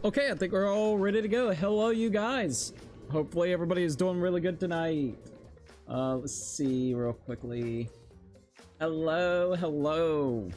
Okay, I think we're all ready to go. Hello, you guys. Hopefully everybody is doing really good tonight. Let's see real quickly. Hello, hello.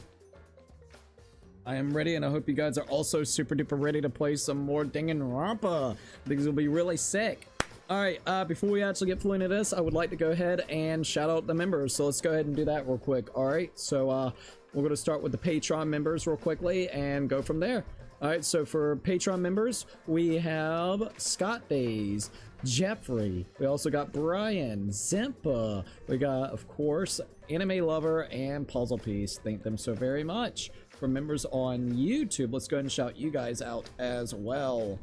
I am ready, and I hope you guys are also super duper ready to play some more Danganronpa. Things will be really sick. All right, before we actually get fluent into this, I would like to go ahead and shout out the members. So let's go ahead and do that real quick. All right, so we're going to start with the Patreon members real quickly and go from there. All right, so for Patreon members, we have Scott Days, Jeffrey, we also got Brian, Zimpa, we got, of course, Anime Lover, and Puzzle Piece. Thank them so very much. For members on YouTube, let's go ahead and shout you guys out as well.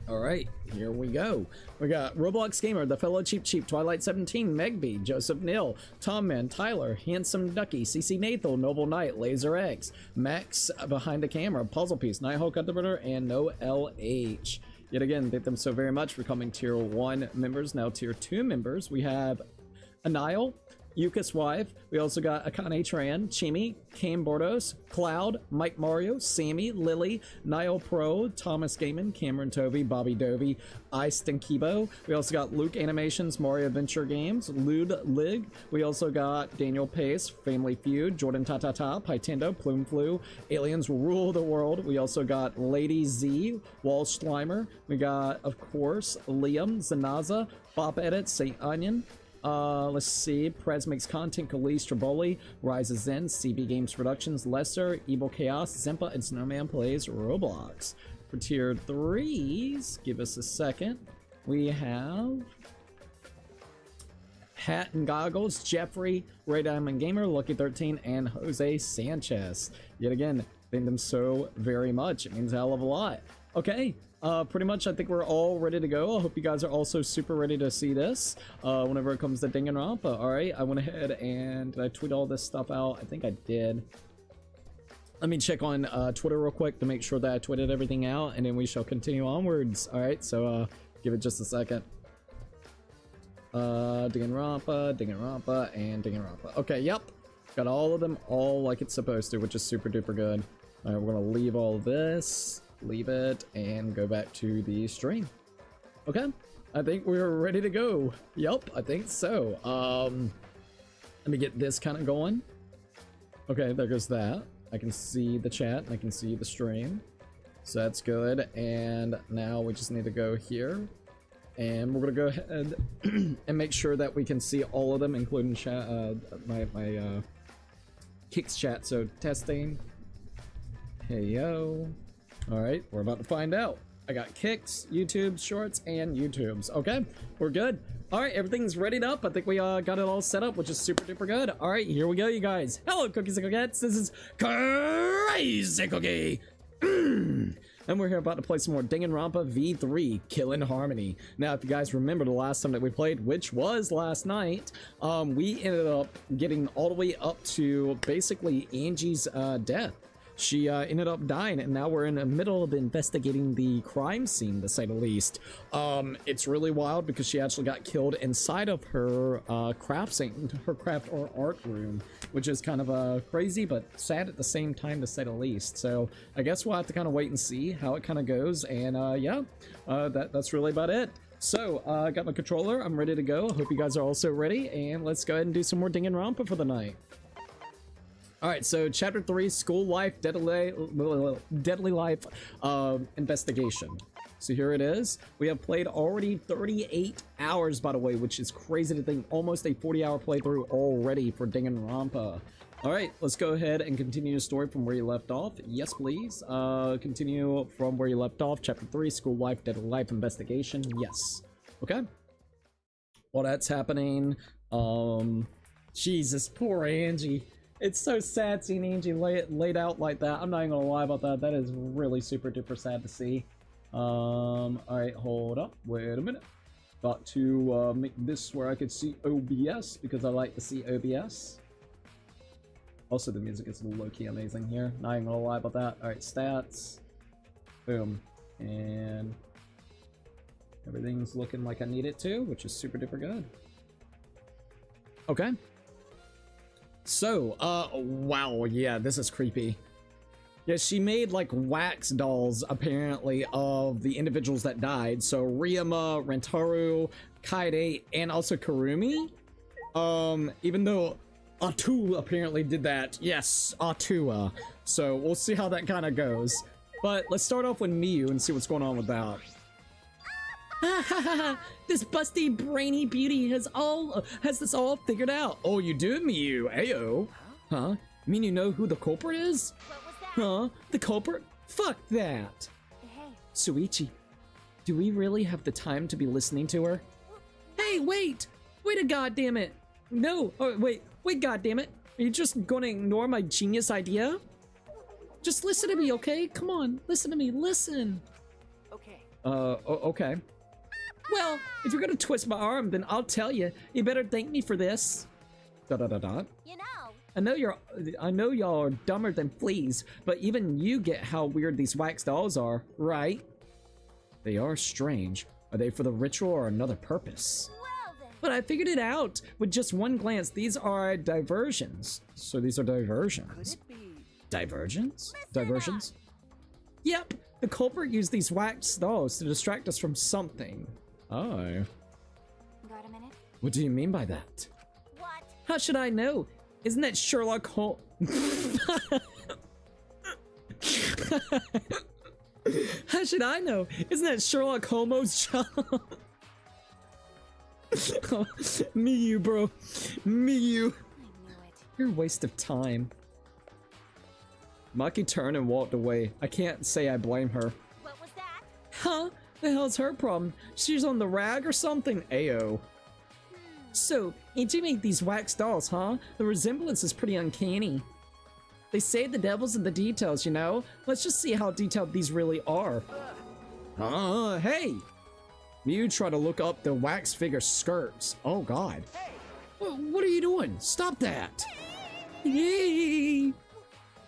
All right, here we go. We got Roblox Gamer, The Fellow Cheap Cheap, Twilight 17, Megby, Joseph Neal, Tom Man, Tyler, Handsome Ducky, CC Nathal, Noble Knight, Laser X, Max Behind the Camera, Puzzle Piece, Nighthawk Underburner, and No LH. Yet again, thank them so very much for becoming Tier 1 members. Now Tier 2 members, we have Anile, Yuka's Wife, we also got Akane Tran, Chimi, Cam Bordos, Cloud, Mike Mario, Sammy, Lily, Niall Pro, Thomas Gaiman, Cameron Tovey, Bobby Dovey, Ice and Kibo. We also got Luke Animations, Mario Adventure Games, Lude Lig. We also got Daniel Pace, Family Feud, Jordan Tatata, Pytendo, Plume Flu, Aliens Rule the World. We also got Lady Z, Wall Slimer. We got, of course, Liam, Zanaza, Bop Edit, Saint Onion. Let's see, Prez Makes Content, Khalees, Triboli, Rises In, CB Games Productions, Lesser, Evil Chaos, Zimpa, and Snowman Plays Roblox. For tier 3s, give us a second, we have Hat and Goggles, Jeffrey, Ray Diamond Gamer, Lucky 13, and Jose Sanchez. Yet again, thank them so very much. It means a hell of a lot. Okay. Pretty much I think we're all ready to go. I hope you guys are also super ready to see this whenever it comes to Danganronpa. Alright, I went ahead and did I tweet all this stuff out? I think I did. Let me check on Twitter real quick to make sure that I tweeted everything out, and then we shall continue onwards. Alright, so give it just a second. Danganronpa, Danganronpa, and Danganronpa. Okay, yep. Got all of them all like it's supposed to, which is super duper good. Alright, we're gonna leave all this. Leave it and go back to the stream. Okay, I think we're ready to go. Yep, I think so. Let me get this kind of going. Okay, there goes that. I can see the chat and I can see the stream, so that's good. And now we just need to go here, and we're gonna go ahead and make sure that we can see all of them, including chat, my Kicks chat. So testing. Hey yo. Alright, we're about to find out. I got Kicks, YouTube Shorts, and YouTubes. Okay, we're good. Alright, everything's readied up. I think we got it all set up, which is super duper good. Alright, here we go, you guys. Hello, Cookies and Coquettes. This is Crazy Cookie. And we're here about to play some more Danganronpa V3, Kill in Harmony. Now, if you guys remember the last time that we played, which was last night, we ended up getting all the way up to basically Angie's death. She ended up dying, and now we're in the middle of investigating the crime scene, to say the least. It's really wild because she actually got killed inside of her craft or art room, which is kind of crazy but sad at the same time, to say the least. So I guess we'll have to kind of wait and see how it kind of goes, and yeah, that's really about it. So I got my controller, I'm ready to go. I hope you guys are also ready, and let's go ahead and do some more Danganronpa for the night. Alright, so Chapter 3, School Life, Deadly Life Investigation. So here it is. We have played already 38 hours, by the way, which is crazy to think. Almost a 40-hour playthrough already for Danganronpa. Alright, let's go ahead and continue the story from where you left off. Yes, please. Continue from where you left off. Chapter 3, School Life, Deadly Life Investigation. Yes. Okay. While that's happening, Jesus, poor Angie. It's so sad seeing Angie laid out like that. I'm not even gonna lie about that. That is really super duper sad to see. Alright, hold up. Wait a minute. Got to make this where I could see OBS, because I like to see OBS. Also, the music is low-key amazing here. Not even gonna lie about that. Alright, stats. Boom. And everything's looking like I need it to, which is super duper good. Okay. So, wow, yeah, this is creepy. Yeah, she made like wax dolls apparently of the individuals that died. So Ryoma, Rentaru, Kaede, and also Kurumi. Even though Atu apparently did that. Yes, Atua. So we'll see how that kind of goes. But let's start off with Miyu and see what's going on with that. This busty brainy beauty has this all figured out. Oh, you do, Miyu? Ayo. Huh? You mean you know who the culprit is? What was that? Huh? The culprit? Fuck that. Hey. Suichi, do we really have the time to be listening to her? Hey, wait! Wait a goddammit! No! Oh, wait, goddammit! Are you just gonna ignore my genius idea? Just listen to me, okay? Come on, listen to me, listen! Okay. Okay. Well, if you're gonna twist my arm, then I'll tell you. You better thank me for this. You know. I know y'all are dumber than fleas, but even you get how weird these wax dolls are, right? They are strange. Are they for the ritual or another purpose? Well then. But I figured it out with just one glance. These are diversions. So these are diversions. Could it be? Diversions? Diversions? Yep. The culprit used these wax dolls to distract us from something. Oh. Got a minute? What do you mean by that? What? How should I know? Isn't that Sherlock Holmes? How should I know? Isn't that Sherlock Holmes' job? Oh, me you, bro. Me you. I knew it. You're a waste of time. Maki turned and walked away. I can't say I blame her. What was that? Huh? The hell's her problem? She's on the rag or something? Ayo. So, Ichi made these wax dolls, huh? The resemblance is pretty uncanny. They say the devil's in the details, you know? Let's just see how detailed these really are. Hey! You try to look up the wax figure skirts. Oh, God. Hey. What are you doing? Stop that! Yay!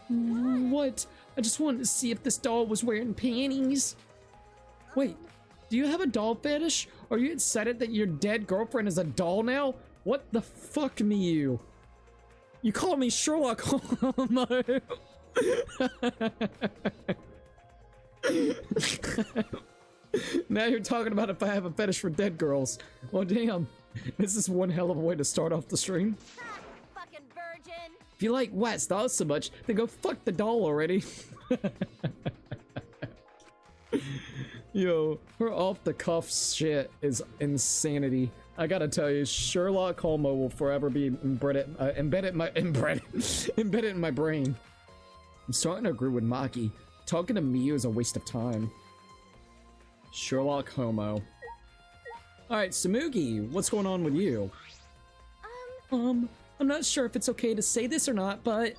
What? I just wanted to see if this doll was wearing panties. Wait, do you have a doll fetish? Are you excited that your dead girlfriend is a doll now? What the fuck, Miyu? You call me Sherlock Holmes. Now you're talking about if I have a fetish for dead girls. Well, damn. This is one hell of a way to start off the stream. Ha! Fucking virgin. If you like wax dolls so much, then go fuck the doll already. Yo, her off-the-cuff shit is insanity. I gotta tell you, Sherlock Holmes will forever be embedded in my brain. I'm starting to agree with Maki. Talking to Miyu is a waste of time. Sherlock Homo. Alright, Samugi, what's going on with you? I'm not sure if it's okay to say this or not, but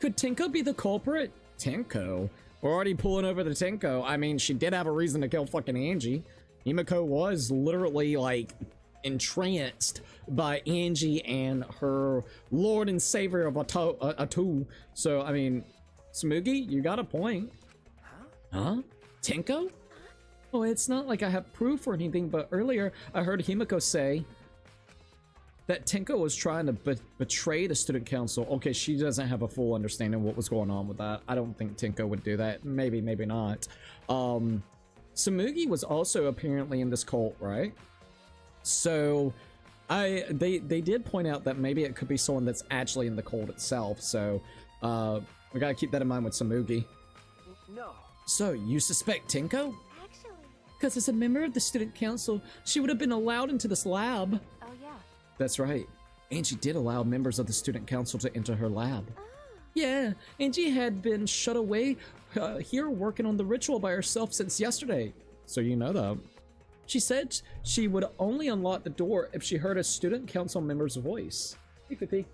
could Tenko be the culprit? Tenko? We're already pulling over the Tenko. I mean, she did have a reason to kill fucking Angie. Himiko was literally, like, entranced by Angie and her lord and savior of Atu. So, I mean, Samugi, you got a point. Huh? Tenko? Oh, it's not like I have proof or anything, but earlier I heard Himiko say that Tenko was trying to betray the student council. Okay, she doesn't have a full understanding of what was going on with that. I don't think Tenko would do that. Maybe, maybe not. Samugi was also apparently in this cult, right? So, they did point out that maybe it could be someone that's actually in the cult itself. So, we gotta keep that in mind with Samugi. No. So, you suspect Tenko? Actually. Because as a member of the student council, she would have been allowed into this lab. Oh yeah. That's right. Angie did allow members of the student council to enter her lab. Oh. Yeah, Angie had been shut away here working on the ritual by herself since yesterday. So you know that. She said she would only unlock the door if she heard a student council member's voice. Hey, Pippi.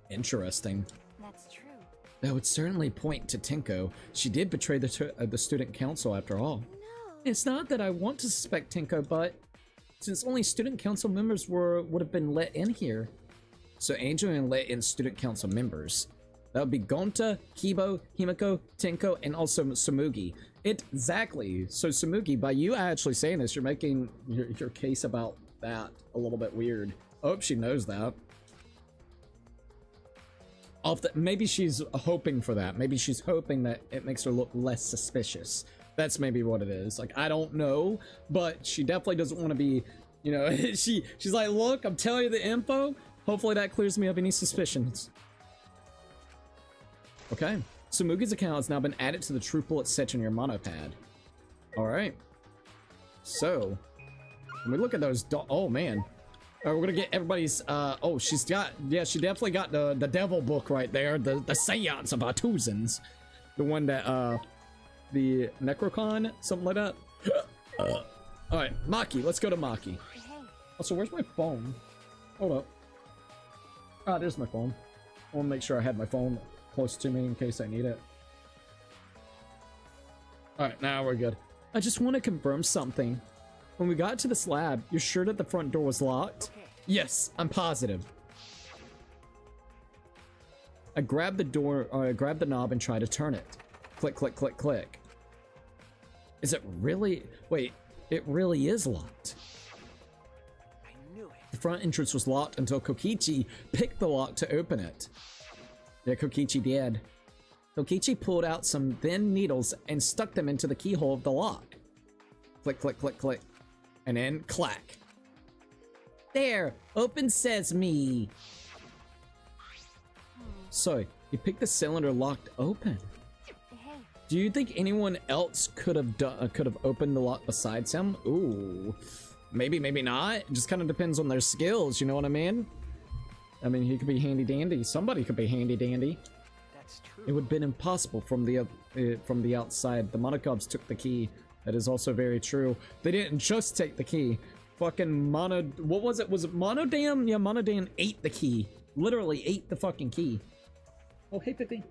Interesting. That's true. That would certainly point to Tenko. She did betray the student council after all. No. It's not that I want to suspect Tenko, but since only student council members would have been let in here. So Angel and let in student council members. That would be Gonta, Kibo, Himiko, Tenko, and also Samugi. Exactly. So Samugi, by you actually saying this, you're making your case about that a little bit weird. I hope she knows that. off the, maybe she's hoping for that. Maybe she's hoping that it makes her look less suspicious. That's maybe what it is. Like, I don't know, but she definitely doesn't want to be, you know, she's like, look, I'm telling you the info. Hopefully that clears me of any suspicions. Okay, so Mugi's account has now been added to the True Bullet section in your monopad. All right. So, when we look at those, oh man. We're gonna get everybody's, oh, she's got, yeah, she definitely got the devil book right there, the Seance of Artusans. The one that, the Necrocon, something like that. Alright, Maki, let's go to Maki. Also, where's my phone? Hold up. Ah, there's my phone. I wanna make sure I had my phone close to me in case I need it. Alright, now we're good. I just want to confirm something. When we got to this lab, you're sure that the front door was locked? Okay. Yes, I'm positive. I grabbed the door, or I grabbed the knob and tried to turn it. Click, click, click, click. Is it really? Wait, it really is locked. I knew it. The front entrance was locked until Kokichi picked the lock to open it. Yeah, Kokichi did. Kokichi pulled out some thin needles and stuck them into the keyhole of the lock. Click, click, click, click. And then clack. There, open sesame. So, he picked the cylinder locked open. Hey. Do you think anyone else could have opened the lock besides him? Ooh, maybe, maybe not. It just kind of depends on their skills. You know what I mean? I mean, he could be handy dandy. Somebody could be handy dandy. That's true. It would have been impossible from the outside. The Monocops took the key. That is also very true. They didn't just take the key. Fucking what was it? Was it Monodam? Yeah, Monodam ate the key. Literally ate the fucking key. Oh, hey, Pippi.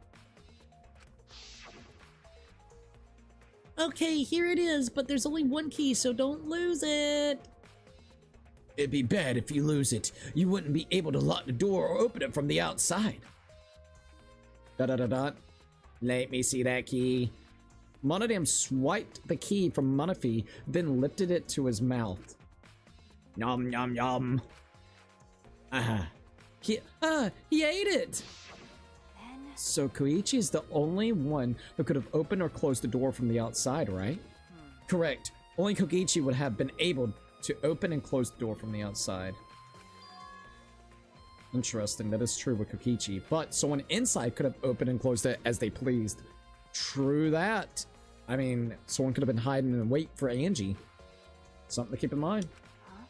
Okay, here it is, but there's only one key, so don't lose it. It'd be bad if you lose it. You wouldn't be able to lock the door or open it from the outside. Dot. Let me see that key. Monodam swiped the key from Munafi, then lifted it to his mouth. Yum, yum, yum. Aha. He ate it! Then... So Koichi is the only one who could have opened or closed the door from the outside, right? Correct. Only Kokichi would have been able to open and close the door from the outside. Interesting, that is true with Kokichi. But someone inside could have opened and closed it as they pleased. True that. I mean, someone could have been hiding and wait for Angie. Something to keep in mind. Huh?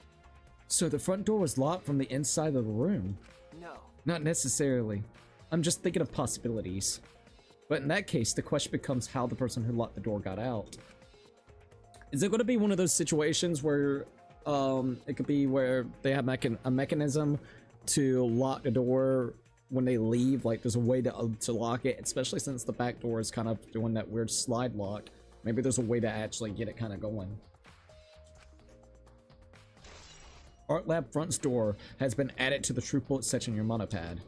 So the front door was locked from the inside of the room? No. Not necessarily. I'm just thinking of possibilities. But in that case, the question becomes how the person who locked the door got out. Is it going to be one of those situations where it could be where they have a mechanism to lock the door when they leave? Like there's a way to lock it, especially since the back door is kind of doing that weird slide lock. Maybe there's a way to actually get it kind of going. Art Lab front's door has been added to the True Bullet section in your monopad.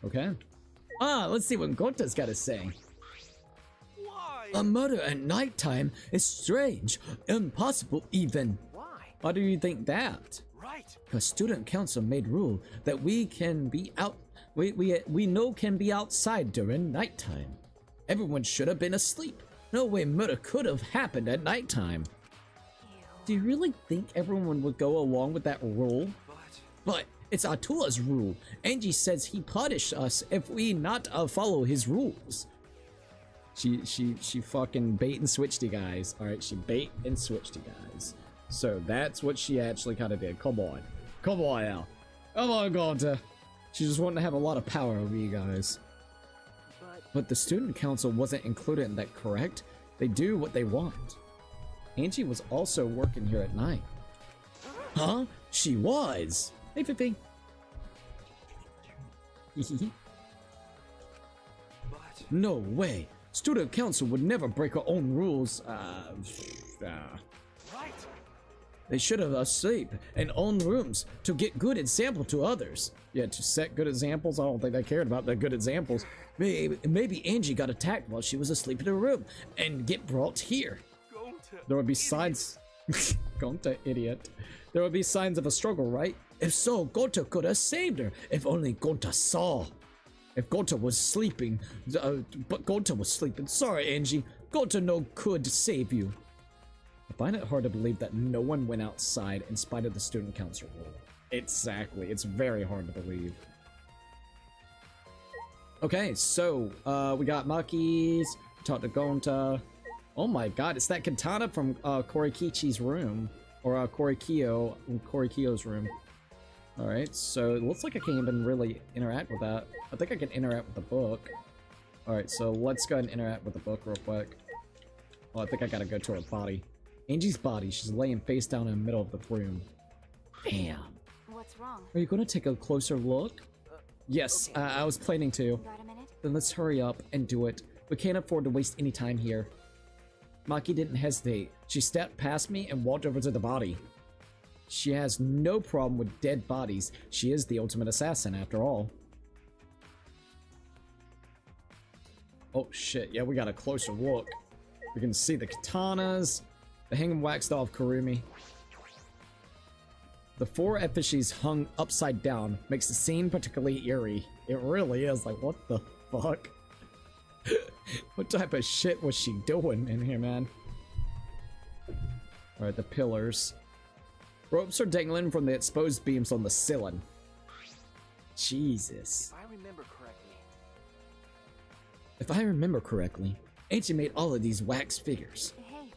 Okay. Let's see what Gonta's got to say. Why? A murder at nighttime is strange, impossible even. Why? Why do you think that? Right. Because student council made rule that we can be out. We know can be outside during nighttime. Everyone should have been asleep. No way murder could have happened at nighttime. Ew. Do you really think everyone would go along with that rule? But it's Atula's rule. Angie says he punished us if we not follow his rules. She fucking bait and switched you guys. All right, she bait and switched you guys. So that's what she actually kind of did. Come on now. Come on, Gonta. She just wanted to have a lot of power over you guys. But the student council wasn't included in that, correct? They do what they want. Angie was also working here at night. Huh? She was. Hey, Fifi. No way. Student council would never break her own rules. Right. They should have asleep and own rooms to get good example to others. Yeah, to set good examples. I don't think they cared about the good examples. Maybe Angie got attacked while she was asleep in her room and get brought here. There would be signs. Gonta, idiot. There would be signs of a struggle, right? If so, Gonta could have saved her. If only Gonta saw. If Gota was sleeping, but Gota was sleeping. Sorry, Angie. Gota no could save you. I find it hard to believe that no one went outside in spite of the student council rule. Exactly. It's very hard to believe. Okay, so, we got Maki's, talked to Gonta. Oh my god, it's that katana from, Korikichi's room. Or, Korikiyo's room. Alright, so it looks like I can't even really interact with that. I think I can interact with the book. Alright, so let's go ahead and interact with the book real quick. Oh, I think I gotta go to her body. Angie's body, she's laying face down in the middle of the room. Damn. What's wrong? Are you gonna take a closer look? Yes, okay. I was planning to. Got a minute? Then let's hurry up and do it. We can't afford to waste any time here. Maki didn't hesitate. She stepped past me and walked over to the body. She has no problem with dead bodies. She is the ultimate assassin, after all. Oh shit, yeah, we got a closer look. We can see the katanas, the hanging waxed off Kurumi. The 4 effigies hung upside down makes the scene particularly eerie. It really is, like, what the fuck? What type of shit was she doing in here, man? Alright, the pillars. Ropes are dangling from the exposed beams on the ceiling. Jesus. If I remember correctly, Auntie made all of these wax figures. Hey.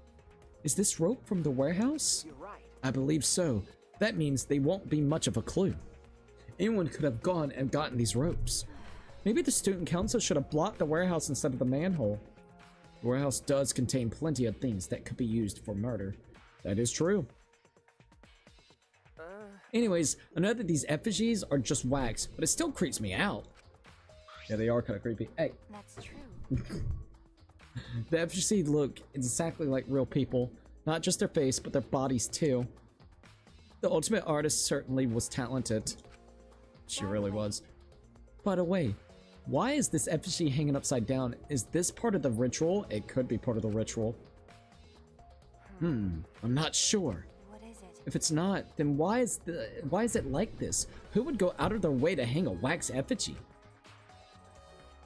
Is this rope from the warehouse? You're right. I believe so. That means they won't be much of a clue. Anyone could have gone and gotten these ropes. Maybe the student council should have blocked the warehouse instead of the manhole. The warehouse does contain plenty of things that could be used for murder. That is true. Anyways, I know that these effigies are just wax, but it still creeps me out. Yeah, they are kind of creepy. Hey. That's true. The effigy look exactly like real people. Not just their face, but their bodies too. The ultimate artist certainly was talented. She really was. By the way, why is this effigy hanging upside down? Is this part of the ritual? It could be part of the ritual. I'm not sure. What is it? If it's not, then why is it like this? Who would go out of their way to hang a wax effigy?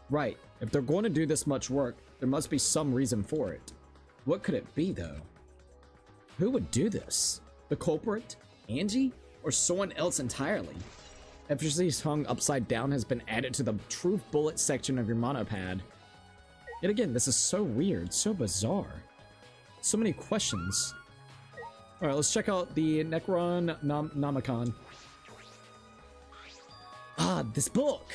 Right, if they're going to do this much work, there must be some reason for it. What could it be, though? Who would do this? The culprit? Angie? Or someone else entirely? Effigies hung upside down has been added to the truth bullet section of your monopad. Yet again, this is so weird, so bizarre. So many questions. Alright, let's check out the Necronomicon. Ah, this book!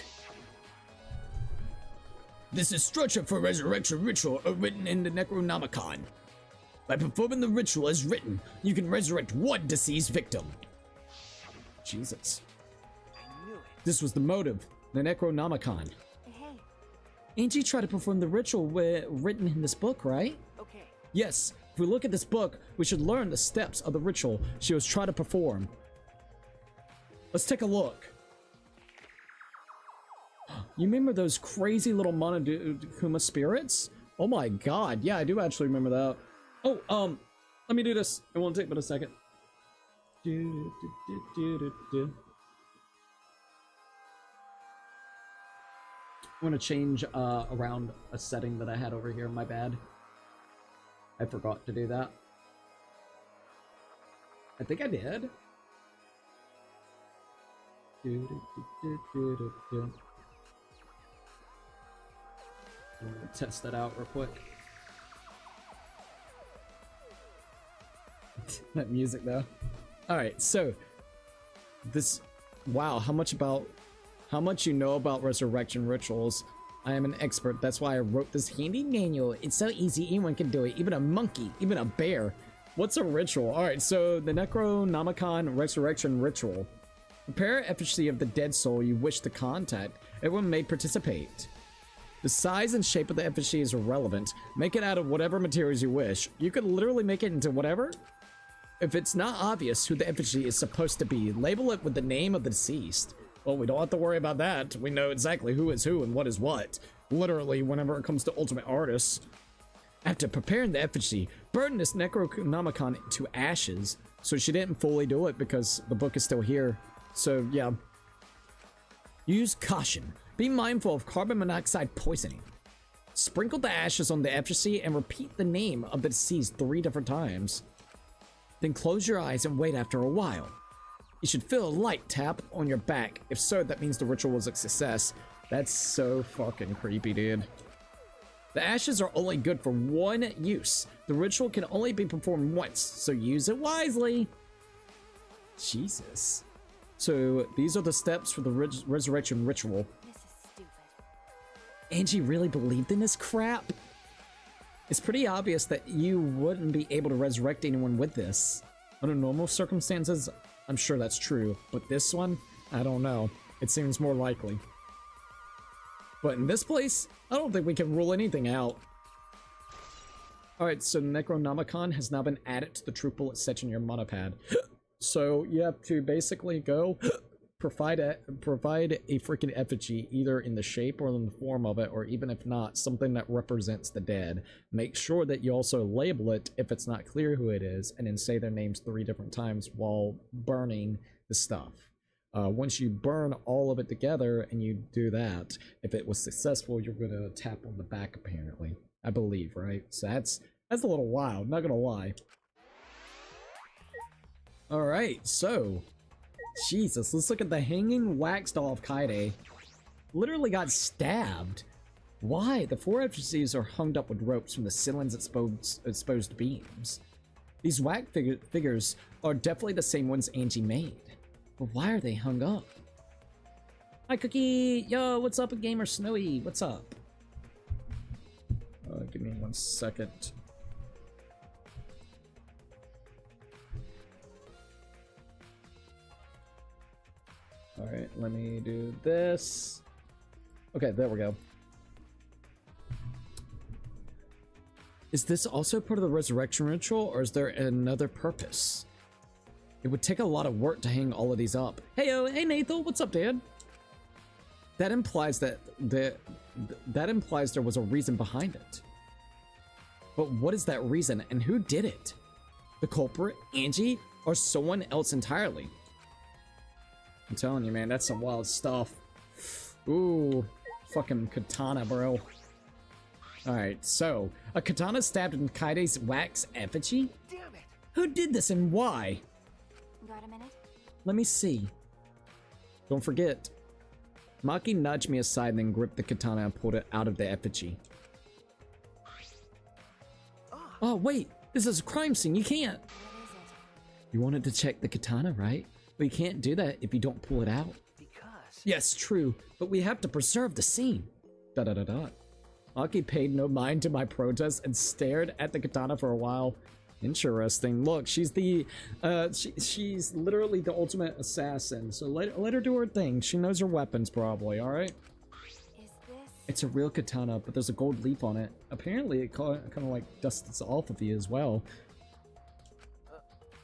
This is structure for resurrection ritual written in the Necronomicon. By performing the ritual as written, you can resurrect one deceased victim. Jesus. I knew it. This was the motive, the Necronomicon. Hey. Angie tried to perform the ritual written in this book, right? Okay. Yes, if we look at this book, we should learn the steps of the ritual she was trying to perform. Let's take a look. You remember those crazy little Monokuma spirits? Oh my god, yeah, I do actually remember that. Oh, let me do this. It won't take but a second. I'm gonna change around a setting that I had over here, my bad. I forgot to do that. I think I did. I'm gonna test that out real quick. That music though. Alright, so this, wow, how much you know about resurrection rituals. I am an expert, that's why I wrote this handy manual. It's so easy, anyone can do it, even a monkey, even a bear. What's a ritual? Alright, so the Necronomicon resurrection ritual. Prepare an effigy of the dead soul you wish to contact. Everyone may participate. The size and shape of the effigy is irrelevant. Make it out of whatever materials you wish. You could literally make it into whatever. If it's not obvious who the effigy is supposed to be, label it with the name of the deceased. Well, we don't have to worry about that. We know exactly who is who and what is what. Literally, whenever it comes to ultimate artists. After preparing the effigy, burn this Necronomicon to ashes. So she didn't fully do it because the book is still here. So, yeah. Use caution. Be Be mindful of carbon monoxide poisoning. Sprinkle the ashes on the effigy and repeat the name of the deceased 3 different times. Then close your eyes and wait after a while. You should feel a light tap on your back. If so, that means the ritual was a success. That's so fucking creepy, dude. The ashes are only good for 1 use. The ritual can only be performed once, so use it wisely. Jesus. So these are the steps for the resurrection ritual. This is stupid. Angie really believed in this crap? It's pretty obvious that you wouldn't be able to resurrect anyone with this. Under normal circumstances, I'm sure that's true, but this one, I don't know. It seems more likely. But in this place, I don't think we can rule anything out. Alright, so Necronomicon has now been added to the true bullet section in your monopad. So you have to basically go provide a freaking effigy, either in the shape or in the form of it, or even if not, something that represents the dead. Make sure that you also label it if it's not clear who it is, and then say their names 3 different times while burning the stuff. Once you burn all of it together and you do that, if it was successful, you're going to tap on the back, apparently. I believe, right? So that's a little wild, not gonna lie. Alright, so Jesus, let's look at the hanging wax doll of Kaede. Literally got stabbed. Why? The 4 effigies are hung up with ropes from the ceiling's exposed beams. These wax figures are definitely the same ones Angie made. But why are they hung up? Hi, Cookie! Yo, what's up, Gamer Snowy? What's up? Give me 1 second. Alright, let me do this. Okay, there we go. Is this also part of the resurrection ritual, or is there another purpose? It would take a lot of work to hang all of these up. Heyo, hey Nathal, what's up, Dad? That implies that implies there was a reason behind it. But what is that reason, and who did it? The culprit, Angie, or someone else entirely? I'm telling you, man, that's some wild stuff. Ooh, fucking katana, bro. Alright, so, a katana stabbed in Kaede's wax effigy? Damn it! Who did this and why? Got a minute? Let me see. Don't forget. Maki nudged me aside and then gripped the katana and pulled it out of the effigy. Oh, wait! This is a crime scene, you can't! What is it? You wanted to check the katana, right? But you can't do that if you don't pull it out. Because... Yes, true, but we have to preserve the scene. Da-da-da-da. Maki paid no mind to my protest and stared at the katana for a while. Interesting. Look, she's the, she's literally the ultimate assassin. So let her do her thing. She knows her weapons, probably. All right. Is this... It's a real katana, but there's a gold leaf on it. Apparently, it kind of like dusts off of you as well.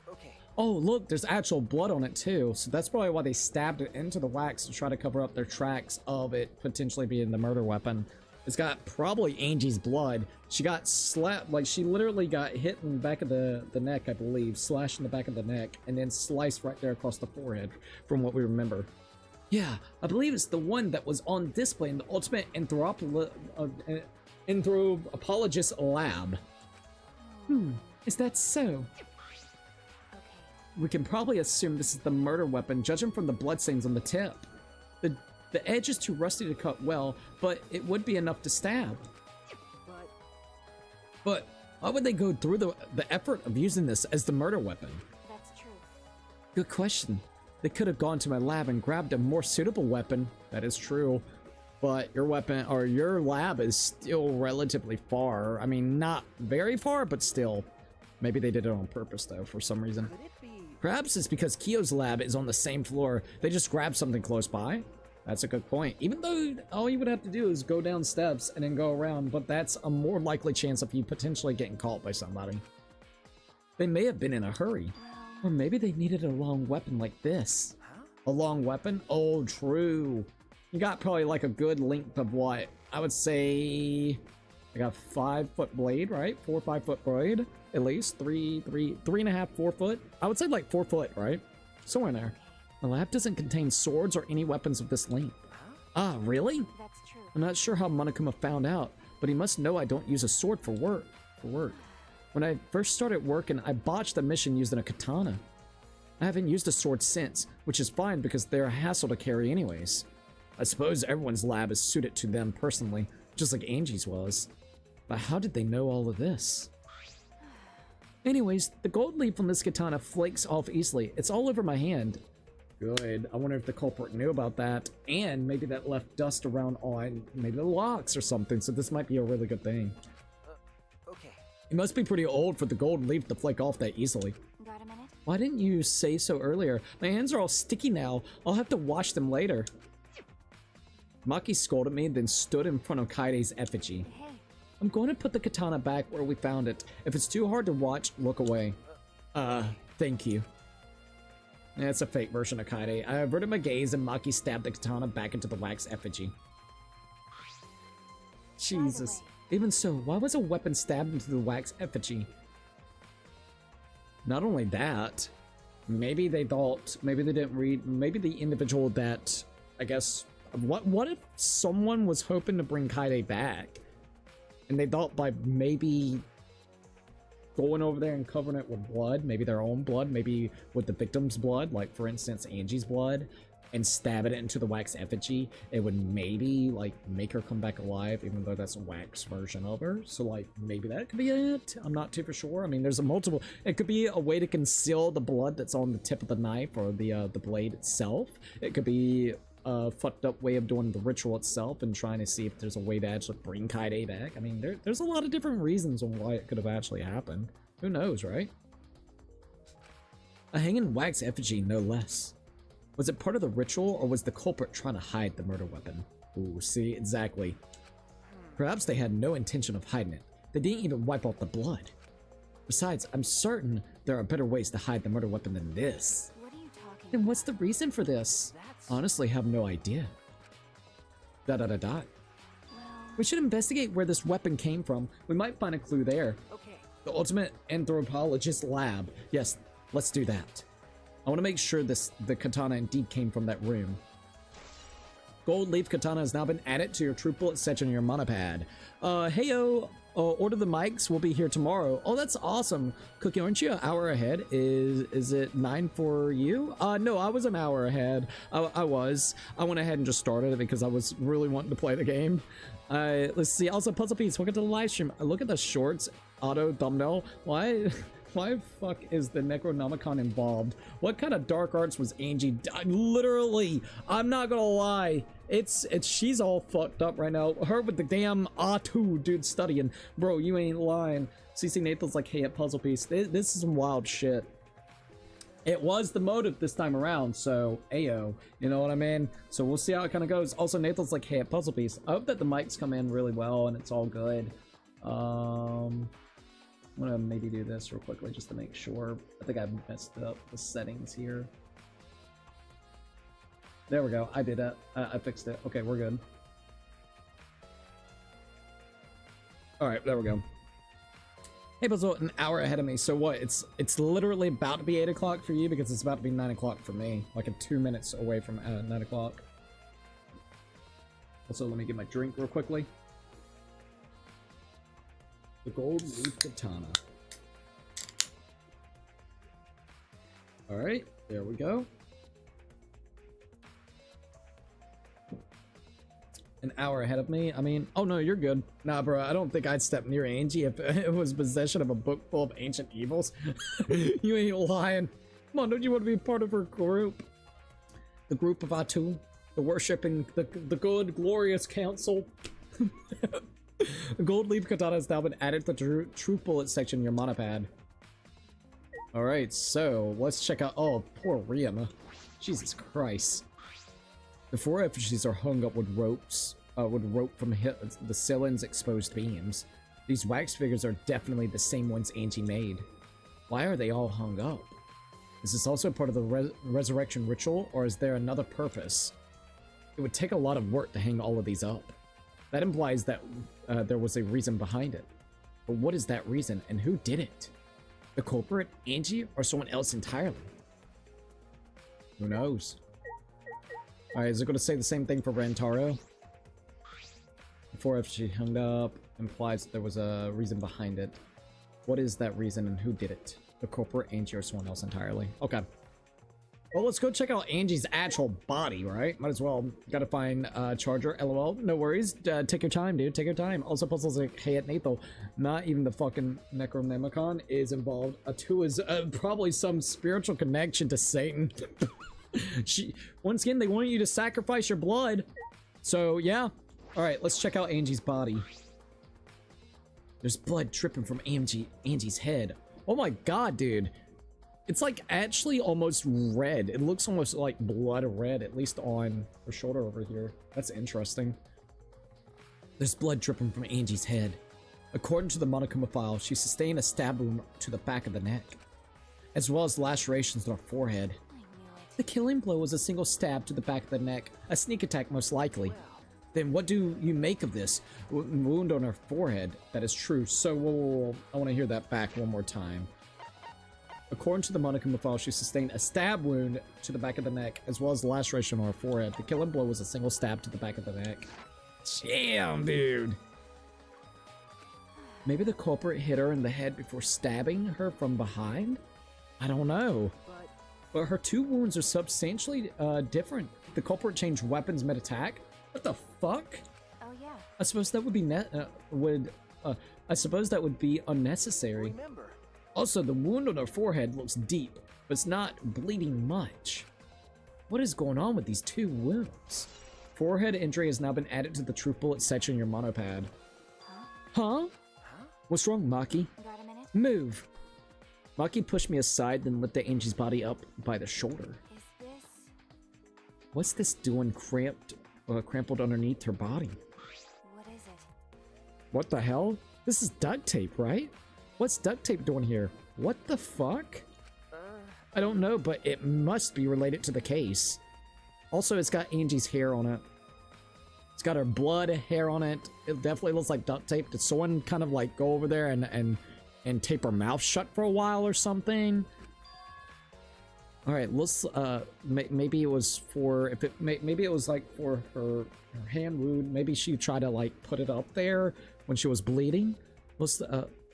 Okay. Oh, look, there's actual blood on it too. So that's probably why they stabbed it into the wax to try to cover up their tracks of it potentially being the murder weapon. It's got probably Angie's blood. She got slapped, like she literally got hit in the back of the neck, I believe, slashed in the back of the neck, and then sliced right there across the forehead, from what we remember. Yeah, I believe it's the one that was on display in the Ultimate Anthropologist Lab. Is that so? Okay. We can probably assume this is the murder weapon, judging from the bloodstains on the tip. The edge is too rusty to cut well, but it would be enough to stab. But why would they go through the effort of using this as the murder weapon? That's true. Good question. They could have gone to my lab and grabbed a more suitable weapon. That is true. But your weapon, or your lab, is still relatively far. I mean, not very far, but still. Maybe they did it on purpose, though, for some reason. Could it be... Perhaps it's because Kyo's lab is on the same floor. They just grabbed something close by. That's a good point. Even though all you would have to do is go down steps and then go around, but that's a more likely chance of you potentially getting caught by somebody. They may have been in a hurry. Or maybe they needed a long weapon like this. Huh? A long weapon? Oh, true. You got probably like a good length of what? I would say... I got 5-foot blade, right? 4 or 5 foot blade. At least 3.5, 4 foot. I would say like 4 foot, right? Somewhere in there. The lab doesn't contain swords or any weapons of this length. Ah, really? That's true. I'm not sure how Monokuma found out, but he must know I don't use a sword for work. When I first started working, I botched a mission using a katana. I haven't used a sword since, which is fine because they're a hassle to carry anyways. I suppose everyone's lab is suited to them personally, just like Angie's was. But how did they know all of this? Anyways, the gold leaf on this katana flakes off easily. It's all over my hand. Good. I wonder if the culprit knew about that, and maybe that left dust around on maybe the locks or something, so this might be a really good thing. Okay. It must be pretty old for the gold leaf to flake off that easily. Got a minute? Why didn't you say so earlier? My hands are all sticky now. I'll have to wash them later. Maki scolded me, then stood in front of Kaide's effigy. Hey. I'm going to put the katana back where we found it. If it's too hard to watch, look away. Thank you. Yeah, it's a fake version of Kaide. I averted my gaze and Maki stabbed the katana back into the wax effigy. Jesus. Even so, why was a weapon stabbed into the wax effigy? Not only that, maybe they thought, maybe they didn't read, maybe the individual that, I guess, what if someone was hoping to bring Kaide back? And they thought by maybe going over there and covering it with blood, maybe their own blood, maybe with the victim's blood, like for instance Angie's blood, and stabbing it into the wax effigy, it would maybe like make her come back alive, even though that's a wax version of her. So like maybe that could be it. I'm not too for sure. I mean, there's a multiple. It could be a way to conceal the blood that's on the tip of the knife or the blade itself. It could be a fucked up way of doing the ritual itself and trying to see if there's a way to actually bring Kaide back. I mean, there's a lot of different reasons on why it could have actually happened. Who knows, right? A hanging wax effigy, no less. Was it part of the ritual, or was the culprit trying to hide the murder weapon? Ooh, see, exactly. Perhaps they had no intention of hiding it. They didn't even wipe out the blood. Besides, I'm certain there are better ways to hide the murder weapon than this. What are you talking Then what's the reason for this? Honestly, have no idea. Well, we should investigate where this weapon came from. We might find a clue there. Okay. The ultimate anthropologist lab. Yes, let's do that. I want to make sure the katana indeed came from that room. Gold leaf katana has now been added to your true bullet section on your monopad. Heyo, order the mics. We'll be here tomorrow. Oh, that's awesome. Cookie, aren't you an hour ahead? Is it 9 for you? No, I was an hour ahead. I was. I went ahead and just started it because I was really wanting to play the game. Let's see. Also, Puzzle Piece, welcome to the live stream. Look at the shorts. Auto thumbnail. Why fuck is the Necronomicon involved? What kind of dark arts was Angie? Literally, I'm not gonna lie. She's all fucked up right now. Her with the damn A2 dude studying. Bro, you ain't lying. CC Nathan's like, hey, at Puzzle Piece. This is some wild shit. It was the motive this time around, so ayo, you know what I mean? So we'll see how it kind of goes. Also, Nathan's like, hey, at Puzzle Piece. I hope that the mics come in really well and it's all good. I'm gonna maybe do this real quickly just to make sure. I think I messed up the settings here. There we go. I did it. I fixed it. Okay, we're good. All right, there we go. Hey, Puzzle, an hour ahead of me. So what? It's literally about to be 8 o'clock for you because it's about to be 9 o'clock for me. Like in 2 minutes away from 9 o'clock. Also, let me get my drink real quickly. The gold leaf katana. All right, there we go. An hour ahead of me. I mean, oh no, you're good. Nah, bro, I don't think I'd step near Angie if it was possession of a book full of ancient evils. You ain't lying. Come on, don't you want to be part of her group? The group of Atu, the worshiping, the good, glorious council. The gold leaf katana has now been added to the true bullet section in your monopad. Alright, so let's check out. Oh, poor Riem. Jesus Christ. The 4 effigies are hung up with ropes, rope from the ceiling's exposed beams. These wax figures are definitely the same ones Angie made. Why are they all hung up? Is this also part of the resurrection ritual, or is there another purpose? It would take a lot of work to hang all of these up. That implies that there was a reason behind it. But what is that reason, and who did it? The culprit, Angie, or someone else entirely? Who knows? Alright, is it going to say the same thing for Rantaro? Before if she hung up, implies there was a reason behind it. What is that reason and who did it? The corporate, Angie, or someone else entirely? Okay. Well, let's go check out Angie's actual body, right? Might as well. Gotta find Charger, LOL. No worries. Take your time, dude. Take your time. Also, puzzles like, hey, at Nathan, not even the fucking Necronomicon is involved. Two is probably some spiritual connection to Satan. Once again, they want you to sacrifice your blood. So, yeah. Alright, let's check out Angie's body. There's blood dripping from Angie's head. Oh my god, dude. It's like actually almost red. It looks almost like blood red, at least on her shoulder over here. That's interesting. There's blood dripping from Angie's head. According to the Monokuma file, she sustained a stab wound to the back of the neck, as well as lacerations on her forehead. The killing blow was a single stab to the back of the neck, a sneak attack most likely. Then what do you make of this? Wound on her forehead. That is true. So, whoa. I want to hear that back one more time. According to the Monokuma file, she sustained a stab wound to the back of the neck, as well as laceration on her forehead. The killing blow was a single stab to the back of the neck. Damn, dude. Maybe the culprit hit her in the head before stabbing her from behind? I don't know. But her two wounds are substantially different. The culprit changed weapons mid-attack? What the fuck? Oh yeah. I suppose that would be I suppose that would be unnecessary. Remember. Also, the wound on her forehead looks deep, but it's not bleeding much. What is going on with these two wounds? Forehead injury has now been added to the truth bullet section in your monopad. Huh? What's wrong, Maki? Got a minute? Move. Maki pushed me aside, then lifted Angie's body up by the shoulder. Is this? What's this doing crumpled underneath her body? What is it? What the hell? This is duct tape, right? What's duct tape doing here? What the fuck? I don't know, but it must be related to the case. Also, it's got Angie's hair on it. It's got her blood hair on it. It definitely looks like duct tape. Did someone kind of like go over there and tape her mouth shut for a while or something? All right, let's maybe it was for maybe it was like for her hand wound. Maybe she tried to like put it up there when she was bleeding. Let's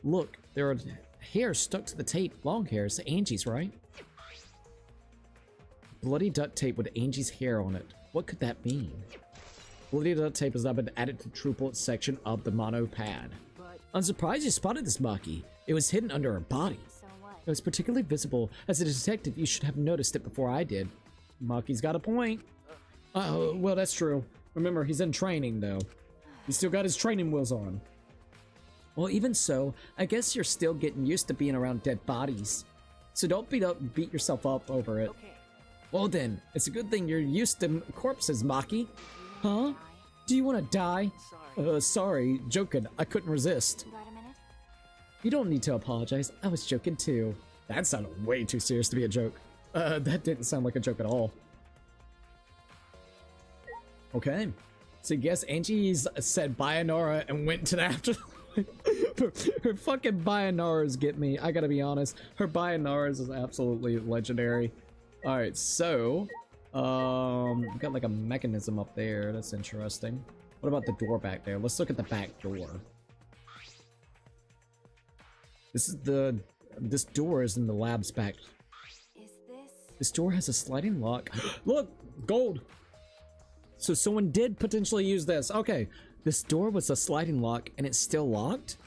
look, there are hairs stuck to the tape. Long hairs. Angie's, right? Bloody duct tape with Angie's hair on it. What could that mean? Bloody duct tape has now been added to the true bullet section of the mono pad. I'm surprised you spotted this, Maki. It was hidden under her body. So what? It was particularly visible. As a detective, you should have noticed it before I did. Maki's got a point. Well, that's true. Remember, he's in training, though. He's still got his training wheels on. Well, even so, I guess you're still getting used to being around dead bodies. So don't beat yourself up over it. Okay. Well then, it's a good thing you're used to corpses, Maki. Huh? Do you want to die? Sorry. Sorry, joking. I couldn't resist. Got a minute? You don't need to apologize. I was joking too. That sounded way too serious to be a joke. That didn't sound like a joke at all. Okay. So I guess Angie's said Bayonara and went to the afterlife. her fucking Bayonaras get me. I gotta be honest. Her Bayonaras is absolutely legendary. Alright, so we got like a mechanism up there. That's interesting. What about the door back there? Let's look at the back door. This door is in the lab's back. Is this? This door has a sliding lock. Look, gold. So someone did potentially use this. Okay, this door was a sliding lock and it's still locked?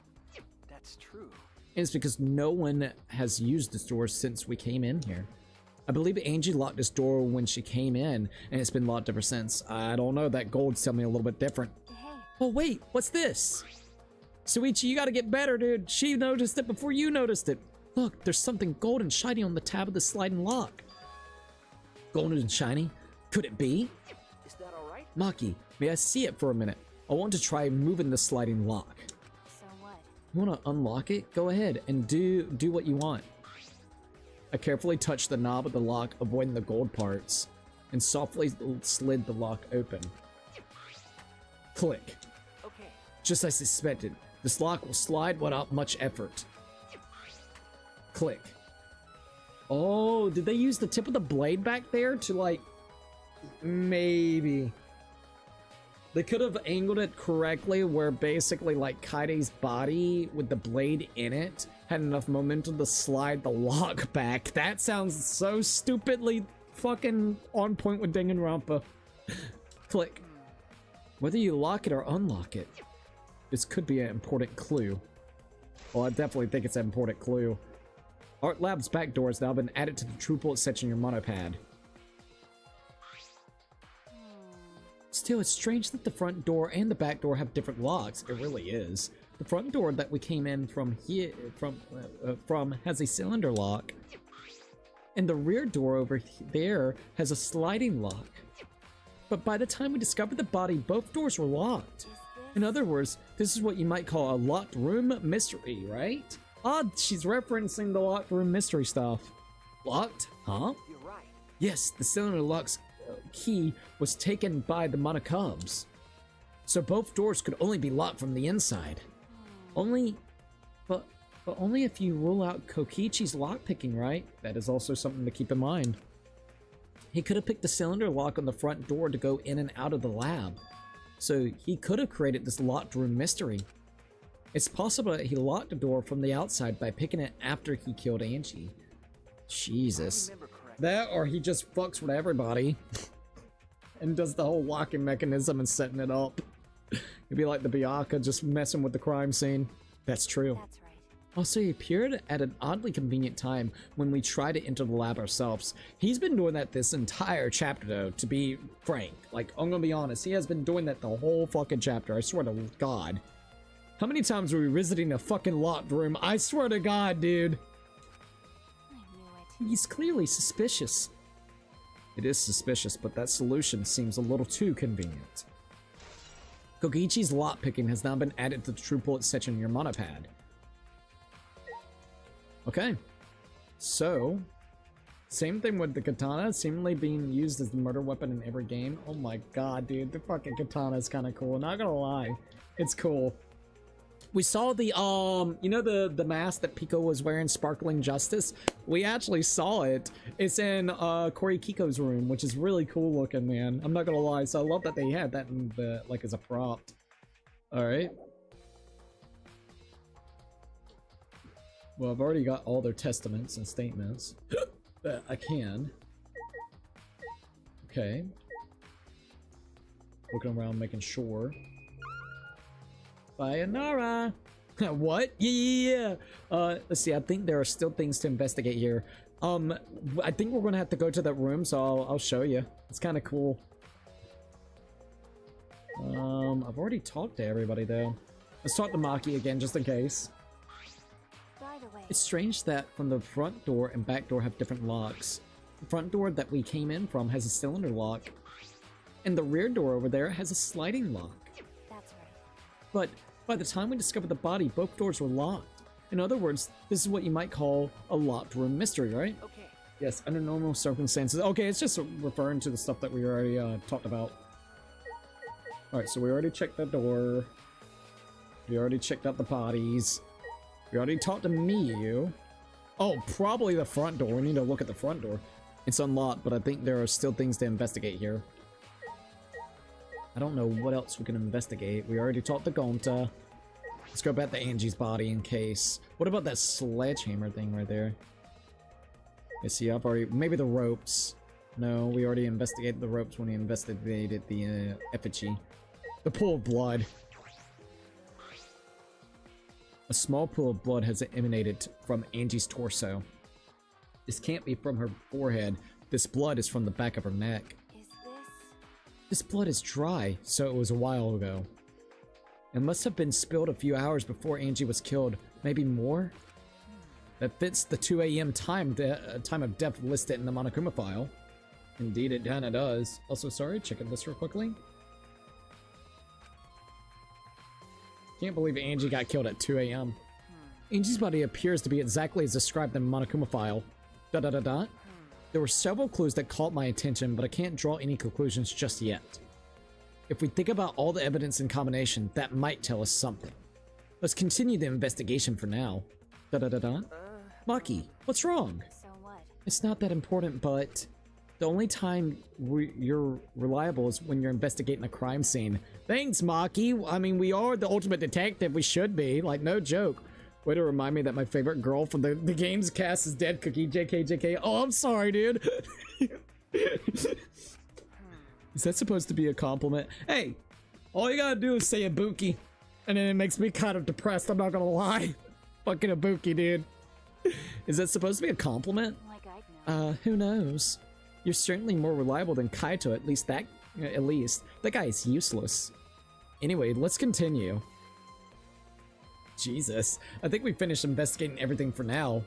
That's true. And it's because no one has used this door since we came in here. I believe Angie locked this door when she came in, and it's been locked ever since. I don't know, that gold's telling me a little bit different. Hey. Oh wait, what's this? Suichi, you gotta get better, dude. She noticed it before you noticed it. Look, there's something golden and shiny on the tab of the sliding lock. Golden and shiny? Could it be? Is that alright? Maki, may I see it for a minute? I want to try moving the sliding lock. So what? You want to unlock it? Go ahead and do what you want. I carefully touched the knob of the lock, avoiding the gold parts, and softly slid the lock open. Click. Okay. Just as I suspected, this lock will slide without much effort. Click. Oh, did they use the tip of the blade back there to like Maybe. They could have angled it correctly where basically like Kaide's body with the blade in it had enough momentum to slide the lock back. That sounds so stupidly fucking on point with Danganronpa. Click. Whether you lock it or unlock it, this could be an important clue. Well, I definitely think it's an important clue. Art Lab's back door has now been added to the true bullet section in your monopad. Still, it's strange that the front door and the back door have different locks. It really is. The front door that we came in from here, from has a cylinder lock, and the rear door over there has a sliding lock. But by the time we discovered the body, both doors were locked. In other words, this is what you might call a locked room mystery, right? Odd, she's referencing the locked room mystery stuff. Locked? Huh? You're right. Yes, the cylinder lock's key was taken by the Monokubs. So both doors could only be locked from the inside. But only if you rule out Kokichi's lockpicking, right? That is also something to keep in mind. He could have picked the cylinder lock on the front door to go in and out of the lab. So he could have created this locked room mystery. It's possible that he locked the door from the outside by picking it after he killed Angie. Jesus. That, or he just fucks with everybody and does the whole locking mechanism and setting it up. It'd be like the Byakuya just messing with the crime scene. That's true. That's right. Also, he appeared at an oddly convenient time when we tried to enter the lab ourselves. He's been doing that this entire chapter, though, to be frank. Like, I'm gonna be honest, he has been doing that the whole fucking chapter, I swear to God. How many times were we visiting a fucking locked room? I swear to God, dude. I knew it. He's clearly suspicious. It is suspicious, but that solution seems a little too convenient. Kokichi's lockpicking has now been added to the true bullet section in your monopad. Okay, so same thing with the katana, seemingly being used as the murder weapon in every game. Oh my God, dude, the fucking katana is kind of cool. Not gonna lie, it's cool. We saw the you know the mask that Pico was wearing, Sparkling Justice. We actually saw it. It's in Kori Kiko's room, which is really cool looking, man. I'm not gonna lie. So I love that they had that in the like as a prop. All right. Well, I've already got all their testaments and statements. But I can. Okay. Looking around, making sure. Sayonara! What? Yeah. Let's see, I think there are still things to investigate here. I think we're gonna have to go to that room, so I'll show you. It's kind of cool. I've already talked to everybody, though. Let's talk to Maki again, just in case. By the way, It's strange that from the front door and back door have different locks. The front door that we came in from has a cylinder lock, and the rear door over there has a sliding lock. that's right. But by the time we discovered the body, both doors were locked. In other words, this is what you might call a locked room mystery, right? Okay. Yes, under normal circumstances. Okay, it's just referring to the stuff that we already talked about. Alright, so we already checked the door. We already checked out the bodies. We already talked to Miyu. Oh, probably the front door. We need to look at the front door. It's unlocked, but I think there are still things to investigate here. I don't know what else we can investigate. We already talked to Gonta. Let's go back to Angie's body in case. What about that sledgehammer thing right there? You see, I've already... Maybe the ropes. No, we already investigated the ropes when we investigated the effigy. The pool of blood. A small pool of blood has emanated from Angie's torso. This can't be from her forehead. This blood is from the back of her neck. Is this? This blood is dry, so it was a while ago. It must have been spilled a few hours before Angie was killed, maybe more? That fits the 2 a.m. time of death listed in the Monokuma file. Indeed, it kinda does. Also, sorry, checking this real quickly. Can't believe Angie got killed at 2 a.m. Angie's body appears to be exactly as described in the Monokuma file. There were several clues that caught my attention, but I can't draw any conclusions just yet. If we think about all the evidence in combination, that might tell us something. Let's continue the investigation for now. Maki, what's wrong? So what? It's not that important, but... The only time you're reliable is when you're investigating a crime scene. Thanks, Maki. I mean, we are the ultimate detective. We should be. Like, no joke. Way to remind me that my favorite girl from the game's cast is dead. Cookie, JK. Oh, I'm sorry, dude. Is that supposed to be a compliment? Hey, all you gotta do is say Ibuki. And then it makes me kind of depressed, I'm not gonna lie. Fucking Ibuki, dude. Is that supposed to be a compliment? Like I'd know. Who knows? You're certainly more reliable than Kaito, at least. That guy is useless. Anyway, let's continue. Jesus. I think we finished investigating everything for now.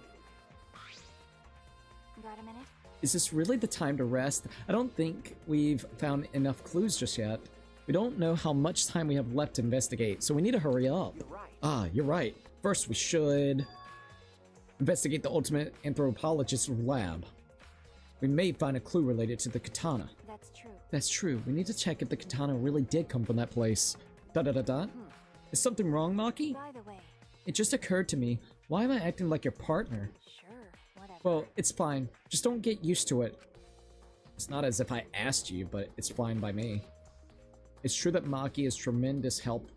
Got a minute? Is this really the time to rest? I don't think we've found enough clues just yet. We don't know how much time we have left to investigate, so we need to hurry up. You're right. Ah, you're right. First, we should investigate the ultimate anthropologist's lab. We may find a clue related to the katana. That's true. That's true. We need to check if the katana really did come from that place. Is something wrong, Maki? By the way, It just occurred to me. Why am I acting like your partner? sure, whatever. Well, it's fine. Just don't get used to it. It's not as if I asked you, but it's fine by me. It's true that Maki is tremendous help.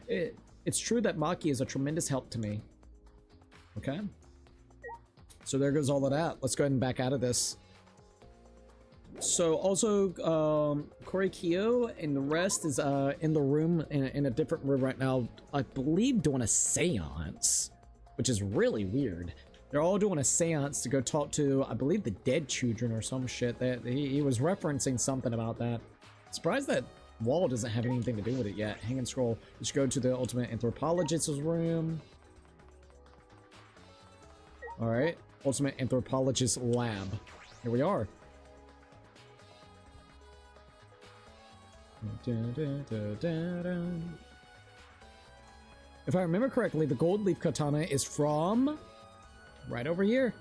It's true that Maki is a tremendous help to me. Okay. So there goes all of that. Let's go ahead and back out of this. So also, Korikyo and the rest is in the room, in a different room right now, I believe doing a seance, which is really weird. They're all doing a seance to go talk to, I believe, the dead children or some shit. That he was referencing something about that. Surprised that wall doesn't have anything to do with it yet. Hang and scroll. Let's go to the ultimate anthropologist's room. All right, ultimate anthropologist lab. Here we are. If I remember correctly, the gold leaf katana is from right over here.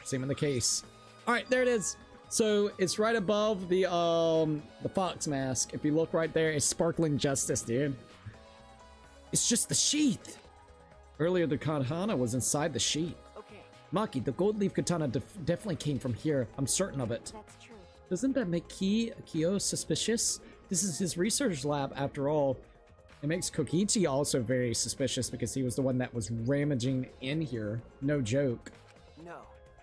Same in the case. All right, there it is. So it's right above the fox mask. If you look right there, it's sparkling justice, dude. It's just the sheath. Earlier, the katana was inside the sheath. Okay. Maki, the gold leaf katana definitely came from here. I'm certain of it. That's true. Doesn't that make Kyo suspicious? This is his research lab after all. It makes Kokichi also very suspicious because he was the one that was ramaging in here. No joke. No.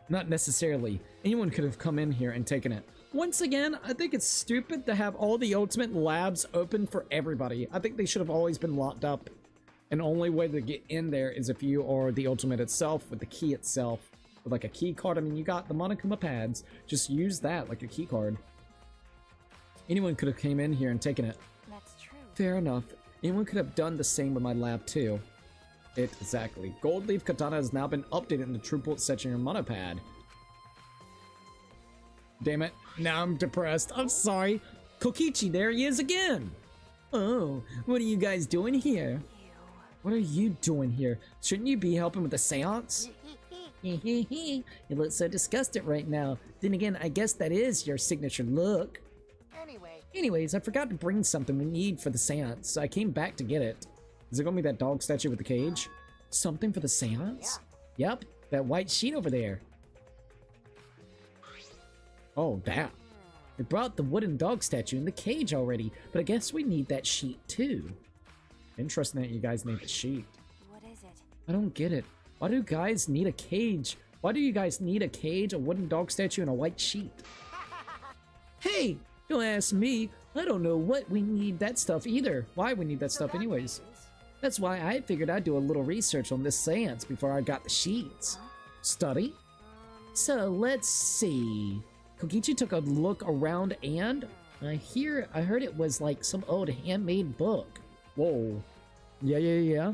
Not necessarily. Anyone could have come in here and taken it. Once again, I think it's stupid to have all the ultimate labs open for everybody. I think they should have always been locked up. And only way to get in there is if you are the ultimate itself with the key itself. With like a key card. I mean, you got the Monokuma pads. Just use that like a key card. Anyone could have came in here and taken it. That's true. Fair enough. Anyone could have done the same with my lab too. Exactly. Gold leaf katana has now been updated in the triplet section of your monopad. Damn it. Now I'm depressed. I'm sorry. Kokichi, there he is again. Oh, what are you guys doing here? What are you doing here? Shouldn't you be helping with the seance? You look so disgusted right now. Then again, I guess that is your signature look. Anyways, I forgot to bring something we need for the seance, so I came back to get it. Is it gonna be that dog statue with the cage? Something for the seance? Yeah. Yep, that white sheet over there. Oh, damn. We brought the wooden dog statue in the cage already, but I guess we need that sheet too. Interesting that you guys need the sheet. What is it? I don't get it. Why do guys need a cage? Why do you guys need a cage, a wooden dog statue, and a white sheet? Hey, don't ask me. I don't know what we need that stuff either. Why we need that stuff anyways. That's why I figured I'd do a little research on this seance before I got the sheets. Study? So let's see. Kokichi took a look around and I heard it was like some old handmade book. Whoa. Yeah.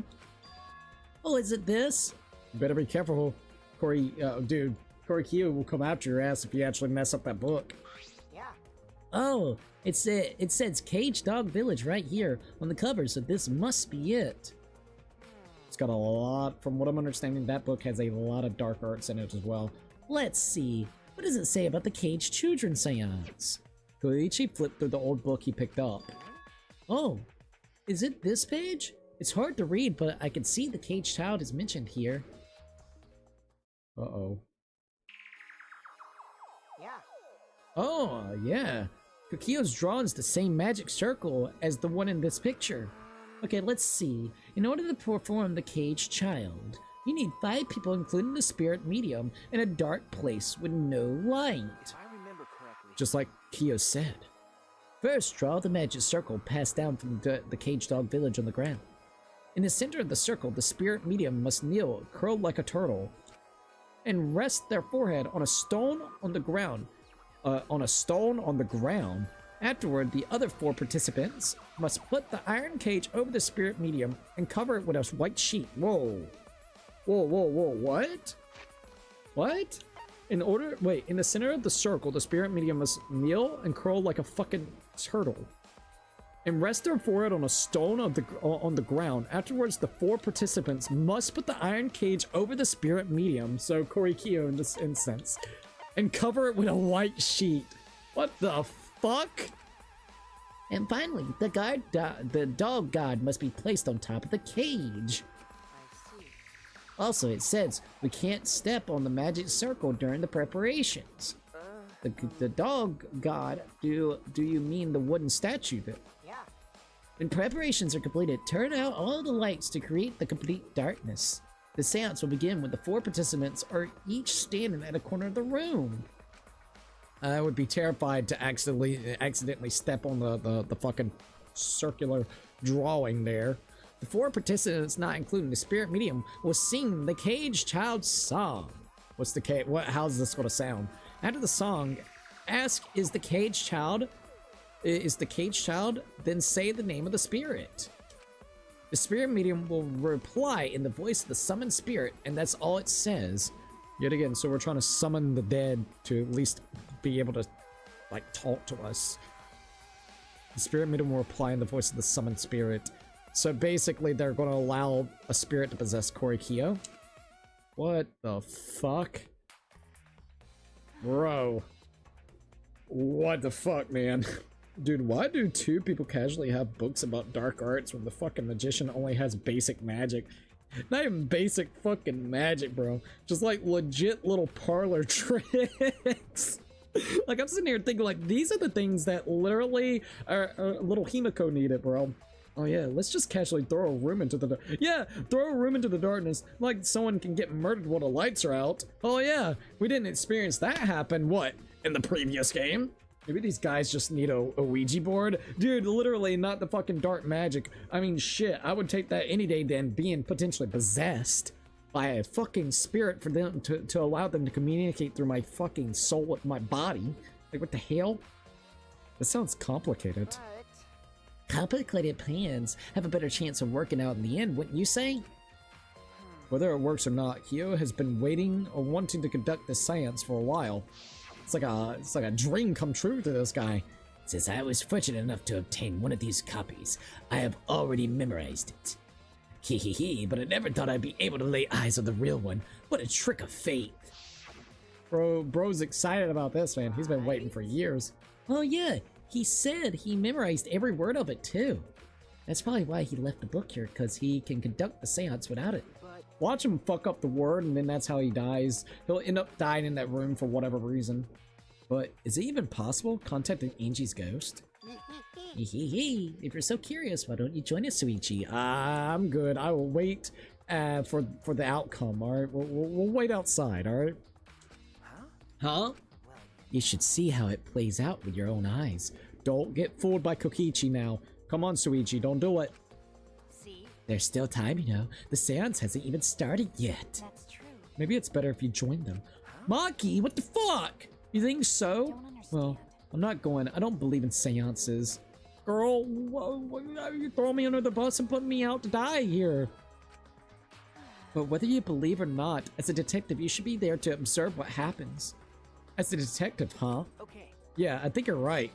Oh, is it this? You better be careful, dude. Korikyo will come after your ass if you actually mess up that book. Yeah. Oh, it says Cage Dog Village right here on the cover, so this must be it. It's got a lot, from what I'm understanding, that book has a lot of dark arts in it as well. Let's see. What does it say about the Caged Children seance? Koichi flipped through the old book he picked up. Oh, is it this page? It's hard to read, but I can see the caged child is mentioned here. Uh-oh. Yeah. Oh, yeah. Kokio's drawing's the same magic circle as the one in this picture. Okay, let's see. In order to perform the caged child, you need 5 people, including the spirit medium, in a dark place with no light. If I remember correctly. Just like Kyo said. First, draw the magic circle passed down from the caged dog village on the ground. In the center of the circle, the spirit medium must kneel, curled like a turtle, and rest their forehead on a stone on the ground. Afterward, the other 4 participants must put the iron cage over the spirit medium and cover it with a white sheet. Whoa. Whoa, what? What? In the center of the circle, the spirit medium must kneel and curl like a fucking turtle. And rest their forehead on a stone on the ground. Afterwards, the 4 participants must put the iron cage over the spirit medium, so Korikyo in this instance, and cover it with a white sheet. What the fuck? And finally, the dog god must be placed on top of the cage. I see. Also, it says we can't step on the magic circle during the preparations. The dog god, do you mean the wooden statue that? Yeah. When preparations are completed, turn out all the lights to create the complete darkness. The seance will begin when the 4 participants are each standing at a corner of the room. I would be terrified to accidentally step on the fucking circular drawing there. The 4 participants, not including the spirit medium, will sing the caged child's song. What's the cage? How's this gonna sound? After the song, ask, is the caged child? Then say the name of the spirit. The spirit medium will reply in the voice of the summoned spirit, and that's all it says. Yet again, so we're trying to summon the dead to at least be able to, like, talk to us. The spirit medium will reply in the voice of the summoned spirit. So basically, they're going to allow a spirit to possess Korikyo. What the fuck? Bro. What the fuck, man? Dude, why do 2 people casually have books about dark arts when the fucking magician only has basic magic? Not even basic fucking magic, bro. Just like legit little parlor tricks. Like, I'm sitting here thinking, like, these are the things that literally are little Himiko needed, bro. Oh yeah, let's just casually throw a room into the throw a room into the darkness, like someone can get murdered while the lights are out. Oh yeah, we didn't experience that happen, what, in the previous game? Maybe these guys just need a Ouija board? Dude, literally not the fucking dark magic. I mean, shit, I would take that any day than being potentially possessed by a fucking spirit for them to allow them to communicate through my fucking soul with my body. Like, what the hell? This sounds complicated. But Complicated plans have a better chance of working out in the end, wouldn't you say? Whether it works or not, Hyo has been waiting or wanting to conduct this seance for a while. It's like a dream come true to this guy. Since I was fortunate enough to obtain one of these copies, I have already memorized it. Hee, but I never thought I'd be able to lay eyes on the real one. What a trick of fate. Bro's excited about this, man. He's been waiting for years. Oh yeah, he said he memorized every word of it too. That's probably why he left the book here, because he can conduct the seance without it. Watch him fuck up the word, and then that's how he dies. He'll end up dying in that room for whatever reason. But is it even possible contacting Angie's ghost? If you're so curious, why don't you join us, Suichi? I'm good. I will wait for the outcome. All right, we'll wait outside. All right. Huh? You should see how it plays out with your own eyes. Don't get fooled by Kokichi now. Come on, Suichi, don't do it. see, There's still time, you know. The seance hasn't even started yet. that's true. Maybe it's better if you join them. Maki, what the fuck? You think so? Don't understand. Well, I'm not going. I don't believe in seances. Girl, you throw me under the bus and put me out to die here. But whether you believe or not, as a detective, you should be there to observe what happens. As a detective, huh? Okay. Yeah, I think you're right.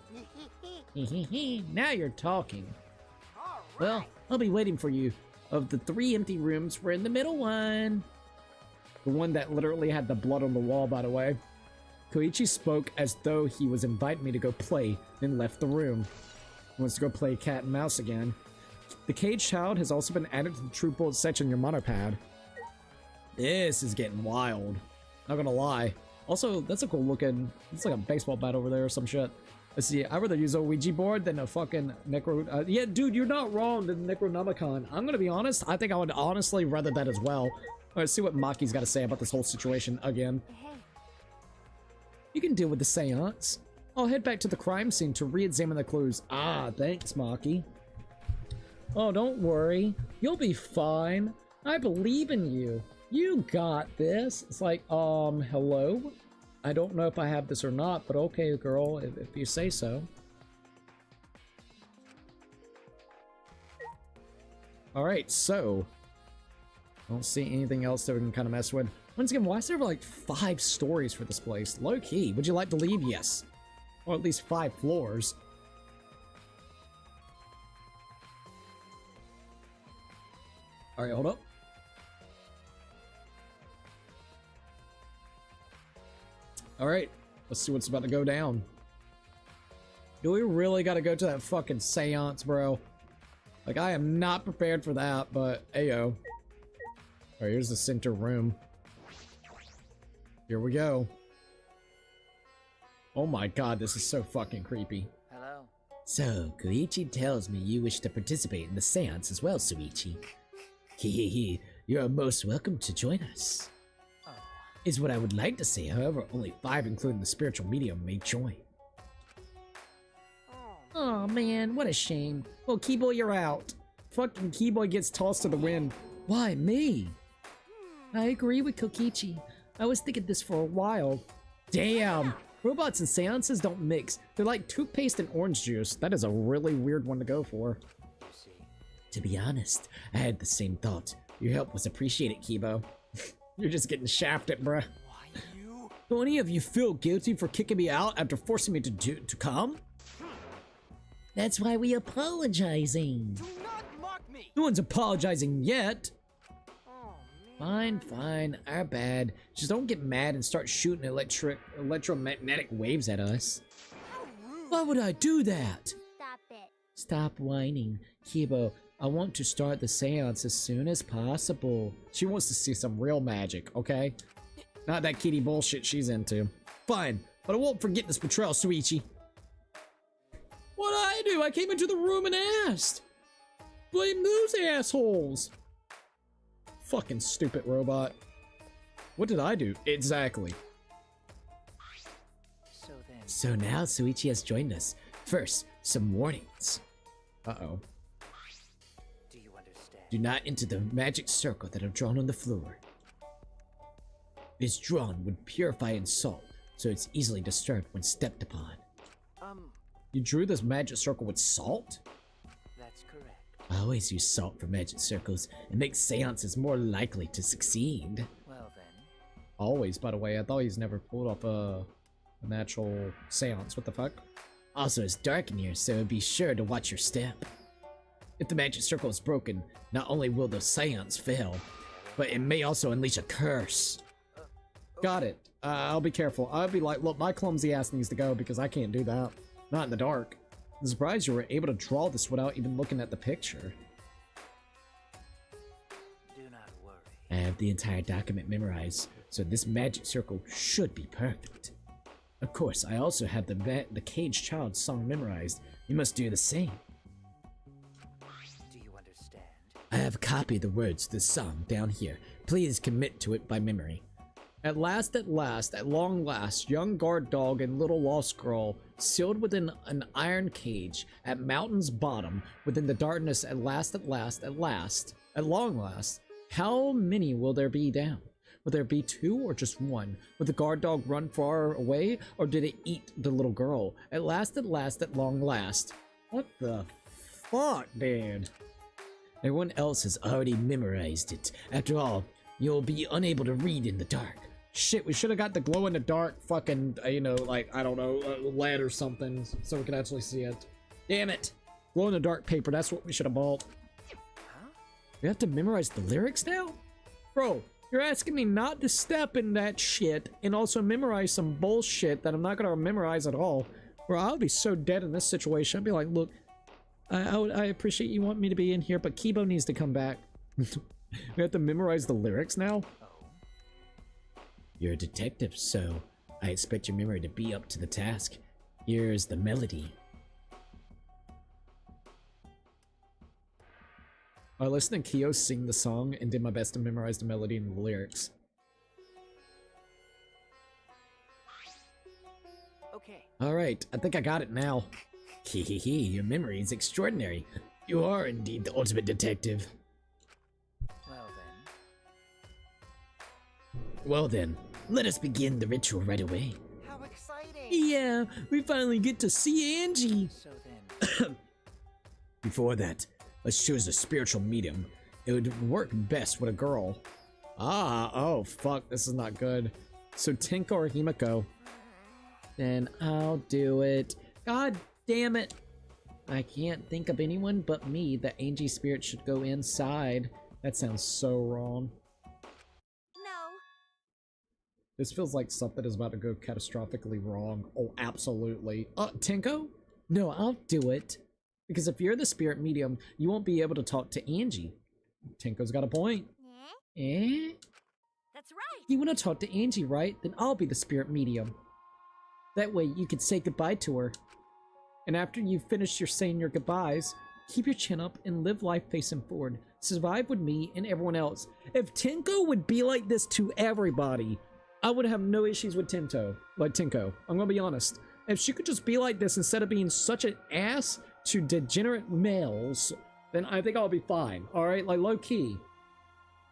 Now you're talking. All Well, right. I'll be waiting for you. Of the 3 empty rooms, we're in the middle one. The one that literally had the blood on the wall, by the way. Koichi spoke as though he was inviting me to go play, then left the room. He wants to go play cat and mouse again. The caged child has also been added to the true bullet section in your monopad. This is getting wild. Not gonna lie. Also, that's a cool looking, it's like a baseball bat over there or some shit. Let's see, I'd rather use a Ouija board than a fucking Necro... yeah, dude, you're not wrong, the Necronomicon. I'm gonna be honest, I think I would honestly rather that as well. Let's see what Maki's got to say about this whole situation again. Hey, You can deal with the seance. I'll head back to the crime scene to re-examine the clues. Ah, thanks, Maki. Oh, don't worry. You'll be fine. I believe in you. You got this. It's like, hello? I don't know if I have this or not, but okay, girl, if you say so. Alright, so... I don't see anything else that we can kind of mess with. Once again, why is there like 5 stories for this place? Low key. Would you like to leave? Yes. Or at least 5 floors. Alright, hold up. Alright, let's see what's about to go down. Do we really gotta go to that fucking seance, bro? Like, I am not prepared for that, but ayo. Alright, here's the center room. Here we go. Oh my god, this is so fucking creepy. hello. So, Koichi tells me you wish to participate in the seance as well, Suichi. Hehehe, you're most welcome to join us. Oh, Is what I would like to say, however, only 5, including the spiritual medium, may join. oh, Oh man, what a shame. Well, Keyboy, you're out. Fucking Keyboy gets tossed to the wind. Why me? I agree with Kokichi. I was thinking this for a while. Damn! Robots and seances don't mix. They're like toothpaste and orange juice. That is a really weird one to go for. you see. To be honest, I had the same thought. Your help was appreciated, Kibo. You're just getting shafted, bruh. Why you? Do any of you feel guilty for kicking me out after forcing me to come? That's why we apologizing. Do not mock me! No one's apologizing yet. Oh, Fine, man. fine, our bad. Just don't get mad and start shooting electromagnetic waves at us. How rude! Why would I do that? Stop it. Stop whining. Kibo, I want to start the seance as soon as possible. She wants to see some real magic, okay? Not that kitty bullshit she's into. Fine, but I won't forget this betrayal, Suichi. What'd I do? I came into the room and asked. Blame those assholes. Fucking stupid robot. What did I do? Exactly. So then, So now Suichi has joined us. First, some warnings. Uh-oh. do you understand? Do not enter the magic circle that I've drawn on the floor. It's drawn with purifying salt, so it's easily disturbed when stepped upon. You drew this magic circle with salt? That's correct. I always use salt for magic circles. It makes seances more likely to succeed. Well then, Always, by the way. I thought he's never pulled off a natural seance. What the fuck? Also, it's dark in here, so be sure to watch your step. If the magic circle is broken, not only will the seance fail, but it may also unleash a curse. Got it. I'll be careful. I'll be like, look, my clumsy ass needs to go because I can't do that. Not in the dark. I'm surprised you were able to draw this without even looking at the picture. do not worry. I have the entire document memorized, so this magic circle should be perfect. Of course, I also have the Caged Child song memorized. You must do the same. Do you understand? I have a copy of the words to the song down here. Please commit to it by memory. At last, at long last, young guard dog and little lost girl, sealed within an iron cage, at mountain's bottom, within the darkness, at long last, how many will there be down? Will there be 2 or just 1? Will the guard dog run far away, or did it eat the little girl? At long last. What the fuck, dude? Everyone else has already memorized it. After all, you'll be unable to read in the dark. Shit, we should have got the glow-in-the-dark fucking, you know, like, I don't know, lead or something, so we could actually see it. Damn it! Glow-in-the-dark paper, that's what we should have bought. Huh? We have to memorize the lyrics now? Bro, you're asking me not to step in that shit and also memorize some bullshit that I'm not gonna memorize at all. Bro, I'll be so dead in this situation. I'd be like, look, I appreciate you want me to be in here, but Kibo needs to come back. We have to memorize the lyrics now? Oh, You're a detective, so I expect your memory to be up to the task. Here's the melody. I listened to Kyo sing the song and did my best to memorize the melody and the lyrics. Okay. Alright, I think I got it now. Hehehe, your memory is extraordinary. You are indeed the ultimate detective. Well then. Well then, let us begin the ritual right away. How exciting! Yeah, we finally get to see Angie! So then, Before that, let's choose a spiritual medium. It would work best with a girl. Oh fuck, this is not good. So Tinko or Himiko? Then I'll do it. God damn it. I can't think of anyone but me that Angie spirit should go inside. That sounds so wrong. No. This feels like something is about to go catastrophically wrong. Oh, absolutely. Tinko? No, I'll do it. Because if you're the spirit medium, you won't be able to talk to Angie. Tinko's got a point. Eh? That's right. You want to talk to Angie, right? Then I'll be the spirit medium. That way you can say goodbye to her. And after you've finished your saying your goodbyes, keep your chin up and live life facing forward. Survive with me and everyone else. If Tinko would be like this to everybody, I would have no issues with Tinko. I'm gonna be honest. If she could just be like this instead of being such an ass to degenerate males, then I think I'll be fine. Alright, like low key.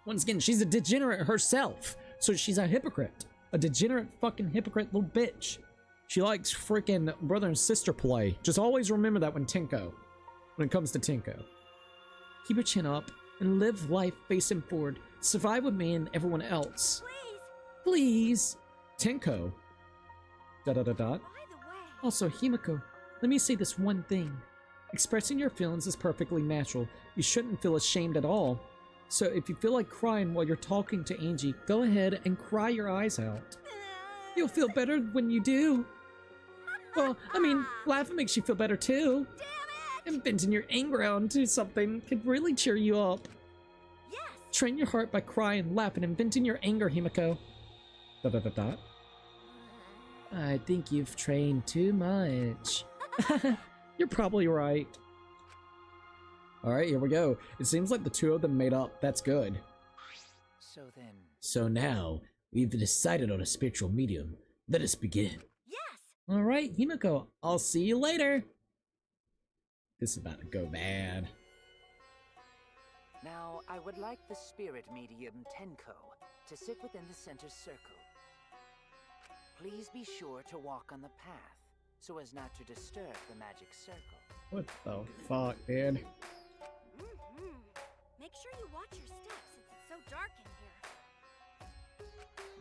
Once again, she's a degenerate herself. So she's a hypocrite. A degenerate fucking hypocrite little bitch. She likes freaking brother and sister play. Just always remember that when it comes to Tinko. Keep your chin up and live life facing forward. Survive with me and everyone else. Please. Please. Tinko. Dot. By the way. Also, Himiko, let me say this one thing. Expressing your feelings is perfectly natural. You shouldn't feel ashamed at all. So if you feel like crying while you're talking to Angie, go ahead and cry your eyes out. You'll feel better when you do. Well, I mean, laughing makes you feel better too. Damn it! And venting your anger out into something could really cheer you up. Yes. Train your heart by crying, laughing, and venting your anger, Himiko. Dot. I think you've trained too much. You're probably right. Alright, here we go. It seems like the two of them made up. That's good. so then. So now, we've decided on a spiritual medium. Let us begin. Yes. Alright, Himiko, I'll see you later. This is about to go bad. Now, I would like the spirit medium Tenko to sit within the center circle. Please be sure to walk on the path, so as not to disturb the magic circle. What the fuck, dude? Make sure you watch your steps since it's so dark in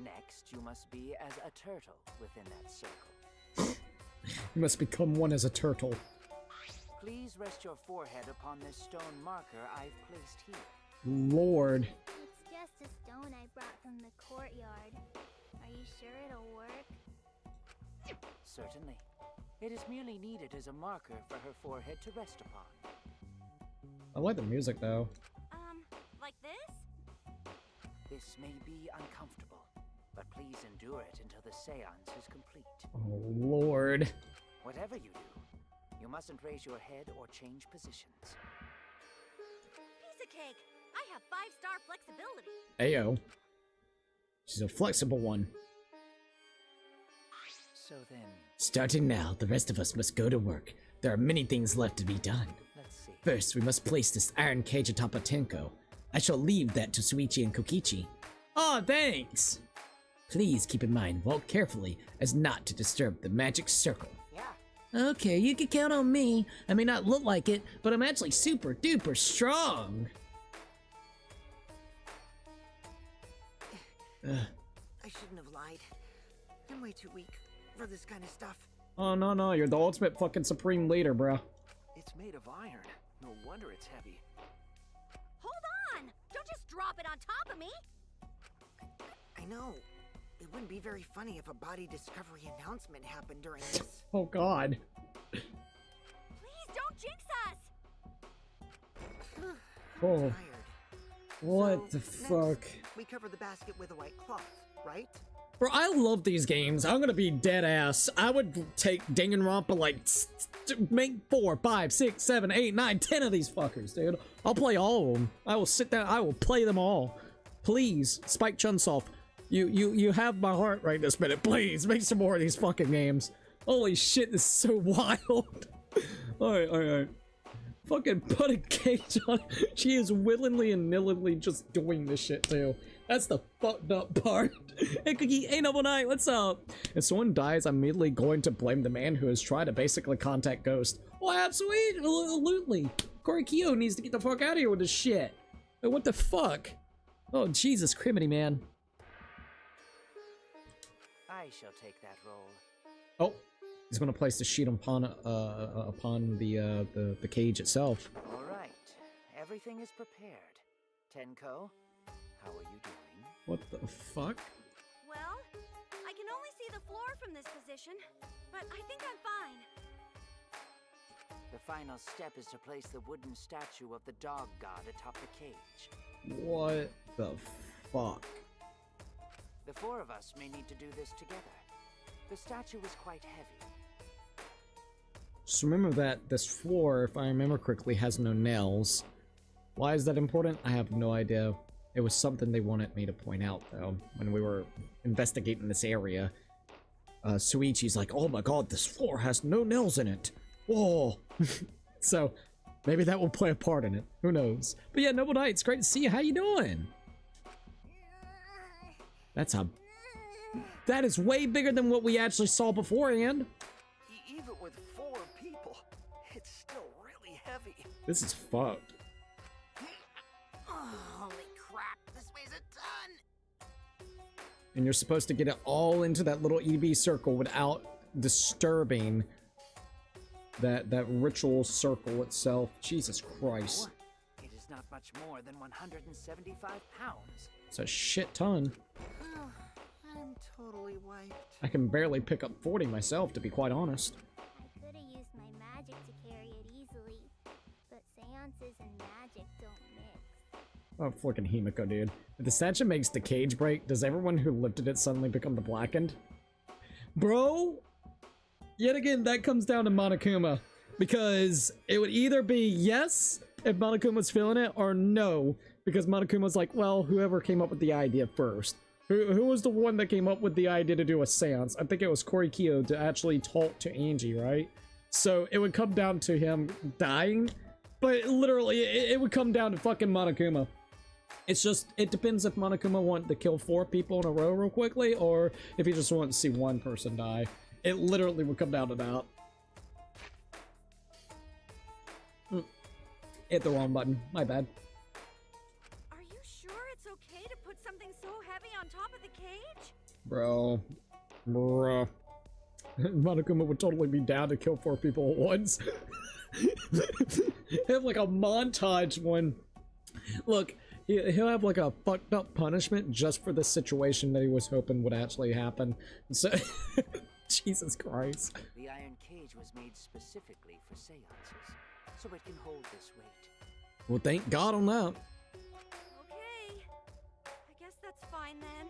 here. Next, you must be as a turtle within that circle. You must become one as a turtle. Please rest your forehead upon this stone marker I've placed here. Lord. It's just a stone I brought from the courtyard. Are you sure it'll work? Certainly. It is merely needed as a marker for her forehead to rest upon. I like the music though. Like this? This may be uncomfortable, but please endure it until the seance is complete. Oh, Lord. Whatever you do, you mustn't raise your head or change positions. Piece of cake. I have 5-star flexibility. Ayo. She's a flexible one. So then, Starting now, the rest of us must go to work. There are many things left to be done. let's see. First, we must place this iron cage atop of Tenko. I shall leave that to Suichi and Kokichi. Oh, thanks. Please keep in mind, walk carefully as not to disturb the magic circle. Yeah. Okay, you can count on me. I may not look like it, but I'm actually super duper strong. I shouldn't have lied. I'm way too weak for this kind of stuff. Oh, no, you're the ultimate fucking supreme leader, bro. It's made of iron. No wonder it's heavy. Hold on! Don't just drop it on top of me! I know. It wouldn't be very funny if a body discovery announcement happened during this. Oh, God. Please don't jinx us! Oh, Tired. what So, the next, fuck? We cover the basket with a white cloth, right? Bro, I love these games. I'm gonna be dead ass. I would take Danganronpa like make 4, 5, 6, 7, 8, 9, 10 of these fuckers, dude. I'll play all of them. I will sit down. I will play them all. Please, Spike Chunsoft, you have my heart right this minute. Please make some more of these fucking games. Holy shit, this is so wild. All right. Fucking put a cage on. She is willingly and nillingly just doing this shit too. That's the fucked up part. Hey Cookie, hey Noble Knight, what's up? If someone dies, I'm immediately going to blame the man who has tried to basically contact Ghost. Oh, absolutely. Corey Keogh needs to get the fuck out of here with this shit. Hey, what the fuck? Oh, Jesus criminy, man. I shall take that role. Oh, he's gonna place the sheet upon the cage itself. All right, everything is prepared. Tenko, how are you doing? What the fuck? Well, I can only see the floor from this position, but I think I'm fine. The final step is to place the wooden statue of the dog god atop the cage. What the fuck? The 4 of us may need to do this together. The statue is quite heavy. So remember that this floor, if I remember correctly, has no nails. Why is that important? I have no idea. It was something they wanted me to point out, though, when we were investigating this area. Suichi's like, oh my god, this floor has no nails in it. Whoa. So, maybe that will play a part in it. Who knows? But yeah, Noble Knight, it's great to see you. How you doing? That is way bigger than what we actually saw beforehand. Even with 4 people, it's still really heavy. This is fucked. Oh, holy crap, this weighs a ton! And you're supposed to get it all into that little EB circle without disturbing that ritual circle itself. Jesus Christ. It is not much more than 175 pounds. It's a shit ton. Oh, I'm totally wiped. I can barely pick up 40 myself, to be quite honest. I could have used my magic to carry it easily, but seances and magic don't mix. Oh, fucking Himiko, dude. If the statue makes the cage break, does everyone who lifted it suddenly become the blackened? Bro! Yet again, that comes down to Monokuma. Because it would either be yes, if Monokuma's feeling it, or no. Because Monokuma's like, well, whoever came up with the idea first. Who was the one that came up with the idea to do a seance? I think it was Corey Keogh to actually talk to Angie, right? So it would come down to him dying. But literally, it would come down to fucking Monokuma. It's just, it depends if Monokuma wanted to kill 4 people in a row real quickly, or if he just wanted to see one person die. It literally would come down to that. Hit the wrong button. My bad. Are you sure it's okay to put something so heavy on top of the cage? Bruh. Monokuma would totally be down to kill 4 people at once. Have like a montage one. Look, he'll have like a fucked up punishment just for the situation that he was hoping would actually happen. So, Jesus Christ. The iron cage was made specifically for seances, so it can hold this weight. Well, thank God on that. Okay. I guess that's fine then.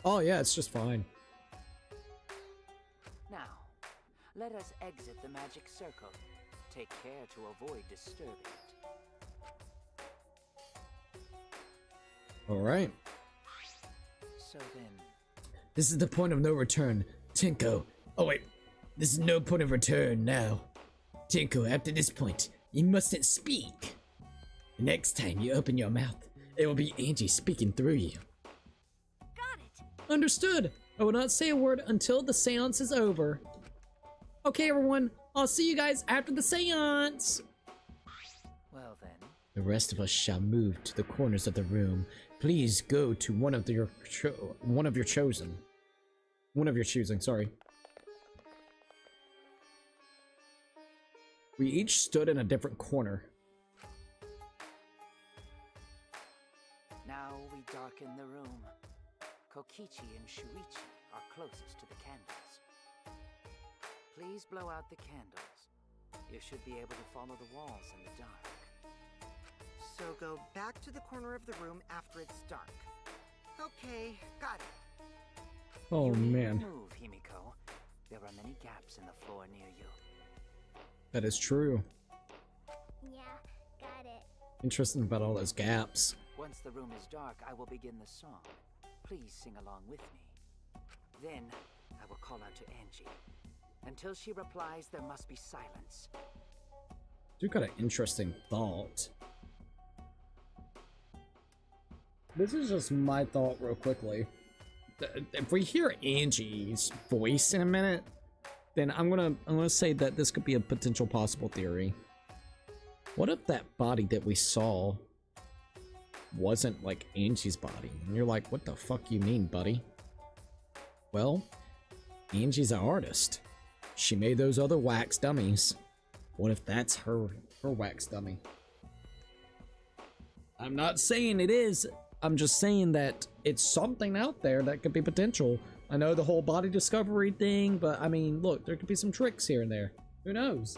Oh yeah, it's just fine. Now, let us exit the magic circle. Take care to avoid disturbing it. Alright. So then... This is the point of no return. Tenko. Oh wait, this is no point of return now. Tenko, after this point, you mustn't speak. The next time you open your mouth, it will be Angie speaking through you. Got it. Understood. I will not say a word until the seance is over. Okay, everyone. I'll see you guys after the seance. Well then... The rest of us shall move to the corners of the room. Please go to one of your choosing, sorry. We each stood in a different corner. Now we darken the room. Kokichi and Shuichi are closest to the candles. Please blow out the candles. You should be able to follow the walls in the dark. So go back to the corner of the room after it's dark. Okay, got it. Oh You needn't man, move, Himiko. There are many gaps in the floor near you. that is true. Yeah, got it. Interesting about all those gaps. Once the room is dark, I will begin the song. Please sing along with me. Then, I will call out to Angie. Until she replies, there must be silence. You got an interesting thought. This is just my thought real quickly. If we hear Angie's voice in a minute, then I'm gonna say that this could be a potential possible theory. What if that body that we saw wasn't like Angie's body? And you're like, what the fuck you mean, buddy? Well, Angie's an artist. She made those other wax dummies. What if that's her wax dummy? I'm not saying it is. I'm just saying that it's something out there that could be potential. I know the whole body discovery thing, but I mean, look, there could be some tricks here and there. Who knows?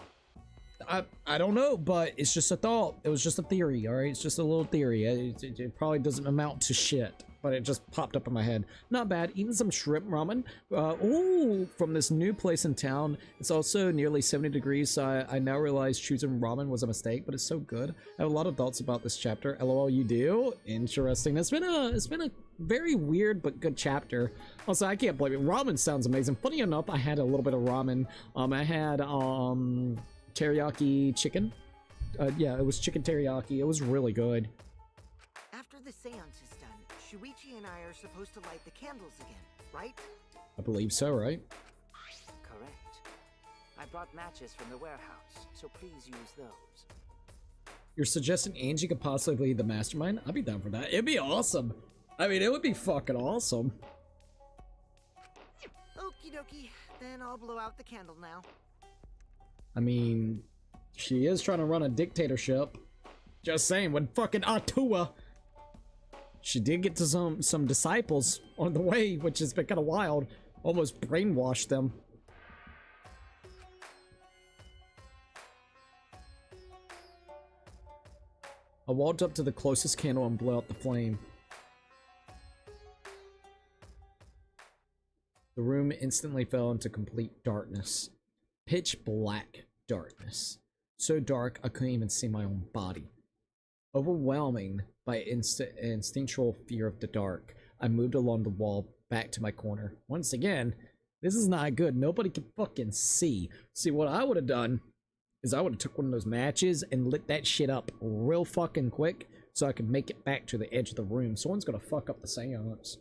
I don't know, but it's just a thought. It was just a theory, all right? It's just a little theory. It probably doesn't amount to shit, but it just popped up in my head. Not bad. Eating some shrimp ramen. Ooh, from this new place in town. It's also nearly 70 degrees, so I now realize choosing ramen was a mistake, but it's so good. I have a lot of thoughts about this chapter. LOL, you do? Interesting. It's been a very weird but good chapter. Also, I can't blame it. Ramen sounds amazing. Funny enough, I had a little bit of ramen. I had teriyaki chicken. Yeah, it was chicken teriyaki. It was really good. After the seance is done, Shuichi and I are supposed to light the candles again, right? I believe so, right? Correct. I brought matches from the warehouse, so please use those. You're suggesting Angie could possibly be the mastermind? I'd be down for that. It'd be awesome. I mean, it would be fucking awesome. Okie dokie, then I'll blow out the candle now. I mean, she is trying to run a dictatorship. Just saying, when fucking Atua, she did get to some disciples on the way, which has been kind of wild. Almost brainwashed them. I walked up to the closest candle and blew out the flame. The room instantly fell into complete darkness. Pitch black darkness. So dark I couldn't even see my own body. Overwhelming by instinctual fear of the dark, I moved along the wall back to my corner. Once again, this is not good. Nobody can fucking see. See, what I would have done is I would have took one of those matches and lit that shit up real fucking quick so I could make it back to the edge of the room. Someone's gonna fuck up the seance.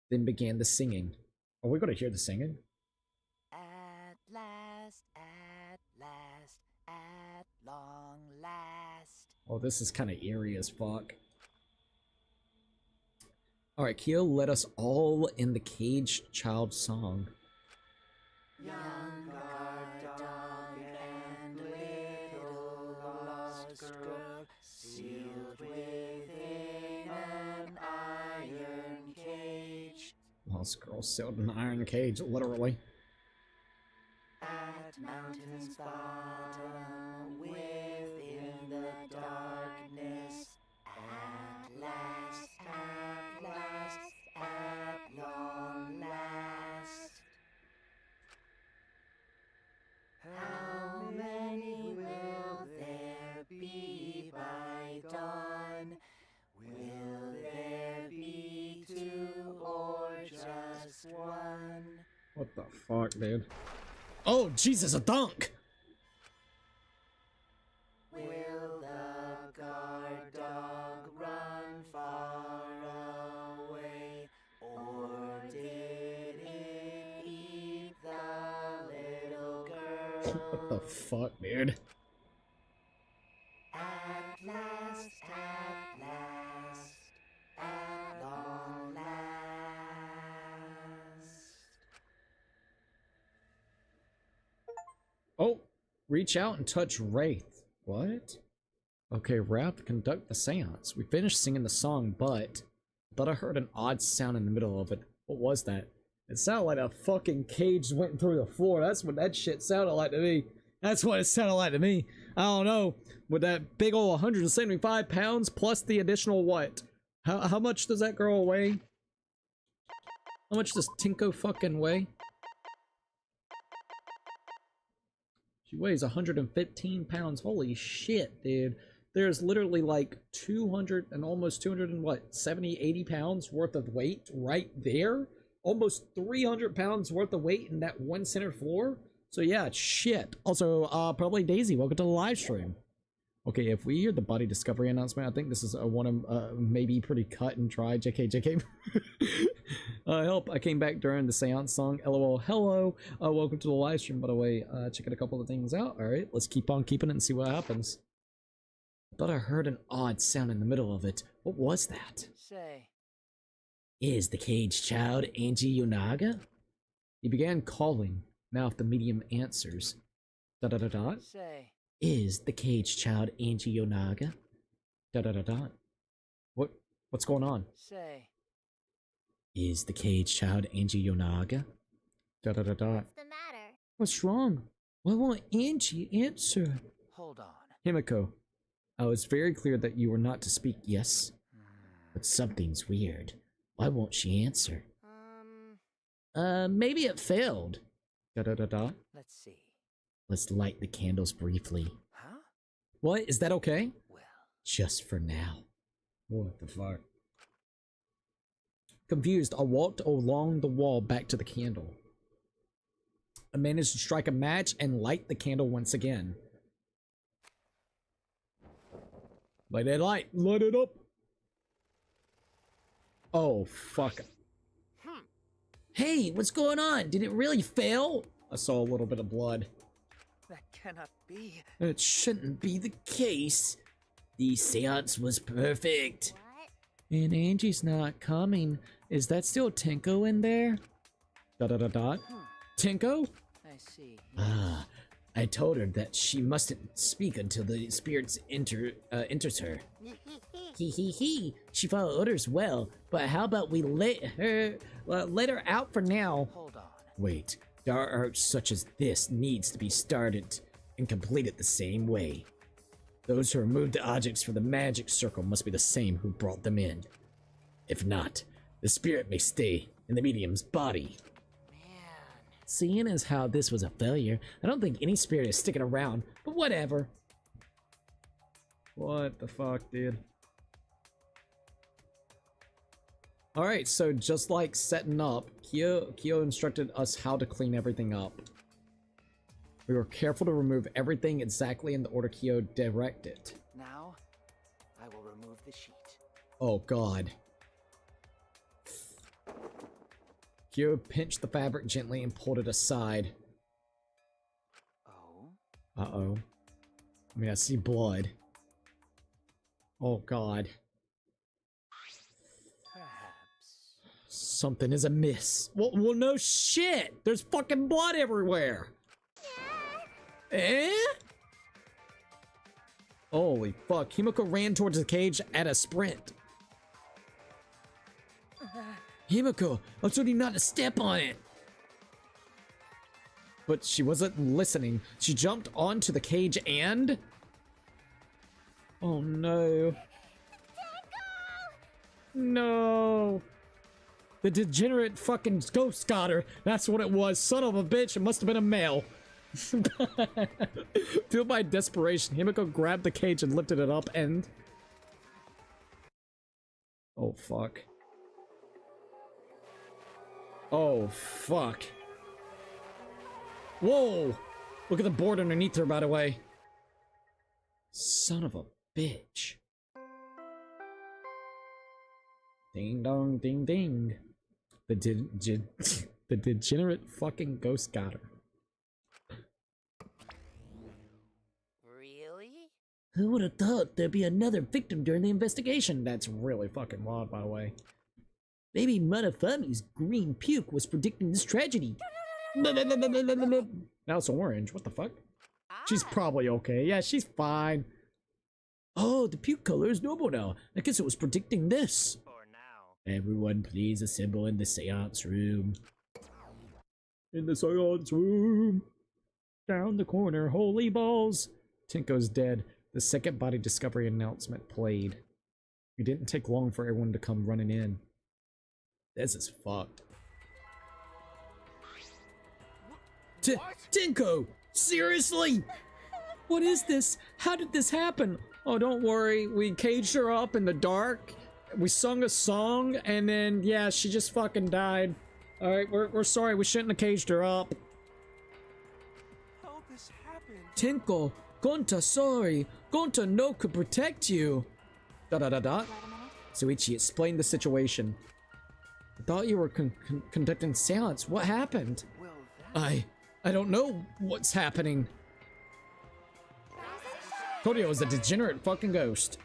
Then began the singing. Are we gonna hear the singing? At last, at long last. Oh, this is kind of eerie as fuck. Alright, Kyo led us all in the caged child song. Young guard dog and little lost girl, sealed within an iron cage. Lost girl sealed in an iron cage, literally. At mountain's bottom, within the darkness, at last, at long last. How many will there be by dawn? Will there be two or just one? What the fuck, dude? Oh, Jesus, a dunk! Will the guard dog run far away, or did it eat the little girl? What the fuck, dude? At last, at long last. Oh, reach out and touch Wraith. What? Okay, we're out to conduct the seance. We finished singing the song, but I thought I heard an odd sound in the middle of it. What was that? It sounded like a fucking cage went through the floor. That's what that shit sounded like to me. That's what it sounded like to me. I don't know. With that big ol' 175 pounds plus the additional what? How much does that girl weigh? How much does Tinko fucking weigh? She weighs 115 pounds. Holy shit, dude. There's literally like 200 and almost 200 and what, 70, 80 pounds worth of weight right there? Almost 300 pounds worth of weight in that one center floor? So yeah, shit. Also, probably Daisy, welcome to the live stream. Okay, if we hear the body discovery announcement, I think this is one of maybe pretty cut and dry. JK. Help, I came back during the seance song. LOL, hello. Welcome to the live stream, by the way. Checking a couple of things out. Alright, let's keep on keeping it and see what happens. I thought I heard an odd sound in the middle of it. What was that? Say, Is the cage child Angie Yonaga? He began calling. Now if the medium answers. Dot. say, Is the cage child Angie Yonaga? Dot. What's going on? say. Is the cage child Angie Yonaga? Dot. What's the matter? What's wrong? Why won't Angie answer? Hold on. Himiko, I was very clear that you were not to speak, yes? But something's weird. Why won't she answer? Maybe it failed. Dot. Let's see. Let's light the candles briefly. Huh? What? Is that okay? Well, Just for now. What the fuck? Confused, I walked along the wall back to the candle. I managed to strike a match and light the candle once again. Light it, light it up. Oh, fuck. Hey, what's going on? Did it really fail? I saw a little bit of blood. that cannot be. It shouldn't be the case. The seance was perfect. What? And Angie's not coming. Is that still Tinko in there? Dot. Tinko? I see. Ah, I told her that she mustn't speak until the spirits enters her. He. She followed orders well, but how about we let her out for now? Hold on. Wait, dark art such as this needs to be started and completed the same way. Those who removed the objects from the magic circle must be the same who brought them in. If not, the spirit may stay in the medium's body. Seeing as how this was a failure, I don't think any spirit is sticking around, but whatever. What the fuck, dude? Alright, so just like setting up, Kyo instructed us how to clean everything up. We were careful to remove everything exactly in the order Kyo directed. Now, I will remove the sheet. Oh god. Kyo pinched the fabric gently and pulled it aside. Oh? Uh-oh. I mean, I see blood. Oh god. Perhaps. Something is amiss. Well, no shit! There's fucking blood everywhere! Eh? Holy fuck. Himiko ran towards the cage at a sprint. Himiko, I told you not to step on it! But she wasn't listening. She jumped onto the cage and... Oh no. No. The degenerate fucking ghost got her. That's what it was. Son of a bitch. It must have been a male. Fueled by desperation, Himiko grabbed the cage and lifted it up and... Oh fuck. Oh fuck. Whoa! Look at the board underneath her, by the way. Son of a bitch. Ding dong, ding ding. The degenerate fucking ghost got her. Really? Who would have thought there'd be another victim during the investigation? That's really fucking wild, by the way. Maybe Manafami's green puke was predicting this tragedy. Now it's orange. What the fuck? She's probably okay. Yeah, she's fine. Oh, the puke color is normal now. I guess it was predicting this. For now. Everyone please assemble in the seance room. In the seance room. Down the corner. Holy balls. Tinko's dead. The second body discovery announcement played. It didn't take long for everyone to come running in. This is fucked. Tinko, seriously? What is this? How did this happen? Oh, don't worry. We caged her up in the dark. We sung a song, and then, yeah, she just fucking died. Alright, we're sorry. We shouldn't have caged her up. How this happened? Tinko, Gonta sorry. Gonta no could protect you. Da-da-da-da. Suichi explained the situation. I thought you were conducting seance. What happened? Well, that... I don't know what's happening. Told you it was a degenerate fucking ghost.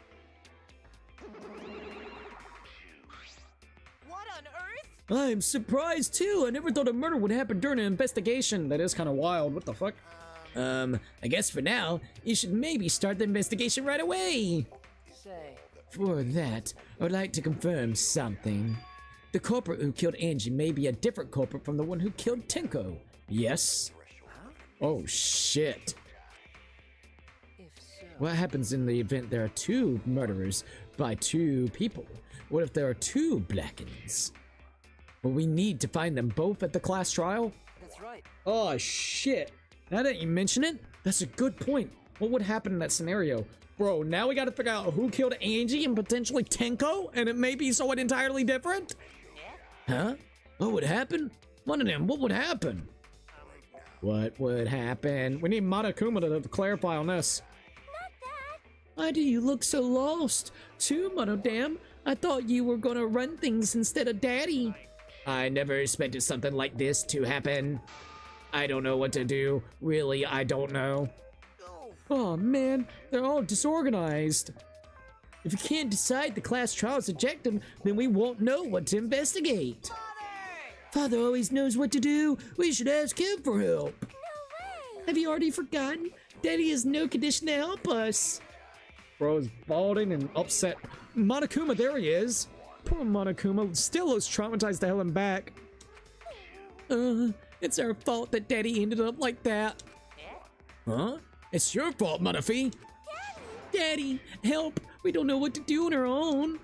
What on earth? I'm surprised too. I never thought a murder would happen during an investigation. That is kind of wild. What the fuck? I guess for now, you should maybe start the investigation right away. Say, For that, I would like to confirm something. The culprit who killed Angie may be a different culprit from the one who killed Tinko. Yes? Oh shit. if so, What happens in the event there are two murderers by two people? What if there are two Blackens? Well, we need to find them both at the class trial? that's right. Oh shit. Now that you mention it, that's a good point. What would happen in that scenario? Bro, now we gotta figure out who killed Angie and potentially Tenko, and it may be someone entirely different? Huh? What would happen? One of them, what would happen? What would happen? We need Monokuma to clarify on this. Why do you look so lost? Too, Monodam? I thought you were gonna run things instead of Daddy. I never expected something like this to happen. I don't know what to do. Really, I don't know. Oh man, they're all disorganized. If you can't decide the class trial's objective, then we won't know what to investigate. Father always knows what to do. We should ask him for help. No way. Have you already forgotten? Daddy has no condition to help us. Bro's balding and upset. Monokuma, there he is. Poor Monokuma, still looks traumatized to hell and back. It's our fault that Daddy ended up like that. Huh? It's your fault, Munafi. Daddy, help. We don't know what to do on our own.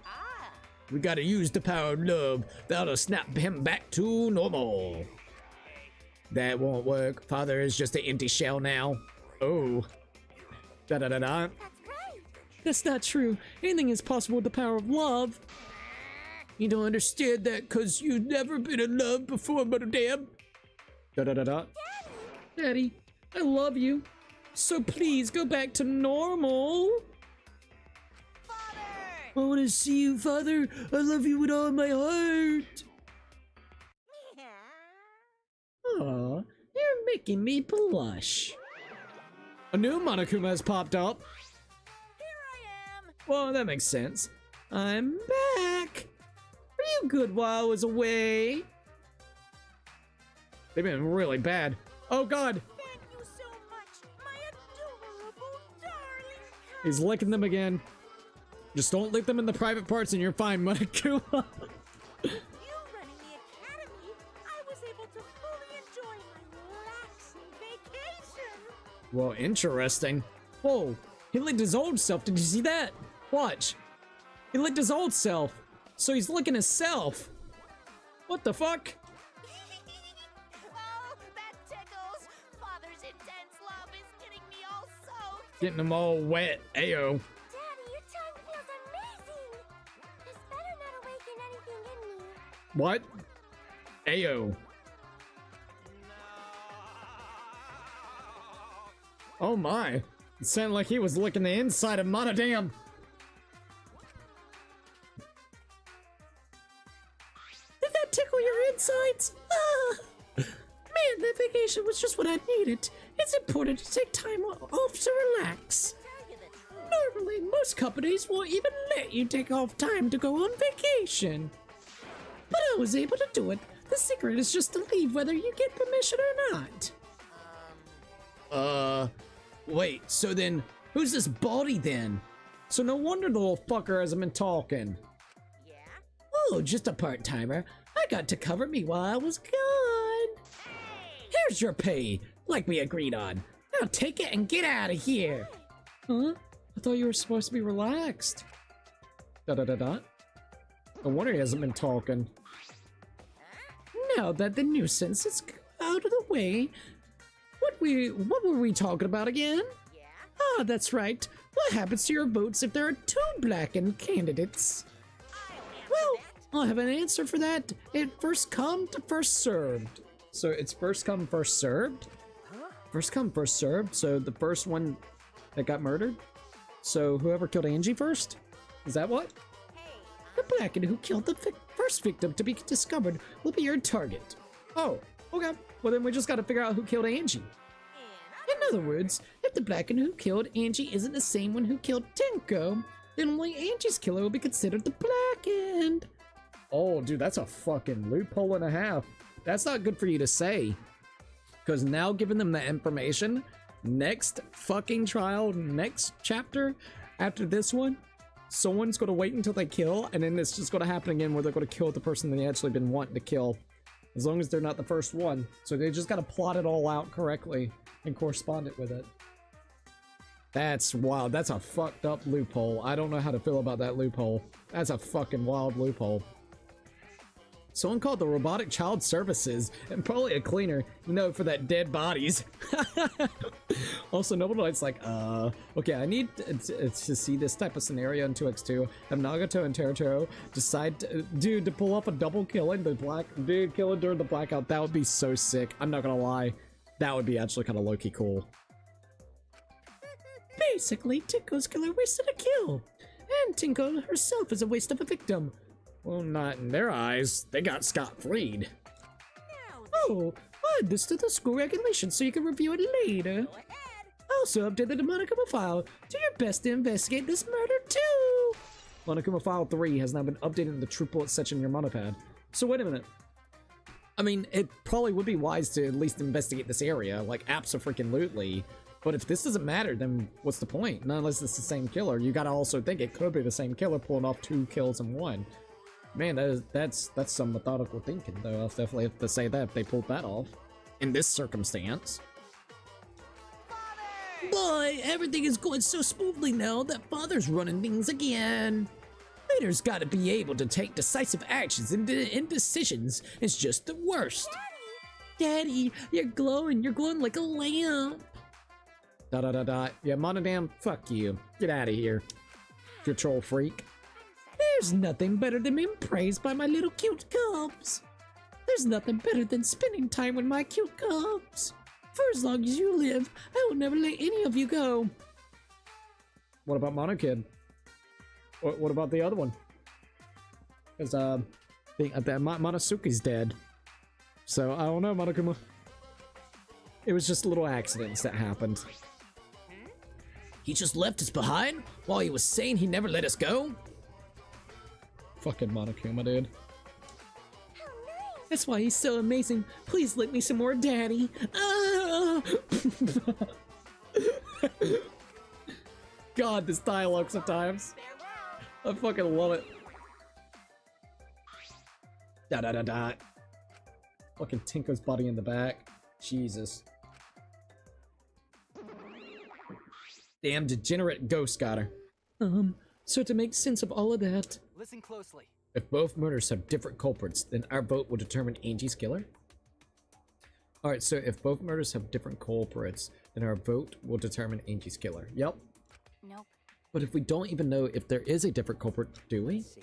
We gotta use the power of love. That'll snap him back to normal. That won't work. Father is just an empty shell now. Oh. Da-da-da-da. That's not true. Anything is possible with the power of love. You don't understand that because you've never been in love before, Monodam. Da-da-da-da. Daddy, I love you. So please go back to normal. I want to see you, Father. I love you with all my heart. Aw, you're making me blush. A new Monokuma has popped up. Here I am. Well, that makes sense. I'm back. Were you good while I was away? They've been really bad. Oh God. Thank you so much, my adorable darling. He's licking them again. Just don't lick them in the private parts and you're fine, Monokuma. You running the academy, I was able to fully enjoy my relaxing vacation. Well, interesting. Whoa, he licked his old self. Did you see that? Watch. He licked his old self. So he's licking himself. What the fuck? Oh, that tickles. Father's intense love is getting me all soaked. Getting them all wet. Ayo. Daddy, your tongue feels amazing. This better not awaken anything in me. What? Ayo. Oh my. It sounded like he was licking the inside of Monodam. Did that tickle your insides? Man, that vacation was just what I needed. It's important to take time off to relax. Normally, most companies won't even let you take off time to go on vacation. But I was able to do it. The secret is just to leave whether you get permission or not. Wait, so then, who's this Baldy then? So no wonder the little fucker hasn't been talking. Yeah? Oh, just a part-timer. I got to cover me while I was gone. Here's your pay, like we agreed on. Now take it and get out of here. Huh? I thought you were supposed to be relaxed. Da-da-da-da. No wonder he hasn't been talking. Now that the nuisance is out of the way, what were we talking about again? Yeah? Ah, that's right. What happens to your votes if there are 2 blackened candidates? Well, I'll have an answer for that. It first come to first served. So it's first come, first served? First come, first served. So the first one that got murdered. So whoever killed Angie first? Is that what? The blackened who killed the first victim to be discovered will be your target. Oh, okay. Well, then we just gotta figure out who killed Angie. In other words, if the blackened who killed Angie isn't the same one who killed Tinko, then only Angie's killer will be considered the blackened. Oh, dude, that's a fucking loophole and a half. That's not good for you to say. Because now giving them the information, next fucking trial, next chapter, after this one, someone's gonna wait until they kill, and then it's just gonna happen again where they're gonna kill the person they actually been wanting to kill. As long as they're not the first one. So they just gotta plot it all out correctly and correspond it with it. That's wild. That's a fucked up loophole. I don't know how to feel about that loophole. That's a fucking wild loophole. Someone called the robotic child services, and probably a cleaner, for that dead bodies. Also, Noble Knight's like, okay, I need to see this type of scenario in 2x2. Have Nagato and Teruto decide, to pull off a double killing, killing during the blackout. That would be so sick. I'm not gonna lie. That would be actually kind of low-key cool. Basically, Tinko's killer wasted a kill, and Tinko herself is a waste of a victim. Well, not in their eyes. They got scot-freed. Oh, add this to the school regulations so you can review it later. Also, update the Monokuma file. Do your best to investigate this murder too. Monokuma File 3 has now been updated in the True Bullet section in your monopad. So wait a minute. I mean, it probably would be wise to at least investigate this area, like abso-freaking-lutely. But if this doesn't matter, then what's the point? Not unless it's the same killer. You gotta also think it could be the same killer pulling off 2 kills in 1. Man, that's some methodical thinking, though. I'll definitely have to say that if they pulled that off. In this circumstance. Boy, everything is going so smoothly now that Father's running things again. Leader's gotta be able to take decisive actions, and indecisions is just the worst. Daddy, you're glowing like a lamp. Yeah, Monodam, fuck you. Get out of here. You troll freak. There's nothing better than being praised by my little cute cubs. There's nothing better than spending time with my cute cubs. For as long as you live, I will never let any of you go. What about Monokid? What about the other one? Because, Monosuke's dead. So, I don't know, Monokuma. It was just little accidents that happened. He just left us behind while he was saying he never let us go? Fucking Monokuma, dude. That's why he's so amazing. Please lick me some more, Daddy. Ah! God, this dialogue sometimes. I fucking love it. Da. Fucking Tinko's body in the back. Jesus. Damn degenerate ghost got her. So to make sense of all of that, Listen closely. If both murders have different culprits, then our vote will determine Angie's killer? Alright, so if both murders have different culprits, then our vote will determine Angie's killer. Yep. Nope. But if we don't even know if there is a different culprit, do we? See.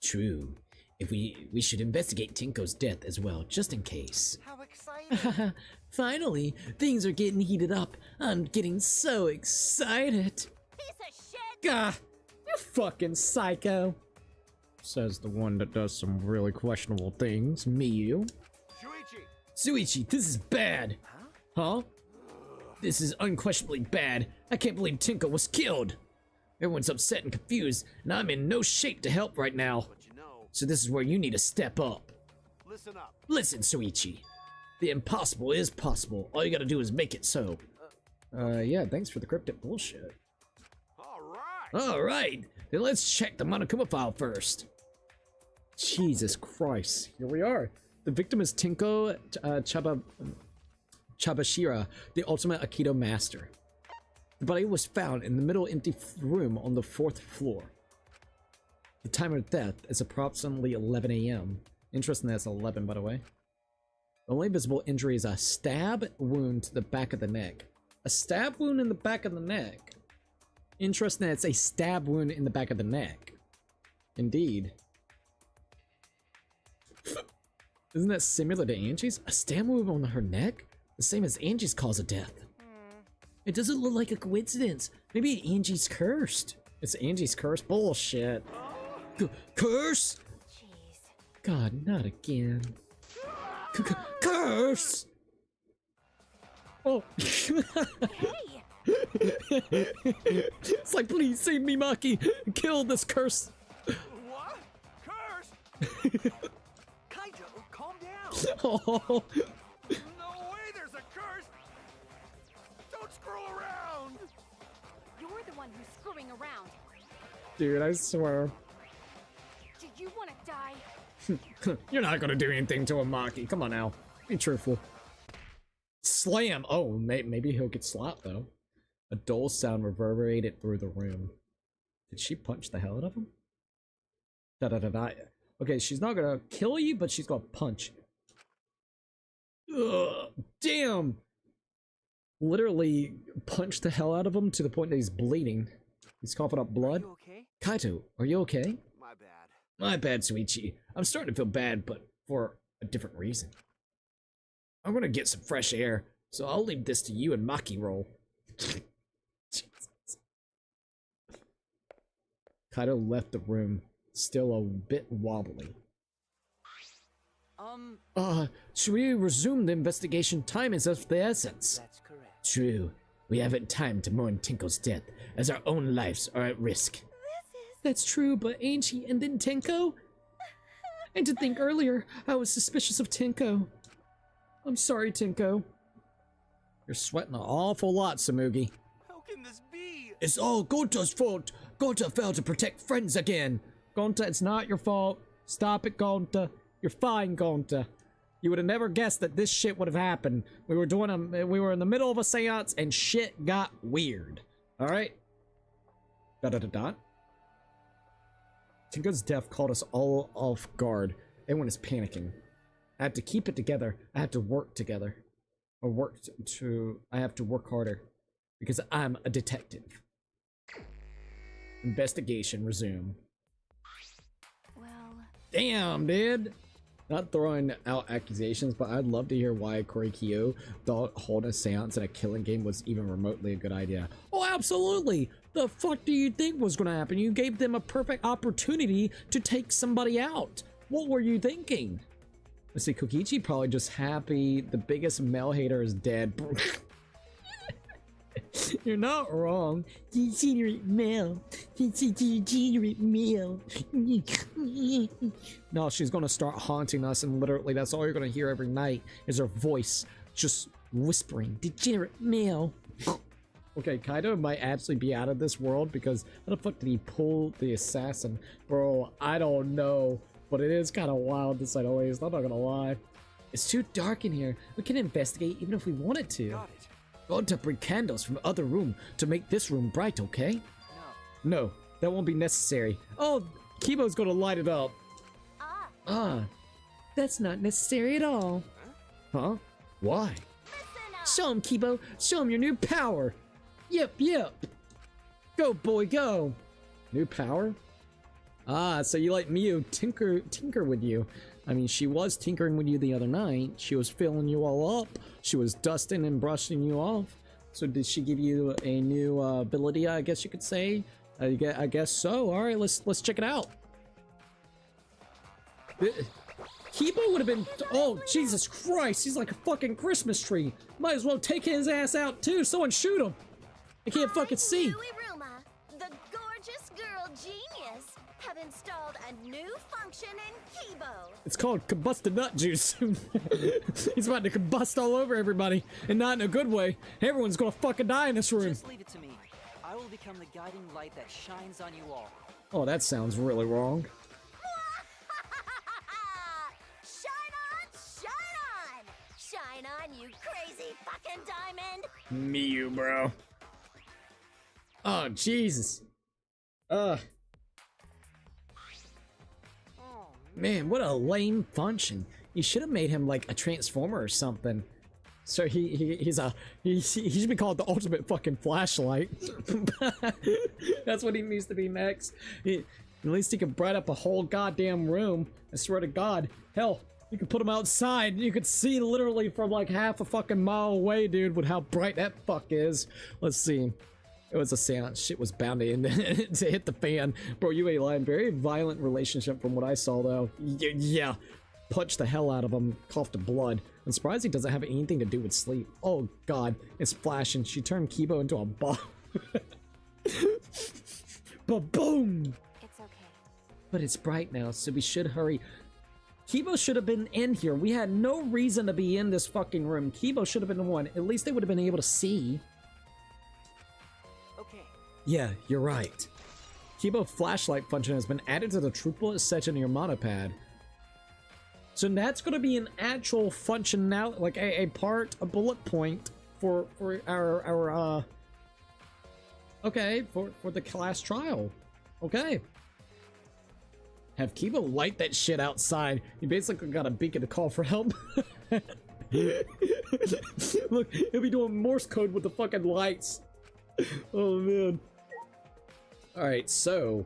True. If we should investigate Tinko's death as well, just in case. How exciting! Finally, things are getting heated up. I'm getting so excited. Piece of shit! Gah! You fucking psycho! Says the one that does some really questionable things, Miyu. Suichi, this is bad. Huh? This is unquestionably bad. I can't believe Tinko was killed. Everyone's upset and confused, and I'm in no shape to help right now. So this is where you need to step up. Listen up. Listen, Suichi. The impossible is possible. All you gotta do is make it so. Yeah, thanks for the cryptic bullshit. Alright, then let's check the Monokuma file first. Jesus Christ. Here we are. The victim is Tinko Chabashira, the ultimate Aikido master. The body was found in the middle empty room on the 4th floor. The time of death is approximately 11 a.m. Interesting that's 11, by the way. The only visible injury is a stab wound to the back of the neck. A stab wound in the back of the neck. Interesting that it's a stab wound in the back of the neck. Indeed. Isn't that similar to Angie's? A stab wound on her neck? The same as Angie's cause of death. It doesn't look like a coincidence. Maybe Angie's cursed. It's Angie's curse? Bullshit. Curse? Jeez. God, not again. Curse! Oh. Hey! It's like, please save me, Maki. Kill this curse. What? Curse? Kaito, calm down. Oh. No way there's a curse. Don't screw around. You're the one who's screwing around. Dude, I swear. Do you want to die? You're not gonna do anything to him, Maki. Come on now. Be truthful. Slam! Oh, maybe he'll get slapped, though. A dull sound reverberated through the room. Did she punch the hell out of him? Da-da-da-da. Okay, she's not gonna kill you, but she's gonna punch you. Ugh, damn! Literally punched the hell out of him to the point that he's bleeding. He's coughing up blood. You okay? Kaito, are you okay? My bad. My bad, Suichi. I'm starting to feel bad, but for a different reason. I'm gonna get some fresh air, so I'll leave this to you and Maki roll. Jesus. Kaito left the room, still a bit wobbly. Should we resume the investigation? Time is of the essence. That's correct. True. We haven't time to mourn Tinko's death, as our own lives are at risk. That's true, but Angie and then Tenko? And to think earlier, I was suspicious of Tenko. I'm sorry, Tenko. You're sweating an awful lot, Samugi. How can this be? It's all Gonta's fault. Gonta failed to protect friends again. Gonta, it's not your fault. Stop it, Gonta. You're fine, Gonta. You would have never guessed that this shit would have happened. We were in the middle of a seance and shit got weird. Alright? Da-da-da-da. Tinko's death caught us all off guard. Everyone is panicking. I have to keep it together. I have to work together. I have to work harder. Because I'm a detective. Investigation resume. Well, Damn, dude! Not throwing out accusations, but I'd love to hear why Korikyo thought holding a seance in a killing game was even remotely a good idea. Oh, absolutely! The fuck do you think was gonna happen? You gave them a perfect opportunity to take somebody out. What were you thinking? Let's see, Kokichi probably just happy the biggest male hater is dead. You're not wrong. Degenerate male. Degenerate male. No, she's gonna start haunting us, and literally that's all you're gonna hear every night is her voice just whispering, degenerate male. Okay, Kaido might actually be out of this world because how the fuck did he pull the assassin? Bro, I don't know, but it is kind of wild to say the least. I'm not gonna lie. It's too dark in here. We can investigate even if we wanted to. Got it. Going to bring candles from the other room to make this room bright, okay? No, that won't be necessary. Oh, Kibo's gonna light it up. That's not necessary at all. Huh? Why? Show him, Kibo. Show him your new power. Yep. Go, boy, go. New power? Ah, so you let Miu tinker with you. I mean, she was tinkering with you the other night. She was filling you all up. She was dusting and brushing you off. So did she give you a new ability, I guess you could say? I guess so. All right, let's check it out. Kibo would have been... Oh, Jesus Christ. He's like a fucking Christmas tree. Might as well take his ass out, too. Someone shoot him. I can't fucking see. Uiruma, the gorgeous girl genius, have installed a new function in Kibo. It's called combusted nut juice. He's about to combust all over everybody, and not in a good way. Everyone's gonna fucking die in this room. Just leave it to me. I will become the guiding light that shines on you all. Oh, that sounds really wrong. Shine on, you crazy fucking diamond! Miu, bro. Oh, Jesus. Oh Man, what a lame function. You should have made him like a transformer or something. So he should be called the ultimate fucking flashlight. That's what he needs to be next. At least he can bright up a whole goddamn room. I swear to God. Hell, you could put him outside. You could see literally from like half a fucking mile away, dude, with how bright that fuck is. Let's see. It was a seance. Shit was bound to end to hit the fan. Bro, you ain't lying. Very violent relationship from what I saw, though. Yeah. Punched the hell out of him. Coughed up blood. I'm surprised he doesn't have anything to do with sleep. Oh, God. It's flashing. She turned Kibo into a bomb. Ba-boom! It's okay. But it's bright now, so we should hurry. Kibo should have been in here. We had no reason to be in this fucking room. Kibo should have been the one. At least they would have been able to see. Okay. Yeah, you're right. Kibo flashlight function has been added to the triplet section in your monopad. So that's going to be an actual function now, like a bullet point for our okay, for the class trial. Okay. Have Kibo light that shit outside. You basically got a beacon to call for help. Look, he'll be doing Morse code with the fucking lights. Oh, man. Alright, so...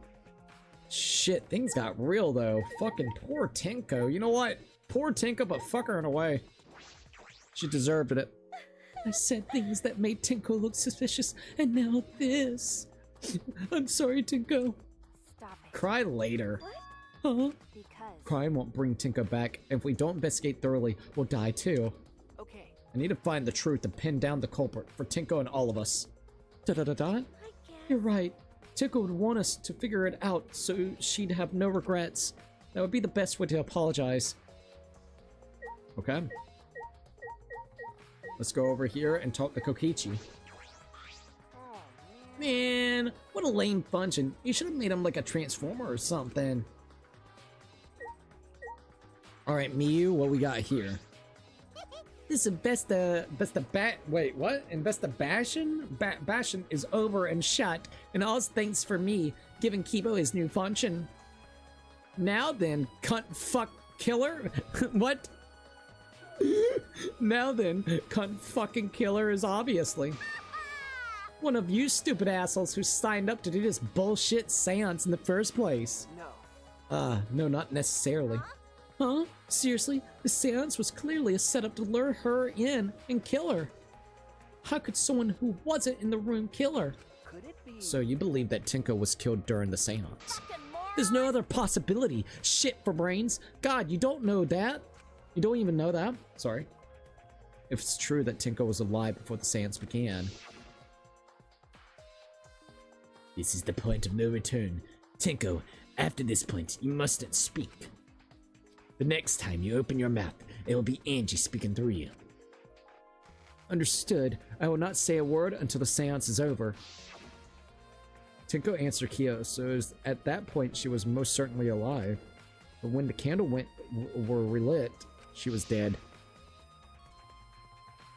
Shit, things got real, though. Fucking poor Tenko. You know what? Poor Tenko, but fuck her in a way. She deserved it. I said things that made Tenko look suspicious, and now this. I'm sorry, Tenko. Stop it. Cry later. What? Huh? Because Crime won't bring Tenko back. If we don't investigate thoroughly, we'll die too. Okay. I need to find the truth and pin down the culprit for Tenko and all of us. Da-da-da-da. I guess. You're right. Tenko would want us to figure it out so she'd have no regrets. That would be the best way to apologize. Okay. Let's go over here and talk to Kokichi. Man, what a lame function. You should have made him like a transformer or something. Alright, Miyu, what we got here? This wait, what? Investigation is over and shut, and all's thanks for me giving Kibo his new function. Now then, cunt fuck killer? What? Now then, cunt fucking killer is obviously one of you stupid assholes who signed up to do this bullshit seance in the first place. No. No, not necessarily. Huh? Seriously? The seance was clearly a setup to lure her in and kill her. How could someone who wasn't in the room kill her? Could it be? So you believe that Tenko was killed during the seance? There's no other possibility. Shit for brains. God, you don't know that. You don't even know that? Sorry. If it's true that Tenko was alive before the seance began. This is the point of no return. Tenko, after this point, you mustn't speak. The next time you open your mouth, it will be Angie speaking through you. Understood. I will not say a word until the seance is over. Tenko answered Kyo, so at that point she was most certainly alive. But when the candle were relit, she was dead.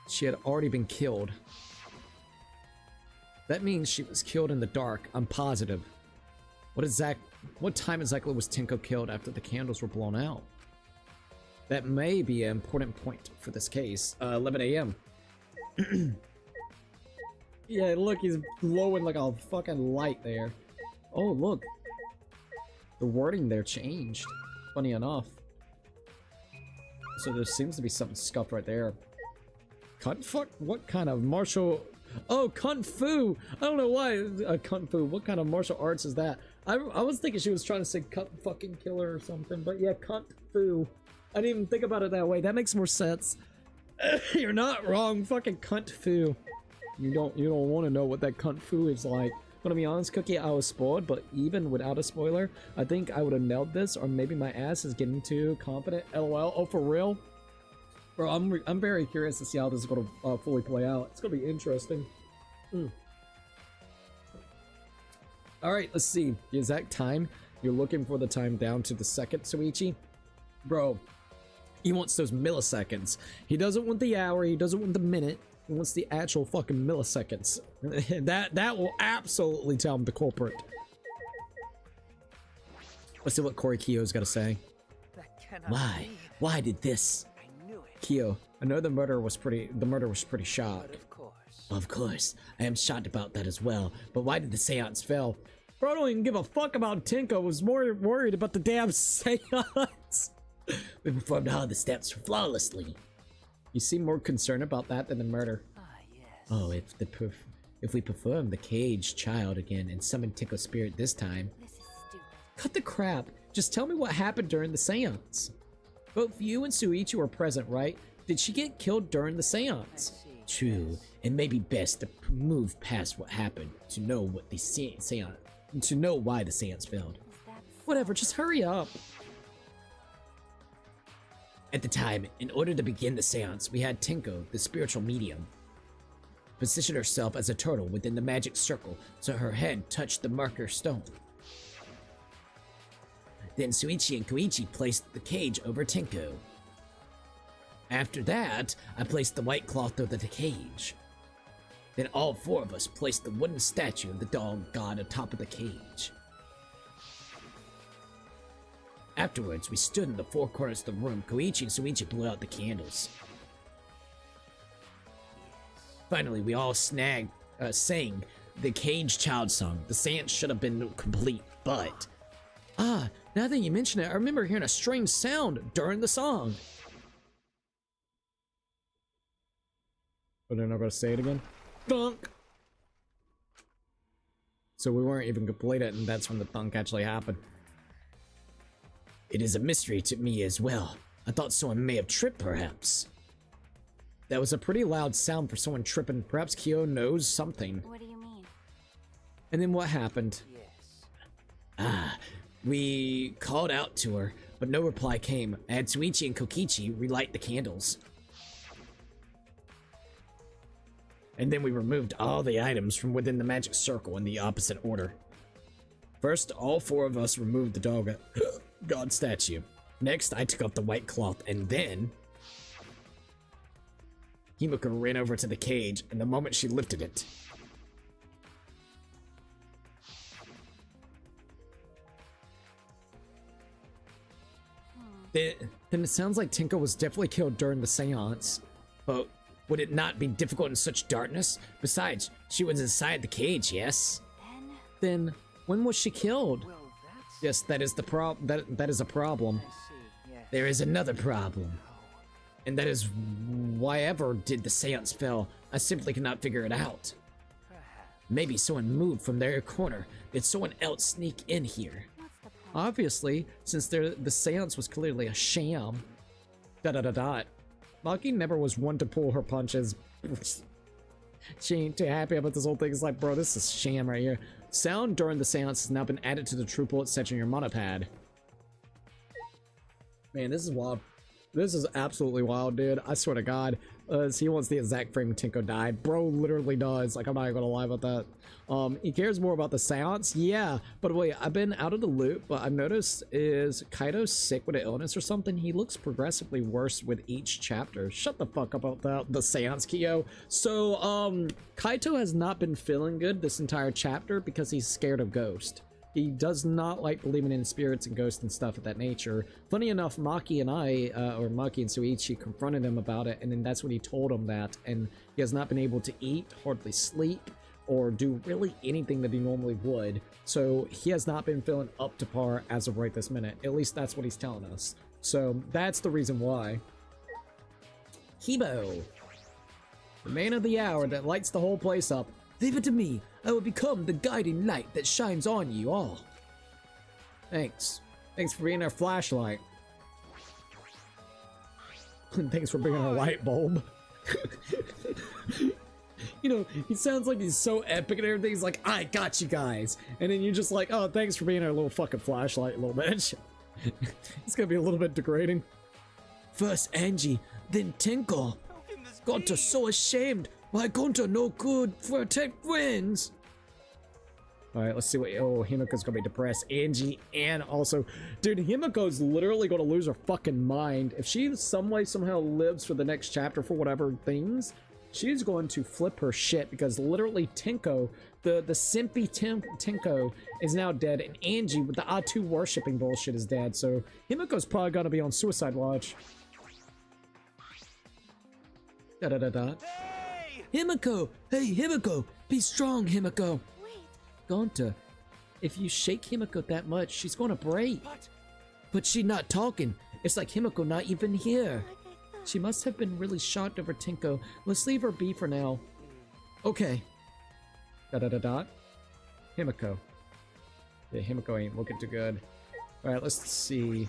She had already been killed. That means she was killed in the dark, I'm positive. What time exactly was Tenko killed after the candles were blown out? That may be an important point for this case. 11 a.m. Yeah, look, he's glowing like a fucking light there. Oh, look. The wording there changed. Funny enough. So there seems to be something scuffed right there. Cunt fuck? What kind of martial... Oh, Kung Fu! I don't know why. Kung Fu. What kind of martial arts is that? I was thinking she was trying to say cunt fucking killer or something, but yeah, Kung Fu. I didn't even think about it that way. That makes more sense. You're not wrong. Fucking Kung Fu. You don't want to know what that Kung Fu is like. I'm gonna be honest, Cookie, I was spoiled, but even without a spoiler, I think I would have nailed this, or maybe my ass is getting too confident. LOL. Oh, for real? Bro, I'm very curious to see how this is gonna fully play out. It's gonna be interesting. Alright, let's see. The exact time. You're looking for the time down to the second, Suichi? Bro, he wants those milliseconds. He doesn't want the hour, he doesn't want the minute. He wants the actual fucking milliseconds. that will absolutely tell him the culprit. Let's see what Korikyo's got to say. cannot Why? be. Why did this? I knew it. Kyo, I know the murder was pretty But shocked. of course. Of course, I am shocked about that as well, but why did the seance fail? Bro, don't even give a fuck about Tinko. Was more worried about the damn seance. We performed all the steps flawlessly. You seem more concerned about that than the murder. Ah, yes. Oh, if we perform the caged child again and summon Tinko's spirit this time. This is stupid. Cut the crap. Just tell me what happened during the seance. Both you and Suichi were present, right? Did she get killed during the seance? See, True, it may be best to move past what happened to know what the seance, to know why the seance failed. Is that so? Whatever, just hurry up. At the time, in order to begin the seance, we had Tinko, the spiritual medium, position herself as a turtle within the magic circle so her head touched the marker stone. Then Suichi and Koichi placed the cage over Tinko. After that, I placed the white cloth over the cage. Then all four of us placed the wooden statue of the dog god atop of the cage. Afterwards, we stood in the four corners of the room. Koichi and Suichi blew out the candles. Finally, we all sang the cage child song. The seance should have been complete, but... Ah, now that you mention it, I remember hearing a strange sound during the song. But they're not gonna say it again? Thunk! So we weren't even completed, and that's when the thunk actually happened. It is a mystery to me as well. I thought someone may have tripped, perhaps. That was a pretty loud sound for someone tripping. Perhaps Kyo knows something. What do you mean? And then what happened? yes. We called out to her, but no reply came. I had Suichi and Kokichi relight the candles. And then we removed all the items from within the magic circle in the opposite order. First, all four of us removed the dog god statue. Next, I took off the white cloth, and then... Himiko ran over to the cage, and the moment she lifted it... Then it sounds like Tinko was definitely killed during the seance. But would it not be difficult in such darkness? Besides, she was inside the cage, yes? Then when was she killed? Well, that's... Yes, that is the that is a problem. I see, yes. There is another problem. And that is why ever did the seance fail, I simply cannot figure it out. Perhaps. Maybe someone moved from their corner. Did someone else sneak in here? What's the point? Obviously, since the seance was clearly a sham. Dot. Maki never was one to pull her punches. She ain't too happy about this whole thing. It's like, bro, this is sham right here. Sound during the seance has now been added to the true bullet section in your monopad. Man, this is wild. This is absolutely wild, dude. I swear to God. He wants the exact frame Tinko died. Bro literally does. Like, I'm not gonna lie about that. He cares more about the seance. Yeah, but wait, I've been out of the loop, but I've noticed is Kaito sick with an illness or something? He looks progressively worse with each chapter. Shut the fuck up about the seance, Kyo. So, Kaito has not been feeling good this entire chapter because he's scared of Ghost. He does not like believing in spirits and ghosts and stuff of that nature. Funny enough, Maki and Maki and Suichi confronted him about it, and then that's when he told him that, and he has not been able to eat, hardly sleep, or do really anything that he normally would. So he has not been feeling up to par as of right this minute. At least that's what he's telling us. So that's the reason why. Hebo, the man of the hour that lights the whole place up. Leave it to me. I will become the guiding light that shines on you all. Thanks. Thanks for being our flashlight. And thanks for being our light bulb. You know, he sounds like he's so epic and everything. He's like, I got you guys. And then you're just like, oh, thanks for being our little fucking flashlight, little bitch. It's gonna be a little bit degrading. First Angie, then Tinkle. Gonta so ashamed. Why Gonta no good for take wins? Alright, let's see what... Oh, Himiko's gonna be depressed. Angie, and also... Dude, Himiko's literally gonna lose her fucking mind. If she some way somehow lives for the next chapter for whatever things, She's going to flip her shit because literally Tinko, the simpy Tinko is now dead, and Angie with the Atu worshipping bullshit is dead, so Himiko's probably gonna be on suicide watch. Da-da-da-da. Hey! Himiko! Hey, Himiko! Be strong, Himiko! Wait, Gonta, if you shake Himiko that much, she's gonna break. What? But she not talking. It's like Himiko not even here. like I thought. She must have been really shocked over Tinko. Let's leave her be for now. Okay. Da-da-da-da. Himiko. Yeah, Himiko ain't looking too good. Alright, let's see.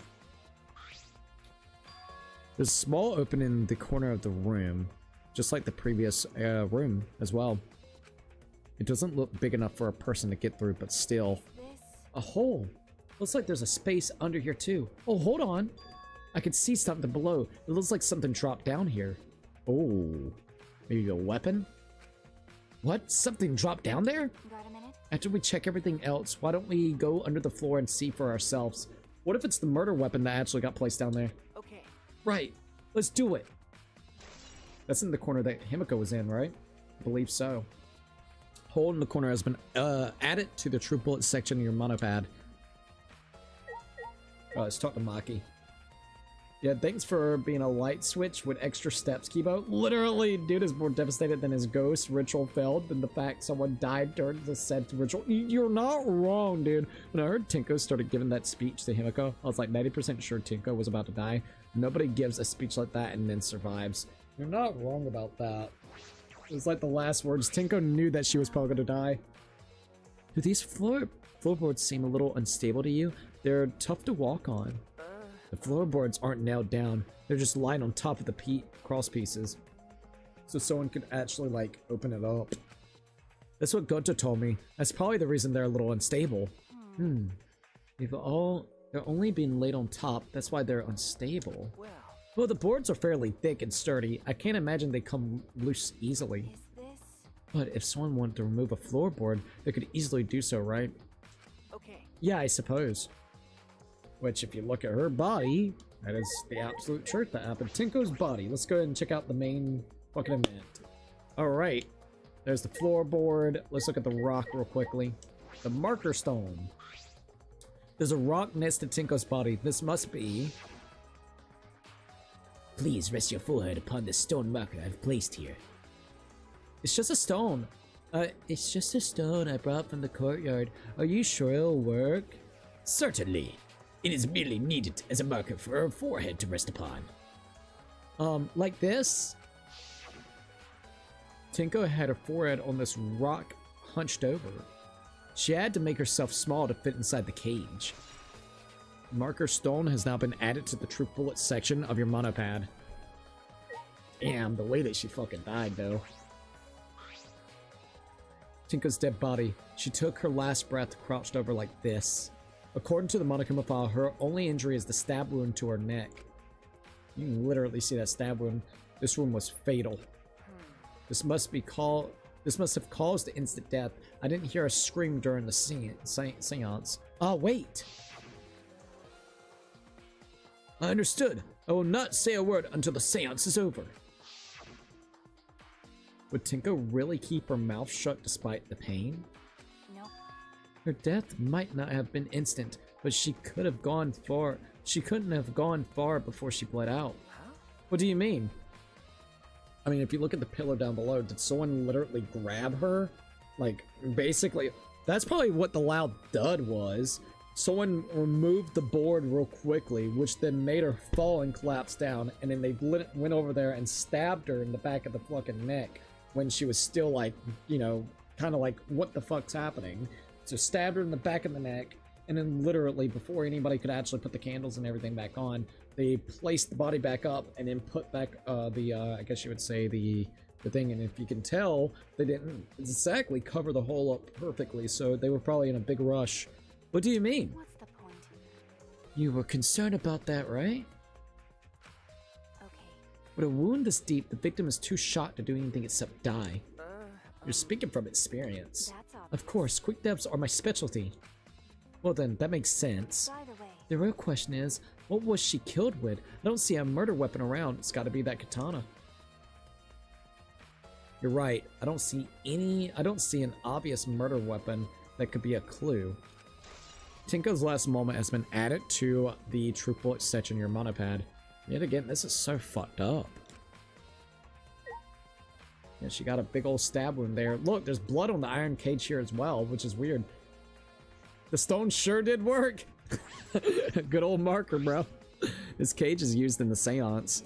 There's a small opening in the corner of the room, just like the previous room as well. It doesn't look big enough for a person to get through, but still. This. A hole. Looks like there's a space under here too. Oh, hold on. I can see something below. It looks like something dropped down here. Oh, maybe a weapon? What? Something dropped down there? Got a minute? After we check everything else, why don't we go under the floor and see for ourselves? What if it's the murder weapon that actually got placed down there? Okay. Right. Let's do it. That's in the corner that Himiko was in, right? I believe so. Hole in the corner has been added to the true bullet section of your monopad. Let's talk to Maki. Yeah, thanks for being a light switch with extra steps, Kibo. Literally, dude is more devastated than his ghost ritual failed than the fact someone died during the said ritual. You're not wrong, dude. When I heard Tinko started giving that speech to Himiko, I was like 90% sure Tinko was about to die. Nobody gives a speech like that and then survives. You're not wrong about that. It was like the last words. Tinko knew that she was probably gonna die. Do these floorboards seem a little unstable to you? They're tough to walk on. The floorboards aren't nailed down. They're just lying on top of the Cross pieces. So someone could actually, like, open it up. That's what Gonta told me. That's probably the reason they're a little unstable. They're only being laid on top. That's why they're unstable. Well, the boards are fairly thick and sturdy. I can't imagine they come loose easily. Is this? But if someone wanted to remove a floorboard, They could easily do so, right? Okay. Yeah, I suppose. Which, if you look at her body, that is the absolute truth that happened. Tinko's body. Let's go ahead and check out the main fucking event. Alright. There's the floorboard. Let's look at the rock real quickly. The marker stone. There's a rock next to Tinko's body. This must be... please rest your forehead upon the stone marker I've placed here. It's just a stone. It's just a stone I brought from the courtyard. Are you sure it'll work? Certainly. It is merely needed as a marker for her forehead to rest upon. Like this? Tinko had her forehead on this rock hunched over. She had to make herself small to fit inside the cage. Marker stone has now been added to the true bullet section of your monopad. Damn, the way that she fucking died, though. Tinko's dead body. She took her last breath crouched over like this. According to the Monokuma file, her only injury is the stab wound to her neck. You can literally see that stab wound. This wound was fatal. This must have caused the instant death. I didn't hear a scream during the seance. Oh, wait! I understood. I will not say a word until the seance is over. Would Tinko really keep her mouth shut despite the pain? No. Her death might not have been instant, but she could have gone far. She couldn't have gone far before she bled out. What do you mean? I mean, if you look at the pillar down below, did someone literally grab her? Like, basically, that's probably what the loud thud was. Someone removed the board real quickly, which then made her fall and collapse down, and then they went over there and stabbed her in the back of the fucking neck when she was still like, you know, kind of like, what the fuck's happening? So stabbed her in the back of the neck, and then literally before anybody could actually put the candles and everything back on, they placed the body back up and then put back I guess you would say the thing. And if you can tell, they didn't exactly cover the hole up perfectly, so they were probably in a big rush. What do you mean? What's the point? You were concerned about that, right? Okay. With a wound this deep, the victim is too shocked to do anything except die. You're speaking from experience. That's obvious. Of course, quick deaths are my specialty. Well then, that makes sense. By the way, The real question is, What was she killed with? I don't see a murder weapon around. It's gotta be that katana. You're right. I don't see an obvious murder weapon that could be a clue. Tinko's last moment has been added to the true bullet section in your monopad. Yet again, this is so fucked up. Yeah, she got a big old stab wound there. Look, there's blood on the iron cage here as well, which is weird. The stone sure did work. Good old marker, bro. This cage is used in the seance.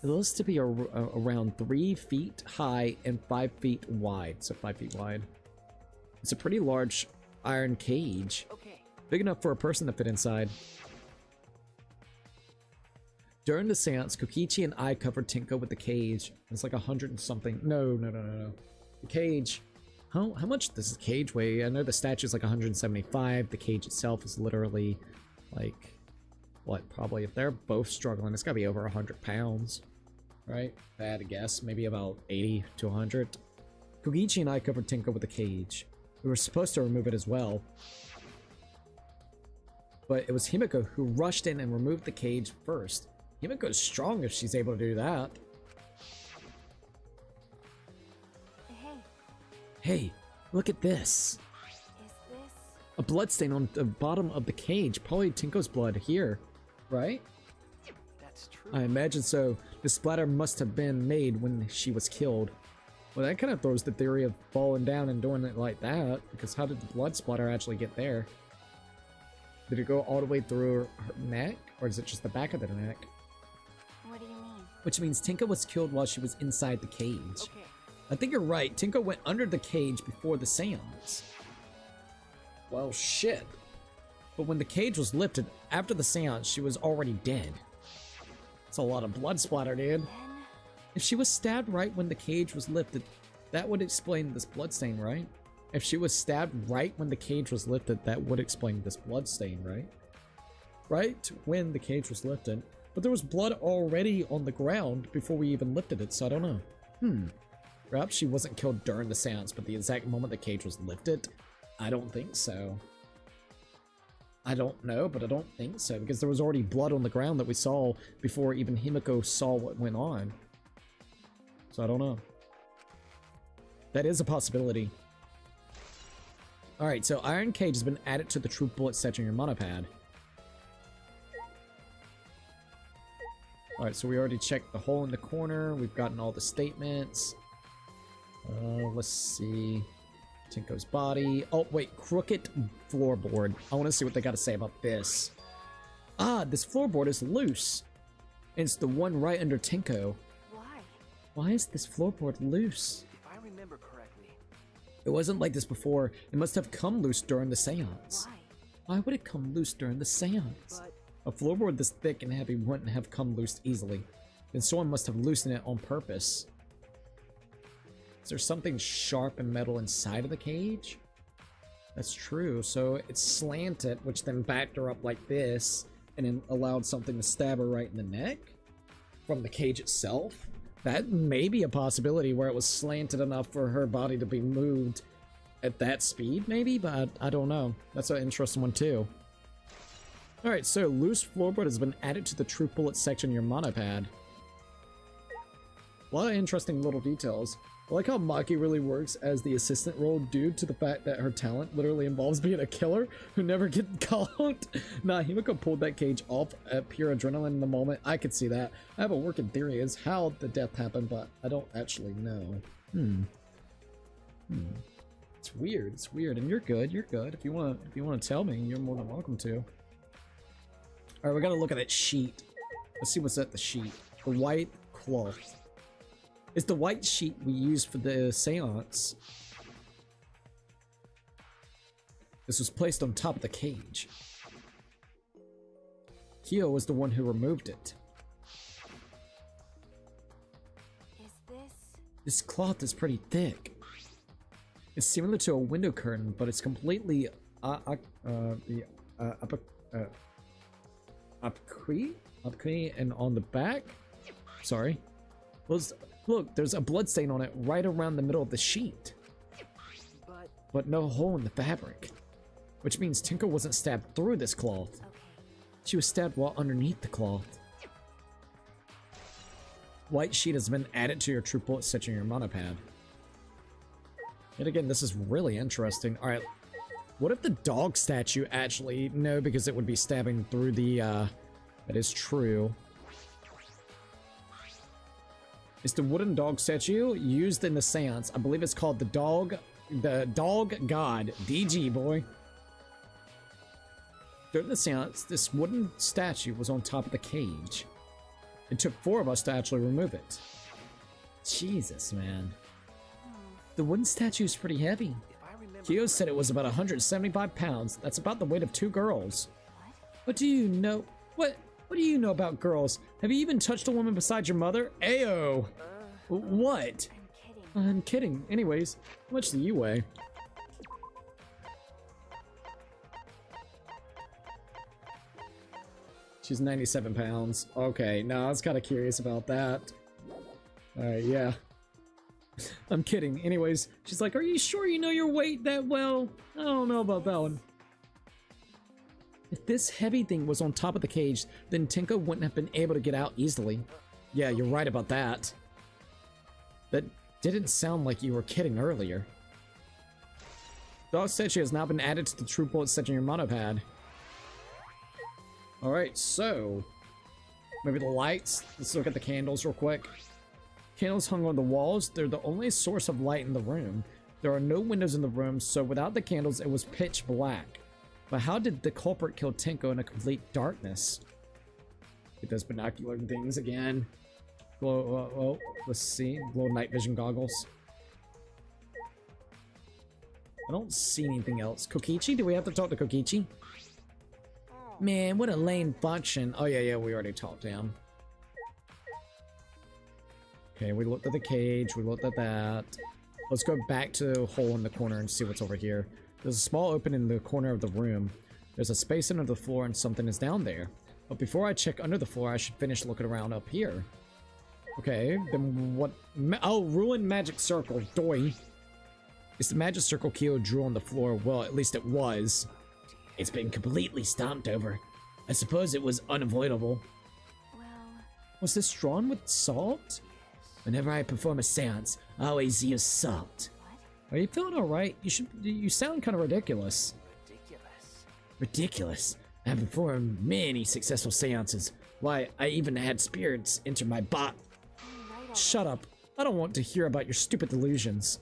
It looks to be around 3 feet high and 5 feet wide. So 5 feet wide. It's a pretty large iron cage. Okay. Big enough for a person to fit inside. During the seance, Kokichi and I covered Tinko with the cage. It's like 100 and something. No. The cage. How much does the cage weigh? I know the statue is like 175. The cage itself is literally like, what, probably if they're both struggling, it's gotta be over 100 pounds. Right? Bad guess. Maybe about 80 to 100. Kokichi and I covered Tinko with the cage. We were supposed to remove it as well. But it was Himiko who rushed in and removed the cage first. Himiko's strong if she's able to do that. Hey, look at this. Is this? A bloodstain on the bottom of the cage. Probably Tinko's blood here, right? That's true. I imagine so. The splatter must have been made when she was killed. Well, that kind of throws the theory of falling down and doing it like that, because how did the blood splatter actually get there? Did it go all the way through her neck, or is it just the back of the neck? What do you mean? Which means Tinko was killed while she was inside the cage. Okay. I think you're right. Tinko went under the cage before the seance. Well, shit. But when the cage was lifted after the seance, she was already dead. That's a lot of blood splatter, dude. Then If she was stabbed right when the cage was lifted, that would explain this bloodstain, right? If she was stabbed right when the cage was lifted, that would explain this bloodstain, right? Right when the cage was lifted. But there was blood already on the ground before we even lifted it, so I don't know. Perhaps she wasn't killed during the seance, but the exact moment the cage was lifted? I don't think so. I don't know, but I don't think so, because there was already blood on the ground that we saw before even Himiko saw what went on. So I don't know. That is a possibility. Alright, so Iron Cage has been added to the True Bullet section in your monopad. Alright, so we already checked the hole in the corner. We've gotten all the statements. Let's see. Tinko's body. Oh, wait. Crooked floorboard. I want to see what they got to say about this. Ah, this floorboard is loose. It's the one right under Tinko. why? Why is this floorboard loose? If I remember correctly, It wasn't like this before. It must have come loose during the seance. Why? Why would it come loose during the seance? but A floorboard this thick and heavy wouldn't have come loose easily. Then someone must have loosened it on purpose. Is there something sharp and metal inside of the cage? That's true. So it's slanted, which then backed her up like this, and then allowed something to stab her right in the neck from the cage itself. That may be a possibility where it was slanted enough for her body to be moved at that speed, maybe, but I don't know. That's an interesting one too. Alright, so loose floorboard has been added to the True Bullet section in your monopad. A lot of interesting little details. I like how Maki really works as the assistant role due to the fact that her talent literally involves being a killer who never gets caught. Nah, Himiko pulled that cage off at pure adrenaline in the moment. I could see that. I have a working theory as how the death happened, but I don't actually know. It's weird. It's weird, and you're good. You're good. If you wanna tell me, you're more than welcome to. All right, we gotta look at that sheet. Let's see what's at the sheet. The white cloth. It's the white sheet we used for the seance. This was placed on top of the cage. Kyo was the one who removed it. Is this? This cloth is pretty thick. It's similar to a window curtain, but it's completely apkui, and on the back. Sorry. Look, there's a bloodstain on it right around the middle of the sheet. But no hole in the fabric. Which means Tinko wasn't stabbed through this cloth. Okay. She was stabbed while underneath the cloth. White sheet has been added to your True Bullet section in your monopad. Yet again, this is really interesting. Alright, what if the dog statue actually... No, because it would be stabbing through the, That is true. It's the wooden dog statue used in the seance. I believe it's called the dog god. DG, boy. During the seance, this wooden statue was on top of the cage. It took 4 of us to actually remove it. Jesus, man. The wooden statue is pretty heavy. Kyo said it was about 175 pounds. That's about the weight of 2 girls. What do you know? What do you know about girls? Have you even touched a woman besides your mother? Ayo! What? I'm kidding. Anyways, how much do you weigh? She's 97 pounds. Okay, no, I was kind of curious about that. Alright, yeah. I'm kidding. Anyways, she's like, are you sure you know your weight that well? I don't know about that one. If this heavy thing was on top of the cage, then Tinko wouldn't have been able to get out easily. Yeah, you're right about that. That didn't sound like you were kidding earlier. Dog statue has now been added to the true bullet section in your monopad. Alright, so... maybe the lights? Let's look at the candles real quick. Candles hung on the walls. They're the only source of light in the room. There are no windows in the room, so without the candles, it was pitch black. But how did the culprit kill Tinko in a complete darkness? Get those binocular things again. Glow, let's see. Glow night vision goggles. I don't see anything else. Kokichi? Do we have to talk to Kokichi? Man, what a lame function. Oh, yeah, we already talked to him. Okay, we looked at the cage. We looked at that. Let's go back to the hole in the corner and see what's over here. There's a small opening in the corner of the room. There's a space under the floor and something is down there. But before I check under the floor, I should finish looking around up here. Okay, then what? Oh, ruined magic circle. Doi. It's the magic circle Kyo drew on the floor. Well, at least it was. It's been completely stomped over. I suppose it was unavoidable. Well, Was this drawn with salt? Whenever I perform a seance, I always use salt. Are you feeling alright? You sound kind of ridiculous. Ridiculous. I have performed many successful seances. Why, I even had spirits enter my body. Shut up. I don't want to hear about your stupid delusions.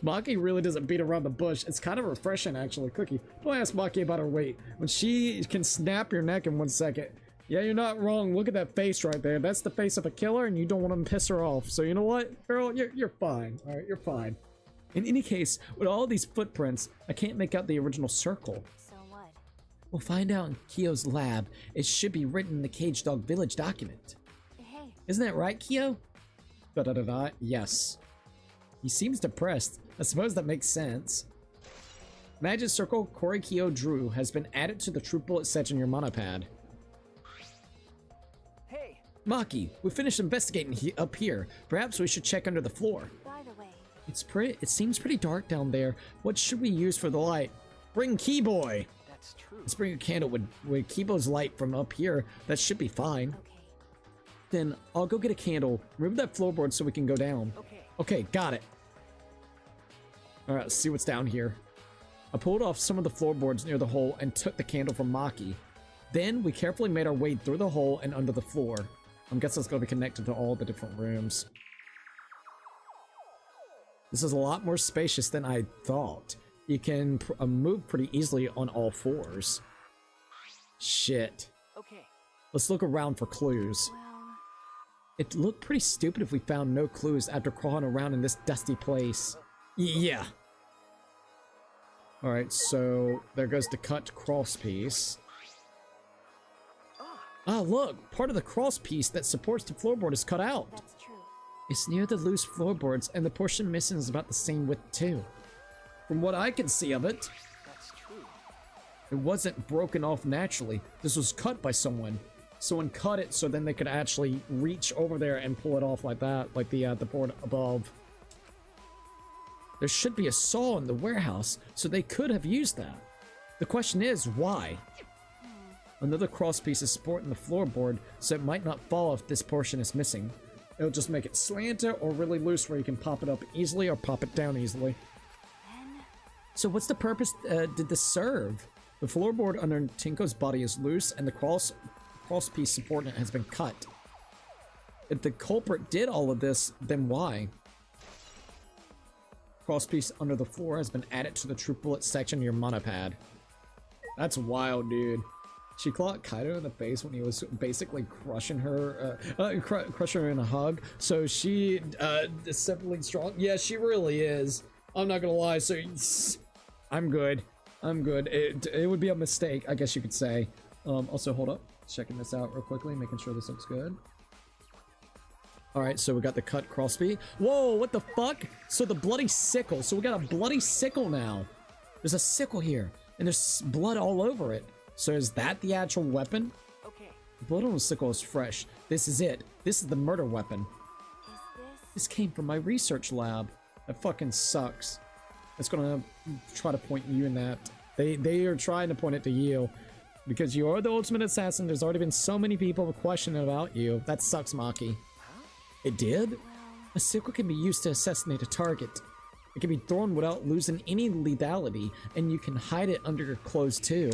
Maki really doesn't beat around the bush. It's kind of refreshing, actually. Cookie, don't ask Maki about her weight. When she can snap your neck in 1 second. Yeah, you're not wrong. Look at that face right there. That's the face of a killer, and you don't want to piss her off. So you know what, girl? You're fine. All right, you're fine. In any case, with all these footprints, I can't make out the original circle. so what? We'll find out in Kyo's lab. It should be written in the Cage Dog Village document. Hey, Isn't that right, Kyo? Da-da-da-da. Yes. He seems depressed. I suppose that makes sense. Magic circle Kori Kyo drew has been added to the true bullet set in your monopad. Hey, Maki, we finished investigating up here. Perhaps we should check under the floor. by the way, It seems pretty dark down there. What should we use for the light? Bring Keyboy! that's true. Let's bring a candle with Keyboy's light from up here. That should be fine. okay. Then I'll go get a candle. Remove that floorboard so we can go down. Okay. Okay, got it. Alright, let's see what's down here. I pulled off some of the floorboards near the hole and took the candle from Maki. Then we carefully made our way through the hole and under the floor. I'm guessing it's going to be connected to all the different rooms. This is a lot more spacious than I thought. You can move pretty easily on all fours. Shit. Okay. Let's look around for clues. Well, It'd look pretty stupid if we found no clues after crawling around in this dusty place. Yeah. Alright, so there goes the cut cross piece. Ah, look! Part of the cross piece that supports the floorboard is cut out. that's true. It's near the loose floorboards, and the portion missing is about the same width too. From what I can see of it, That's true. it wasn't broken off naturally. This was cut by someone. Someone cut it so then they could actually reach over there and pull it off like that, like the board above. There should be a saw in the warehouse, so they could have used that. The question is, why? Another cross piece is supporting the floorboard, so it might not fall if this portion is missing. It'll just make it slanted or really loose where you can pop it up easily or pop it down easily. So what's the purpose did this serve? The floorboard under Tinko's body is loose and the cross piece supporting it has been cut. If the culprit did all of this, then why? Cross piece under the floor has been added to the true bullet section of your monopad. That's wild, dude. She clawed Kaido in the face when he was basically crushing her, crushing her in a hug. So she, deceptively strong. Yeah, she really is. I'm not gonna lie. So I'm good. I'm good. It would be a mistake, I guess you could say. Also, hold up. Checking this out real quickly, making sure this looks good. All right, so we got the cut crossbeam. Whoa, what the fuck? So the bloody sickle. So we got a bloody sickle now. There's a sickle here, and there's blood all over it. So is that the actual weapon? Okay. The blood on the sickle is fresh. This is it. This is the murder weapon. This came from my research lab. That fucking sucks. It's gonna try to point you in that. They are trying to point it to you. Because you are the ultimate assassin. There's already been so many people questioning about you. That sucks, Maki. It did? A sickle can be used to assassinate a target. It can be thrown without losing any lethality, and you can hide it under your clothes too.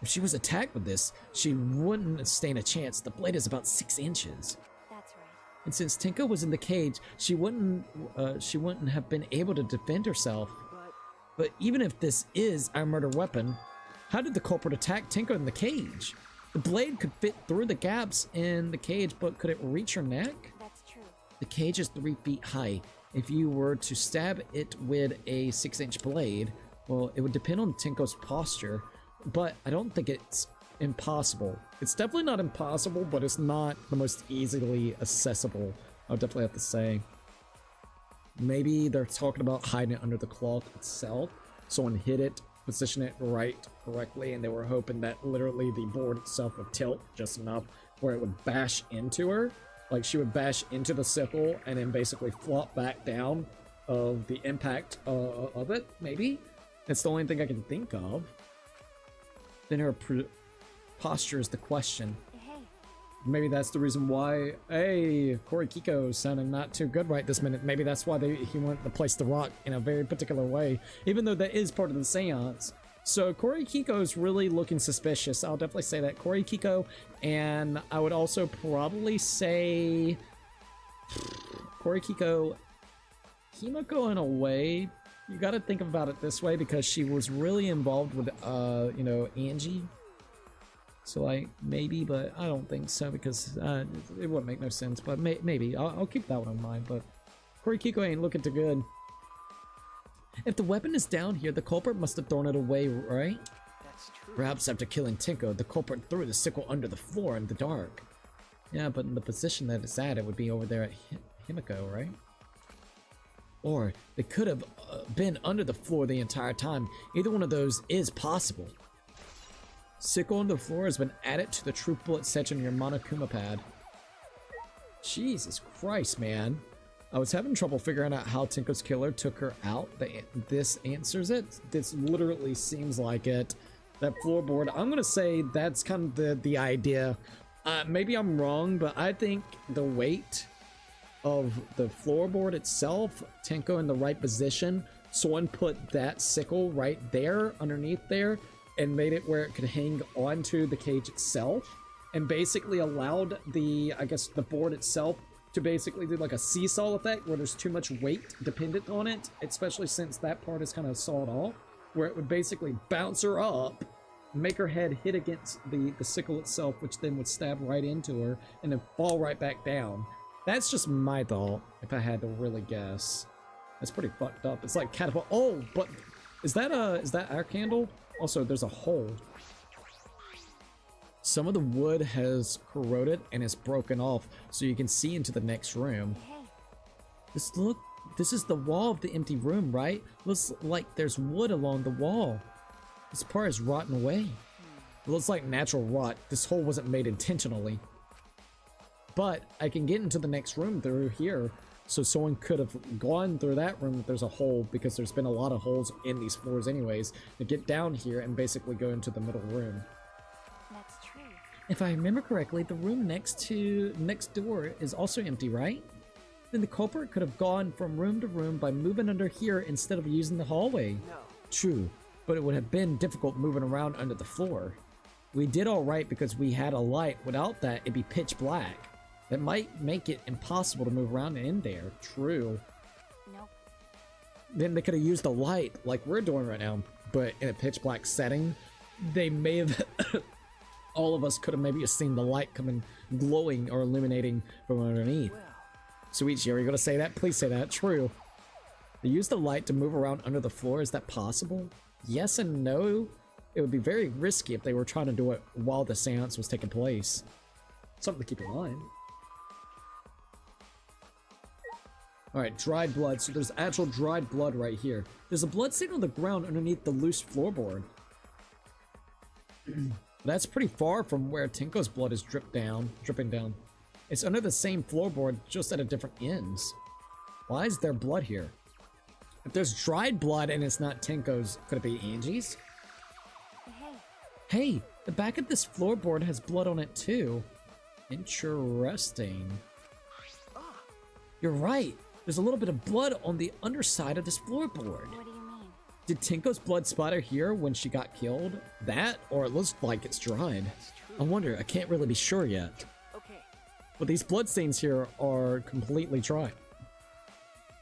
If she was attacked with this, she wouldn't stand a chance. The blade is about 6 inches. That's right. And since Tinko was in the cage, she wouldn't have been able to defend herself. But even if this is our murder weapon, how did the culprit attack Tinko in the cage? The blade could fit through the gaps in the cage, but could it reach her neck? That's true. The cage is 3 feet high. If you were to stab it with a 6-inch blade, well, it would depend on Tinko's posture, but I don't think it's impossible. It's definitely not impossible, but it's not the most easily accessible, I would definitely have to say. Maybe they're talking about hiding it under the cloth itself. Someone hit it, position it correctly, and they were hoping that literally the board itself would tilt just enough where it would bash into her. Like she would bash into the sickle and then basically flop back down of the impact of it, maybe? That's the only thing I can think of. Then her posture is the question. Hey. Maybe that's the reason why, hey, Korikiko sounding not too good right this minute. Maybe that's why he wanted to place the rock in a very particular way, even though that is part of the seance. So Korikiko is really looking suspicious. I'll definitely say that. Korikiko, and I would also probably say Korikiko, Himiko in a way. You got to think about it this way because she was really involved with, you know, Angie. So, like, maybe, but I don't think so because it wouldn't make no sense. But maybe. I'll keep that one in mind. But Korikiko ain't looking too good. If the weapon is down here, the culprit must have thrown it away, right? That's true. Perhaps after killing Tinko, the culprit threw the sickle under the floor in the dark. Yeah, but in the position that it's at, it would be over there at Himiko, right? Or they could have been under the floor the entire time. Either one of those is possible. Sickle on the floor has been added to the true bullet section of your Monokuma pad. Jesus Christ, man. I was having trouble figuring out how Tinko's killer took her out. This answers it. This literally seems like it. That floorboard, I'm gonna say that's kind of the idea. Maybe I'm wrong, but I think the weight of the floorboard itself, Tinko in the right position, someone put that sickle right there, underneath there, and made it where it could hang onto the cage itself, and basically allowed the, I guess, the board itself to basically do like a seesaw effect where there's too much weight dependent on it, especially since that part is kind of sawed off, where it would basically bounce her up, make her head hit against the sickle itself, which then would stab right into her, and then fall right back down. That's just my thought, if I had to really guess. That's pretty fucked up. It's like catapult. Oh, but is that our candle? Also, there's a hole. Some of the wood has corroded and is broken off, so you can see into the next room. This is the wall of the empty room, right? Looks like there's wood along the wall. This part is rotten away. It looks like natural rot. This hole wasn't made intentionally. But I can get into the next room through here, so someone could have gone through that room if there's a hole, because there's been a lot of holes in these floors anyways, to get down here and basically go into the middle room. That's true. If I remember correctly, the room next door is also empty, right? Then the culprit could have gone from room to room by moving under here instead of using the hallway. No. True, but it would have been difficult moving around under the floor. We did alright because we had a light. Without that, it'd be pitch black. That might make it impossible to move around in there. True. Nope. Then they could have used the light like we're doing right now, but in a pitch black setting, they may have... all of us could have maybe seen the light coming glowing or illuminating from underneath. Well, Suichi, are you gonna say that? Please say that. True. They use the light to move around under the floor. Is that possible? Yes and no. It would be very risky if they were trying to do it while the seance was taking place. Something to keep in mind. Alright, dried blood. So there's actual dried blood right here. There's a blood stain on the ground underneath the loose floorboard. That's pretty far from where Tinko's blood is dripping down. It's under the same floorboard, just at a different ends. Why is there blood here? If there's dried blood and it's not Tinko's, could it be Angie's? Hey, Hey, the back of this floorboard has blood on it too. Interesting. You're right. There's a little bit of blood on the underside of this floorboard. what do you mean? Did Tinko's blood splatter here when she got killed? That, or it looks like it's dried. I wonder, I can't really be sure yet. okay. But these bloodstains here are completely dry.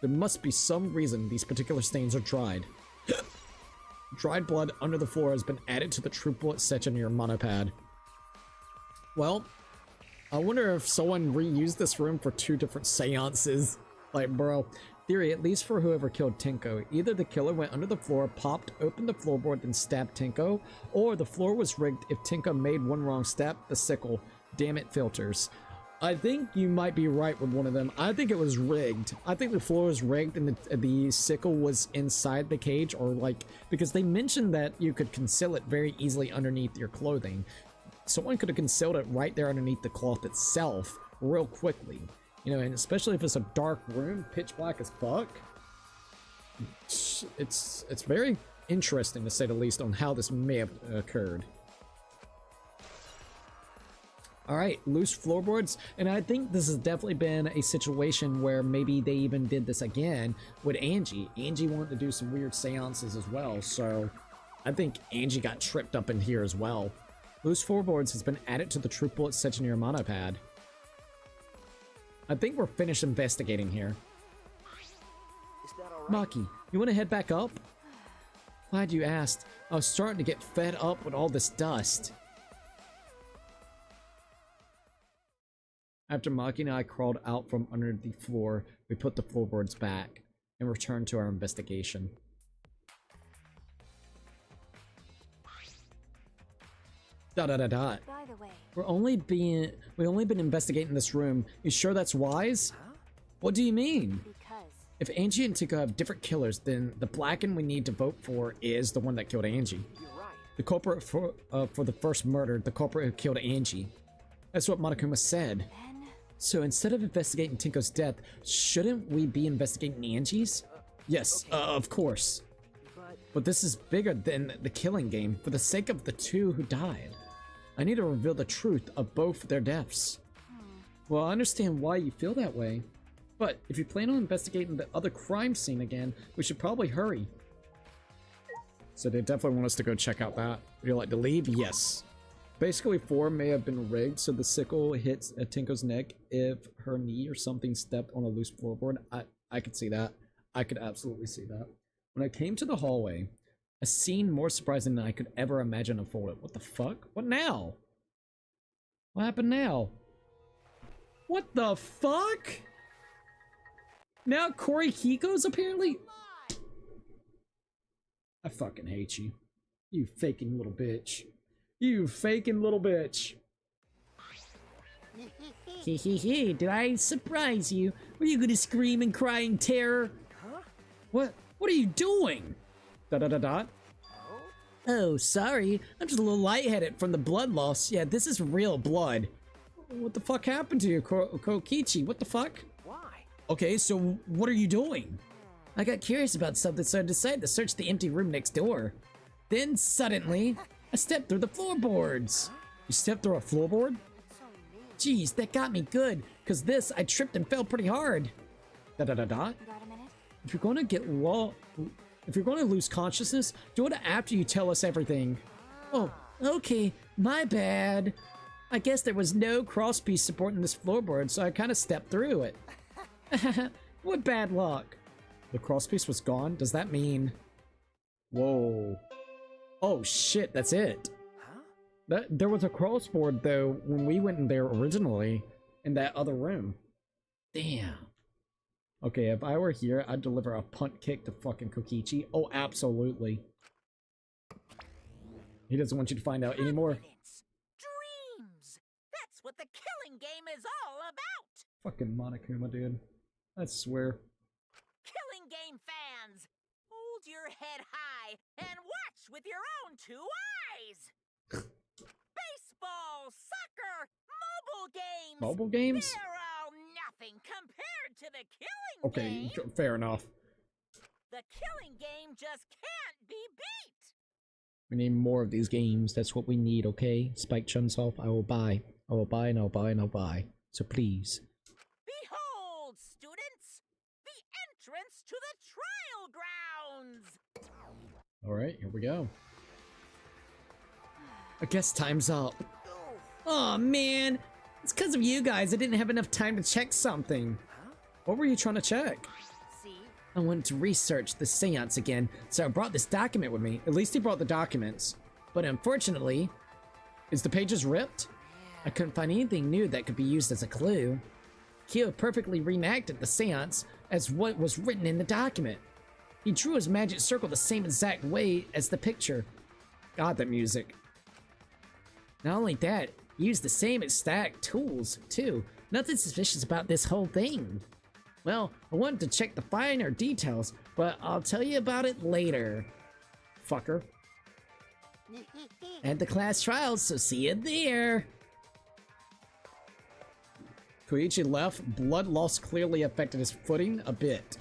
There must be some reason these particular stains are dried. Dried blood under the floor has been added to the true bullet section in your monopad. Well, I wonder if someone reused this room for 2 different seances. Like, bro, theory, at least for whoever killed Tinko, either the killer went under the floor, popped open the floorboard, then stabbed Tinko, or the floor was rigged. If Tinko made one wrong step, the sickle. Damn it, filters. I think you might be right with one of them. I think it was rigged. I think the floor was rigged and the sickle was inside the cage, or like, because they mentioned that you could conceal it very easily underneath your clothing. Someone could have concealed it right there underneath the cloth itself real quickly. You know, and especially if it's a dark room, pitch black as fuck. It's very interesting, to say the least, on how this may have occurred. Alright, loose floorboards, and I think this has definitely been a situation where maybe they even did this again with Angie. Angie wanted to do some weird seances as well, so I think Angie got tripped up in here as well. Loose floorboards has been added to the true bullet section in your monopad. I think we're finished investigating here. Is that alright? Maki, you want to head back up? Glad you asked. I was starting to get fed up with all this dust. After Maki and I crawled out from under the floor, we put the floorboards back and returned to our investigation. By the By the way, we only been investigating this room. You sure that's wise? Huh? What do you mean? because If Angie and Tinko have different killers, then the Blacken we need to vote for is the one that killed Angie. You're right. The culprit for the first murder, the culprit who killed Angie. That's what Monokuma said. then So instead of investigating Tinko's death, shouldn't we be investigating Angie's? Yes, of course. But this is bigger than the killing game, for the sake of the 2 who died. I need to reveal the truth of both their deaths. Well, I understand why you feel that way. But if you plan on investigating the other crime scene again, we should probably hurry. So they definitely want us to go check out that. Would you like to leave? Yes. Basically, 4 may have been rigged so the sickle hits Tinko's neck if her knee or something stepped on a loose floorboard. I could see that. I could absolutely see that. When I came to the hallway, a scene more surprising than I could ever imagine unfolded. What the fuck? What now? What happened now? What the fuck? Now Corey Kiko's apparently? I fucking hate you. You faking little bitch. You faking little bitch. Hehehe, did I surprise you? Were you gonna scream and cry in terror? Huh? What are you doing? Dot. Oh, sorry. I'm just a little lightheaded from the blood loss. Yeah, this is real blood. What the fuck happened to you, Kokichi? What the fuck? Why? Okay, so what are you doing? I got curious about something, so I decided to search the empty room next door. Then, suddenly, I stepped through the floorboards. You stepped through a floorboard? So mean. Jeez, that got me good. Cause this, I tripped and fell pretty hard. Da-da-da-da. Got a minute? If you're gonna get if you're gonna lose consciousness, do it after you tell us everything. Oh, okay, my bad. I guess there was no crosspiece supporting this floorboard, so I kind of stepped through it. What bad luck. The crosspiece was gone? Does that mean... Whoa. Oh shit, that's it. Huh? There was a crossboard, though, when we went in there originally, in that other room. Damn. Okay, if I were here, I'd deliver a punt kick to fucking Kokichi. Oh, absolutely. He doesn't want you to find out anymore. Confidence. Dreams. That's what the killing game is all about. Fucking Monokuma, dude. I swear. Killing game fans, hold your head high and watch with your own 2 eyes. Baseball, soccer, mobile games. Mobile games? They're all nothing compared to the killing game. Okay, fair enough. The killing game just can't be beat. We need more of these games. That's what we need, okay? Spike Chunsoft, I will buy. I will buy and I'll buy and I'll buy. So please. Behold, students, the entrance to the trial grounds. Alright, here we go. I guess time's up. Oh man, it's because of you guys. I didn't have enough time to check something. What were you trying to check? See? I wanted to research the seance again, so I brought this document with me. At least he brought the documents. But unfortunately, is the pages ripped? I couldn't find anything new that could be used as a clue. Kyo perfectly reenacted the seance as what was written in the document. He drew his magic circle the same exact way as the picture. God, that music. Not only that, he used the same exact tools, too. Nothing suspicious about this whole thing. Well, I wanted to check the finer details, but I'll tell you about it later. Fucker. And the class trials, so see you there. Koichi left. Blood loss clearly affected his footing a bit.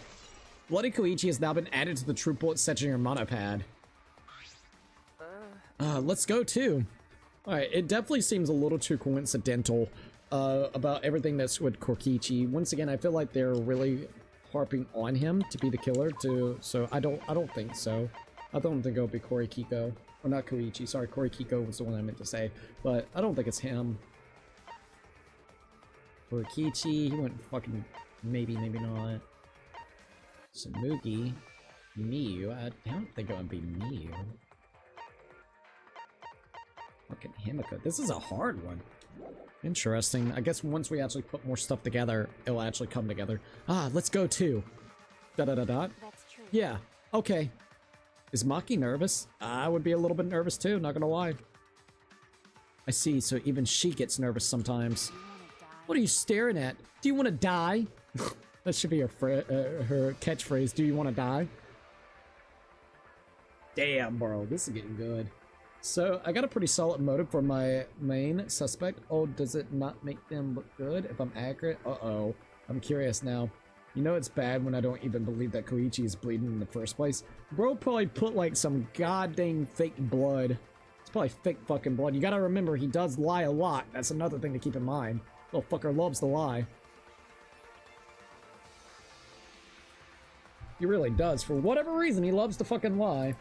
Bloody Koichi has now been added to the troop bullet section in your monopad. Let's go too. Alright, it definitely seems a little too coincidental about everything that's with Kokichi. Once again, I feel like they're really harping on him to be the killer so I don't think so. I don't think it'll be Korikiko. Or not Koichi, sorry, Korikiko was the one I meant to say. But I don't think it's him. Kokichi, he went fucking maybe not. Samugi, Miyu, I don't think it would be Miyu. Fucking Himiko. This is a hard one. Interesting. I guess once we actually put more stuff together, it'll actually come together. Ah, let's go too. Da-da-da-da. That's true. Yeah, okay. Is Maki nervous? I would be a little bit nervous too, not gonna lie. I see, so even she gets nervous sometimes. What are you staring at? Do you want to die? That should be her catchphrase. Do you want to die? Damn, bro. This is getting good. So, I got a pretty solid motive for my main suspect. Oh, does it not make them look good if I'm accurate? Uh-oh. I'm curious now. You know it's bad when I don't even believe that Koichi is bleeding in the first place. Bro probably put like some goddamn fake blood. It's probably fake fucking blood. You gotta remember, he does lie a lot. That's another thing to keep in mind. Little fucker loves to lie. He really does. For whatever reason, he loves to fucking lie.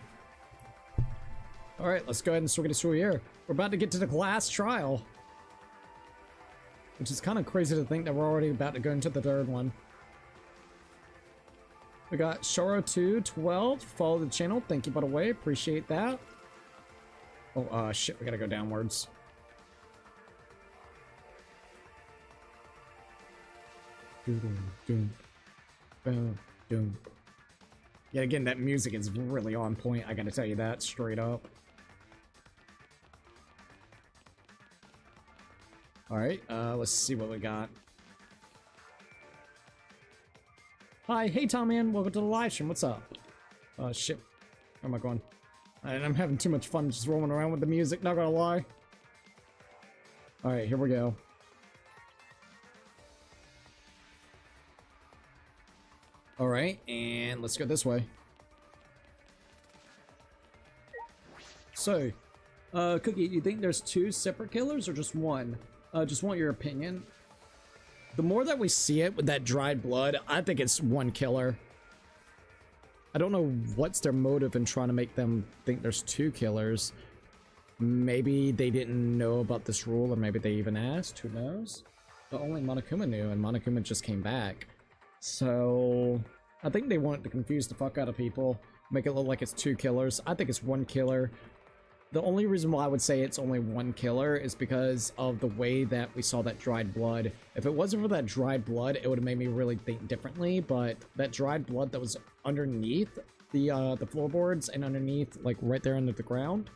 Alright, let's go ahead and swing it through here. We're about to get to the class trial. Which is kind of crazy to think that we're already about to go into the third one. We got Shoro212. Follow the channel. Thank you, by the way. Appreciate that. Oh, shit. We gotta go downwards. Yeah, again, that music is really on point. I gotta tell you that straight up. Alright, let's see what we got. Hi, hey Tom man, welcome to the live stream. What's up? Oh shit. Where am I going? I'm having too much fun just rolling around with the music, not gonna lie. Alright, here we go. Alright, and let's go this way. So, Cookie, do you think there's 2 separate killers or just one? Just want your opinion. The more that we see it with that dried blood, I think it's one killer. I don't know what's their motive in trying to make them think there's 2 killers. Maybe they didn't know about this rule, or maybe they even asked, who knows? But only Monokuma knew, and Monokuma just came back. So, I think they wanted to confuse the fuck out of people, make it look like it's 2 killers. I think it's 1 killer. The only reason why I would say it's only 1 killer is because of the way that we saw that dried blood. If it wasn't for that dried blood, it would have made me really think differently, but that dried blood that was underneath the floorboards and underneath, like right there under the ground,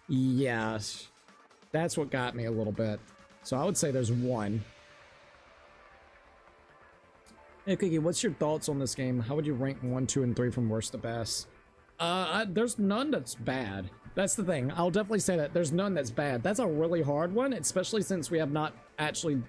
yes, that's what got me a little bit. So I would say there's 1. Hey, Kiki, what's your thoughts on this game? How would you rank 1, 2, and 3 from worst to best? There's none that's bad. That's the thing. I'll definitely say that. There's none that's bad. That's a really hard one, especially since we have not actually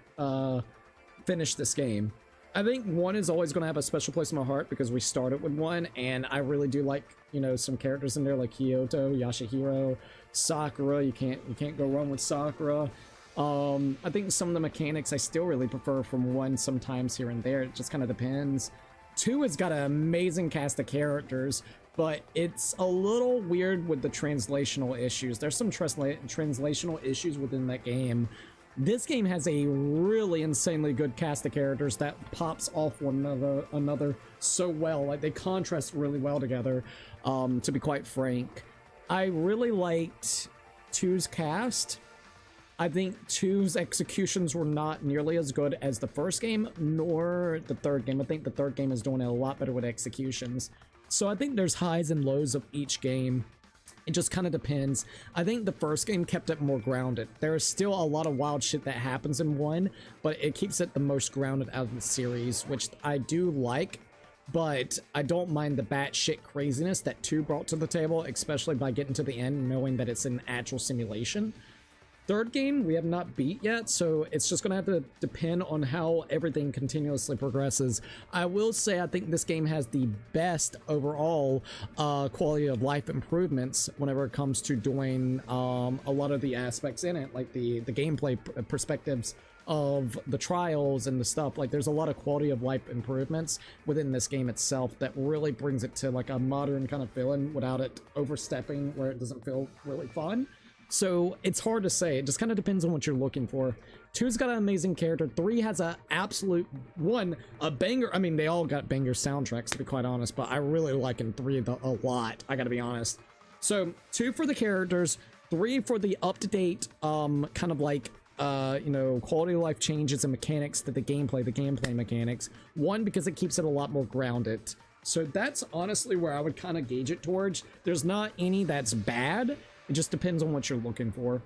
finished this game. I think 1 is always going to have a special place in my heart because we started with 1, and I really do like, you know, some characters in there like Kyoto, Yashihiro, Sakura. You can't go wrong with Sakura. I think some of the mechanics I still really prefer from 1 sometimes here and there. It just kind of depends. 2 has got an amazing cast of characters, but it's a little weird with the translational issues. There's some translational issues within that game. This game has a really insanely good cast of characters that pops off one another so well. Like, they contrast really well together, to be quite frank. I really liked 2's cast. I think 2's executions were not nearly as good as the first game, nor the third game. I think the third game is doing a lot better with executions. So I think there's highs and lows of each game. It just kind of depends. I think the first game kept it more grounded. There is still a lot of wild shit that happens in 1, but it keeps it the most grounded out of the series, which I do like. But I don't mind the batshit craziness that 2 brought to the table, especially by getting to the end knowing that it's an actual simulation. Third game, we have not beat yet, so it's just going to have to depend on how everything continuously progresses. I will say I think this game has the best overall quality of life improvements whenever it comes to doing a lot of the aspects in it, like the gameplay perspectives of the trials and the stuff. Like, there's a lot of quality of life improvements within this game itself that really brings it to like a modern kind of feeling without it overstepping where it doesn't feel really fun. So it's hard to say. It just kind of depends on what you're looking for. 2's got an amazing character. 3 has a absolute a banger. I mean, they all got banger soundtracks, to be quite honest, but I really like in 3 a lot. I gotta be honest. So 2 for the characters, 3 for the up-to-date, kind of like, you know, quality of life changes and mechanics to the gameplay mechanics. 1 because it keeps it a lot more grounded. So that's honestly where I would kind of gauge it towards. There's not any that's bad. It just depends on what you're looking for.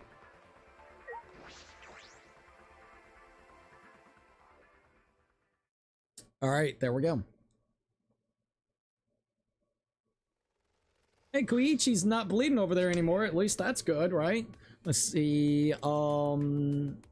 All right, there we go. Hey, Koichi's not bleeding over there anymore. At least that's good, right? Let's see.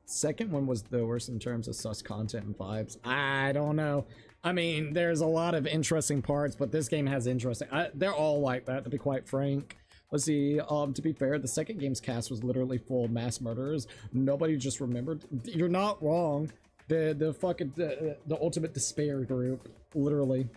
Second one was the worst in terms of sus content and vibes. I don't know. I mean, there's a lot of interesting parts, but this game has interesting. They're all like that, to be quite frank. Let's see, to be fair, the second game's cast was literally full of mass murderers. Nobody just remembered. You're not wrong. The fucking, the ultimate despair group, literally.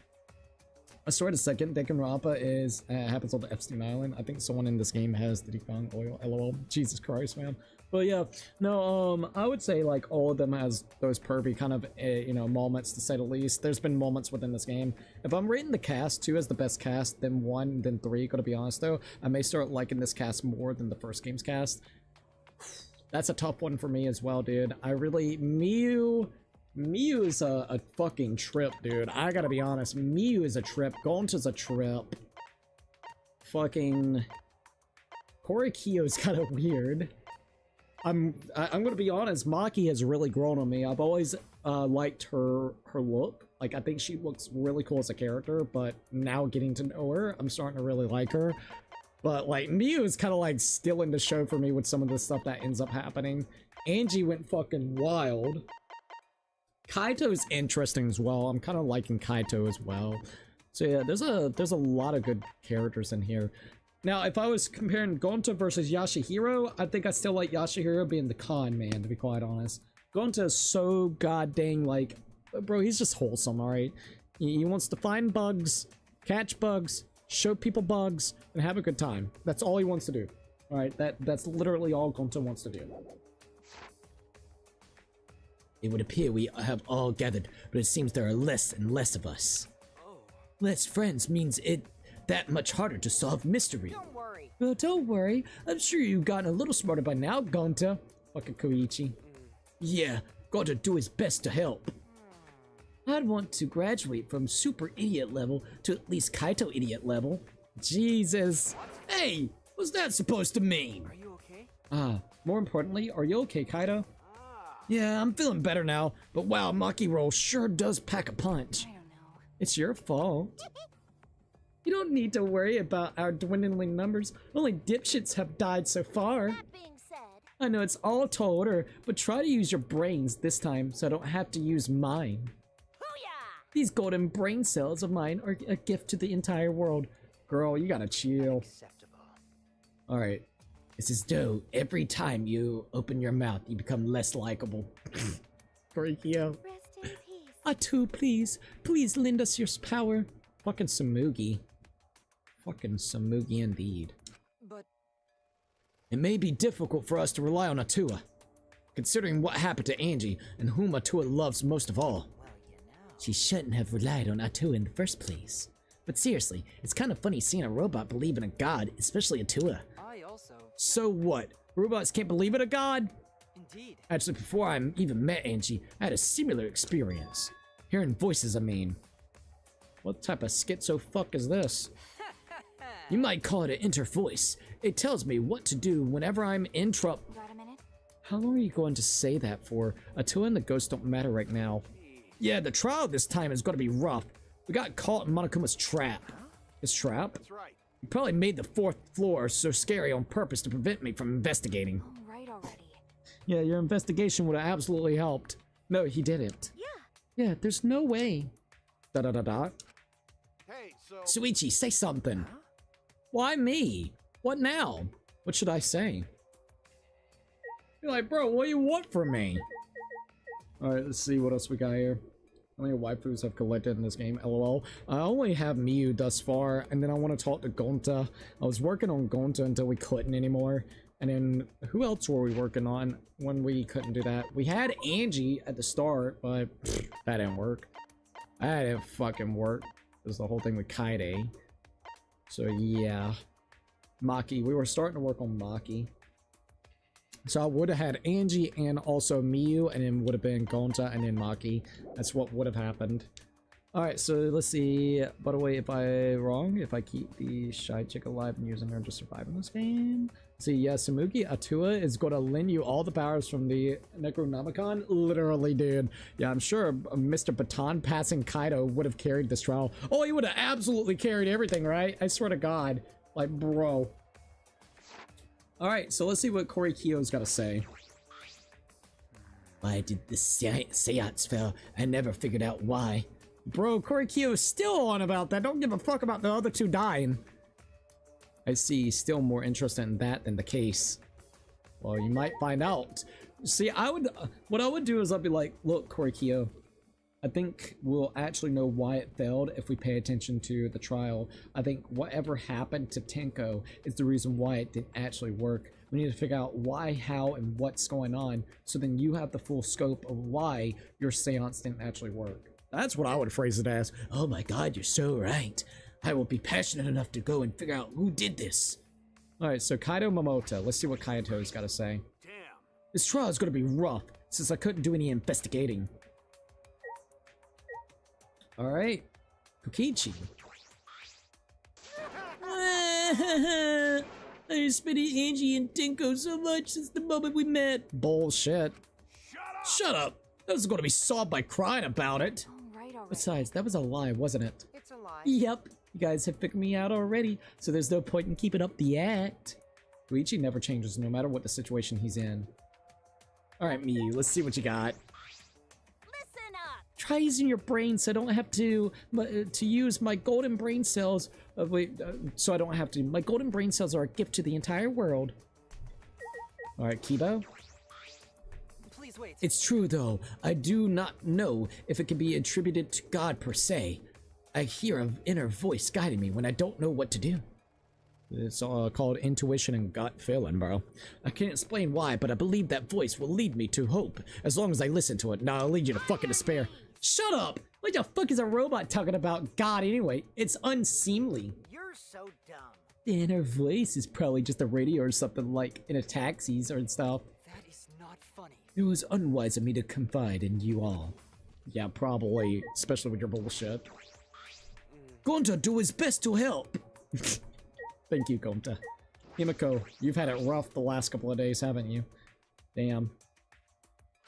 I swear the second Danganronpa is, happens on the Epstein Island. I think someone in this game has the Defang oil, lol. Jesus Christ, man. But yeah, no, I would say like all of them has those pervy kind of, you know, moments, to say the least. There's been moments within this game. If I'm rating the cast, 2 as the best cast, then 1, then 3, gotta be honest though, I may start liking this cast more than the first game's cast. That's a tough one for me as well, dude. I really, Miyu is a fucking trip, dude. I gotta be honest, Miyu is a trip. Gonta's a trip. Fucking Korikyo's kind of weird. I'm gonna be honest, Maki has really grown on me. I've always liked her look. Like, I think she looks really cool as a character, but now getting to know her, I'm starting to really like her. But like, Miyu is kind of like still in the show for me with some of the stuff that ends up happening. Angie went fucking wild. Kaito's interesting as well. I'm kind of liking Kaito as well. So yeah, there's a lot of good characters in here. Now, if I was comparing Gonta versus Yashihiro, I think I still like Yashihiro being the con man, to be quite honest. Gonta is so goddamn like, bro, he's just wholesome, alright? He wants to find bugs, catch bugs, show people bugs, and have a good time. That's all he wants to do. Alright, that's literally all Gonta wants to do. It would appear we have all gathered, but it seems there are less and less of us. Less friends means it that much harder to solve mystery. Don't worry. Well, don't worry. I'm sure you've gotten a little smarter by now, Gonta. Fucking Koichi. Yeah, gotta do his best to help. I'd want to graduate from super idiot level to at least Kaito idiot level. Jesus. Hey, what's that supposed to mean? Are you okay? More importantly, are you okay, Kaito? Yeah, I'm feeling better now, but wow, Maki Roll sure does pack a punch. I don't know. It's your fault. You don't need to worry about our dwindling numbers. Only dipshits have died so far. That being said, I know it's all tall order, but try to use your brains this time so I don't have to use mine. booyah! These golden brain cells of mine are a gift to the entire world. Girl, you gotta chill. Acceptable. Alright. It's as though every time you open your mouth, you become less likable. Korikio. Rest in peace. Atu, please. Please lend us your power. Fucking Samugi. Fucking Samugi indeed. But It may be difficult for us to rely on Atua, considering what happened to Angie and whom Atua loves most of all. well, you know. She shouldn't have relied on Atua in the first place. But seriously, it's kind of funny seeing a robot believe in a god, especially Atua. I also. So what? Robots can't believe in a god? Indeed. Actually, before I even met Angie, I had a similar experience. Hearing voices, I mean. What type of schizo fuck is this? You might call it an intervoice. It tells me what to do whenever I'm in trouble. Got a minute? How long are you going to say that for? Atua and the ghost don't matter right now. Yeah, the trial this time is going to be rough. We got caught in Monokuma's trap. His trap? That's right. He probably made the 4th floor so scary on purpose to prevent me from investigating. All right already. Yeah, your investigation would have absolutely helped. No, he didn't. Yeah. Yeah, there's no way. Da-da-da-da. Hey, so Suichi, say something. Why me? What now? What should I say? You're like, bro, what do you want from me? Alright, let's see what else we got here. How many waifus have collected in this game? LOL. I only have Miyu thus far, and then I want to talk to Gonta. I was working on Gonta until we couldn't anymore. And then, who else were we working on when we couldn't do that? We had Angie at the start, but that didn't work. That didn't fucking work. It was the whole thing with Kaide. So yeah. Maki. We were starting to work on Maki. So I would have had Angie and also Miyu, and then would have been Gonta and then Maki. That's what would have happened. Alright, so let's see. By the way, if I keep the shy chick alive and using her to survive in this game. See, yeah, Samugi Atua is going to lend you all the powers from the Necronomicon. Literally, dude. Yeah, I'm sure Mr. Baton passing Kaido would have carried this trial. Oh, he would have absolutely carried everything, right? I swear to God. Like, bro. Alright, so let's see what Korikio's got to say. Why did the seance fail? I never figured out why. Bro, Korikio is still on about that. Don't give a fuck about the other two dying. I see still more interest in that than the case. Well, you might find out. See, what I would do is I'd be like, look, Korikio, I think we'll actually know why it failed if we pay attention to the trial. I think whatever happened to Tenko is the reason why it didn't actually work. We need to figure out why, how, and what's going on, so then you have the full scope of why your seance didn't actually work. That's what I would phrase it as. Oh my god, you're so right. I will be passionate enough to go and figure out who did this. Alright, so Kaido Momoto. Let's see what Kaito's got to say. damn. This trial is going to be rough, since I couldn't do any investigating. Alright. Kokichi. I spitty Angie and Tinko so much since the moment we met. Bullshit. Shut up! That was going to be solved by crying about it. All right already. Besides, that was a lie, wasn't it? It's a lie. Yep. You guys have figured me out already, so there's no point in keeping up the act. Koichi never changes no matter what the situation he's in. Alright, Miyu, let's see what you got. Listen up. Try using your brain so I don't have to use my golden brain cells so I don't have to. My golden brain cells are a gift to the entire world. Alright, Kibo. Please wait. It's true, though. I do not know if it can be attributed to God per se. I hear an inner voice guiding me when I don't know what to do. It's called intuition and gut feeling, bro. I can't explain why, but I believe that voice will lead me to hope, as long as I listen to it. Nah, I'll lead you to fucking despair. Shut up! What the fuck is a robot talking about God anyway? It's unseemly. You're so dumb. The inner voice is probably just a radio or something like in a taxis or stuff. That is not funny. It was unwise of me to confide in you all. Yeah, probably, especially with your bullshit. Going to do his best to help. Thank you, Gomta. Himiko, you've had it rough the last couple of days, haven't you? Damn.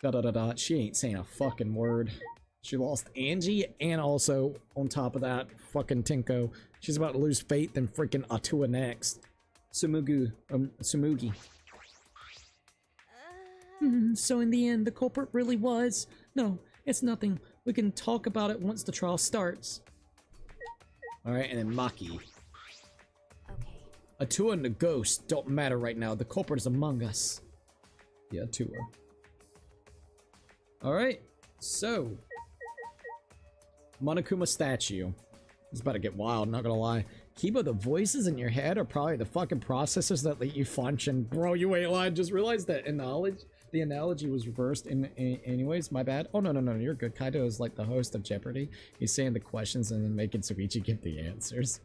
Da-da-da-da. She ain't saying a fucking word. She lost Angie, and also, on top of that, fucking Tinko. She's about to lose faith in freaking Atua next. Sumugi. So in the end, the culprit really was... No, it's nothing. We can talk about it once the trial starts. Alright, and then Maki. Okay. Atua and the ghost don't matter right now. The culprit is among us. Yeah, Atua. Alright, so... Monokuma statue. It's about to get wild, not gonna lie. Kiba, the voices in your head are probably the fucking processors that let you function. Bro, you ain't lying. Just realized that the analogy was reversed anyways. My bad. Oh, no, you're good. Kaido is like the host of Jeopardy. He's saying the questions and then making Tsuichi get the answers.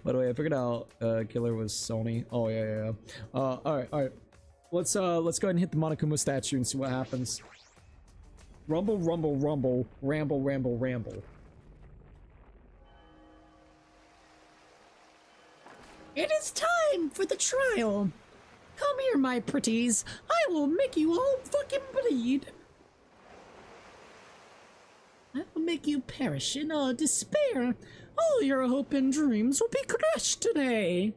By the way, I figured out killer was Sony. Oh, yeah. Alright. Let's go ahead and hit the Monokuma statue and see what happens. Rumble, rumble, rumble. Ramble, ramble, ramble. It is time for the trial. Come here, my pretties. I will make you all fucking bleed. I will make you perish in despair. All your hope and dreams will be crushed today.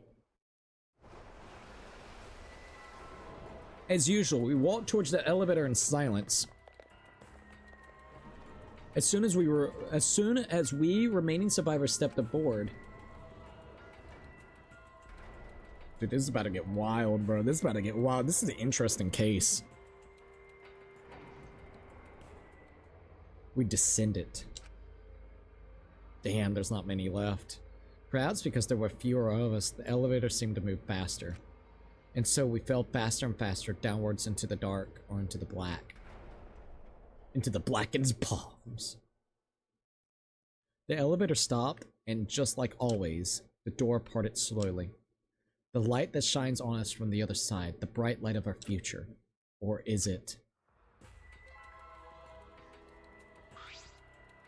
As usual, we walk towards the elevator in silence. As soon as we remaining survivors stepped aboard. Dude, this is about to get wild, bro. This is about to get wild. This is an interesting case. We descended. Damn, there's not many left. Perhaps because there were fewer of us, the elevator seemed to move faster. And so we fell faster and faster downwards into the dark, or into the black. Into the blackened palms. The elevator stopped, and just like always, the door parted slowly. The light that shines on us from the other side, the bright light of our future. Or is it?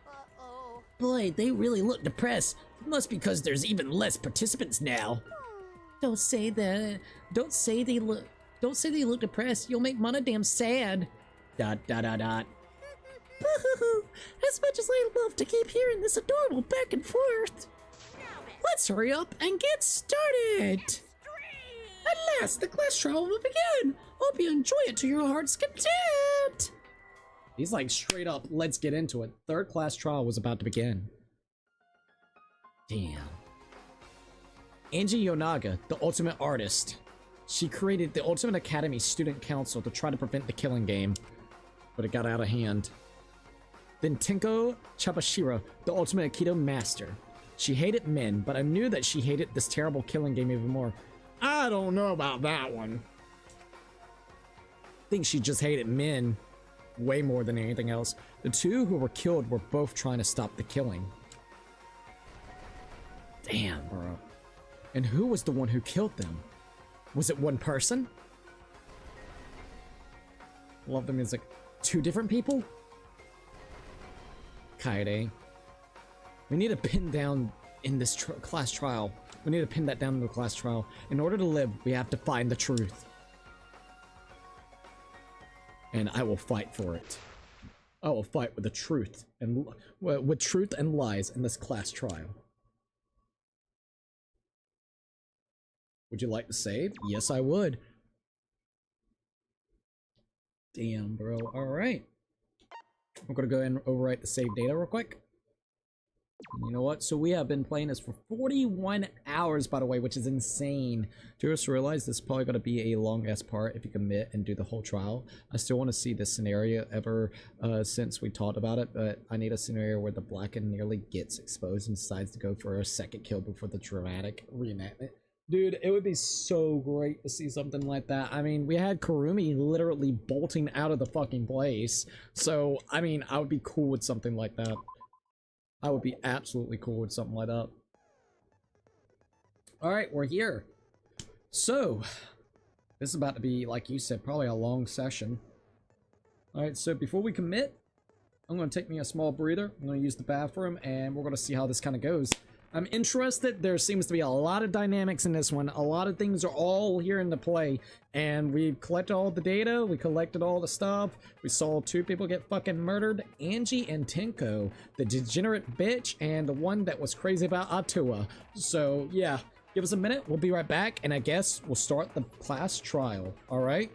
Uh-oh. Boy, they really look depressed. It must be because there's even less participants now. Don't say they look depressed. You'll make Monodam sad. ... Boo-hoo-hoo. As much as I love to keep hearing this adorable back and forth. Let's hurry up and get started. At last, the class trial will begin. Hope you enjoy it to your heart's content. He's like straight up, let's get into it. Third class trial was about to begin. Damn. Angie Yonaga, the ultimate artist. She created the Ultimate Academy Student Council to try to prevent the killing game, but it got out of hand. Then Tenko Chabashiro, the Ultimate Aikido Master. She hated men, but I knew that she hated this terrible killing game even more. I don't know about that one. I think she just hated men way more than anything else. The two who were killed were both trying to stop the killing. Damn, bro. And who was the one who killed them? Was it one person? Love the music. Two different people? Kaede. We need to pin down in this class trial. We need to pin that down in the class trial. In order to live, we have to find the truth. And I will fight for it. I will fight with the truth and with truth and lies in this class trial. Would you like to save? Yes, I would. Damn, bro. All right. I'm gonna go ahead and overwrite the save data real quick. You know what? So we have been playing this for 41 hours, by the way, which is insane. Just realize this is probably going to be a long-ass part if you commit and do the whole trial. I still want to see this scenario ever since we talked about it, but I need a scenario where the Blackened nearly gets exposed and decides to go for a second kill before the dramatic reenactment. Dude, it would be so great to see something like that. I mean, we had Kurumi literally bolting out of the fucking place. So, I mean, I would be cool with something like that. I would be absolutely cool with something like that. Alright, we're here. So, this is about to be, like you said, probably a long session. Alright, so before we commit, I'm going to take me a small breather. I'm going to use the bathroom, and we're going to see how this kind of goes. I'm interested. There seems to be a lot of dynamics in this one. A lot of things are all here into play. And we collected all the data. We collected all the stuff. We saw 2 people get fucking murdered. Angie and Tenko. The degenerate bitch and the one that was crazy about Atua. So, yeah. Give us a minute. We'll be right back. And I guess we'll start the class trial. Alright?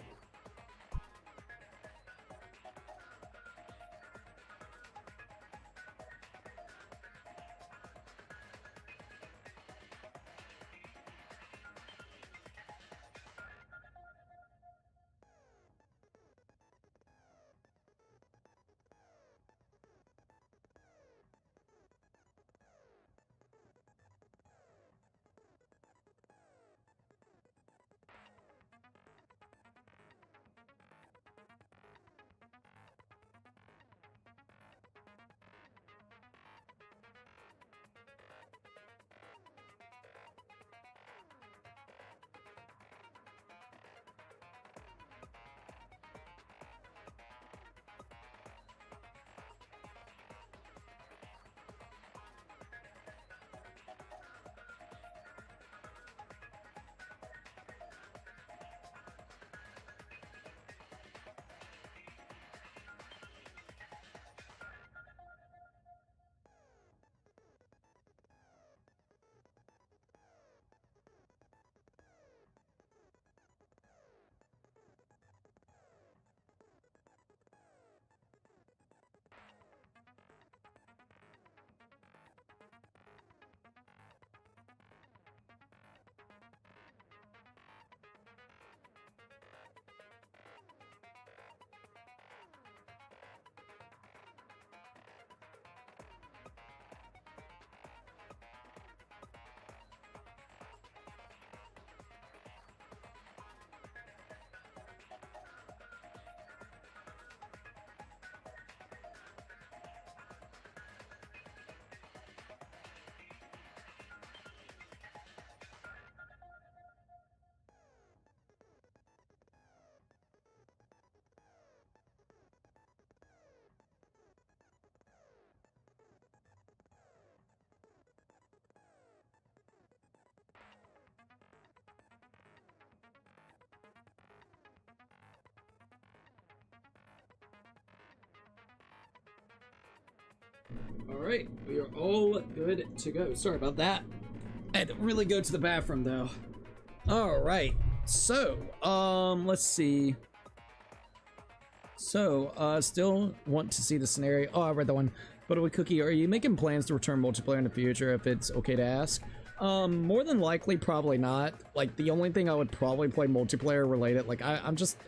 Alright, we are all good to go. Sorry about that. I had to really go to the bathroom though. Alright, so, let's see. So, still want to see the scenario. Oh, I read that one. But with Cookie, are you making plans to return multiplayer in the future if it's okay to ask? More than likely, probably not. Like, the only thing I would probably play multiplayer related, like, I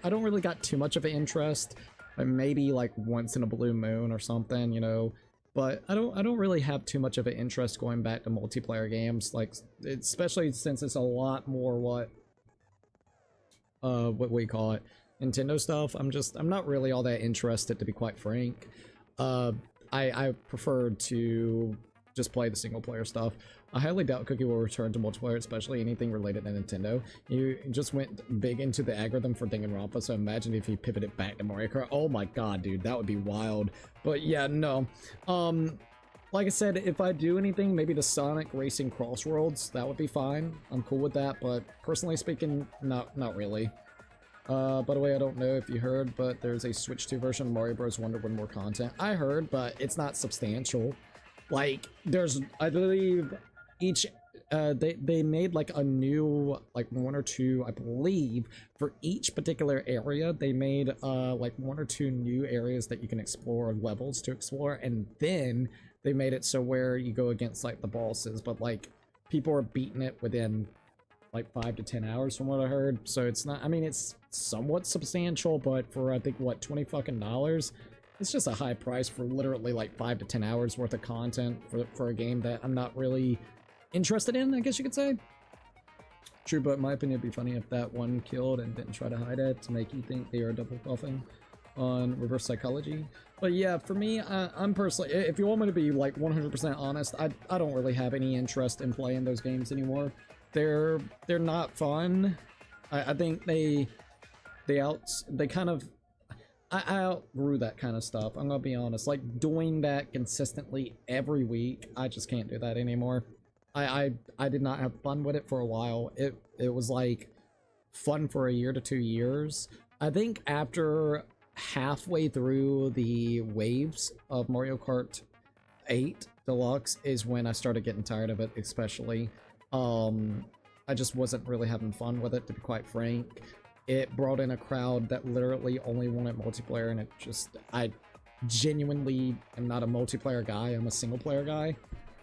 don't really got too much of an interest. Like, maybe, like, once in a blue moon or something, you know? But I don't really have too much of an interest going back to multiplayer games, like, especially since it's a lot more what we call it, Nintendo stuff. I'm not really all that interested, to be quite frank. I prefer to just play the single player stuff. I highly doubt Cookie will return to multiplayer, especially anything related to Nintendo. You just went big into the algorithm for Danganronpa, so imagine if you pivoted back to Mario Kart. Oh my god, dude, that would be wild. But yeah, no. Like I said, if I do anything, maybe the Sonic Racing Crossworlds, that would be fine. I'm cool with that, but personally speaking, not really. By the way, I don't know if you heard, but there's a Switch 2 version of Mario Bros. Wonder with more content. I heard, but it's not substantial. Like, there's, I believe, each, they made like a new, like 1 or 2, I believe, for each particular area. They made, like 1 or 2 new areas that you can explore, levels to explore, and then they made it so where you go against like the bosses, but like people are beating it within like 5 to 10 hours from what I heard. So it's not, I mean, it's somewhat substantial, but for I think what, $20 fucking dollars, it's just a high price for literally like 5 to 10 hours worth of content for a game that I'm not really interested in, I guess you could say. True, but in my opinion, it'd be funny if that one killed and didn't try to hide it to make you think they are double buffing on reverse psychology. But yeah, for me, I'm personally, if you want me to be like 100% honest, I don't really have any interest in playing those games anymore. They're not fun. I think they kind of, I outgrew that kind of stuff. I'm gonna be honest. Like doing that consistently every week, I just can't do that anymore. I did not have fun with it for a while. It was like fun for a year to 2 years. I think after halfway through the waves of Mario Kart 8 Deluxe is when I started getting tired of it, especially. I just wasn't really having fun with it, to be quite frank. It brought in a crowd that literally only wanted multiplayer, and it just, I genuinely am not a multiplayer guy, I'm a single player guy.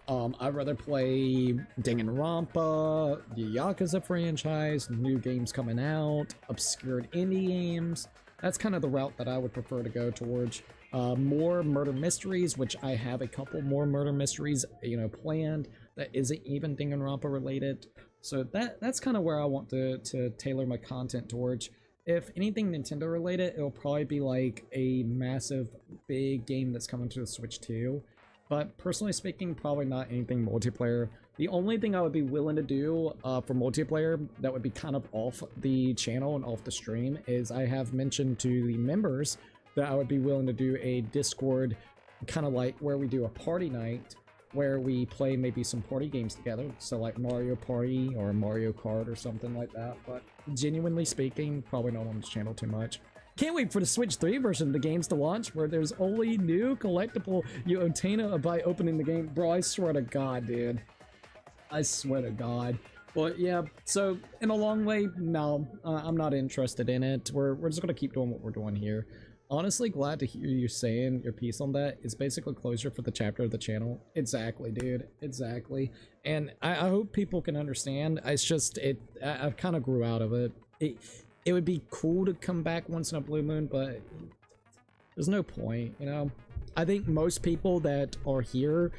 I'd rather play Danganronpa, the Yakuza franchise, new games coming out, obscured indie games. That's kind of the route that I would prefer to go towards. More murder mysteries, which I have a couple more murder mysteries, you know, planned that isn't even Danganronpa related. So that's kind of where I want to tailor my content towards. If anything Nintendo related, it'll probably be like a massive, big game that's coming to the Switch 2. But personally speaking, probably not anything multiplayer. The only thing I would be willing to do for multiplayer that would be kind of off the channel and off the stream is I have mentioned to the members that I would be willing to do a Discord kind of like where we do a party night where we play maybe some party games together. So like Mario Party or Mario Kart or something like that. But genuinely speaking, probably not on this channel too much. Can't wait for the Switch 3 version of the games to launch, where there's only new collectible you obtain by opening the game. Bro, I swear to God, dude. I swear to God. But yeah, so in a long way, no, I'm not interested in it. We're just gonna keep doing what we're doing here. Honestly, glad to hear you saying your piece on that. It's basically closure for the chapter of the channel. Exactly, dude. Exactly. And I hope people can understand. It's just, I kind of grew out of it. It would be cool to come back once in a blue moon, but there's no point, you know? I think most people that are here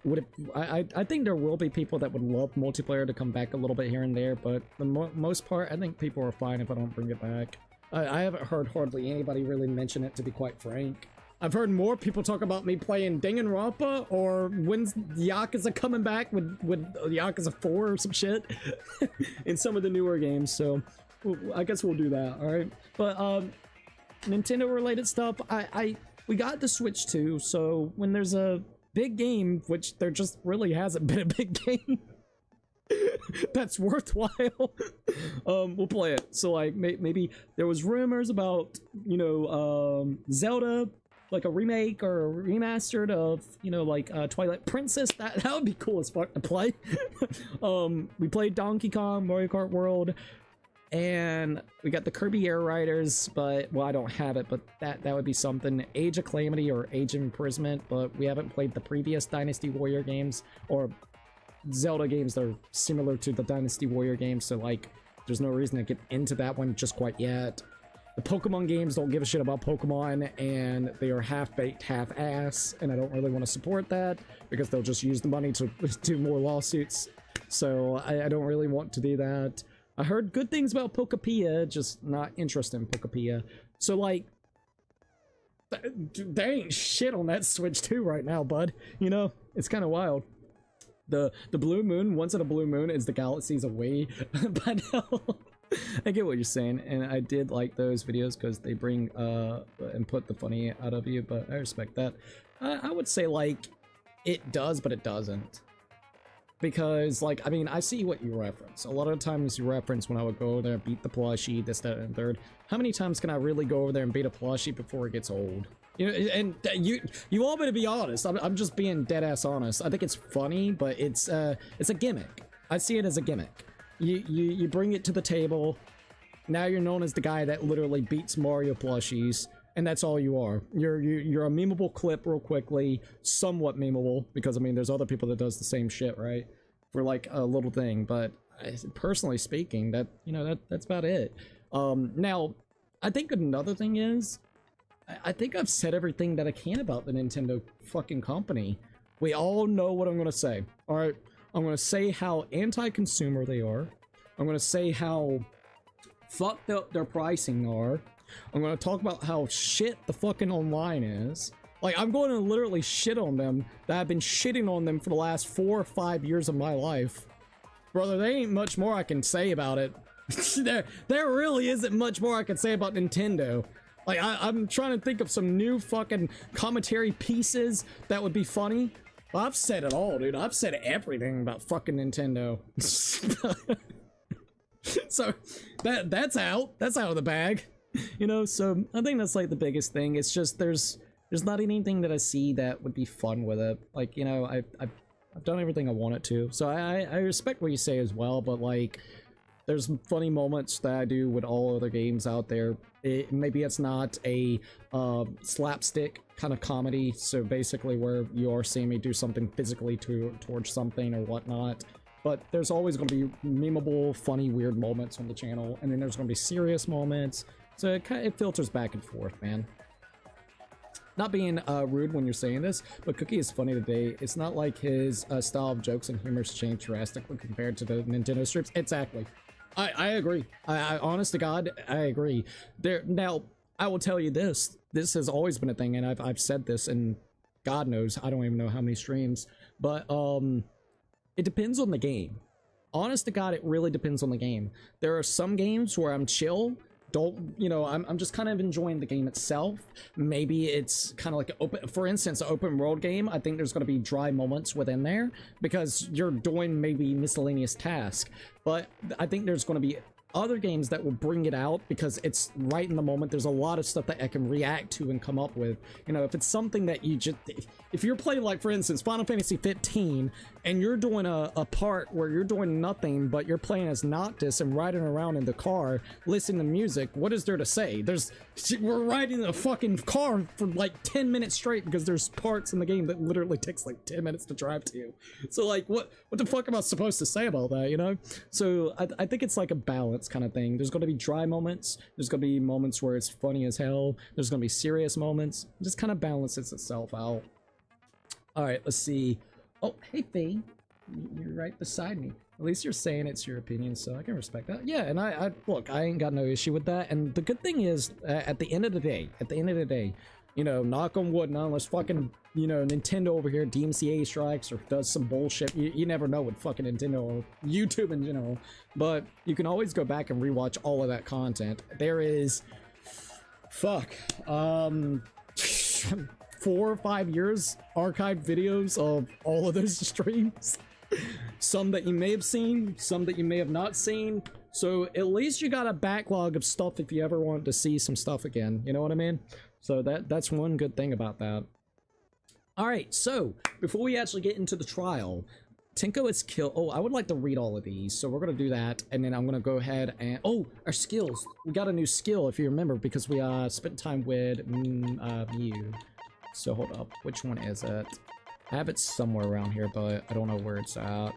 would, I think there will be people that would love multiplayer to come back a little bit here and there, but the most part, I think people are fine if I don't bring it back. I haven't heard hardly anybody really mention it, to be quite frank. I've heard more people talk about me playing Danganronpa, or when's Yakuza coming back with Yakuza 4 or some shit in some of the newer games, so I guess we'll do that, alright? But, Nintendo related stuff, we got the Switch 2, so when there's a big game, which there just really hasn't been a big game that's worthwhile, we'll play it. So like maybe there was rumors about, you know, Zelda, like a remake or a remastered of, you know, like Twilight Princess. That would be cool as fuck to play. We played Donkey Kong, Mario Kart World, and we got the Kirby Air Riders, but, well, I don't have it, but that would be something. Age of Calamity or Age of Imprisonment, but we haven't played the previous Dynasty Warrior games, or Zelda games that are similar to the Dynasty Warrior games, so, like, there's no reason to get into that one just quite yet. The Pokemon games don't give a shit about Pokemon, and they are half-baked, half-ass, and I don't really want to support that, because they'll just use the money to do more lawsuits, so I don't really want to do that. I heard good things about Pokepia, just not interested in Pokepia. So, like, there ain't shit on that Switch 2 right now, bud. You know, it's kind of wild. The blue moon, once in a blue moon, is the galaxies away. But no, I get what you're saying, and I did like those videos because they bring and put the funny out of you, but I respect that. I would say, like, it does, but it doesn't. Because, like, I mean, I see what you reference. A lot of times you reference when I would go over there and beat the plushie, this, that, and third. How many times can I really go over there and beat a plushie before it gets old? You know, and you want me to be honest. I'm just being dead-ass honest. I think it's funny, but it's a gimmick. I see it as a gimmick. You bring it to the table. Now you're known as the guy that literally beats Mario plushies. and that's all you are. You're a memeable clip real quickly, somewhat memeable, because I mean there's other people that does the same shit, right? For like a little thing, but personally speaking, that's about it. Now, I think another thing is, I think I've said everything that I can about the Nintendo fucking company. We all know what I'm gonna say. Alright, I'm gonna say how anti-consumer they are. I'm gonna say how fucked up their pricing are. I'm gonna talk about how shit the fucking online is. Like, I'm going to literally shit on them, that I've been shitting on them for the last 4 or 5 years of my life. Brother, there ain't much more I can say about it. there really isn't much more I can say about Nintendo. Like, I'm trying to think of some new fucking commentary pieces that would be funny. Well, I've said it all, dude. I've said everything about fucking Nintendo. So, that's out. That's out of the bag. You know, so I think that's like the biggest thing. It's just there's not anything that I see that would be fun with it. Like, you know, I've done everything I wanted to. So I respect what you say as well, but like, there's funny moments that I do with all other games out there. Maybe it's not a slapstick kind of comedy, so basically where you are seeing me do something physically towards something or whatnot. But there's always going to be memeable, funny, weird moments on the channel, and then there's going to be serious moments. So it filters back and forth, man. Not being rude when you're saying this, but Cookie is funny today. It's not like his style of jokes and humor has changed drastically compared to the Nintendo strips. Exactly. I agree. I honest to God, I agree. Now, I will tell you this. This has always been a thing, and I've said this, and God knows, I don't even know how many streams. But it depends on the game. Honest to God, it really depends on the game. There are some games where I'm chill. I'm just kind of enjoying the game itself. Maybe it's kind of like for instance, an open world game. I think there's going to be dry moments within there because you're doing maybe miscellaneous tasks. But I think there's going to be other games that will bring it out because it's right in the moment. There's a lot of stuff that I can react to and come up with. You know, if it's something that you just, if you're playing, like for instance, Final Fantasy 15, and you're doing a part where you're doing nothing, but you're playing as Noctis and riding around in the car, listening to music, what is there to say? We're riding a fucking car for like 10 minutes straight because there's parts in the game that literally takes like 10 minutes to drive to. So like, what the fuck am I supposed to say about that, you know? So I think it's like a balance kind of thing. There's going to be dry moments. There's going to be moments where it's funny as hell. There's going to be serious moments. It just kind of balances itself out. All right, let's see. Oh, hey, Faye. You're right beside me. At least you're saying it's your opinion, so I can respect that. Yeah, and I look, I ain't got no issue with that. And the good thing is, at the end of the day, you know, knock on wood, not unless fucking, you know, Nintendo over here DMCA strikes or does some bullshit. You never know with fucking Nintendo or YouTube in general. But you can always go back and rewatch all of that content. There is, 4 or 5 years archived videos of all of those streams. Some that you may have seen, some that you may have not seen. So at least you got a backlog of stuff if you ever want to see some stuff again. You know what I mean? So that's one good thing about that. Alright, so before we actually get into the trial, Tinko is killed. Oh, I would like to read all of these, so we're gonna do that, and then I'm gonna go ahead and our skills. We got a new skill, if you remember, because we spent time with Mew. So hold up, which one is it? I have it somewhere around here, but I don't know where it's at.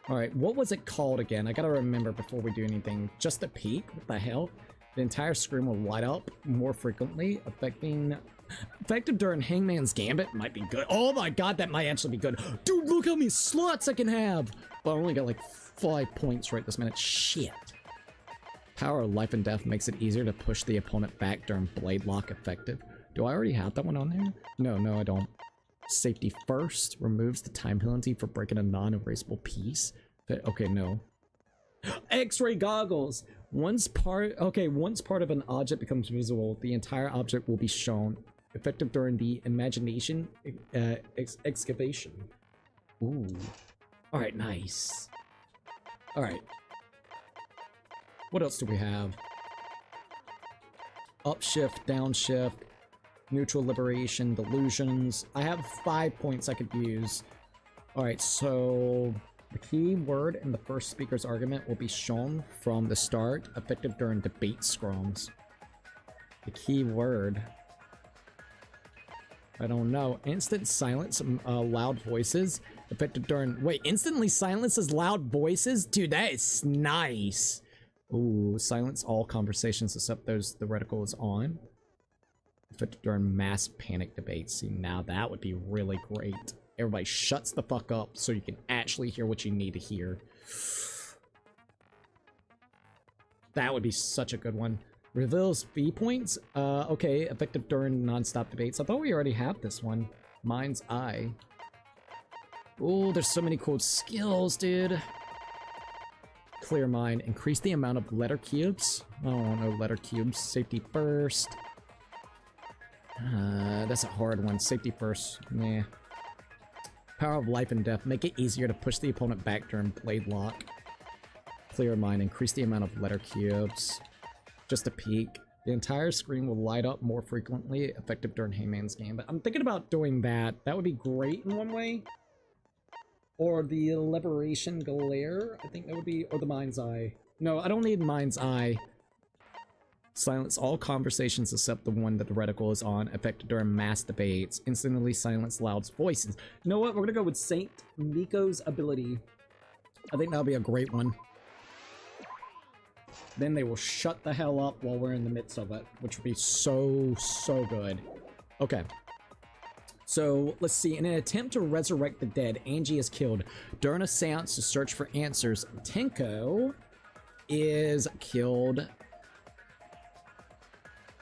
Alright, what was it called again? I gotta remember before we do anything. Just a peek? What the hell? The entire screen will light up more frequently, effective during Hangman's Gambit. Might be good. Oh my god, that might actually be good. Dude, look how many slots I can have! But I only got like 5 points right this minute. Shit. Power of Life and Death makes it easier to push the opponent back during Blade Lock effective. Do I already have that one on there? No, I don't. Safety First removes the time penalty for breaking a non-erasable piece. Okay, no. X-ray goggles. Once part of an object becomes visible, the entire object will be shown. Effective during the imagination excavation. Ooh. All right, nice. All right. What else do we have? Upshift, downshift. Neutral liberation, delusions. I have 5 points I could use. Alright, so the key word in the first speaker's argument will be shown from the start, effective during debate scrums. The key word. I don't know. Instant silence, loud voices. Effective during... Wait, instantly silences loud voices? Dude, that is nice. Ooh, silence all conversations except those the reticle is on. Effective during mass panic debates. See, now that would be really great. Everybody shuts the fuck up so you can actually hear what you need to hear. That would be such a good one. Reveals viewpoints? Okay, effective during non-stop debates. I thought we already have this one. Mind's Eye. Oh, there's so many cool skills, dude. Clear mind. Increase the amount of letter cubes. I don't want no letter cubes. Safety first. That's a hard one. Safety first. Nah. Power of life and death. Make it easier to push the opponent back during blade lock. Clear mind. Increase the amount of letter cubes. Just a peek. The entire screen will light up more frequently, effective during Hangman's game. But I'm thinking about doing that. That would be great in one way. Or the Liberation Glare, I think that would be, or the Mind's Eye. No, I don't need Mind's Eye. Silence all conversations except the one that the reticle is on, effective during mass debates. Instantly silence loud voices. You know what? We're gonna go with Saint Miko's ability. I think that'll be a great one. Then they will shut the hell up while we're in the midst of it, which would be so, so good. Okay. So, let's see. In an attempt to resurrect the dead, Angie is killed. During a seance to search for answers, Tenko is killed.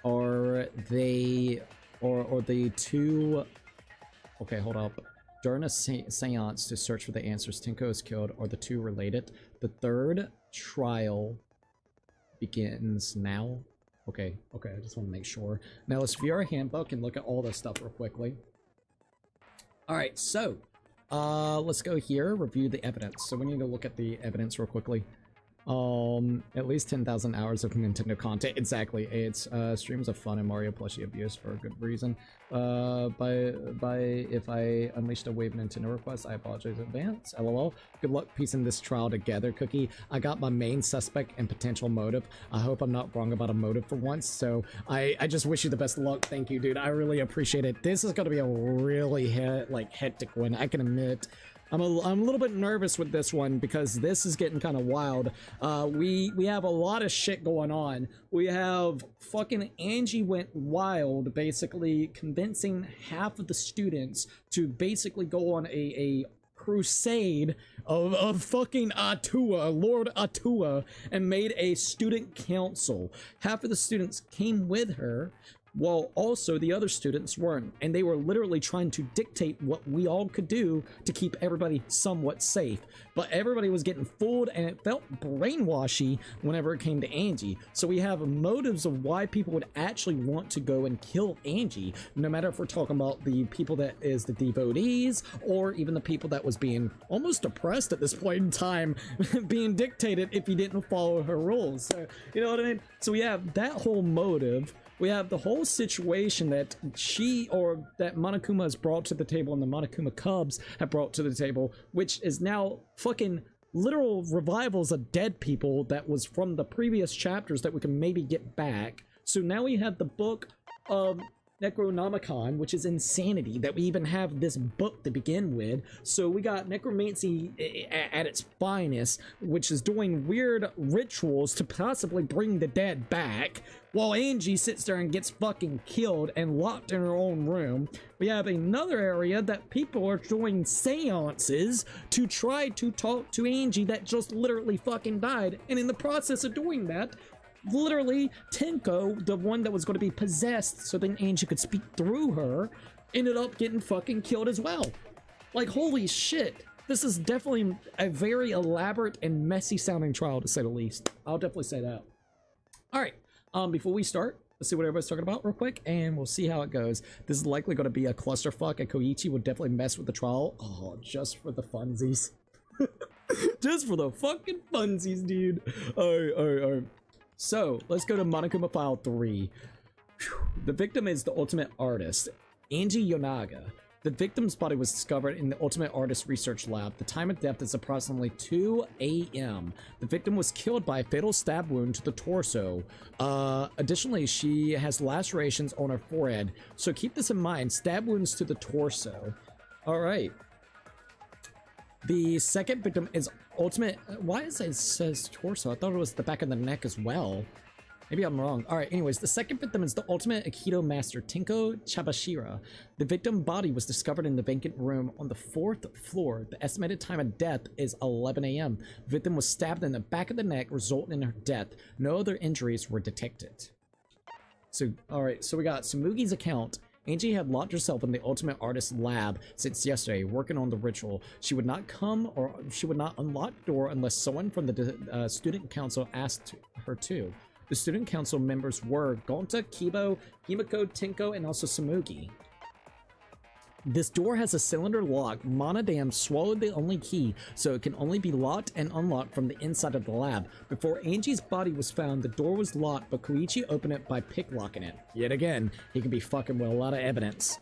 Or they... Or the two... Okay, hold up. During a seance to search for the answers, Tenko is killed. Or the two related. The third trial begins now. Okay, I just want to make sure. Now let's view our handbook and look at all this stuff real quickly. Alright, so, let's go here, review the evidence. So we need to look at the evidence real quickly. At least 10,000 hours of Nintendo content. Exactly. It's streams of fun and Mario plushie abuse for a good reason. If I unleashed a wave Nintendo request, I apologize in advance. LOL. Good luck piecing this trial together, Cookie. I got my main suspect and potential motive. I hope I'm not wrong about a motive for once. So I just wish you the best of luck. Thank you, dude. I really appreciate it. This is gonna be a really hectic one. I can admit. I'm a little bit nervous with this one because this is getting kind of wild. We have a lot of shit going on. We have fucking Angie went wild, basically convincing half of the students to basically go on a crusade of fucking Atua, Lord Atua, and made a student council. Half of the students came with her, while also the other students weren't, and they were literally trying to dictate what we all could do to keep everybody somewhat safe. But everybody was getting fooled, and it felt brainwashy whenever it came to Angie. So we have motives of why people would actually want to go and kill Angie, no matter if we're talking about the people that is the devotees, or even the people that was being almost oppressed at this point in time, being dictated if you didn't follow her rules. So, you know what I mean? So we have that whole motive. We have the whole situation that that Monokuma has brought to the table and the Monokuma Cubs have brought to the table, which is now fucking literal revivals of dead people that was from the previous chapters that we can maybe get back. So now we have the book of Necronomicon, which is insanity that we even have this book to begin with. So we got necromancy at its finest, which is doing weird rituals to possibly bring the dead back, while Angie sits there and gets fucking killed and locked in her own room. We have another area that people are doing seances to try to talk to Angie that just literally fucking died, and in the process of doing that, literally, Tenko, the one that was going to be possessed so then Angie could speak through her, ended up getting fucking killed as well. Like, holy shit. This is definitely a very elaborate and messy sounding trial, to say the least. I'll definitely say that. Alright, before we start, let's see what everybody's talking about real quick, and we'll see how it goes. This is likely going to be a clusterfuck, and Koichi would definitely mess with the trial. Oh, just for the funsies. Just for the fucking funsies, dude. Alright. So, let's go to Monokuma File 3. The victim is the ultimate artist, Angie Yonaga. The victim's body was discovered in the Ultimate Artist Research Lab. The time of death is approximately 2 a.m. The victim was killed by a fatal stab wound to the torso. Additionally, she has lacerations on her forehead. So keep this in mind, stab wounds to the torso. All right. The second victim is Ultimate... Why is it says torso? I thought it was the back of the neck as well. Maybe I'm wrong. All right, anyways, the second victim is the Ultimate Aikido Master, Tinko Chabashira. The victim body was discovered in the vacant room on the 4th floor. The estimated time of death is 11 a.m. The victim was stabbed in the back of the neck, resulting in her death. No other injuries were detected. So, all right, so we got Sumugi's account. Angie had locked herself in the Ultimate Artist lab since yesterday, working on the ritual. She would not come or she would not unlock the door unless someone from the student council asked her to. The student council members were Gonta, Kibo, Himiko, Tinko, and also Sumugi. This door has a cylinder lock. Monodam swallowed the only key, so it can only be locked and unlocked from the inside of the lab. Before Angie's body was found, the door was locked, but Koichi opened it by picklocking it. Yet again, he could be fucking with a lot of evidence.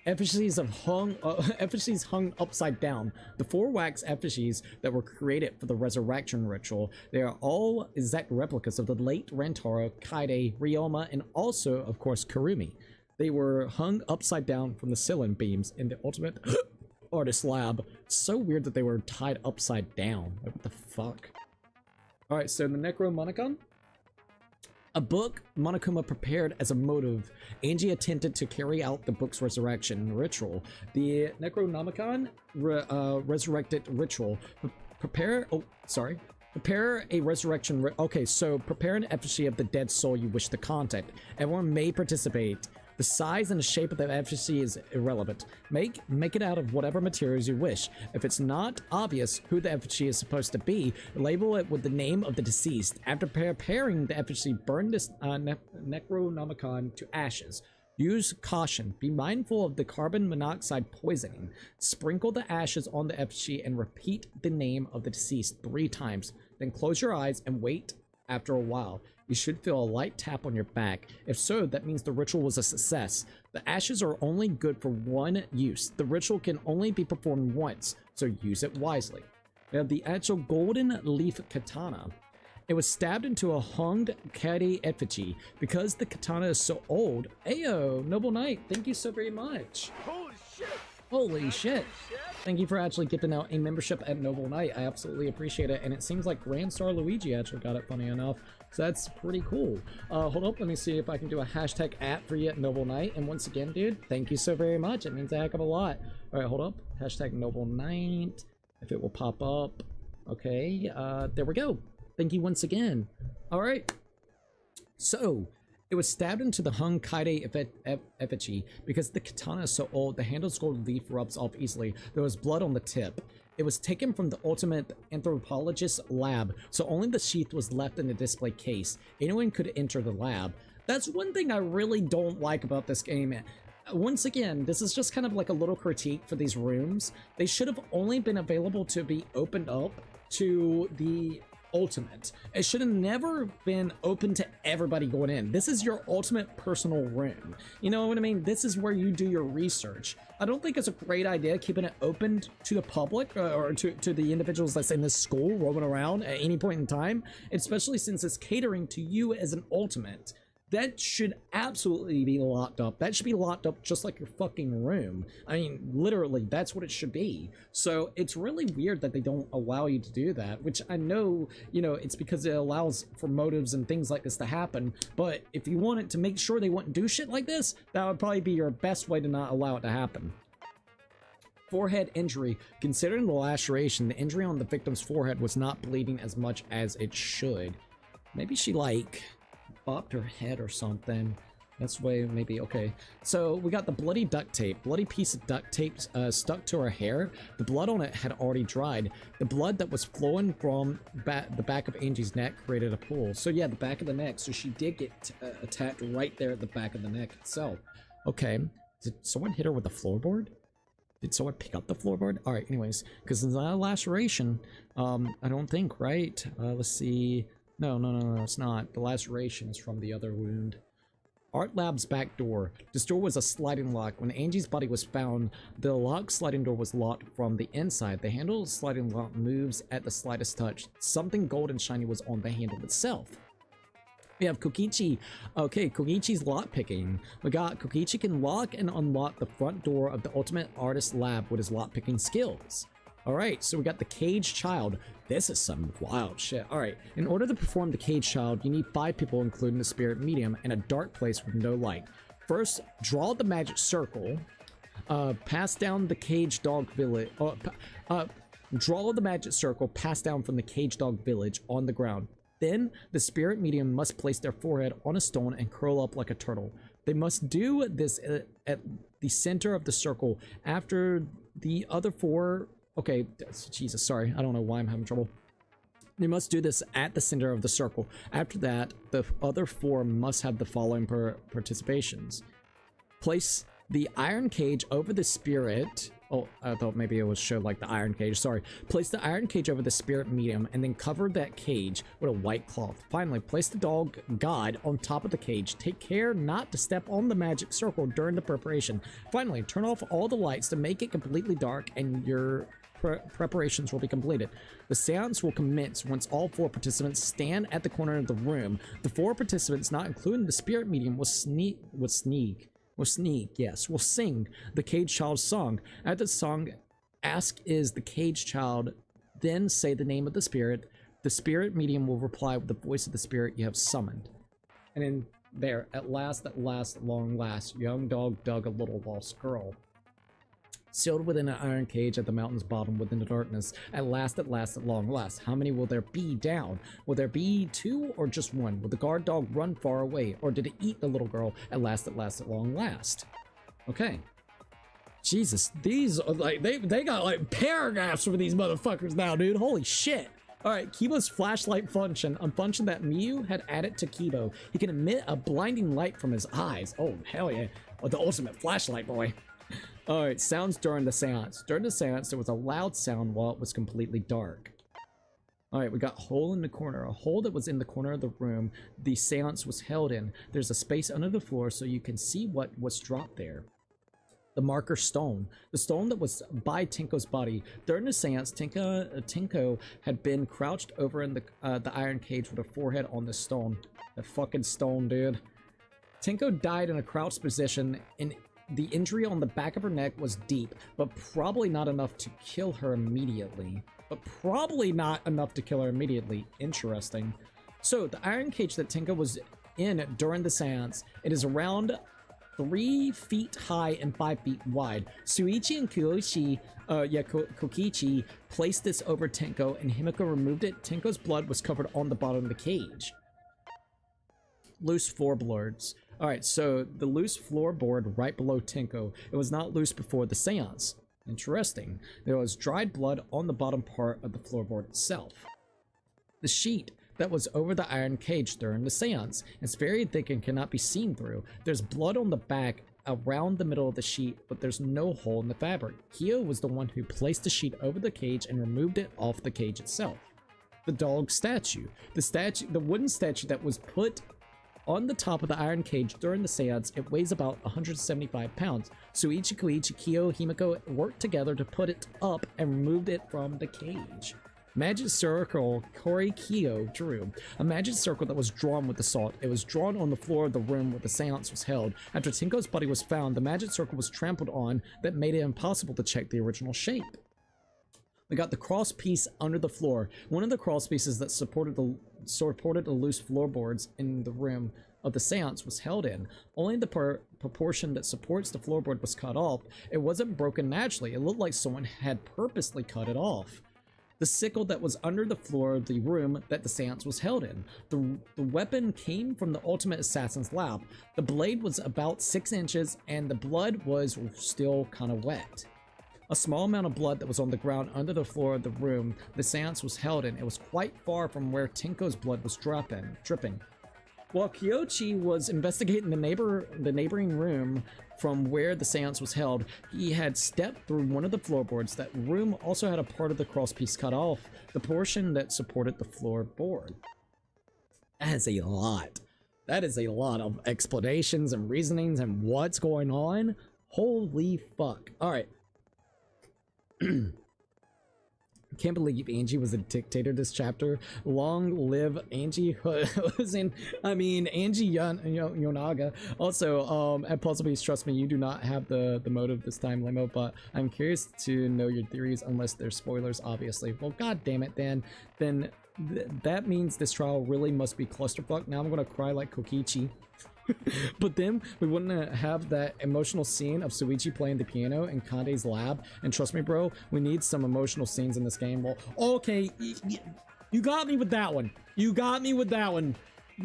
Effigies hung upside down. The 4 wax effigies that were created for the resurrection ritual, they are all exact replicas of the late Rentaro, Kaide, Ryoma, and also, of course, Kurumi. They were hung upside down from the ceiling beams in the Ultimate Artist Lab. So weird that they were tied upside down. Like, what the fuck? Alright, so the Necromonicon. A book Monokuma prepared as a motive. Angie attempted to carry out the book's resurrection ritual. The Necronomicon resurrected ritual. Prepare a resurrection. Okay, so prepare an effigy of the dead soul you wish to contact. Everyone may participate. The size and the shape of the effigy is irrelevant. Make it out of whatever materials you wish. If it's not obvious who the effigy is supposed to be, label it with the name of the deceased. After preparing the effigy, burn this Necronomicon to ashes. Use caution. Be mindful of the carbon monoxide poisoning. Sprinkle the ashes on the effigy and repeat the name of the deceased 3 times. Then close your eyes and wait. After a while, you should feel a light tap on your back. If so, that means the ritual was a success. The ashes are only good for 1 use. The ritual can only be performed once, so use it wisely. We have the actual golden leaf katana. It was stabbed into a hunged Kaide effigy. Because the katana is so old. Ayo, Noble Knight, thank you so very much. Holy shit! Holy shit. Thank you for actually giving out a membership at Noble Knight. I absolutely appreciate it. And it seems like Grand Star Luigi actually got it, funny enough. So that's pretty cool. Hold up, let me see if I can do a hashtag @ for you at Noble Knight. And once again, dude, thank you so very much. It means a heck of a lot. All right, hold up. Hashtag Noble Knight. If it will pop up. Okay, there we go. Thank you once again. All right. So, it was stabbed into the hung Kaide effigy. Because the katana is so old, the handle's gold leaf rubs off easily. There was blood on the tip. It was taken from the Ultimate Anthropologist's lab, so only the sheath was left in the display case. Anyone could enter the lab. That's one thing I really don't like about this game. Once again, this is just kind of like a little critique for these rooms. They should have only been available to be opened up to the Ultimate. It should have never been open to everybody going in. This is your ultimate personal room. You know what I mean? This is where you do your research. I don't think it's a great idea keeping it open to the public or to the individuals that's in this school roaming around at any point in time, especially since it's catering to you as an ultimate. That should absolutely be locked up. That should be locked up just like your fucking room. I mean, literally, that's what it should be. So it's really weird that they don't allow you to do that, which I know, you know, it's because it allows for motives and things like this to happen. But if you wanted to make sure they wouldn't do shit like this, that would probably be your best way to not allow it to happen. Forehead injury. Considering the laceration, the injury on the victim's forehead was not bleeding as much as it should. Maybe she, like, bopped her head or something. That's way maybe okay. So we got the bloody duct tape. Bloody piece of duct tape stuck to her hair. The blood on it had already dried. The blood that was flowing from the back of Angie's neck created a pool. So yeah, the back of the neck. So she did get attacked right there at the back of the neck itself. Okay. Did someone hit her with a floorboard? Did someone pick up the floorboard? All right. Anyways, because it's not a laceration. I don't think, right? Let's see. No, it's not. The laceration is from the other wound. Art Lab's back door. This door was a sliding lock. When Angie's body was found, the locked sliding door was locked from the inside. The handle of the sliding lock moves at the slightest touch. Something gold and shiny was on the handle itself. We have Kokichi. Okay, Kokichi's lock picking. We got Kokichi can lock and unlock the front door of the Ultimate Artist Lab with his lock picking skills. Alright, so we got the Cage Child. This is some wild shit. Alright, in order to perform the Cage Child, you need 5 people, including the Spirit Medium, in a dark place with no light. First, draw the magic circle. Pass down the Cage Dog Village. Draw the magic circle, pass down from the Cage Dog Village on the ground. Then, the Spirit Medium must place their forehead on a stone and curl up like a turtle. They must do this at the center of the circle after the other 4... Okay, Jesus, sorry. I don't know why I'm having trouble. They must do this at the center of the circle. After that, the other 4 must have the following participations. Place the iron cage over the spirit... Oh, I thought maybe it was showed like the iron cage. Sorry. Place the iron cage over the spirit medium and then cover that cage with a white cloth. Finally, place the dog god on top of the cage. Take care not to step on the magic circle during the preparation. Finally, turn off all the lights to make it completely dark and your preparations will be completed. The seance will commence once all 4 participants stand at the corner of the room. The 4 participants, not including the spirit medium, will sing the Cage Child's song. At the song, ask is the Cage Child, then say the name of the spirit. The spirit medium will reply with the voice of the spirit you have summoned. And then there, at last, long last, young dog dug a little lost girl. Sealed within an iron cage at the mountain's bottom within the darkness. At long last. How many will there be down? Will there be 2 or just 1? Will the guard dog run far away? Or did it eat the little girl at long last? Okay. Jesus, these are like, they got like paragraphs for these motherfuckers now, dude. Holy shit. Alright, Kibo's flashlight function, a function that Miu had added to Kibo. He can emit a blinding light from his eyes. Oh, hell yeah. Oh, the ultimate flashlight boy. Alright, sounds during the seance. During the seance, there was a loud sound while it was completely dark. Alright, we got hole in the corner. A hole that was in the corner of the room the seance was held in. There's a space under the floor so you can see what was dropped there. The marker stone. The stone that was by Tinko's body. During the seance, Tinko had been crouched over in the iron cage with her forehead on the stone. The fucking stone, dude. Tinko died in a crouched position in... The injury on the back of her neck was deep, but probably not enough to kill her immediately. Interesting. So, the iron cage that Tinko was in during the seance, it is around 3 feet high and 5 feet wide. Suichi and Kokichi placed this over Tinko, and Himiko removed it. Tinko's blood was covered on the bottom of the cage. Loose floorboards. Alright, so the loose floorboard right below Tinko, it was not loose before the seance. Interesting. There was dried blood on the bottom part of the floorboard itself. The sheet that was over the iron cage during the seance is very thick and cannot be seen through. There's blood on the back around the middle of the sheet, but there's no hole in the fabric. Kyo was the one who placed the sheet over the cage and removed it off the cage itself. The dog statue. The wooden statue that was put on the top of the iron cage during the seance, it weighs about 175 pounds. Suichi, Koichi, Kyo, Himiko worked together to put it up and removed it from the cage. Magic circle Kori Kyo drew. A magic circle that was drawn with the salt. It was drawn on the floor of the room where the seance was held. After Tinko's body was found, the magic circle was trampled on that made it impossible to check the original shape. We got the cross piece under the floor. One of the cross pieces that supported the loose floorboards in the room of the seance was held in. Only the proportion that supports the floorboard was cut off. It wasn't broken naturally. It looked like someone had purposely cut it off. The sickle that was under the floor of the room that the seance was held in. The weapon came from the Ultimate Assassin's lab. The blade was about 6 inches and the blood was still kind of wet. A small amount of blood that was on the ground under the floor of the room the seance was held in. It was quite far from where Tinko's blood was dripping. While Kyochi was investigating the neighboring room from where the seance was held, he had stepped through one of the floorboards. That room also had a part of the crosspiece cut off, the portion that supported the floorboard. That is a lot. That is a lot of explanations and reasonings and what's going on. Holy fuck. Alright. Can't believe Angie was a dictator this chapter. Long live Angie Angie Yonaga. Also, at Puzzlebeast, trust me, you do not have the motive this time, Limo, but I'm curious to know your theories, unless they're spoilers, obviously. Well, god damn it, then that means this trial really must be clusterfuck. Now I'm gonna cry like Kokichi. But then we wouldn't have that emotional scene of Suichi playing the piano in Kande's lab. And trust me, bro, we need some emotional scenes in this game. Well, okay, you got me with that one. You got me with that one.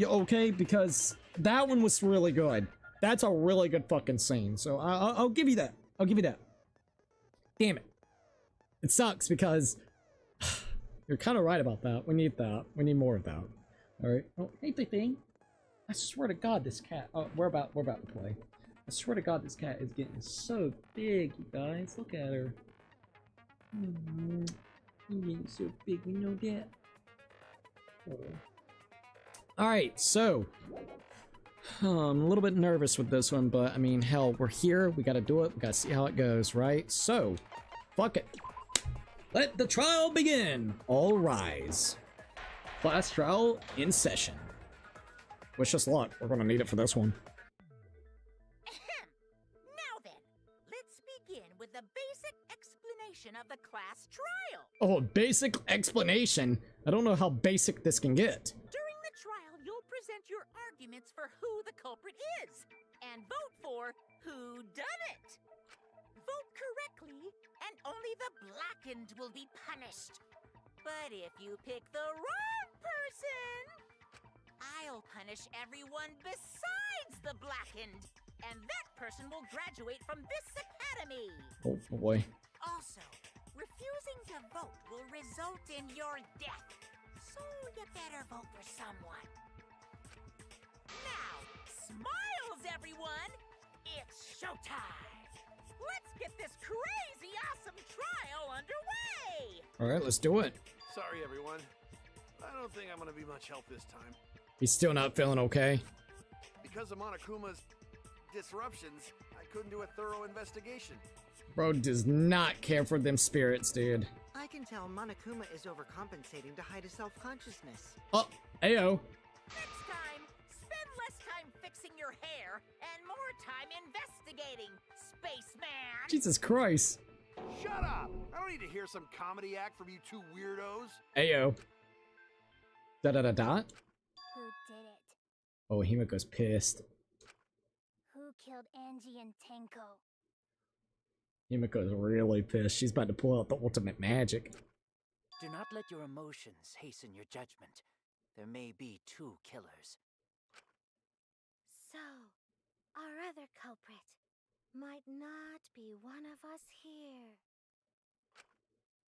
Okay, because that one was really good. That's a really good fucking scene. So I'll give you that. I'll give you that. Damn it. It sucks because you're kind of right about that. We need that. We need more of that. All right. Oh, hey, thing. I swear to God, this cat. Oh, we're about to play. I swear to God, this cat is getting so big, you guys. Look at her. She's getting so big. We know that. Oh. All right, so I'm a little bit nervous with this one, but I mean, hell, we're here. We got to do it. We got to see how it goes, right? So, fuck it. Let the trial begin. All rise. Class trial in session. Wish us luck. We're gonna need it for this one. Now then, let's begin with the basic explanation of the class trial. Oh, basic explanation? I don't know how basic this can get. During the trial, you'll present your arguments for who the culprit is, and vote for who done it. Vote correctly, and only the blackened will be punished. But if you pick the wrong person, I'll punish everyone besides the blackened, and that person will graduate from this academy. Oh boy. Also, refusing to vote will result in your death, so you better vote for someone. Now, smiles everyone! It's showtime! Let's get this crazy awesome trial underway! Alright, let's do it. Sorry, everyone. I don't think I'm gonna be much help this time. He's still not feeling okay. Because of Monokuma's disruptions, I couldn't do a thorough investigation. Bro does not care for them spirits, dude. I can tell Monokuma is overcompensating to hide his self-consciousness. Oh, ayo. Next time, spend less time fixing your hair and more time investigating, spaceman! Jesus Christ. Shut up! I don't need to hear some comedy act from you two weirdos. Ayo. Da-da-da-da. Who did it? Oh, Himiko's pissed. Who killed Angie and Tenko? Himiko's really pissed. She's about to pull out the ultimate magic. Do not let your emotions hasten your judgment. There may be two killers. So, our other culprit might not be one of us here.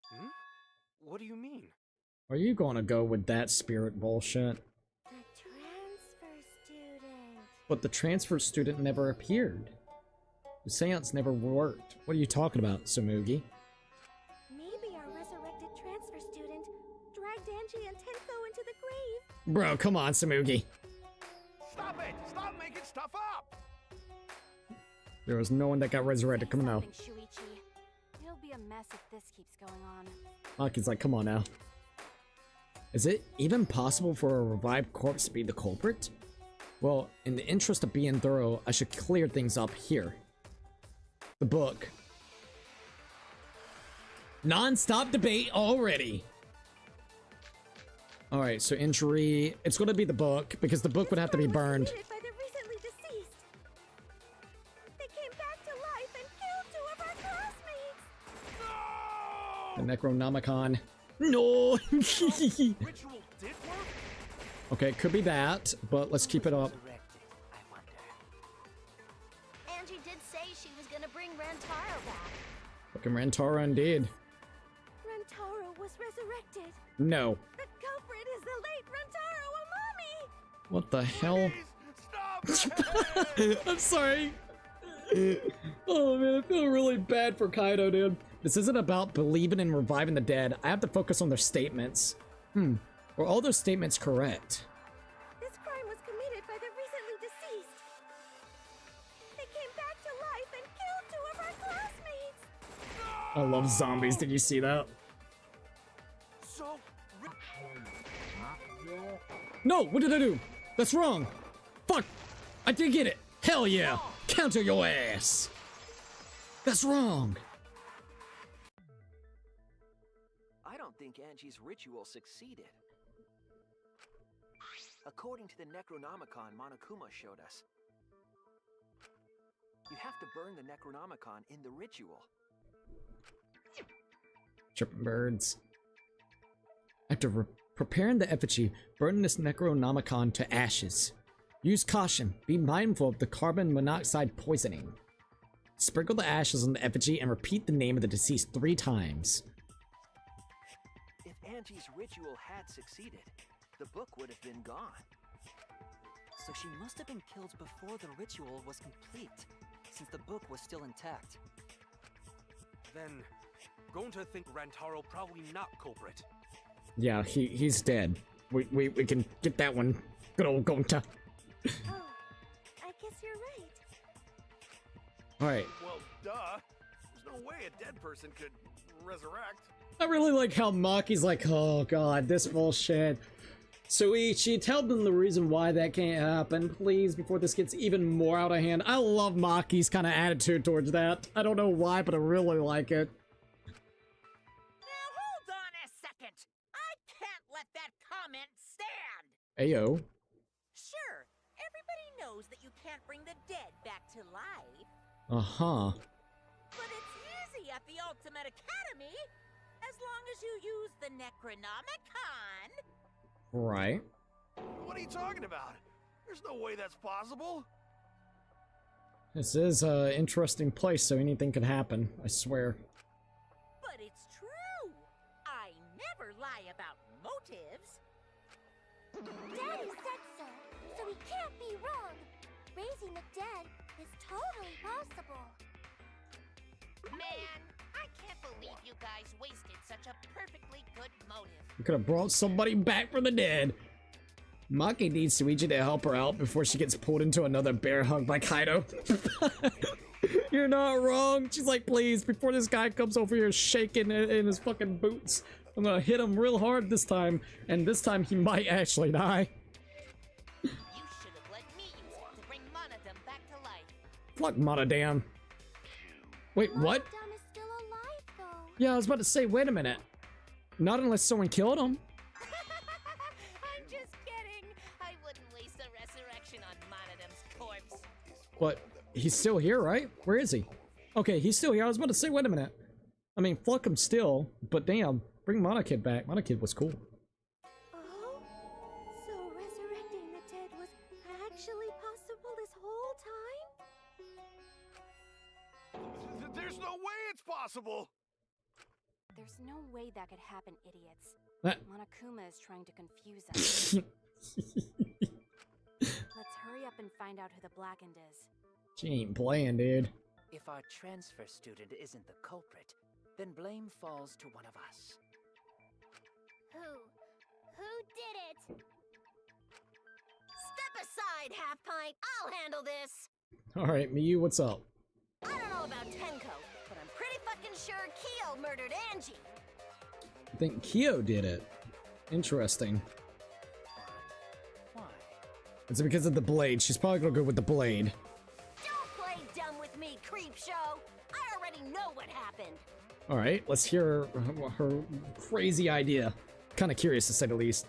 Hmm? What do you mean? Are you gonna go with that spirit bullshit? The transfer student. But the transfer student never appeared. The seance never worked. What are you talking about, Samugi? Maybe our resurrected transfer student dragged Angie and Tenko into the grave. Bro, come on, Samugi. Stop it! Stop making stuff up! There was no one that got resurrected. Come on now. Shuichi. It'll be a mess if this keeps going on. Aki's like, come on now. Is it even possible for a revived corpse to be the culprit? Well, in the interest of being thorough, I should clear things up here. The book. Non-stop debate already. Alright, so injury. It's gonna be the book, because the book would have to be burned. By the recently deceased. They came back to life and killed 2 of our classmates. The Necronomicon. No! Ritual did work? Okay, it could be that, but let's keep it up. I wonder. Angie did say she was gonna bring Rantaro back. Fucking Rantaro indeed. Rantaro was resurrected. No. The culprit is the late Rantaro Amami. What the hell? Please, stop it! I'm sorry. Oh man, I feel really bad for Kaido, dude. This isn't about believing in reviving the dead. I have to focus on their statements. Were all those statements correct? This crime was committed by the I love zombies. Did you see that? So, No, what did I do? That's wrong. Fuck. I did get it. Hell yeah. Counter your ass. That's wrong. I don't think Angie's ritual succeeded. According to the Necronomicon Monokuma showed us, you have to burn the Necronomicon in the ritual. Tripping birds. After preparing the effigy, burn this Necronomicon to ashes. Use caution. Be mindful of the carbon monoxide poisoning. Sprinkle the ashes on the effigy and repeat the name of the deceased 3 times. If Angie's ritual had succeeded, the book would have been gone. So she must have been killed before the ritual was complete, since the book was still intact. then going to think Rantaro probably not culprit. Yeah, he's dead. We can get that one. Good old Gonta. Oh, I guess you're right. Alright. Well, duh. There's no way a dead person could resurrect. I really like how Maki's like, oh god, this bullshit. Suichi, tell them the reason why that can't happen, please, before this gets even more out of hand. I love Maki's kind of attitude towards that. I don't know why, but I really like it. Now hold on a second. I can't let that comment stand. Ayo. Sure, everybody knows that you can't bring the dead back to life. Uh-huh. But it's easy at the Ultimate Academy, as long as you use the Necronomicon. Right. What are you talking about? There's no way that's possible. This is an interesting place, so anything could happen, I swear. But it's true. I never lie about motives. Daddy said so, so he can't be wrong. Raising the dead is totally possible. Man, I can't believe you guys wasted such a perfectly good motive. We could have brought somebody back from the dead. Maki needs Suichi to help her out before she gets pulled into another bear hug by Kaido. You're not wrong. She's like, please, before this guy comes over here shaking in his fucking boots, I'm gonna hit him real hard this time, and this time he might actually die. You should have let me use it to bring Monodam back to life. Fuck Monodam. Wait, what? Monodam is still alive, though. Yeah, I was about to say, wait a minute. Not unless someone killed him. I'm just kidding. I wouldn't waste a resurrection on Monodam's corpse. But he's still here, right? Where is he? Okay, he's still here. I was about to say, wait a minute. I mean, fuck him still, but damn, bring Monokid back. Monokid was cool. Oh? So resurrecting the dead was actually possible this whole time? There's no way it's possible. There's no way that could happen, idiots. That- Monokuma is trying to confuse us. Let's hurry up and find out who the Blackened is. She ain't playing, dude. If our transfer student isn't the culprit, then blame falls to one of us. Who did it? Step aside, Half Pint. I'll handle this. Alright, Miyu, what's up? I don't know about Tenko, but I'm pretty fucking sure Kyo murdered Angie. I think Kyo did it. Interesting. Why? It's because of the blade. She's probably gonna go with the blade. Don't play dumb with me, Creepshow. I already know what happened. Alright, let's hear her crazy idea. Kinda curious to say the least.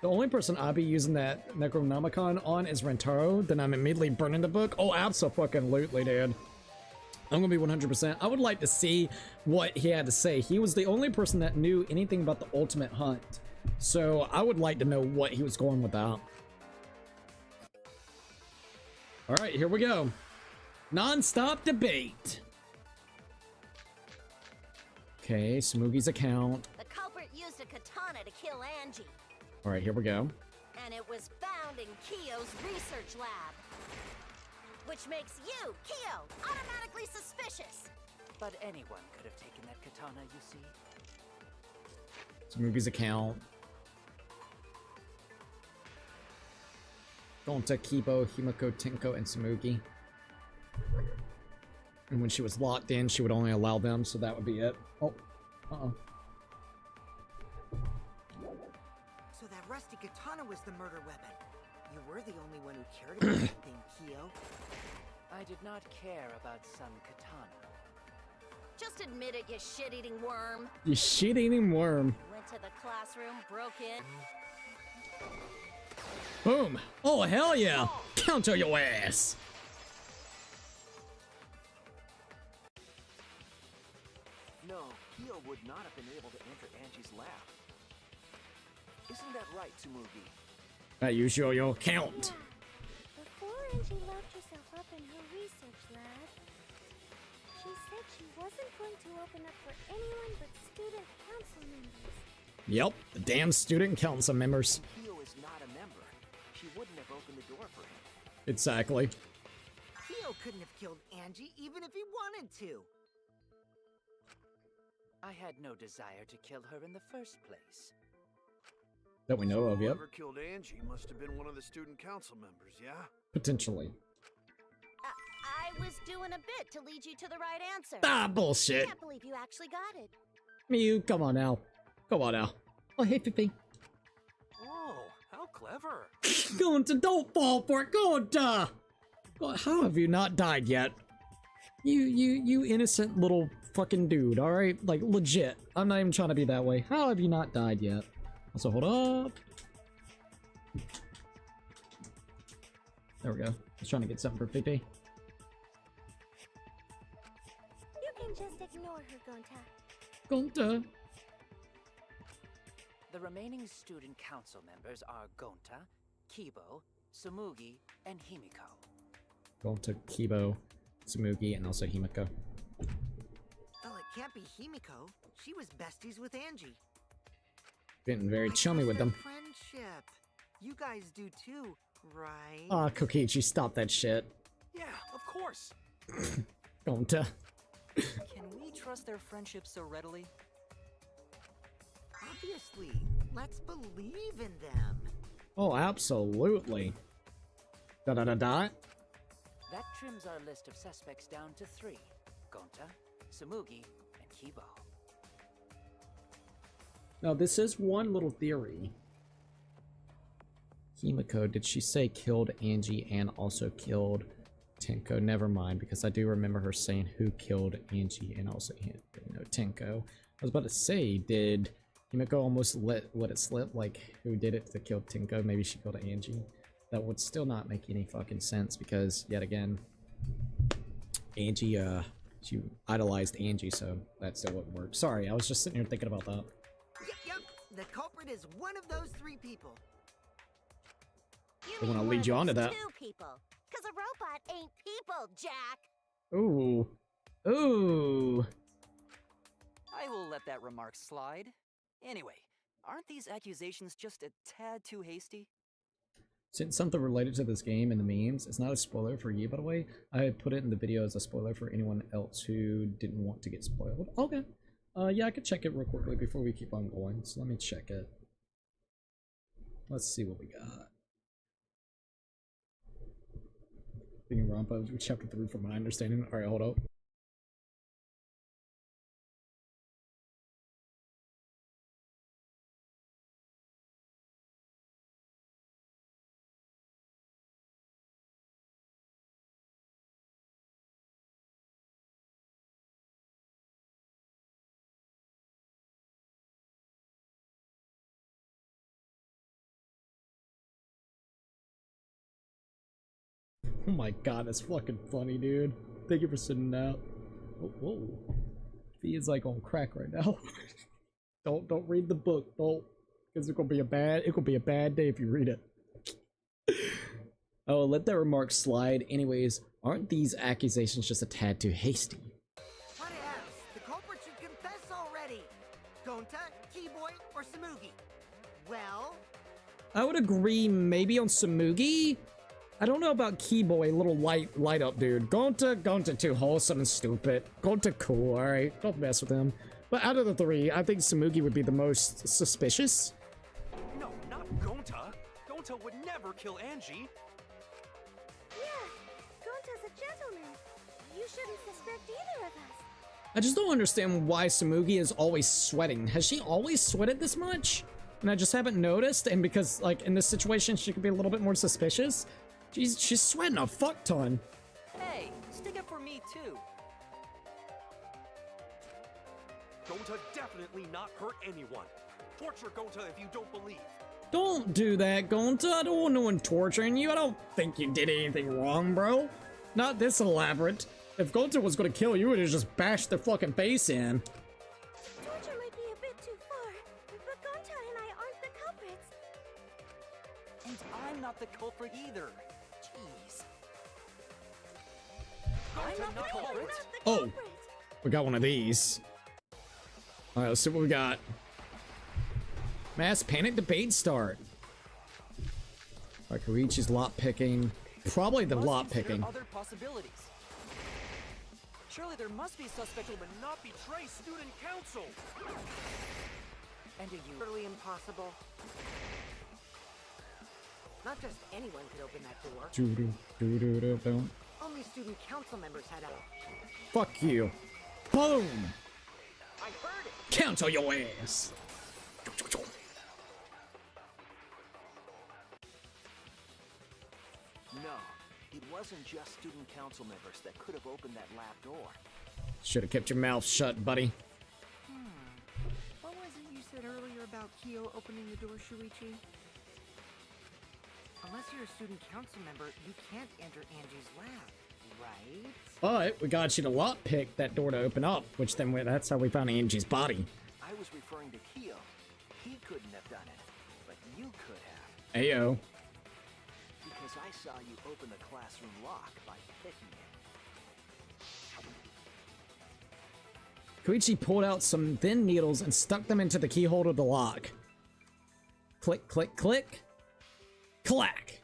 The only person I'd be using that Necronomicon on is Rentaro, then I'm immediately burning the book. Oh, abso-fucking-lutely, dude. I'm gonna be 100%. I would like to see what he had to say. He was the only person that knew anything about the ultimate hunt. So I would like to know what he was going with that. Alright, here we go. Non-stop debate. Okay, Smoogy's account. The culprit used a katana to kill Angie, Alright, here we go. and it was found in Kyo's research lab. Which makes you, Kyo, automatically suspicious. But anyone could have taken that katana, you see. Smoogy's account. Gonta, Kibo, Himiko, Tenko, and Smoogy. And when she was locked in, she would only allow them, so that would be it. Oh, uh-oh. So that rusty katana was the murder weapon. You were the only one who cared about that thing, Kyo. I did not care about some katana. Just admit it, you shit-eating worm. You shit-eating worm. Went to the classroom, broke in. Boom. Oh, hell yeah. Counter your ass. No, Kyo would not have been able to enter Angie's lab. Isn't that right, Tsumugi? That you show your count. Before Angie locked herself up in her research lab, she said she wasn't going to open up for anyone but student council members. Yep, the damn student council members. Kyo is not a member. She wouldn't have opened the door for him. Exactly. Kyo couldn't have killed Angie even if he wanted to. I had no desire to kill her in the first place. That we know of, yep. Whoever killed Angie must have been one of the student council members, yeah? Potentially. I was doing a bit to lead you to the right answer. Ah, bullshit. I can't believe you actually got it. Mew, come on now. Come on now. Oh, hey, Fifi. Oh, how clever. Gonta, don't fall for it, Gonta! God, how have you not died yet? You innocent little fucking dude, alright? Like, legit. I'm not even trying to be that way. How have you not died yet? Also, hold up. There we go. I was trying to get something for Fifi. You can just ignore her, Gonta. Gonta. The remaining student council members are Gonta, Kibo, Tsumugi, and Himiko. Gonta, Kibo, Tsumugi, and also Himiko. Well, it can't be Himiko. She was besties with Angie. Getting very chummy with them. Friendship. You guys do too, right? Ah, Kokichi, stop that shit. Yeah, of course. Gonta. Can we trust their friendship so readily? Obviously. Let's believe in them. Oh, absolutely. Da-da-da-da. That trims our list of suspects down to 3. Gonta, Tsumugi, and Kibo. Now, this is one little theory. Himiko, did she say killed Angie and also killed Tenko? Never mind, because I do remember her saying who killed Angie and also, Tenko. I was about to say, did Himiko almost let it slip, like, who did it to kill Tenko? Maybe she killed Angie. That would still not make any fucking sense, because, yet again, Angie, she idolized Angie, so that still wouldn't work. Sorry, I was just sitting here thinking about that. Yep. The culprit is one of those 3 people. I want to lead you on to that. 2 people. Because a robot ain't people, Jack. Ooh. Ooh. I will let that remark slide. Anyway, aren't these accusations just a tad too hasty? Since something related to this game and the memes, it's not a spoiler for you, by the way. I put it in the video as a spoiler for anyone else who didn't want to get spoiled. Okay. Yeah, I could check it real quickly before we keep on going. So let me check it. Let's see what we got. Danganronpa, chapter 3 from my understanding. Alright, hold up. Oh my god, that's fucking funny, dude. Thank you for sitting out. Oh, whoa. He is like on crack right now. Don't read the book, don't. Because it's gonna be a bad day if you read it. Oh, let that remark slide. Anyways, aren't these accusations just a tad too hasty? What else? The culprit should confess already. Gonta, Keyboy, or Tsumugi? Well, I would agree maybe on Tsumugi. I don't know about Keyboy, little light up dude. Gonta too wholesome and stupid. Gonta cool, alright? Don't mess with him. But out of the 3, I think Tsumugi would be the most suspicious. No, not Gonta. Gonta would never kill Angie. Yeah, Gonta's a gentleman. You shouldn't suspect either of us. I just don't understand why Tsumugi is always sweating. Has she always sweated this much? And I just haven't noticed, and because, like, in this situation, she could be a little bit more suspicious. She's sweating a fuck ton. Hey, stick up for me too. Gonta definitely not hurt anyone. Torture Gonta if you don't believe. Don't do that, Gonta. I don't want no one torturing you. I don't think you did anything wrong, bro. Not this elaborate. If Gonta was gonna kill you, it would have just bashed their fucking face in. Torture might be a bit too far, but Gonta and I aren't the culprits. And I'm not the culprit either. Jeez. Gonta not the culprit. Oh, we got one of these. All right, let's see what we got. Mass panic debate start. Like Koichi's lot picking. Probably the Must lot consider picking. Other possibilities. Surely there must be suspect Will not betray student council. and a you. Literally impossible. Not just anyone could open that door. Doo-doo-doo-doo-doo. Only student council members had a... Fuck you. Boom! I heard it! Count on your ass. No, it wasn't just student council members that could have opened that lab door. Should have kept your mouth shut, buddy. What was it you said earlier about Kyo opening the door, Shuichi? Unless you're a student council member, you can't enter Angie's lab, right? But we got you to lot pick that door to open up, which then that's how we found Angie's body. I was referring to Kyo. He couldn't have done it, but you could have. Ayo. Because I saw you open the classroom lock by picking it. Koichi pulled out some thin needles and stuck them into the keyhole of the lock. Click, click, click. Clack.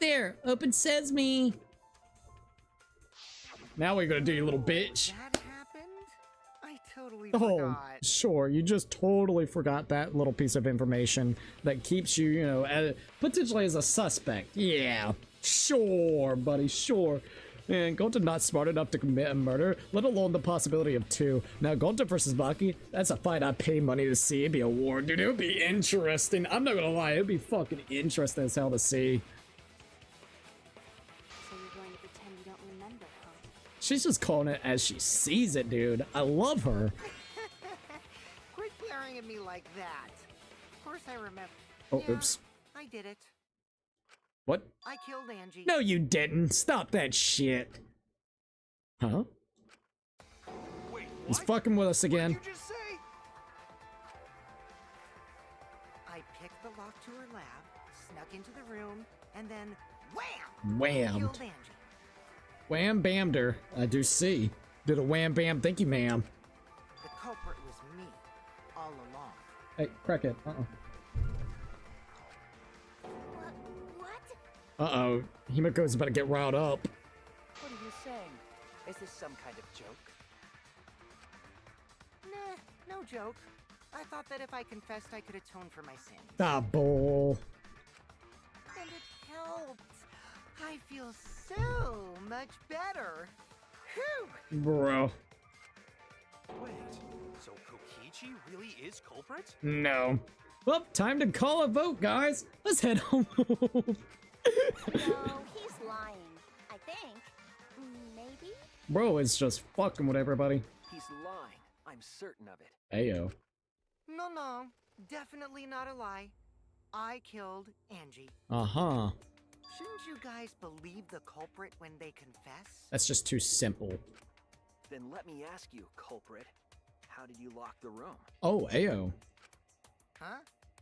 There, open sesame. Now we're gonna do, you little bitch. That happened? I totally Oh, forgot. sure. You just totally forgot that little piece of information that keeps you, you know, potentially as a suspect. Yeah, sure, buddy, sure. And Gonta not smart enough to commit a murder, let alone the possibility of two. Now, Gonta versus Maki, that's a fight I'd pay money to see. It'd be a war, dude. It would be interesting. I'm not gonna lie, it'd be fucking interesting as hell to see. So you're going to pretend you don't remember, huh? She's just calling it as she sees it, dude. I love her. Quit glaring at me like that. Of course I remember. Oh, Yeah, oops. I did it. What? I killed Angie. No, you didn't. Stop that shit. Huh? Wait, He's what? fucking with us again. What did you just say? I picked the lock to her lab, snuck into the room, and then wham! Whammed. Killed Angie. Wham bammed her. I do see. Did a wham bam thank you, ma'am. The culprit was me, all along. Hey, crack it. What? Uh-oh. Himiko's about to get riled up. What are you saying? Is this some kind of joke? Nah, no joke. I thought that if I confessed, I could atone for my sins. Ah, bull. And it helped. I feel so much better. Whew! Bro. Wait, so Kokichi really is culprit? No. Well, time to call a vote, guys. Let's head home. No, he's lying. I think. Maybe? Bro is just fucking with everybody. He's lying. I'm certain of it. Ayo. No, definitely not a lie. I killed Angie. Uh-huh. Shouldn't you guys believe the culprit when they confess? That's just too simple. Then let me ask you, culprit. How did you lock the room? Oh, ayo. Huh?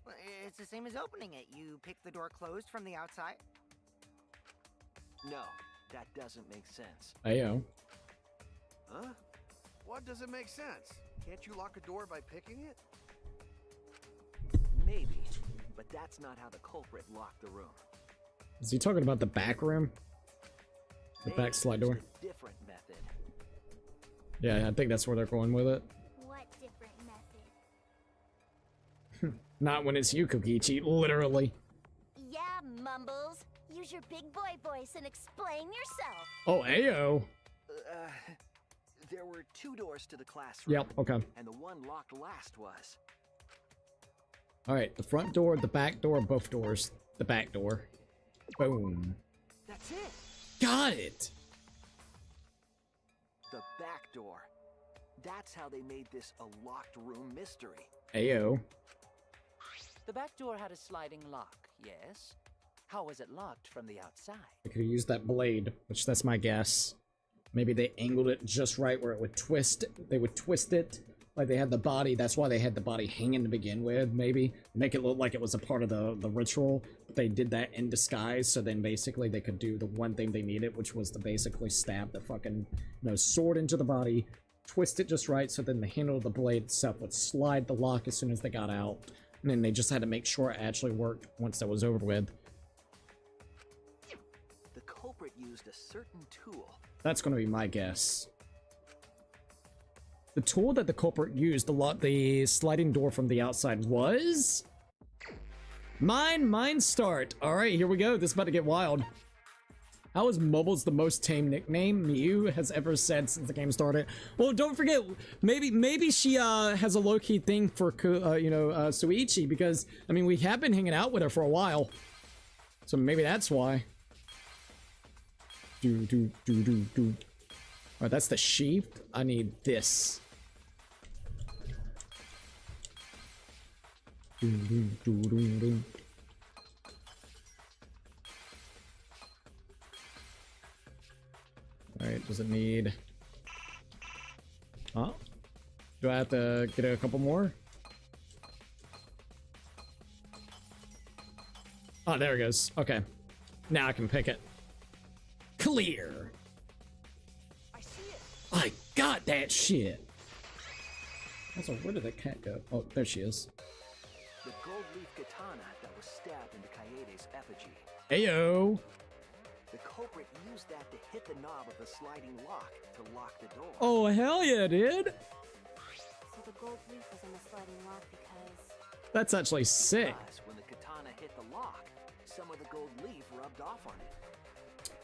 Well, it's the same as opening it. You pick the door closed from the outside. No, that doesn't make sense. Ayo. Huh? What doesn't make sense? Can't you lock a door by picking it? Maybe, but that's not how the culprit locked the room. Is he talking about the back room? The They back slide door? used a different method. Yeah, I think that's where they're going with it. What different method? Not when it's you, Kokichi. Literally. Yeah, Mumbles. Use your big boy voice and explain yourself. Oh, ayo. There were 2 doors to the classroom. Yep, okay. And the one locked last was. Alright, the front door, the back door, both doors. The back door. Boom. That's it. Got it! The back door. That's how they made this a locked room mystery. Ayo. The back door had a sliding lock, yes? How was it locked from the outside? I could have used that blade, which that's my guess. Maybe they angled it just right where it would twist. They would twist it like they had the body. That's why they had the body hanging to begin with, maybe. Make it look like it was a part of the ritual. But they did that in disguise, so then basically they could do the one thing they needed, which was to basically stab the fucking, sword into the body, twist it just right, so then the handle of the blade itself would slide the lock as soon as they got out. And then they just had to make sure it actually worked once that was over with. The culprit used a certain tool. That's going to be my guess. The tool that the culprit used to lock the sliding door from the outside was... Mine start. Alright, here we go. This is about to get wild. How is Mobile's the most tame nickname Miu has ever said since the game started? Well, don't forget, maybe she has a low-key thing for, Suichi, because, I mean, we have been hanging out with her for a while. So maybe that's why. Alright, that's the sheep. I need this. Alright, does it need... Huh? Do I have to get a couple more? Oh, there it goes. Okay. Now I can pick it. Clear! I see it! I got that shit! Also, where did that cat go? Oh, there she is. The gold leaf katana that was stabbed into Kaede's effigy. Ayo! The culprit used that to hit the knob of the sliding lock to lock the door. Oh, hell yeah, dude! So the gold leaf was in the sliding lock because... That's actually sick. Because when the katana hit the lock, some of the gold leaf rubbed off on it.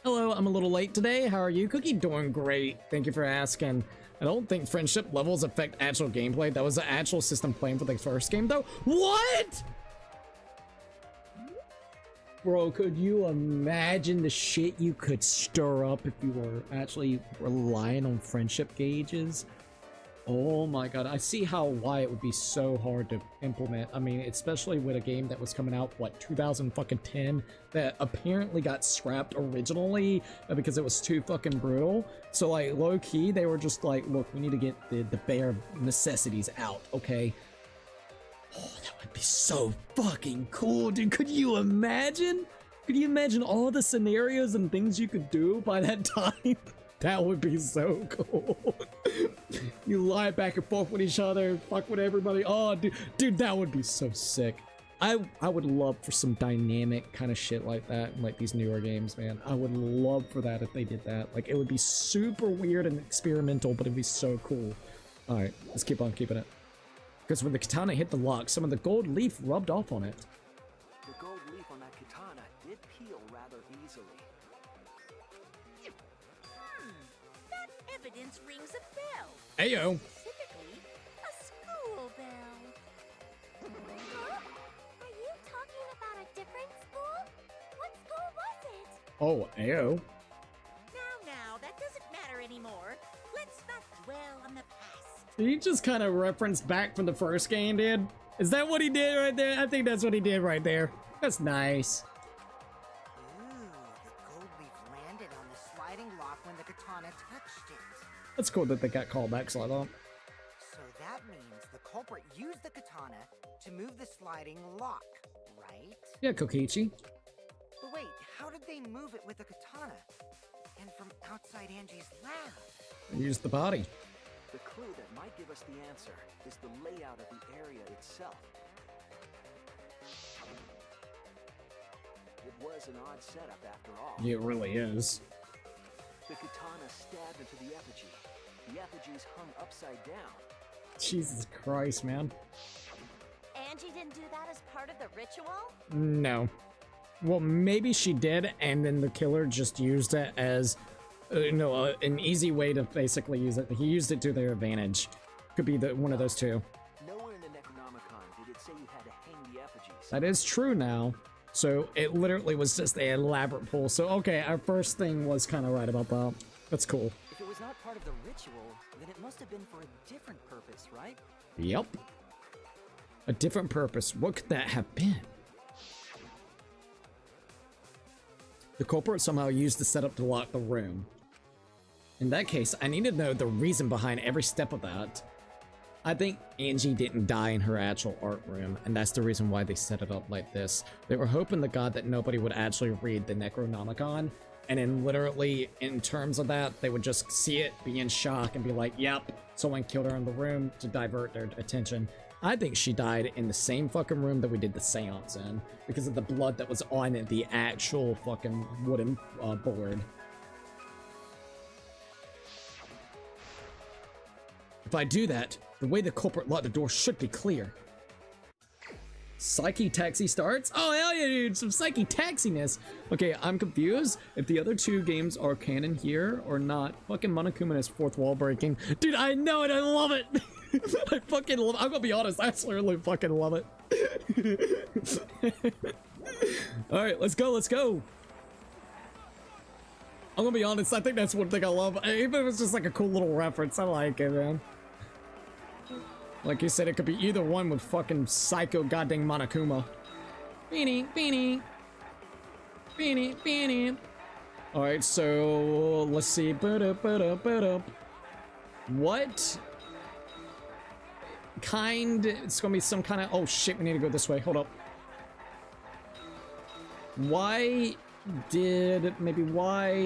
Hello, I'm a little late today. How are you? Cookie doing great. Thank you for asking. I don't think friendship levels affect actual gameplay. That was the actual system playing for the first game, though. What? Bro, could you imagine the shit you could stir up if you were actually relying on friendship gauges? Oh my god, I see why it would be so hard to implement. I mean, especially with a game that was coming out, what, 2010, that apparently got scrapped originally because it was too fucking brutal. So, like, low-key, they were just like, look, we need to get the bare necessities out, okay? Oh, that would be so fucking cool, dude. Could you imagine? Could you imagine all the scenarios and things you could do by that time? That would be so cool. You lie back and forth with each other, fuck with everybody. Oh, dude, that would be so sick. I would love for some dynamic kind of shit like that in like these newer games, man. I would love for that if they did that. Like, it would be super weird and experimental, but it'd be so cool. All right, let's keep on keeping it. Because when the katana hit the lock, some of the gold leaf rubbed off on it. The gold leaf on that katana did peel rather easily. That evidence rings a bell. Ayo. Specifically, a school bell. Huh? Are you talking about a different school? What school was it? Oh, ayo. Now, that doesn't matter anymore. Let's not dwell on the past. Did he just kind of reference back from the first game, dude? Is that what he did right there? I think that's what he did right there. That's nice. Ooh, the gold leaf landed on the sliding lock when the katana touched it. That's cool that they got callbacks like that. So that means the culprit used the katana to move the sliding lock, right? Yeah, Kokichi. But wait, how did they move it with the katana? And from outside Angie's lab? Use the body. The clue that might give us the answer is the layout of the area itself. It was an odd setup after all. It really is. The katana stabbed into the effigy. The effigies hung upside down. Jesus Christ, man. Angie didn't do that as part of the ritual? No. Well, maybe she did, and then the killer just used it as an easy way to basically use it. He used it to their advantage. Could be one of those two. Nowhere in the Necronomicon did it say you had to hang the effigies. That is true now. So it literally was just an elaborate pull. So okay, our first thing was kind of right about that. That's cool. If it was not part of the ritual, then it must have been for a different purpose, right? Yep. A different purpose. What could that have been? The culprit somehow used the setup to lock the room. In that case, I need to know the reason behind every step of that. I think Angie didn't die in her actual art room, and that's the reason why they set it up like this. They were hoping to God that nobody would actually read the Necronomicon, and then literally, in terms of that, they would just see it, be in shock, and be like, yep, someone killed her in the room to divert their attention. I think she died in the same fucking room that we did the seance in, because of the blood that was on the actual fucking wooden board. If I do that, the way the culprit locked the door should be clear. Psyche taxi starts? Oh, hell yeah, dude, some psyche taxiness. Okay, I'm confused if the other two games are canon here or not. Fucking Monokuma is fourth wall breaking. Dude, I know it, I love it. I fucking love it. I'm gonna be honest, I absolutely fucking love it. Alright, let's go, let's go. I'm gonna be honest, I think that's one thing I love. Even if it's just like a cool little reference, I like it, man. Like you said, it could be either one with fucking psycho goddamn Monokuma. Beanie, beanie. Beanie, beanie. Alright, so let's see. What kind? It's gonna be some kind of. Oh shit, we need to go this way. Hold up. Why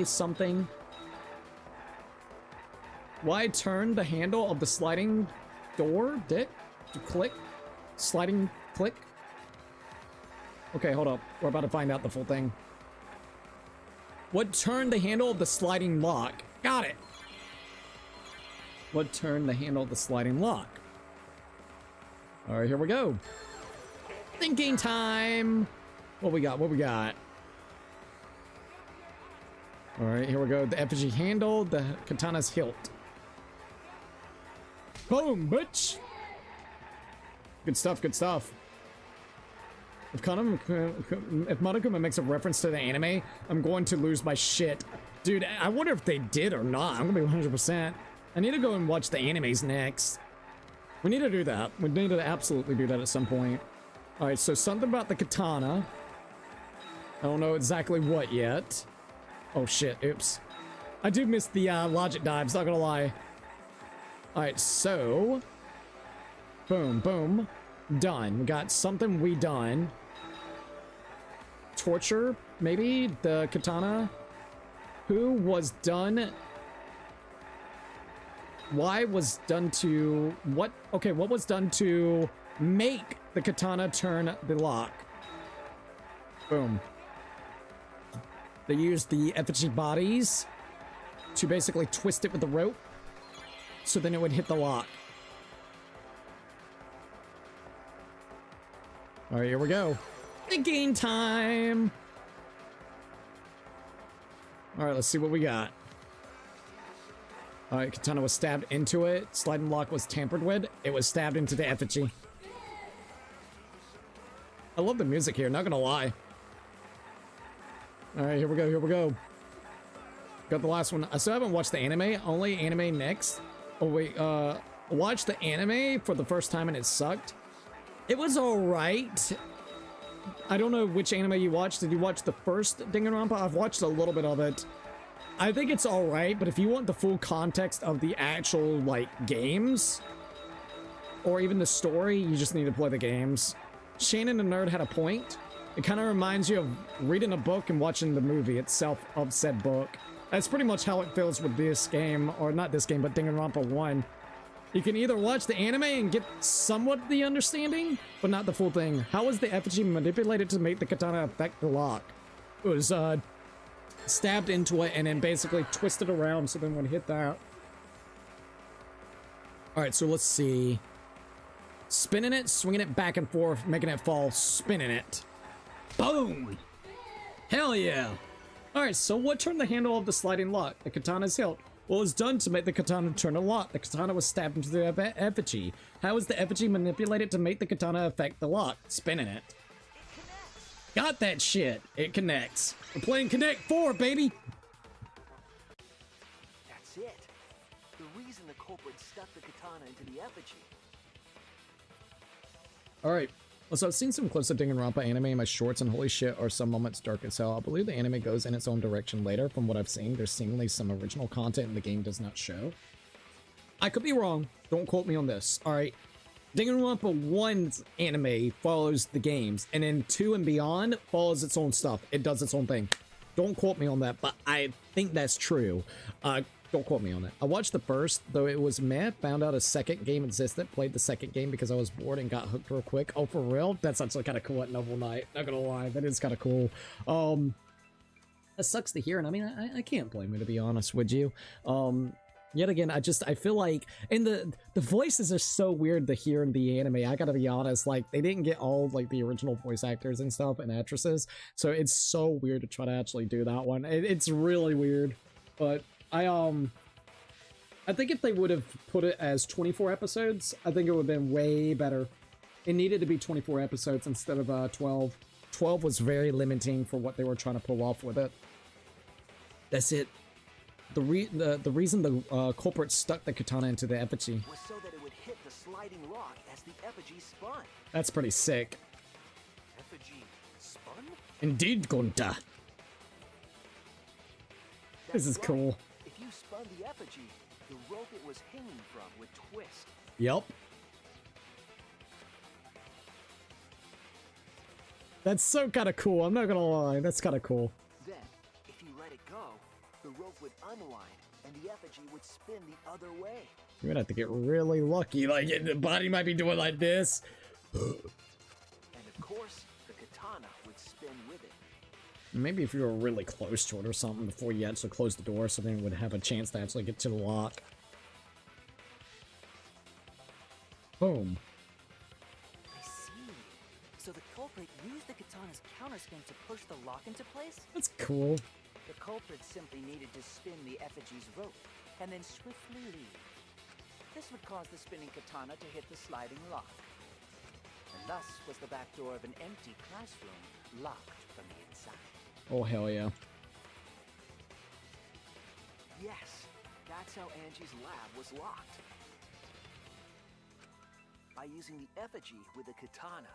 something? Why turn the handle of the sliding door? To click? Sliding click? Okay, hold up. We're about to find out the full thing. What turned the handle of the sliding lock? Got it. What turned the handle of the sliding lock? Alright, here we go. Thinking time! What we got? What we got? Alright, here we go. The effigy handle, the katana's hilt. Boom, bitch! Good stuff, good stuff. If Monokuma makes a reference to the anime, I'm going to lose my shit. Dude, I wonder if they did or not. I'm gonna be 100%. I need to go and watch the animes next. We need to do that. We need to absolutely do that at some point. Alright, so something about the katana. I don't know exactly what yet. Oh shit, oops. I do miss the logic dives, not gonna lie. Alright, so boom, boom, done. We got something we done. Torture, maybe? The katana? Who was done? Why was done to... What? Okay, what was done to make the katana turn the lock? Boom. They used the effigy bodies to basically twist it with the rope, so then it would hit the lock. Alright, here we go. Thinking time! Alright, let's see what we got. Alright, katana was stabbed into it. Sliding lock was tampered with. It was stabbed into the effigy. I love the music here, not gonna lie. Alright, here we go, here we go. Got the last one. I still haven't watched the anime. Only anime next. Oh wait, watched the anime for the first time and it sucked. It was alright. I don't know which anime you watched. Did you watch the first Danganronpa? I've watched a little bit of it. I think it's alright, but if you want the full context of the actual, like, games, or even the story, you just need to play the games. Shannon the Nerd had a point. It kind of reminds you of reading a book and watching the movie itself of said book. That's pretty much how it feels with this game, or not this game, but Danganronpa 1. You can either watch the anime and get somewhat the understanding, but not the full thing. How was the effigy manipulated to make the katana affect the lock? It was, stabbed into it and then basically twisted around so then when it hit that. Alright, so let's see. Spinning it, swinging it back and forth, making it fall, spinning it. Boom! Hell yeah! Alright, so what turned the handle of the sliding lock? The katana's hilt. What was done to make the katana turn a lock? The katana was stabbed into the effigy. How was the effigy manipulated to make the katana affect the lock? Spinning it. Got that shit. It connects. We're playing Connect 4, baby! That's it. The reason the culprit stuck the katana into the effigy. Alright. So I've seen some clips of Danganronpa anime in my shorts, and holy shit, are some moments dark as hell. I believe the anime goes in its own direction later. From what I've seen, there's seemingly some original content the game does not show. I could be wrong. Don't quote me on this. Alright. Danganronpa 1's anime follows the games, and then 2 and beyond follows its own stuff. It does its own thing. Don't quote me on that, but I think that's true. Don't quote me on that. I watched the first, though it was meh. Found out a second game existed. Played the second game because I was bored and got hooked real quick. Oh, for real? That's actually kind of cool at Novel Night. Not gonna lie, that is kind of cool. That sucks to hear, and I mean, I can't blame you, to be honest with you. Yet again, I feel like, and the voices are so weird to hear in the anime. I gotta be honest, like, they didn't get all, like, the original voice actors and stuff and actresses, so it's so weird to try to actually do that one. It's really weird, but I think if they would have put it as 24 episodes, I think it would have been way better. It needed to be 24 episodes instead of 12. 12 was very limiting for what they were trying to pull off with it. That's it. The reason the culprit stuck the katana into the effigy was so that it would hit the sliding lock as the effigy spun. That's pretty sick. Effigy spun? Indeed, Gunta. This is cool. If you spun the effigy, the rope it was hanging from would twist. Yep. That's so kind of cool. I'm not gonna lie. That's kind of cool. Then, if you let it go, the rope would unwind and the effigy would spin the other way. You're gonna have to get really lucky. Like, the body might be doing like this. And of course, the katana would spin with it. Maybe if you were really close to it or something before you actually close the door, so then it would have a chance to actually get to the lock. Boom. I see. So the culprit used the katana's counterspin to push the lock into place? That's cool. The culprit simply needed to spin the effigy's rope, and then swiftly leave. This would cause the spinning katana to hit the sliding lock. And thus was the back door of an empty classroom locked from the inside. Oh, hell yeah. Yes, that's how Angie's lab was locked. By using the effigy with the katana.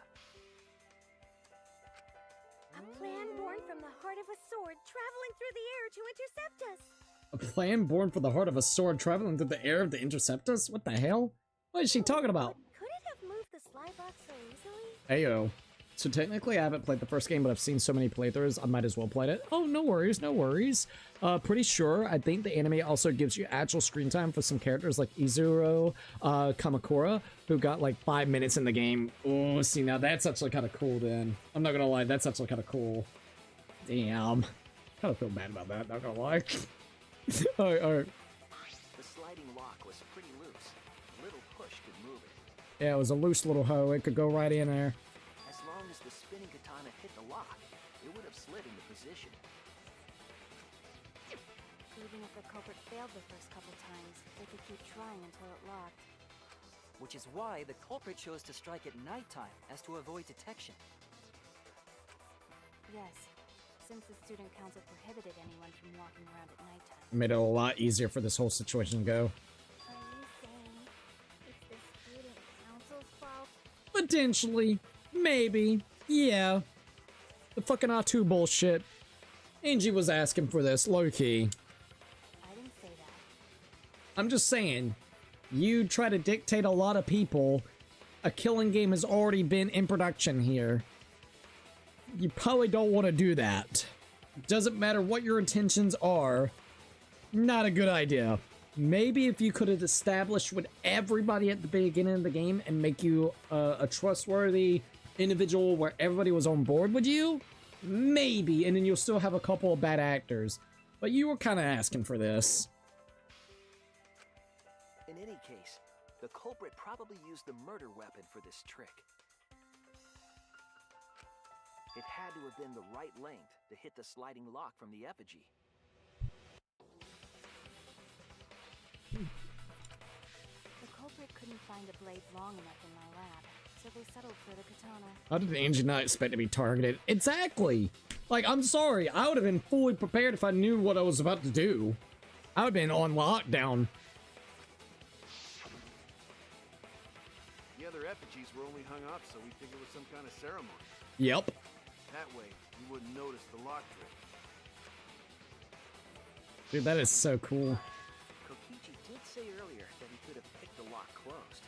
A plan born from the heart of a sword traveling through the air to intercept us. A plan born from the heart of a sword traveling through the air to intercept us? What the hell? What is she talking about? But could it have moved the slide box so easily? Heyo. So technically I haven't played the first game, but I've seen so many playthroughs, I might as well play it. Oh, no worries, no worries. Pretty sure, I think the anime also gives you actual screen time for some characters like Izuro, Kamakura, who got like 5 minutes in the game. Oh, see, now that's actually kind of cool then. I'm not gonna lie, that's actually kind of cool. Damn. Kind of feel bad about that, not gonna lie. Alright. The sliding lock was pretty loose. A little push could move it. Yeah, it was a loose little hoe, it could go right in there. As long as the spinning katana hit the lock, it would have slid into position. Even if the culprit failed the first couple times, they could keep trying until it locked. Which is why the culprit chose to strike at nighttime, as to avoid detection. Yes, since the student council prohibited anyone from walking around at nighttime. Made it a lot easier for this whole situation to go. Are you saying it's the student council's fault? Potentially. Maybe. Yeah. The fucking R2 bullshit. Angie was asking for this, low-key. I didn't say that. I'm just saying, you try to dictate a lot of people. A killing game has already been in production here. You probably don't want to do that. Doesn't matter what your intentions are. Not a good idea. Maybe if you could have established with everybody at the beginning of the game and make you a trustworthy individual where everybody was on board with you, maybe, and then you'll still have a couple of bad actors. But you were kind of asking for this. In any case, the culprit probably used the murder weapon for this trick. It had to have been the right length to hit the sliding lock from the effigy. The culprit couldn't find a blade long enough in my lab, so they settled for the katana. How did Angie not expect to be targeted? Exactly! Like, I'm sorry, I would have been fully prepared if I knew what I was about to do. I would have been on lockdown. The other effigies were only hung up, so we figured it was some kind of ceremony. Yep. That way, you wouldn't notice the lock trick. Dude, that is so cool. Kokichi did say earlier that he could have picked the lock closed.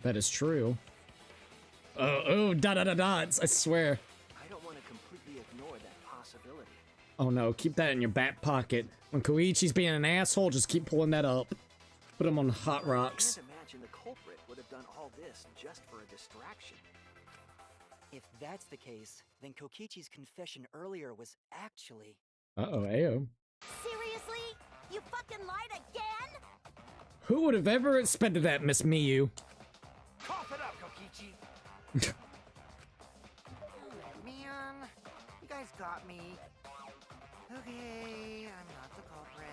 That is true. Oh, dots, I swear. I don't want to completely ignore that possibility. Oh no, keep that in your back pocket. When Koichi's being an asshole, just keep pulling that up. Put him on hot rocks. I can't imagine the culprit would have done all this just for a distraction. If that's the case, then Kokichi's confession earlier was actually... Uh-oh, Ayo. Seriously? You fucking lied again? Who would have ever expected that, Miss Miyu? Cough it up, Kokichi! Man, you guys got me. Okay, I'm not the culprit.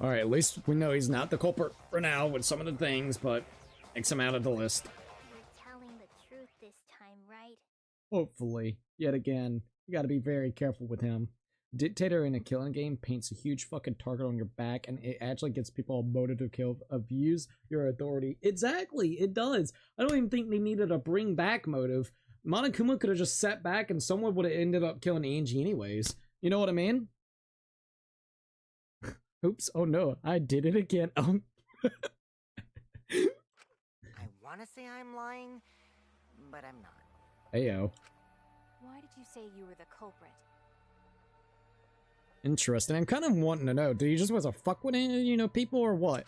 Alright, at least we know he's not the culprit for now with some of the things, but X him out of the list. You're telling the truth this time, right? Hopefully. Yet again, you gotta be very careful with him. Dictator in a killing game paints a huge fucking target on your back, and it actually gets people all motive to kill, abuse your authority. Exactly, it does. I don't even think they needed a bring back motive. Monokuma could have just sat back and someone would have ended up killing Angie anyways. You know what I mean? Oops, oh no, I did it again. I want to say I'm lying, but I'm not. Ayo. Why did you say you were the culprit? Interesting. I'm kind of wanting to know, do you just want to fuck with, you know, people or what?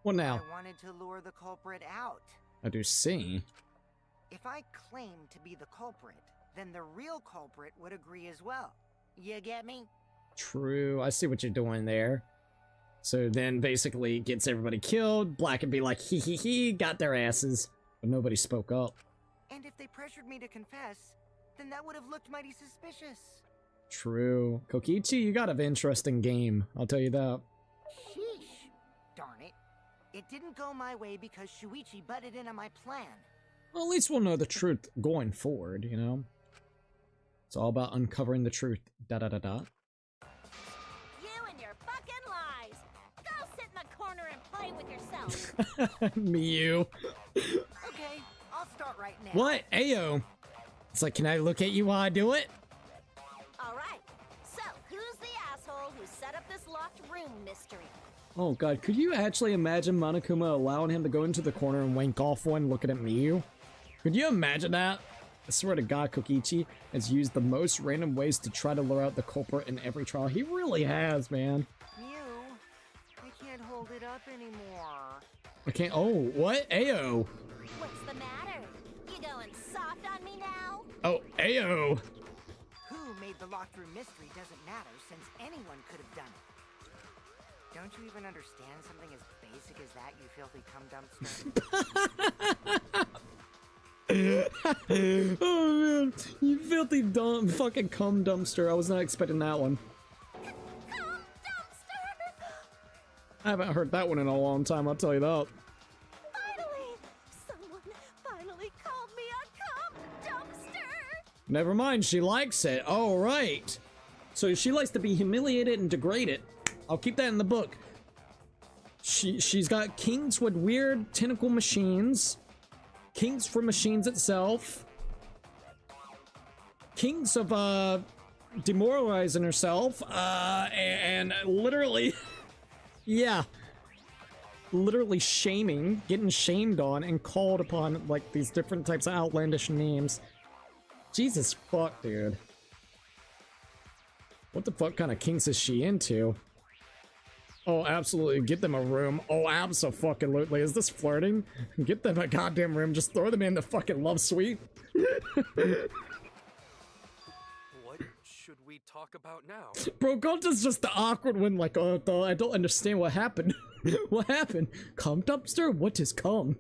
What now? I wanted to lure the culprit out. I do see. If I claim to be the culprit, then the real culprit would agree as well. You get me? True. I see what you're doing there. So then basically it gets everybody killed. Black would be like, hee hee hee, got their asses. But nobody spoke up. And if they pressured me to confess, then that would have looked mighty suspicious. True. Kokichi, you got an interesting game. I'll tell you that. Sheesh. Darn it. It didn't go my way because Shuichi butted into my plan. Well, at least we'll know the truth going forward, you know? It's all about uncovering the truth. Da-da-da-da. You and your fucking lies! Go sit in the corner and play with yourself! Miyu. Okay, I'll start right now. What? Ayo. It's like, can I look at you while I do it? Alright, so who's the asshole who set up this locked room mystery? Oh god, could you actually imagine Monokuma allowing him to go into the corner and wank off one looking at Miyu? Could you imagine that? I swear to god, Kokichi has used the most random ways to try to lure out the culprit in every trial. He really has, man. Mew, I can't hold it up anymore. I can't- oh, what? Ayo. What's the matter? You going soft on me now? Oh, Ayo. Who made the locked room mystery doesn't matter since anyone could have done it. Don't you even understand something as basic as that, you filthy cum dumpster? Oh man, you filthy dumb fucking cum dumpster. I was not expecting that one. Cum dumpster! I haven't heard that one in a long time, I'll tell you that. Finally! Someone finally called me a cum dumpster! Never mind, she likes it. All right. So she likes to be humiliated and degraded. I'll keep that in the book. She's got kings with weird tentacle machines. Kings for machines itself. Kings of demoralizing herself. And literally yeah. Literally shaming, getting shamed on and called upon like these different types of outlandish names. Jesus fuck, dude. What the fuck kind of kinks is she into? Oh, absolutely. Get them a room. Oh, abso-fucking-lutely. Is this flirting? Get them a goddamn room. Just throw them in the fucking love suite. What should we talk about now? Bro, Gonta's just the awkward one. Like, oh, I don't understand what happened. What happened? Cum dumpster? What is cum?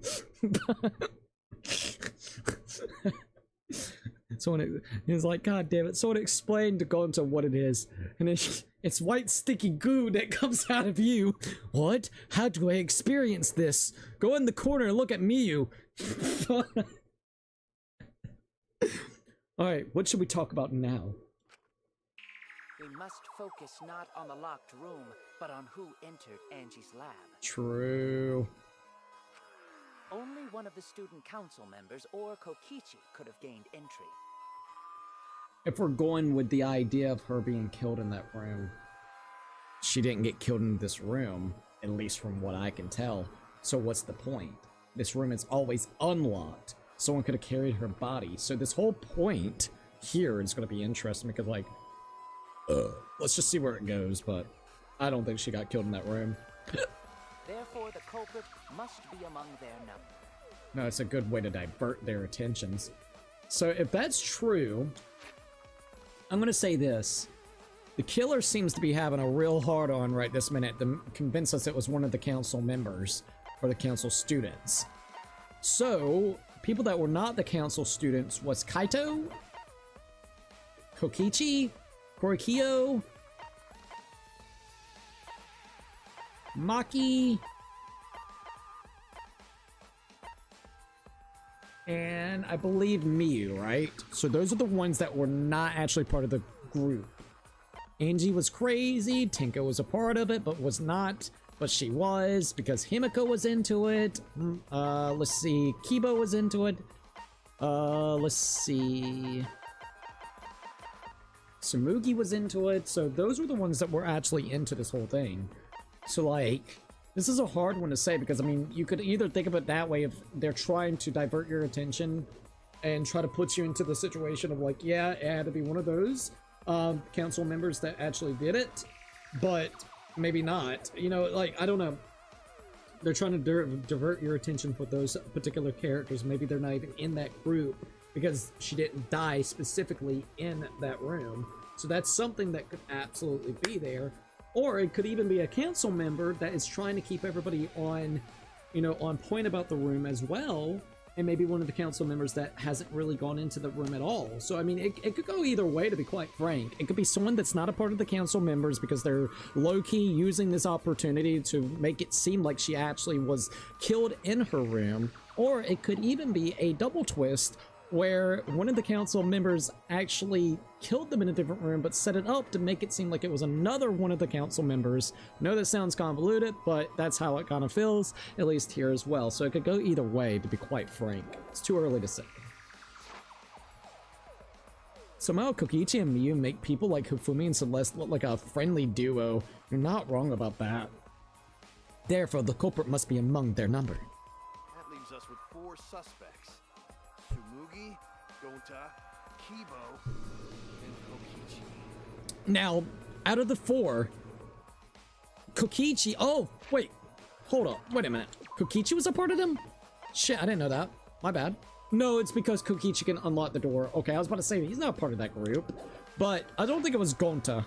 Someone is like, God damn it, someone explain to Gonta what it is. And it's white sticky goo that comes out of you. What? How do I experience this? Go in the corner and look at Miyu. Alright, what should we talk about now? We must focus not on the locked room, but on who entered Angie's lab. True. Only one of the student council members or Kokichi could have gained entry. If we're going with the idea of her being killed in that room, she didn't get killed in this room, at least from what I can tell. So what's the point? This room is always unlocked. Someone could have carried her body. So this whole point here is going to be interesting because, like, let's just see where it goes, but I don't think she got killed in that room. Therefore, the culprit must be among their number. No, it's a good way to divert their attentions. So if that's true, I'm going to say this. The killer seems to be having a real hard-on right this minute to convince us it was one of the council members or the council students. So, people that were not the council students was Kaito, Kokichi, Korikio, Maki, and I believe Miyu, right? So those are the ones that were not actually part of the group. Angie was crazy, Tinko was a part of it, but was not, but she was, because Himiko was into it. Let's see, Kibo was into it. Let's see. Tsumugi was into it, so those were the ones that were actually into this whole thing. So, like, this is a hard one to say because, I mean, you could either think of it that way if they're trying to divert your attention and try to put you into the situation of, like, yeah, it had to be one of those council members that actually did it, but maybe not. You know, like, I don't know. They're trying to divert your attention with those particular characters. Maybe they're not even in that group because she didn't die specifically in that room. So that's something that could absolutely be there. Or it could even be a council member that is trying to keep everybody on, you know, on point about the room as well. And maybe one of the council members that hasn't really gone into the room at all. So, I mean, it could go either way, to be quite frank. It could be someone that's not a part of the council members because they're low-key using this opportunity to make it seem like she actually was killed in her room. Or it could even be a double twist where one of the council members actually killed them in a different room, but set it up to make it seem like it was another one of the council members. I know that sounds convoluted, but that's how it kind of feels, at least here as well. So it could go either way, to be quite frank. It's too early to say. Somehow Kokichi and Miyu make people like Hifumi and Celeste look like a friendly duo. You're not wrong about that. Therefore, the culprit must be among their number. That leaves us with 4 suspects. Tsumugi, Gonta, Kibo, and Kokichi. Now, out of the 4, Kokichi... Oh, wait. Hold up. Wait a minute. Kokichi was a part of them? Shit, I didn't know that. My bad. No, it's because Kokichi can unlock the door. Okay, I was about to say, he's not part of that group. But I don't think it was Gonta.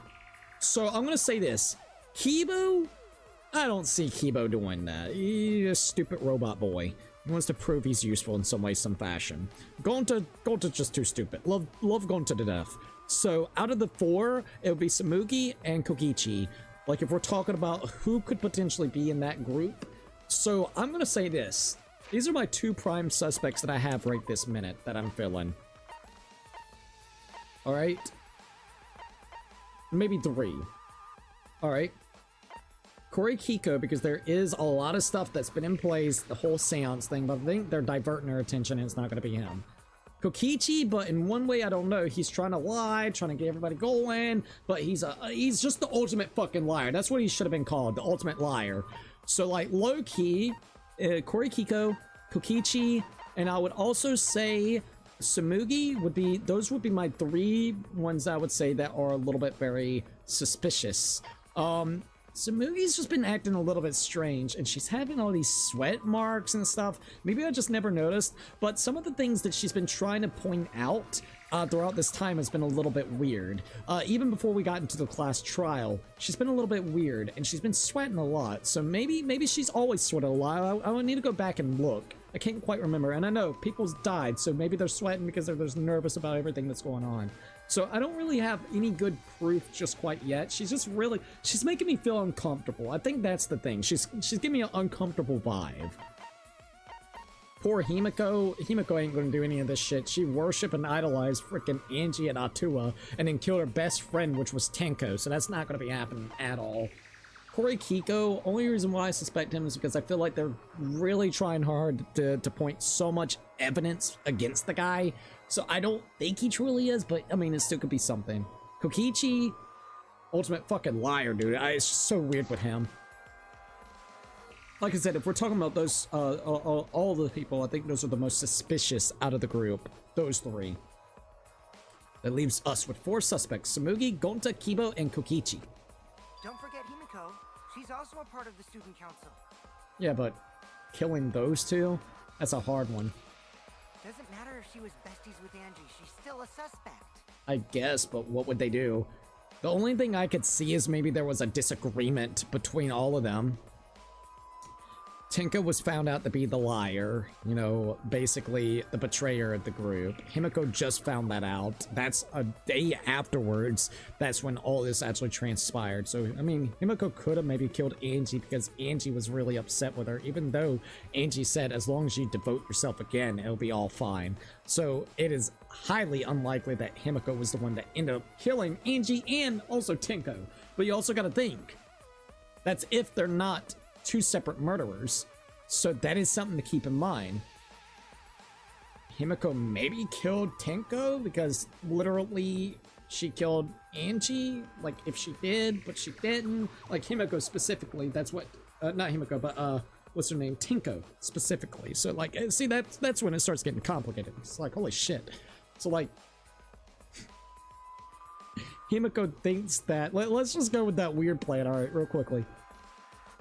So I'm going to say this. Kibo? I don't see Kibo doing that. He's a stupid robot boy. He wants to prove he's useful in some way, some fashion. Gonta's just too stupid. Love Gonta to death. So out of the 4, it would be Tsumugi and Kokichi. Like, if we're talking about who could potentially be in that group. So I'm going to say this. These are my 2 prime suspects that I have right this minute that I'm feeling. Alright. Maybe 3. Alright. Corey Kiko, because there is a lot of stuff that's been in place, the whole seance thing, but I think they're diverting our attention and it's not going to be him. Kokichi, but in one way, I don't know, he's trying to lie, trying to get everybody going, but he's just the ultimate fucking liar. That's what he should have been called, the ultimate liar. So, like, low-key, Corey Kiko, Kokichi, and I would also say Tsumugi would be, those would be my 3 ones I would say that are a little bit very suspicious. Tsumugi's just been acting a little bit strange, and she's having all these sweat marks and stuff. Maybe I just never noticed, but some of the things that she's been trying to point out, throughout this time has been a little bit weird. Even before we got into the class trial, she's been a little bit weird, and she's been sweating a lot. So maybe she's always sweated a lot. I would need to go back and look. I can't quite remember, and I know people's died, so maybe they're sweating because they're just nervous about everything that's going on. So I don't really have any good proof just quite yet. She's making me feel uncomfortable. I think that's the thing. She's giving me an uncomfortable vibe. Poor Himiko. Himiko ain't gonna do any of this shit. She worshiped and idolized freaking Angie and Atua, and then killed her best friend, which was Tenko, so that's not gonna be happening at all. Corey Kiko, only reason why I suspect him is because I feel like they're really trying hard to point so much evidence against the guy, so I don't think he truly is, but I mean, it still could be something. Kokichi, ultimate fucking liar, dude. It's just so weird with him. Like I said, if we're talking about those, all the people, I think those are the most suspicious out of the group. Those three. That leaves us with 4 suspects: Samugi, Gonta, Kibo, and Kokichi. Don't forget Himiko. She's also a part of the student council. Yeah, but killing those two? That's a hard one. Doesn't matter if she was besties with Angie, she's still a suspect. I guess, but what would they do? The only thing I could see is maybe there was a disagreement between all of them. Tenko was found out to be the liar, you know, basically the betrayer of the group. Himiko just found that out. That's a day afterwards. That's when all this actually transpired. So, I mean, Himiko could have maybe killed Angie because Angie was really upset with her, even though Angie said, as long as you devote yourself again, it'll be all fine. So, it is highly unlikely that Himiko was the one that ended up killing Angie and also Tenko. But you also gotta think, that's if they're not 2 separate murderers, so that is something to keep in mind. Himiko maybe killed Tenko because literally she killed Angie, like if she did, but she didn't. Like Himiko specifically, that's what, not Himiko, but what's her name? Tenko specifically. So like, see, that's when it starts getting complicated. It's like, holy shit. So like, Himiko thinks that, let's just go with that weird plan, alright, real quickly.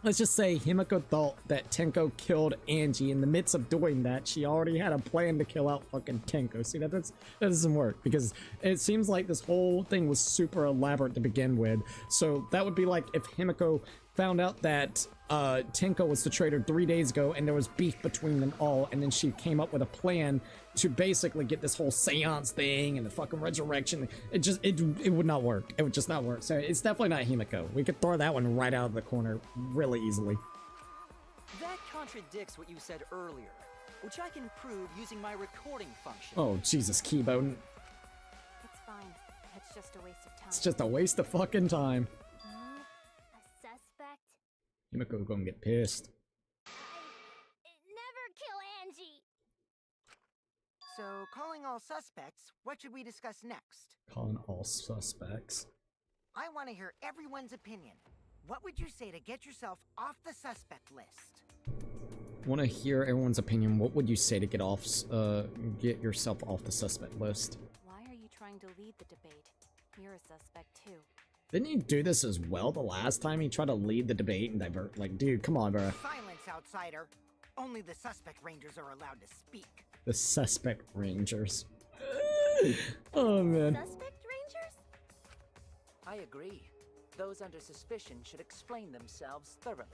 Let's just say Himiko thought that Tenko killed Angie. In the midst of doing that, she already had a plan to kill out fucking Tenko. See, that doesn't work because it seems like this whole thing was super elaborate to begin with. So that would be like if Himiko found out that Tenko was the traitor 3 days ago and there was beef between them all, and then she came up with a plan to basically get this whole seance thing and the fucking resurrection. It would not work. It would just not work. So it's definitely not Himiko. We could throw that one right out of the corner really easily. That contradicts what you said earlier, which I can prove using my recording function. Oh, Jesus, Kibo. It's fine. It's just a waste of time. It's just a waste of fucking time. A suspect? Himiko's gonna get pissed. Never kill Angie! So, calling all suspects, what should we discuss next? Calling all suspects. I want to hear everyone's opinion. What would you say to get yourself off the suspect list? Want to hear everyone's opinion. What would you say to get yourself off the suspect list? Why are you trying to lead the debate? You're a suspect too. Didn't he do this as well the last time? He tried to lead the debate and divert. Like, dude, come on, bro. Silence, outsider. Only the suspect rangers are allowed to speak. The suspect rangers. Oh, man. Suspect rangers? I agree. Those under suspicion should explain themselves thoroughly.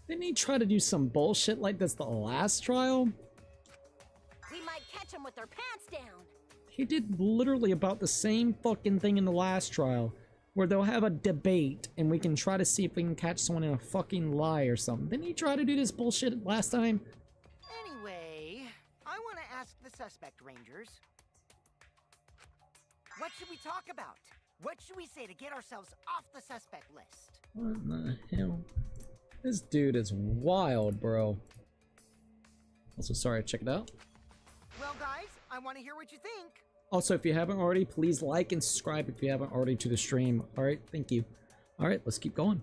Didn't he try to do some bullshit like this the last trial? We might catch them with their pants down. He did literally about the same fucking thing in the last trial, where they'll have a debate and we can try to see if we can catch someone in a fucking lie or something. Didn't he try to do this bullshit last time? Anyway, I want to ask the suspect rangers. What should we talk about? What should we say to get ourselves off the suspect list? What the hell? This dude is wild, bro. Also, sorry, check it out. Well, guys, I want to hear what you think. Also, if you haven't already, please like and subscribe if you haven't already to the stream. Alright, thank you. Alright, let's keep going.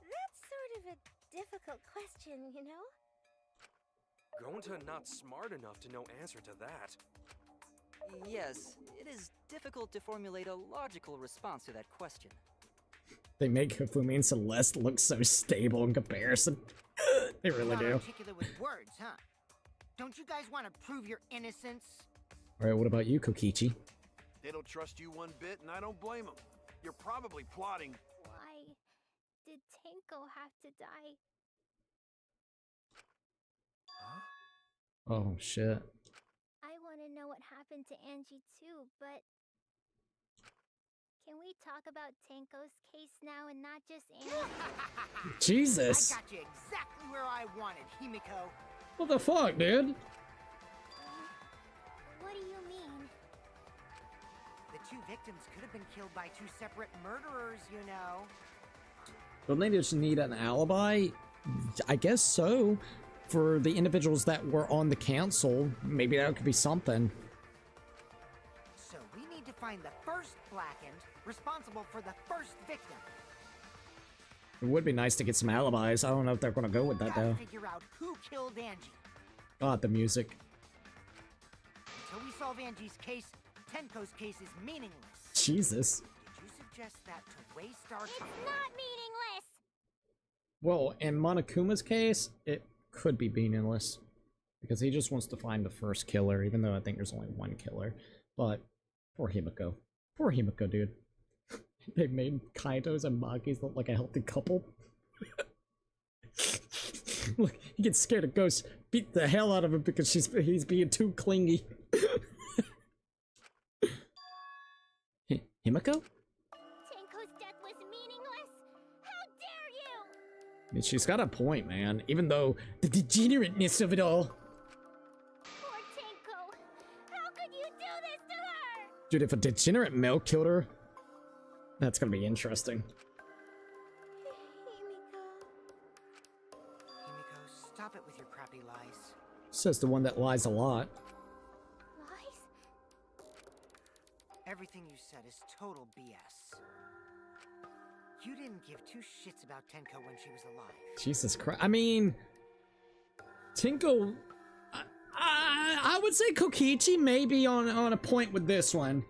That's sort of a difficult question, you know? Gonta not smart enough to know answer to that. Yes, it is difficult to formulate a logical response to that question. They make Hifumi and Celeste look so stable in comparison. They really Not do. articulate with words, huh? Don't you guys want to prove your innocence? Alright, what about you, Kokichi? They don't trust you one bit, and I don't blame them. You're probably plotting. Why did Tenko have to die? Oh, shit. I want to know what happened to Angie too, but can we talk about Tenko's case now and not just Angie? Jesus! I got you exactly where I wanted, Himiko. What the fuck, dude? What do you mean? The two victims could have been killed by two separate murderers, you know. Don't they just need an alibi? I guess so. For the individuals that were on the council, maybe that could be something. So we need to find the first Blackened responsible for the first victim. It would be nice to get some alibis. I don't know if they're gonna go with that though. Figure out who killed Angie. God, the music. Until we solve Angie's case, Tenko's case is meaningless. Jesus. Did you suggest that to waste our It's time? not meaningless! Well, in Monokuma's case, it could be meaningless. Because he just wants to find the first killer, even though I think there's only one killer. But, poor Himiko. Poor Himiko, dude. They made Kaitos and Maki's look like a healthy couple. Look, he gets scared of ghosts, beat the hell out of him because he's being too clingy. Himiko? Tenko's death was meaningless? How dare you! I mean, she's got a point, man. Even though the degenerateness of it all. Poor Tenko! How could you do this to her? Dude, if a degenerate male killed her, that's gonna be interesting. Himiko, stop it with your crappy lies. Says the one that lies a lot. Lies? Everything you said is total BS. You didn't give two shits about Tenko when she was alive. Jesus Christ. I mean, Tinko. I would say Kokichi may be on a point with this one.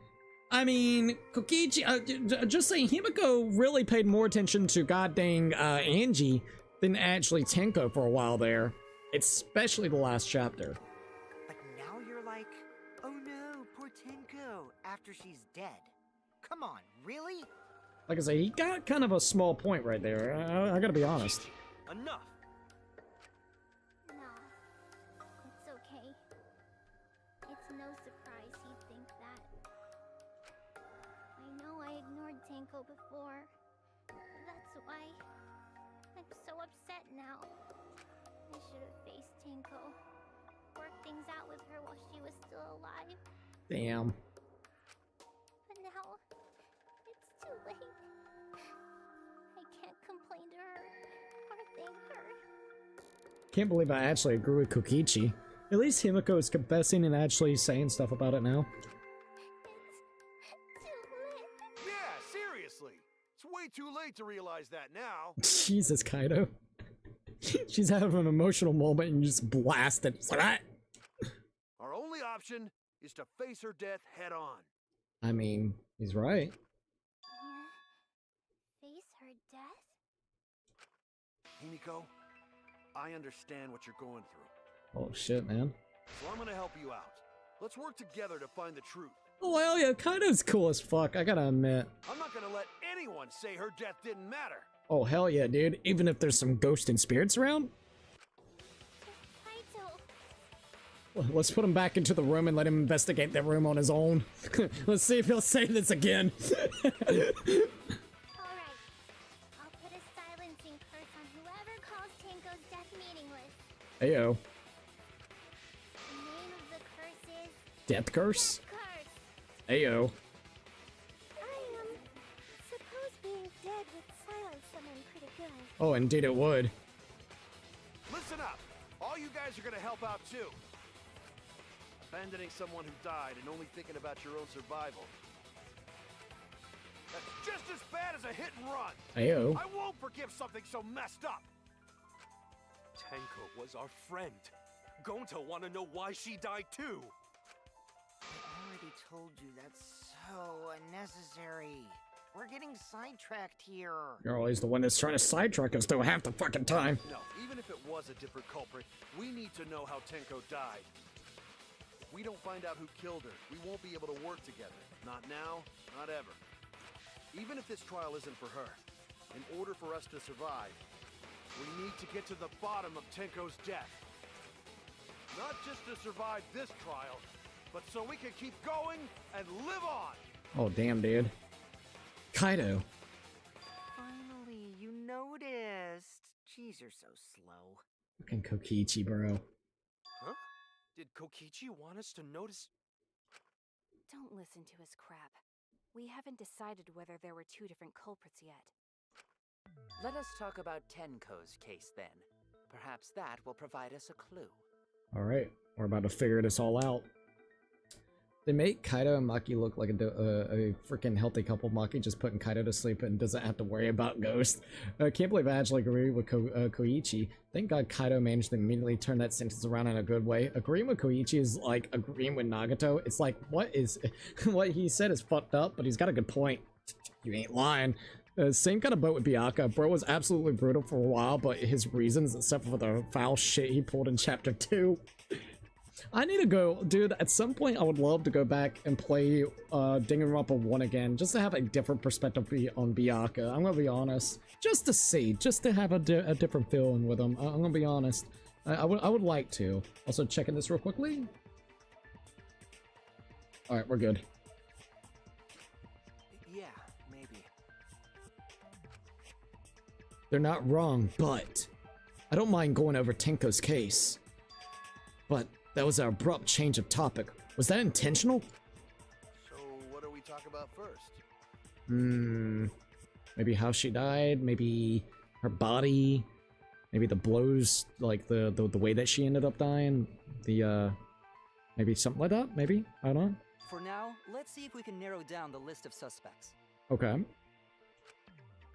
I mean, Kokichi, just saying, Himiko really paid more attention to goddamn Angie than actually Tenko for a while there. Especially the last chapter. But now you're like, oh no, poor Tenko, after she's dead. Come on, really? Like I say, he got kind of a small point right there. I gotta be honest. Enough. No. It's okay. It's no surprise he'd think that. I know I ignored Tenko before. That's why I'm so upset now. I should have faced Tenko. Worked things out with her while she was still alive. Damn. But now, it's too late. I can't complain to her or thank her. Can't believe I actually agree with Kokichi. At least Himiko is confessing and actually saying stuff about it now. It's too late. Yeah, seriously. It's way too late to realize that now. Jesus, Kaido. She's having an emotional moment and you just blast it. It's like, ah! Our only option is to face her death head on. I mean, he's right. Face her death? Himiko, I understand what you're going through. Oh shit, man. So I'm gonna help you out. Let's work together to find the truth. Oh hell yeah, Kaido's cool as fuck, I gotta admit. I'm not gonna let anyone say her death didn't matter. Oh hell yeah, dude. Even if there's some ghosts and spirits around? Kaito. Well, let's put him back into the room and let him investigate that room on his own. Let's see if he'll say this again. Alright. I'll put a silencing curse on whoever calls Tenko's death meaningless. Ayo. The name of the curse is Death curse? Curse. Ayo. Suppose being dead would silence someone pretty good. Oh, indeed it would. Listen up. All you guys are gonna help out too. Abandoning someone who died and only thinking about your own survival. That's just as bad as a hit and run. Ayo. I won't forgive something so messed up. Tenko was our friend. Gonta wanna know why she died too. I already told you that's so unnecessary. We're getting sidetracked here. You're always the one that's trying to sidetrack us though half the fucking time. No, even if it was a different culprit, we need to know how Tenko died. If we don't find out who killed her, we won't be able to work together. Not now, not ever. Even if this trial isn't for her, in order for us to survive, we need to get to the bottom of Tenko's death. Not just to survive this trial, but so we can keep going and live on! Oh, damn, dude. Kaido. Finally, you noticed. Jeez, you're so slow. Fucking Kokichi, bro. Huh? Did Kokichi want us to notice? Don't listen to his crap. We haven't decided whether there were two different culprits yet. Let us talk about Tenko's case then. Perhaps that will provide us a clue. Alright, we're about to figure this all out. They make Kaido and Maki look like a freaking healthy couple. Maki just putting Kaido to sleep and doesn't have to worry about Ghost. I can't believe I actually agree with Koichi. Thank God Kaido managed to immediately turn that sentence around in a good way. Agreeing with Koichi is like agreeing with Nagato. It's like, what he said is fucked up, but he's got a good point. You ain't lying. Same kind of boat with Byakuya. Bro was absolutely brutal for a while, but his reasons, except for the foul shit he pulled in chapter 2. I need to go, dude, at some point I would love to go back and play Danganronpa 1 again, just to have a different perspective on Byakuya. I'm gonna be honest. Just to see, just to have a different feeling with him. I'm gonna be honest. I would like to. Also, checking this real quickly. Alright, we're good. Yeah, maybe. They're not wrong, but I don't mind going over Tenko's case. But that was an abrupt change of topic. Was that intentional? So, what do we talk about first? Maybe how she died, maybe her body, maybe the blows, like the way that she ended up dying, maybe something like that, maybe? I don't know. For now, let's see if we can narrow down the list of suspects. Okay.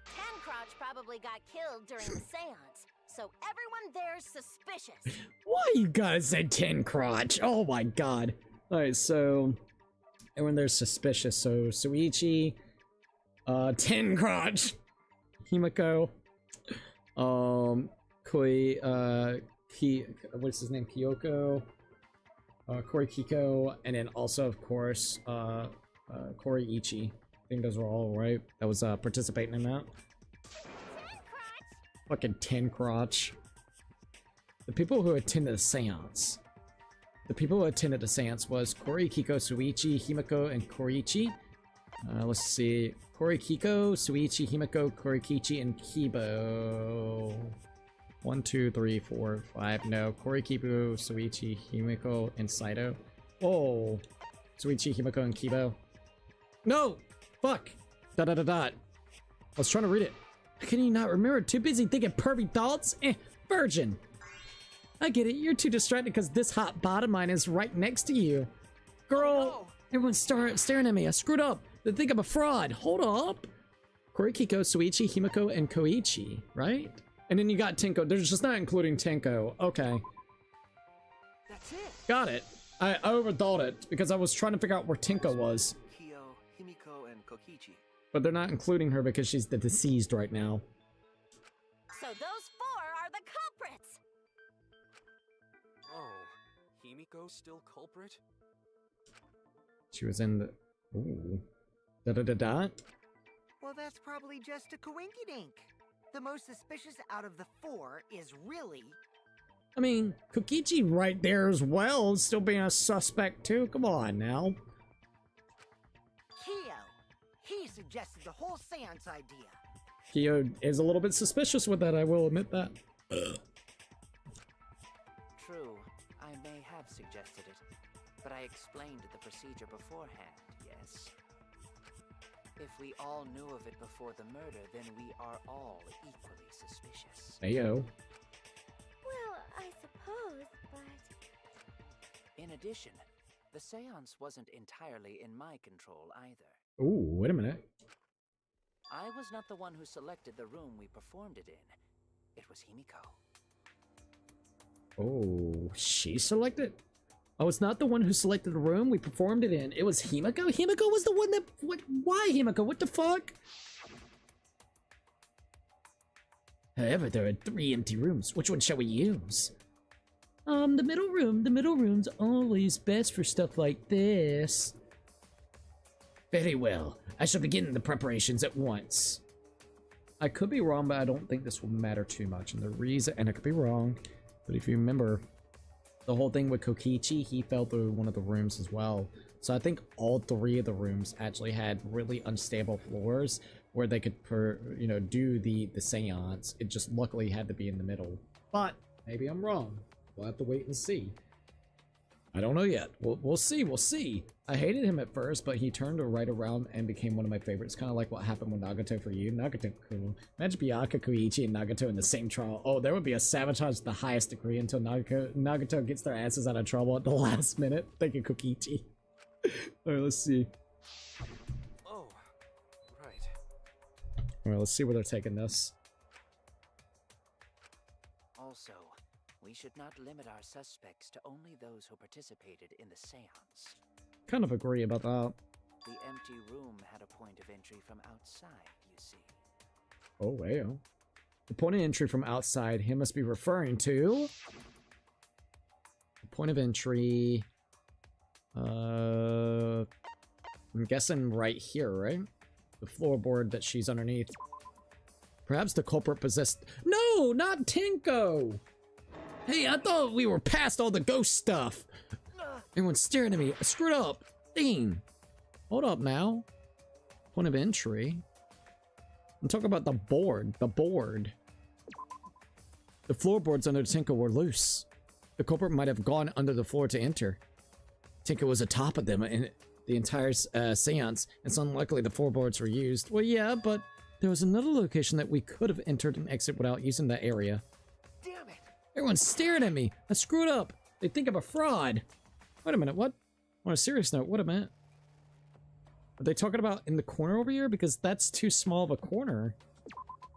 Tancrotch probably got killed during the seance, so everyone there's suspicious. Why you guys said Tancrotch? Oh my god. Alright, so everyone there's suspicious. So Suichi, Tancrotch, Himiko, what's his name? Kyoko, Kori Kiko, and then also of course Koriichi. I think those were all right. That was participating in that. Fucking Tancrotch. The people who attended the seance. The people who attended the seance was Kori, Kiko, Suichi, Himiko, and Koriichi. Let's see. Kori, Kiko, Suichi, Himiko, Korikichi, and Kibo. 1, 2, 3, 4, 5. No. Kori, Kibo, Suichi, Himiko, and Saito. Oh. Suichi, Himiko, and Kibo. No! Fuck! Dot dot dot dot. I was trying to read it. How can you not remember? Too busy thinking pervy thoughts? Virgin. I get it. You're too distracted because this hot bottom mine is right next to you. Girl, oh, no. Everyone's staring at me. I screwed up. They think I'm a fraud. Hold up. Korikiko, Suichi, Himiko, and Koichi, right? And then you got Tenko. They're just not including Tenko. Okay. That's it. Got it. I overthought it because I was trying to figure out where Tenko was. Kyo, Himiko, and Kokichi. But they're not including her because she's the deceased right now. So those 4 are the culprits! Oh, Himiko's still culprit? She was in the... Ooh. Da-da-da-da? Well, that's probably just a coinkydink. The most suspicious out of the 4 is really... I mean, Kokichi right there as well, still being a suspect too. Come on now. Kyo. He suggested the whole seance idea. Kyo is a little bit suspicious with that, I will admit that. True, I may have suggested it, but I explained the procedure beforehand, yes? If we all knew of it before the murder, then we are all equally suspicious. Heyo. Well, I suppose, but... In addition, the seance wasn't entirely in my control either. Ooh, wait a minute. I was not the one who selected the room we performed it in. It was Himiko. Oh, she selected? Oh, it's not the one who selected the room we performed it in. It was Himiko? Himiko was the one that... What? Why Himiko? What the fuck? However, there are 3 empty rooms. Which one shall we use? The middle room. The middle room's always best for stuff like this. Very well. I shall begin the preparations at once. I could be wrong, but I don't think this will matter too much. And the reason, and I could be wrong, but if you remember, the whole thing with Kokichi, he fell through one of the rooms as well. So I think all 3 of the rooms actually had really unstable floors where they could, do the seance. It just luckily had to be in the middle. But maybe I'm wrong. We'll have to wait and see. I don't know yet. We'll see. We'll see. I hated him at first, but he turned right around and became one of my favorites. Kind of like what happened with Nagato for you. Nagato, cool. Imagine Byakuya, Koichi, and Nagato in the same trial. Oh, there would be a sabotage to the highest degree until Nagato gets their asses out of trouble at the last minute. Thank you, Kokichi. Alright, let's see. Oh, right. Alright, let's see where they're taking this. Also, we should not limit our suspects to only those who participated in the seance. Kind of agree about that. The empty room had a point of entry from outside, you see. Oh, well. The point of entry from outside, he must be referring to... The point of entry... I'm guessing right here, right? The floorboard that she's underneath. Perhaps the culprit possessed... No, not Tinko! Hey, I thought we were past all the ghost stuff. Everyone's staring at me. I screwed up. Dang. Hold up now. Point of entry. I'm talking about the board. The board. The floorboards under Tinko were loose. The culprit might have gone under the floor to enter. Tinko was atop of them in the entire seance. It's unlikely the floorboards were used. Well, yeah, but there was another location that we could have entered and exit without using that area. Damn it! Everyone's staring at me. I screwed up. They think I'm a fraud. Wait a minute, what? On a serious note, wait a minute. Are they talking about in the corner over here? Because that's too small of a corner.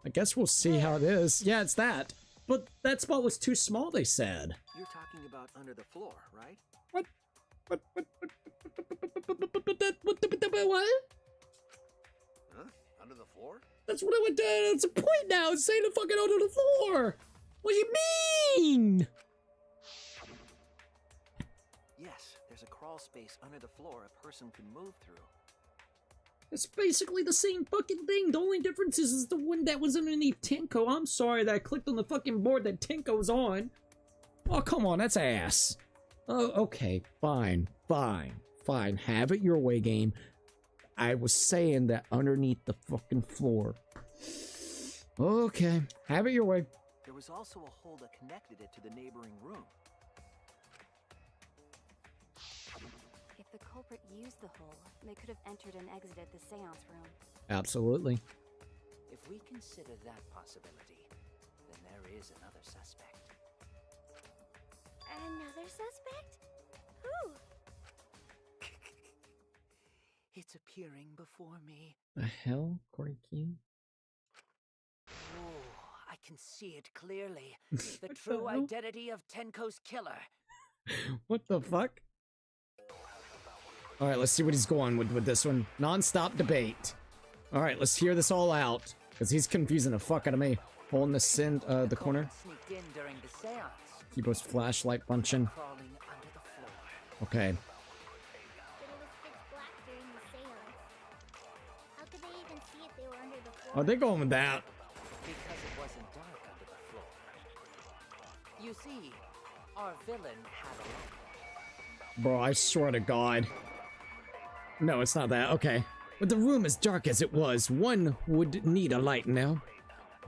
I guess we'll see how it is. Yeah, it's that. But that spot was too small, they said. You're talking about under the floor, right? What? What? Huh? Under the floor? That's what I went down. It's a point now. It's saying the fucking under the floor. What do you mean? Yes, there's a crawl space under the floor a person can move through. It's basically the same fucking thing. The only difference is the one that was underneath Tinko. I'm sorry that I clicked on the fucking board that Tinko's on. Oh, come on. That's ass. Oh, okay. Fine. Fine. Fine. Have it your way, game. I was saying that underneath the fucking floor. Okay. Have it your way. There was also a hole that connected it to the neighboring room. If the culprit used the hole, they could have entered and exited the seance room. Absolutely. If we consider that possibility, then there is another suspect. Another suspect? Who? It's appearing before me. The hell, Corey Q? Oh, I can see it clearly. The true identity of Tenko's killer. What the fuck? Alright, let's see what he's going with this one. Non-stop debate. Alright, let's hear this all out. Because he's confusing the fuck out of me. Holding this in the corner. Sneaked in during the seance. Keyboard's flashlight function. Crawling under the floor. Okay. But it was pitch black during the seance. How could they even see if they were under the floor? Oh, they're going with that. Because it wasn't dark under the floor. You see, our villain had a light. Bro, I swear to God. No, it's not that. Okay. With the room as dark as it was, one would need a light now.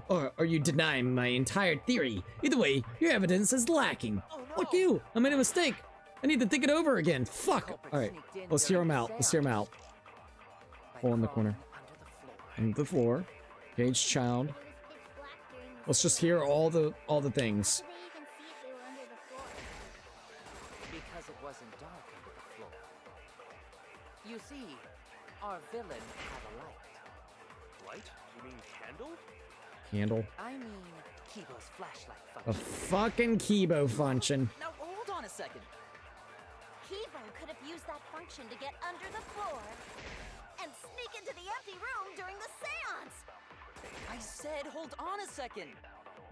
Or are you denying my entire theory? Either way, your evidence is lacking. Oh, no. Fuck you! I made a mistake! I need to think it over again. Fuck! Alright, let's hear him out. Let's hear him out. Hole in the corner. Under the floor. Caged child. It was pitch black during the Let's just hear all the things. How could they even see if they were under the floor? Because it wasn't dark under the floor. You see, our villain had a light. Light? You mean candle? Candle. I mean, Kibo's flashlight A function. fucking Kibo function. Now, hold on a second. Kibo could have used that function to get under the floor and sneak into the empty room during the seance. I said, hold on a second.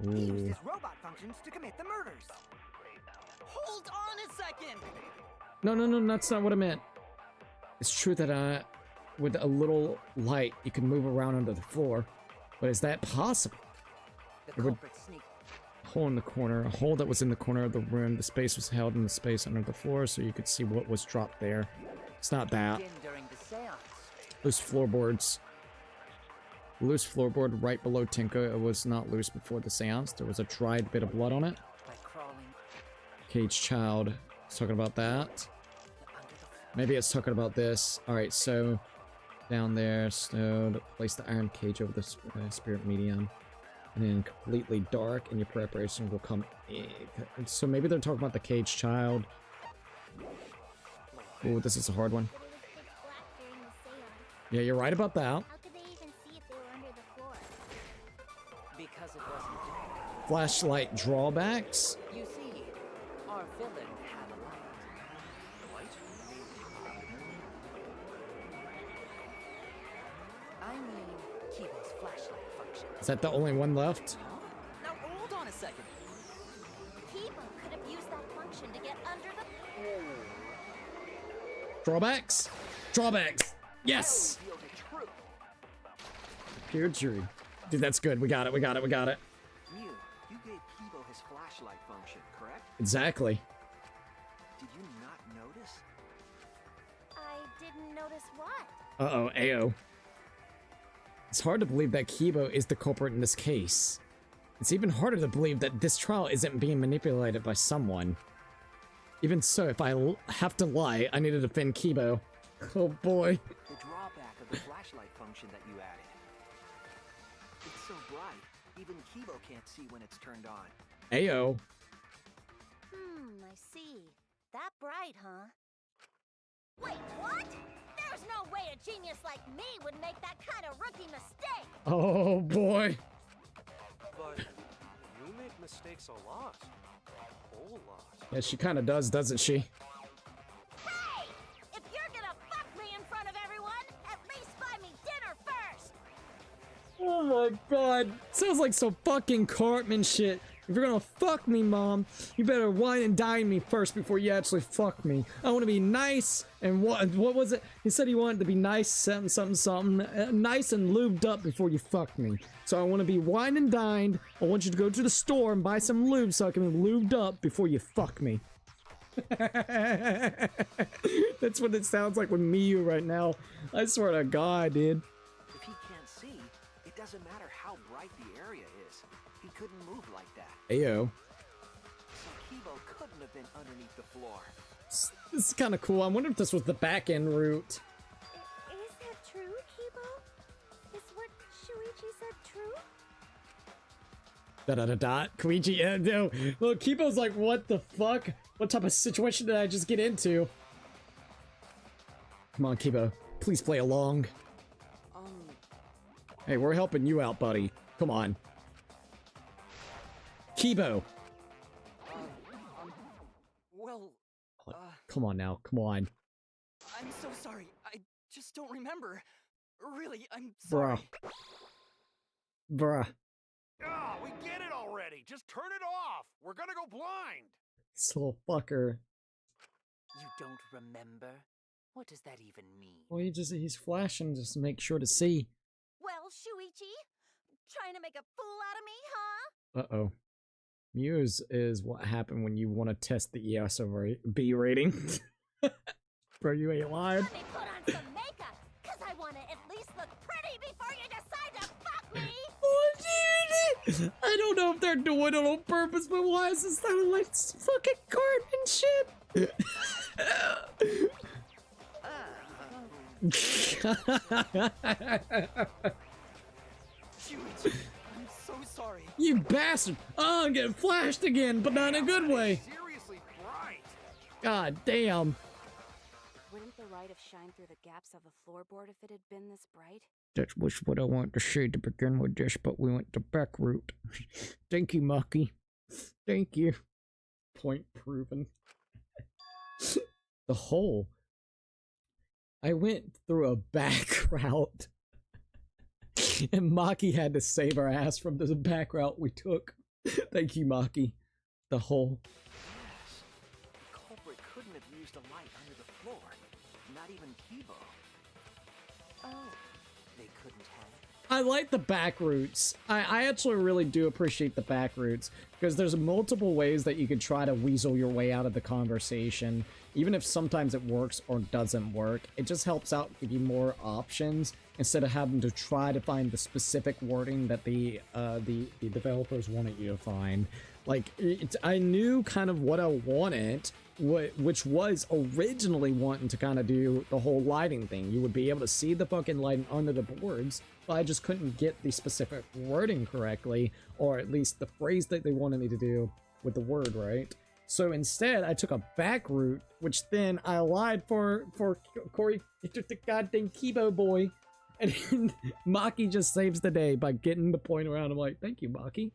He used Ooh. his robot functions to commit the murders. Hold on a second! No, that's not what I meant. It's true that with a little light, you can move around under the floor, but is that possible? The culprit sneaked. Hole in the corner, a hole that was in the corner of the room. The space was held in the space under the floor, so you could see what was dropped there. It's not that. During the seance. Loose floorboards. Loose floorboard right below Tinko. It was not loose before the seance. There was a dried bit of blood on it. By crawling. Cage child. It's talking about that. Maybe it's talking about this. Alright, so down there, stowed. Place the iron cage over the spirit medium. And then completely dark, and your preparation will come in. So maybe they're talking about the cage child. Oh, this is a hard one. Yeah, you're right about that. How could they even see if they were under the floor? Because it wasn't dark. Flashlight drawbacks. You see, our villain had a light. Light? I mean, Kibo's flashlight function. Is that the only one left? Now hold on a second. Kibo could have used that function to get under the... Drawbacks? Drawbacks! Yes! Revealed the truth. Pure jury. Dude, that's good. We got it. Mew, you gave Kibo his flashlight function, correct? Exactly. Did you not notice? I didn't notice what? Uh-oh, Ayo. It's hard to believe that Kibo is the culprit in this case. It's even harder to believe that this trial isn't being manipulated by someone. Even so, if I have to lie, I need to defend Kibo. Oh boy. The drawback of the flashlight function that you added. It's so bright, even Kibo can't see when it's turned on. Ayo. I see. That bright, huh? Wait, what? There's no way a genius like me would make that kind of rookie mistake! Oh boy. But you make mistakes a lot. A whole lot. Yeah, she kind of does, doesn't she? Hey! If you're gonna fuck me in front of everyone, at least buy me dinner first! Oh my god. Sounds like some fucking Cartman shit. If you're gonna fuck me, Mom, you better wine and dine me first before you actually fuck me. I want to be nice and what was it? He said he wanted to be nice, something, nice and lubed up before you fuck me. So I want to be wine and dined. I want you to go to the store and buy some lube so I can be lubed up before you fuck me. That's what it sounds like with Miyu right now. I swear to God, dude. If he can't see, it doesn't matter how bright the area is. He couldn't move like that. Ayo. So Kibo couldn't have been underneath the floor. This is kind of cool. I wonder if this was the back end route. Is that true, Kibo? Is what Shuichi said true? Koichi, yeah, no. Well, Kibo's like, what the fuck? What type of situation did I just get into? Come on, Kibo. Please play along. Hey, we're helping you out, buddy. Come on. Kibo! Well, Come on now, come on. I'm so sorry. I just don't remember. Really, I'm sorry. Bruh. Ah, we get it already. Just turn it off. We're gonna go blind. This little fucker. You don't remember? What does that even mean? Well, he's flashing just to make sure to see. Well, Shuichi, trying to make a fool out of me, huh? Uh-oh. Muse is what happened when you want to test the ES over B rating. Bro, you ain't lying. Let me put on some makeup, cause I want to at least look pretty before you decide to fuck me! Oh, dude! I don't know if they're doing it on purpose, but why is this sounding like fucking Cartman shit? Shuichi, I'm so sorry. You bastard! Oh, I'm getting flashed again, but not in a good way. Seriously bright. God damn. Wouldn't the light have shined through the gaps of the floorboard if it had been this bright? That was what I wanted to say to begin with this, but we went the back route. Thank you, Maki. Thank you. Point proven. The hole. I went through a back route. And Maki had to save our ass from the back route we took. Thank you, Maki. The hole. couldn't have used a light under the floor. Not even Kibo. Oh, They couldn't have. I like the back routes. I actually really do appreciate the back routes because there's multiple ways that you could try to weasel your way out of the conversation. Even if sometimes it works or doesn't work, it just helps out give you more options instead of having to try to find the specific wording that the developers wanted you to find. Like, I knew kind of what I wanted, which was originally wanting to kind of do the whole lighting thing. You would be able to see the fucking lighting under the boards, but I just couldn't get the specific wording correctly, or at least the phrase that they wanted me to do with the word, right? So instead, I took a back route, which then I lied for Corey, the goddamn Kibo boy, and Maki just saves the day by getting the point around. I'm like, thank you, Maki.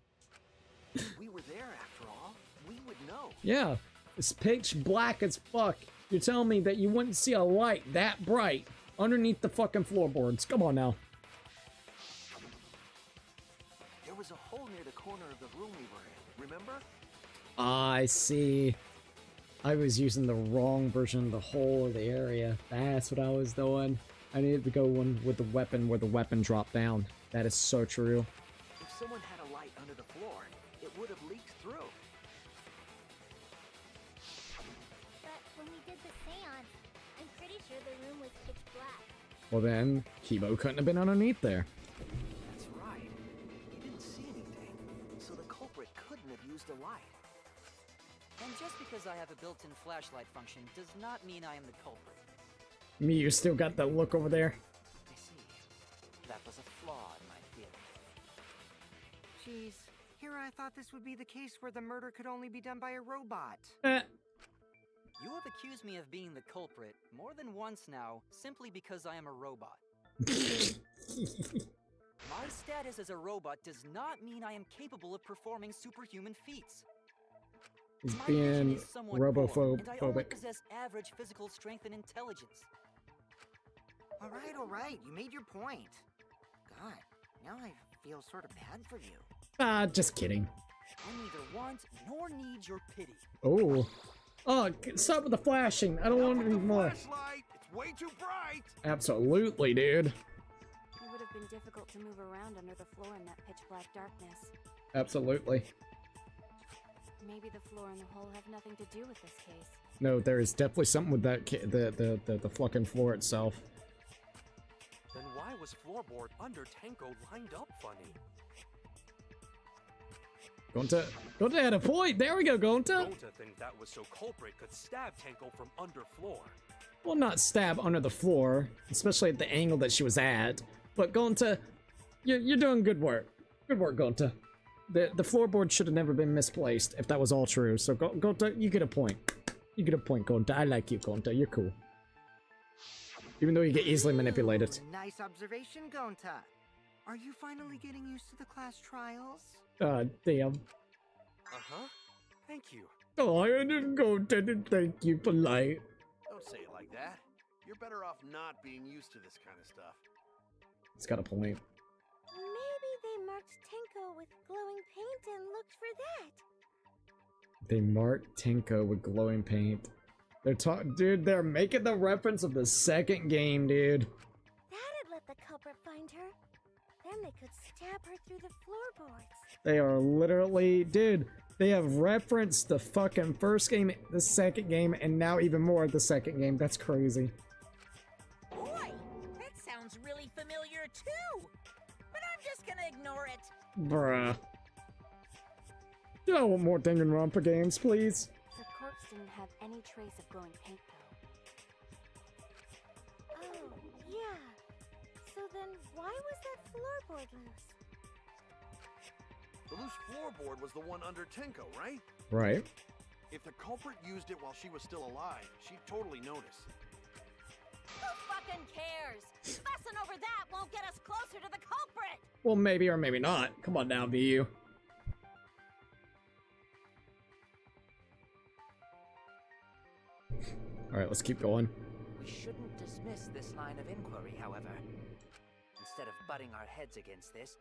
We were there after all. We would know. Yeah, it's pitch black as fuck. You're telling me that you wouldn't see a light that bright underneath the fucking floorboards? Come on now. There was a hole near the corner of the room we were in, remember? I see. I was using the wrong version of the whole of the area. That's what I was doing. I needed to go one with the weapon where the weapon dropped down. That is so true. If someone had a light under the floor, it would have leaked through. But when we did the seance, I'm pretty sure the room was pitch black. Well then, Kibo couldn't have been underneath there. That's right. He didn't see anything, so the culprit couldn't have used a light. And just because I have a built-in flashlight function does not mean I am the culprit. Me, you still got that look over there? I see. That was a flaw in my theory. Jeez, here I thought this would be the case where the murder could only be done by a robot. You have accused me of being the culprit more than once now, simply because I am a robot. My status as a robot does not mean I am capable of performing superhuman feats. He's My vision being is somewhat poor, and I only robophobic. possess average physical strength and intelligence. All right, you made your point. God, now I feel sort of bad for you. Ah, just kidding. I neither want nor need your pity. Oh. Oh, stop with the flashing. I don't want it anymore. Flashlight! It's way too bright! Absolutely, dude. it would have been difficult to move around under the floor in that pitch black darkness. Absolutely. Maybe the floor and the hole have nothing to do with this case. No, there is definitely something with that the fucking floor itself. Then why was floorboard under Tenko lined up funny? Gonta had a point. There we go, Gonta. Gonta think that was so culprit could stab Tenko from under floor. Well, not stab under the floor, especially at the angle that she was at. But Gonta, you're doing good work. Good work, Gonta. The floorboard should have never been misplaced if that was all true. So Gonta, you get a point. You get a point, Gonta. I like you, Gonta. You're cool. Even though you get easily manipulated. Nice observation, Gonta. Are you finally getting used to the class trials? Damn. Uh-huh. Thank you. Oh, I didn't Gonta. Thank you, polite. Don't say it like that. You're better off not being used to this kind of stuff. It's got a point. Maybe they marked Tenko with glowing paint and looked for that. They marked Tenko with glowing paint. Dude, they're making the reference of the second game, dude. That'd let the culprit find her. Then they could stab her through the floorboards. They are literally, dude, they have referenced the fucking first game, the second game, and now even more the second game. That's crazy. Boy, that sounds really familiar too. But I'm just gonna ignore it. Bruh. I want more Danganronpa games, please. The corpse didn't have any trace of glowing paint, though. Oh, yeah. So then why was that floorboard loose? The loose floorboard was the one under Tenko, right? Right. If the culprit used it while she was still alive, she'd totally notice. Who fucking cares? Fussing over that won't get us closer to the culprit. Well, maybe or maybe not. Come on now, BU. Alright, let's keep going. We shouldn't dismiss this line of inquiry, however. Instead of butting our heads against this,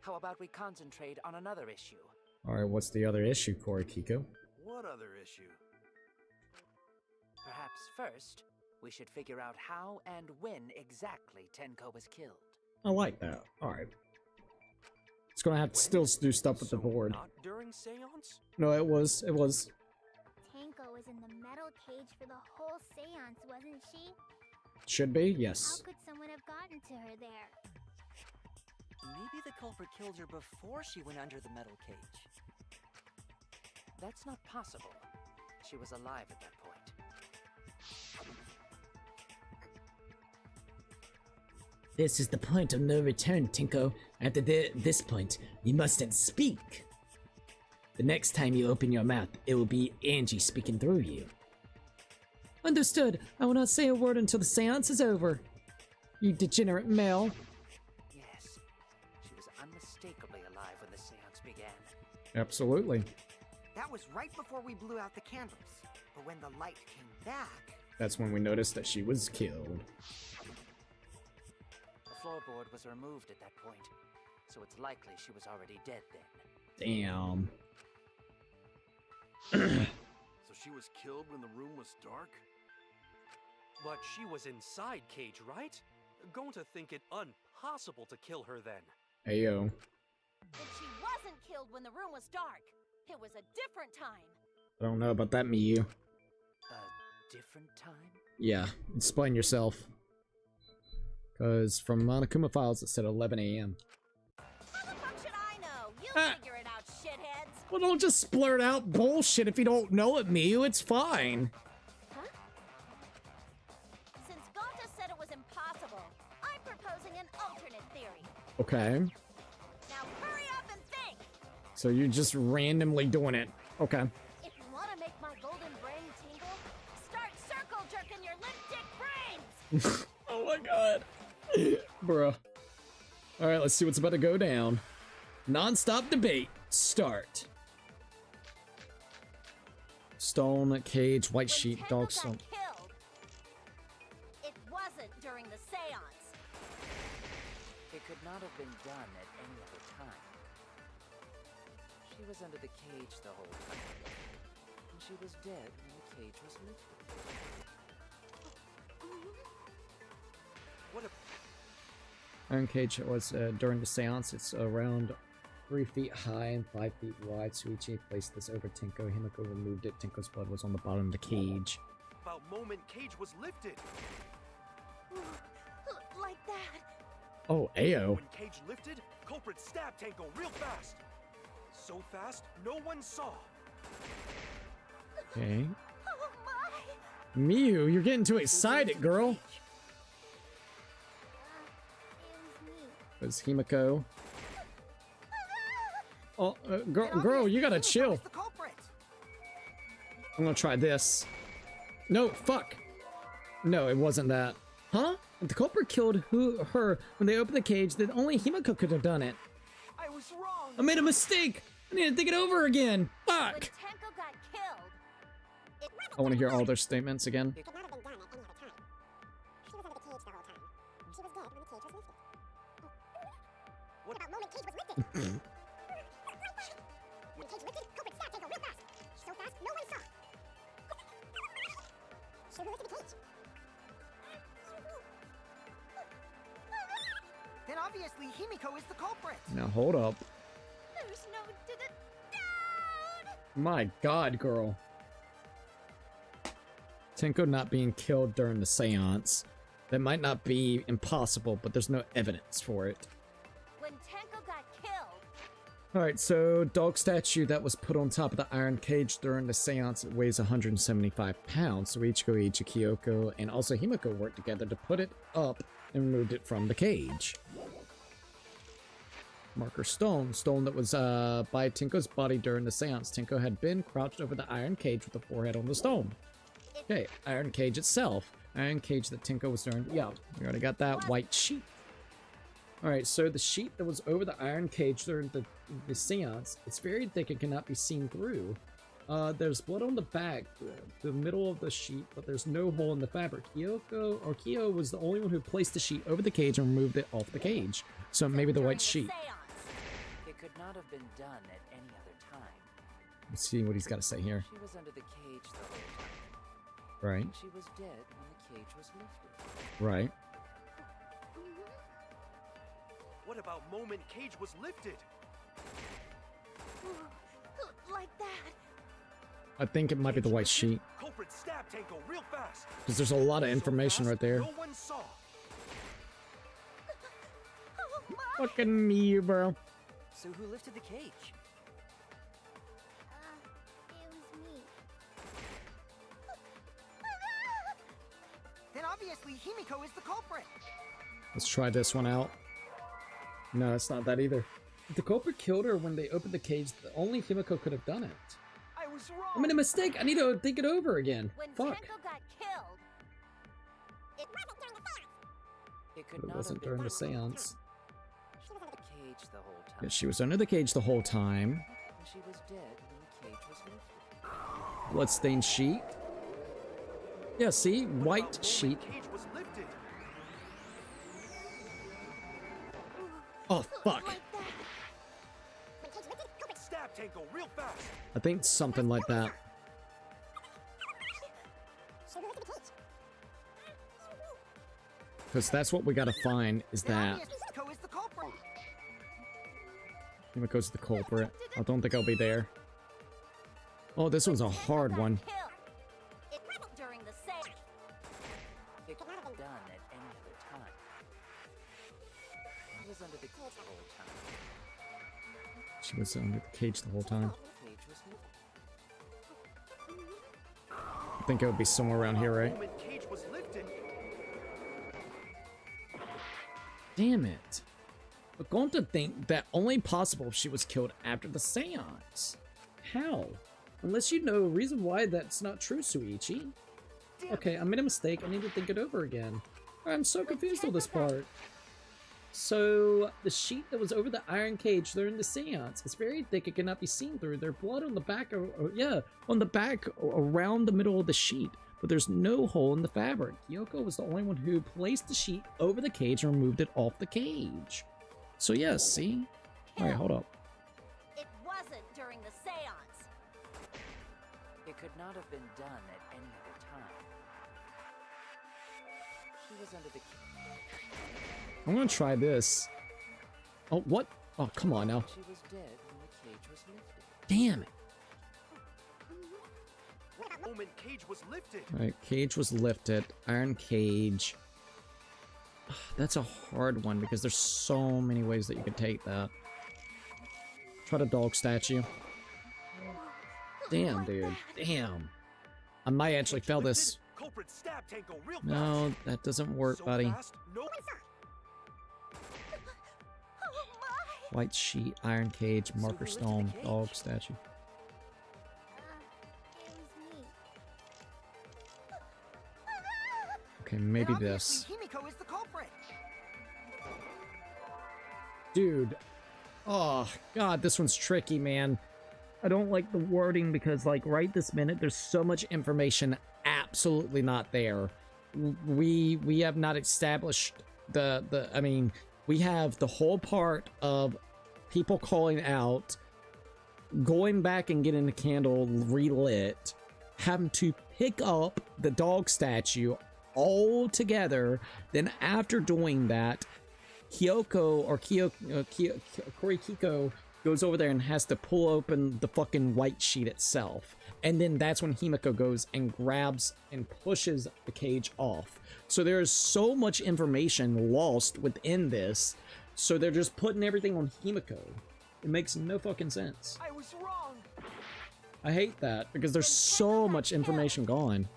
how about we concentrate on another issue? Alright, what's the other issue, Corey Kiko? What other issue? Perhaps first, we should figure out how and when exactly Tenko was killed. I like that. Alright. It's gonna have to still do stuff with the board. Not during seance? No, it was. Tenko was in the metal cage for the whole seance, wasn't she? Should be, yes. How could someone have gotten to her there? Maybe the culprit killed her before she went under the metal cage. That's not possible. She was alive at that point. This is the point of no return, Tinko. After this point, you mustn't speak. The next time you open your mouth, it will be Angie speaking through you. Understood. I will not say a word until the seance is over. You degenerate male. Yes, she was unmistakably alive when the seance began. Absolutely. That was right before we blew out the candles. But when the light came back... That's when we noticed that she was killed. The floorboard was removed at that point, so it's likely she was already dead then. Damn. So she was killed when the room was dark? But she was inside cage, right? Going to think it impossible to kill her then. Ayo. And she wasn't killed when the room was dark. It was a different time. I don't know about that, Miyu. A different time? Yeah, explain yourself. Because from Monokuma Files it said 11 a.m. How the fuck should I know? You figure it out, shitheads. Well, don't just splurt out bullshit if you don't know it, Miyu. It's fine. Huh? Since Gonta said it was impossible, I'm proposing an alternate theory. Okay. Now hurry up and think! So you're just randomly doing it. Okay. If you want to make my golden brain tingle, start circle jerking your limp dick brains! Oh my god. Bruh. Alright, let's see what's about to go down. Non-stop debate. Start. Stone, cage, white sheet, Tenko dog got stone. killed, it wasn't during the seance. It could not have been done at any other time. She was under the cage the whole time, and she was dead when the cage was lifted. What a... Iron cage was during the seance. It's around 3 feet high and 5 feet wide. Suichi placed this over Tenko. Himiko removed it. Tenko's blood was on the bottom of the cage. About moment cage was lifted. Like that. Oh, Ayo. When cage lifted, culprit stabbed Tenko real fast. So fast, no one saw. Okay. Oh my! Miyu, you're getting too excited, girl. It was Himiko. Oh, girl, you gotta chill. I'm gonna try this. No, fuck. No, it wasn't that. Huh? If the culprit killed her when they opened the cage, then only Himiko could have done it. I was wrong. I made a mistake. I need to think it over again. When Fuck. Tenko got killed, it I want to hear all their statements again. It could not have been done at any other time. She was under the cage the whole time. She was dead when the cage was lifted. What about moment cage was lifted? When cage lifted, culprit stabbed Tenko real fast. So fast, no one saw. She lifted the cage. Then obviously Himiko is the culprit. Now hold up. there's no doubt. My god, girl. Tenko not being killed during the seance. That might not be impossible, but there's no evidence for it. When Tenko got killed, Alright, so dog statue that was put on top of the iron cage during the seance, it weighs 175 pounds. So Ichiko, Kyoko, and also Himiko worked together to put it up and removed it from the cage. Marker stone. Stone that was by Tenko's body during the seance. Tenko had been crouched over the iron cage with the forehead on the stone. Okay, iron cage itself. Iron cage that Tenko was during. Yeah, we already got that white sheet. Alright, so the sheet that was over the iron cage during the seance, it's very thick and cannot be seen through. There's blood on the back, the middle of the sheet, but there's no hole in the fabric. Kyo was the only one who placed the sheet over the cage and removed it off the cage. So maybe the white sheet. It could not have been done at any other time. Let's see what he's got to say here. She was under the cage the whole time, Right. And she was dead when the cage was lifted. Right. What about moment cage was lifted? Like that. I think it might be the white sheet. Culprit stab Tanko real fast. Because there's a lot of information right there. No one saw. Fucking me, bro. So who lifted the cage? It was me. Then obviously Himiko is the culprit. Let's try this one out. No, it's not that either. If the culprit killed her when they opened the cage, only Himiko could have done it. I was wrong. I made a mistake. I need to think it over again. When Fuck. Tenko got killed, It wasn't during the seance. It could But it not wasn't have been during the the seance. She was in the cage the whole time. Yeah, she was under the cage the whole time. And she was dead when the cage was lifted. Bloodstained sheet. Yeah, see? White sheet. Cage was lifted. Oh, fuck. like that. Stab Tanko real fast. I think something like that. Because that's what we gotta find, is Then that obviously Himiko is the culprit. Himiko's the culprit. I don't think I'll be there. Oh, this one's a hard one. It wasn't during the seance. It could have been done at any other time. She was under the cage the whole time. She was under the cage the whole time. The cage was lifted. I think it would be somewhere around here, right? Moment cage was lifted. Damn it. But going to think that only possible if she was killed after the seance. How? Unless you know a reason why that's not true, Suichi. Okay, I made a mistake. I need to think it over again. I'm so confused on this part. So, the sheet that was over the iron cage during the seance is very thick. It cannot be seen through. There's blood on the back, on the back around the middle of the sheet. But there's no hole in the fabric. Kyoko was the only one who placed the sheet over the cage and removed it off the cage. So, yes, see? Alright, hold up. It wasn't during the seance. It could not have been done at any other time. She was under the I'm gonna try this. Oh, what? Oh, come on now. She was dead when the cage was lifted. Damn it. Moment cage was lifted. Alright, cage was lifted. Iron cage. That's a hard one because there's so many ways that you could take that. Try the dog statue. Damn, dude. Damn. I might actually fail this. Culprit stab Tanko real fast. No, that doesn't work, So buddy. fast, no. White sheet, iron cage, marker lifted the stone, cage? dog statue. It was me. Okay, maybe Then this. obviously Himiko is the culprit. Dude. Oh, God, this one's tricky, man. I don't like the wording because, like, right this minute, there's so much information absolutely not there. We have not established I mean, we have the whole part of people calling out, going back and getting the candle relit, having to pick up the dog statue all together. Then after doing that, Korikiko goes over there and has to pull open the fucking white sheet itself. And then that's when Himiko goes and grabs and pushes the cage off. So there is so much information lost within this. So they're just putting everything on Himiko. It makes no fucking sense. I was wrong. I hate that because there's so much information gone.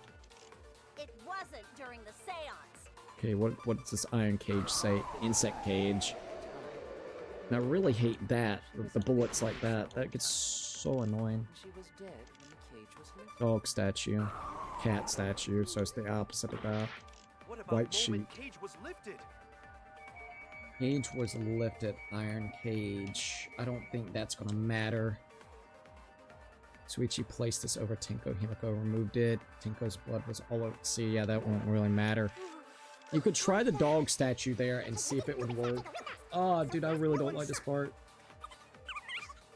It wasn't during the seance. Okay, what does this iron cage say? Insect cage. And I really hate that, with the bullets like that. That gets so annoying. She was dead when the cage was lifted. Dog statue. Cat statue, so it's the opposite of that. What about White moment sheet. cage was lifted? Cage was lifted. Iron cage. I don't think that's gonna matter. Suichi placed this over Tenko. Himiko removed it. Tenko's blood was all over. See, yeah, that won't really matter. You could try the dog statue there and see if it would work. Oh, dude, I really don't like this part.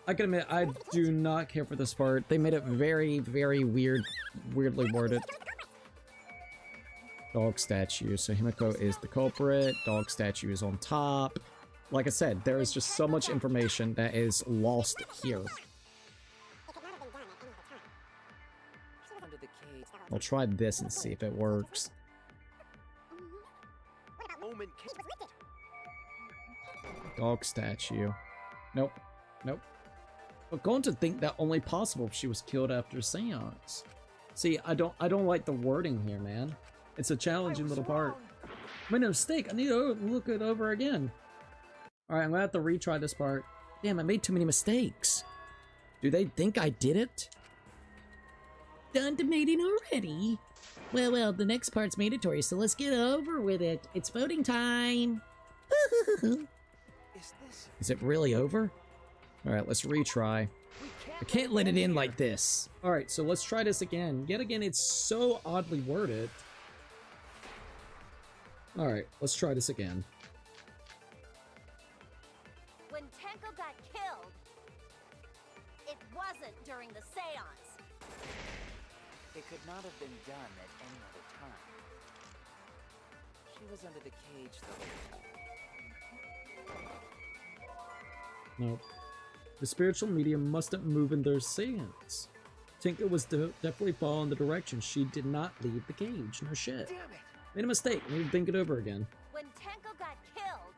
I can admit, I do not care for this part. They made it very, very weirdly worded. Dog statue. So Himiko is the culprit. Dog statue is on top. Like I said, there is just so much information that is lost here. Under the cage. I'll try this and see if it works. Moment. Dog statue. Nope. Nope. I'm going to think that only possible if she was killed after seance. See, I don't like the wording here, man. It's a challenging little part. Made a mistake. I need to look it over again. Alright, I'm gonna have to retry this part. Damn, I made too many mistakes. Do they think I did it? Done debating already? Well, the next part's mandatory, so let's get over with it. It's voting time. Is it really over? Alright, let's retry. I can't let it in like this. Alright, so let's try this again. Yet again, it's so oddly worded. Alright, let's try this again. When Tenko got killed, it wasn't during the seance. It could not have been done at any other time. She was under the cage the whole time. Nope. The spiritual medium mustn't move in their seance. Tinka was definitely following the direction. She did not leave the cage. No shit. Damn it! Made a mistake. Need to think it over again. When Tenko got killed,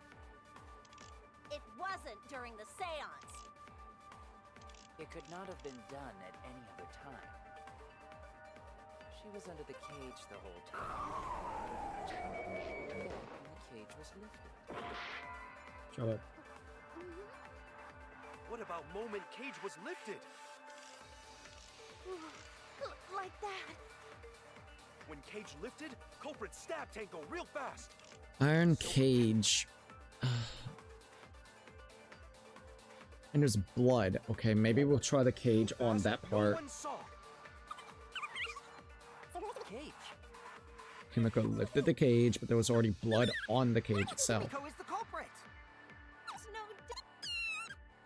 it wasn't during the seance. It could not have been done at any other time. She was under the cage the whole time. Then the cage was lifted. Shut up. What about moment cage was lifted? Like that. When cage lifted, culprit stabbed Tenko real fast. Iron cage. And there's blood. Okay, maybe we'll try the cage on that part. No one saw. Cage. Himiko lifted the cage, but there was already blood on the cage itself. Himiko is the culprit.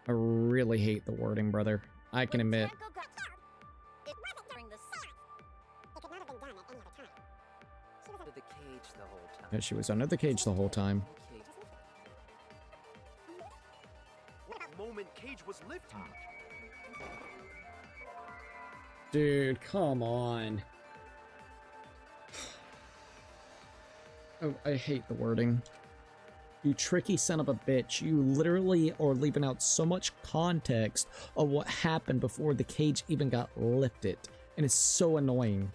I really hate the wording, brother. I can admit. Tenko got killed, it wasn't during the seance. It could not have been done at any other time. She was under the cage the whole time. Yeah, she was under the cage the whole time. What moment cage was lifted? Dude, come on. Oh, I hate the wording. You tricky son of a bitch. You literally are leaving out so much context of what happened before the cage even got lifted. And it's so annoying.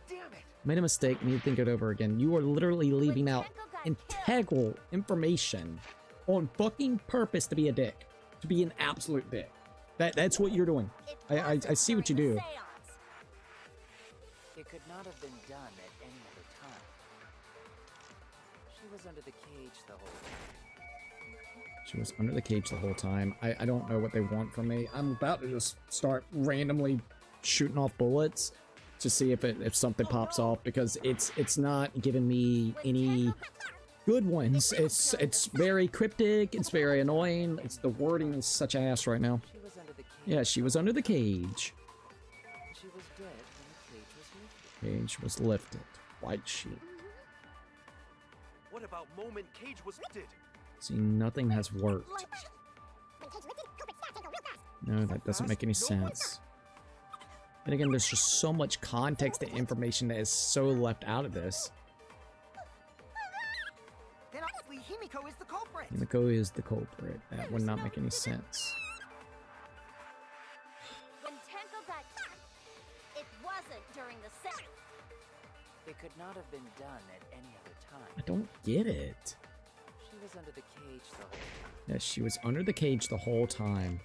Damn it! Made a mistake, need to think it over again. You are literally leaving out integral information on fucking purpose to be a dick. To be an absolute dick. That's what you're doing. I see what you do. It could not have been done at any other time. She was under the cage the whole time. She was under the cage the whole time. I don't know what they want from me. I'm about to just start randomly shooting off bullets to see if something pops off, because it's not giving me any good ones. It's very cryptic. It's very annoying. It's the wording is such ass right now. She was under the cage. Yeah, she was under the cage. She was dead when the cage was lifted. Cage was lifted. White sheet. What about moment cage was lifted? See, nothing has worked. No, that doesn't make any sense. And again, there's just so much context and information that is so left out of this. Then obviously Himiko is the culprit. Himiko is the culprit. That would not make any sense. When Tenko got killed, it wasn't during the seance. It could not have been done at any other time. I don't get it. She was under the cage the whole time. Yes, she was under the cage the whole time.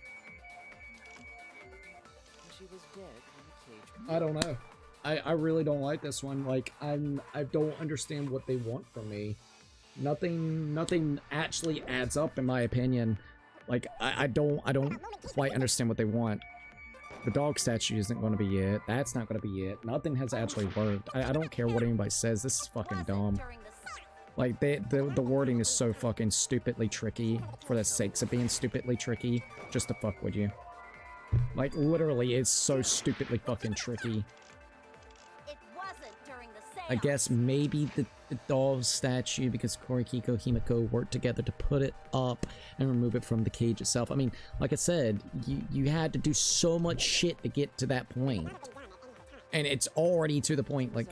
And she was dead when the cage was I don't know. I really don't like this one. Like, I don't understand what they want from me. Nothing actually adds up in my opinion. Like, I don't quite understand what they want. The dog statue isn't going to be it. That's not going to be it. Nothing has actually worked. I don't care what anybody says. This is fucking dumb. Like, the wording is so fucking stupidly tricky for the sakes of being stupidly tricky, just to fuck with you. Like, literally, it's so stupidly fucking tricky. It wasn't during the seance. I guess maybe the doll statue, because Korikiko, Himiko worked together to put it up and remove it from the cage itself. I mean, like I said, you had to do so much shit to get to that point. And it's already to the point, like,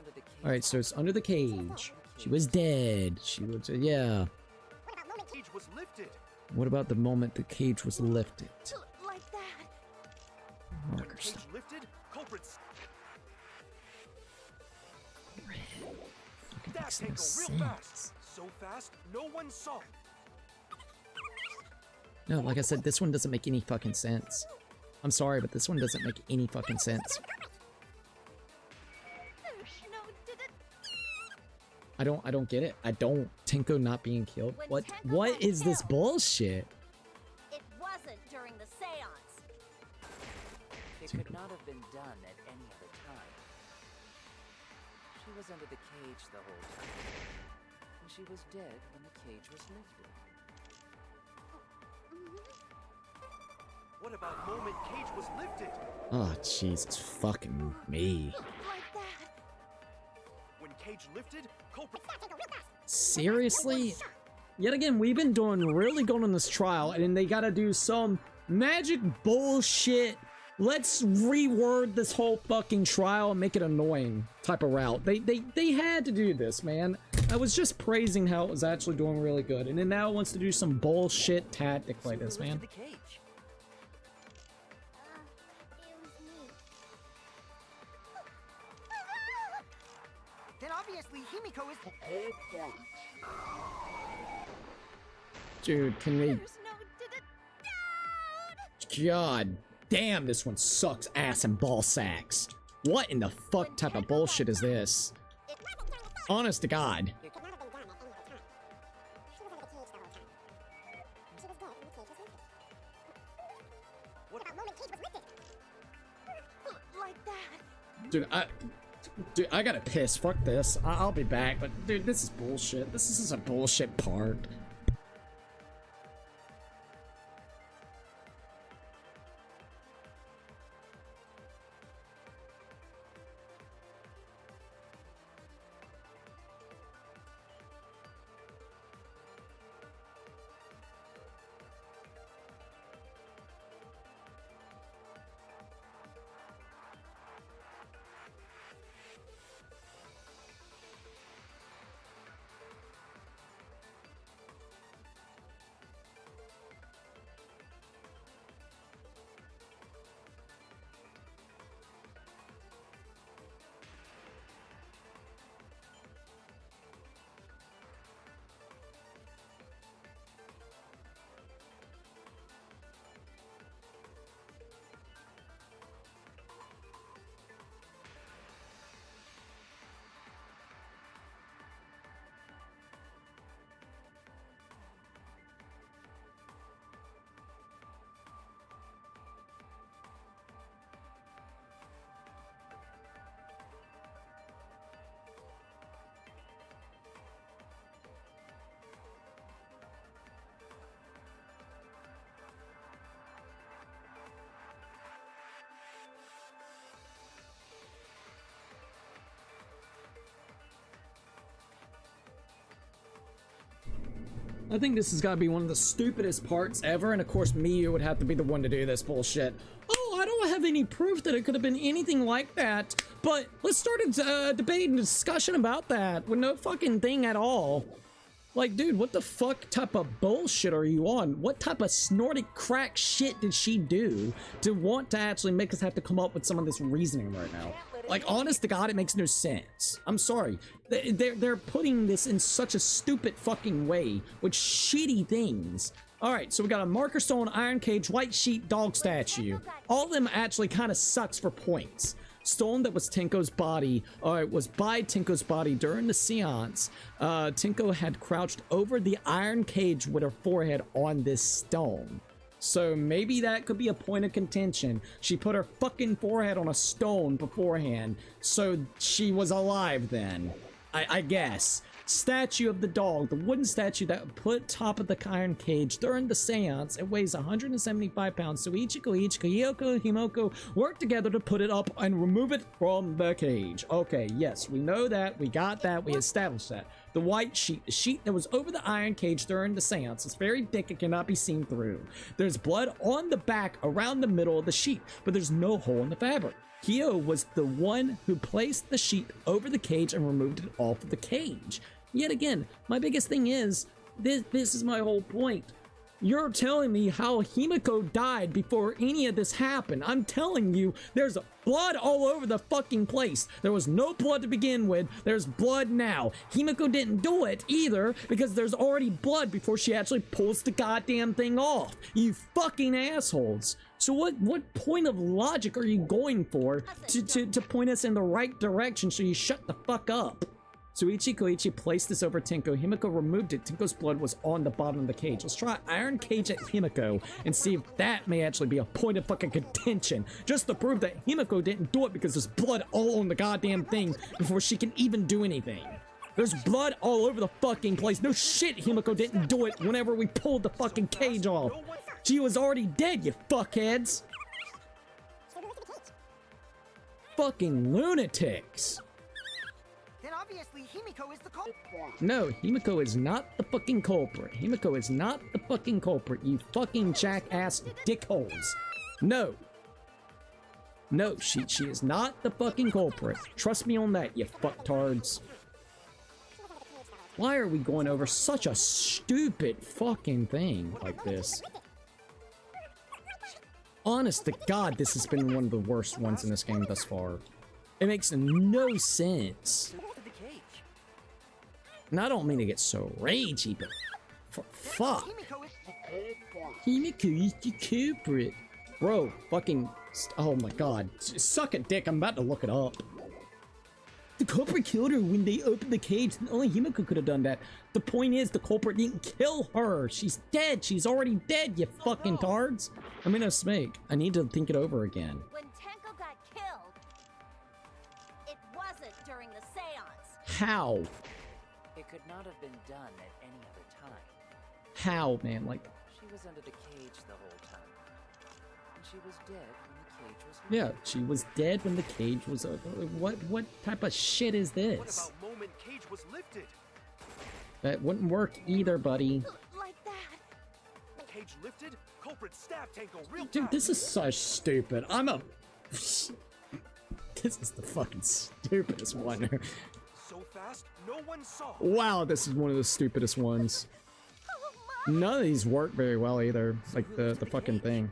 alright, so it's under the cage. She was dead. She was, yeah. What about the moment the cage was lifted? Like that. Marker stone. Lifted, culprits. Fucking That makes tank no go real sense. fast. So fast, no one saw it. No, like I said, this one doesn't make any fucking sense. I'm sorry, but this one doesn't make any fucking sense. I don't get it. I don't. Tenko not being killed. What is this bullshit? It wasn't during the seance. It could not have been done at any other time. She was under the cage the whole time. And she was dead when the cage was lifted. What about moment cage was lifted? Oh, Jesus fucking me. Like that. When cage lifted, culprit. Seriously? Yet again, we've been doing really good on this trial, and then they gotta do some magic bullshit. Let's reword this whole fucking trial and make it annoying type of route. They had to do this, man. I was just praising how it was actually doing really good, and then now it wants to do some bullshit tactic like this, man. It was me. Then obviously Himiko is... Dude, can they... There's no God damn, this one sucks ass and ball sacks. What in the fuck type of bullshit is this? Honest to God. Like that. Dude, I gotta piss. Fuck this. I'll be back, but dude, this is bullshit. This is a bullshit part. I think this has got to be one of the stupidest parts ever, and of course Miyu would have to be the one to do this bullshit. Oh, I don't have any proof that it could have been anything like that, but let's start a debate and discussion about that with no fucking thing at all. Like, dude, what the fuck type of bullshit are you on? What type of snorted crack shit did she do to want to actually make us have to come up with some of this reasoning right now? Like, honest to God, it makes no sense. I'm sorry. They're putting this in such a stupid fucking way with shitty things. Alright, so we got a marker stone, iron cage, white sheet, dog statue. All of them actually kind of sucks for points. Stone that was Tenko's body, was by Tenko's body during the seance. Tenko had crouched over the iron cage with her forehead on this stone. So maybe that could be a point of contention. She put her fucking forehead on a stone beforehand, so she was alive then. I guess. Statue of the dog, the wooden statue that put top of the iron cage during the seance. It weighs 175 pounds. So Ichiko, Hiyoko, Himoko work together to put it up and remove it from the cage. Okay, yes, we know that. We got that. We established that. The white sheet, the sheet that was over the iron cage during the seance, is very thick and cannot be seen through. There's blood on the back around the middle of the sheet, but there's no hole in the fabric. Hio was the one who placed the sheet over the cage and removed it off of the cage. Yet again, my biggest thing is, this is my whole point. You're telling me how Himiko died before any of this happened. I'm telling you, there's blood all over the fucking place. There was no blood to begin with. There's blood now. Himiko didn't do it either because there's already blood before she actually pulls the goddamn thing off. You fucking assholes. So what point of logic are you going for to point us in the right direction so you shut the fuck up? So Ichikoichi placed this over Tenko. Himiko removed it. Tenko's blood was on the bottom of the cage. Let's try iron cage at Himiko and see if that may actually be a point of fucking contention. Just to prove that Himiko didn't do it because there's blood all on the goddamn thing before she can even do anything. There's blood all over the fucking place. No shit Himiko didn't do it whenever we pulled the fucking cage off. She was already dead, you fuckheads. Fucking lunatics. Then obviously Himiko is the culprit. No, Himiko is not the fucking culprit. Himiko is not the fucking culprit, you fucking jackass dickholes. No. No, she is not the fucking culprit. Trust me on that, you fucktards. Why are we going over such a stupid fucking thing like this? Honest to God, this has been one of the worst ones in this game thus far. It makes no sense. And I don't mean to get so ragey, but fuck. Himiko is the culprit. Bro, fucking, oh my god. Suck a dick, I'm about to look it up. The culprit killed her when they opened the cage, and only Himiko could have done that. The point is, the culprit didn't kill her. She's dead. She's already dead, you fucking tards. I mean, a snake. I need to think it over again. When Tenko got killed, it wasn't during the seance. How? It could not have been done at any other time. How, man? Like, she was under the cage the whole time. And she was dead when the cage was yeah, she was dead when the cage was what type of shit is this? What about moment cage was lifted? That wouldn't work either, buddy. Like that. Cage lifted? Culprit stabbed Tenko real Dude, fast. this is so stupid. This is the fucking stupidest one. So fast, no one saw. Wow, this is one of the stupidest ones. None of these work very well either. Like the fucking thing.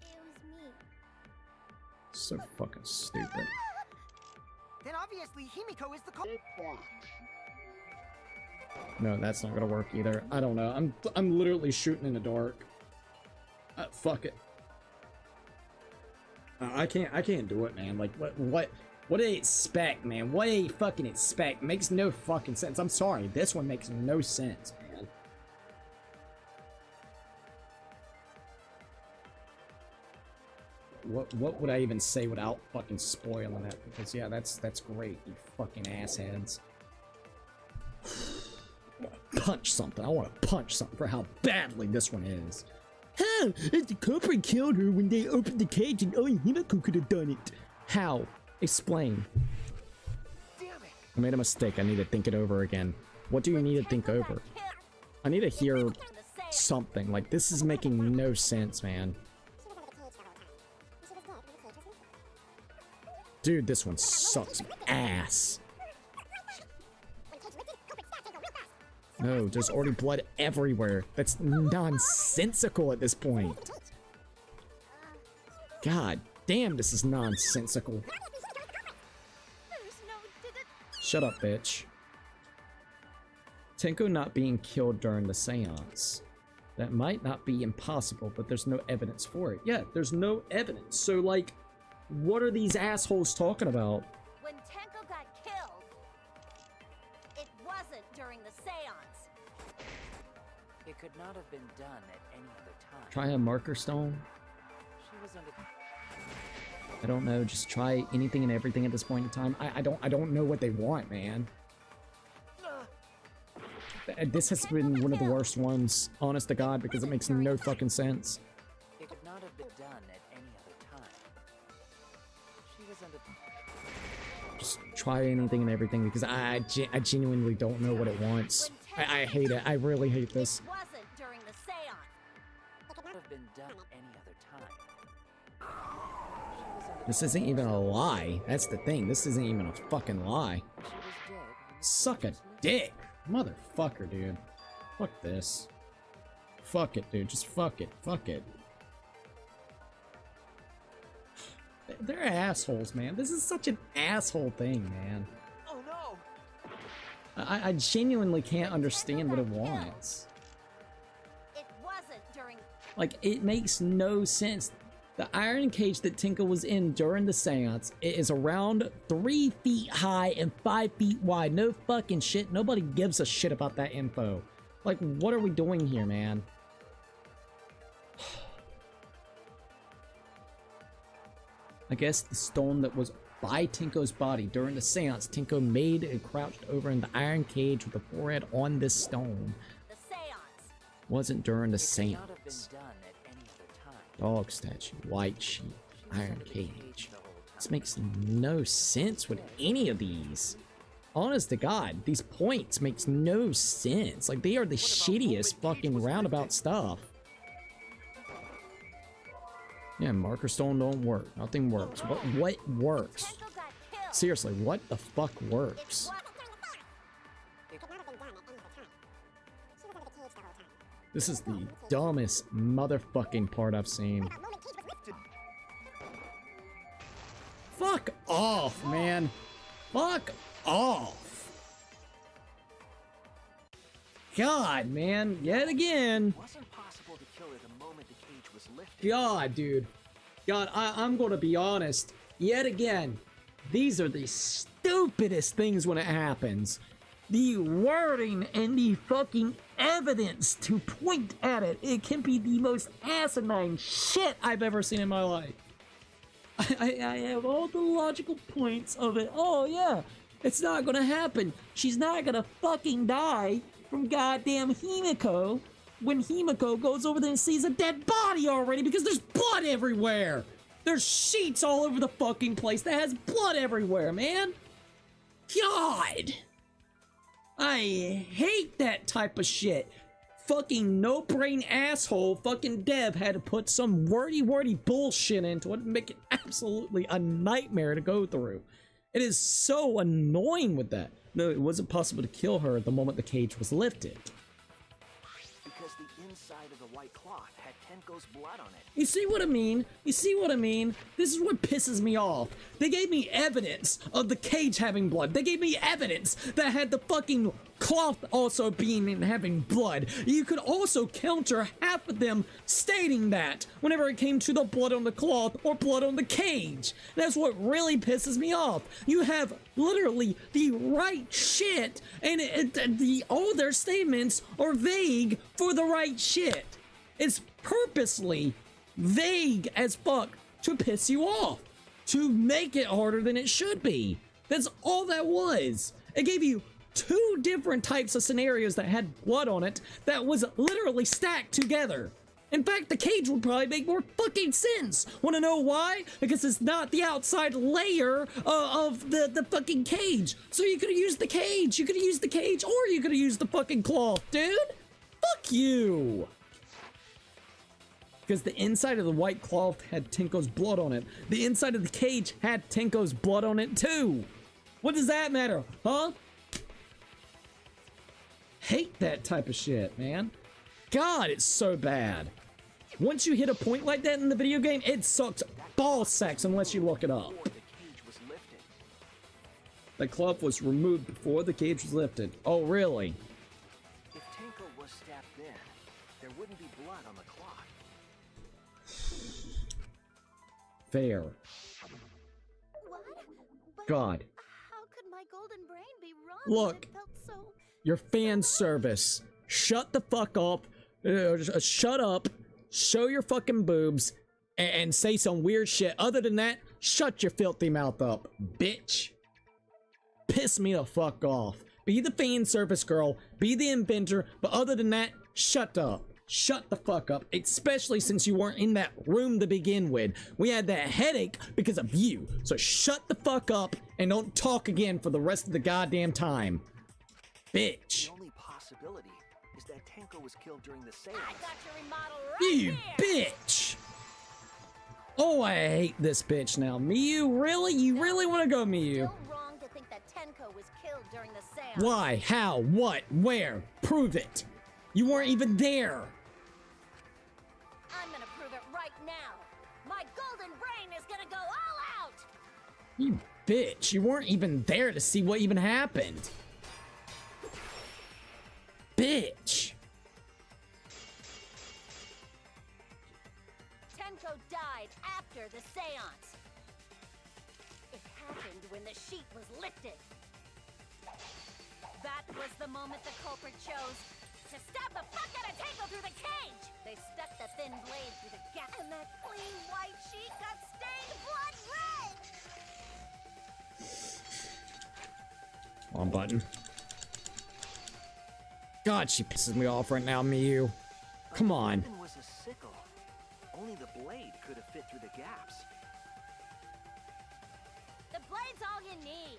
It was me. So fucking stupid. Then obviously Himiko is the culprit. No, that's not gonna work either. I don't know. I'm literally shooting in the dark. Fuck it. I can't do it, man. Like what do they expect, man? What do they fucking expect? Makes no fucking sense. I'm sorry. This one makes no sense, man. What would I even say without fucking spoiling it? Because yeah, that's great, you fucking assheads. Punch something. I want to punch something for how badly this one is. How? The culprit killed her when they opened the cage and only Himiko could have done it. How? Explain. Damn it. I made a mistake. I need to think it over again. What do you need to think over? I need to hear something. Like, this is making no sense, man. Dude, this one sucks ass. No, there's already blood everywhere. That's nonsensical at this point. God damn, this is nonsensical. Shut up, bitch. Tenko not being killed during the seance. That might not be impossible, but there's no evidence for it. Yeah, there's no evidence. So, like, what are these assholes talking about? When Tenko got killed, it wasn't during the seance. It could not have been done at any other time. Try a marker stone? She was under I don't know. Just try anything and everything at this point in time. I don't know what they want, man. This has been one of the worst ones, honest to God, because it makes no fucking sense. It could not have been done at any other time. She was under... Just try anything and everything, because I genuinely don't know what it wants. I hate it. I really hate this. It wasn't during the seance. It could have been done any other time. This isn't even a lie. That's the thing. This isn't even a fucking lie. She was dead when the Suck a dick. Motherfucker, dude. Fuck this. Fuck it, dude. Just fuck it. Fuck it. They're assholes, man. This is such an asshole thing, man. Oh no! I genuinely can't understand what it wants. It wasn't during... Like, it makes no sense. The iron cage that Tinka was in during the seance, it is around 3 feet high and 5 feet wide. No fucking shit. Nobody gives a shit about that info. Like, what are we doing here, man? I guess the stone that was by Tinko's body during the seance, Tinko made and crouched over in the iron cage with the forehead on this stone. The seance. Wasn't during the It could not have been seance. done at any other time. Dog statue, white sheep, She was iron under the cage. the whole time. This makes no sense with any of these. Honest to God, these points makes no sense. Like, they are the shittiest fucking roundabout stuff. Yeah, marker stone don't work. Nothing works. What works? Tenko got killed. Seriously, what the fuck works? This is the dumbest motherfucking part I've seen. Fuck off, man. Fuck off. God, man. Yet again. It wasn't possible to kill her the moment the cage was lifted. God, dude. God, I'm gonna be honest. Yet again, these are the stupidest things when it happens. The wording and the fucking evidence to point at it. It can be the most asinine shit I've ever seen in my life. I have all the logical points of it. Oh, yeah. It's not gonna happen. She's not gonna fucking die from goddamn Himiko when Himiko goes over there and sees a dead body already because there's blood everywhere. There's sheets all over the fucking place that has blood everywhere, man. God. I hate that type of shit. Fucking no-brain asshole fucking Dev had to put some wordy bullshit into it and make it absolutely a nightmare to go through. It is so annoying with that. No, it wasn't possible to kill her at the moment the cage was lifted. Because the inside of the white cloth had Tenko's blood on it. You see what I mean? You see what I mean? This is what pisses me off. They gave me evidence of the cage having blood. They gave me evidence that had the fucking cloth also being and having blood. You could also counter half of them stating that whenever it came to the blood on the cloth or blood on the cage. That's what really pisses me off. You have literally the right shit, and all their statements are vague for the right shit. It's purposely vague as fuck to piss you off, to make it harder than it should be. That's all that was. It gave you 2 different types of scenarios that had blood on it that was literally stacked together. In fact, the cage would probably make more fucking sense. Want to know why? Because it's not the outside layer of the fucking cage. So you could have used the cage. You could have used the cage, or you could have used the fucking cloth, dude. Fuck you. Because the inside of the white cloth had Tenko's blood on it. The inside of the cage had Tenko's blood on it too. What does that matter, huh? Hate that type of shit, man. God, it's so bad. Once you hit a point like that in the video game, it sucks ball sacks unless you look it up. Before the cage was lifted. The cloth was removed before the cage was lifted. Oh, really? If Tenko was stabbed then, there wouldn't be blood on the cloth. Fair. What? But God. how could my golden brain be wrong? Look. When it felt so... Your fan service. Shut the fuck up. Shut up. Show your fucking boobs. And say some weird shit. Other than that, Shut your filthy mouth up, bitch. Piss me the fuck off. Be the fan service girl, be the inventor, but other than that, shut up. Shut the fuck up, especially since you weren't in that room to begin with. We had that headache because of you. So shut the fuck up and don't talk again for the rest of the goddamn time. Bitch. The only possibility is that Tenko was killed during the seance. I got your remodel right You here. bitch. Oh, I hate this bitch now. Miyu, really? You really want to go, Miyu? Still wrong to think that Tenko was killed during the seance. Why? How? What? Where? Prove it. You weren't even there. I'm gonna prove it right now. My golden brain is gonna go all out. You bitch. You weren't even there to see what even happened. Bitch. Tenko died after the seance. It happened when the sheet was lifted. That was the moment the culprit chose to stab the fuck out of Tenko through the cage. They stuck the thin blade through the gap, and that clean white sheet got stained blood red. Wrong button. God, she pisses me off right now, Miyu. Come on. The weapon was a sickle. Only the blade could have fit through the gaps. The blade's all you need.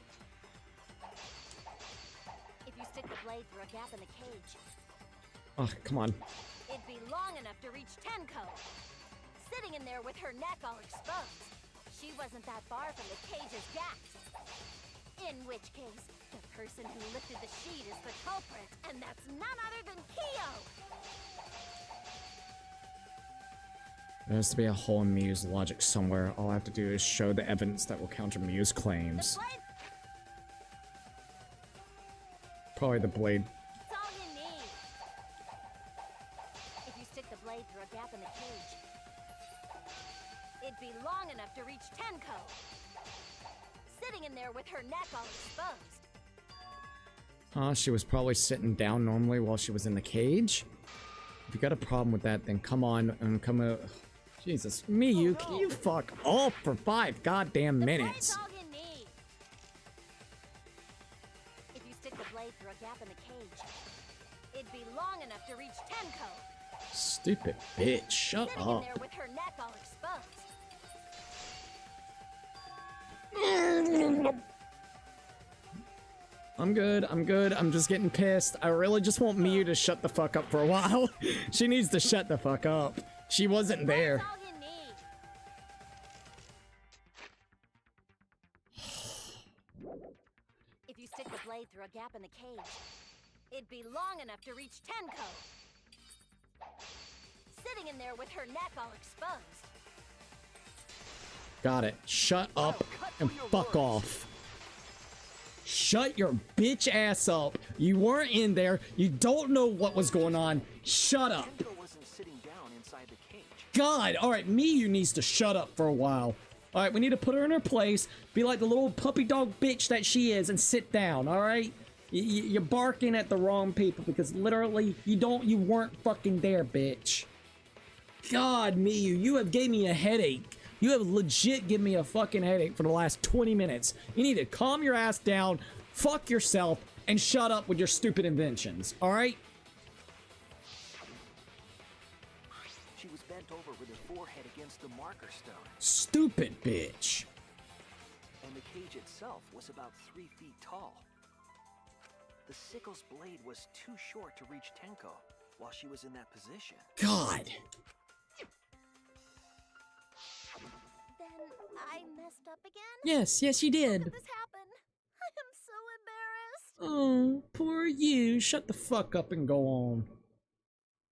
If you stick the blade through a gap in the cage, Oh, come on. it'd be long enough to reach Tenko. Sitting in there with her neck all exposed. She wasn't that far from the cage's gaps. In which case, the person who lifted the sheet is the culprit, and that's none other than Kyo! There has to be a hole in Miyu's logic somewhere. All I have to do is show the evidence that will counter Miyu's claims. The blade, Probably the blade. that's all you need. If you stick the blade through a gap in the cage, it'd be long enough to reach Tenko. Sitting in there with her neck all exposed. Huh? She was probably sitting down normally while she was in the cage? If you got a problem with that, then come on and come out. Jesus, Miyu, can you fuck off for 5 goddamn The minutes? blade's all you need. If you stick the blade through a gap in the cage, it'd be long enough to reach Tenko. Stupid bitch, shut Sitting in up. there with her neck all exposed. I'm good, I'm just getting pissed. I really just want Miyu to shut the fuck up for a while. She needs to shut the fuck up. She wasn't there. That's all you need. If you stick the blade through a gap in the cage, it'd be long enough to reach Tenko. Sitting in there with her neck all exposed. Got it. Shut up and fuck off. Shut your bitch ass up. You weren't in there. You don't know what was going on. Shut up. Tenko wasn't sitting down inside the cage. God, alright, Miyu needs to shut up for a while. Alright, we need to put her in her place, be like the little puppy dog bitch that she is, and sit down, alright? You're barking at the wrong people because literally, you weren't fucking there, bitch. God, Miyu, you have gave me a headache. You have legit given me a fucking headache for the last 20 minutes. You need to calm your ass down, fuck yourself, and shut up with your stupid inventions, alright? She was bent over with her forehead against the marker stone, Stupid bitch. and the cage itself was about 3 feet tall. The sickle's blade was too short to reach Tenko while she was in that position. God. Then I messed up again? Yes, you How did. did this happen? I am so embarrassed. Oh, poor you. Shut the fuck up and go on.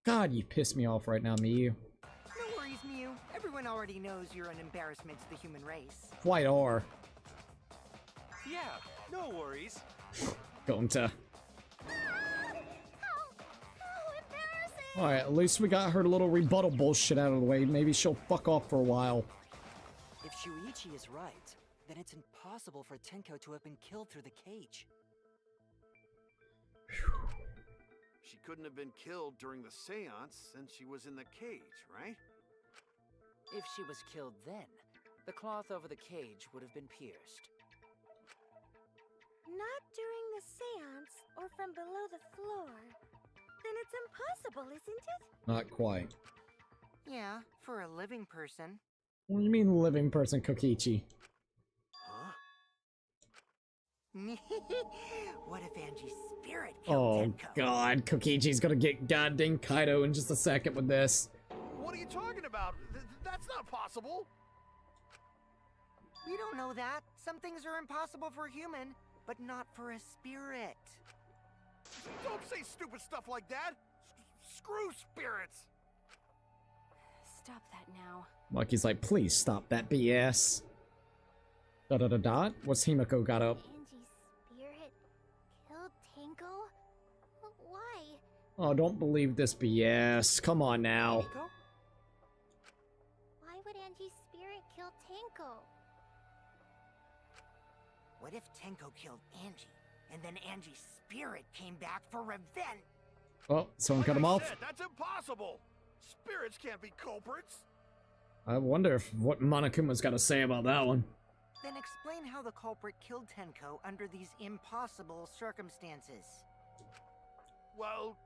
God, you piss me off right now, Miyu. No worries, Mew. Everyone already knows you're an embarrassment to the human race. Quite are. Yeah, no worries. Going to. How embarrassing! Alright, at least we got her little rebuttal bullshit out of the way. Maybe she'll fuck off for a while. If Shuichi is right, then it's impossible for Tenko to have been killed through the cage. She couldn't have been killed during the seance since she was in the cage, right? If she was killed then, the cloth over the cage would have been pierced. Not during the seance or from below the floor. Then it's impossible, isn't it? Not quite. Yeah, for a living person. What do you mean living person, Kokichi? Huh? What if Angie's spirit killed Oh Tenko? god, Kokichi's gonna get goddamn Kaido in just a second with this. What are you talking about? That's not possible. We don't know that. Some things are impossible for a human, but not for a spirit. Don't say stupid stuff like that. Screw spirits. Stop that now. Maki's like, please stop that BS. Da-da-da-da. What's Himiko got up? Angie's spirit killed Tenko? Why? Oh, don't believe this BS. Come on now. Tenko? Why would Angie's spirit kill Tenko? What if Tenko killed Angie, and then Angie's spirit came back for revenge? Oh, someone Like cut him I off. said, that's impossible. Spirits can't be culprits. I wonder if what Monokuma's got to say about that one. Then explain how the culprit killed Tenko under these impossible circumstances. Well,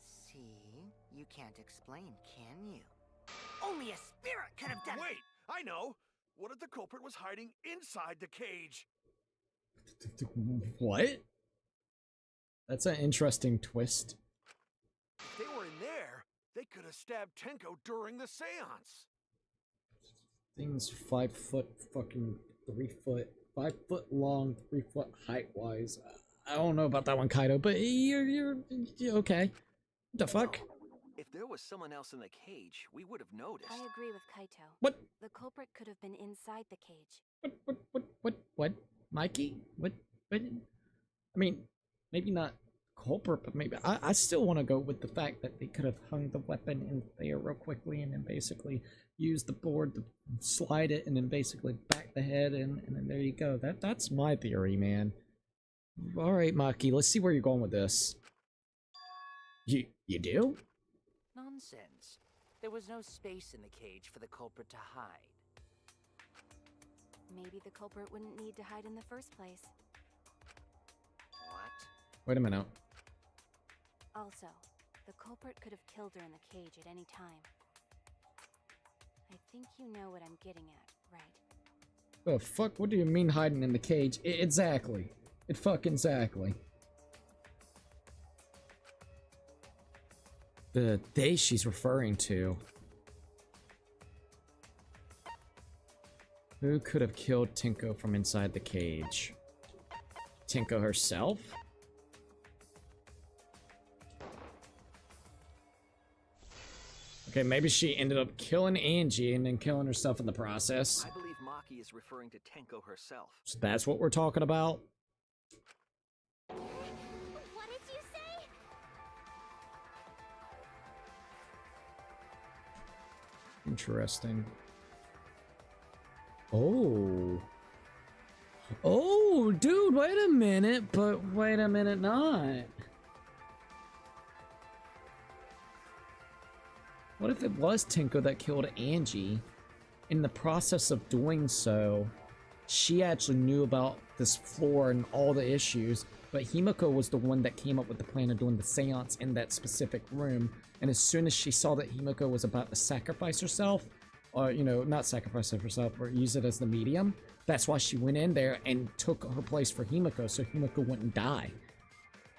See? You can't explain, can you? Only a spirit could have done it! wait, I know. What if the culprit was hiding inside the cage? What? That's an interesting twist. If they were in there, they could have stabbed Tenko during the seance. Thing's 5 foot, fucking 3 foot, 5 foot long, 3 foot height wise. I don't know about that one, Kaido, but you're okay. What the fuck? If there was someone else in the cage, we would have noticed. I agree with Kaito. What? The culprit could have been inside the cage. What? Mikey? What? I mean, maybe not culprit, but maybe I still want to go with the fact that they could have hung the weapon in there real quickly and then basically use the board to slide it and then basically back the head and then there you go. That's my theory, man. All right, Maki, let's see where you're going with this. You do? Nonsense. There was no space in the cage for the culprit to hide. Maybe the culprit wouldn't need to hide in the first place. What? Wait a minute. Also, the culprit could have killed her in the cage at any time. I think you know what I'm getting at, right? The fuck? What do you mean hiding in the cage? Exactly. It fucking exactly. The they she's referring to. Who could have killed Tenko from inside the cage? Tenko herself? Okay, maybe she ended up killing Angie and then killing herself in the process. I believe Maki is referring to Tenko herself. So that's what we're talking about? What did you say? Interesting. Oh. Oh, dude, wait a minute, but wait a minute, not. What if it was Tenko that killed Angie? In the process of doing so, she actually knew about this floor and all the issues, but Himiko was the one that came up with the plan of doing the seance in that specific room, and as soon as she saw that Himiko was about to sacrifice herself, or, you know, not sacrifice herself, or use it as the medium, that's why she went in there and took her place for Himiko, so Himiko wouldn't die.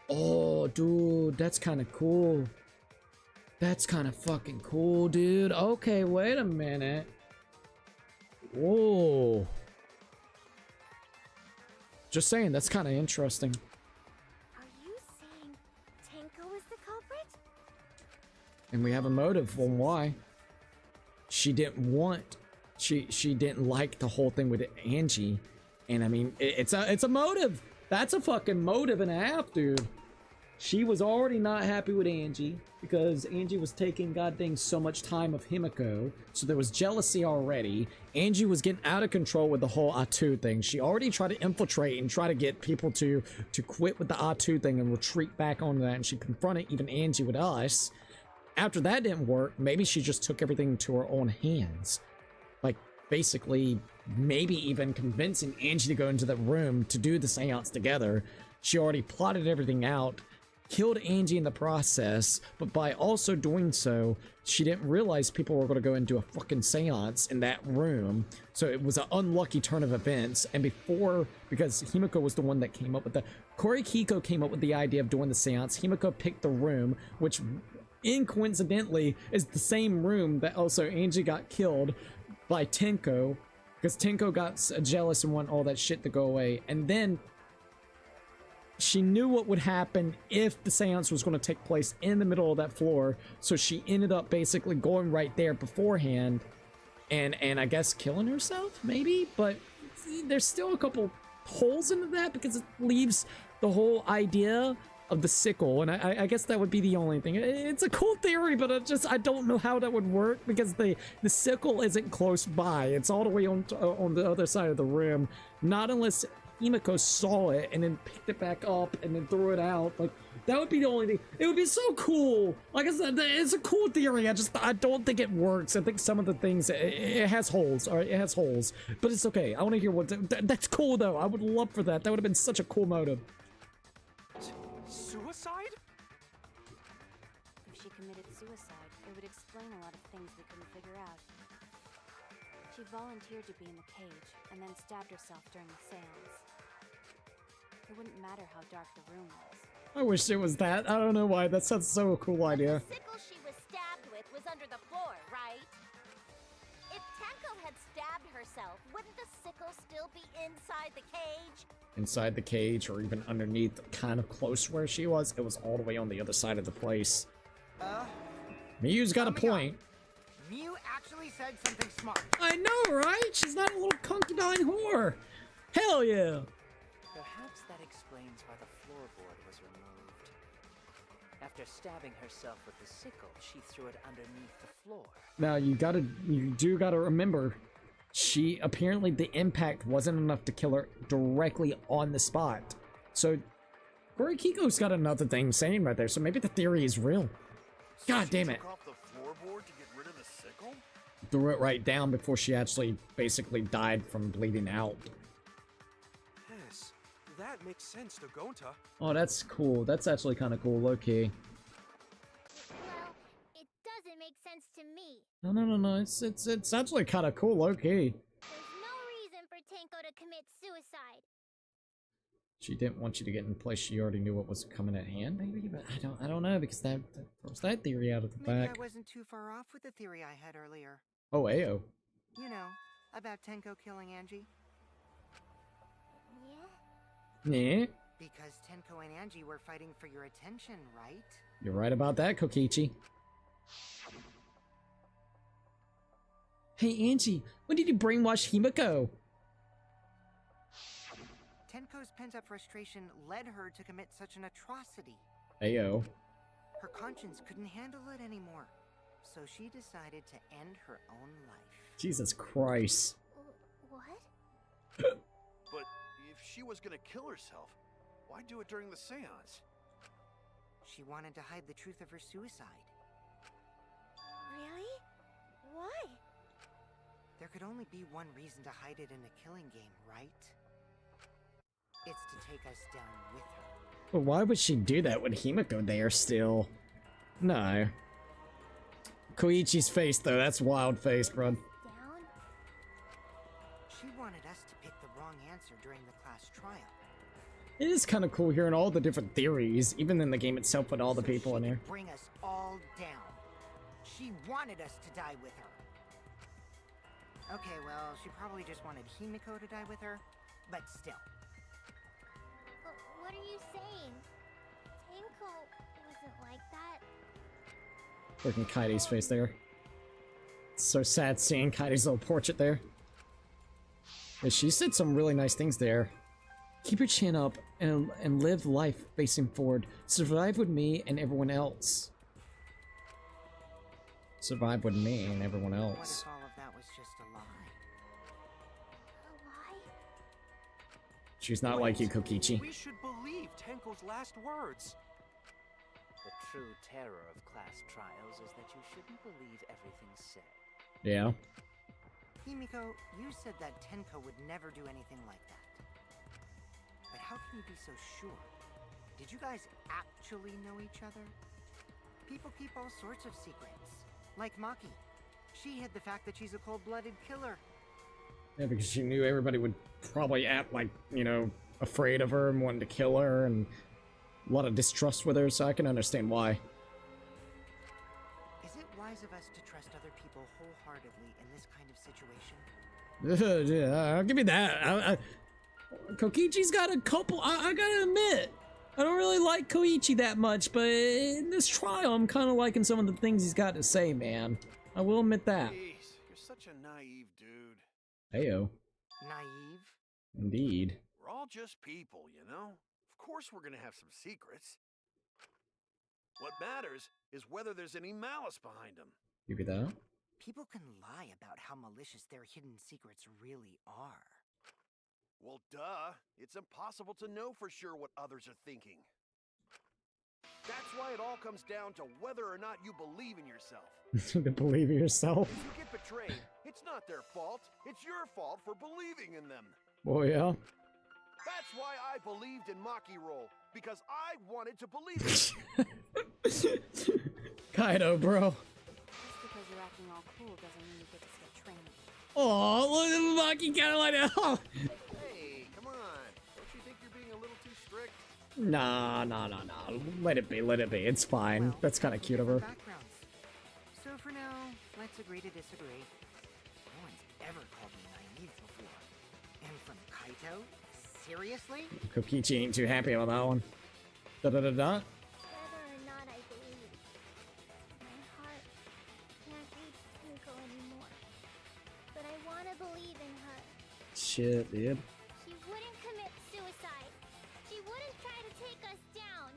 Oh, dude, that's kind of cool. That's kind of fucking cool, dude. Okay, wait a minute. Whoa. Just saying, that's kind of interesting. Are you saying Tenko is the culprit? And we have a motive on why. She didn't want, she didn't like the whole thing with Angie. And I mean, it's a motive. That's a fucking motive and a half, dude. She was already not happy with Angie because Angie was taking goddamn so much time of Himiko. So there was jealousy already. Angie was getting out of control with the whole Atu thing. She already tried to infiltrate and try to get people to quit with the Atu thing and retreat back onto that. And she confronted even Angie with us. After that didn't work, maybe she just took everything into her own hands. basically maybe even convincing Angie to go into the room to do the seance together. She already plotted everything out, killed Angie in the process, but by also doing so, she didn't realize people were going to go and do a fucking seance in that room. So it was an unlucky turn of events. And because Himiko was the one that came up with Korikiko came up with the idea of doing the seance. Himiko picked the room, which coincidentally is the same room that also Angie got killed by Tenko, because Tenko got jealous and want all that shit to go away. And then she knew what would happen if the seance was going to take place in the middle of that floor, so she ended up basically going right there beforehand and I guess killing herself, maybe? But there's still a couple holes into that because it leaves the whole idea of the sickle, and I guess that would be the only thing. It's a cool theory, but I don't know how that would work because the sickle isn't close by. It's all the way on the other side of the room. Not unless Himiko saw it and then picked it back up and then threw it out. Like, that would be the only thing. It would be so cool. Like I said, it's a cool theory. I don't think it works. I think some of the things, it has holes. All right, it has holes, but it's okay. I want to hear what. That's cool though. I would love for that. That would have been such a cool motive. Suicide? If she committed suicide, it would explain a lot of things we couldn't figure out. She volunteered to be in the cage, and then stabbed herself during the seance. It wouldn't matter how dark the room was. I wish it was that. I don't know why. That sounds so a cool idea. The sickle she was stabbed with was under the floor, right? If Tenko had stabbed herself, wouldn't the sickle still be inside the cage? Inside the cage, or even underneath, kind of close where she was. It was all the way on the other side of the place. Miyu's got a point. Miyu actually said something smart. I know, right? She's not a little concubine whore. Hell yeah. Perhaps that explains why the floorboard was removed. After stabbing herself with the sickle, she threw it underneath the floor. Now you do gotta remember, apparently the impact wasn't enough to kill her directly on the spot. So Korikiko's got another thing saying right there, so maybe the theory is real. God damn it. Took off the floorboard to get rid of the sickle? Threw it right down before she actually basically died from bleeding out. Yes, that makes sense to Gonta. Oh, that's cool. That's actually kind of cool, low-key. Well, it doesn't make sense to me. No. It's actually kind of cool, low-key. There's no reason for Tenko to commit suicide. She didn't want you to get in place. She already knew what was coming at hand, maybe, but I don't know, because that throws that theory out of the Maybe back. I wasn't too far off with the theory I had earlier. Oh, Ayo. You know, about Tenko killing Angie. Yeah? Yeah, Because Tenko and Angie were fighting for your attention, right? you're right about that, Kokichi. Hey, Angie, when did you brainwash Himiko? Tenko's pent-up frustration led her to commit such an atrocity. Ayo. Her conscience couldn't handle it anymore, so she decided to end her own life. Jesus Christ. What? But if she was gonna kill herself, why do it during the seance? She wanted to hide the truth of her suicide. Really? Why? There could only be one reason to hide it in a killing game, right? It's to take us down with her. But why would she do that with Himiko there still? No. Koichi's face, though, that's wild face, bro. Down? She wanted us to pick the wrong answer during the class trial. It is kind of cool hearing all the different theories, even in the game itself with all the people in there. Bring us all down. She wanted us to die with her. Okay, well, she probably just wanted Himiko to die with her, but still. What are you saying? Tenko wasn't like that. Freaking Kaide's face there. It's so sad seeing Kaide's little portrait there. Yeah, she said some really nice things there. Keep your chin up and live life facing forward. Survive with me and everyone else. Survive with me and everyone What else. if all of that was just a lie? A lie? She's not like you, Kokichi. We should believe Tenko's last words. The true terror of class trials is that you shouldn't believe everything said. Yeah. Himiko, you said that Tenko would never do anything like that. But how can you be so sure? Did you guys actually know each other? People keep all sorts of secrets. Like Maki. She hid the fact that she's a cold-blooded killer. Yeah, because she knew everybody would probably act like, you know, afraid of her and wanting to kill her, and a lot of distrust with her, so I can understand why. Is it wise of us to trust other people wholeheartedly in this kind of situation? Yeah, I'll give you that. Kokichi's got a couple. I gotta admit, I don't really like Koichi that much, but in this trial, I'm kind of liking some of the things he's got to say, man. I will admit that. Jeez, you're such a naive dude. Heyo. Naive? Indeed. We're all just people, you know? Of course we're gonna have some secrets. What matters is whether there's any malice behind them. Give you that. People can lie about how malicious their hidden secrets really are. Well, duh. It's impossible to know for sure what others are thinking. That's why it all comes down to whether or not you believe in yourself. To believe in yourself. If you get betrayed, it's not their fault. It's your fault for believing in them. Oh, yeah. That's why I believed in Maki Roll, because I wanted to believe it. Kaido, bro. Just because you're acting all cool doesn't mean you get to skip training. Oh, look at Maki kind of like that. Oh. Hey, come on. Don't you think you're being a little too strict? Nah. Let it be. It's fine. Well, That's kind of cute of her. backgrounds. So for now, let's agree to disagree. No one's ever called me naive before. And from Kaito? Seriously? Kokichi ain't too happy about that one. Da-da-da-da. Whether or not I believe, my heart can't reach Tenko anymore. But I want to believe in her. Shit, dude. She wouldn't commit suicide. She wouldn't try to take us down.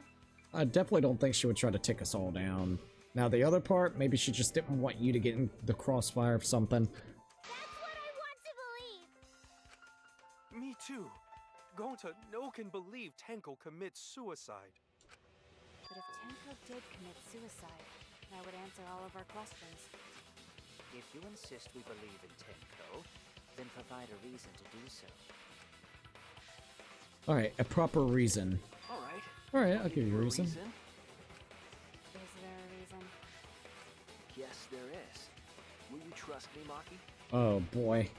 I definitely don't think she would try to take us all down. Now, the other part, maybe she just didn't want you to get in the crossfire of something. That's what I want to believe. Me too. Gonta, no can believe Tenko commits suicide. But if Tenko did commit suicide, that would answer all of our questions. If you insist we believe in Tenko, then provide a reason to do so. Alright, a proper reason. Alright, I'll give you a reason. Is there a reason? Yes, there is. Will you trust me, Maki? Oh, boy.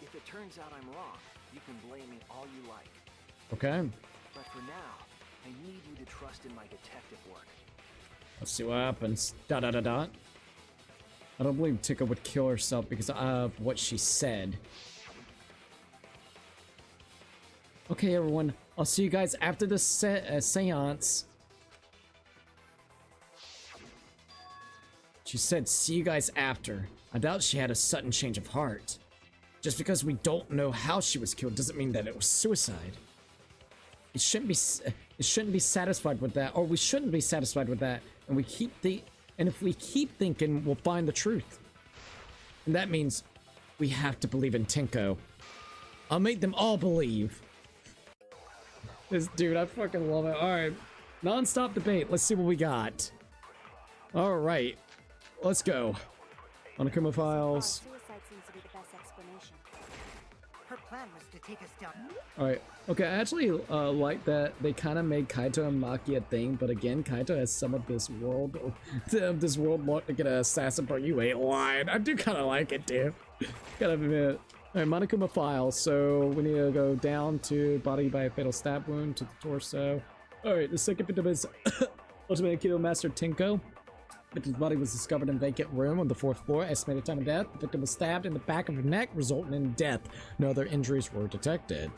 If it turns out I'm wrong, you can blame me all you like. Okay. But for now, I need you to trust in my detective work. Let's see what happens. Da-da-da-da. I don't believe Tika would kill herself because of what she said. Okay, everyone. I'll see you guys after the seance. She said, see you guys after. I doubt she had a sudden change of heart. Just because we don't know how she was killed doesn't mean that it was suicide. It shouldn't be satisfied with that, or we shouldn't be satisfied with that, and if we keep thinking, we'll find the truth. And that means we have to believe in Tenko. I'll make them all believe. This dude, I fucking love it. Alright. Non-stop debate. Let's see what we got. Alright. Let's go. Monokuma files. Suicide seems to be the best explanation. Her plan was to take us down. Alright. Okay, I actually like that they kind of made Kaito and Maki a thing, but again, Kaito has some of this world luck to get an assassin, but you ain't lying. I do kind of like it, dude. Gotta admit. Alright, Monokuma files. So we need to go down to body by a fatal stab wound to the torso. Alright, the second victim is Ultimate Kill Master Tenko. Victim's body was discovered in a vacant room on the 4th floor. Estimated time of death. The victim was stabbed in the back of her neck, resulting in death. No other injuries were detected.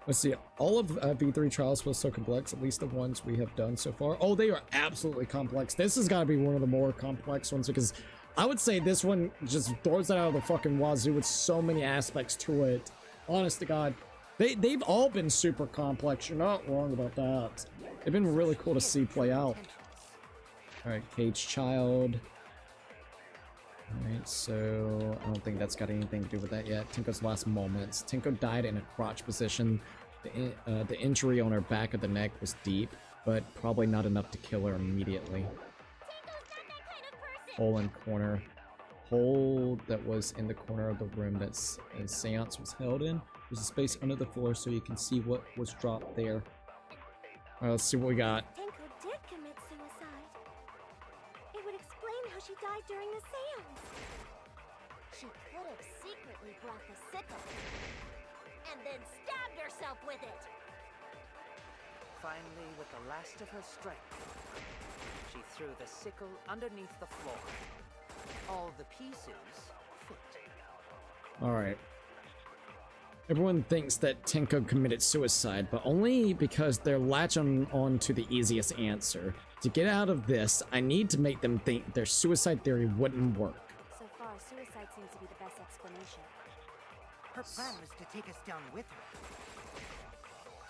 Let's see. All of V3 trials feel so complex, at least the ones we have done so far. Oh, they are absolutely complex. This has got to be one of the more complex ones because I would say this one just throws it out of the fucking wazoo with so many aspects to it. Honest to God. They've all been super complex. You're not wrong about that. They've been really cool to see play out. Alright, Cage Child. Alright, so I don't think that's got anything to do with that yet. Tenko's last moments. Tenko died in a crotch position. The injury on her back of the neck was deep, but probably not enough to kill her immediately. Hole in corner. hole that was in the corner of the room that a seance was held in. There's a space under the floor so you can see what was dropped there. Alright, let's see what we got. Tenko did commit suicide. It would explain how she died during the seance. She could have secretly brought the sickle and then stabbed herself with it. Finally, with the last of her strength, she threw the sickle underneath the floor. All the pieces fit. Alright. Everyone thinks that Tenko committed suicide, but only because they're latching on to the easiest answer. To get out of this, I need to make them think their suicide theory wouldn't work. So far, suicide seems to be the best explanation. Her plan was to take us down with her.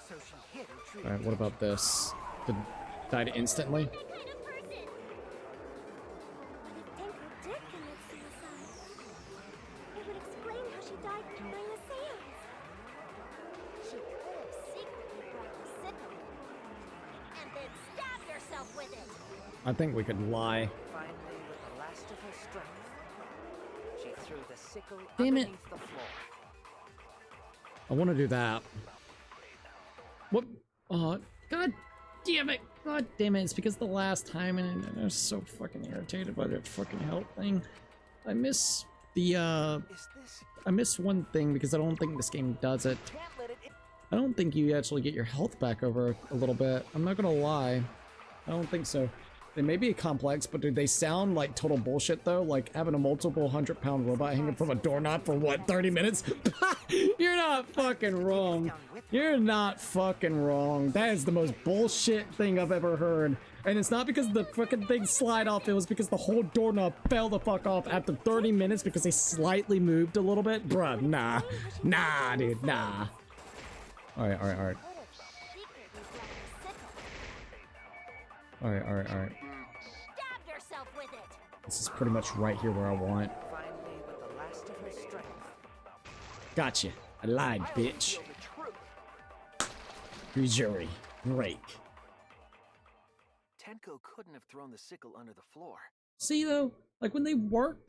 So she hid her true. Alright, what about this? Died instantly? What kind of person? But if Tenko did commit suicide, it would explain how she died during the seance. She could have secretly brought the sickle and then stabbed herself with it. I think we could lie. Finally, with the last of her strength, she threw the sickle Damn it. underneath the floor. I want to do that. What? Oh, god damn it. God damn it. It's because the last time and I was so fucking irritated by that fucking health thing. I miss the, I miss one thing because I don't think this game does it. I don't think you actually get your health back over a little bit. I'm not gonna lie. I don't think so. They may be complex, but do they sound like total bullshit though? Like having a multiple 100-pound robot hanging from a doorknob for what, 30 minutes? You're not fucking wrong. You're not fucking wrong. That is the most bullshit thing I've ever heard. And it's not because the fucking thing slide off, it was because the whole doorknob fell the fuck off after 30 minutes because they slightly moved a little bit. Bruh, nah. Nah, dude, nah. Alright, alright, alright. Alright, alright, alright. Stabbed herself with it. This is pretty much right here where I want. Finally, with the last of her strength, Gotcha. I lied, bitch. Jury. Rake. Tenko couldn't have thrown the sickle under the floor. See though, like when they work,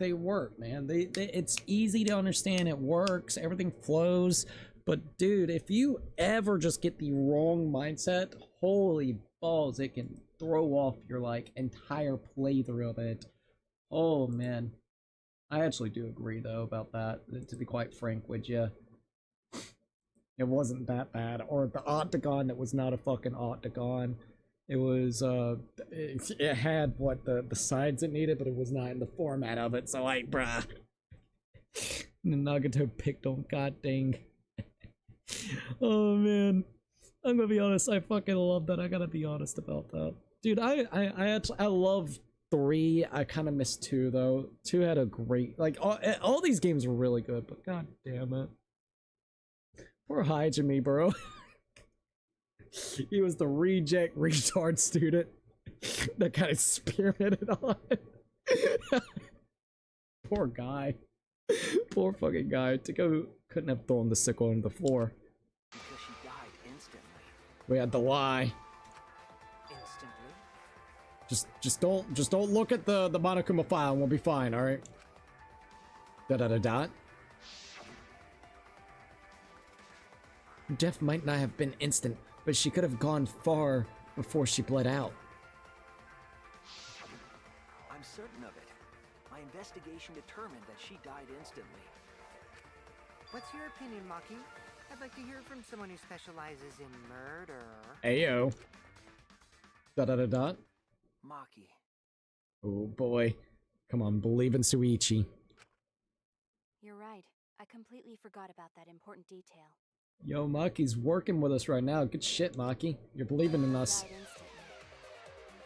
man. It's easy to understand, it works, everything flows. But dude, if you ever just get the wrong mindset, holy balls, it can throw off your like entire playthrough of it. Oh man. I actually do agree though about that, to be quite frank with you. It wasn't that bad. Or the octagon that was not a fucking octagon. It was, it had what the sides it needed, but it was not in the format of it, so like, bruh. Nagato picked on, god dang. Oh man. I'm gonna be honest, I fucking love that. I gotta be honest about that. Dude, I love 3. I kind of missed 2 though. 2 had a great, like, all these games were really good, but god damn it. Poor Hajime, bro. He was the reject retard student that kind of experimented on. Poor guy. Poor fucking guy. Tenko couldn't have thrown the sickle on the floor. Because she died instantly. We had to lie. instantly. Just don't look at the Monokuma file and we'll be fine, alright? Dot. Death might not have been instant, but she could have gone far before she bled out. I'm certain of it. My investigation determined that she died instantly. What's your opinion, Maki? I'd like to hear from someone who specializes in murder. Ayo. Dot. Maki. Oh boy. Come on, believe in Suichi. You're right. I completely forgot about that important detail. Yo, Maki's working with us right now. Good shit, Maki. You're believing in us. Died instantly.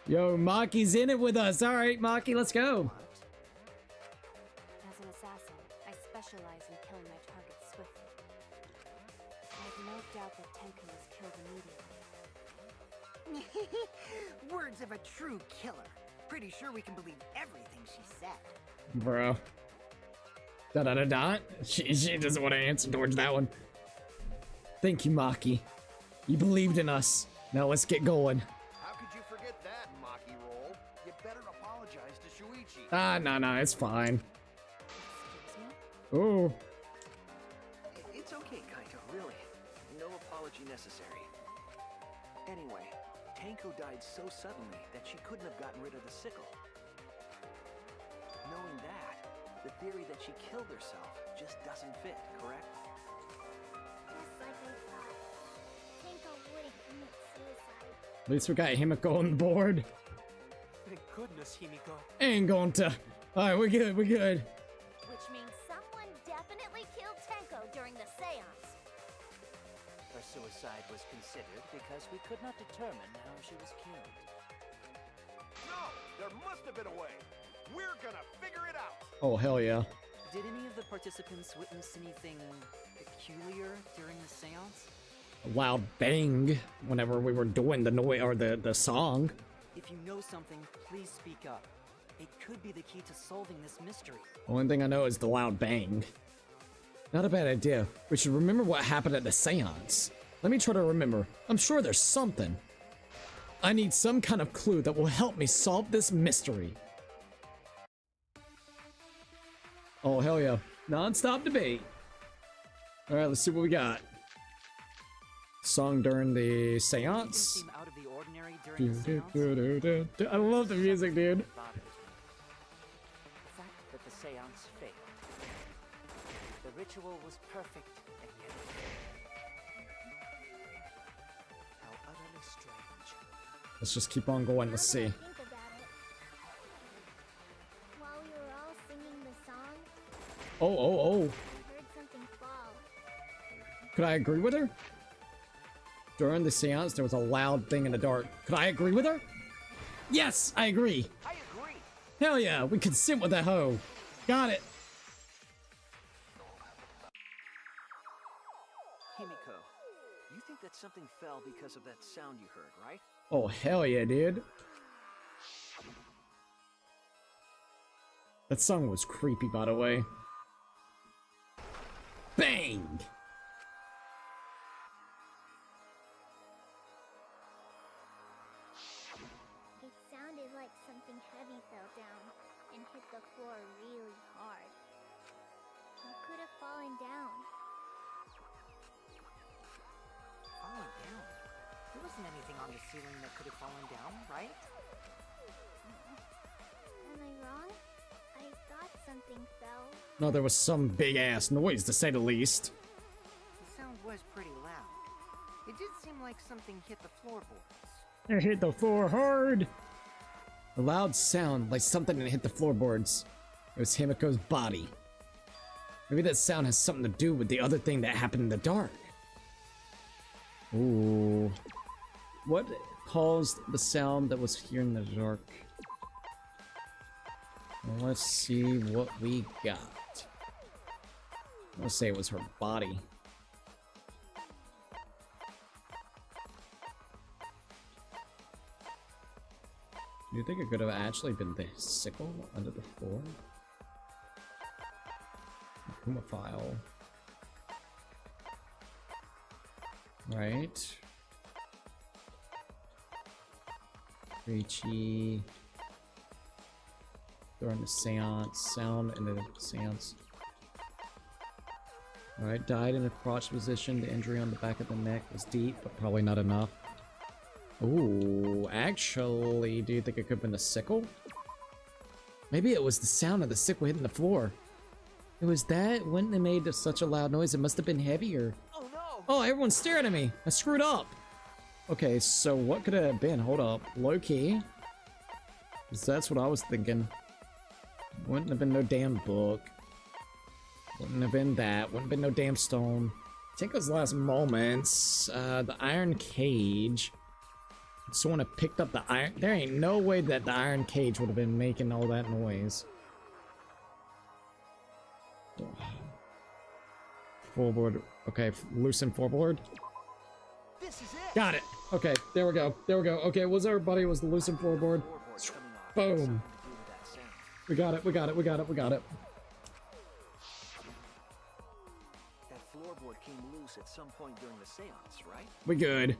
Yo, Maki's in it with us. Alright, Maki, let's go. As an assassin, I specialize in killing my targets swiftly. I have no doubt that Tenko was killed immediately. Words of a true killer. Pretty sure we can believe everything she said. Bro. Dot. She doesn't want to answer towards that one. Thank you, Maki. You believed in us. Now let's get going. How could you forget that, Maki Roll? You better apologize to Shuichi. Ah, no, it's fine. Oh. It's okay, Kaito, really. No apology necessary. Anyway, Tenko died so suddenly that she couldn't have gotten rid of the sickle. Knowing that, the theory that she killed herself just doesn't fit, correct? Just like I thought. Tenko wouldn't commit suicide. At least we got Himiko on the board. Thank goodness, Himiko. Ain't going to. Alright, we're good, we're good. Which means someone definitely killed Tenko during the seance. Her suicide was considered because we could not determine how she was killed. No! There must have been a way! We're gonna figure it out! Oh, hell yeah. Did any of the participants witness anything peculiar during the seance? A loud bang whenever we were doing the noise or the song. If you know something, please speak up. It could be the key to solving this mystery. Only thing I know is the loud bang. Not a bad idea. We should remember what happened at the seance. Let me try to remember. I'm sure there's something. I need some kind of clue that will help me solve this mystery. Oh, hell yeah. Non-stop debate. Alright, let's see what we got. Song during the seance. Seem out of the ordinary during the seance. I love the music, dude. The fact that the seance failed. The ritual was perfect, and yet it failed. How utterly strange. Let's just keep on going. Let's see. Think about it. While we were all singing the song, Oh. I heard something fall. Could I agree with her? During the seance, there was a loud thing in the dark. Could I agree with her? Yes, I agree. I agree! Hell yeah, we consent with that hoe. Got it. Himiko, you think that something fell because of that sound you heard, right? Oh, hell yeah, dude. That song was creepy, by the way. Bang! It sounded like something heavy fell down and hit the floor really hard. Who could have fallen down? Falling down? There wasn't anything on the ceiling that could have fallen down, right? Am I wrong? I thought something fell. No, there was some big ass noise, to say the least. The sound was pretty loud. It did seem like something hit the floorboards. It hit the floor hard. A loud sound like something that hit the floorboards. It was Himiko's body. Maybe that sound has something to do with the other thing that happened in the dark. Ooh. What caused the sound that was here in the dark? Well, let's see what we got. Let's say it was her body. Do you think it could have actually been the sickle under the floor? Homophile. Right. Raichi. During the seance. Sound in the seance. Alright, died in a crouched position. The injury on the back of the neck was deep, but probably not enough. Ooh, actually, do you think it could have been the sickle? Maybe it was the sound of the sickle hitting the floor. It was that? Wouldn't it made such a loud noise? It must have been heavier. Oh no! Oh, everyone's staring at me. I screwed up. Okay, so what could it have been? Hold up. Low key. 'Cause that's what I was thinking. Wouldn't have been no damn book. Wouldn't have been that. Wouldn't have been no damn stone. Tinko's last moments. The iron cage. Someone had picked up the iron. There ain't no way that the iron cage would have been making all that noise. Floorboard. Okay, loosen floorboard. This is it! Got it. Okay, there we go. There we go. Okay, was everybody was the loosen floorboard? Floorboard's coming off. Boom. Something to do with that sound. We got it. We got it. We got it. We got it. That floorboard came loose at some point during the seance, right? We good.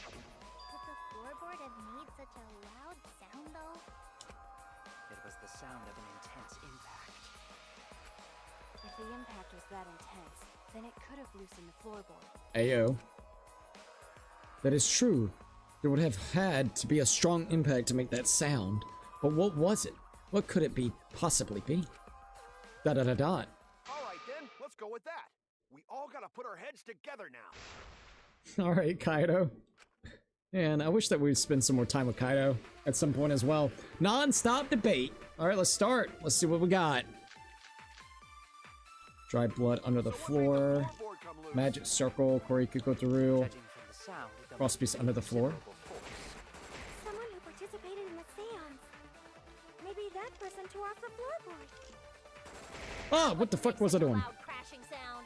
Could the floorboard have made such a loud sound though? It was the sound of an intense impact. could have loosened the floorboard. Ayo. That is true. There would have had to be a strong impact to make that sound. But what was it? What could it possibly be? Dot. All right then, let's go with that. We all gotta put our heads together now. Alright, Kaido. And I wish that we'd spend some more time with Kaido at some point as well. Non-stop debate. Alright, let's start. Let's see what we got. Dry blood under the floor. Magic circle, Korikuko through. Judging from the sound, there must Crosspiece be under the floor. considerable force. Someone who participated in the seance. Maybe that person tore off the floorboard. Ah, what the fuck was I doing? Loud crashing sound.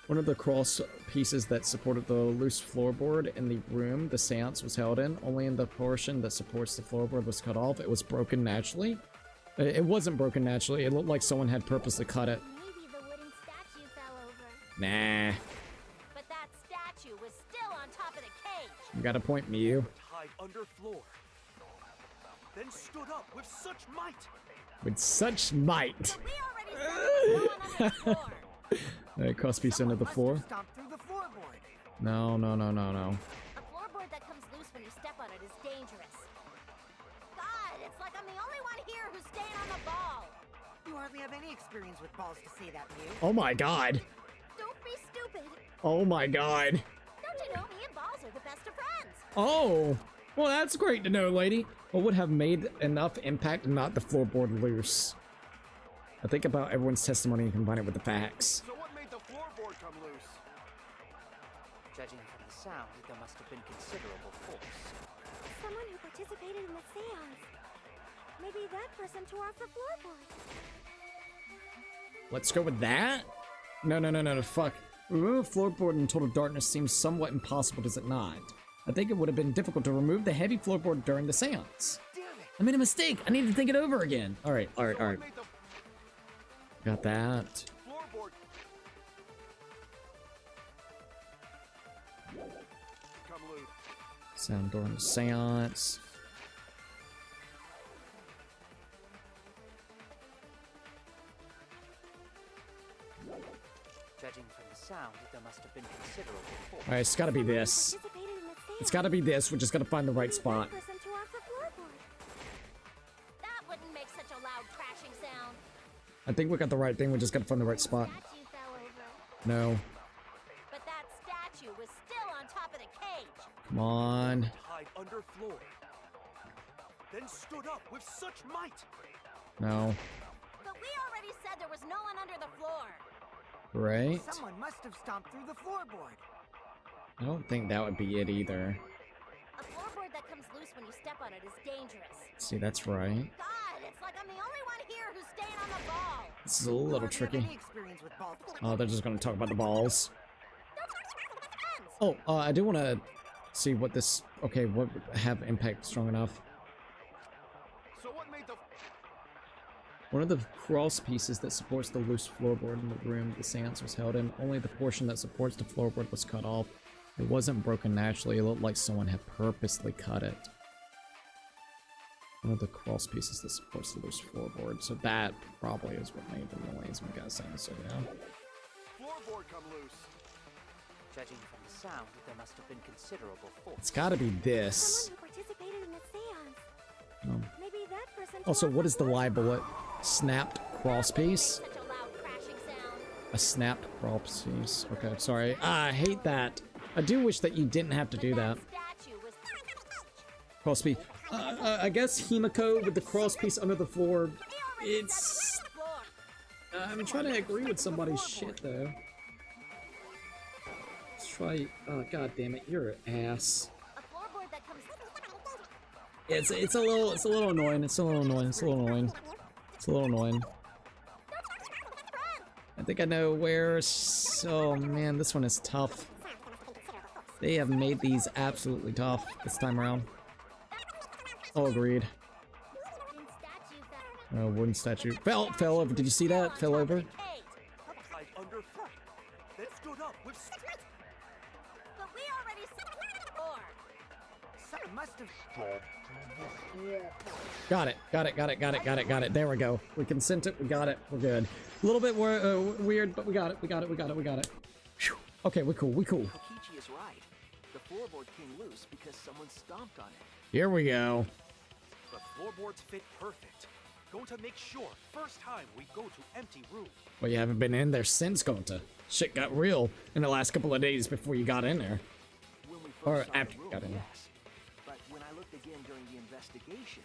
One of the cross pieces that supported the loose floorboard in the room the seance was held in, only in the portion that supports the floorboard was cut off. It was broken naturally. It wasn't broken naturally. It looked like someone had purposely cut it. Maybe the wooden statue fell over. Nah. But that statue was still on top of the cage. You got a point, Miyu. Hide under floor. Then stood up with such might. With such might. We already said there was no one under the floor. Alright, crosspiece under the floor. Stomped through the floorboard. No. A floorboard that comes loose when you step on it is dangerous. God, it's like I'm the only one here who's staying on the ball. You hardly have any experience with balls to say that, Mew. Oh my god. Don't be stupid. Oh my god. Don't you know me and balls are the best of friends? Oh. Well, that's great to know, lady. What would have made enough impact to knock the floorboard loose? I think about everyone's testimony and combine it with the facts. So what made the floorboard come loose? Judging from the sound, there must have been considerable force. Someone who participated in the seance. Maybe that person tore off the floorboard. Let's go with that? No, fuck. Remove a floorboard in total darkness seems somewhat impossible, does it not? I think it would have been difficult to remove the heavy floorboard during the seance. I made a mistake. I need to think it over again. Alright. Got that. Floorboard. Come loose. Sound during the seance. Judging from the sound, there must have been considerable force. Alright, it's gotta be this. It's gotta be this. We just gotta find the right spot. That person tore off the floorboard. That wouldn't make such a loud crashing sound. I think we got the right thing. We just gotta find the right spot. Statue fell over. No. But that statue was still on top of the cage. Come on. Hide under floor. Then stood up with such might. No. But we already said there was no one under the floor. Right? Someone must have stomped through the floorboard. I don't think that would be it either. A floorboard that comes loose when you step on it is dangerous. See, that's right. God, it's like I'm the only one here who's staying on the ball. This is a little You hardly have tricky. any experience with balls. Oh, they're just gonna talk about the balls. Friends. Oh, I do want to see what this... Okay, what would have impact strong enough? So what made the One of the cross pieces that supports the loose floorboard in the room the seance was held in, only the portion that supports the floorboard was cut off. It wasn't broken naturally, it looked like someone had purposely cut it. One of the cross pieces that supports the loose floorboard, so that probably is what made the noise, I'm guessing, so yeah. floorboard come loose? Judging from the sound, there must have been considerable force. It's gotta be this. Someone who participated in the seance. Oh. Maybe that person. Also, what is the lie bullet? Snapped cross piece? Such a loud crashing sound. A snapped cross piece. Okay, sorry. I hate that. I do wish that you didn't have to do that. Statue was. Cross piece. I guess Himiko with the cross piece under the floor. It's. I'm trying to agree with somebody's shit though. Let's try. Oh god damn it! You're an ass. A floorboard that comes. It's a little annoying. It's a little annoying. It's a little annoying. It's a little annoying. I think I know where. Oh man, this one is tough. They have made these absolutely tough this time around. Oh, agreed. Oh, wooden statue. Fell over. Did you see that? Fell over. Hide under floor. Then stood up with But we already said floor. Someone must have. Got it. There we go. We can send it. We got it. We're good. A little bit weird, but we got it. We got it. Phew. Okay, we cool. Kokichi is right. The floorboard came loose because someone stomped on it. Here we go. The floorboards fit perfect. Going to make sure, first time we go to empty room. Well, you haven't been in there since, Gonta. Shit got real in the last couple of days before you got in there. When we Or first saw after the you room, got in there. yes. But when I looked again during the investigation,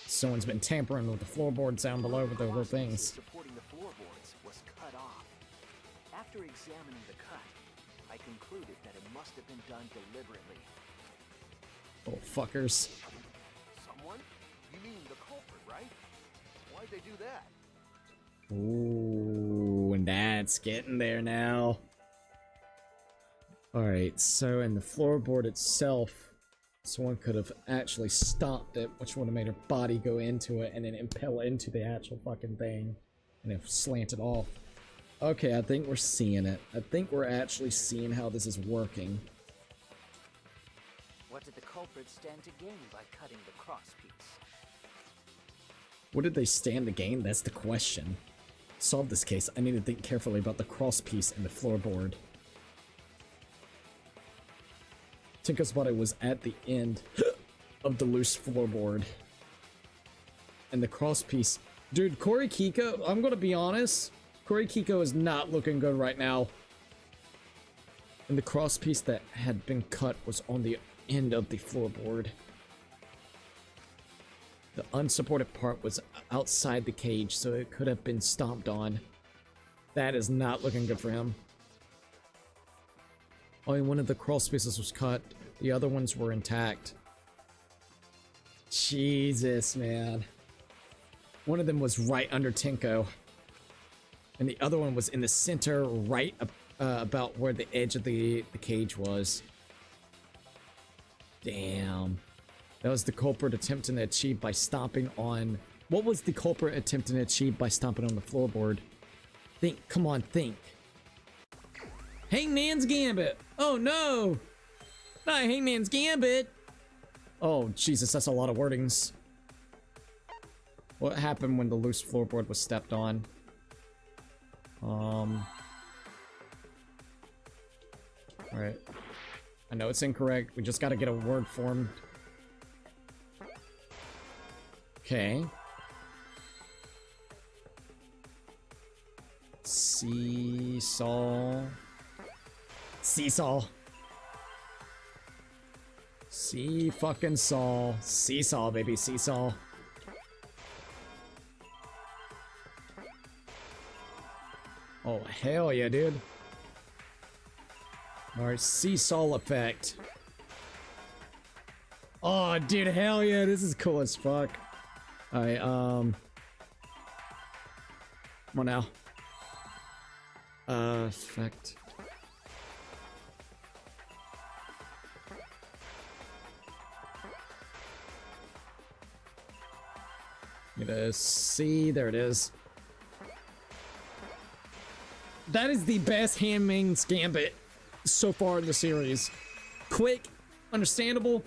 Someone's been tampering with the floorboards down below with their little things. supporting the floorboards was cut off. After examining the cut, I concluded that it must have been done deliberately. Little fuckers. Someone? You mean the culprit, right? Why'd they do that? Ooh, and that's getting there now. Alright, so in the floorboard itself, someone could have actually stopped it, which would have made her body go into it and then impel into the actual fucking thing and have slanted off. Okay, I think we're seeing it. I think we're actually seeing how this is working. What did the culprit stand to gain by cutting the crosspiece? What did they stand to gain? That's the question. To solve this case, I need to think carefully about the crosspiece and the floorboard. Tinko's body was at the end of the loose floorboard. And the crosspiece... Dude, Corey Kiko, I'm gonna be honest, Corey Kiko is not looking good right now. And the crosspiece that had been cut was on the end of the floorboard. The unsupported part was outside the cage, so it could have been stomped on. That is not looking good for him. Only one of the crawl spaces was cut. The other ones were intact. Jesus, man. One of them was right under Tinko. And the other one was in the center, right about where the edge of the cage was. Damn. That was the culprit attempting to achieve by stomping on... What was the culprit attempting to achieve by stomping on the floorboard? Think, come on, think. Hangman's Gambit! Oh no! Not Hangman's Gambit! Oh, Jesus, that's a lot of wordings. What happened when the loose floorboard was stepped on? Alright. I know it's incorrect. We just gotta get a word formed. Okay. Seesaw. Seesaw. Fucking saw. Seesaw, baby, seesaw. Oh, hell yeah, dude. Alright, seesaw effect. Oh, dude, hell yeah, this is cool as fuck. Alright, come on now. Effect. Get a C, there it is. That is the best Handmaid's Gambit so far in the series. Quick, understandable,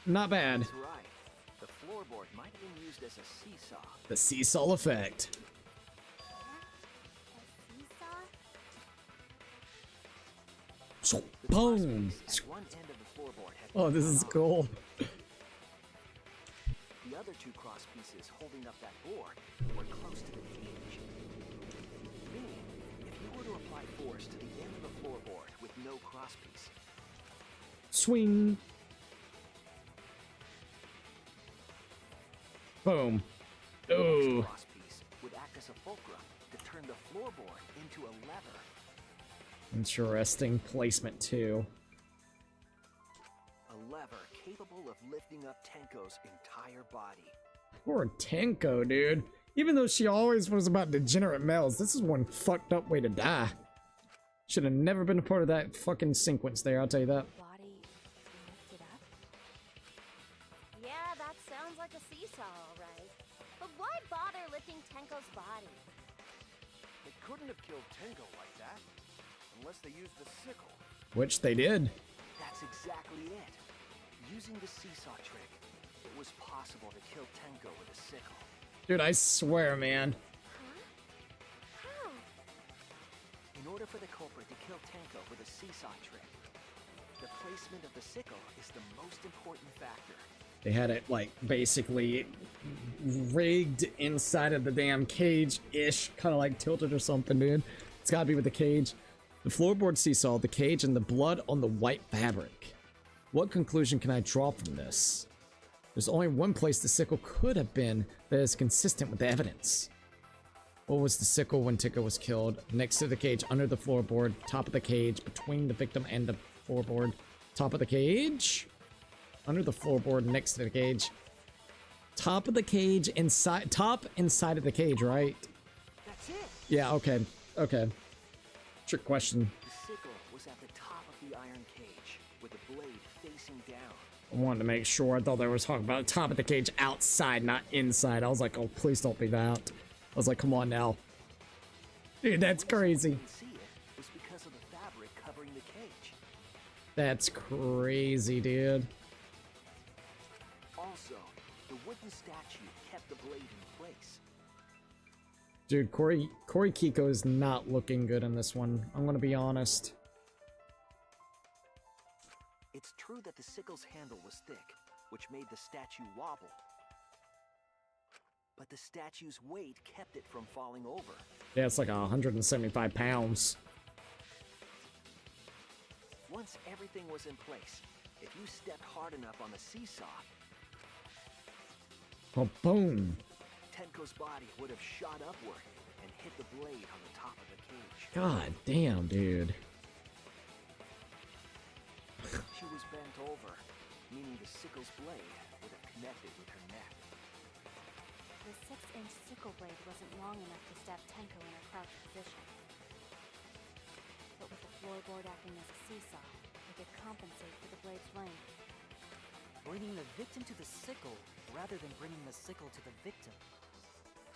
not bad. That's right. The floorboard might have been used as a seesaw. The seesaw effect. So, boom. At one end of the floorboard had Oh, been this cut is off. cool. The other two cross pieces holding up that board were close to the cage. Meaning, if you were to apply force to the end of the floorboard with no cross piece, Swing. Boom. the next Oh. cross piece would act as a fulcrum to turn the floorboard into a lever. Interesting placement too. A lever capable of lifting up Tenko's entire body. Poor Tenko, dude. Even though she always was about degenerate males, this is one fucked up way to die. Should have never been a part of that fucking sequence there, I'll tell you that. Body lifted up? Yeah, that sounds like a seesaw, alright. But why bother lifting Tenko's body? They couldn't have killed Tenko like that. Unless they used the sickle. Which they did. That's exactly it. Using the seesaw trick, it was possible to kill Tenko with a sickle. Dude, I swear, man. How? In order for the culprit to kill Tenko with a seesaw trick, the placement of the sickle is the most important factor. They had it, like, basically rigged inside of the damn cage-ish, kind of like tilted or something, dude. It's gotta be with the cage. The floorboard seesaw, the cage, and the blood on the white fabric. What conclusion can I draw from this? There's only one place the sickle could have been that is consistent with the evidence. What was the sickle when Tenko was killed? Next to the cage, under the floorboard, top of the cage, between the victim and the floorboard, top of the cage, under the floorboard, next to the cage, top of the cage, inside, top inside of the cage, right? That's it. Yeah, okay, okay. Trick question. The sickle was at the top of the iron cage, with the blade facing down. I wanted to make sure. I thought they were talking about top of the cage outside, not inside. I was like, oh, please don't be that. I was like, come on now. Dude, that's crazy. You didn't see it was because of the fabric covering the cage. That's crazy, dude. Also, the wooden statue kept the blade in place. Dude, Corey Kiko is not looking good in this one. I'm gonna be honest. It's true that the sickle's handle was thick, which made the statue wobble. But the statue's weight kept it from falling over. Yeah, it's like 175 pounds. Once everything was in place, if you stepped hard enough on the seesaw, Oh, boom. Tenko's body would have shot upward and hit the blade on the top of the cage. God damn, dude. She was bent over, meaning the sickle's blade would have connected with her neck. The 6-inch sickle blade wasn't long enough to stab Tenko in her crouched position. But with the floorboard acting as a seesaw, it could compensate for the blade's length. Bringing the victim to the sickle rather than bringing the sickle to the victim.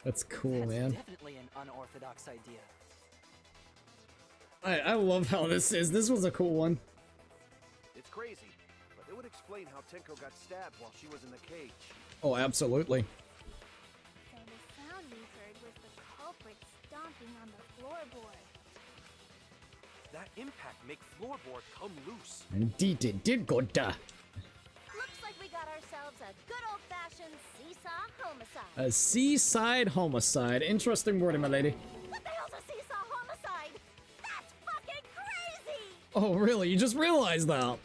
That's cool, That's man. definitely an unorthodox idea. I love how this is. This was a cool one. It's crazy, but it would explain how Tenko got stabbed while she was in the cage. Oh, absolutely. So the sound we heard was the culprit stomping on the floorboard. That impact make floorboard come loose. Indeed, it did good. Looks like we got ourselves a good old-fashioned seesaw homicide. A seaside homicide. Interesting wording, my lady. What the hell's a seesaw homicide? That's fucking crazy! Oh, really? You just realized that?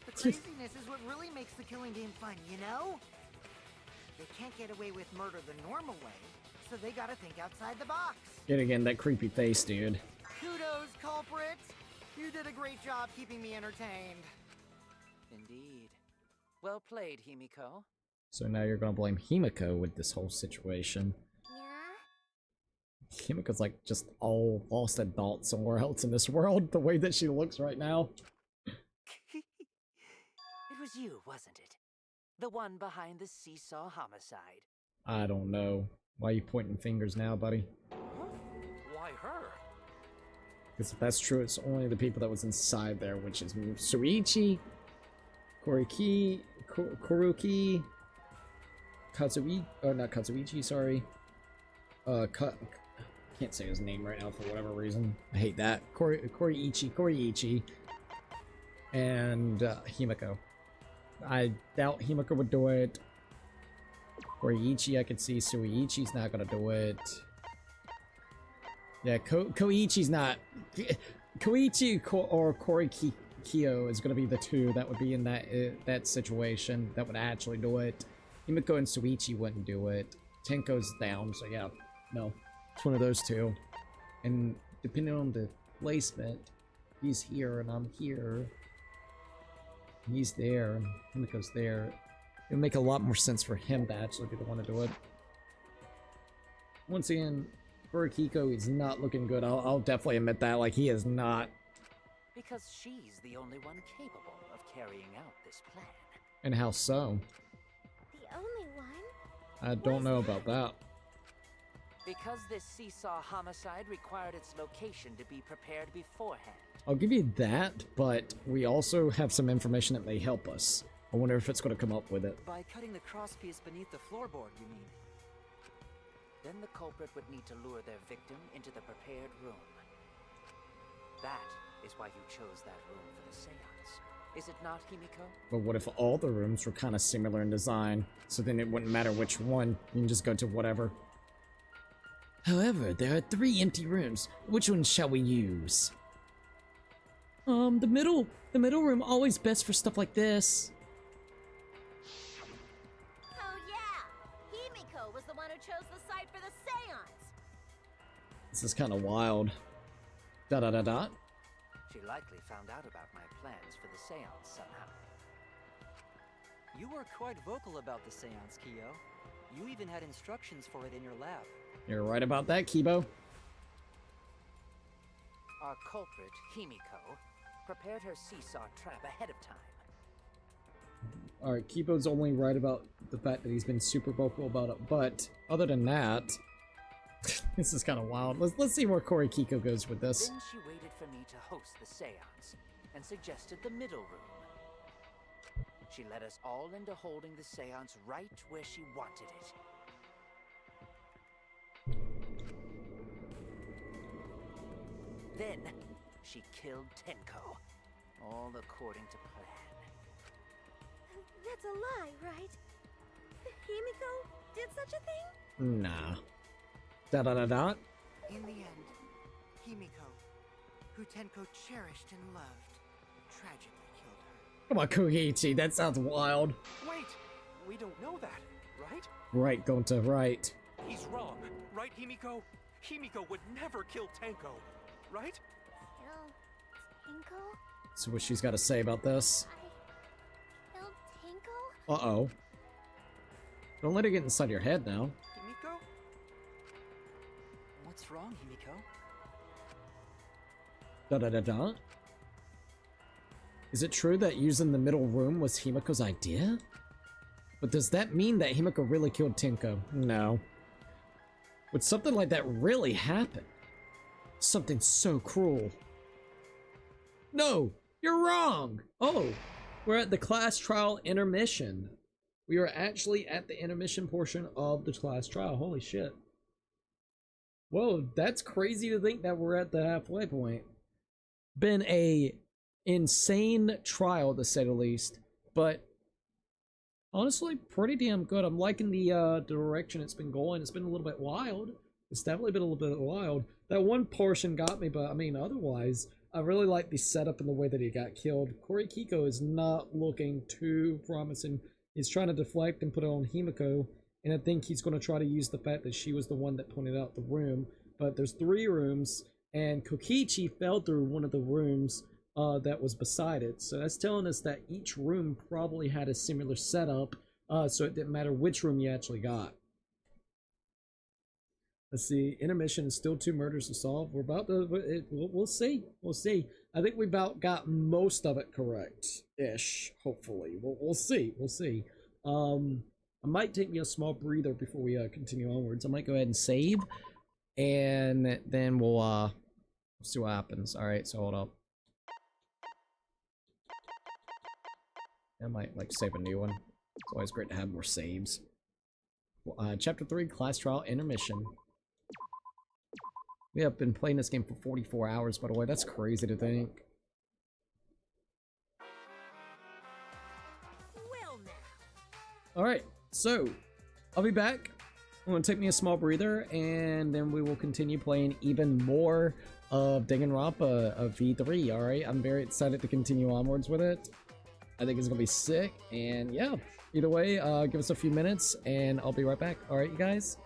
The craziness is what really makes the killing game fun, you know? They can't get away with murder the normal way, so they gotta think outside the box. Yet again, that creepy face, dude. Kudos, culprit! You did a great job keeping me entertained. Indeed. Well played, Himiko. So now you're gonna blame Himiko with this whole situation. Yeah? Himiko's like just all lost adult somewhere else in this world, the way that she looks right now. It was you, wasn't it? The one behind the seesaw homicide. I don't know. Why are you pointing fingers now, buddy? Why her? Because if that's true, it's only the people that was inside there, which is Suichi, Koruki, Kazuichi, or not Kazuichi, sorry. Can't say his name right now for whatever reason. I hate that. Koriichi, and Himiko. I doubt Himiko would do it. Koriichi, I could see. Suichi's not gonna do it. Yeah, Koichi's not. Koichi or Kyo is gonna be the two that would be in that situation that would actually do it. Himiko and Suichi wouldn't do it. Tenko's down, so yeah, no, it's one of those two. And depending on the placement, he's here and I'm here. And he's there and Himiko's there. It would make a lot more sense for him to actually be the one to do it. Once again, Kurikiko is not looking good. I'll definitely admit that. Like, he is not. Because she's the only one capable of carrying out this plan. And how so? The only one? I don't know about that. Because this seesaw homicide required its location to be prepared beforehand. I'll give you that, but we also have some information that may help us. I wonder if it's gonna come up with it. By cutting the crosspiece beneath the floorboard, you mean? Then the culprit would need to lure their victim into the prepared room. That is why you chose that room for the seance. Is it not, Himiko? But what if all the rooms were kind of similar in design? So then it wouldn't matter which one. You can just go to whatever. However, there are 3 empty rooms. Which one shall we use? The middle room, always best for stuff like this. Oh yeah! Himiko was the one who chose the site for the seance! This is kind of wild. Da-da-da-da. She likely found out about my plans for the seance somehow. You were quite vocal about the seance, Kyo. You even had instructions for it in your lab. You're right about that, Kibo. Our culprit, Himiko, prepared her seesaw trap ahead of time. Alright, Kibo's only right about the fact that he's been super vocal about it, but other than that, this is kind of wild. Let's see where Kori Kiko goes with this. Then she waited for me to host the seance and suggested the middle room. She led us all into holding the seance right where she wanted it. Then, she killed Tenko, all according to plan. That's a lie, right? Himiko did such a thing? Nah. Da-da-da-da. In the end, Himiko, who Tenko cherished and loved, tragically killed her. Come on, Koichi, that sounds wild. Wait! We don't know that, right? Right, Gonta, right. He's wrong, right, Himiko? Himiko would never kill Tenko, right? Kill Tenko? So what she's got to say about this? I killed Tenko? Uh-oh. Don't let it get inside your head now. Himiko? What's wrong, Himiko? Da-da-da-da. Is it true that using the middle room was Himiko's idea? But does that mean that Himiko really killed Tenko? No. Would something like that really happen? Something so cruel. No! You're wrong! Oh! We're at the class trial intermission. We are actually at the intermission portion of the class trial. Holy shit. Whoa, that's crazy to think that we're at the halfway point. Been a insane trial, to say the least, but honestly, pretty damn good. I'm liking the direction it's been going. It's been a little bit wild. It's definitely been a little bit wild. That one portion got me, but I mean, otherwise, I really like the setup and the way that he got killed. Kori Kiko is not looking too promising. He's trying to deflect and put it on Himiko, and I think he's going to try to use the fact that she was the one that pointed out the room. But there's 3 rooms, and Kokichi fell through one of the rooms that was beside it. So that's telling us that each room probably had a similar setup, so it didn't matter which room you actually got. Let's see, intermission, still 2 murders to solve. We're about to, we'll see, we'll see. I think we about got most of it correct-ish, hopefully. We'll see, we'll see. I might take me a small breather before we continue onwards. I might go ahead and save, and then we'll see what happens. Alright, so hold up. I might like save a new one. It's always great to have more saves. Chapter 3, Class Trial Intermission. We have been playing this game for 44 hours, by the way. That's crazy to think. Well now. Alright, so I'll be back. I'm gonna take me a small breather, and then we will continue playing even more of Danganronpa of V3. Alright, I'm very excited to continue onwards with it. I think it's gonna be sick, and yeah, either way, give us a few minutes, and I'll be right back. Alright, you guys?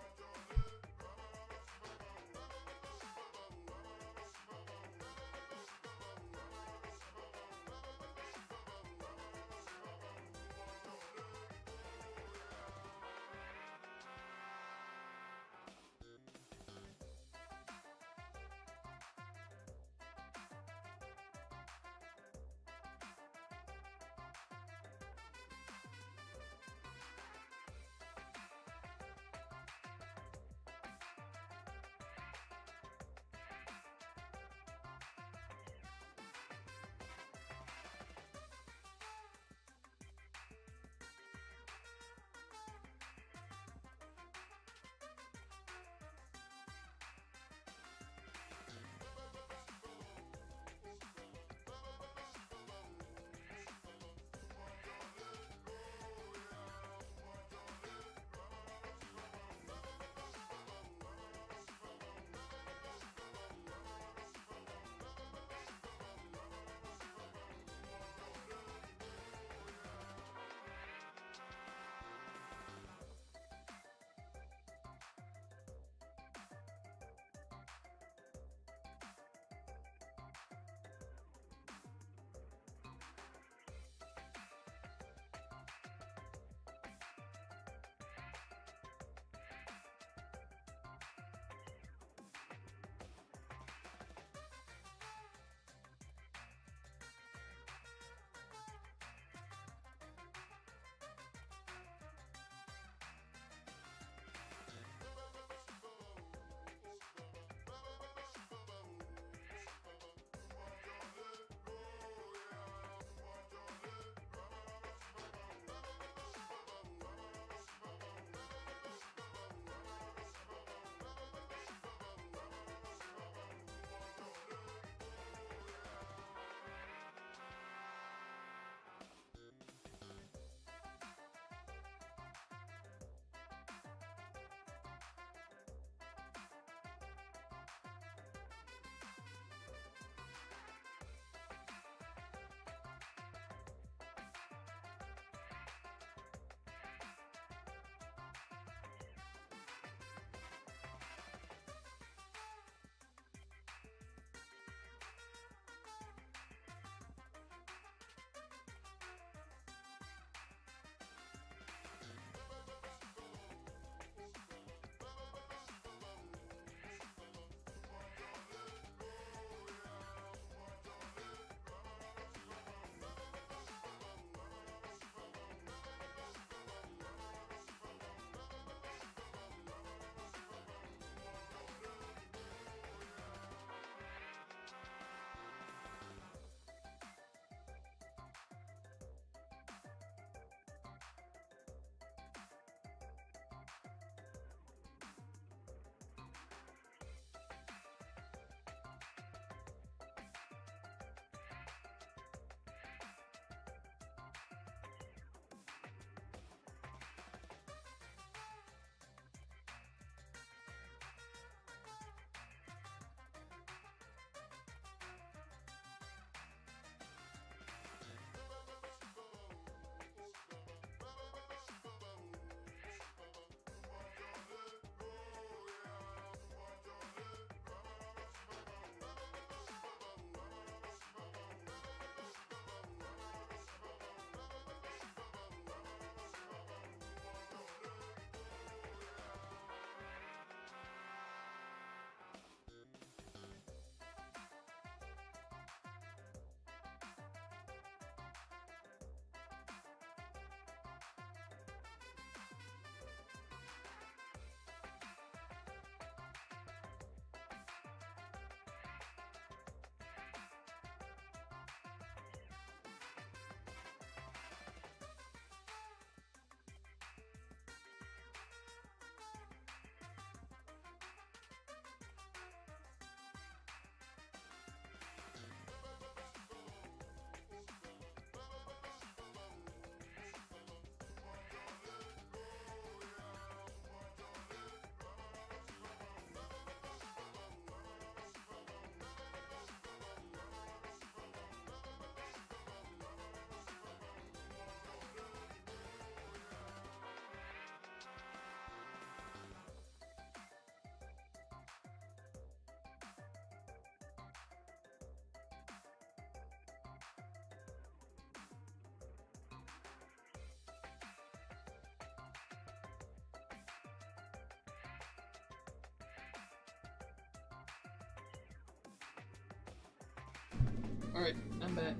Alright, I'm back.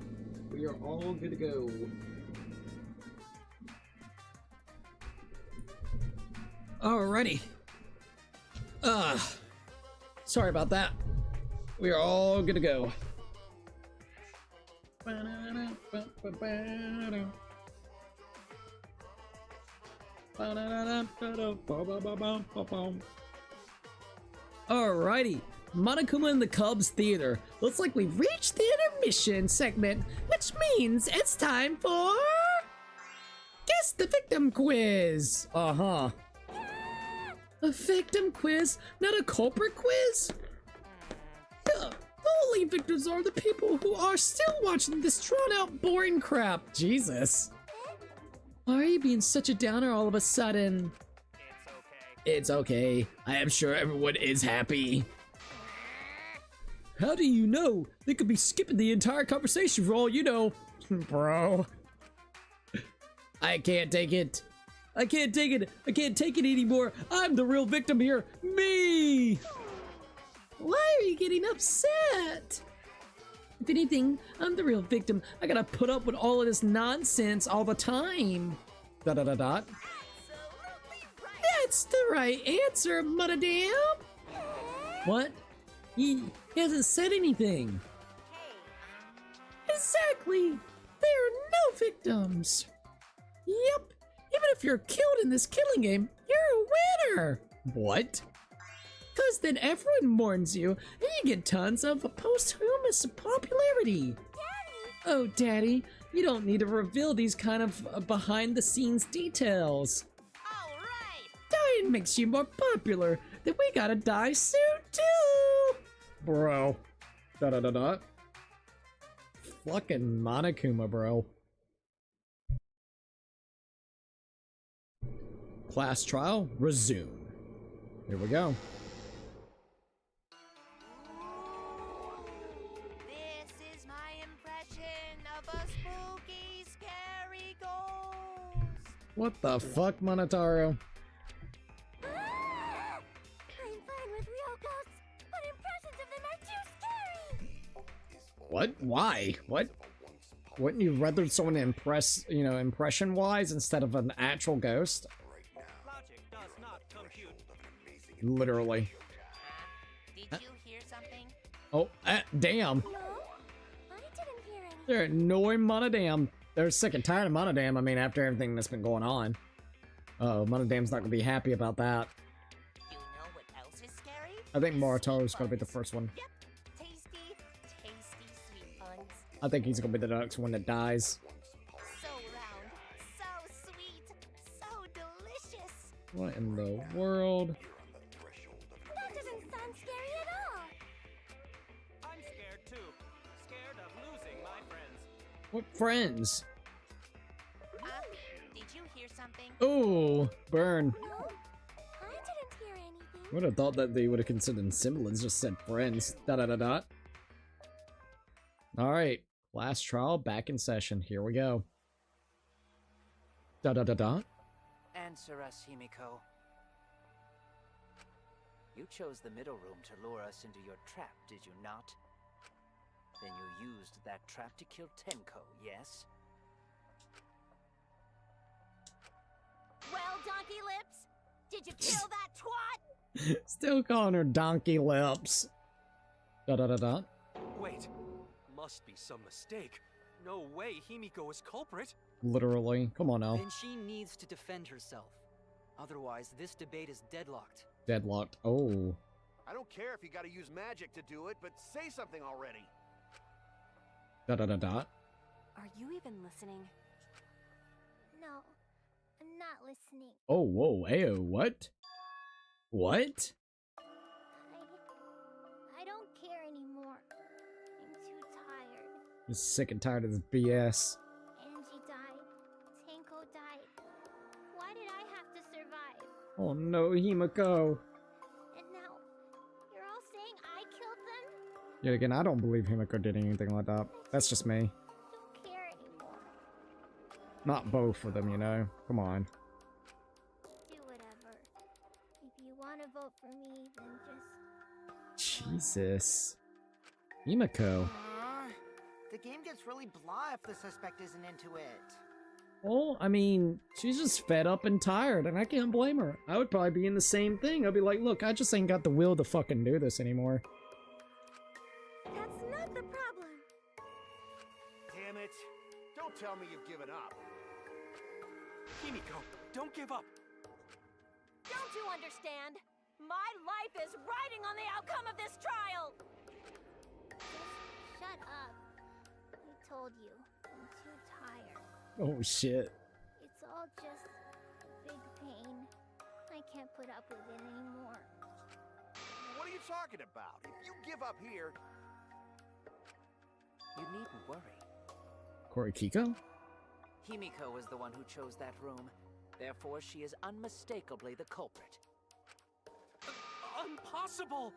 We are all good to go. Alrighty. Sorry about that. We are all good to go. Alrighty, Monokuma and the Cubs Theater. Looks like we've reached the intermission segment, which means it's time for Guess the Victim Quiz. Uh-huh. A victim quiz, not a culprit quiz? The only victims are the people who are still watching this drawn-out boring crap. Jesus. Why are you being such a downer all of a sudden? It's okay. I am sure everyone is happy. How do you know? They could be skipping the entire conversation for all you know. Bro. I can't take it. I can't take it. I can't take it anymore. I'm the real victim here. Me! Why are you getting upset? If anything, I'm the real victim. I gotta put up with all of this nonsense all the time. Dot dot dot dot. That's the right answer, Mudadam. What? He hasn't said anything. Exactly. There are no victims. Yep. Even if you're killed in this killing game, you're a winner. What? Because then everyone mourns you, and you get tons of posthumous popularity. Daddy! Oh, Daddy, you don't need to reveal these kind of behind-the-scenes details. All right. Dying makes you more popular. Then we gotta die soon, too. Bro. Da-da-da-da. Fucking Monokuma, bro. Class trial, resume. Here we go. This is my impression of a spooky, scary ghost. What the fuck, Monotaro? I'm fine with real ghosts, but impressions of them are too scary. What? Why? What? Wouldn't you rather someone impress, you know, impression-wise instead of an actual ghost? Literally. Did you hear something? Oh, damn. No, I didn't hear anything. They're annoying Monodam. They're sick and tired of Monodam, I mean, after everything that's been going on. Oh, Monodam's not gonna be happy about that. You know what else is scary? I think Moritaro's gonna be the first one. Yep. Tasty, tasty sweet buns. I think he's gonna be the next one that dies. So round, so sweet, so delicious. What in the world? That doesn't sound scary at all. I'm scared too. Scared of losing my friends. What friends? Did you hear something? Oh, burn. No, I didn't hear anything. Would have thought that they would have considered siblings, just said friends. Da-da-da-da. Alright, class trial back in session. Here we go. Da-da-da-da. Answer us, Himiko. You chose the middle room to lure us into your trap, did you not? Then you used that trap to kill Tenko, yes? Well, Donkey Lips, did you kill that twat? Still calling her Donkey Lips. Da-da-da-da. Wait, must be some mistake. No way Himiko is culprit. Literally. Come on now. Then she needs to defend herself. Otherwise, this debate is deadlocked. Deadlocked. Oh. I don't care if you gotta use magic to do it, but say something already. Da-da-da-da. Are you even listening? No, I'm not listening. Oh, whoa, ayo, what? What? I don't care anymore. I'm too tired. I'm sick and tired of this BS. Angie died. Tenko died. Why did I have to survive? Oh no, Himiko. And now, you're all saying I killed them? Yet again, I don't believe Himiko did anything like that. That's just me. Don't care anymore. Not both of them, you know. Come on. Do whatever. If you want to vote for me, then just... Jesus. Himiko. They The game gets really blah if the suspect isn't into it. Well, I mean, she's just fed up and tired, and I can't blame her. I would probably be in the same thing. I'd be like, look, I just ain't got the will to fucking do this anymore. That's not the problem. Damn it. Don't tell me you've given up. Himiko, don't give up. Don't you understand? My life is riding on the outcome of this trial! Just shut up. I told you, I'm too tired. Oh, shit. It's all just big pain. I can't put up with it anymore. What are you talking about? If you give up here... You needn't worry. Korikiko? Himiko was the one who chose that room. Therefore, she is unmistakably the culprit. Impossible!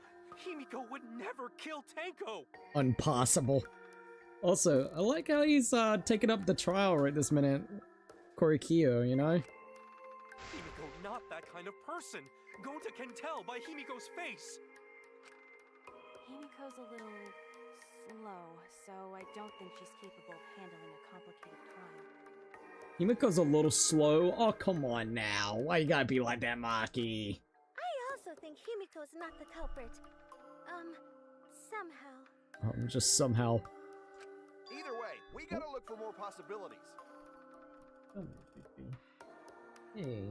Himiko would never kill Tenko! Impossible. Also, I like how he's taking up the trial right this minute. Korikio, you know? Himiko not that kind of person. Gonta can tell by Himiko's face. Himiko's a little slow, so I don't think she's capable of handling a complicated crime. Himiko's a little slow. Oh, come on now. Why you gotta be like that, Maki? I also think Himiko's not the culprit. Somehow. Oh, just somehow. Either way, we gotta look for more possibilities. Oh, hey.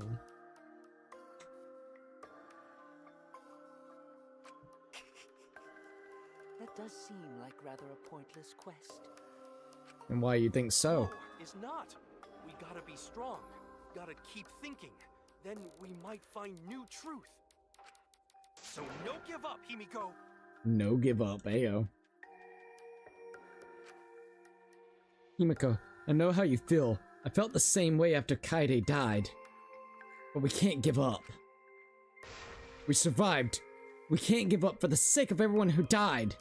That does seem like rather a pointless quest. And why you think so? No, it's not. We gotta be strong. Gotta keep thinking. Then we might find new truth. So no give up, Himiko. No give up, ayo. Himiko, I know how you feel. I felt the same way after Kaede died. But we can't give up. We survived. We can't give up for the sake of everyone who died.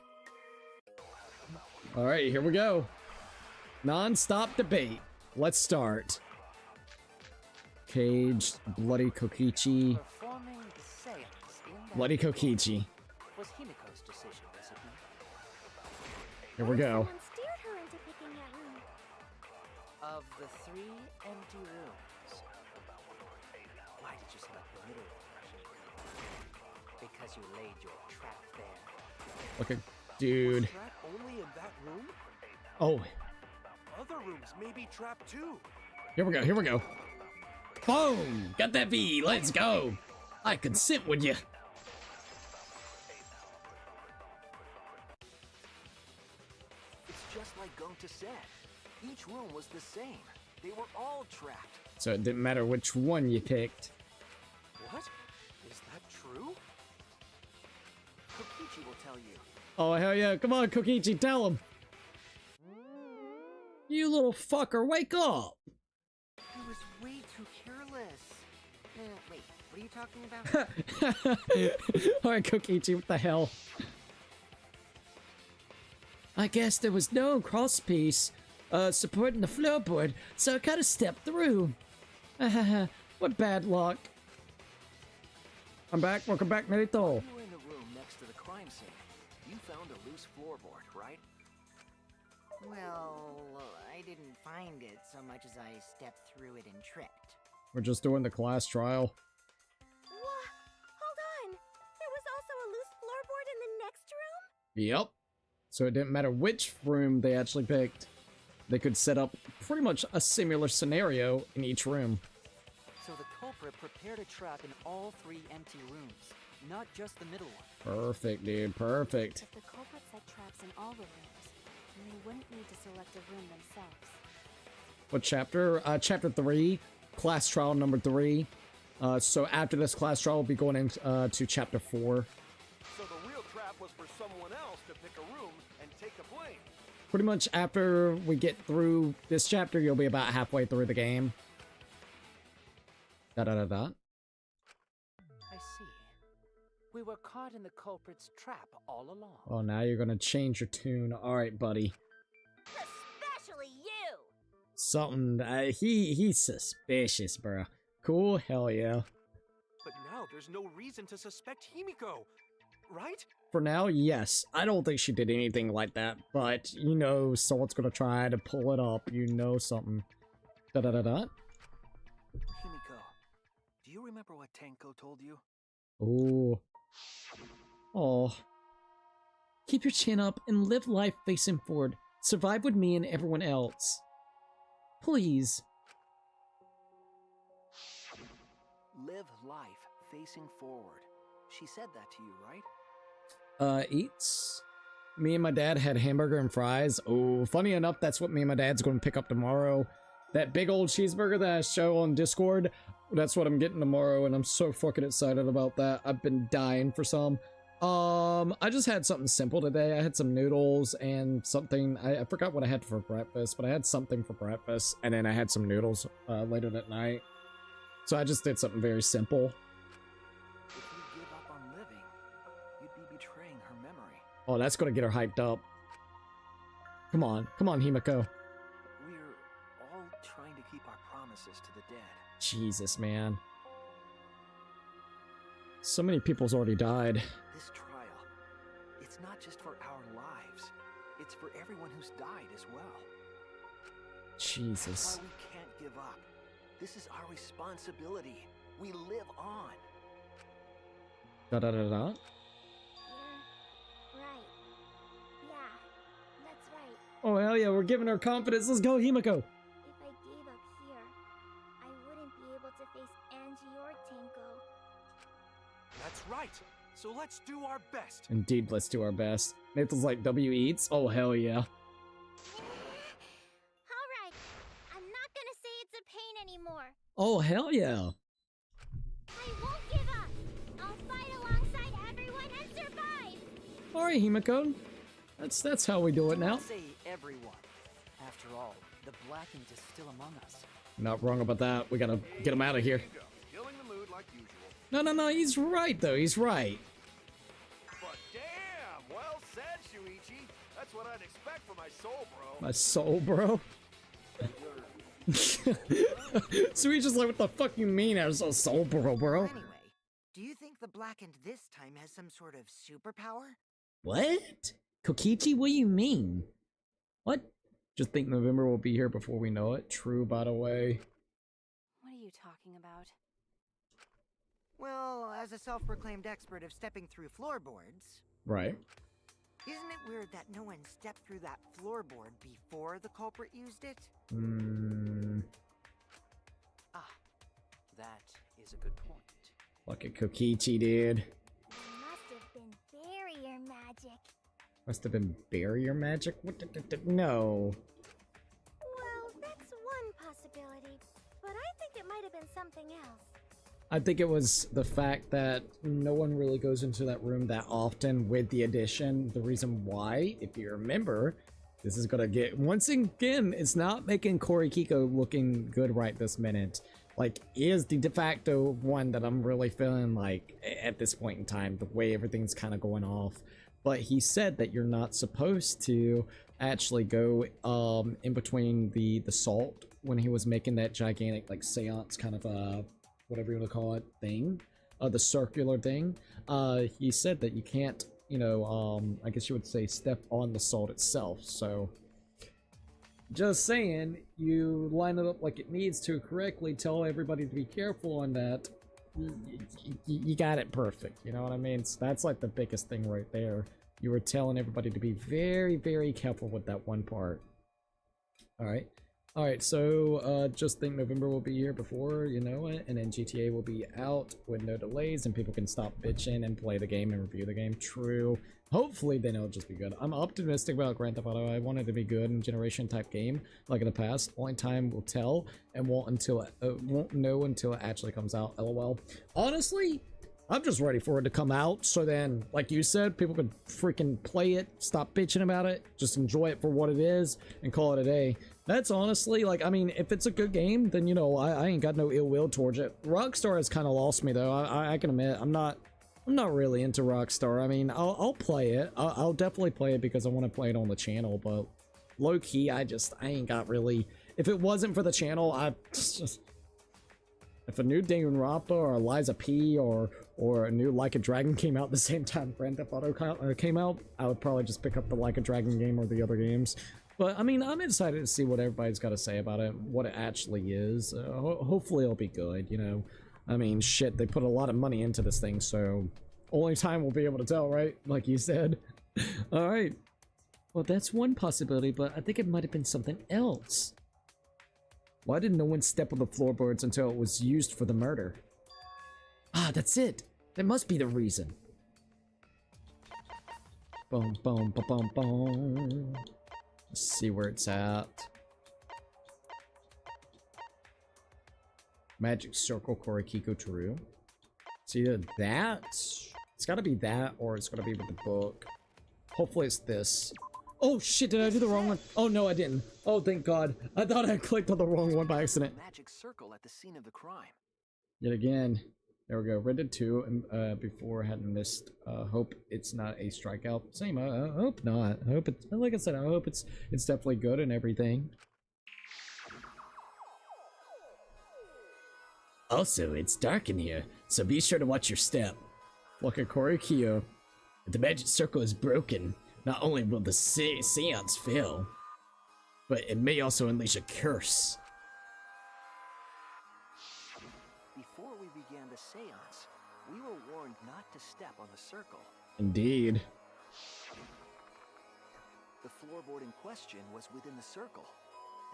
Alright, here we go. Non-stop debate. Let's start. Cage, Bloody Kokichi. Performing the seance in that Bloody Kokichi. was Himiko's decision, was it not? Here we go. Someone steered her into picking that room. Of the 3 empty rooms, why did you select the middle one? Because you laid your trap there. Okay, dude. Was trap only in that room? Oh, Other rooms may be trapped too. here we go, here we go. Boom! Got that V, let's go! I consent with you. It's just like Gonta said. Each room was the same. They were all trapped. So it didn't matter which one you picked. What? Is that true? Kokichi will tell you. Oh, hell yeah. Come on, Kokichi, tell him. You little fucker, wake up! He was way too careless. Wait, what are you talking about? Alright, Kokichi, what the hell? I guess there was no crosspiece supporting the floorboard, so I gotta step through. What bad luck. I'm back, welcome back, Narito. You were in the room next to the crime scene. You found a loose floorboard, right? Well, I didn't find it so much as I stepped through it and tripped. We're just doing the class trial. What? Hold on. There was also a loose floorboard in the next room? Yep. So it didn't matter which room they actually picked. They could set up pretty much a similar scenario in each room. So the culprit prepared a trap in all 3 empty rooms, not just the middle one. Perfect, dude, perfect. If the culprit set traps in all the rooms, then they wouldn't need to select a room themselves. What chapter? Chapter 3, class trial number 3. So after this class trial, we'll be going into to chapter 4. So the real trap was for someone else to pick a room and take the blame. Pretty much after we get through this chapter, you'll be about halfway through the game. Da-da-da-da. I see. We were caught in the culprit's trap all along. Oh, now you're gonna change your tune. Alright, buddy. Especially you! Something, he's suspicious, bro. Cool, hell yeah. But now there's no reason to suspect Himiko, right? for now, yes. I don't think she did anything like that, but you know someone's gonna try to pull it up. You know something. Da-da-da-da. Himiko, do you remember what Tenko told you? Ooh. Oh. Keep your chin up and live life facing forward. Survive with me and everyone else. Please. Live life facing forward. She said that to you, right? Eats. Me and my dad had hamburger and fries. Oh, funny enough, that's what me and my dad's going to pick up tomorrow. That big old cheeseburger that I show on Discord, that's what I'm getting tomorrow, and I'm so fucking excited about that. I've been dying for some. I just had something simple today. I had some noodles and something. I forgot what I had for breakfast, but I had something for breakfast, and then I had some noodles later that night. So I just did something very simple. If you give up on living, you'd be betraying her memory. Oh, that's gonna get her hyped up. Come on, Himiko. We're all trying to keep our promises to the dead. Jesus, man. So many people's already died. This trial, it's not just for our lives. It's for everyone who's died as well. Jesus. That's why we can't give up. This is our responsibility. We live on. Da-da-da-da. You're right. Yeah, that's right. Oh, hell yeah, we're giving her confidence. Let's go, Himiko. If I gave up here, I wouldn't be able to face Angie or Tenko. That's right. So let's do our best. Indeed, let's do our best. Nathan's like, W eats? Oh, hell yeah. Alright, I'm not gonna say it's a pain anymore. Oh, hell yeah. I won't give up. I'll fight alongside everyone and survive. Alright, Himiko. That's how we do it now. Don't say everyone. After all, the Blackened is still among us. Not wrong about that. We gotta get him out of here. Killing the mood like usual. No, he's right, though. He's right. But damn, well said, Shuichi. That's what I'd expect from my soul, bro. My soul, bro. So he's just like, what the fuck you mean I was a soul, bro? Anyway, do you think the Blackened this time has some sort of superpower? What? Kokichi, what do you mean? What? Just think November will be here before we know it. True, by the way. What are you talking about? Well, as a self-proclaimed expert of stepping through floorboards, Right. isn't it weird that no one stepped through that floorboard before the culprit used it? Ah, that is a good point. Look at Kokichi, dude. It must have been barrier magic. Must have been barrier magic? What? No. Well, that's one possibility, but I think it might have been something else. I think it was the fact that no one really goes into that room that often with the addition. The reason why, if you remember, this is gonna get, once again, it's not making Korikiko looking good right this minute. Like, is the de facto one that I'm really feeling like at this point in time, the way everything's kind of going off. But he said that you're not supposed to actually go in between the salt when he was making that gigantic like seance kind of whatever you want to call it thing, the circular thing. He said that you can't, you know, I guess you would say step on the salt itself. So just saying, you line it up like it needs to correctly, tell everybody to be careful on that. You got it perfect, you know what I mean? So that's like the biggest thing right there. You were telling everybody to be very, very careful with that one part. Alright, so just think November will be here before you know it, and then GTA will be out with no delays, and people can stop bitching and play the game and review the game. True. Hopefully then it'll just be good. I'm optimistic about Grand Theft Auto. I want it to be good in generation type game, like in the past. Only time will tell, and won't know until it actually comes out. LOL. Honestly, I'm just ready for it to come out, so then, like you said, people can freaking play it, stop bitching about it, just enjoy it for what it is, and call it a day. That's honestly, like, I mean, if it's a good game, then, you know, I ain't got no ill will towards it. Rockstar has kind of lost me, though. I can admit, I'm not really into Rockstar. I mean, I'll play it. I'll definitely play it because I want to play it on the channel, but low-key, I ain't got really... If it wasn't for the channel, If a new Danganronpa or Eliza P or a new Like a Dragon came out at the same time Grand Theft Auto came out, I would probably just pick up the Like a Dragon game or the other games. But I mean, I'm excited to see what everybody's got to say about it, what it actually is. Hopefully it'll be good, you know. I mean, shit, they put a lot of money into this thing, so only time we'll be able to tell, right? Like you said. All right. Well, that's one possibility, but I think it might have been something else. Why did no one step on the floorboards until it was used for the murder? Ah, that's it. That must be the reason. Boom, boom, boom, boom, boom. Let's see where it's at. Magic Circle, Korikiko Teru. It's either that. It's gotta be that, or it's gotta be with the book. Hopefully it's this. Oh shit, did I do the wrong one? Oh no, I didn't. Oh, thank God. I thought I clicked on the wrong one by accident. Magic circle at the scene of the crime. Yet again. There we go. Rented 2 before, hadn't missed. Hope it's not a strikeout. Same, I hope not. I hope it's, like I said, I hope it's definitely good and everything. Also, it's dark in here, so be sure to watch your step. Look at Korikyo. If the magic circle is broken, not only will the seance fail, but it may also unleash a curse. Before we began the seance, we were warned not to step on the circle. Indeed. The floorboard in question was within the circle.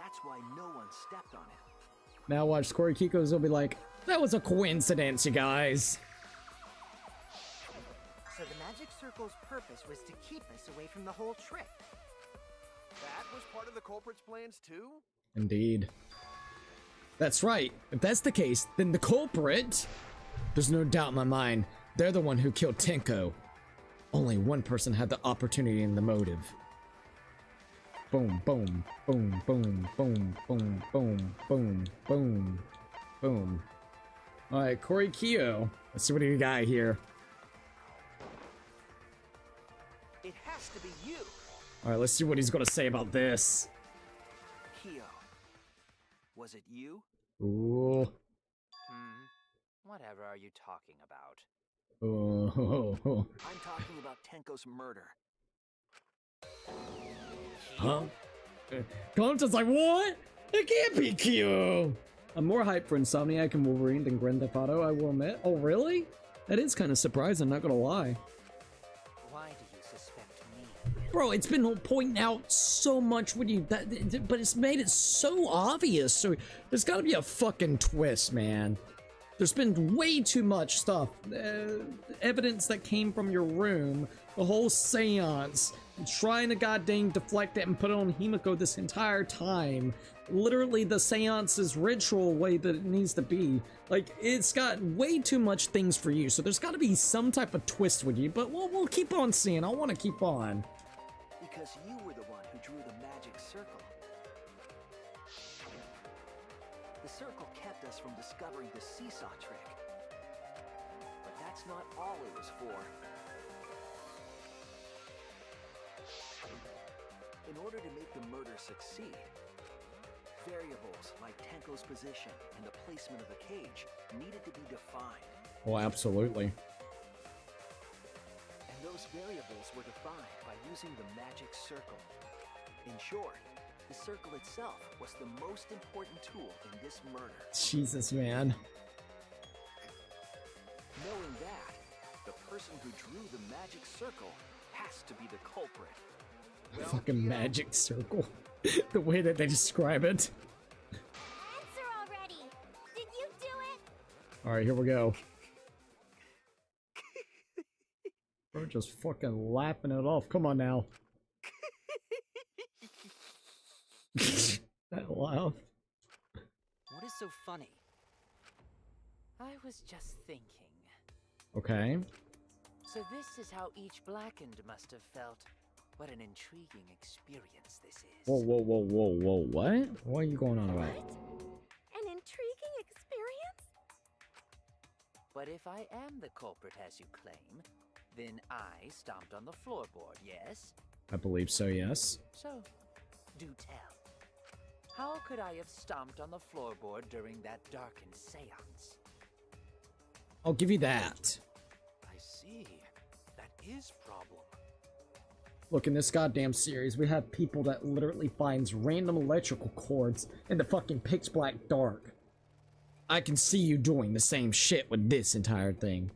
That's why no one stepped on it. Now watch, Korikiko's will be like, that was a coincidence, you guys. So the magic circle's purpose was to keep us away from the whole trick. That was part of the culprit's plans too? Indeed. That's right. If that's the case, then the culprit, there's no doubt in my mind, they're the one who killed Tenko. Only one person had the opportunity and the motive. Boom, boom, boom, boom, boom, boom, boom, boom, boom, boom. Alright, Korikyo. Let's see what you got here. It has to be you. Alright, let's see what he's gonna say about this. Kyo. Was it you? Ooh. Whatever are you talking about? Oh. I'm talking about Tenko's murder. Huh? Conta's like, what? It can't be Kyo! I'm more hyped for Insomniac and Wolverine than Grand Theft Auto, I will admit. Oh, really? That is kind of surprising, not gonna lie. Why do you suspect me? Bro, it's been pointing out so much when you, but it's made it so obvious. So there's gotta be a fucking twist, man. There's been way too much stuff. Evidence that came from your room, the whole seance, trying to goddamn deflect it and put it on Himiko this entire time. Literally the seance's ritual way that it needs to be. Like, it's got way too much things for you, so there's gotta be some type of twist with you, but we'll keep on seeing. I want to keep on. Because you were the one who drew the magic circle. The circle kept us from discovering the seesaw trick. But that's not all it was for. In order to make the murder succeed, variables like Tenko's position and the placement of the cage needed to be defined. Oh, absolutely. And those variables were defined by using the magic circle. In short, the circle itself was the most important tool in this murder. Jesus, man. Knowing that, the person who drew the magic circle has to be the culprit. Well, Fucking magic circle. The way that they describe it. Answer already! Did you do it? Alright, here we go. Bro, just fucking laughing it off. Come on now. That laugh. What is so funny? I was just thinking. Okay. So this is how each blackened must have felt. What an intriguing experience this is. Whoa, whoa, whoa, whoa, whoa, what? What are you going on about? An intriguing experience? But if I am the culprit as you claim, then I stomped on the floorboard, yes? I believe so, yes. So, do tell. How could I have stomped on the floorboard during that darkened seance? I'll give you that. I see. That is problem. Look, in this goddamn series, we have people that literally finds random electrical cords in the fucking pitch black dark. I can see you doing the same shit with this entire thing.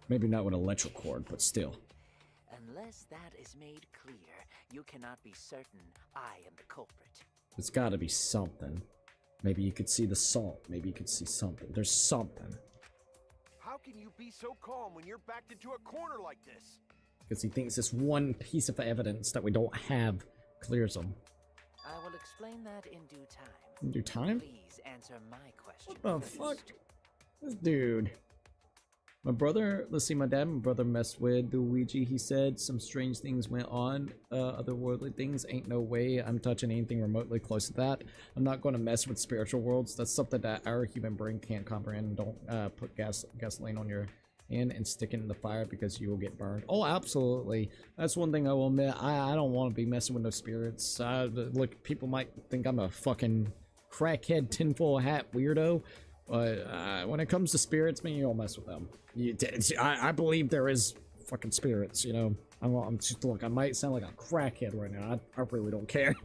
Maybe not with an electrical cord, but still. Unless that is made clear, you cannot be certain I am the culprit. There's gotta be something. Maybe you could see the salt. Maybe you could see something. There's something. How can you be so calm when you're backed into a corner like this? Because he thinks this one piece of evidence that we don't have clears him. I will explain that in due time. In due time? Please answer my question. What the first. fuck? This dude. My brother, let's see, my dad and my brother messed with the Ouija. He said some strange things went on. Otherworldly things. Ain't no way I'm touching anything remotely close to that. I'm not going to mess with spiritual worlds. That's something that our human brain can't comprehend. Don't put gasoline on your hand and stick it in the fire because you will get burned. Oh, absolutely. That's one thing I will admit. I don't want to be messing with no spirits. Look, people might think I'm a fucking crackhead tinfoil hat weirdo. But when it comes to spirits, man, you don't mess with them. I believe there is fucking spirits, you know. I'm just, look, I might sound like a crackhead right now. I really don't care.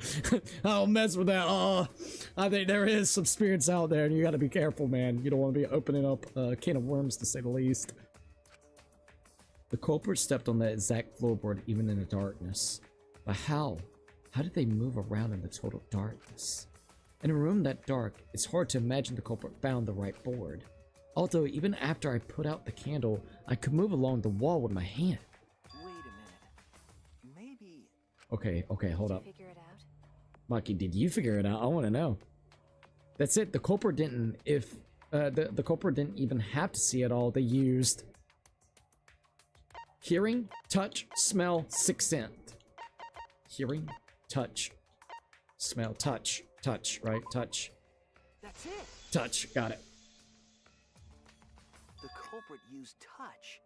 I don't mess with that. I think there is some spirits out there, and you gotta be careful, man. You don't want to be opening up a can of worms, to say the least. The culprit stepped on that exact floorboard even in the darkness. But how? How did they move around in the total darkness? In a room that dark, it's hard to imagine the culprit found the right board. Although, even after I put out the candle, I could move along the wall with my hand. Wait a minute. Maybe... Okay, hold up. Figure it out? Maki, did you figure it out? I want to know. That's it. The culprit didn't, the culprit didn't even have to see it all. They used hearing, touch, smell, sixth sense. Hearing, touch, smell, touch, right? Touch. That's it! Touch, got it. The culprit used touch.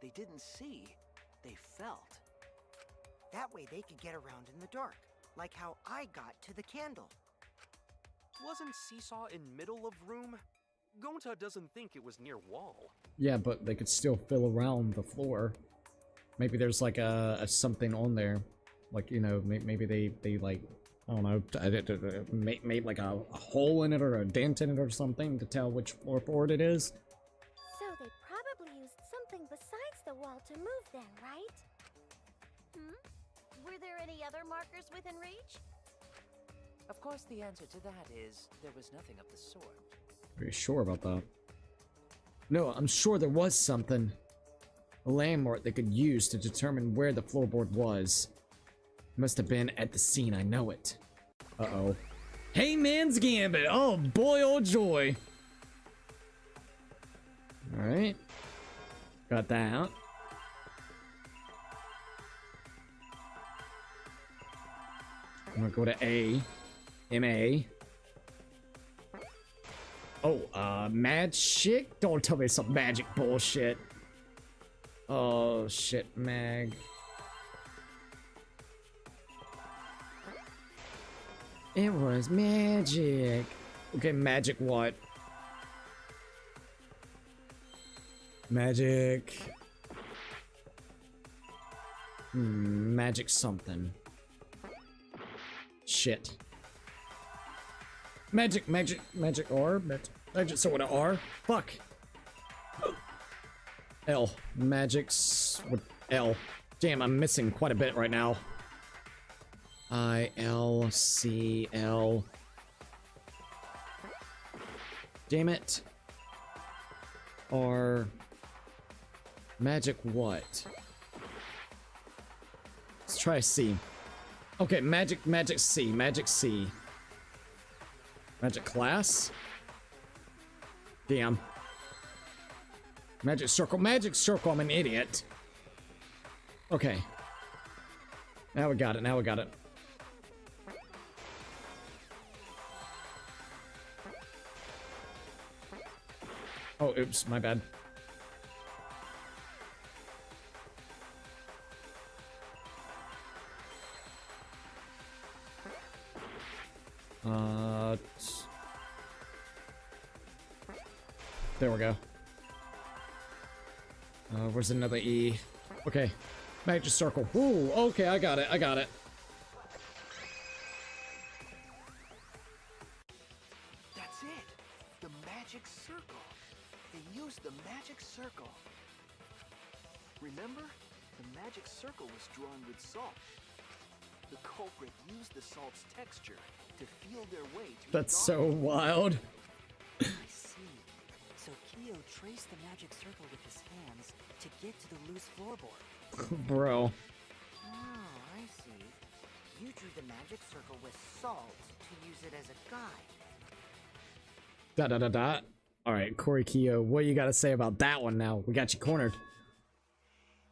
They didn't see. They felt. That way they could get around in the dark, like how I got to the candle. Wasn't Seesaw in middle of room? Gonta doesn't think it was near wall. Yeah, but they could still fill around the floor. Maybe there's like a something on there. Like, you know, maybe they like, I don't know, made like a hole in it or a dent in it or something to tell which floorboard it is. So they probably used something besides the wall to move then, right? Were there any other markers within reach? Of course, the answer to that is there was nothing of the sort. Pretty sure about that. No, I'm sure there was something. A landmark they could use to determine where the floorboard was. Must have been at the scene, I know it. Uh-oh. Hey Man's Gambit! Oh boy, oh joy! Alright. Got that out. I'm gonna go to A. M-A. Oh, magic? Don't tell me some magic bullshit. Oh, shit, mag. It was magic. Okay, magic what? Magic. Magic something. Shit. Magic R? Magic, so what, R? Fuck. L. Magic's with L. Damn, I'm missing quite a bit right now. I-L-C-L. Damn it. R. Magic what? Let's try C. Okay, magic C. Magic C. Magic class? Damn. Magic circle, I'm an idiot. Okay. Now we got it. Oh, oops, my bad. There we go. Where's another E? Okay. Magic circle. Ooh, okay, I got it. That's it! The magic circle! They used the magic circle. Remember? The magic circle was drawn with salt. The culprit used the salt's texture to feel their way through That's so wild. I see. So Kyo traced the magic circle with his hands to get to the loose floorboard. Bro. Oh, I see. You drew the magic circle with salt to use it as a guide. ... Alright, Corey Kyo, what you gotta say about that one now? We got you cornered.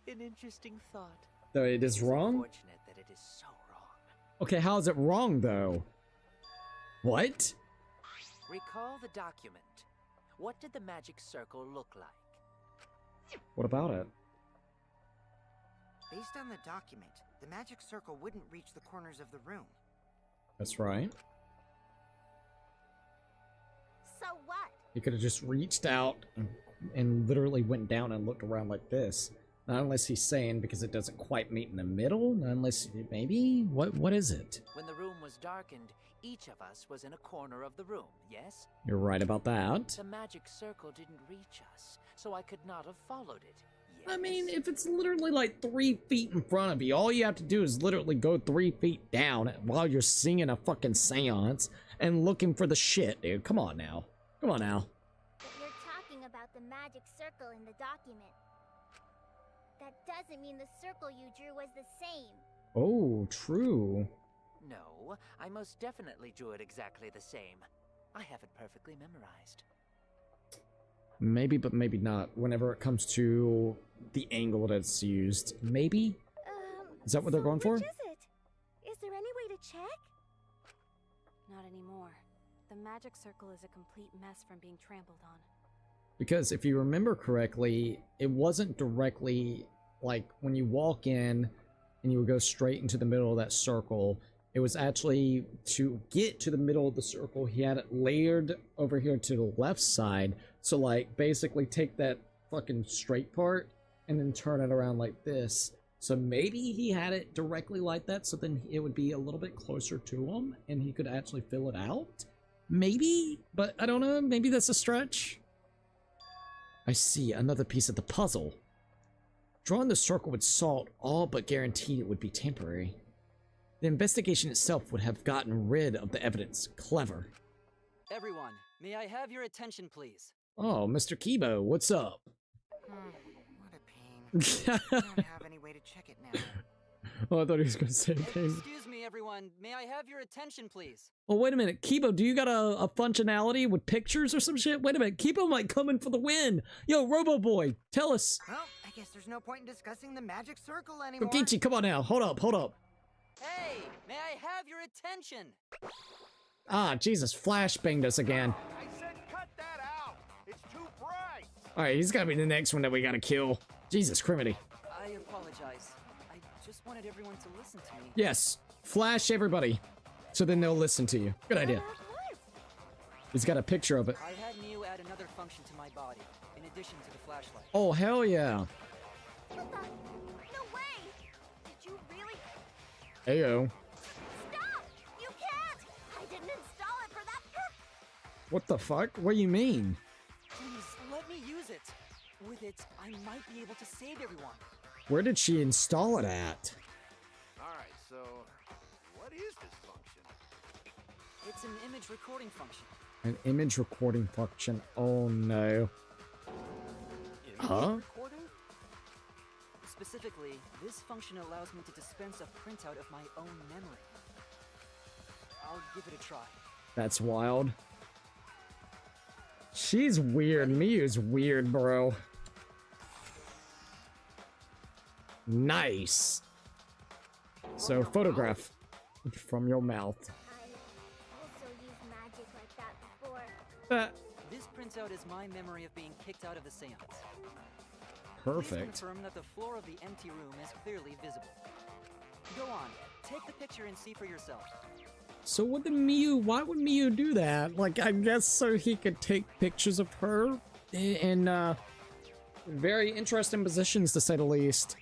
An interesting thought. Though it is wrong? Unfortunate that it is so wrong. Okay, how is it wrong though? What? Recall the document. What did the magic circle look like? What about it? Based on the document, the magic circle wouldn't reach the corners of the room. That's right. So what? He could have just reached out and literally went down and looked around like this. Not unless he's saying because it doesn't quite meet in the middle. Not unless maybe what is it? When the room was darkened, each of us was in a corner of the room, yes? You're right about that. The magic circle didn't reach us, so I could not have followed it. Yes? I mean, if it's literally like 3 feet in front of you, all you have to do is literally go 3 feet down while you're singing a fucking seance and looking for the shit, dude. Come on now. Come on now. But you're talking about the magic circle in the document. That doesn't mean the circle you drew was the same. Oh, true. No, I most definitely drew it exactly the same. I have it perfectly memorized. Maybe, but maybe not. Whenever it comes to the angle that's used. Maybe? Is that what they're going for? Which is it? Is there any way to check? Not anymore. The magic circle is a complete mess from being trampled on. Because if you remember correctly, it wasn't directly like when you walk in and you would go straight into the middle of that circle. It was actually to get to the middle of the circle, he had it layered over here to the left side. So like basically take that fucking straight part and then turn it around like this. So maybe he had it directly like that, so then it would be a little bit closer to him and he could actually fill it out. Maybe, but I don't know, maybe that's a stretch. I see another piece of the puzzle. Drawing the circle with salt all but guaranteed it would be temporary. The investigation itself would have gotten rid of the evidence. Clever. Everyone, may I have your attention, please? Oh, Mr. Kibo, what's up? What a pain. I don't have any way to check it now. Oh, I thought he was going to say a thing. Excuse me, everyone. May I have your attention, please? Oh, wait a minute. Kibo, do you got a functionality with pictures or some shit? Wait a minute. Kibo might come in for the win. Yo, Robo Boy, tell us. Well, I guess there's no point in discussing the magic circle anymore. Kokichi, come on now. Hold up. Hey, may I have your attention? Ah, Jesus, Flash banged us again. I said cut that out! It's too bright! Alright, he's gotta be the next one that we gotta kill. Jesus, criminy. I apologize. I just wanted everyone to listen to me. Yes, flash everybody, so then they'll listen to you. Good idea. He's got a picture of it. I had Neo add another function to my body, in addition to the flashlight. Oh, hell yeah. No way! Did you really? Ayo. Stop! You can't! I didn't install it for that purpose! What the fuck? What do you mean? Please, let me use it. With it, I might be able to save everyone. Where did she install it at? Alright, so what is this function? It's an image recording function. An image recording function. Oh no. Huh? Recording? Specifically, this function allows me to dispense a printout of my own memory. I'll give it a try. That's wild. She's weird. Miyu's weird, bro. Nice. So, photograph from your mouth. I also used magic like that before. This printout is my memory of being kicked out of the seance. Perfect. Please confirm that the floor of the empty room is clearly visible. Go on, take the picture and see for yourself. So what did Miyu, why would Miyu do that? Like, I guess so he could take pictures of her in, very interesting positions, to say the least.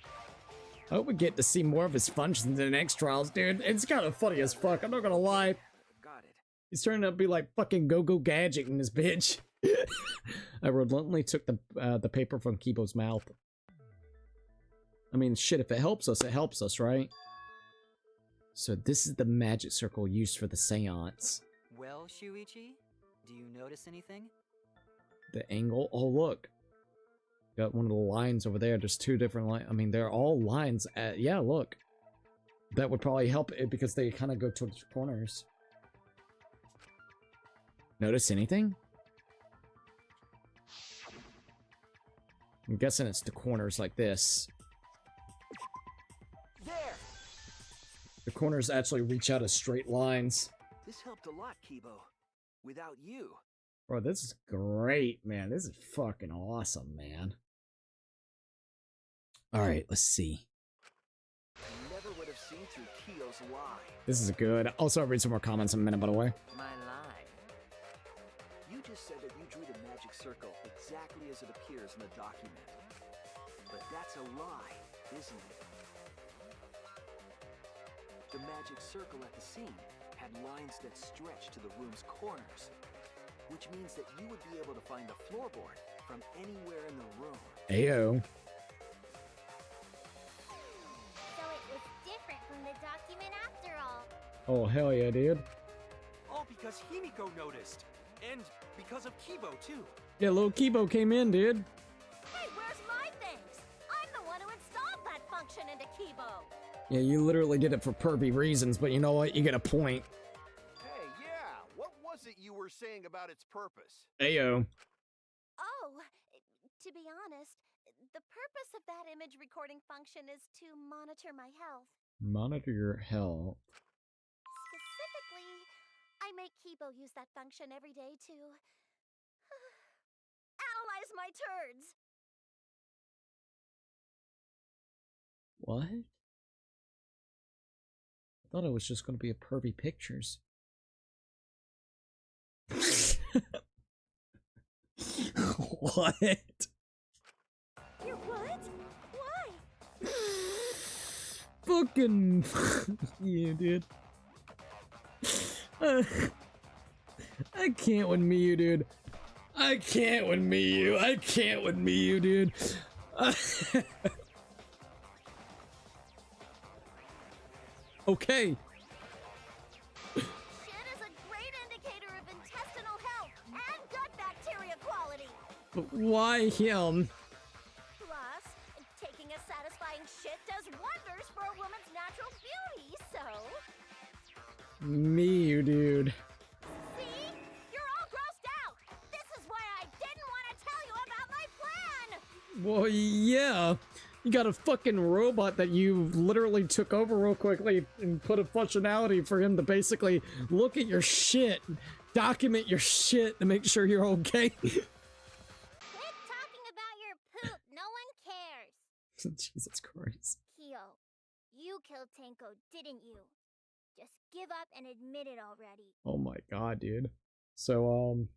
I hope we get to see more of his functions in the next trials, dude. It's kind of funny as fuck, I'm not gonna lie. Got it. He's turning out to be like fucking Go-Go Gadget in this bitch. I reluctantly took the paper from Kibo's mouth. I mean, shit, if it helps us, right? So this is the magic circle used for the seance. Well, Shuichi, do you notice anything? The angle? Oh, look. Got one of the lines over there. There's two different lines. I mean, they're all lines. Yeah, look. That would probably help it because they kind of go towards the corners. Notice anything? I'm guessing it's the corners like this. There! The corners actually reach out as straight lines. This helped a lot, Kibo. Without you. Bro, this is great, man. This is fucking awesome, man. Alright, let's see. You never would have seen through Kiyo's lie. This is good. Also, I'll read some more comments in a minute, by the way. My lie. You just said that you drew the magic circle exactly as it appears in the document. But that's a lie, isn't it? The magic circle at the scene had lines that stretched to the room's corners, which means that you would be able to find the floorboard from anywhere in the room. Ayo. So it was different from the document after all. Oh, hell yeah, dude. All because Himiko noticed. And because of Kibo, too. Yeah, little Kibo came in, dude. Hey, where's my things? I'm the one who installed that function into Kibo. Yeah, you literally did it for pervy reasons, but you know what? You get a point. Hey, yeah, what was it you were saying about its purpose? Ayo. Oh, to be honest, the purpose of that image recording function is to monitor my health. Monitor your health. Specifically, I make Kibo use that function every day to analyze my turds. What? I thought it was just going to be a pervy pictures. What? You're what? Why? Fucking yeah, dude. I can't with Miyu, dude. I can't with Miyu. I can't with Miyu, dude. Okay. Shit is a great indicator of intestinal health and gut bacteria quality. But why him? Plus, taking a satisfying shit does wonders for a woman's natural beauty, so... Miyu, dude. See? You're all grossed out! This is why I didn't want to tell you about my plan! Well, yeah. You got a fucking robot that you literally took over real quickly and put a functionality for him to basically look at your shit, document your shit to make sure you're okay. Quit talking about your poop. No one cares. Jesus Christ. Kyo, you killed Tenko, didn't you? Just give up and admit it already. Oh my god, dude. So,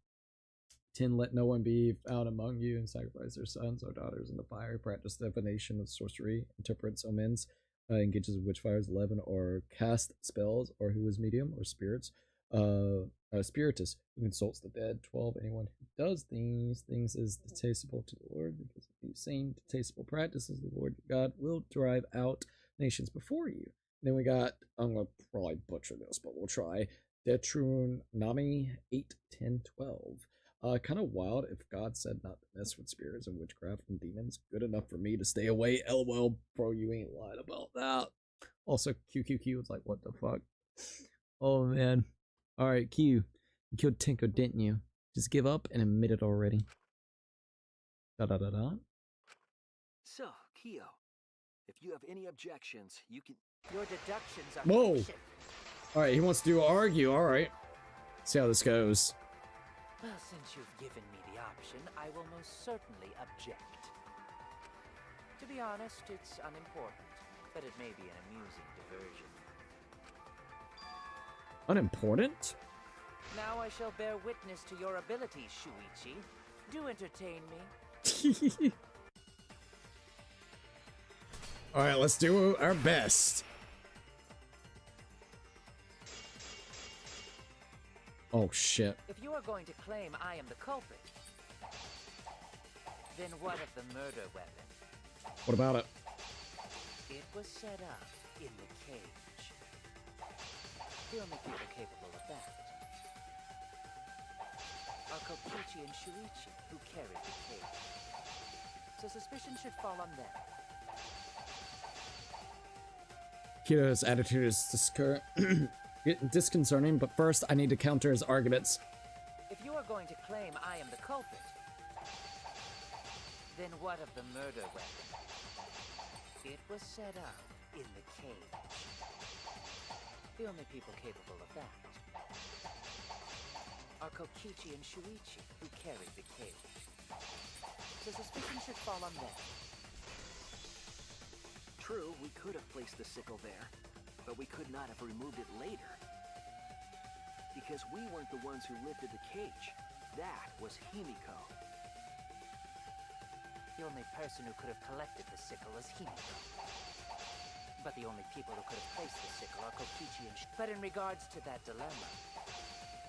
10, let no one be found among you and sacrifice their sons or daughters in the fire. Practice divination of sorcery. Interprets omens. Engages with witchfires. 11, or cast spells. Or who is medium or spirits. Spiritus, who consults the dead. 12, anyone who does these things is detestable to the Lord. Because of these same detestable practices, the Lord your God will drive out nations before you. Then we got, I'm going to probably butcher this, but we'll try. Deuteronomy 8, 10, 12. Kind of wild if God said not to mess with spirits and witchcraft and demons. Good enough for me to stay away. LOL, bro, you ain't lied about that. Also, QQQ was like, what the fuck? Oh, man. Alright, Q. You killed Tinko, didn't you? Just give up and admit it already. Da-da-da-da. So, Kyo, if you have any objections, you can... Your deductions are Whoa! fiction. Alright, he wants to do argue, alright. See how this goes. Well, since you've given me the option, I will most certainly object. To be honest, it's unimportant, but it may be an amusing diversion. Unimportant? Now I shall bear witness to your abilities, Shuichi. Do entertain me. Alright, let's do our best. Oh shit. If you are going to claim I am the culprit, then what of the murder weapon? What about it? It was set up in the cage. The only people capable of that are Kokichi and Shuichi, who carried the cage. So suspicion should fall on them. Kyo's attitude is disconcerting, but first I need to counter his arguments. If you are going to claim I am the culprit, then what of the murder weapon? It was set up in the cage. The only people capable of that are Kokichi and Shuichi, who carried the cage. So suspicion should fall on them. True, we could have placed the sickle there, but we could not have removed it later. Because we weren't the ones who lifted the cage. That was Himiko. The only person who could have collected the sickle is Himiko. But the only people who could have placed the sickle are Kokichi and But in regards to that dilemma,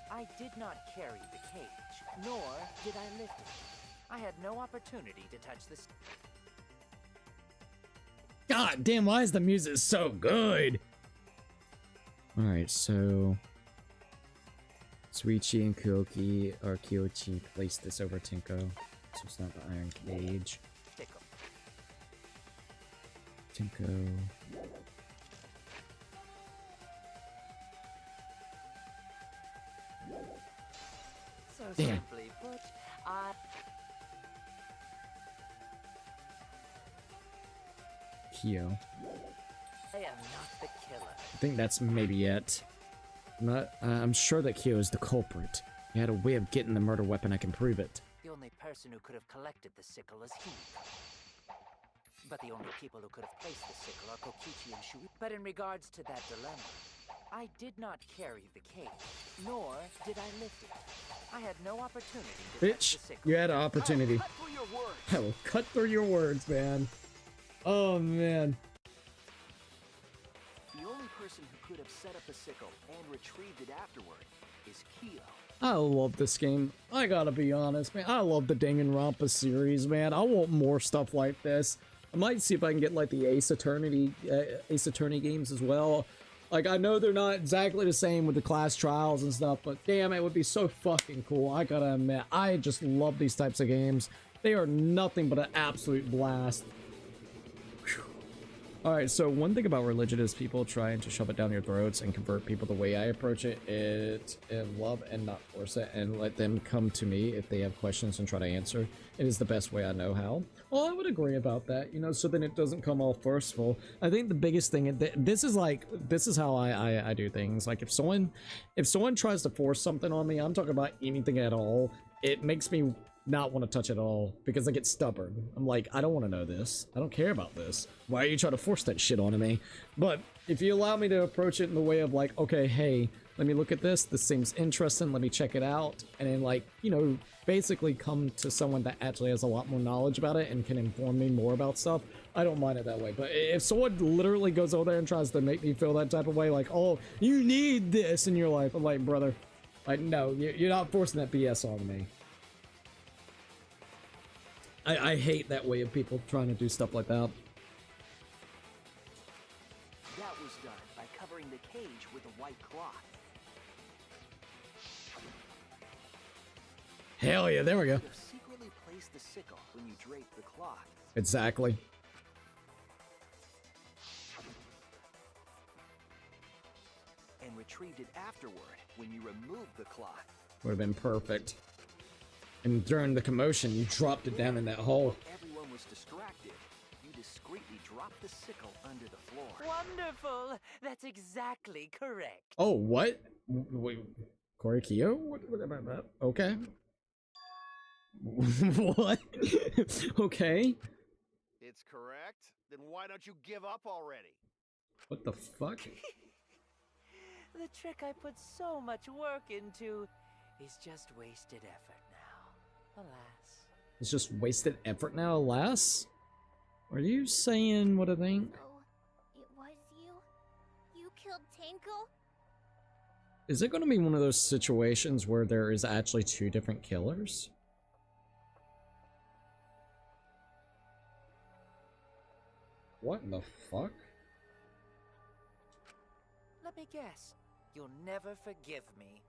I did not carry the cage, nor did I lift it. I had no opportunity to touch the God damn, why is the music so good? Alright, so Suichi and Kyoki or Kyochi placed this over Tinko. So it's not the iron cage. Tinko. So Damn. simply put, Kyo. I am not the killer. I think that's maybe it. I'm sure that Kyo is the culprit. He had a way of getting the murder weapon, I can prove it. The only person who could have collected the sickle is Himiko. But the only people who could have placed the sickle are Kokichi and Shui. But in regards to that dilemma, I did not carry the cage, nor did I lift it. I had no opportunity to touch Bitch, the sickle. you had an opportunity. Cut through your words. I will cut through your words, man. Oh, man. The only person who could have set up the sickle and retrieved it afterward is Kyo. I love this game. I gotta be honest, man. I love the Danganronpa series, man. I want more stuff like this. I might see if I can get like the Ace Attorney games as well. Like, I know they're not exactly the same with the class trials and stuff, but damn, it would be so fucking cool. I gotta admit, I just love these types of games. They are nothing but an absolute blast. Alright, so one thing about religion is people trying to shove it down your throats and convert people the way I approach it, and love and not force it, and let them come to me if they have questions and try to answer. It is the best way I know how. Well, I would agree about that, you know, so then it doesn't come all forceful. I think the biggest thing, this is how I do things. Like, if someone tries to force something on me, I'm talking about anything at all, it makes me not want to touch it all because I get stubborn. I'm like, I don't want to know this. I don't care about this. Why are you trying to force that shit onto me? But if you allow me to approach it in the way of like, okay, hey, let me look at this. This seems interesting. Let me check it out. And then, like, you know, basically come to someone that actually has a lot more knowledge about it and can inform me more about stuff, I don't mind it that way. But if someone literally goes over there and tries to make me feel that type of way, like, oh, you need this in your life, I'm like, brother, like, no, you're not forcing that BS on me. I hate that way of people trying to do stuff like that. That was done by covering the cage with a white cloth. Hell yeah, there we go. You could have secretly placed the sickle when you draped the cloth. Exactly. And retrieved it afterward when you removed the cloth. Would have been perfect. And during the commotion, you dropped it down in that hole. Everyone was distracted. You discreetly dropped the sickle under the floor. Wonderful! That's exactly correct. Oh, what? Wait, Korikyo? What about that? Okay. What? Okay. It's correct. Then why don't you give up already? What the fuck? The trick I put so much work into is just wasted effort now. Alas. It's just wasted effort now, alas? Are you saying what I think? So, it was you? You killed Tenko? Is it going to be one of those situations where there is actually two different killers? What in the fuck? Let me guess. You'll never forgive me.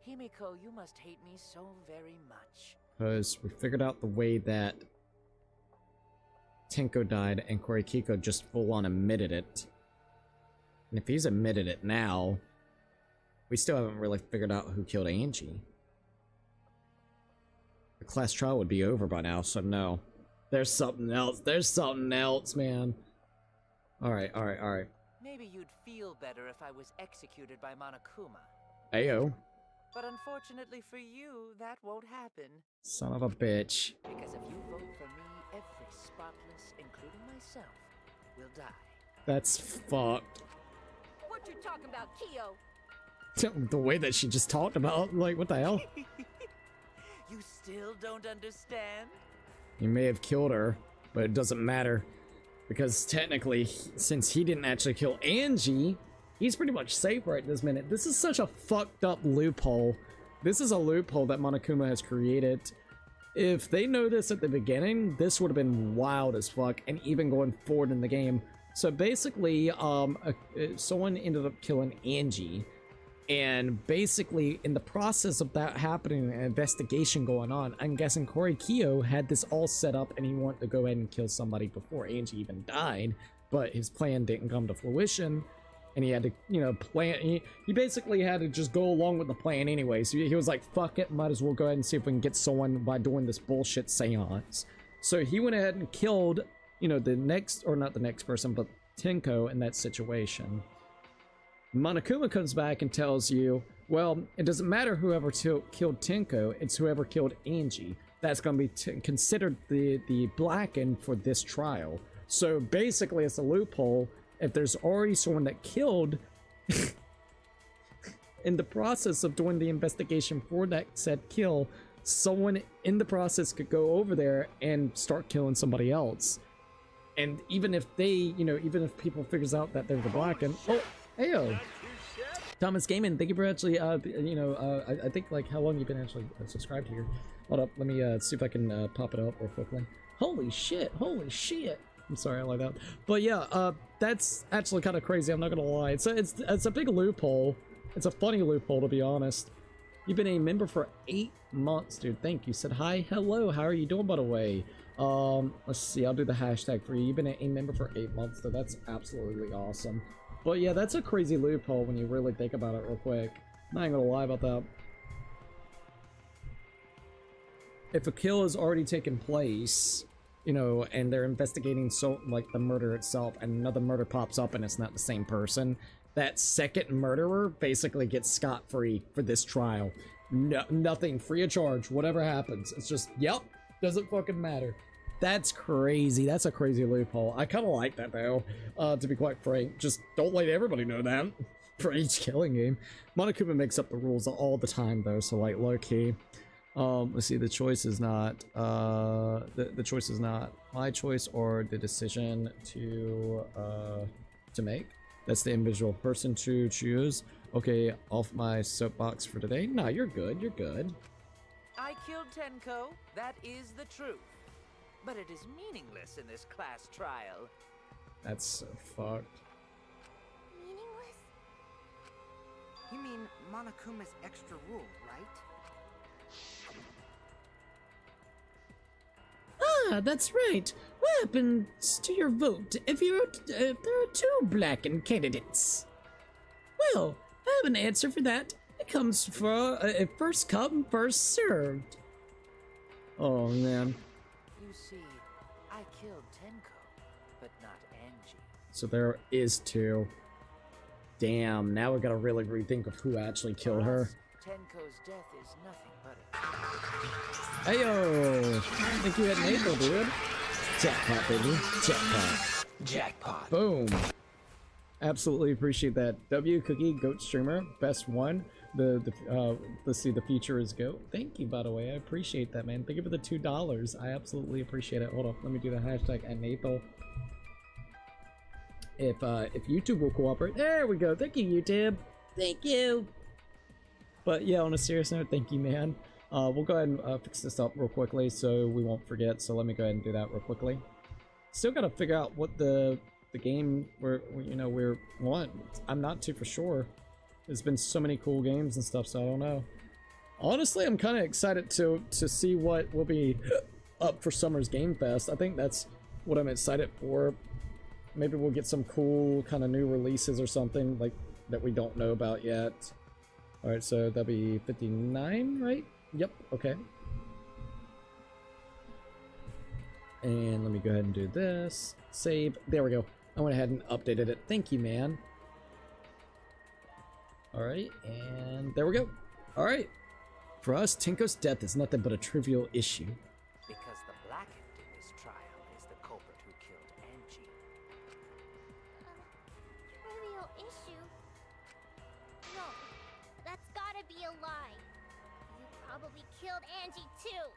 Himiko, you must hate me so very much. Because we figured out the way that Tenko died and Korikiko just full on admitted it. And if he's admitted it now, we still haven't really figured out who killed Angie. The class trial would be over by now, so no. There's something else. There's something else, man. Alright, alright, alright. Maybe you'd feel better if I was executed by Monokuma. Ayo. But unfortunately for you, that won't happen. Son of a bitch. Because if you vote for me, every spotless, including myself, will die. That's fucked. What you talking about, Kyo? The way that she just talked about, like, what the hell? You still don't understand? You may have killed her, but it doesn't matter. Because technically, since he didn't actually kill Angie, he's pretty much safe right this minute. This is such a fucked up loophole. This is a loophole that Monokuma has created. If they know this at the beginning, this would have been wild as fuck, and even going forward in the game. So basically, someone ended up killing Angie. And basically, in the process of that happening, an investigation going on, I'm guessing Korikiko had this all set up and he wanted to go ahead and kill somebody before Angie even died. But his plan didn't come to fruition. And he had to, you know, plan. He basically had to just go along with the plan anyway. So he was like, fuck it, might as well go ahead and see if we can get someone by doing this bullshit seance. So he went ahead and killed, you know, the next, or not the next person, but Tenko in that situation. Monokuma comes back and tells you, well, it doesn't matter whoever killed Tenko, it's whoever killed Angie. That's going to be considered the blackened for this trial. So basically, it's a loophole. If there's already someone that killed in the process of doing the investigation for that said kill, someone in the process could go over there and start killing somebody else. And even if they, you know, even if people figures out that they're the blackened, oh, heyo, Thomas Gaming, thank you for actually, you know, I think, like, how long you've been actually subscribed here. Hold up, let me see if I can pop it up real quickly. Holy shit, holy shit. I'm sorry, I like that. But yeah, that's actually kind of crazy, I'm not gonna lie. It's a big loophole. It's a funny loophole, to be honest. You've been a member for 8 months, dude. Thank you. Said hi, hello, how are you doing, by the way? Let's see, I'll do the hashtag for you. You've been a member for 8 months, so that's absolutely awesome. But yeah, that's a crazy loophole when you really think about it real quick. I'm not even gonna lie about that. If a kill has already taken place, you know, and they're investigating like the murder itself, and another murder pops up and it's not the same person, that second murderer basically gets scot-free for this trial. No, nothing, free of charge, whatever happens. It's just, yep, doesn't fucking matter. That's crazy. That's a crazy loophole. I kind of like that, though, to be quite frank. Just don't let everybody know that for each killing game. Monokuma makes up the rules all the time, though, so, like, low-key. Let's see, the choice is not, the choice is not my choice or the decision to make. That's the individual person to choose. Okay, off my soapbox for today. Nah, you're good, you're good. I killed Tenko. That is the truth. But it is meaningless in this class trial. That's so fucked. Meaningless? You mean Monokuma's extra rule, right? Ah, that's right. What happens to your vote if there are 2 blackened candidates? Well, I have an answer for that. It comes for first come, first served. Oh, man. You see, I killed Tenko, but not Angie. So there is 2. Damn, now we gotta really rethink of who actually killed her. Tenko's death is nothing but a... Heyo! I think you had an April, dude. Jackpot, baby. Jackpot. Jackpot. Boom. Absolutely appreciate that. W Cookie Goat Streamer, best one. Let's see, the feature is Goat. Thank you, by the way. I appreciate that, man. Thank you for the $2. I absolutely appreciate it. Hold on, let me do the hashtag at Nathal. If YouTube will cooperate. There we go. Thank you, YouTube. Thank you. But yeah, on a serious note, thank you, man. We'll go ahead and fix this up real quickly so we won't forget. So let me go ahead and do that real quickly. Still gotta figure out what the game we're on. I'm not too for sure. There's been so many cool games and stuff, so I don't know. Honestly, I'm kind of excited to see what will be up for Summer's Game Fest. I think that's what I'm excited for. Maybe we'll get some cool kind of new releases or something like that we don't know about yet. All right, so that'll be 59, right? Yep. Okay. And let me go ahead and do this. Save. There we go. I went ahead and updated it. Thank you, man. Alright, and there we go. Alright. For us, Tinko's death is nothing but a trivial issue. Because the blackened in this trial is the culprit who killed Angie. Trivial issue? No, that's gotta be a lie. You probably killed Angie too.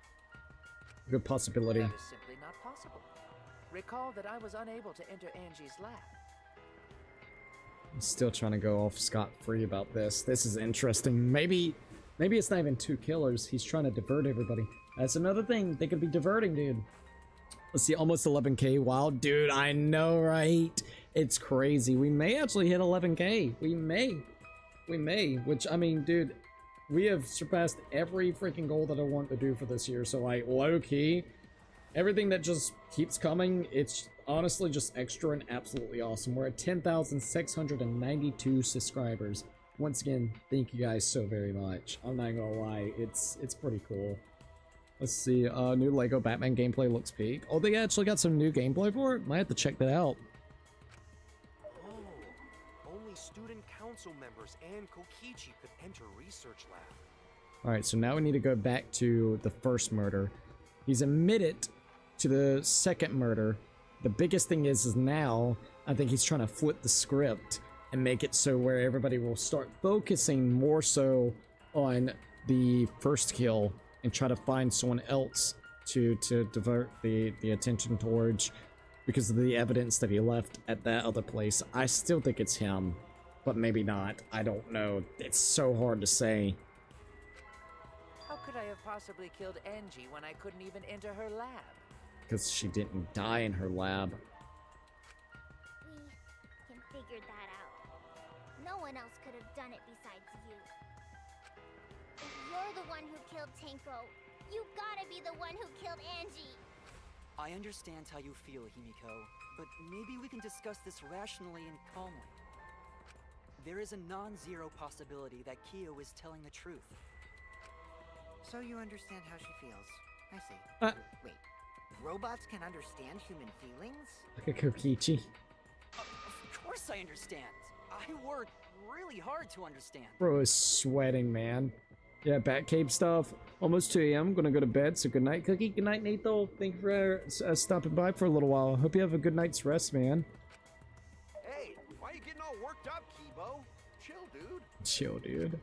Good possibility. That is simply not possible. Recall that I was unable to enter Angie's lab. I'm still trying to go off scot-free about this. This is interesting. Maybe it's not even 2 killers. He's trying to divert everybody. That's another thing. They could be diverting, dude. Let's see, almost 11k. Wow, dude, I know, right? It's crazy. We may actually hit 11k. We may. Which, I mean, dude, we have surpassed every freaking goal that I want to do for this year. So, like, low-key, everything that just keeps coming, it's honestly just extra and absolutely awesome. We're at 10,692 subscribers. Once again, thank you guys so very much. I'm not gonna lie, it's pretty cool. Let's see, new Lego Batman gameplay looks peak. Oh, they actually got some new gameplay for it? Might have to check that out. Oh, only student council members and Kokichi could enter research lab. Alright, so now we need to go back to the first murder. He's admitted to the second murder. The biggest thing is now, I think he's trying to flip the script and make it so where everybody will start focusing more so on the first kill and try to find someone else to divert the attention towards because of the evidence that he left at that other place. I still think it's him, but maybe not. I don't know. It's so hard to say. How could I have possibly killed Angie when I couldn't even enter her lab? Because she didn't die in her lab. We can figure that out. No one else could have done it besides you. If you're the one who killed Tenko, you gotta be the one who killed Angie. I understand how you feel, Himiko, but maybe we can discuss this rationally and calmly. There is a non-zero possibility that Kyo is telling the truth. So you understand how she feels. I see. Wait, robots can understand human feelings? Look at Kokichi. Of course I understand. I worked really hard to understand. Bro is sweating, man. Yeah, Batcave stuff. Almost 2 a.m. Gonna go to bed, so good night, Cookie. Good night, Nathan. Thank you for stopping by for a little while. Hope you have a good night's rest, man. Hey, why are you getting all worked up, Kibo? Chill, dude. Chill, dude.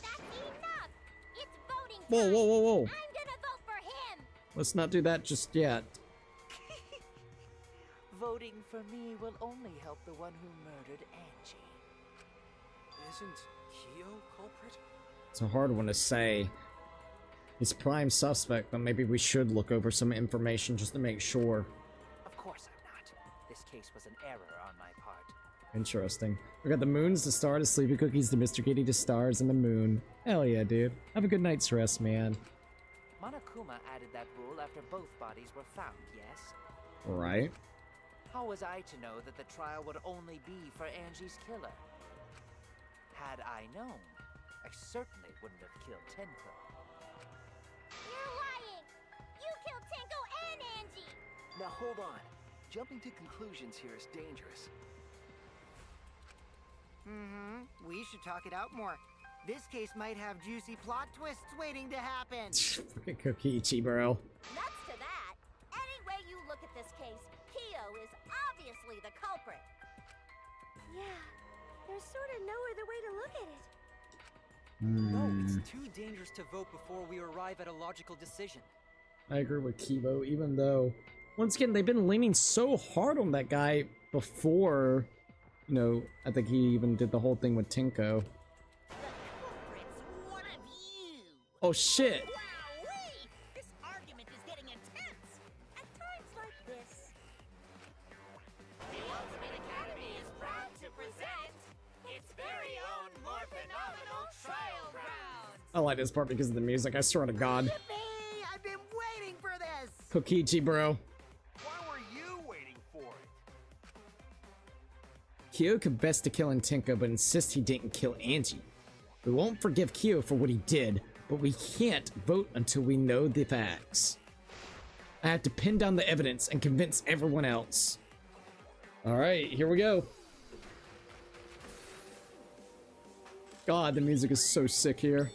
That's enough! It's voting time! Whoa, whoa, whoa, whoa. I'm gonna vote for him! Let's not do that just yet. Voting for me will only help the one who murdered Angie. Isn't Kyo culprit? It's a hard one to say. He's prime suspect, but maybe we should look over some information just to make sure. Of course I'm not. This case was an error on my part. Interesting. We got the moons, the star, the sleepy cookies, the Mr. Kitty, the stars, and the moon. Hell yeah, dude. Have a good night's rest, man. Monokuma added that rule after both bodies were found, yes? Right. How was I to know that the trial would only be for Angie's killer? Had I known, I certainly wouldn't have killed Tenko. You're lying! You killed Tenko and Angie! Now hold on. Jumping to conclusions here is dangerous. We should talk it out more. This case might have juicy plot twists waiting to happen. Fucking Kokichi, bro. Nuts to that. Any way you look at this case, Kyo is obviously the culprit. Yeah, there's sort of no other way to look at it. No, it's too dangerous to vote before we arrive at a logical decision. I agree with Kibo, even though, once again, they've been leaning so hard on that guy before, you know, I think he even did the whole thing with Tinko. One of you. Oh shit! Wowee! This argument is getting intense. At times like this. The Ultimate Academy is proud to present its very own more phenomenal trial round. I like this part because of the music, I swear to God. Yippee! I've been waiting for this! Kokichi, bro. Why were you waiting for it? Kyo confessed to killing Tinko, but insists he didn't kill Angie. We won't forgive Kyo for what he did, but we can't vote until we know the facts. I have to pin down the evidence and convince everyone else. Alright, here we go. God, the music is so sick here.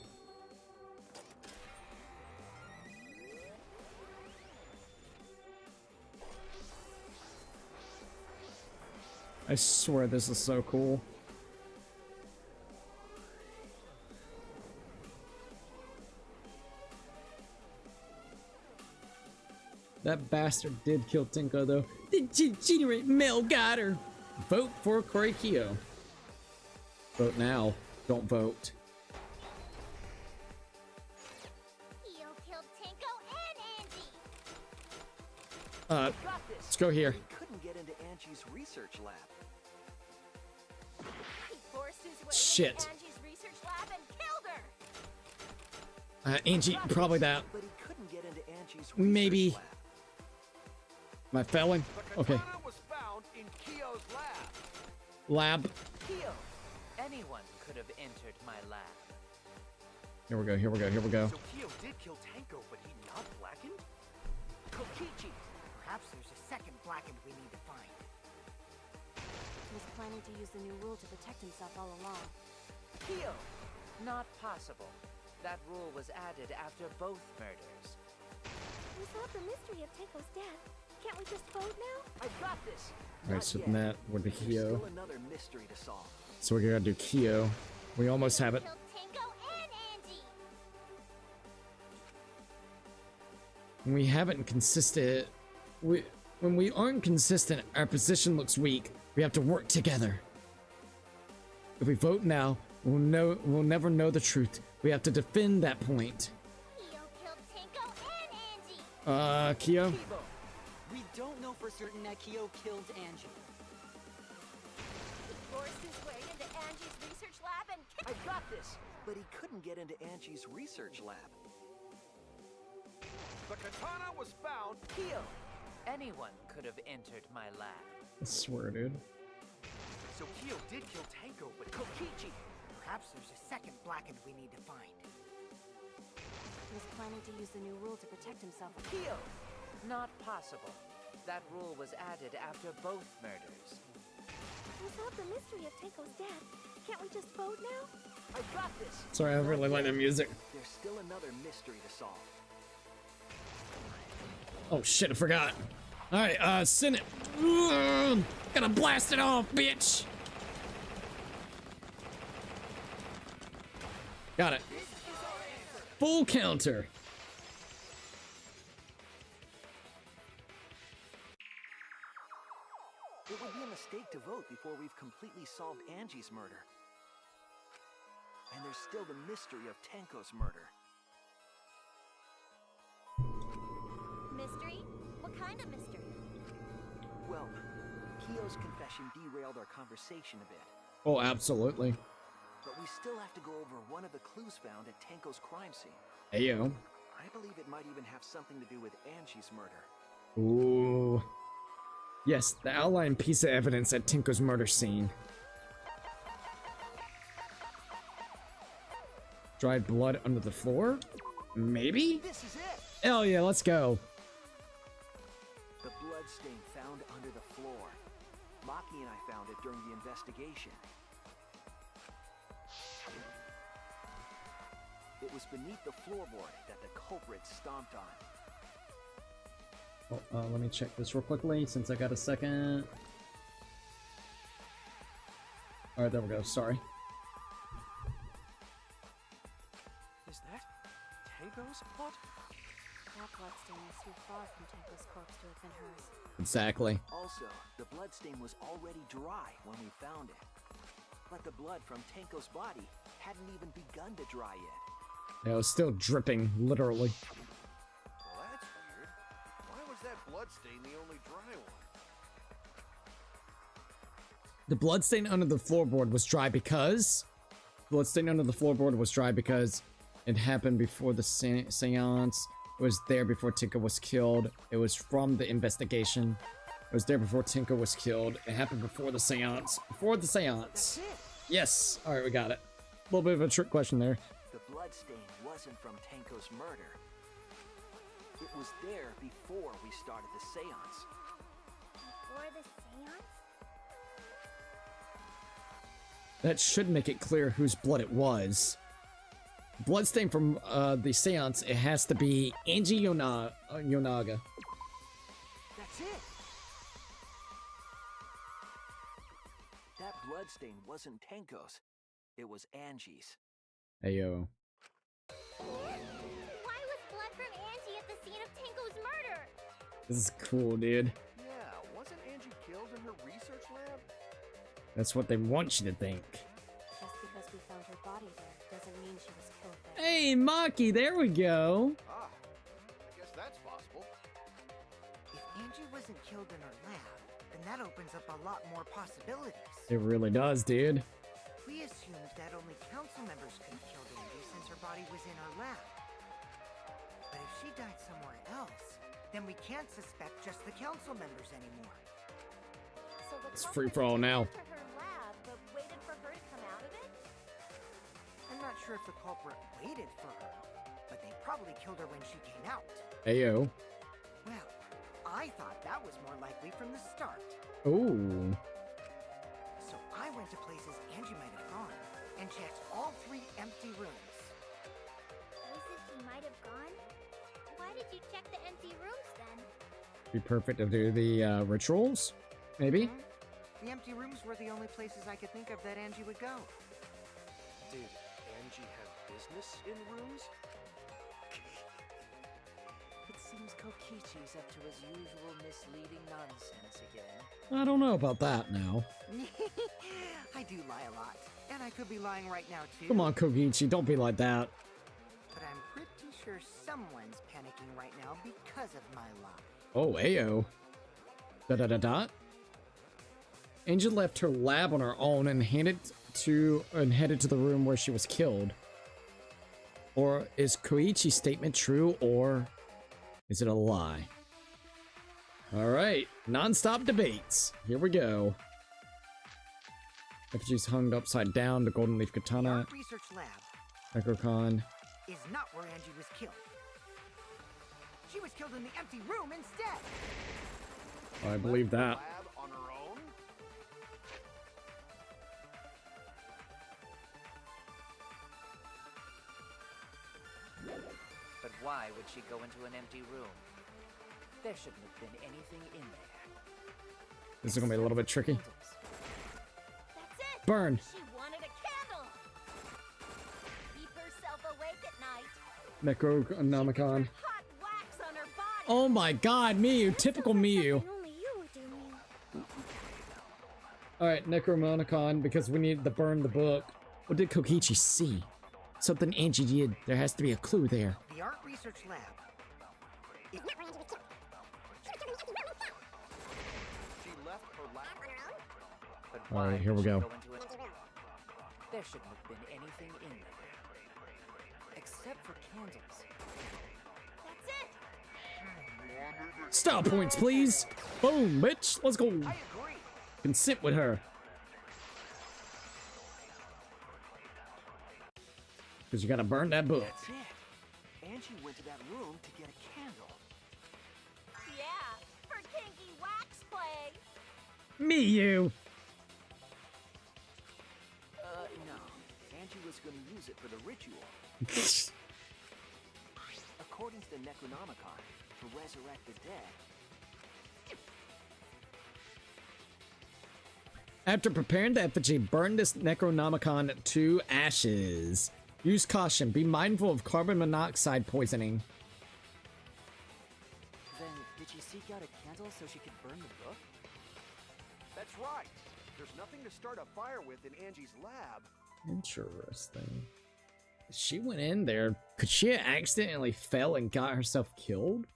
I swear this is so cool. That bastard did kill Tinko though. The degenerate Mel got her. Vote for Korikyo. Vote now. Don't vote. Kyo killed Tinko and Angie. Let's go here. He couldn't get into Angie's research lab. He forced his way Shit. into Angie's research lab and killed her. Angie, probably that. But he couldn't get into Angie's research Maybe. lab. Am I failing? The Okay. katana was found in Kyo's lab. Lab. Kyo, anyone could have entered my lab. Here we go, here we go, here we go. So Kyo did kill Tenko, but he not blackened? Kokichi! Perhaps there's a second blackened we need to find. He was planning to use the new rule to protect himself all along. Kyo, not possible. That rule was added after both murders. We solved the mystery of Tenko's death. Can't we just vote now? I got this. Alright, so that would be There's Kyo. still another mystery to solve. So we gotta do Kyo. We almost have it. Killed Tinko and Angie. When we haven't consistent, when we aren't consistent, our position looks weak. We have to work together. If we vote now, we'll never know the truth. We have to defend that point. Kyo killed Tinko and Angie. Kyo? Kibo, we don't know for certain that Kyo killed Angie. He forced his way into Angie's research lab and I got this. But he couldn't get into Angie's research lab. The katana was found. Kyo, anyone could have entered my lab. I swear, dude. So Kyo did kill Tenko, but Kokichi! Perhaps there's a second blackened we need to find. He was planning to use the new rule to protect himself. Kyo, not possible. That rule was added after both murders. we solved the mystery of Tenko's death. Can't we just vote now? I got this. Sorry, I really like that music. There's still another mystery to solve. Oh shit, I forgot. Alright, send it. Gotta blast it off, bitch. Got it. Full counter. It would be a mistake to vote before we've completely solved Angie's murder. And there's still the mystery of Tenko's murder. Mystery? What kind of mystery? Well, Kyo's confession derailed our conversation a bit. Oh, absolutely. But we still have to go over one of the clues found at Tenko's crime scene. Ayo. I believe it might even have something to do with Angie's murder. Ooh. Yes, the outline piece of evidence at Tinko's murder scene. Dried blood under the floor? Maybe? This is it! Hell yeah, let's go. The blood stain found under the floor. Maki and I found it during the investigation. It was beneath the floorboard that the culprit stomped on. Oh, let me check this real quickly since I got a second. Alright, there we go. Sorry. Is that Tenko's blood? That bloodstain was too far from Tenko's corpse to have been hers. Exactly. Also, the bloodstain was already dry when we found it. But the blood from Tenko's body hadn't even begun to dry yet. Yeah, it was still dripping, literally. Well, that's weird. Why was that bloodstain the only dry one? The bloodstain under the floorboard was dry because... Bloodstain under the floorboard was dry because it happened before the seance. It was there before Tinko was killed. It was from the investigation. It was there before Tinko was killed. It happened before the seance. Before the seance. Yes! Alright, we got it. A little bit of a trick question there. The bloodstain wasn't from Tenko's murder. It was there before we started the seance. Before the seance? That should make it clear whose blood it was. Bloodstain from the seance, it has to be Angie Yonaga. That's it! That bloodstain wasn't Tenko's. It was Angie's. Ayo. Why was blood from Angie at the scene of Tinko's murder? This is cool, dude. Yeah, wasn't Angie killed in her research lab? That's what they want you to think. Just because we found her body there doesn't mean she was killed there. Hey, Maki, there we go. Ah, I guess that's possible. If Angie wasn't killed in her lab, then that opens up a lot more possibilities. It really does, dude. We assumed that only council members could have killed Angie since her body was in her lab. But if she died somewhere else, then we can't suspect just the council members anymore. So the It's free for all culprit now. went to her lab, but waited for her to come out of it? I'm not sure if the culprit waited for her, but they probably killed her when she came out. Ayo. Well, I thought that was more likely from the start. Ooh. So I went to places Angie might have gone and checked all 3 empty rooms. Places she might have gone? Why did you check the empty rooms then? Be perfect to do the rituals, maybe? The empty rooms were the only places I could think of that Angie would go. Did Angie have business in rooms? It seems Kokichi's up to his usual misleading nonsense again. I don't know about that now. I do lie a lot, and I could be lying right now too. Come on, Kokichi, don't be like that. But I'm pretty sure someone's panicking right now because of my lie. Oh, ayo. Da-da-da-dot. Angel left her lab on her own and headed to the room where she was killed. Or is Koichi's statement true, or is it a lie? Alright, non-stop debates. Here we go. Effigies hung upside down, the golden leaf The katana, art research lab Necrocon. is not where Angie was killed. She was killed in the empty room instead. I believe that. Lab on her own? But why would she go into an empty room? There shouldn't have been anything in there. This is gonna be a little bit tricky. That's it! Burn. She wanted a candle! Keep herself awake at night. Necronomicon. Hot wax on her body! Oh my god, Miyu, typical Miyu. Only you would do, Miyu. Alright, Necromonicon, because we need to burn the book. What did Kokichi see? Something Angie did. There has to be a clue there. The art research lab. She left her lab. But All why right, here we would she go. into it? There shouldn't have been anything in there. Except for candles. That's it! Style points, please. Boom, bitch. Let's go. I agree. Consent with her. Because you gotta burn that book. That's it. Angie went to that room to get a candle. Yeah, for kinky wax play! Miyu. No. Angie was going to use it for the ritual. According to the Necronomicon, to resurrect the dead, After preparing the effigy, burn this Necronomicon to ashes. Use caution. Be mindful of carbon monoxide poisoning. Then, did she seek out a candle so she could burn the book? That's right. There's nothing to start a fire with in Angie's lab. Interesting. She went in there. Could she have accidentally fell and got herself killed?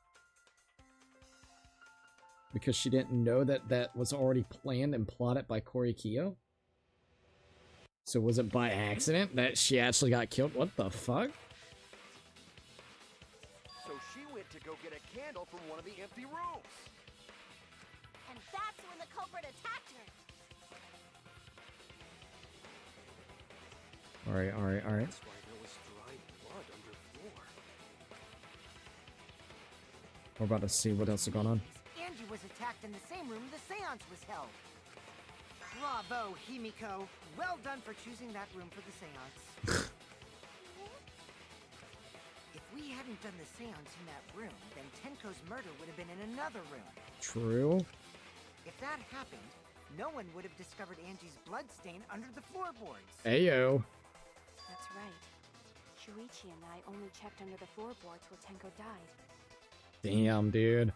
Because she didn't know that that was already planned and plotted by Korikyo? So was it by accident that she actually got killed? What the fuck? So she went to go get a candle from one of the empty rooms. And that's when the culprit attacked her. Alright. That's why there was dried blood under the floor. We're about to see what else is going on. Angie was attacked in the same room the seance was held. Bravo, Himiko. Well done for choosing that room for the seance. If we hadn't done the seance in that room, then Tenko's murder would have been in another room. True. If that happened, no one would have discovered Angie's bloodstain under the floorboards. Ayo. That's right. Shuichi and I only checked under the floorboards where Tenko died. Damn, dude.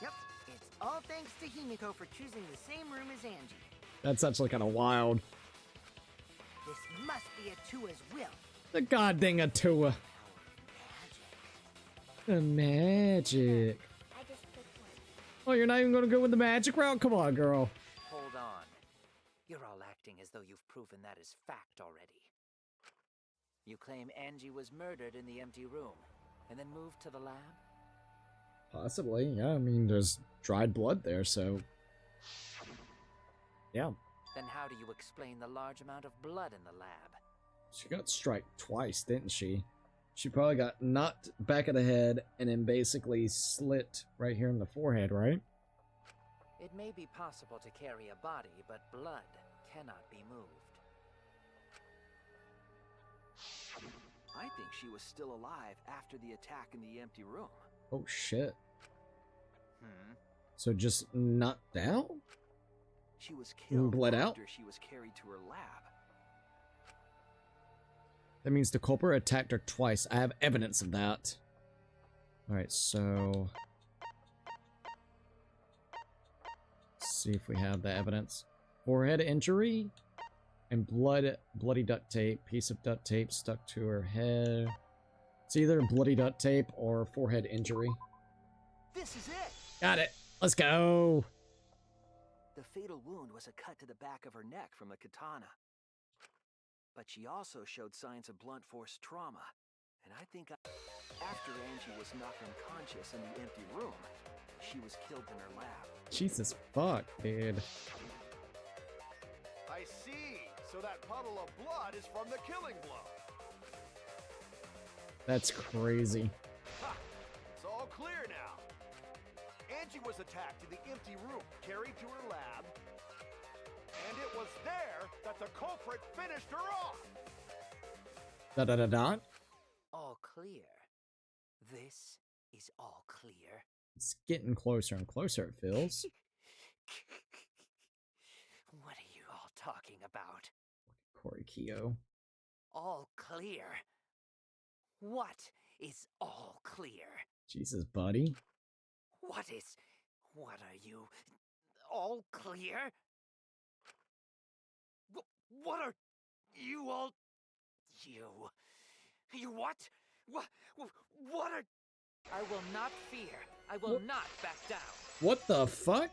Yep, it's all thanks to Himiko for choosing the same room as Angie. That's actually kind of wild. This must be Atua's will. The goddamn Atua. The magic. I just picked one. Oh, you're not even gonna go with the magic route? Come on, girl. Hold on. You're all acting as though you've proven that is fact already. You claim Angie was murdered in the empty room, and then moved to the lab? Possibly, yeah. I mean, there's dried blood there, so... Yeah. Then how do you explain the large amount of blood in the lab? She got struck twice, didn't she? She probably got knocked back of the head and then basically slit right here in the forehead, right? It may be possible to carry a body, but blood cannot be moved. I think she was still alive after the attack in the empty room. Oh, shit. Hmm. So just knocked out? She was killed Bled out? after she was carried to her lab. That means the culprit attacked her twice. I have evidence of that. Alright, so... let's see if we have the evidence. Forehead injury and bloody duct tape. Piece of duct tape stuck to her head. It's either bloody duct tape or forehead injury. This is it! Got it. Let's go. The fatal wound was a cut to the back of her neck from the katana. But she also showed signs of blunt force trauma. And I think after Angie was knocked unconscious in the empty room, she was killed in her lab. Jesus fuck, dude. I see. So that puddle of blood is from the killing blow. That's crazy. Ha! It's all clear now. Angie was attacked in the empty room, carried to her lab, and it was there that the culprit finished her off. Da-da-da-da. All clear. This is all clear. It's getting closer and closer, it feels. What are you all talking about? Korikyo. All clear? What is all clear? Jesus, buddy. What are you? All clear? What are you all? You what? What are? I will not fear. I will not back down. What the fuck?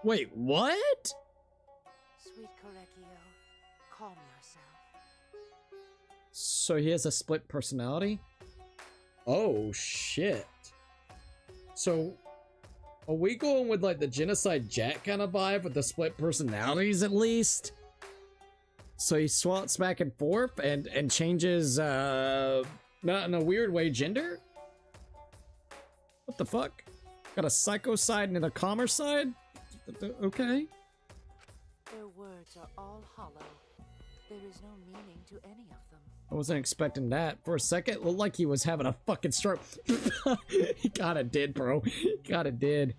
Wait, what? Sweet Korekio, calm yourself. So he has a split personality? Oh, shit. So, are we going with like the Genocide Jack kind of vibe with the split personalities at least? So he swaps back and forth and changes, not in a weird way, gender? What the fuck? Got a psycho side and a calmer side? Okay. Their words are all hollow. There is no meaning to any of them. I wasn't expecting that. For a second, it looked like he was having a fucking stroke. He kinda did, bro. He kinda did.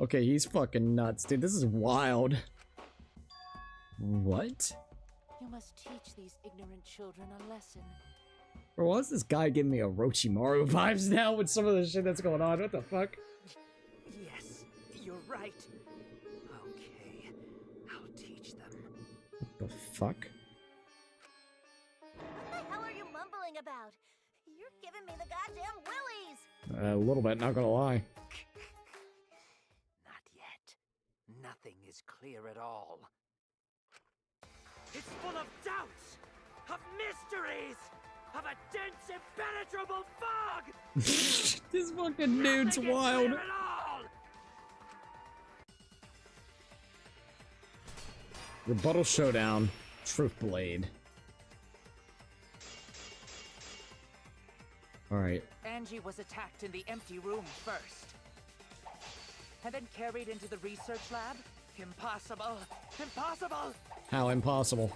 Okay, he's fucking nuts, dude. This is wild. What? You must teach these ignorant children a lesson. Bro, why is this guy giving me Orochimaru vibes now with some of the shit that's going on? What the fuck? Yes, you're right. Okay, I'll teach them. What the fuck? What the hell are you mumbling about? You're giving me the goddamn willies! A little bit, not gonna lie. Not yet. Nothing is clear at all. It's full of doubts, of mysteries, of a dense, impenetrable fog! This fucking dude's Nothing is wild. clear at all! Rebuttal Showdown. Truth Blade. Alright. Angie was attacked in the empty room first. And then carried into the research lab? Impossible! Impossible! How impossible.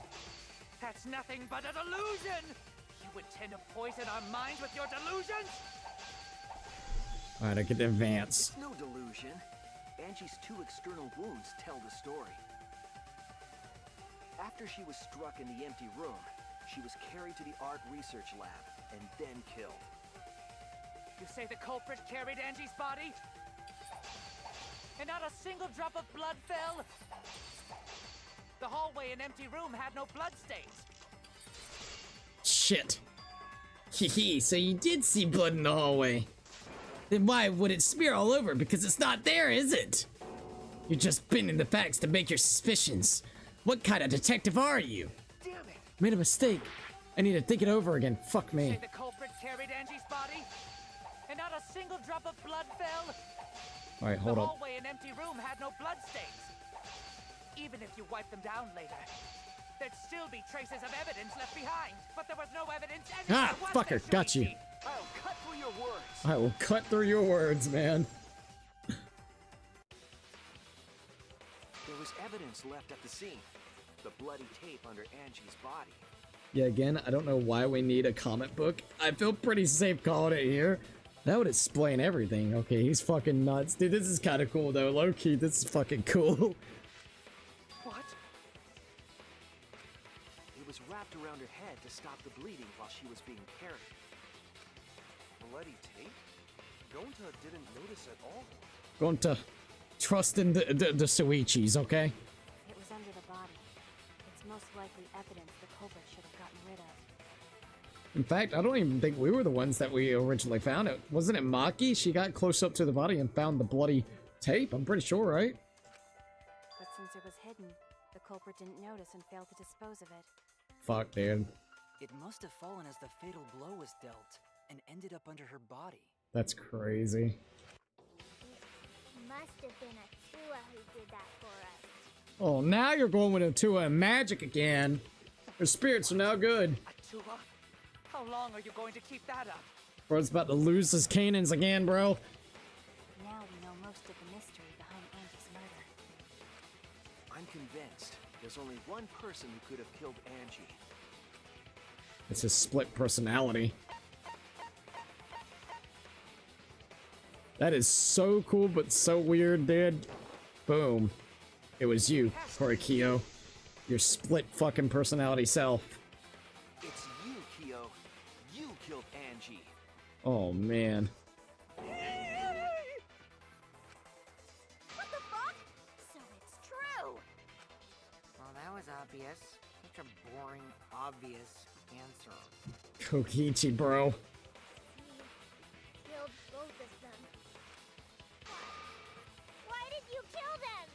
That's nothing but a delusion! You intend to poison our minds with your delusions? Alright, I get to advance. It's no delusion. Angie's 2 external wounds tell the story. After she was struck in the empty room, she was carried to the art research lab and then killed. You say the culprit carried Angie's body? And not a single drop of blood fell? The hallway and empty room had no bloodstains. Shit. Hehe, so you did see blood in the hallway. Then why would it smear all over? Because it's not there, is it? You're just bending the facts to make your suspicions. What kind of detective are you? Damn it! Made a mistake. I need to think it over again. Fuck You me. say the culprit carried Angie's body? And not a single drop of blood fell? Alright, hold The up. hallway and empty room had no bloodstains. Even if you wipe them down later, there'd still be traces of evidence left behind. But there was no evidence anywhere. Ah, was fucker, there, got you. Shuichi? I'll cut through your words. I will cut through your words, man. There was evidence left at the scene. The bloody tape under Angie's body. Yeah, again, I don't know why we need a comic book. I feel pretty safe calling it here. That would explain everything. Okay, he's fucking nuts. Dude, this is kind of cool, though. Low-key, this is fucking cool. What? It was wrapped around her head to stop the bleeding while she was being carried. Bloody tape? Gonta didn't notice at all. Going to trust in the Shuichis, okay? It was under the body. It's most likely evidence the culprit should have gotten rid of. In fact, I don't even think we were the ones that we originally found it. Wasn't it Maki? She got close up to the body and found the bloody tape. I'm pretty sure, right? But since it was hidden, the culprit didn't notice and failed to dispose of it. Fuck, dude. It must have fallen as the fatal blow was dealt and ended up under her body. That's crazy. Must have been a Tua who did that for us. Oh, now you're going with Atua and magic again. Her spirits are now good. Atua? How long are you going to keep that up? Bro's about to lose his cannons again, bro. Now we know most of the mystery behind Angie's murder. I'm convinced there's only one person who could have killed Angie. It's his split personality. That is so cool, but so weird, dude. Boom. It was you, Horikyo. Your split fucking personality self. It's you, Kyo. You killed Angie. Oh, man. What the fuck? So it's true! Well, that was obvious. Such a boring, obvious answer. Kokichi, bro. Killed both of them. Why did you kill them?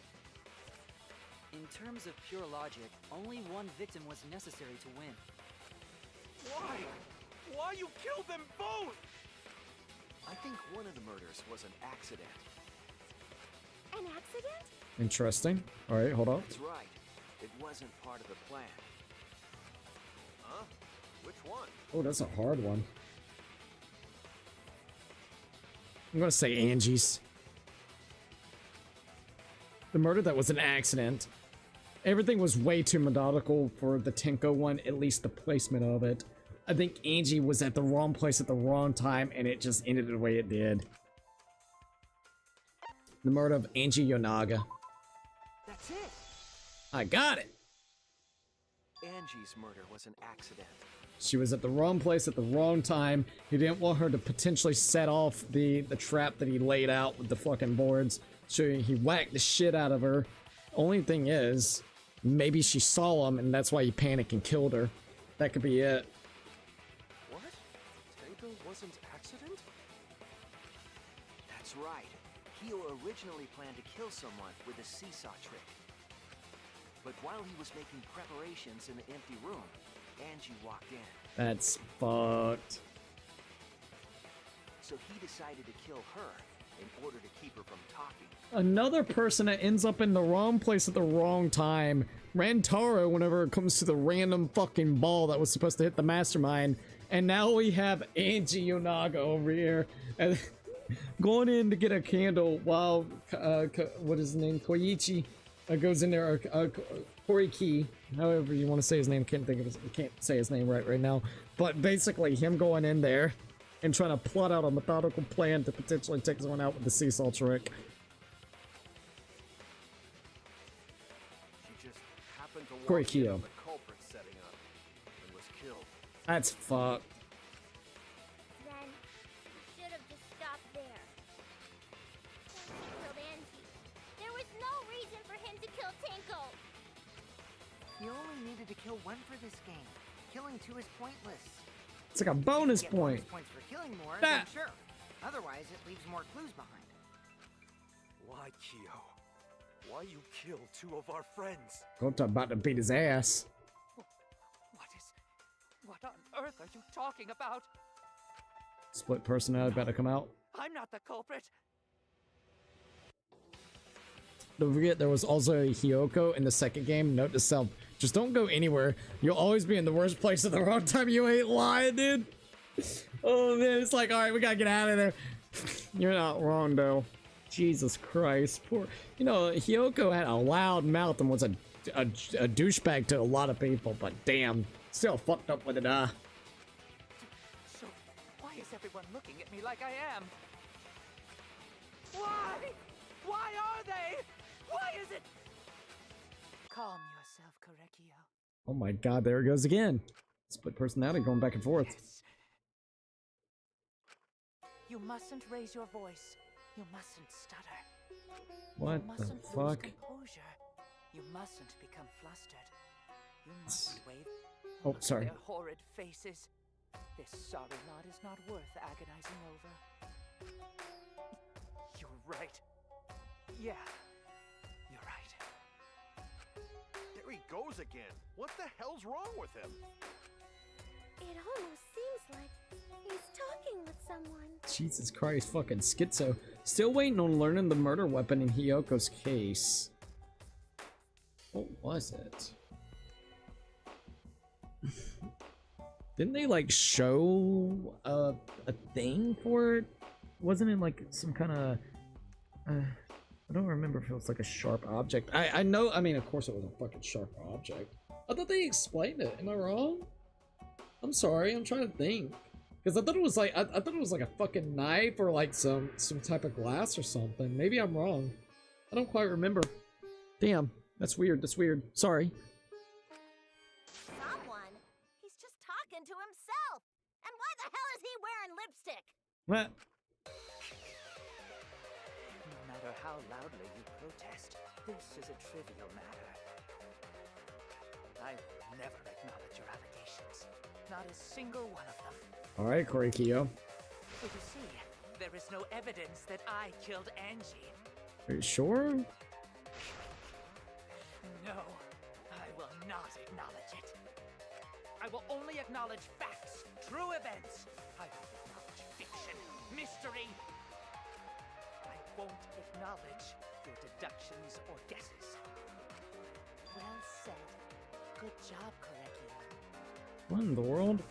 In terms of pure logic, only one victim was necessary to win. Why? Why you killed them both? I think one of the murders was an accident. An accident? Interesting. Alright, hold up. That's right. It wasn't part of the plan. Huh? Which one? Oh, that's a hard one. I'm gonna say Angie's. The murder that was an accident. Everything was way too methodical for the Tenko one, at least the placement of it. I think Angie was at the wrong place at the wrong time, and it just ended the way it did. The murder of Angie Yonaga. That's it! I got it! Angie's murder was an accident. She was at the wrong place at the wrong time. He didn't want her to potentially set off the trap that he laid out with the fucking boards. So he whacked the shit out of her. Only thing is, maybe she saw him and that's why he panicked and killed her. That could be it. What? Tenko wasn't accident? That's right. Kyo originally planned to kill someone with a seesaw trick. But while he was making preparations in the empty room, Angie walked in. That's fucked. So he decided to kill her in order to keep her from talking. Another person that ends up in the wrong place at the wrong time. Rantaro whenever it comes to the random fucking ball that was supposed to hit the mastermind. And now we have Angie Yonaga over here. And going in to get a candle while, what is his name? Koichi goes in there, Koriki, however you want to say his name, can't say his name right now. But basically him going in there and trying to plot out a methodical plan to potentially take someone out with the seesaw trick. She just happened to Corey walk in Kyo. on the culprit setting up and was killed. That's fucked. Then he should have just stopped there. Since he killed Angie, there was no reason for him to kill Tenko. You only needed to kill one for this game. Killing two is pointless. It's like a bonus Get point. bonus points for killing more, Nah. then sure. Otherwise, it leaves more clues behind. Why, Kyo? Why you kill two of our friends? Kota about to beat his ass. What on earth are you talking about? Split personality about to come out. I'm not the culprit. Don't forget there was also a Hyoko in the second game. Note to self, just don't go anywhere. You'll always be in the worst place at the wrong time. You ain't lying, dude. Oh man, it's like, alright, we gotta get out of there. You're not wrong though. Jesus Christ. Poor, you know, Hyoko had a loud mouth and was a douchebag to a lot of people, but damn, still fucked up with it, So, why is everyone looking at me like I am? Why? Why are they? Why is it? Calm yourself, Korekio. Oh my god, there it goes again. Split personality going back and forth. Yes. You mustn't raise your voice. You mustn't stutter. What You the mustn't fuck? lose composure. You mustn't become flustered. You mustn't wave. Oh, Look at sorry. their horrid faces. This sorry lot is not worth agonizing over. You're right. Yeah, you're right. There he goes again. What the hell's wrong with him? It almost seems like he's talking with someone. Jesus Christ, fucking schizo. Still waiting on learning the murder weapon in Hyoko's case. What was it? Didn't they like show a thing for it? Wasn't it like some kind of I don't remember if it was like a sharp object. I know, I mean, of course it was a fucking sharp object. I thought they explained it. Am I wrong? I'm sorry, I'm trying to think. Because I thought it was like, I thought it was like a fucking knife or like some type of glass or something. Maybe I'm wrong. I don't quite remember. Damn, that's weird, that's weird. Sorry. Someone? He's just talking to himself. And why the hell is he wearing lipstick? What? No matter how loudly you protest, this is a trivial matter. I will never acknowledge your allegations. Not a single one of them. Alright, Korikio. So you see, there is no evidence that I killed Angie. Are you sure? No, I will not acknowledge it. I will only acknowledge facts, true events. I won't acknowledge fiction, mystery. I won't acknowledge your deductions or guesses. Well said. Good job, Korekio. What in the world?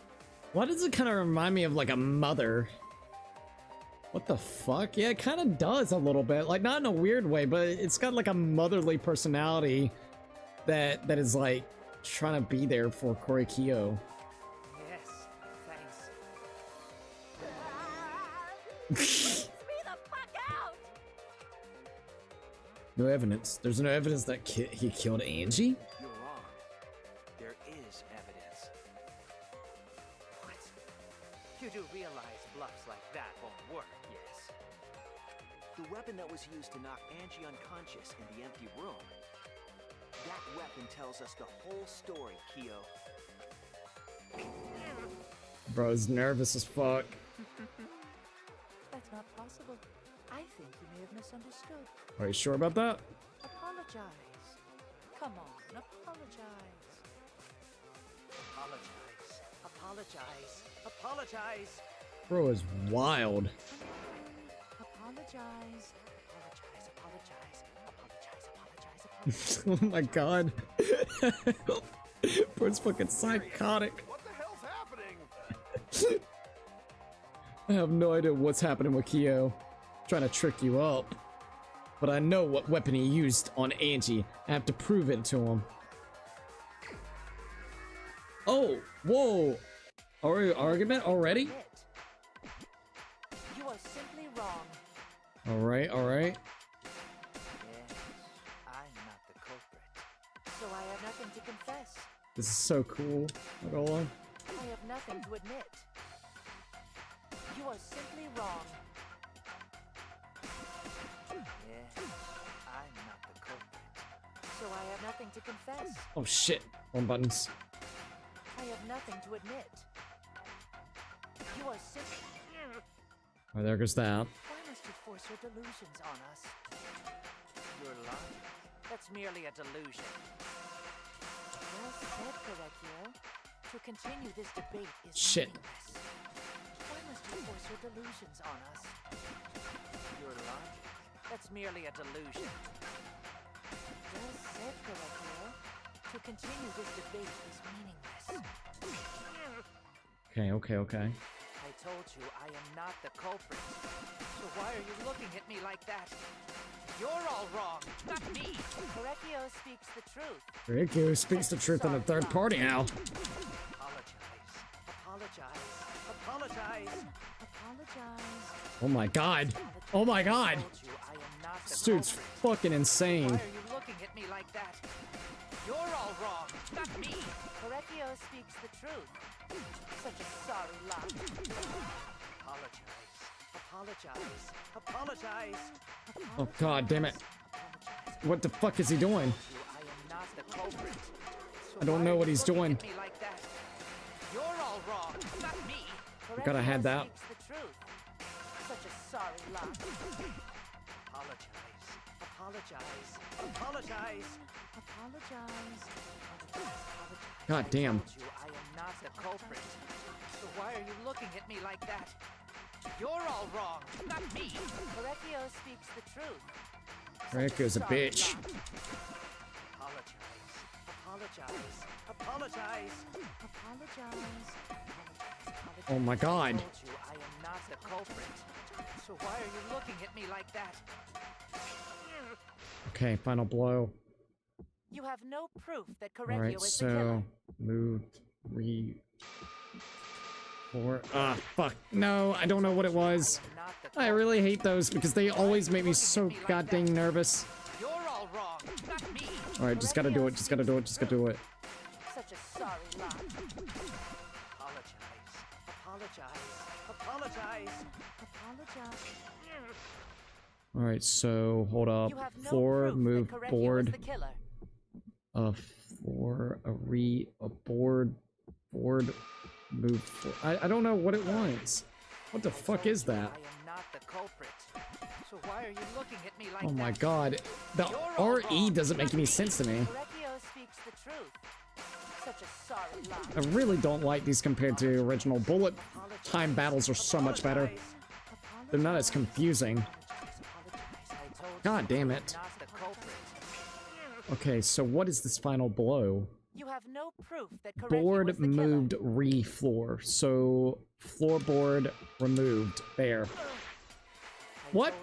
Why does it kind of remind me of like a mother? What the fuck? Yeah, it kind of does a little bit. Like, not in a weird way, but it's got like a motherly personality that is like trying to be there for Korikio. Yes, thanks. Freaks me the fuck out! No evidence. There's no evidence that he killed Angie? You're wrong. There is evidence. What? You do realize bluffs like that won't work, yes? The weapon that was used to knock Angie unconscious in the empty room. That weapon tells us the whole story, Kyo. Bro's nervous as fuck. That's not possible. I think you may have misunderstood. Are you sure about that? Apologize. Come on, apologize. Apologize. Apologize. Apologize. Bro is wild. Apologize. Apologize. Apologize. Apologize. Apologize. Apologize. Oh my god. Bro's fucking psychotic. What the hell's happening? I have no idea what's happening with Kyo. Trying to trick you up. But I know what weapon he used on Angie. I have to prove it to him. Oh, whoa. Argument already? You are simply wrong. Alright, alright. Yes, I'm not the culprit. So I have nothing to confess. This is so cool. Not gonna lie. I have nothing to admit. You are simply wrong. Yes, I'm not the culprit. So I have nothing to confess. Oh shit. Wrong buttons. I have nothing to admit. You are simply... Oh, there goes that. Why must you force your delusions on us? You're lying. That's merely a delusion. Well said, Correcchio. To continue this debate is Shit. meaningless. Why must you force your delusions on us? You're lying. That's merely a delusion. Well said, Correcchio. To continue this debate is meaningless. Okay. I told you I am not the culprit. So why are you looking at me like that? You're all wrong, not me. Correcchio speaks the truth. Riku speaks the truth in a third party now. Apologize. Oh my god. Oh my god. This dude's fucking insane. Why are you looking at me like that? You're all wrong, not me. Correcchio speaks the truth. Such a sorry lie. Apologize. Oh god damn it. What the fuck is he doing? I am not the culprit. I don't know what he's doing. You're all wrong, not me. I gotta have that. Speaks the truth. Such a sorry lie. Apologize. God damn. I am not the culprit. So why are you looking at me like that? You're all wrong, not me. Correcchio speaks the truth. Riku's a bitch. Apologize. Oh my god. I am not the culprit. So why are you looking at me like that? Okay, final blow. You have no proof that Correcchio Alright, is the killer. so moved, fuck. No, I don't know what it was. I really hate those because they always make me so goddamn nervous. You're all wrong, not me. Alright, just gotta do it. Such a sorry lie. Apologize. Alright, so hold up. You have no Floor, proof move, that Correcchio is board. the killer. Board, move. I don't know what it was. What the fuck is that? I am not the culprit. So why are you looking at me like Oh my that? god. The RE doesn't make any sense to me. Correcchio speaks the truth. Such a sorry lie. I really don't like these compared to the original. Bullet time battles are so much better. They're not as confusing. God damn it. Not the culprit. Okay, so what is this final blow? You have no proof that Correcchio Board is the killer. moved, re-floor. So, floorboard removed. There. What?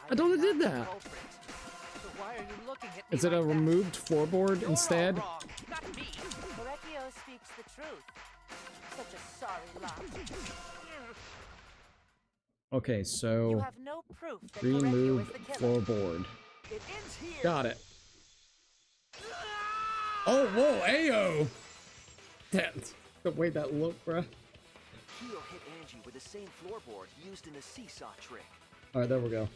I thought it did that. So why are you looking at me Is it a like that? removed floorboard instead? Wrong, not me. Correcchio speaks the truth. Such a sorry lie. Okay, You so have no proof that Correcchio is remove the killer. floorboard. It ends here. Got it. Oh, whoa, Ayo! That's the way that looked, bruh. Kyo hit Angie with the same floorboard used in the seesaw trick. Alright, there we go.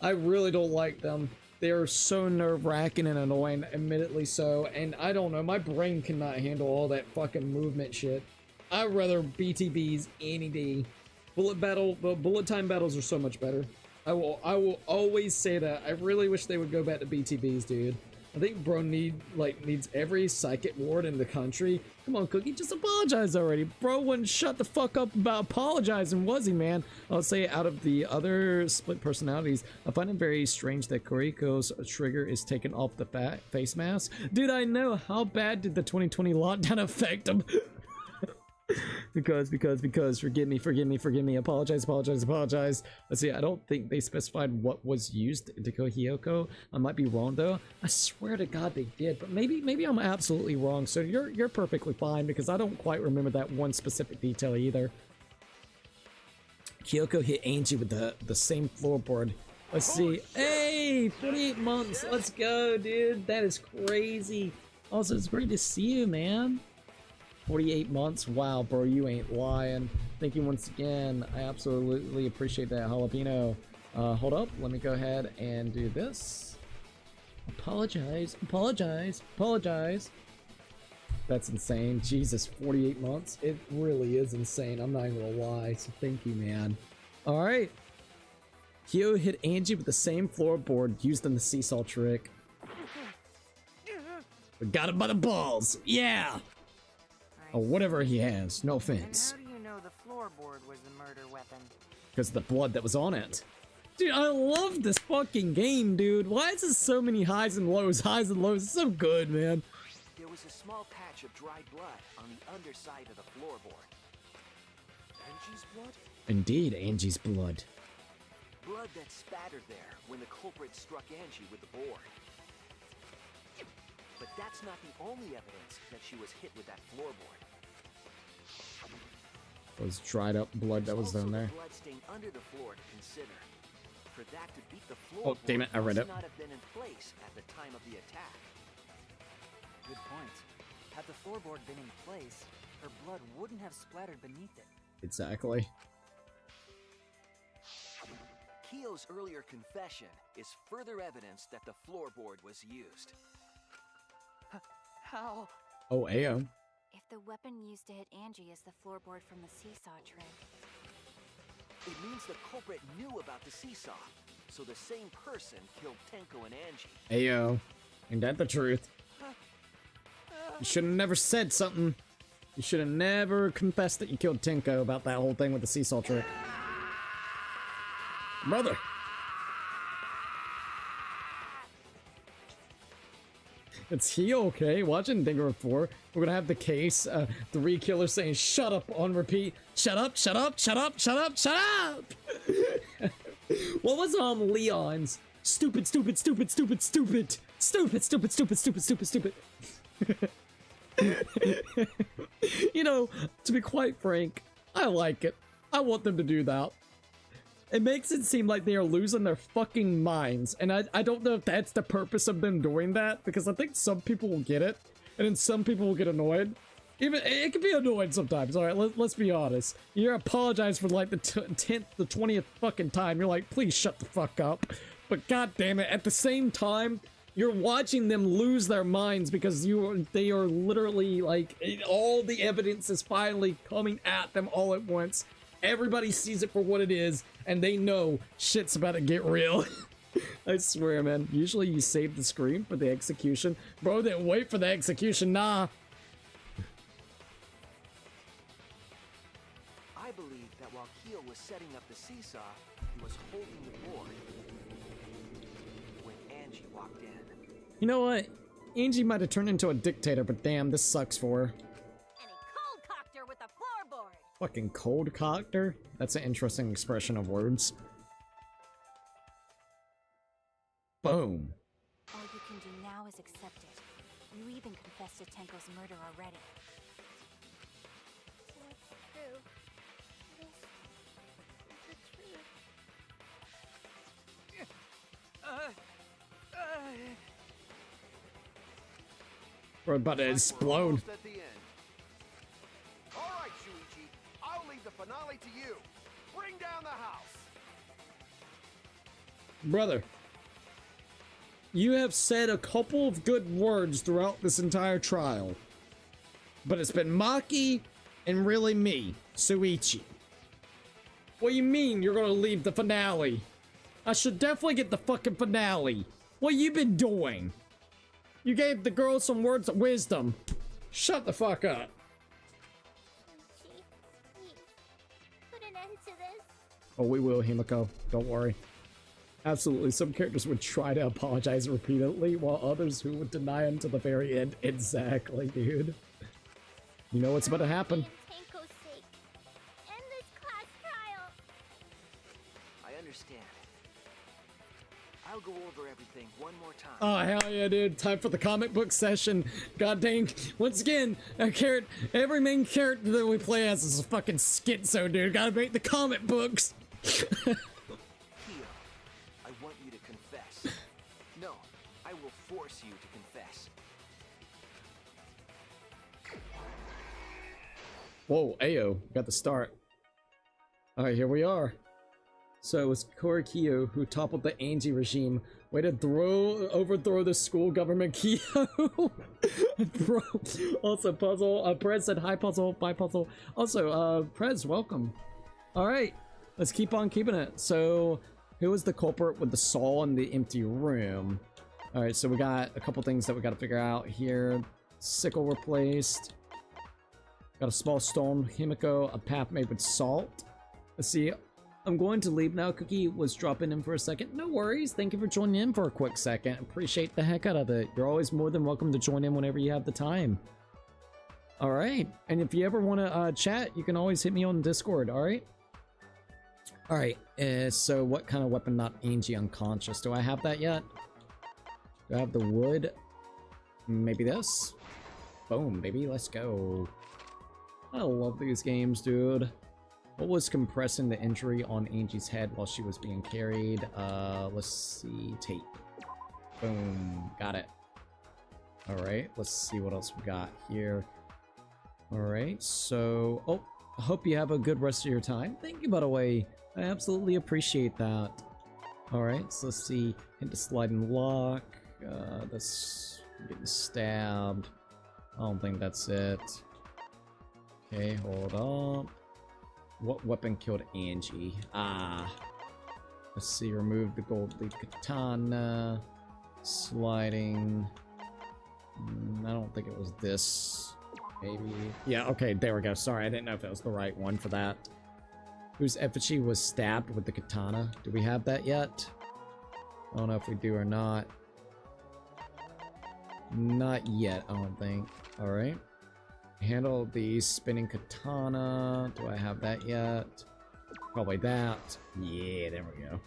I really don't like them. They are so nerve-wracking and annoying, admittedly so, and I don't know, my brain cannot handle all that fucking movement shit. I'd rather BTBs any day. Bullet time battles are so much better. I will always say that. I really wish they would go back to BTBs, dude. I think bro needs every psychic ward in the country. Come on, Cookie, just apologize already. Bro wouldn't shut the fuck up about apologizing, was he, man? I'll say out of the other split personalities, I find it very strange that Koriko's trigger is taken off the face mask. Dude, I know. How bad did the 2020 lockdown affect him? because forgive me, apologize. Let's see, I don't think they specified what was used to go Hyoko. I might be wrong though. I swear to God they did, but maybe I'm absolutely wrong. So you're perfectly fine, because I don't quite remember that one specific detail either. Hyoko hit Angie with the same floorboard. Let's see. Hey, 48 months. Let's go, dude. That is crazy. Also, it's great to see you, man. 48 months? Wow, bro, you ain't lying. Thank you once again. I absolutely appreciate that, Jalapeno. Hold up. Let me go ahead and do this. Apologize. That's insane. Jesus, 48 months? It really is insane. I'm not even gonna lie. So thank you, man. Alright. Kyo hit Angie with the same floorboard used in the seesaw trick. We got him by the balls. Yeah! Or whatever he has, no offense. And how do you know the floorboard was the murder weapon? Because of the blood that was on it. Dude, I love this fucking game, dude. Why is there so many highs and lows? It's so good, man. There was a small patch of dried blood on the underside of the floorboard. Angie's blood? Indeed, Angie's blood. Blood that spattered there when the culprit struck Angie with the board. But that's not the only evidence that she was hit with that floorboard. Was dried up blood that was down there. Blood stain under the floor to consider. For that to beat the floorboard, oh, damn it, I read it. must not have been in place at the time of the attack. Good point. Had the floorboard been in place, her blood wouldn't have splattered beneath it. Exactly. Kyo's earlier confession is further evidence that the floorboard was used. How? Oh, Ayo. If the weapon used to hit Angie is the floorboard from the seesaw trick, It means the culprit knew about the seesaw, so the same person killed Tenko and Angie. Ayo. Ain't that the truth? You should have never said something. You should have never confessed that you killed Tenko about that whole thing with the seesaw trick. Brother. It's he okay? Watching Danganronpa 4, we're gonna have the case, 3 killers saying shut up on repeat. Shut up, shut up, shut up, shut up, shut up! What was Leon's? Stupid, stupid, stupid, stupid, stupid. Stupid, stupid, stupid, stupid, stupid, stupid. You know, to be quite frank, I like it. I want them to do that. It makes it seem like they are losing their fucking minds, and I don't know if that's the purpose of them doing that, because I think some people will get it, and then some people will get annoyed. Even it can be annoying sometimes. All right, let's be honest. You apologize for like the 10th, the 20th fucking time. You're like, please shut the fuck up. But god damn it, at the same time, you're watching them lose their minds because they are literally like all the evidence is finally coming at them all at once. Everybody sees it for what it is, and they know shit's about to get real. I swear, man. Usually you save the scream for the execution. Bro, didn't wait for the execution, nah. I believe that while Kyo was setting up the seesaw, he was holding the board when Angie walked in. You know what? Angie might have turned into a dictator, but damn, this sucks for her. And he cold-cocked her with the floorboard. Fucking cold cocked her? That's an interesting expression of words. Boom. all you can do now is accept it. You even confessed to Tenko's murder already. So it's true. This is the truth. We're about to explode. Almost at the end. All right, Shuichi. I'll leave the finale to you. Bring down the house. Brother, you have said a couple of good words throughout this entire trial, but it's been Maki and really me, Shuichi. What do you mean you're gonna leave the finale? I should definitely get the fucking finale. What you been doing? You gave the girl some words of wisdom. Shut the fuck up. Shuichi, please, put an end to this. Oh, we will, Himiko. Don't worry. Absolutely, some characters would try to apologize repeatedly, while others who would deny him to the very end. Exactly, dude. You know what's about to happen. Tenko's sake. End this class trial. I understand. I'll go over everything one more time. Oh, hell yeah, dude. Time for the comic book session. God dang. Once again, every main character that we play as is a fucking schizo, dude. Gotta make the comic books. Kyo, I want you to confess. No, I will force you to confess. Whoa, Ayo. Got the start. Alright, here we are. So it was Korikyo who toppled the Angie regime. Way to overthrow the school government, Kyo. Bro. Also, Puzzle. Prez said hi, Puzzle. Bye, Puzzle. Also, Prez, welcome. Alright, let's keep on keeping it. So, who was the culprit with the saw in the empty room? Alright, so we got a couple things that we gotta figure out here. Sickle replaced. Got a small stone, Himiko, a path made with salt. Let's see. I'm going to leave now. Cookie was dropping in for a second. No worries. Thank you for joining in for a quick second. Appreciate the heck out of it. You're always more than welcome to join in whenever you have the time. All right. And if you ever want to chat, you can always hit me on Discord. All right. All right. So what kind of weapon knocked Angie unconscious? Do I have that yet? Do I have the wood? Maybe this? Boom, baby. Let's go. I love these games, dude. What was compressing the injury on Angie's head while she was being carried? Let's see. Tape. Boom. Got it. Alright, let's see what else we got here. Alright, so... Oh, I hope you have a good rest of your time. Thank you, by the way. I absolutely appreciate that. Alright, so let's see. Hit the sliding lock. That's... getting stabbed. I don't think that's it. Okay, hold up. What weapon killed Angie? Let's see. Remove the gold leaf katana. Sliding. I don't think it was this. Maybe. Yeah, okay, there we go. Sorry, I didn't know if that was the right one for that. Whose effigy was stabbed with the katana? Do we have that yet? I don't know if we do or not. Not yet, I don't think. Alright. Handle the spinning katana. Do I have that yet? Probably that. Yeah, there we go.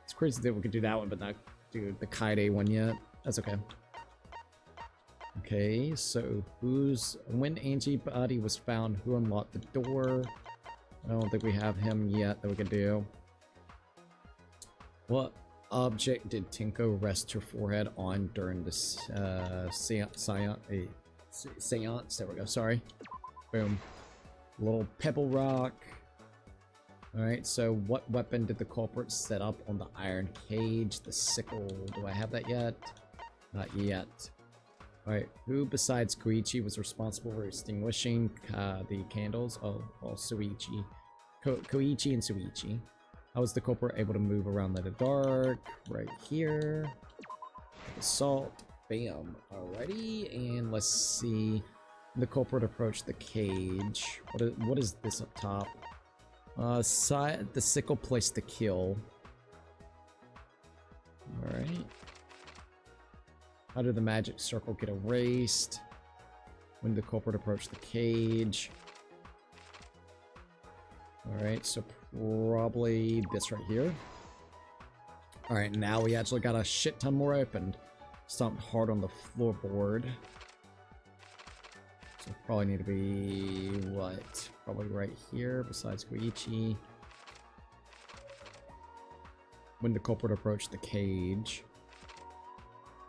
It's crazy that we could do that one, but not do the Kaide one yet. That's okay. Okay, so when Angie body was found, who unlocked the door? I don't think we have him yet that we could do. What object did Tinko rest her forehead on during this seance? There we go, sorry. Boom. Little pebble rock. Alright, so what weapon did the culprit set up on the iron cage? The sickle. Do I have that yet? Not yet. Alright, who besides Koichi was responsible for extinguishing the candles? Oh, Shuichi. Koichi and Shuichi. How was the culprit able to move around in the dark? Right here. Assault. Bam. Alrighty, and let's see. The culprit approached the cage. What is this up top? The sickle placed the kill. Alright. How did the magic circle get erased? When the culprit approached the cage. Alright, so probably this right here. Alright, now we actually got a shit ton more opened. Stomped hard on the floorboard. So probably need to be what? Probably right here besides Koichi. When the culprit approached the cage.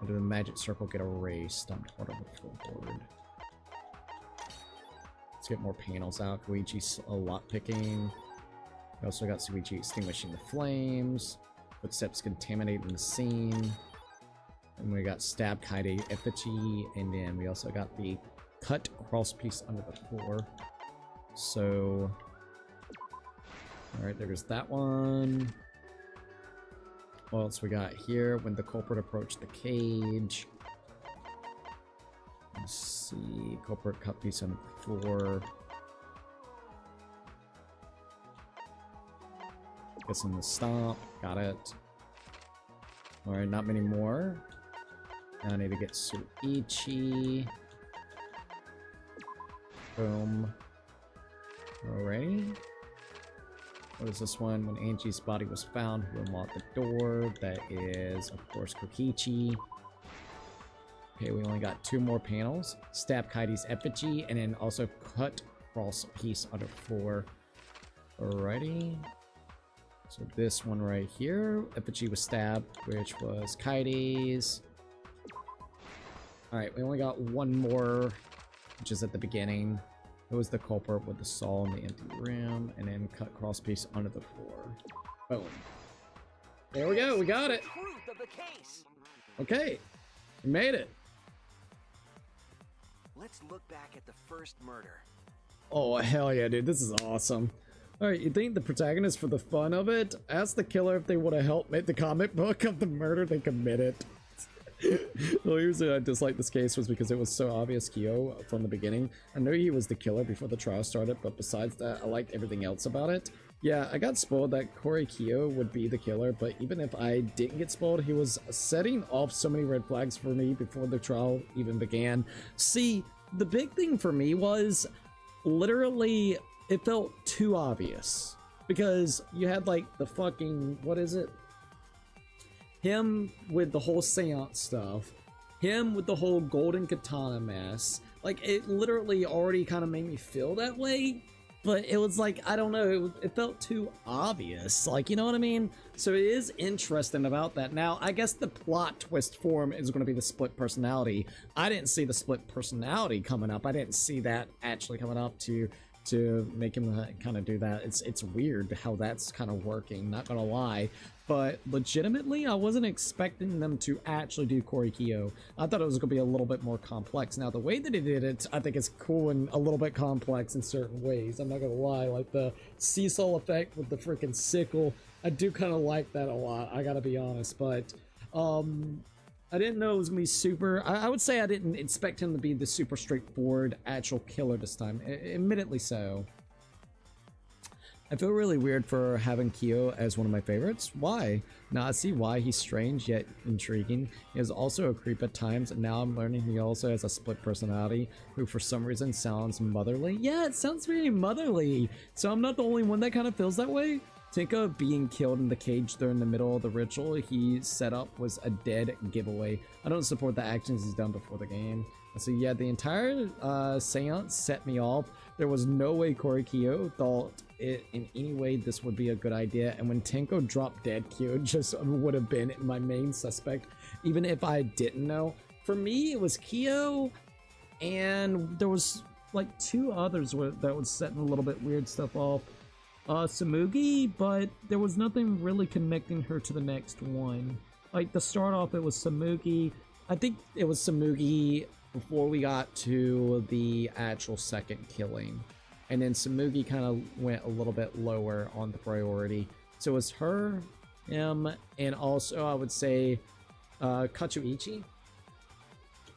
Or did the magic circle get erased on part of the floorboard? Let's get more panels out. Koichi's lot picking. We also got Suichi extinguishing the flames. Footsteps contaminating the scene. And we got stab Kaide effigy. And then we also got the cut cross piece under the floor. So, alright, there's that one. What else we got here? When the culprit approached the cage. Let's see. Culprit cut piece on the floor. Guessing the stomp. Got it. Alright, not many more. Now I need to get Suichi. Boom. Alrighty. What is this one? When Angie's body was found, who unlocked the door? That is, of course, Kokichi. Okay, we only got 2 more panels. Stab Kaidi's effigy, and then also cut cross piece under floor. Alrighty. So this one right here, effigy was stabbed, which was Kaidi's. Alright, we only got 1 more, which is at the beginning. It was the culprit with the saw in the empty room, and then cut cross piece under the floor. Boom. There we go, we got it. Truth of the case. Okay, we made it. Let's look back at the first murder. Oh, hell yeah, dude, this is awesome. Alright, you think the protagonist, for the fun of it, asked the killer if they would have helped make the comic book of the murder they committed. The reason I disliked this case was because it was so obvious Kyo from the beginning. I knew he was the killer before the trial started, but besides that, I liked everything else about it. Yeah, I got spoiled that Corey Kyo would be the killer, but even if I didn't get spoiled, he was setting off so many red flags for me before the trial even began. See, the big thing for me was, literally, it felt too obvious. Because you had, like, the fucking, what is it? Him with the whole seance stuff, him with the whole golden katana mess. Like, it literally already kind of made me feel that way, but it was like, I don't know, it felt too obvious, like, you know what I mean? So it is interesting about that. Now, I guess the plot twist for him is going to be the split personality. I didn't see the split personality coming up. I didn't see that actually coming up to make him kind of do that. It's weird how that's kind of working, not gonna lie. But legitimately, I wasn't expecting them to actually do Korikyo. I thought it was gonna be a little bit more complex. Now, the way that he did it, I think is cool and a little bit complex in certain ways. I'm not gonna lie, like the seesaw effect with the freaking sickle, I do kind of like that a lot, I gotta be honest. But I didn't know it was gonna be super. I would say I didn't expect him to be the super straightforward actual killer this time. Admittedly so. I feel really weird for having Kyo as one of my favorites. Why? Now I see why. He's strange yet intriguing. He is also a creep at times, and now I'm learning he also has a split personality who for some reason sounds motherly. Yeah, it sounds very motherly. So I'm not the only one that kind of feels that way. Tinka being killed in the cage during the middle of the ritual he set up was a dead giveaway. I don't support the actions he's done before the game. So yeah, the entire seance set me off. There was no way Korikyo thought it in any way this would be a good idea, and when Tenko dropped dead, Kyo just would have been my main suspect, even if I didn't know. For me, it was Kyo, and there was like 2 others that was setting a little bit weird stuff off. Samugi, but there was nothing really connecting her to the next one. Like, to start off, it was Samugi. I think it was Samugi before we got to the actual second killing. And then Samugi kind of went a little bit lower on the priority. So it was her, him, and also I would say Katsuichi.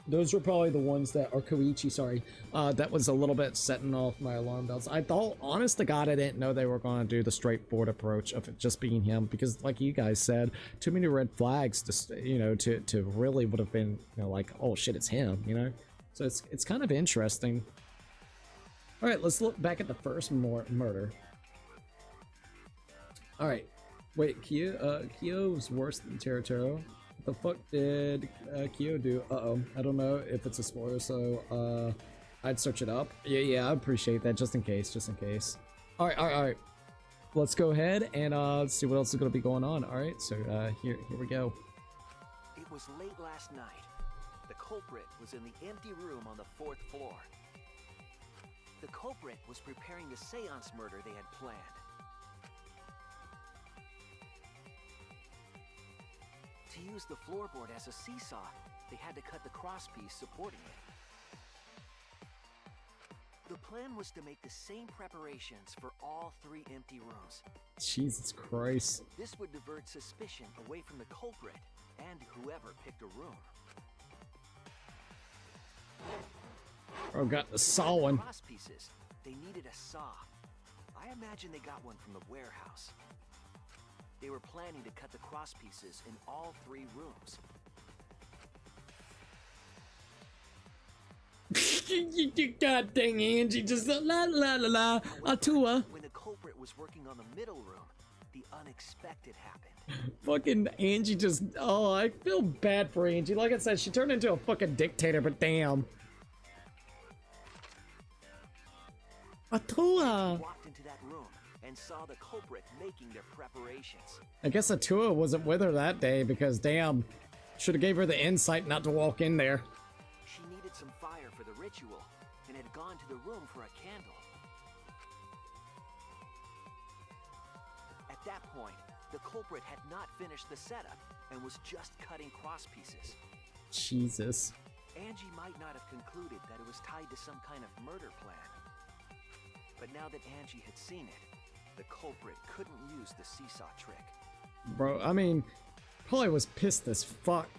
Those were probably the ones that, or Koichi, sorry, that was a little bit setting off my alarm bells. I thought, honest to God, I didn't know they were going to do the straightforward approach of it just being him, because like you guys said, too many red flags to, you know, to really would have been, you know, like, oh shit, it's him, you know? So it's kind of interesting. All right, let's look back at the first murder. All right, wait, Kyo was worse than Teruto. What the fuck did Kyo do? Uh-oh, I don't know if it's a spoiler, so I'd search it up. Yeah, I appreciate that, just in case. All right. Let's go ahead and see what else is going to be going on. All right, so here we go. It was late last night. The culprit was in the empty room on the 4th floor. The culprit was preparing the seance murder they had planned. To use the floorboard as a seesaw, they had to cut the crosspiece supporting it. The plan was to make the same preparations for all 3 empty rooms. Jesus Christ. This would divert suspicion away from the culprit and whoever picked a room. Oh god, the saw one. Cross pieces. They needed a saw. I imagine they got one from the warehouse. They were planning to cut the cross pieces in all 3 rooms. God dang, Angie, just la la la la, Atua. When the culprit was working on the middle room, the unexpected happened. Fucking Angie just, oh, I feel bad for Angie. Like I said, she turned into a fucking dictator, but damn. Atua. Walked into that room and saw the culprit making their preparations. I guess Atua wasn't with her that day because damn, should have gave her the insight not to walk in there. She needed some fire for the ritual and had gone to the room for a candle. At that point, the culprit had not finished the setup and was just cutting cross pieces. Jesus. Angie might not have concluded that it was tied to some kind of murder plan. But now that Angie had seen it, the culprit couldn't use the seesaw trick. Bro, I mean, probably was pissed as fuck.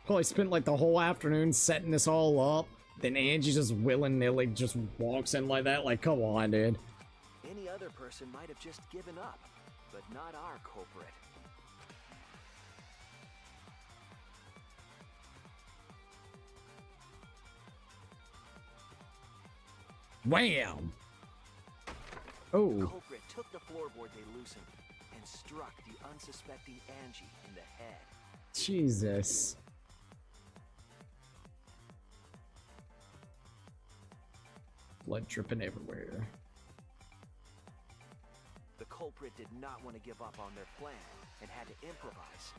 Probably spent like the whole afternoon setting this all up. Then Angie just willy-nilly just walks in like that. Like, come on, dude. Any other person might have just given up, but not our culprit. Wham! Oh. The culprit took the floorboard they loosened and struck the unsuspecting Angie in the head. Jesus. Blood dripping everywhere. The culprit did not want to give up on their plan and had to improvise.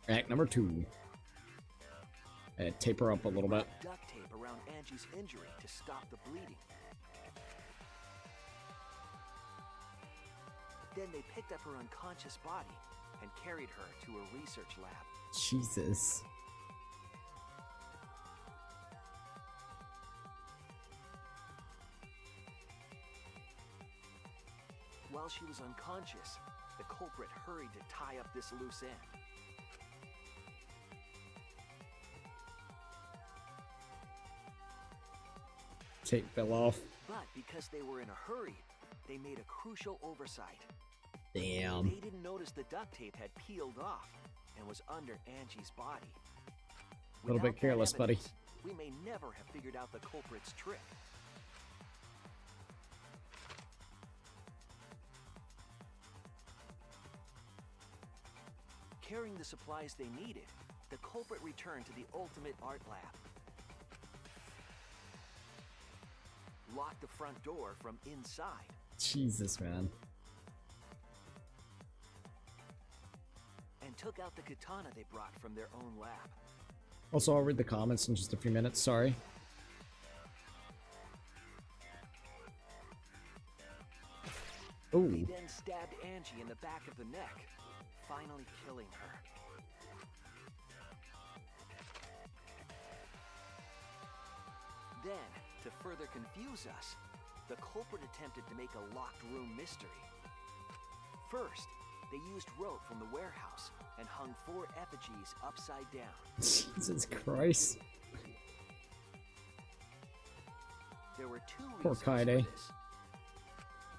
Act number 2. Tape her up a little bit. Duct tape around Angie's injury to stop the bleeding. Then they picked up her unconscious body and carried her to a research lab. Jesus. While she was unconscious, the culprit hurried to tie up this loose end. Tape fell off. But because they were in a hurry, they made a crucial oversight. Damn. They didn't notice the duct tape had peeled off and was under Angie's body. A little bit careless, buddy. We may never have figured out the culprit's trick. Carrying the supplies they needed, the culprit returned to the ultimate art lab. Locked the front door from inside. Jesus, man. And took out the katana they brought from their own lab. Also, I'll read the comments in just a few minutes, sorry. Ooh. They then stabbed Angie in the back of the neck, finally killing her. Then, to further confuse us, the culprit attempted to make a locked room mystery. First, they used rope from the warehouse and hung 4 effigies upside down. Jesus Christ. There were 2 Poor reasons for Kaede. this.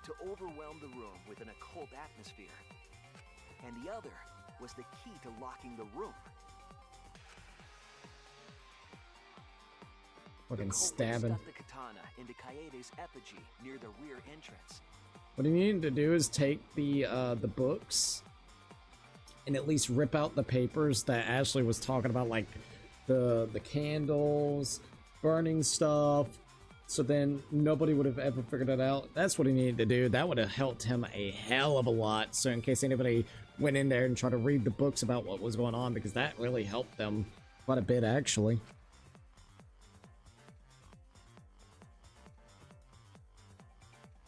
To overwhelm the room with an occult atmosphere. And the other was the key to locking the room. Fucking stabbing. Stuck the katana into Kaede's effigy near the rear entrance. What you need to do is take the books and at least rip out the papers that Ashley was talking about, like the candles, burning stuff, so then nobody would have ever figured it out. That's what he needed to do. That would have helped him a hell of a lot. So in case anybody went in there and tried to read the books about what was going on, because that really helped them quite a bit, actually.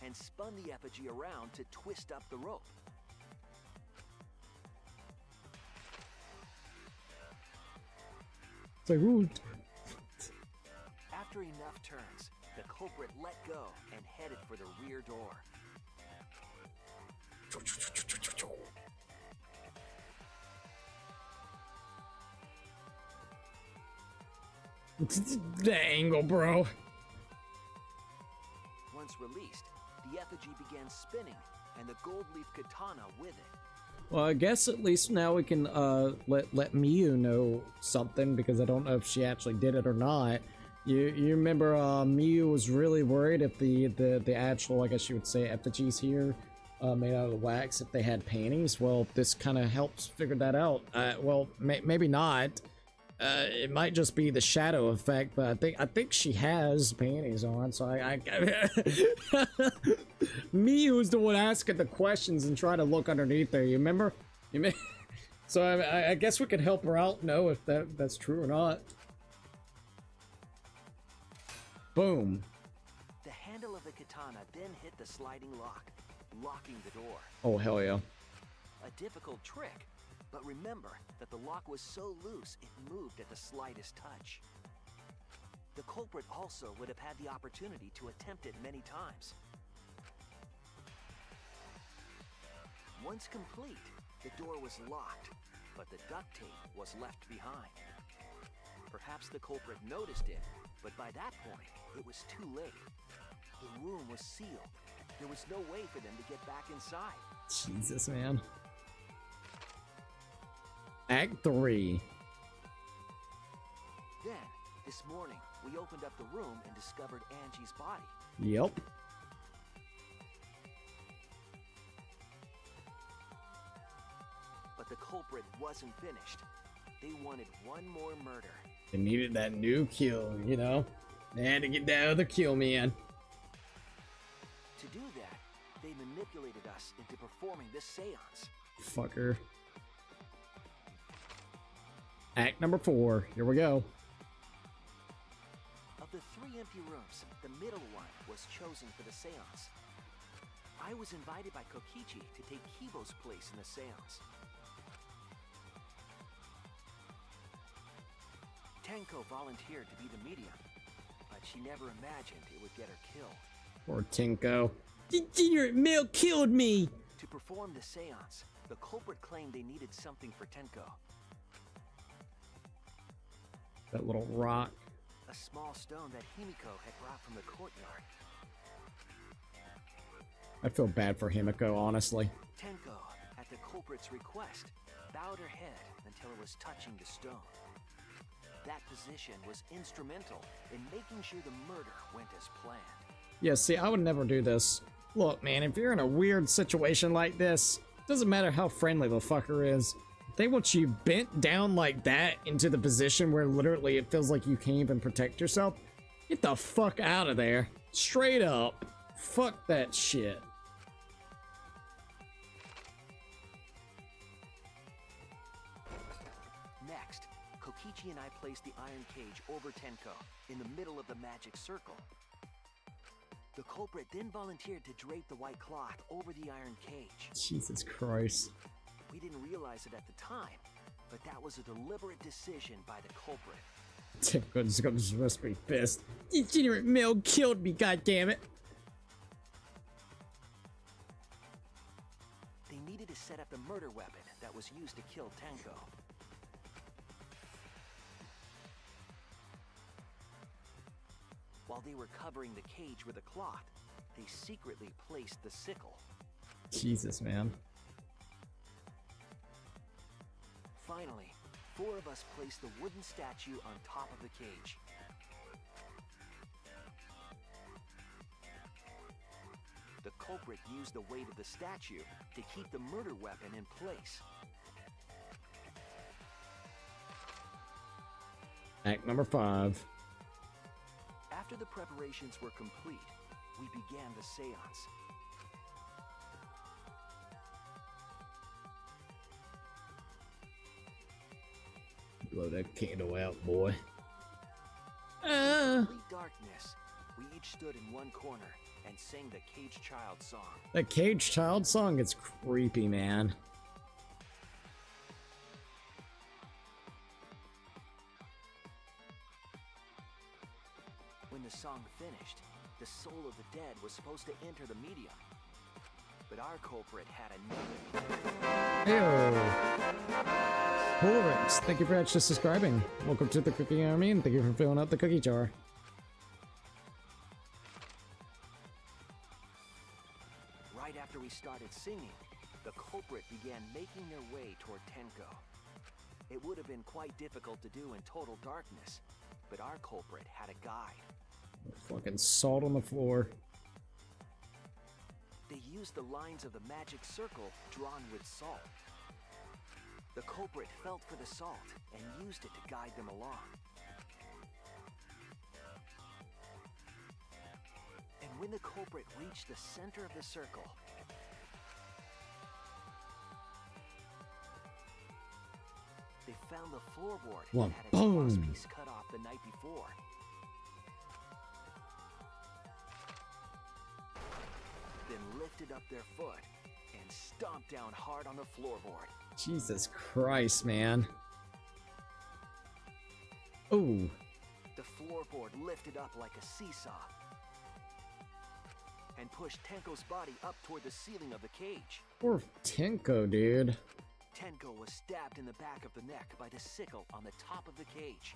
And spun the effigy around to twist up the rope. It's like, ooh. After enough turns, the culprit let go and headed for the rear door. The angle, bro. Once released, the effigy began spinning, and the gold leaf katana with it. Well, I guess at least now we can let Miyu know something, because I don't know if she actually did it or not. You remember Miyu was really worried if the actual, I guess you would say, effigies here made out of wax, if they had panties. Well, this kind of helps figure that out. Well, maybe not. It might just be the shadow effect, but I think she has panties on, so I Miyu's the one asking the questions and trying to look underneath there, you remember? So I guess we could help her out, know if that's true or not. Boom. The handle of the katana then hit the sliding lock, locking the door. Oh, hell yeah. A difficult trick, but remember that the lock was so loose it moved at the slightest touch. The culprit also would have had the opportunity to attempt it many times. Once complete, the door was locked, but the duct tape was left behind. Perhaps the culprit noticed it, but by that point, it was too late. The room was sealed. There was no way for them to get back inside. Jesus, man. Act 3. Then, this morning, we opened up the room and discovered Angie's body. Yep. But the culprit wasn't finished. They wanted one more murder. They needed that new kill, you know? They had to get that other kill, man. To do that, they manipulated us into performing this seance. Fucker. Act number 4. Here we go. Of the 3 empty rooms, the middle one was chosen for the seance. I was invited by Kokichi to take Kibo's place in the seance. Tenko volunteered to be the medium, but she never imagined it would get her killed. Poor Tinko. Degenerate male killed me! To perform the seance, the culprit claimed they needed something for Tenko. That little rock. A small stone that Himiko had brought from the courtyard. I feel bad for Himiko, honestly. Tenko, at the culprit's request, bowed her head until it was touching the stone. That position was instrumental in making sure the murder went as planned. Yeah, see, I would never do this. Look, man, if you're in a weird situation like this, doesn't matter how friendly the fucker is. If they want you bent down like that into the position where literally it feels like you can't even protect yourself, get the fuck out of there. Straight up. Fuck that shit. Next, Kokichi and I placed the iron cage over Tenko in the middle of the magic circle. The culprit then volunteered to drape the white cloth over the iron cage. Jesus Christ. We didn't realize it at the time, but that was a deliberate decision by the culprit. Tenko's supposed to be pissed. Degenerate male killed me, goddammit. They needed to set up the murder weapon that was used to kill Tenko. While they were covering the cage with a cloth, they secretly placed the sickle. Jesus, man. Finally, 4 of us placed the wooden statue on top of the cage. The culprit used the weight of the statue to keep the murder weapon in place. Act number 5. After the preparations were complete, we began the seance. Blow that candle out, boy. In complete darkness, we each stood in one corner and sang the Cage Child song. That Cage Child song is creepy, man. When the song finished, the soul of the dead was supposed to enter the medium. But our culprit had another. Ew. Ulrich, thank you for actually subscribing. Welcome to the Cookie Army, and thank you for filling out the cookie jar. Right after we started singing, the culprit began making their way toward Tenko. It would have been quite difficult to do in total darkness, but our culprit had a guide. Fucking salt on the floor. They used the lines of the magic circle drawn with salt. The culprit felt for the salt and used it to guide them along. And when the culprit reached the center of the circle, they found the floorboard that had its crosspiece cut off the night before. Then lifted up their foot and stomped down hard on the floorboard. Jesus Christ, man. Oh. The floorboard lifted up like a seesaw and pushed Tenko's body up toward the ceiling of the cage. Poor Tenko, dude. Tenko was stabbed in the back of the neck by the sickle on the top of the cage.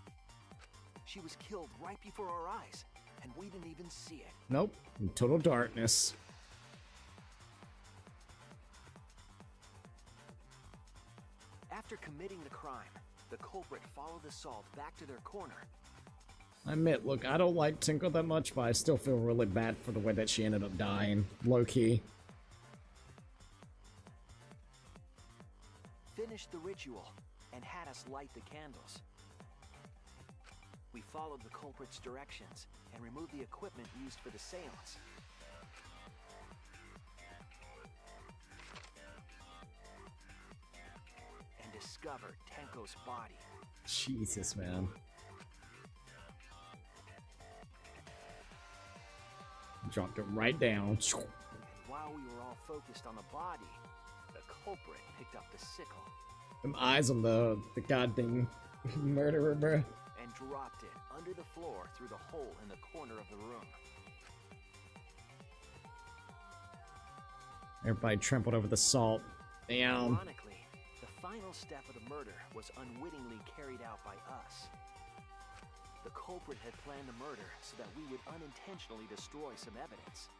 She was killed right before our eyes, and we didn't even see it. Nope. In total darkness. After committing the crime, the culprit followed the salt back to their corner. I admit, look, I don't like Tenko that much, but I still feel really bad for the way that she ended up dying. Low-key. Finished the ritual and had us light the candles. We followed the culprit's directions and removed the equipment used for the seance. And discovered Tenko's body. Jesus, man. Dropped it right down. And while we were all focused on the body, the culprit picked up the sickle. Them eyes on the goddamn murderer, bro. And dropped it under the floor through the hole in the corner of the room. Everybody trampled over the salt. Damn. Ironically, the final step of the murder was unwittingly carried out by us. The culprit had planned the murder so that we would unintentionally destroy some evidence.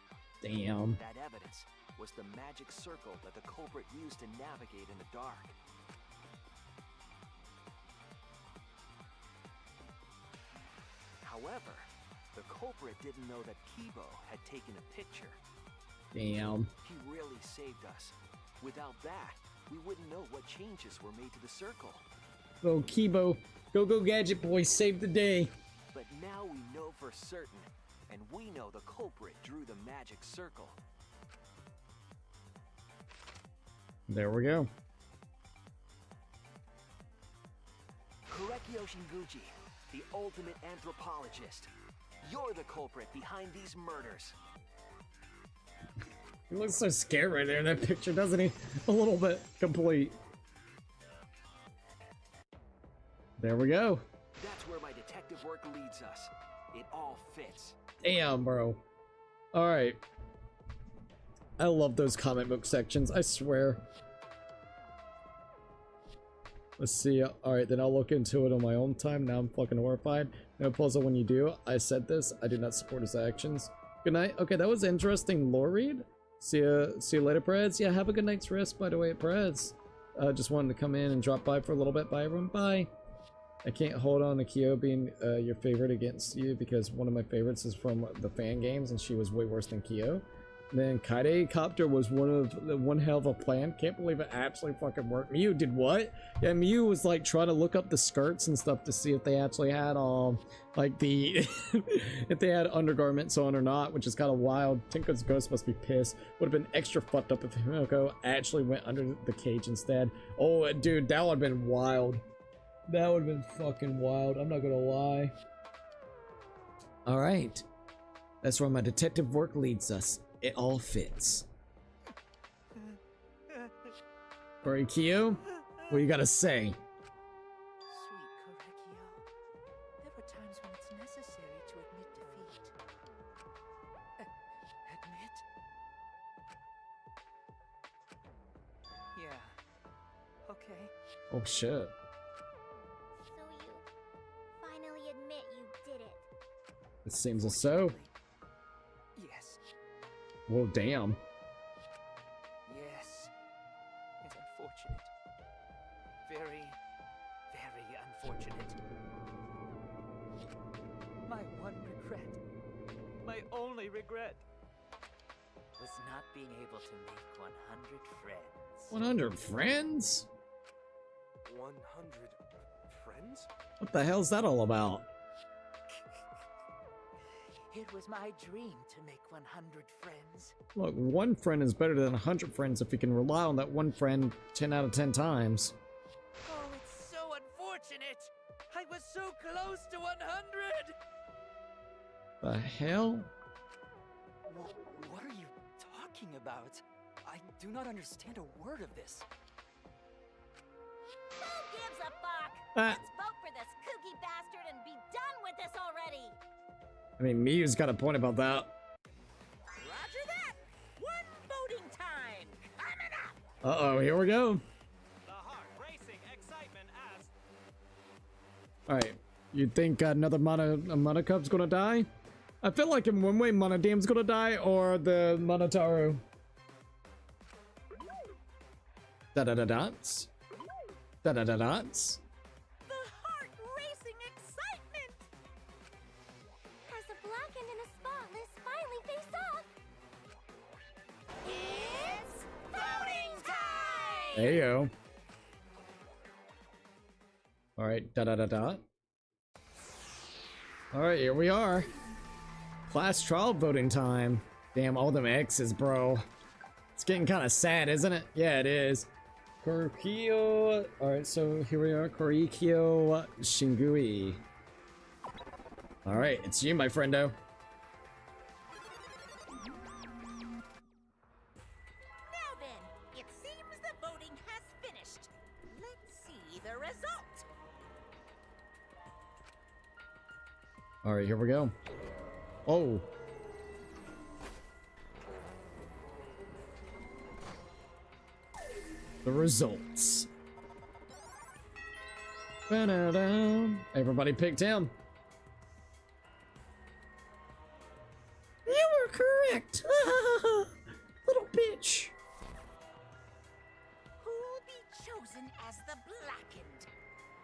Damn. That evidence was the magic circle that the culprit used to navigate in the dark. However, the culprit didn't know that Kibo had taken a picture. Damn. He really saved us. Without that, we wouldn't know what changes were made to the circle. Go Kibo. Go Gadget Boy, save the day. But now we know for certain, and we know the culprit drew the magic circle. There we go. Korekyo Shinguchi, the ultimate anthropologist. You're the culprit behind these murders. He looks so scared right there in that picture, doesn't he? A little bit complete. There we go. That's where my detective work leads us. It all fits. Damn, bro. Alright. I love those comic book sections, I swear. Let's see. Alright, then I'll look into it on my own time. Now I'm fucking horrified. No puzzle when you do. I said this. I do not support his actions. Good night. Okay, that was interesting lore read. See you later, Preds. Yeah, have a good night's rest, by the way, Preds. Just wanted to come in and drop by for a little bit. Bye, everyone. Bye. I can't hold on to Kyo being your favorite against you because one of my favorites is from the fan games and she was way worse than Kyo. Man, Kaide Copter was one hell of a plan. Can't believe it actually fucking worked. Mew did what? Yeah, Mew was like trying to look up the skirts and stuff to see if they actually had like the if they had undergarments on or not, which is kind of wild. Tinko's ghost must be pissed. Would have been extra fucked up if Himiko actually went under the cage instead. Oh, dude, that would have been wild. That would have been fucking wild. I'm not gonna lie. All right, that's where my detective work leads us. It all fits. Korikyo, what you gotta say? Sweet Korekio, there were times when it's necessary to admit defeat. Admit? Yeah. Okay. Oh shit. So you finally admit you did it. It seems so. Yes. Well, damn. Yes. It's unfortunate. Very, very unfortunate. My one regret, my only regret, was not being able to make 100 friends. 100 friends? 100 friends? What the hell's that all about? It was my dream to make 100 friends. Look, one friend is better than 100 friends if you can rely on that one friend 10 out of 10 times. Oh, it's so unfortunate! I was so close to 100! The hell? What are you talking about? I do not understand a word of this. Who gives a fuck? Ah. Let's vote for this kooky bastard and be done with this already! I mean, Miyu's got a point about that. Roger that! One voting time! Coming up! Uh-oh, here we go. The heart racing excitement as Alright, you think another Mana Cub's gonna die? I feel like in one way Mana Dam's gonna die, or the Monotaro. Da-da-da-dots. Da-da-da-dots. The heart racing excitement! As a blackened and a spotless finally face off! It's voting time! There you go. Alright, da-da-da-da. Alright, here we are. Class trial voting time. Damn, all them X's, bro. It's getting kind of sad, isn't it? Yeah, it is. Korikyo. Alright, so here we are. Korikyo Shingui. Alright, it's you, my friendo. Now then, it seems the voting has finished. Let's see the result. Alright, here we go. Oh. The results. Ba-da-da. Everybody picked him. You were correct. Little bitch. Who'll be chosen as the blackened?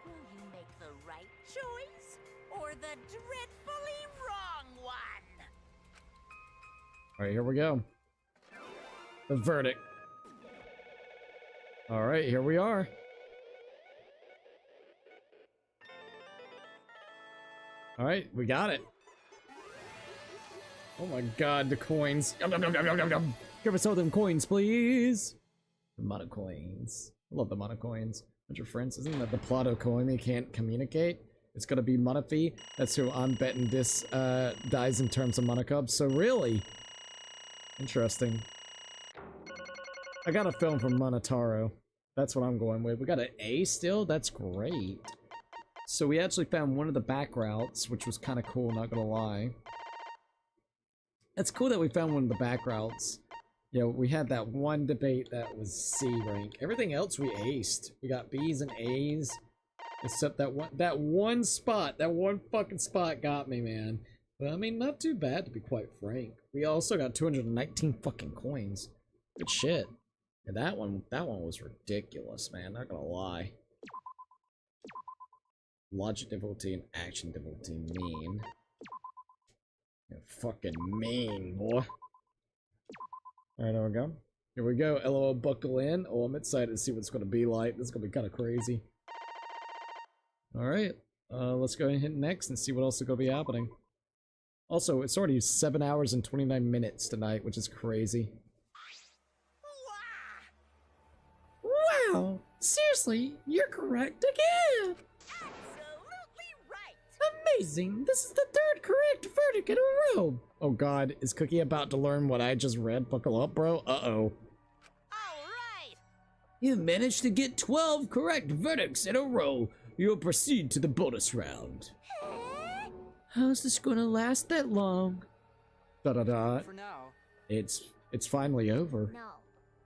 Will you make the right choice or the dreadfully wrong one? Alright, here we go. The verdict. Alright, here we are. Alright, we got it. Oh my god, the coins. Yum, yum, yum, yum, yum, yum. Give us all them coins, please. The mono coins. I love the mono coins. What's your friends? Isn't that the plot of Koimi can't communicate? It's gonna be Monofi. That's who I'm betting this dies in terms of Monocub. So really? Interesting. I got a film from Monotaro. That's what I'm going with. We got an A still? That's great. So we actually found one of the back routes, which was kind of cool, not gonna lie. It's cool that we found one of the back routes. You know, we had that one debate that was C rank. Everything else we aced. We got B's and A's. Except that one spot, that one fucking spot got me, man. But I mean, not too bad to be quite frank. We also got 219 fucking coins. Good shit. And that one was ridiculous, man. Not gonna lie. Logic difficulty and action difficulty mean. You're fucking mean, boy. Alright, there we go. Here we go. LOL, buckle in. Oh, I'm excited to see what it's going to be like. This is going to be kind of crazy. Alright. Let's go ahead and hit next and see what else is going to be happening. Also, it's already 7 hours and 29 minutes tonight, which is crazy. Wow! Seriously, you're correct again! Absolutely right! Amazing! This is the third correct verdict in a row! Oh god, is Cookie about to learn what I just read? Buckle up, bro. Uh-oh. Alright! You managed to get 12 correct verdicts in a row. You'll proceed to the bonus round. How's this gonna last that long? Da-da-da. For now. It's finally over. No.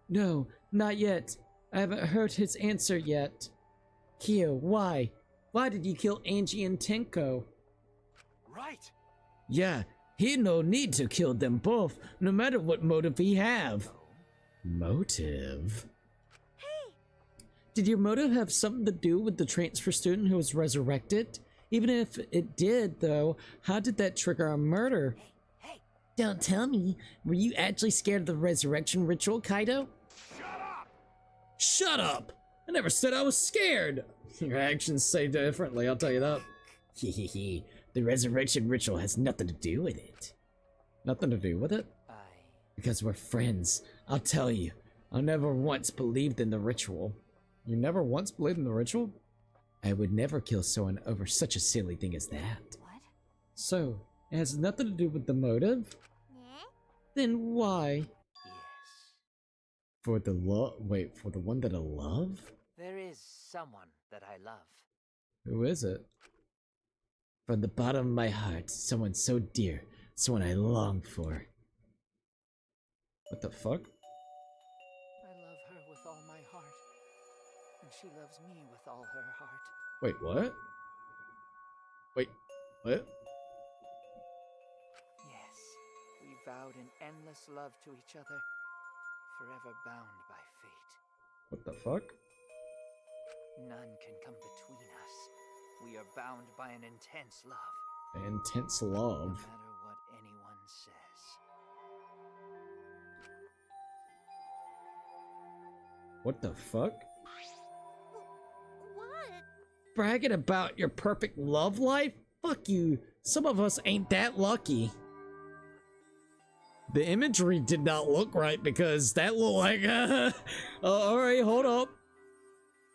No, not yet. I haven't heard his answer yet. Kyo, why? Why did you kill Angie and Tenko? Right. Yeah, he no need to kill them both, no matter what motive he have. Motive? Did your motive have something to do with the transfer student who was resurrected? Even if it did, though, how did that trigger a murder? Hey! Don't tell me. Were you actually scared of the resurrection ritual, Kaido? Shut up! I never said I was scared! Your actions say differently, I'll tell you that. Hehehe. The resurrection ritual has nothing to do with it. Nothing to do with it? Because we're friends. I'll tell you. I never once believed in the ritual. You never once believed in the ritual? I would never kill someone over such a silly thing as that. What? So, it has nothing to do with the motive? Yeah? Then why? Yes. For the wait, for the one that I love? There is someone that I love. Who is it? From the bottom of my heart, someone so dear, someone I long for. What the fuck? I love her with all my heart. And she loves me with all her heart. Wait, what? Wait, what? Yes, we vowed an endless love to each other, forever bound by fate. What the fuck? None can come between us. We are bound by an intense love. Intense No love. matter what anyone says. What the fuck? What? Bragging about your perfect love life? Fuck you. Some of us ain't that lucky. The imagery did not look right because that looked like, alright, hold up.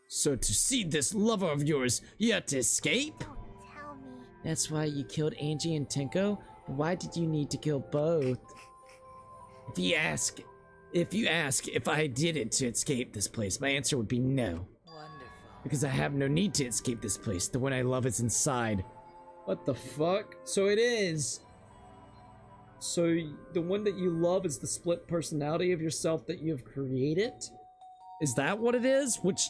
So to see this lover of yours, you had to escape? Don't tell me. That's why you killed Angie and Tenko? Why did you need to kill both? If you ask if I did it to escape this place, my answer would be no. Wonderful. Because I have no need to escape this place. The one I love is inside. What the fuck? So it is. So the one that you love is the split personality of yourself that you have created? Is that what it is? Which,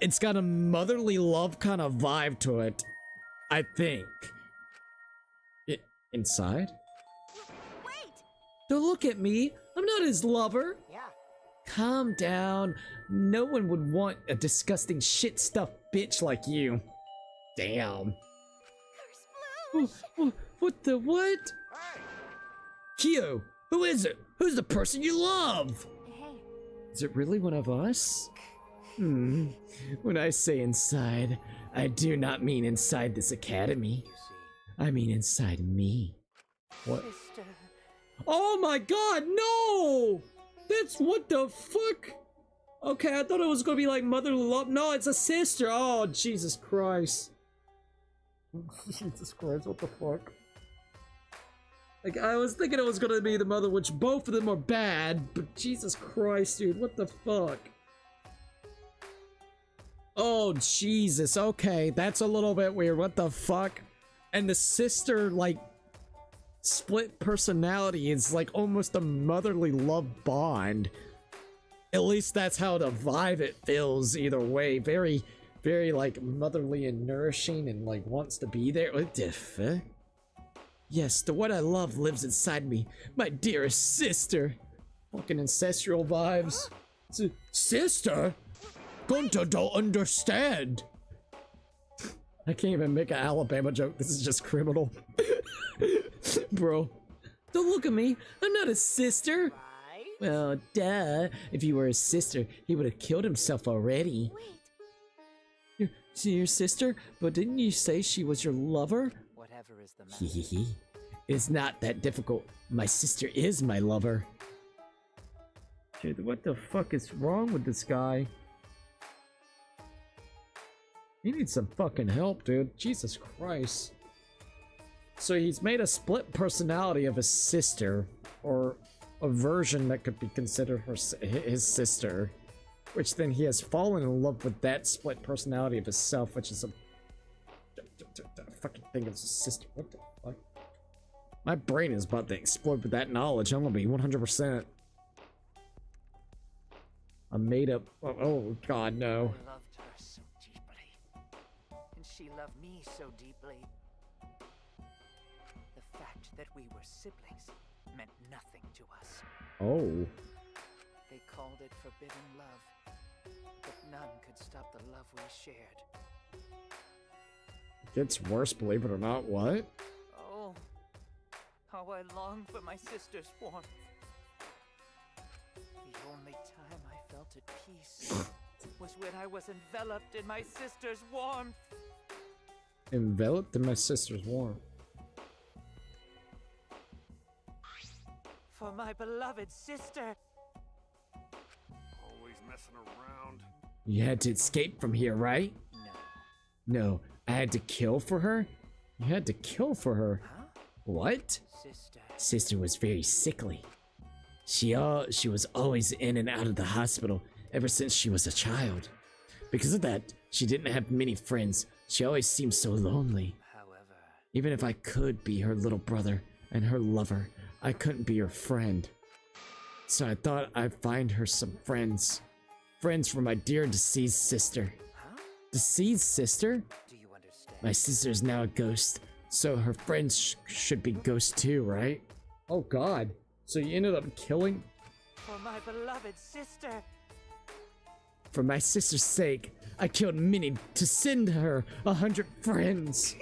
it's got a motherly love kind of vibe to it, I think. Inside? Wait! Don't look at me. I'm not his lover. Yeah. Calm down. No one would want a disgusting shit-stuffed bitch like you. Damn. Curse blow! What the what? Kyo, who is it? Who's the person you love? Hey, Is it really one of us? When I say inside, I do not mean inside this academy. You see, I mean inside me. What? sister. Oh my god, no! That's what the fuck? Okay, I thought it was gonna be like motherly love. No, it's a sister. Oh, Jesus Christ. Jesus Christ, what the fuck? Like, I was thinking it was gonna be the mother, which both of them are bad, but Jesus Christ, dude, what the fuck? Oh, Jesus, okay, that's a little bit weird, what the fuck? And the sister, like, split personality is like almost a motherly love bond. At least that's how the vibe it feels either way. Very, very like motherly and nourishing and like wants to be there. What the fuck? Yes, the one I love lives inside me. My dearest sister. Fucking ancestral vibes. Sister? Gunta don't understand. I can't even make an Alabama joke. This is just criminal. Bro. Don't look at me. I'm not his sister. 5, Well, duh. If you were his sister, he would have killed himself already. Wait. Your sister? But didn't you say she was your lover? Whatever is the matter. Hehehe. It's not that difficult. My sister is my lover. Dude, what the fuck is wrong with this guy? He needs some fucking help, dude. Jesus Christ. So he's made a split personality of his sister, or a version that could be considered his sister, which then he has fallen in love with that split personality of himself, which is a fucking thing of his sister. What the fuck? My brain is about to explode with that knowledge. I'm gonna be 100%. I made up. Oh God, no. I loved her so deeply, and she loved me so deeply. The fact that we were siblings meant nothing to us. Oh. They called it forbidden love, but none could stop the love we shared. Gets worse, believe it or not. What? Oh, how I long for my sister's warmth. The only time I felt at peace was when I was enveloped in my sister's warmth. Enveloped in my sister's warmth. For my beloved sister. Always messing around. You had to escape from here, right? No. No, I had to kill for her? You had to kill for her. Huh? What? Sister. Sister was very sickly. She was always in and out of the hospital ever since she was a child. Because of that, she didn't have many friends. She always seemed so lonely. However, Even if I could be her little brother and her lover, I couldn't be her friend. So I thought I'd find her some friends. Friends for my dear deceased sister. huh? Deceased sister? Do you understand? My sister's now a ghost, so her friends should be ghosts too, right? Oh God. So you ended up killing? For my beloved sister. For my sister's sake, I killed many to send her 100 friends.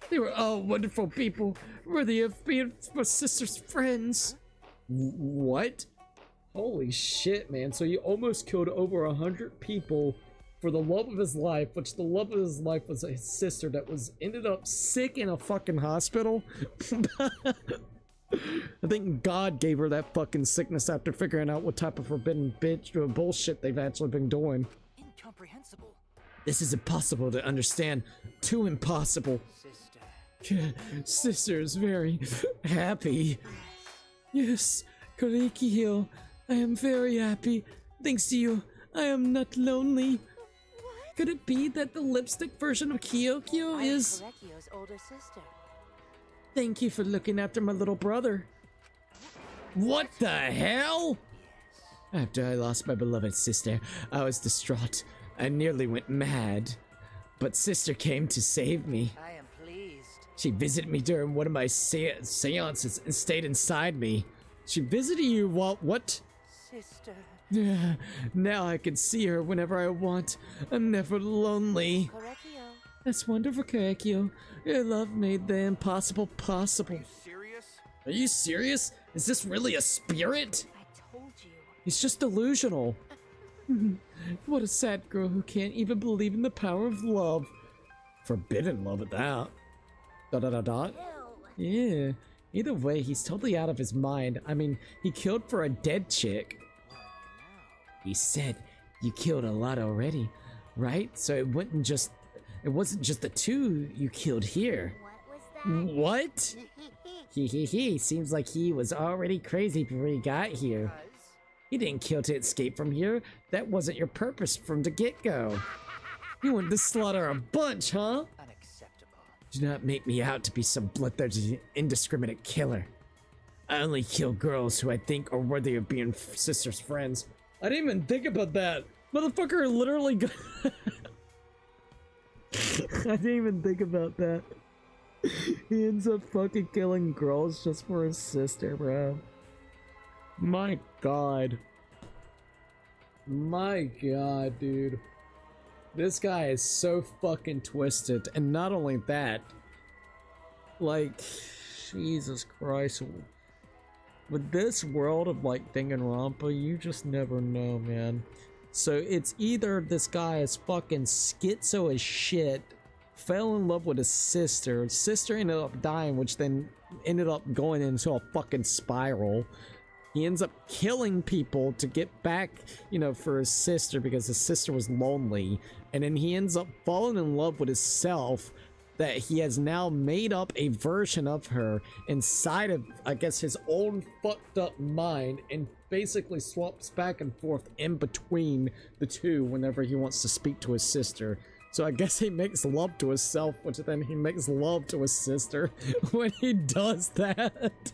They were all wonderful people, worthy of being my sister's friends. What? Holy shit, man. So you almost killed over 100 people for the love of his life, which the love of his life was his sister that was ended up sick in a fucking hospital. I think God gave her that fucking sickness after figuring out what type of forbidden bitch or bullshit they've actually been doing. Incomprehensible. This is impossible to understand. Too impossible. Sister. Sister is very happy. Yes, Korikio, I am very happy. Thanks to you, I am not lonely. What? Could it be that the lipstick version of Kyokyo I am is... Korekio's older sister. Thank you for looking after my little brother. What the hell? After I lost my beloved sister, I was distraught. I nearly went mad. But sister came to save me. I am pleased. She visited me during one of my seances and stayed inside me. She visited you while... What? Sister. Now I can see her whenever I want. I'm never lonely. Korekio. That's wonderful, Korekio. Your love made the impossible possible. Serious? Are you serious? Is this really a spirit? I told you. He's just delusional. What a sad girl who can't even believe in the power of love. Forbidden love at that. Dot dot dot dot. Ew. Yeah. Either way, he's totally out of his mind. I mean, he killed for a dead chick. He said you killed a lot already, right? So it wasn't just the two you killed here. What was that? What? He seems like he was already crazy before he got here. He didn't kill to escape from here. That wasn't your purpose from the get-go. You wanted to slaughter a bunch, huh? Unacceptable. Do not make me out to be some bloodthirsty, indiscriminate killer. I only kill girls who I think are worthy of being sisters' friends. I didn't even think about that. Motherfucker literally got... I didn't even think about that. He ends up fucking killing girls just for his sister, bro. My god. My god, dude. This guy is so fucking twisted. And not only that, like, Jesus Christ. with this world of like Danganronpa, you just never know, man. So it's either this guy is fucking schizo as shit, fell in love with his sister ended up dying, which then ended up going into a fucking spiral. He ends up killing people to get back, you know, for his sister because his sister was lonely. And then he ends up falling in love with himself, that he has now made up a version of her inside of, I guess, his own fucked up mind, and basically swaps back and forth in between the two whenever he wants to speak to his sister. So I guess he makes love to himself, which then he makes love to his sister when he does that.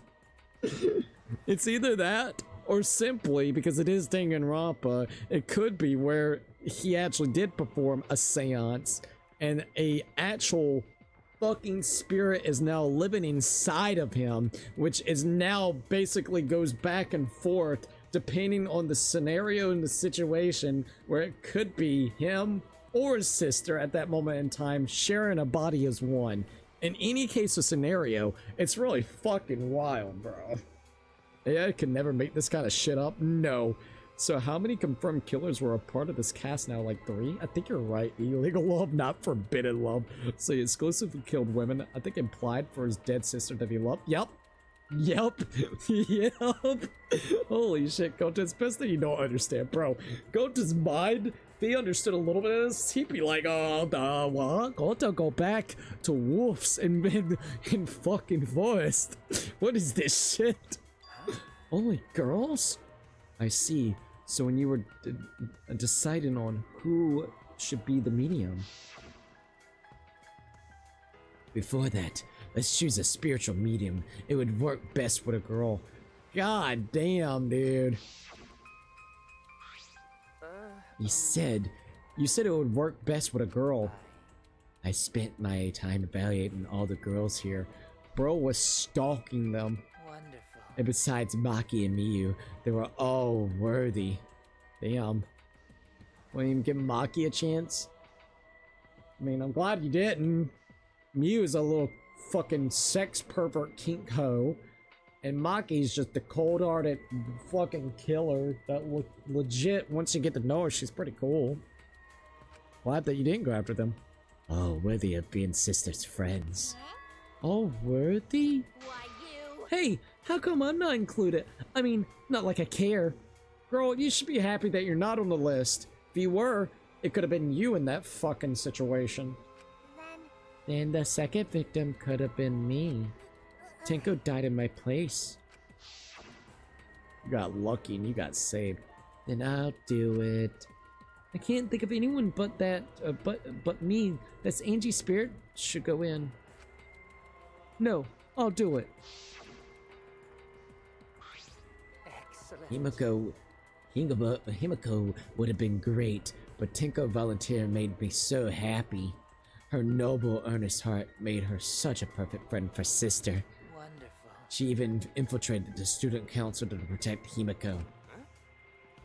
It's either that, or simply, because it is Danganronpa, it could be where he actually did perform a seance, and a actual fucking spirit is now living inside of him, which is now basically goes back and forth depending on the scenario and the situation, where it could be him or his sister at that moment in time sharing a body as one. In any case or scenario, it's really fucking wild, bro. AI can never make this kind of shit up. No. So how many confirmed killers were a part of this cast now? Like 3? I think you're right. Illegal love, not forbidden love. So he exclusively killed women. I think implied for his dead sister to be loved. Yep. Yep. Yep. Holy shit, Kota. It's best that you don't understand, bro. Kota's mind, if he understood a little bit of this, he'd be like, oh, what? Kota, go back to wolves in fucking forest. What is this shit? Only girls? I see. So when you were deciding on who should be the medium. Before that, let's choose a spiritual medium. It would work best with a girl. God damn, dude. You said it would work best with a girl. I spent my time evaluating all the girls here. Bro was stalking them. And besides Maki and Miyu, they were all worthy. Damn. Won't even give Maki a chance? I mean, I'm glad you didn't. Miyu is a little fucking sex pervert kink hoe. And Maki's just the cold-hearted fucking killer that legit, once you get to know her, she's pretty cool. Glad that you didn't go after them. Oh, worthy of being sisters' friends. Oh, worthy? Why, you... Hey, how come I'm not included? I mean, not like I care. Girl, you should be happy that you're not on the list. If you were, it could have been you in that fucking situation. Then the second victim could have been me. Tenko died in my place. You got lucky and you got saved. Then I'll do it. I can't think of anyone but that, but me. That's Angie's spirit should go in. No, I'll do it. Excellent. Himiko would have been great, but Tenko volunteer made me so happy. Her noble, earnest heart made her such a perfect friend for sister. Wonderful. She even infiltrated the student council to protect Himiko.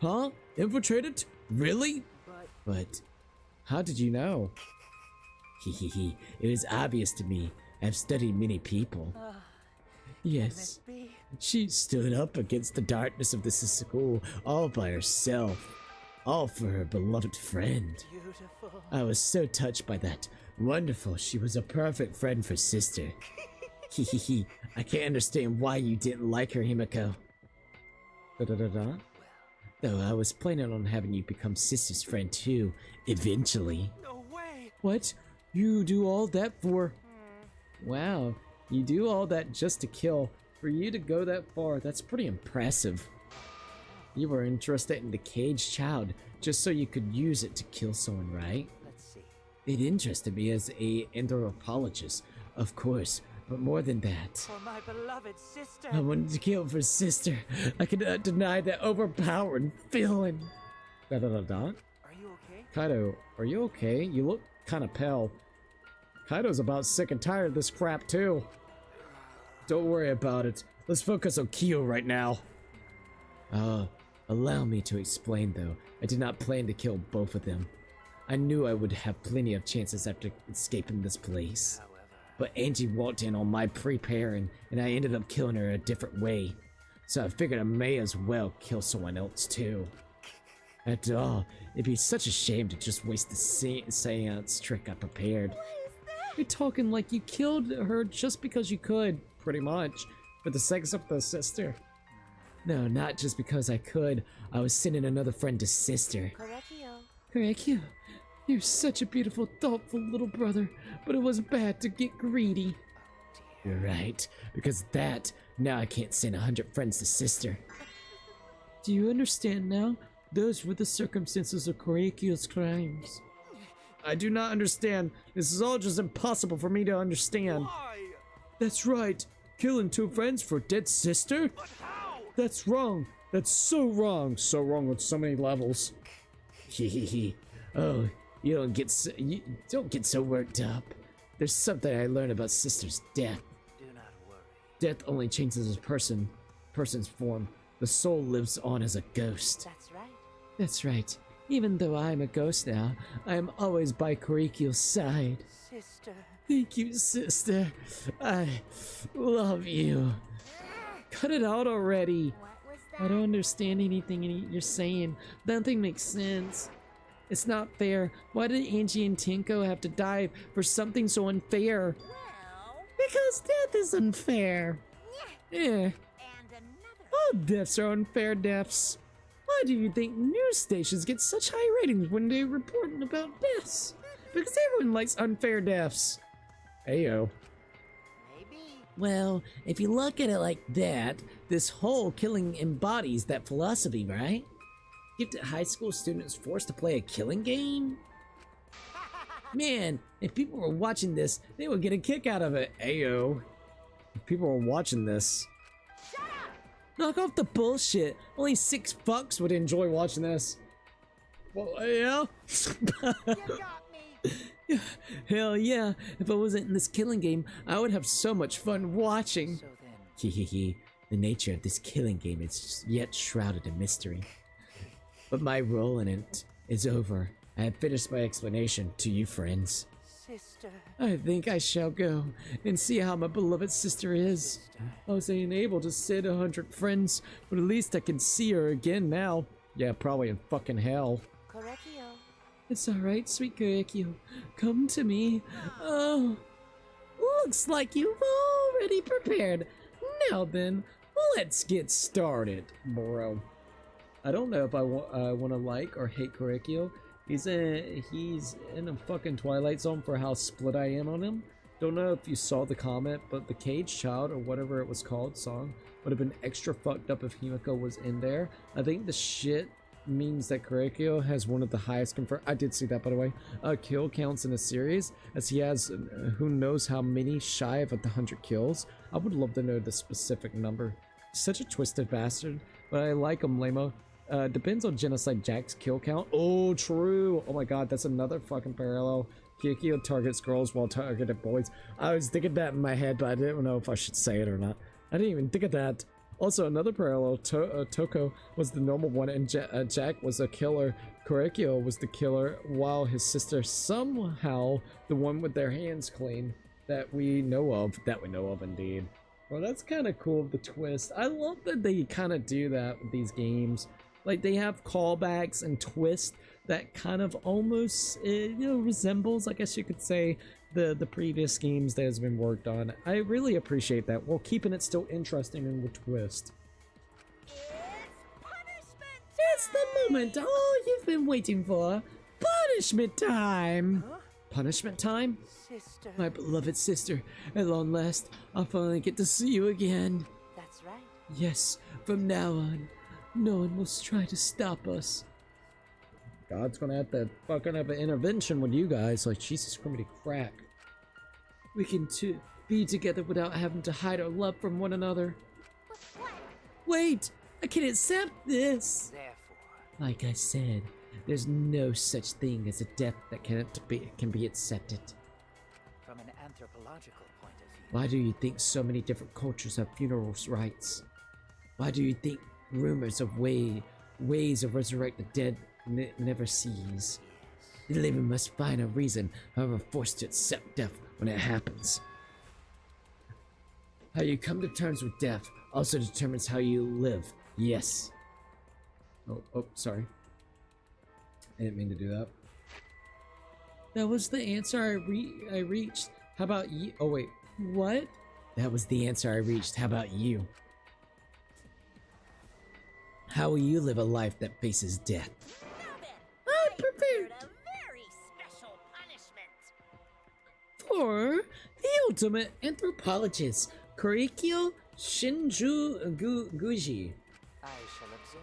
Huh? Infiltrated? Really? But how did you know? It was obvious to me. I've studied many people. Yes. She stood up against the darkness of this school all by herself. All for her beloved friend. Beautiful. I was so touched by that. Wonderful. She was a perfect friend for sister. I can't understand why you didn't like her, Himiko. Though I was planning on having you become sister's friend too, eventually. No way! What? You do all that for... Wow, you do all that just to kill. For you to go that far, that's pretty impressive. You were interested in the caged child, just so you could use it to kill someone, right? Let's see. It interested me as an anthropologist, of course, but more than that. For my beloved sister. I wanted to kill for sister. I cannot deny that overpowering feeling. Are you okay? Kaido, are you okay? You look kind of pale. Kaido's about sick and tired of this crap too. Don't worry about it. Let's focus on Kyo right now. Allow me to explain though. I did not plan to kill both of them. I knew I would have plenty of chances after escaping this place. But Angie walked in on my preparing, and I ended up killing her a different way. so I figured I may as well kill someone else too. After all, it'd be such a shame to just waste the seance trick I prepared. You're talking like you killed her just because you could, pretty much, for the sake of the sister. No, not just because I could. I was sending another friend to sister. Correcchio. You're such a beautiful, thoughtful little brother, but it was bad to get greedy. You're right, because that, now I can't send 100 friends to sister. Do you understand now? Those were the circumstances of Correcchio's crimes. I do not understand. This is all just impossible for me to understand. Why? That's right. Killing 2 friends for a dead sister? But how? That's wrong. That's so wrong. So wrong on so many levels. Hehehe. Oh, you don't get so worked up. There's something I learned about sister's death. Do not worry. Death only changes a person's form. The soul lives on as a ghost. That's right. That's right. Even though I'm a ghost now, I am always by Korikyo's side. Sister. Thank you, sister. I love you. Cut it out already. What was that? I don't understand anything you're saying. Nothing makes sense. It's not fair. Why did Angie and Tinko have to die for something so unfair? Well, Because death is unfair. Yeah. and another. All deaths are unfair deaths. Why do you think news stations get such high ratings when they report about deaths? Because everyone likes unfair deaths. Ayo. Maybe. Well, if you look at it like that, this whole killing embodies that philosophy, right? Gifted high school students forced to play a killing game? Man, if people were watching this, they would get a kick out of it. Ayo. If people were watching this. Knock off the bullshit. Only 6 fucks would enjoy watching this. Well, yeah. You got me. Hell yeah. If I wasn't in this killing game, I would have so much fun watching. So then, Hehehe. The nature of this killing game is yet shrouded in mystery. But my role in it is over. I have finished my explanation to you, friends. sister. I think I shall go and see how my beloved sister is. I was unable to send 100 friends, but at least I can see her again now. Yeah, probably in fucking hell. Correcchio. It's alright, sweet Korekio. Come to me. Oh, looks like you've already prepared. Now then, let's get started, bro. I don't know if I want to like or hate Korekio. He's in a fucking Twilight Zone for how split I am on him. Don't know if you saw the comment, but the Cage Child, or whatever it was called, song, would have been extra fucked up if Himiko was in there. I think the shit means that Korekio has one of the highest I did see that, by the way, kill counts in a series, as he has who knows how many shy of 100 kills. I would love to know the specific number. Such a twisted bastard, but I like him, Lamo. Depends on Genocide Jack's kill count. Oh, true. Oh my god, that's another fucking parallel. Kikyo targets girls while targeted boys. I was thinking that in my head, but I didn't know if I should say it or not. I didn't even think of that. Also, another parallel, Toko was the normal one, and Jack was a killer. Korekio was the killer, while his sister somehow the one with their hands clean that we know of. Indeed. Well, that's kind of cool, the twist. I love that they kind of do that with these games. Like, they have callbacks and twists that kind of almost, resembles, I guess you could say, the previous games that has been worked on. I really appreciate that, while keeping it still interesting and with twist. It's the moment all you've been waiting for. Punishment time! Huh? Punishment time? Sister. My beloved sister, at long last, I'll finally get to see you again. That's right. Yes, from now on, no one will try to stop us. God's gonna have to fucking have an intervention with you guys, like Jesus Christ crack. We can be together without having to hide our love from one another. Wait, I can accept this. Therefore, Like I said, there's no such thing as a death that can be accepted. from an anthropological point of view, Why do you think so many different cultures have funeral rites? Why do you think rumors of ways of resurrect the dead never cease? The living must find a reason, however forced to accept death when it happens. How you come to terms with death also determines how you live. Yes. Oh, sorry. I didn't mean to do that. That was the answer I reached. How about you? Oh wait, what? That was the answer I reached. How about you? How will you live a life that faces death? I'm prepared. A very special punishment. For the ultimate anthropologist, Korikyo Guji. I shall observe.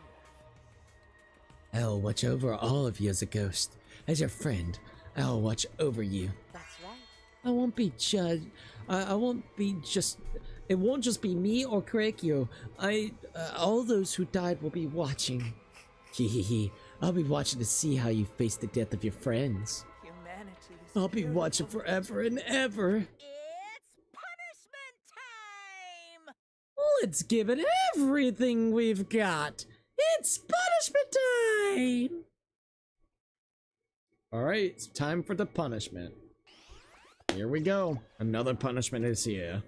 I'll watch over all of you as a ghost. As your friend, I'll watch over you. That's right. I won't be judged. I won't be just. It won't just be me or Korikyo. All those who died will be watching. Hehehe. I'll be watching to see how you face the death of your friends. Humanity is I'll be watching forever and ever. It's punishment time! Let's give it everything we've got. It's punishment time! Alright, it's time for the punishment. Here we go. Another punishment is here.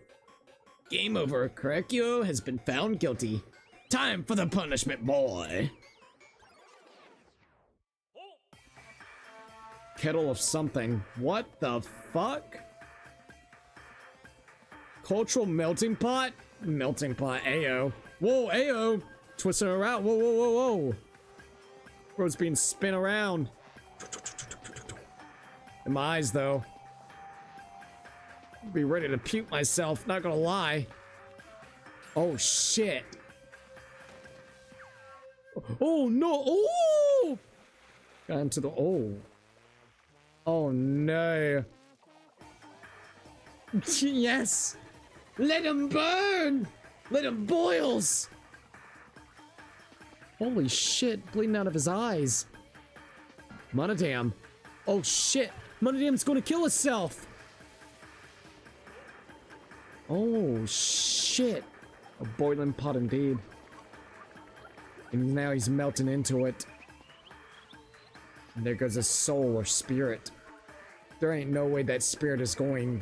Game over. Korikyo has been found guilty. Time for the punishment, boy. Kettle of something. What the fuck? Cultural melting pot? Melting pot, Ayo. Whoa, Ayo! Twisting around. Whoa, whoa, whoa, whoa. Bro's being spin around. In my eyes, though. Be ready to puke myself, not gonna lie. Oh, shit. Oh, no. Oh! Got into the... Oh. Oh, no. Yes! Let him burn! Let him boils! Holy shit, bleeding out of his eyes. Monodam. Oh, shit. Monodam's gonna kill herself! Oh, shit. A boiling pot indeed. And now he's melting into it. And there goes his soul or spirit. There ain't no way that spirit is going...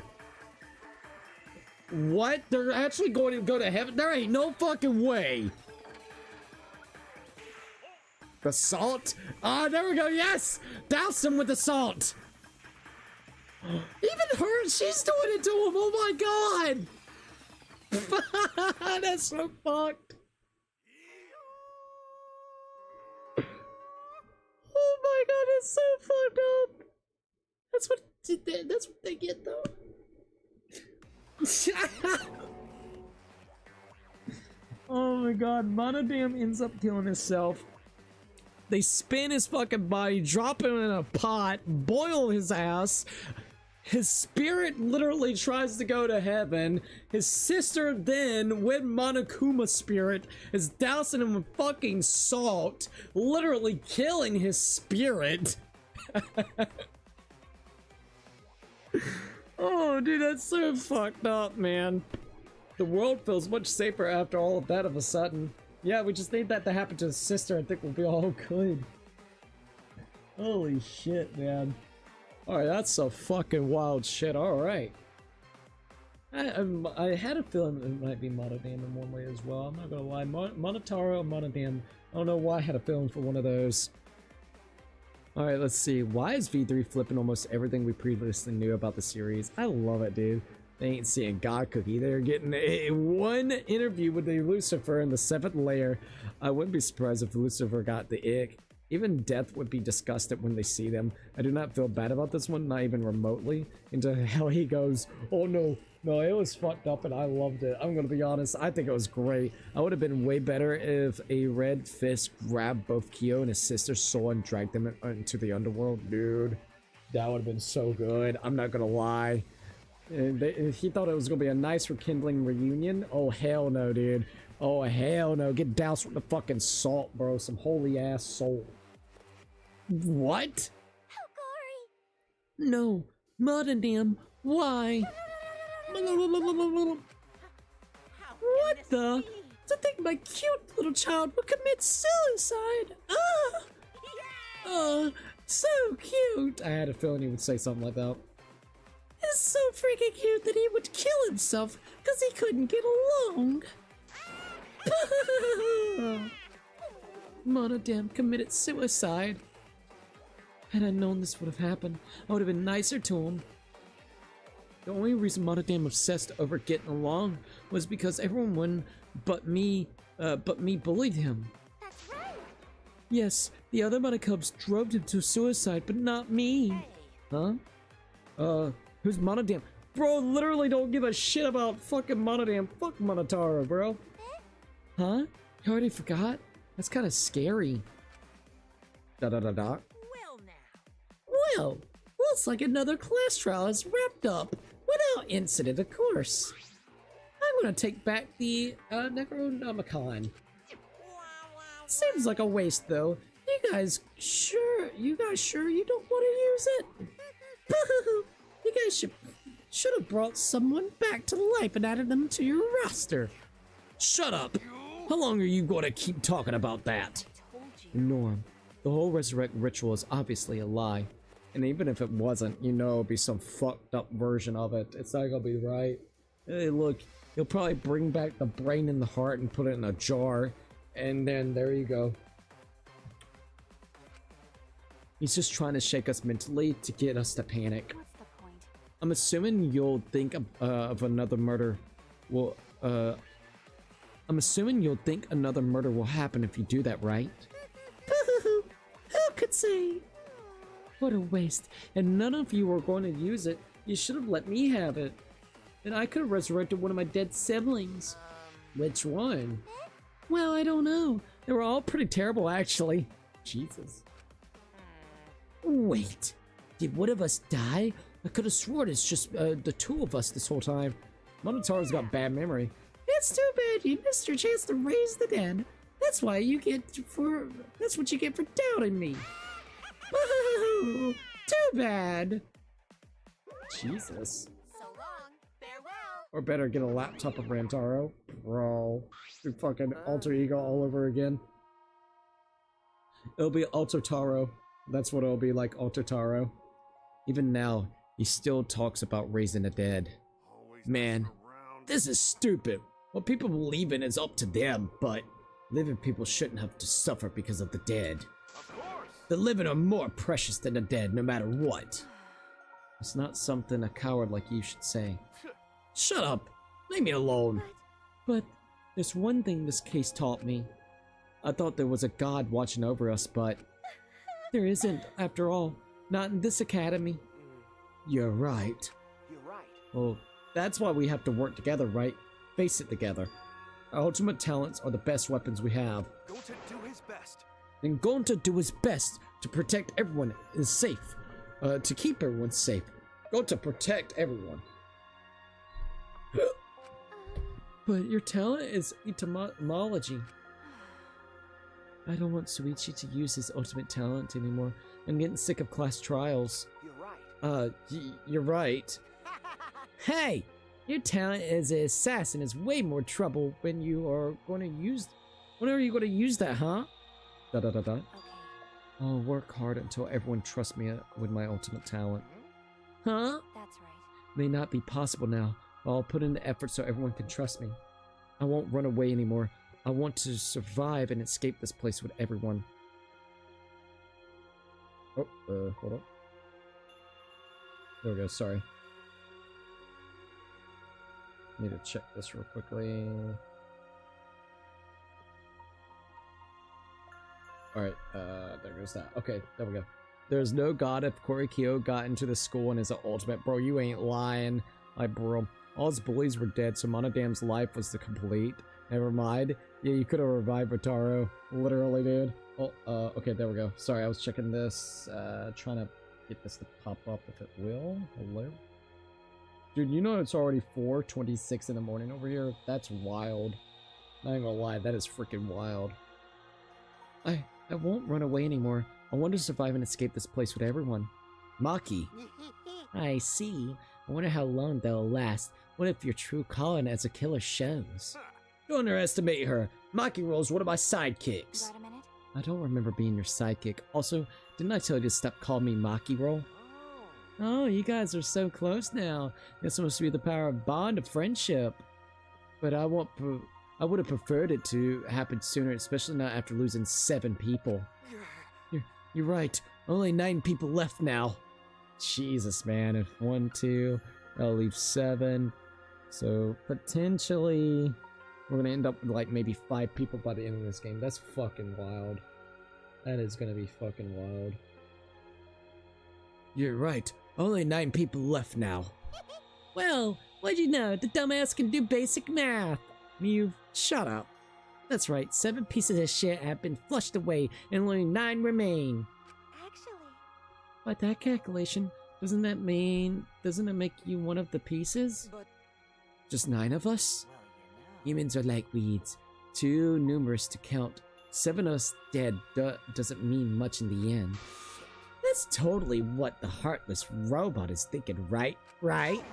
What? They're actually going to go to heaven? There ain't no fucking way! The salt? Ah, there we go, yes! Douse him with the salt! Even her, she's doing it to him, oh my god! That's so fucked. Oh my god, it's so fucked up. That's what they get though. Oh my god, Monodam ends up killing himself. They spin his fucking body, drop him in a pot, boil his ass. His spirit literally tries to go to heaven. His sister then, with Monokuma's spirit, is dousing him with fucking salt, literally killing his spirit. Oh, dude, that's so fucked up, man. The world feels much safer after all of that of a sudden. Yeah, we just need that to happen to his sister. I think we'll be all good. Holy shit, man. Alright, that's some fucking wild shit. Alright. I had a feeling it might be Monodam in one way as well. I'm not gonna lie. Monotaro and Monodam. I don't know why I had a feeling for one of those. Alright, let's see. Why is V3 flipping almost everything we previously knew about the series? I love it, dude. They ain't seeing God Cookie. They're getting one interview with the Lucifer in the 7th layer. I wouldn't be surprised if Lucifer got the ick. Even death would be disgusted when they see them. I do not feel bad about this one, not even remotely. Into how he goes, oh no, it was fucked up and I loved it. I'm gonna be honest, I think it was great. I would have been way better if a red fist grabbed both Kyo and his sister's soul and dragged them into the underworld. Dude, that would have been so good. I'm not gonna lie. He thought it was gonna be a nice rekindling reunion. Oh hell no, dude. Oh hell no. Get doused with the fucking salt, bro. Some holy ass soul. What? No, Monodam, why? What the? To think my cute little child would commit suicide? So cute. I had a feeling he would say something like that. It's so freaking cute that he would kill himself because he couldn't get along. Monodam committed suicide. Had I known this would have happened, I would have been nicer to him. The only reason Monodam obsessed over getting along was because everyone but me bullied him. That's right. Yes, the other Monocubs drove him to suicide, but not me. Huh? Who's Monodam? Bro, literally don't give a shit about fucking Monodam. Fuck Monotaro, bro. Huh? You already forgot? That's kind of scary. Well now. Well, looks like another class trial is wrapped up without incident, of course. I'm gonna take back the Necronomicon. Seems like a waste, though. You guys sure you don't want to use it? You guys should have brought someone back to life and added them to your roster. Shut up! How long are you going to keep talking about that? Norm, the whole resurrect ritual is obviously a lie. And even if it wasn't, you know it'd be some fucked up version of it. It's not gonna be right. Hey, look, he'll probably bring back the brain and the heart and put it in a jar. And then there you go. He's just trying to shake us mentally to get us to panic. What's the point? I'm assuming you'll think of another murder. Well, I'm assuming you'll think another murder will happen if you do that, right? Who could say? What a waste. And none of you were going to use it. You should have let me have it. And I could have resurrected one of my dead siblings. Which one? Well, I don't know. They were all pretty terrible, actually. Jesus. Wait. Did one of us die? I could have sworn it's just the two of us this whole time. Monotaro's got bad memory. It's too bad you missed your chance to raise the dead. That's what you get for doubting me. Woohoo! Too bad. Jesus. So long. Farewell. Or better get a laptop of Rantaro. Bro. Do fucking alter ego all over again. It'll be Alter Taro. That's what it'll be like, Alter Taro. Even now, he still talks about raising the dead. Man, this is stupid. What people believe in is up to them, but living people shouldn't have to suffer because of the dead. The living are more precious than the dead, no matter what. It's not something a coward like you should say. Shut up! Leave me alone! But there's one thing this case taught me. I thought there was a god watching over us, but there isn't, after all. Not in this academy. You're right. You're right. Well, that's why we have to work together, right? Face it together. Our ultimate talents are the best weapons we have. Going to do his best. And going to do his best to protect everyone is safe. To keep everyone safe. Going to protect everyone. But your talent is etymology. I don't want Suichi to use his ultimate talent anymore. I'm getting sick of class trials. You're right. You're right. Hey! Your talent as an assassin is way more trouble when you are going to use... When are you going to use that, huh? Okay. I'll work hard until everyone trusts me with my ultimate talent. Huh? That's right. May not be possible now, but I'll put in the effort so everyone can trust me. I won't run away anymore. I want to survive and escape this place with everyone. Oh, hold up. There we go, sorry. Need to check this real quickly. Alright, there goes that. Okay, there we go. There's no god if Korikyo got into the school and is an ultimate. Bro, you ain't lying. Like, bro, all his bullies were dead, so Monodam's life was the complete. Never mind. Yeah, you could have revived Rotaro. Literally, dude. Oh, okay, there we go. Sorry, I was checking this. Trying to get this to pop up if it will. Hello? Dude, you know it's already 4:26 in the morning over here? That's wild. Not even gonna lie, that is freaking wild. I won't run away anymore. I want to survive and escape this place with everyone. Maki. I see. I wonder how long that'll last. What if your true calling as a killer shows? Don't underestimate her. Maki Roll's one of my sidekicks. Got a minute? I don't remember being your sidekick. Also, didn't I tell you to stop calling me Maki Roll? Oh, you guys are so close now. This must be the power of bond of friendship. But I won't I would have preferred it to happen sooner, especially not after losing 7 people. You're right. Only 9 people left now. Jesus, man. If 1, 2, that'll leave 7. So potentially we're gonna end up with like maybe 5 people by the end of this game. That's fucking wild. That is gonna be fucking wild. You're right. Only 9 people left now. Well, what'd you know? The dumbass can do basic math. Mew, shut up. That's right. 7 pieces of shit have been flushed away and only 9 remain. Actually, By that calculation, doesn't it make you one of the pieces? But Just 9 of us? Well, Humans are like weeds, too numerous to count. 7 of us dead doesn't mean much in the end. That's totally what the heartless robot is thinking, right? Right?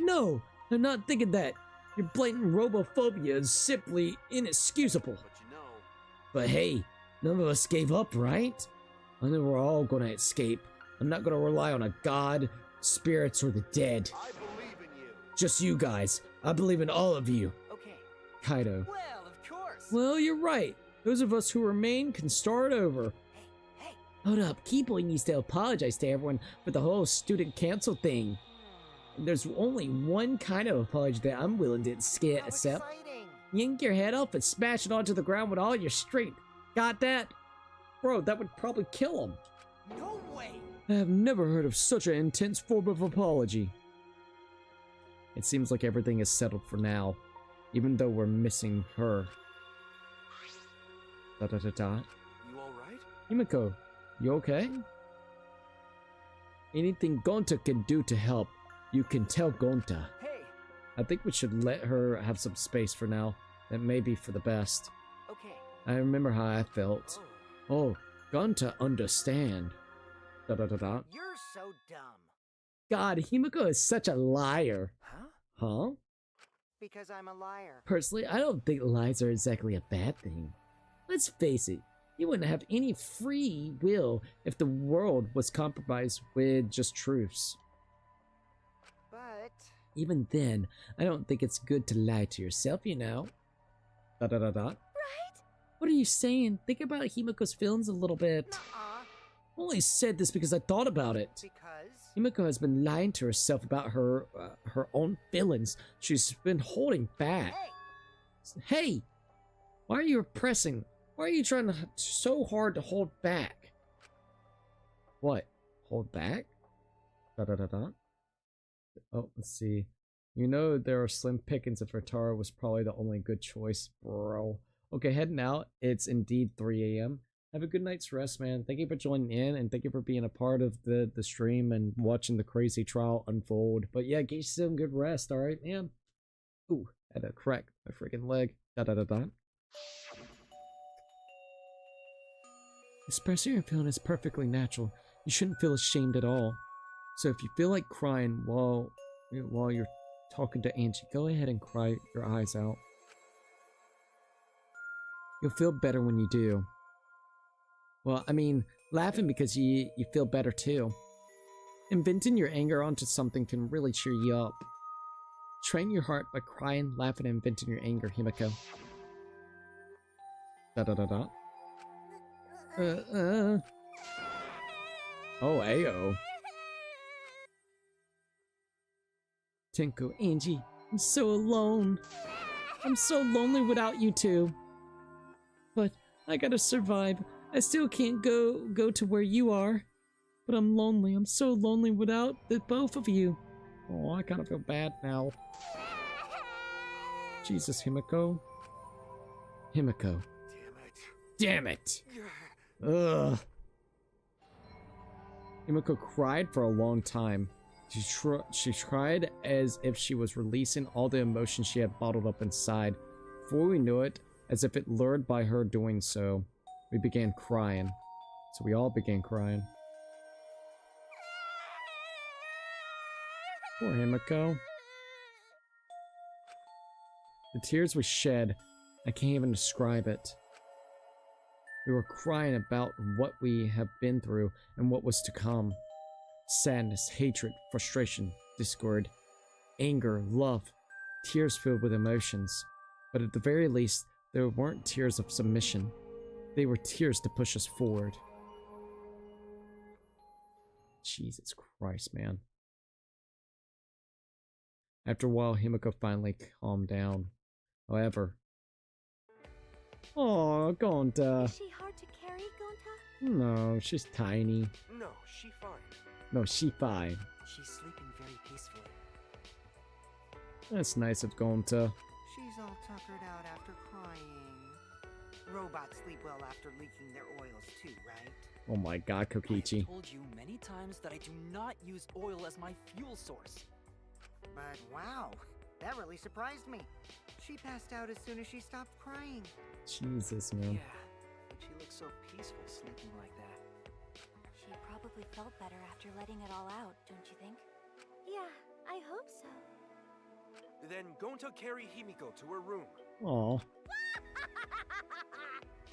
No, I'm not thinking that. Your blatant robophobia is simply inexcusable. But you know, But hey, none of us gave up, right? I know we're all gonna escape. I'm not gonna rely on a god, spirits, or the dead. I believe in you. Just you guys. I believe in all of you. Okay. Kaido. Well, of course. Well, you're right. Those of us who remain can start over. Hey, Hold up, Keeble needs to apologize to everyone for the whole student cancel thing. There's only one kind of apology that I'm willing to accept. exciting! Yank your head off and smash it onto the ground with all your strength. Got that? Bro, that would probably kill him. no way. I have never heard of such an intense form of apology. It seems like everything is settled for now, even though we're missing her. Da da da da. You alright? Himiko, you okay? Anything Gonta can do to help, you can tell Gonta. Hey, I think we should let her have some space for now. That may be for the best. okay. I remember how I felt. Oh, Gonta understand. Da da da da. You're so dumb. God, Himiko is such a liar. Huh? Huh? Because I'm a liar. Personally, I don't think lies are exactly a bad thing. Let's face it, you wouldn't have any free will if the world was compromised with just truths. But Even then, I don't think it's good to lie to yourself, you know. Da da da da. right? What are you saying? Think about Himiko's feelings a little bit. nuh-uh, I only said this because I thought about it. because Himiko has been lying to herself about her own feelings. She's been holding back. Hey, why are you repressing? Why are you trying so hard to hold back? What? Hold back? Da da da da. Oh, let's see. You know there are slim pickings if Ratara was probably the only good choice, bro. Okay, heading out. It's indeed 3 a.m. Have a good night's rest, man. Thank you for joining in, and thank you for being a part of the stream and watching the crazy trial unfold. But yeah, get you some good rest, alright, man? Ooh, had to crack my freaking leg. Da da da da. Expressing your feeling is perfectly natural. You shouldn't feel ashamed at all. So if you feel like crying while you're talking to Angie, go ahead and cry your eyes out. You'll feel better when you do. Well, I mean, laughing because you feel better too. Inventing your anger onto something can really cheer you up. Train your heart by crying, laughing, and venting your anger, Himiko. Da da da da. Oh, ayo. Tenko, Angie, I'm so alone. I'm so lonely without you two. But I gotta survive. I still can't go to where you are. But I'm lonely. I'm so lonely without the both of you. Oh, I kind of feel bad now. Jesus, Himiko. Himiko. Damn it! Ugh. Himiko cried for a long time. She cried as if she was releasing all the emotions she had bottled up inside. Before we knew it, as if it lured by her doing so, we began crying. So we all began crying. Poor Himiko. The tears we shed, I can't even describe it. We were crying about what we have been through and what was to come. Sadness, hatred, frustration, discord, anger, love, tears filled with emotions. but at the very least, they weren't tears of submission. They were tears to push us forward. Jesus Christ, man. After a while, Himiko finally calmed down. However... Oh, Gonta. Is she hard to carry, Gonta? No, she's tiny. No, she fine. No, she fine. She's sleeping very peacefully. That's nice of Gonta. She's all tuckered out after crying. Robots sleep well after leaking their oils too, right? Oh my god, Kokichi. I've told you many times that I do not use oil as my fuel source. But wow, that really surprised me. She passed out as soon as she stopped crying. Jesus, man. Yeah, but she looks so peaceful sleeping like that. She probably felt better after letting it all out, don't you think? Yeah, I hope so. Then Gonta carry Himiko to her room. Aw.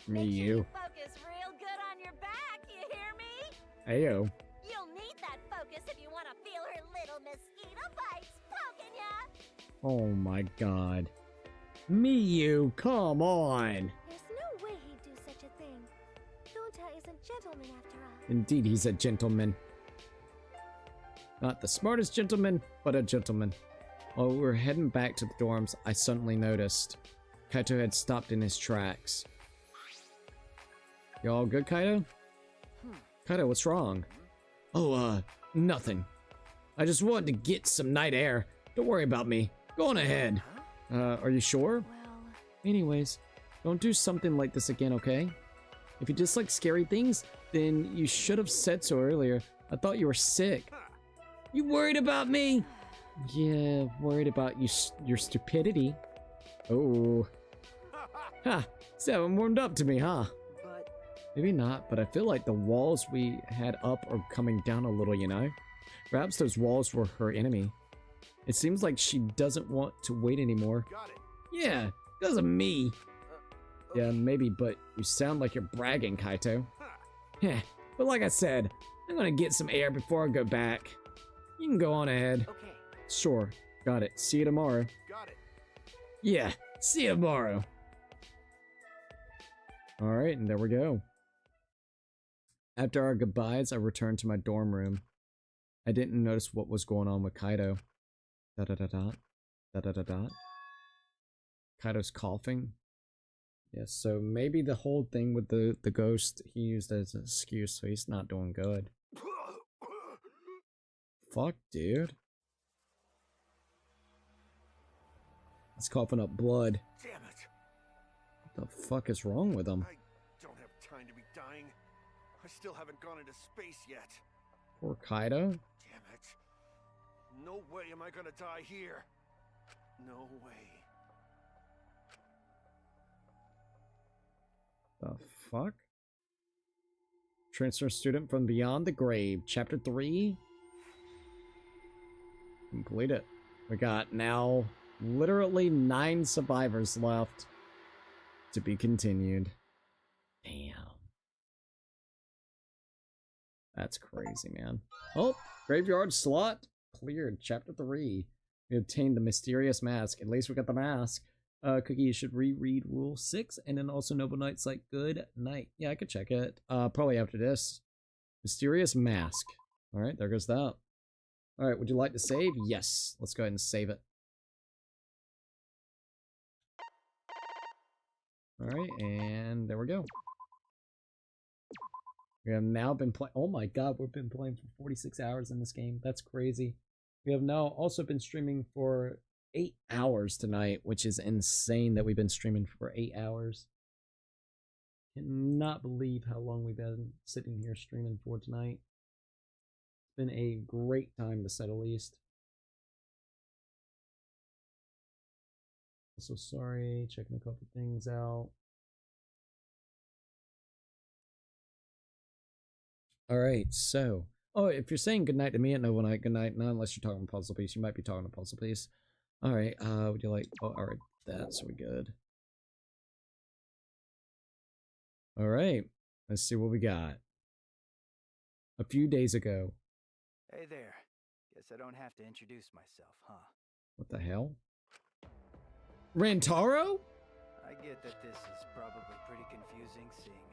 Me, Make sure you. focus real good on your back, you hear me? Ayo. You'll need that focus if you want to feel her little mosquito bites poking ya. Oh my god. Miyu, come on! There's no way he'd do such a thing. Gonta is a gentleman after all. Indeed, he's a gentleman. Not the smartest gentleman, but a gentleman. While we were heading back to the dorms, I suddenly noticed Kaito had stopped in his tracks. You all good, Kaito? Kaito, what's wrong? Oh, nothing. I just wanted to get some night air. Don't worry about me. Go on ahead. Are you sure? Well... Anyways, don't do something like this again, okay? If you dislike scary things, then you should have said so earlier. I thought you were sick. You worried about me? Yeah, worried about your stupidity. Oh. Ha! Still haven't warmed up to me, huh? But Maybe not, but I feel like the walls we had up are coming down a little, you know? Perhaps those walls were her enemy. It seems like she doesn't want to wait anymore. Got it. Yeah, because of me. Yeah, maybe, but you sound like you're bragging, Kaito. Yeah, but like I said, I'm gonna get some air before I go back. You can go on ahead. Okay. Sure, got it. See you tomorrow. Got it. Yeah, see you tomorrow. Alright, and there we go. After our goodbyes, I returned to my dorm room. I didn't notice what was going on with Kaito. Da-da-da-dot. Da-da-da-dot. Kaito's coughing. Yeah, so maybe the whole thing with the ghost he used as an excuse, so he's not doing good. Fuck, dude. He's coughing up blood. Damn it. What the fuck is wrong with him? I don't have time to be dying. I still haven't gone into space yet. Poor Kaito. Damn it. No way am I gonna die here. No way. The fuck? Transfer student from beyond the grave. Chapter 3. Complete it. We got now literally 9 survivors left. To be continued. Damn. That's crazy, man. Oh, graveyard slot cleared. Chapter 3. We obtained the mysterious mask. At least we got the mask. Cookie, you should reread Rule 6 and then also Noble Knight's like, good night. Yeah, I could check it. Probably after this. Mysterious mask. Alright, there goes that. Alright, would you like to save? Yes. Let's go ahead and save it. Alright, and there we go. We have now been playing. Oh my god, we've been playing for 46 hours in this game. That's crazy. We have now also been streaming for 8 hours tonight, which is insane that we've been streaming for 8 hours. Cannot believe how long we've been sitting here streaming for tonight. It's been a great time to say the least. So sorry, checking a couple things out. Alright, so. Oh, if you're saying goodnight to me at Noble Night, good night. Not unless you're talking Puzzle Piece. You might be talking to Puzzle Piece. Alright, would you like. Oh, alright, that's we good. Alright, let's see what we got. A few days ago. Hey there. Guess I don't have to introduce myself, huh? What the hell? Rantaro? I get that this is probably pretty confusing seeing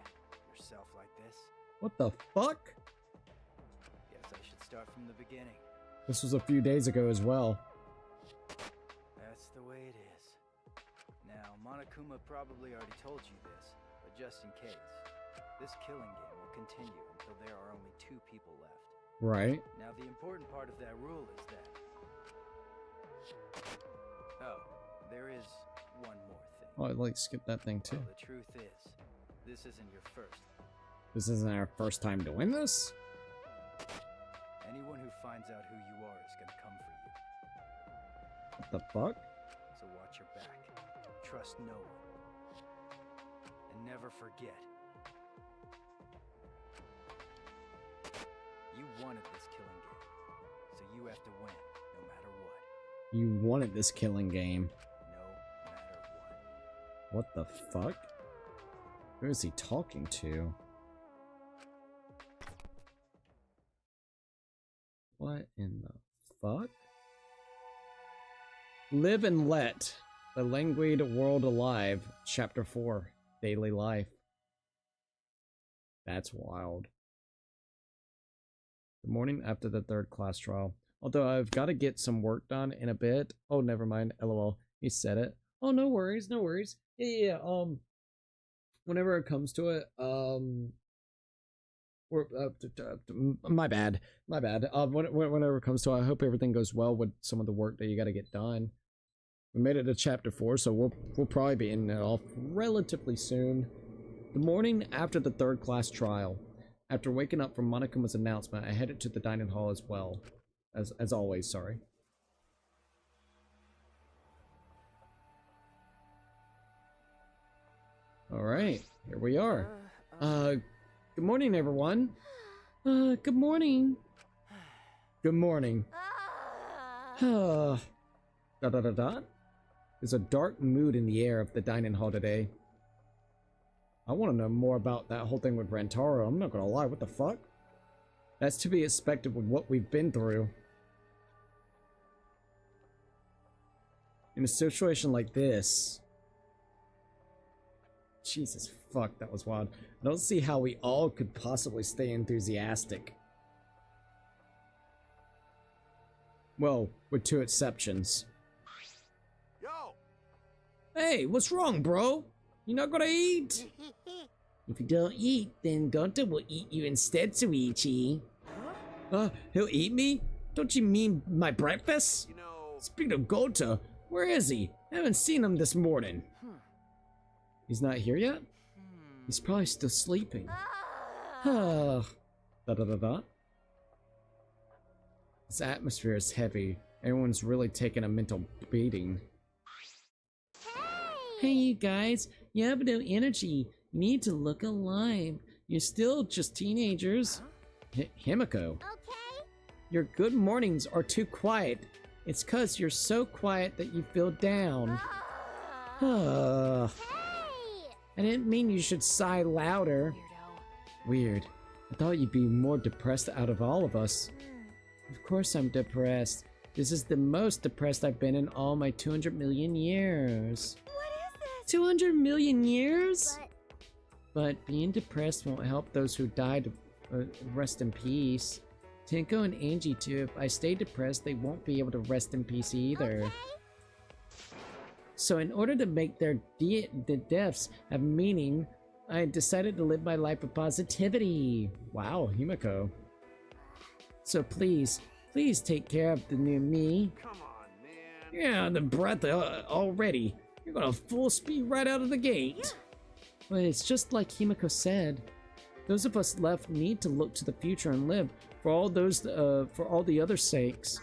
yourself like this. What the fuck? Guess I should start from the beginning. This was a few days ago as well. That's the way it is. Now, Monokuma probably already told you this, but just in case, this killing game will continue until there are only 2 people left. Right. Now, the important part of that rule is that... Oh, there is one more thing. Oh, I'd like to skip that thing too. Well, the truth is, this isn't your first. This isn't our first time doing this? Anyone who finds out who you are is gonna come for you. What the fuck? So watch your back. Trust no one. And never forget. You wanted this killing game. So you have to win, no matter what. You wanted this killing game. No matter what. What the fuck? Who is he talking to? What in the fuck? Live and Let. The Languid World Alive. Chapter 4. Daily Life. That's wild. The morning after the 3rd class trial. Although I've got to get some work done in a bit. Oh, never mind. LOL. He said it. Oh, no worries. No worries. Yeah. Whenever it comes to it, my bad. Whenever it comes to it, I hope everything goes well with some of the work that you got to get done. We made it to chapter 4, so we'll probably be in it off relatively soon. The morning after the 3rd class trial. After waking up from Monokuma's announcement, I headed to the dining hall as well. As always, sorry. Alright, here we are. Good morning, everyone. Good morning. Good morning. There's a dark mood in the air of the dining hall today. I want to know more about that whole thing with Rantaro. I'm not gonna lie, what the fuck? That's to be expected with what we've been through. In a situation like this... Jesus fuck, that was wild. I don't see how we all could possibly stay enthusiastic. Well, with 2 exceptions. Yo! Hey, what's wrong, bro? You not gonna eat? If you don't eat, then Gonta will eat you instead, Suichi. He'll eat me? Don't you mean my breakfast? You know... Speaking of Gonta, where is he? I haven't seen him this morning. He's not here yet? He's probably still sleeping. This atmosphere is heavy. Everyone's really taking a mental beating. Hey, you guys. You have no energy. You need to look alive. You're still just teenagers. Himiko. Okay. Your good mornings are too quiet. It's 'cause you're so quiet that you feel down. Hey! I didn't mean you should sigh louder. Weird. I thought you'd be more depressed out of all of us. Of course I'm depressed. This is the most depressed I've been in all my 200 million years. What is this? 200 million years? But being depressed won't help those who died. Rest in peace. Tenko and Angie too. If I stay depressed, they won't be able to rest in peace either. Okay. So in order to make their deaths have meaning, I decided to live my life with positivity. Wow, Himiko. So please take care of the new me. Come on, man. Yeah, the breath already. You're gonna full speed right out of the gate. But it's just like Himiko said. Those of us left need to look to the future and live for all those, for all the other sakes.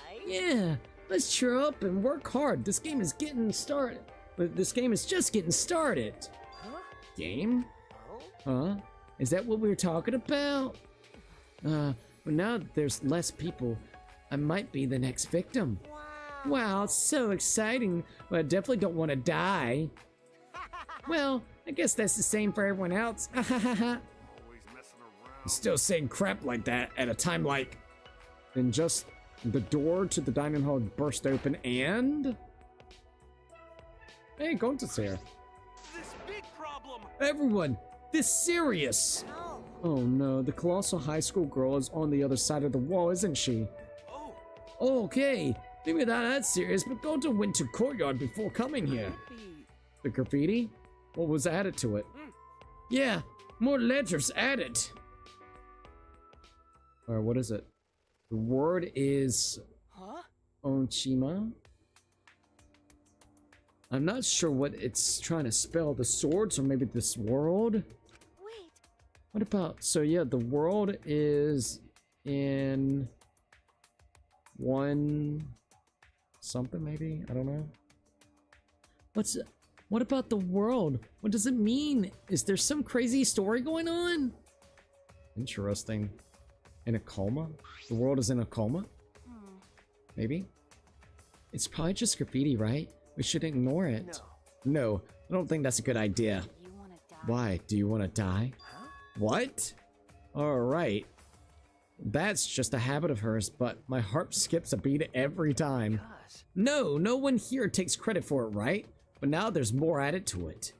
Right? Yeah. Let's cheer up and work hard. This game is getting started. But this game is just getting started. Huh? Game? Oh? Huh? Is that what we were talking about? But now that there's less people, I might be the next victim. Wow, it's so exciting, but I definitely don't want to die. Well, I guess that's the same for everyone else. Always messing around. Still saying crap like that at a time like... Then just... The door to the dining hall burst open and... Hey, Gonta's here. Everyone, this serious. No. Oh no, the colossal high school girl is on the other side of the wall, isn't she? Oh, Okay, maybe not that serious, but go to Winter Courtyard before coming here. The graffiti? What was added to it? Yeah, more letters added. Alright, what is it? The word is Huh? Onchima. I'm not sure what it's trying to spell. The swords or maybe this world? Wait, What about, so yeah, the world is in one something maybe? I don't know. What about the world? What does it mean? Is there some crazy story going on? Interesting. In a coma? The world is in a coma? Maybe? It's probably just graffiti, right? We should ignore it. No, I don't think that's a good idea. you wanna die? Why? Do you want to die? What? Alright. That's just a habit of hers, but my heart skips a beat every time. No one here takes credit for it, right? But now there's more added to it.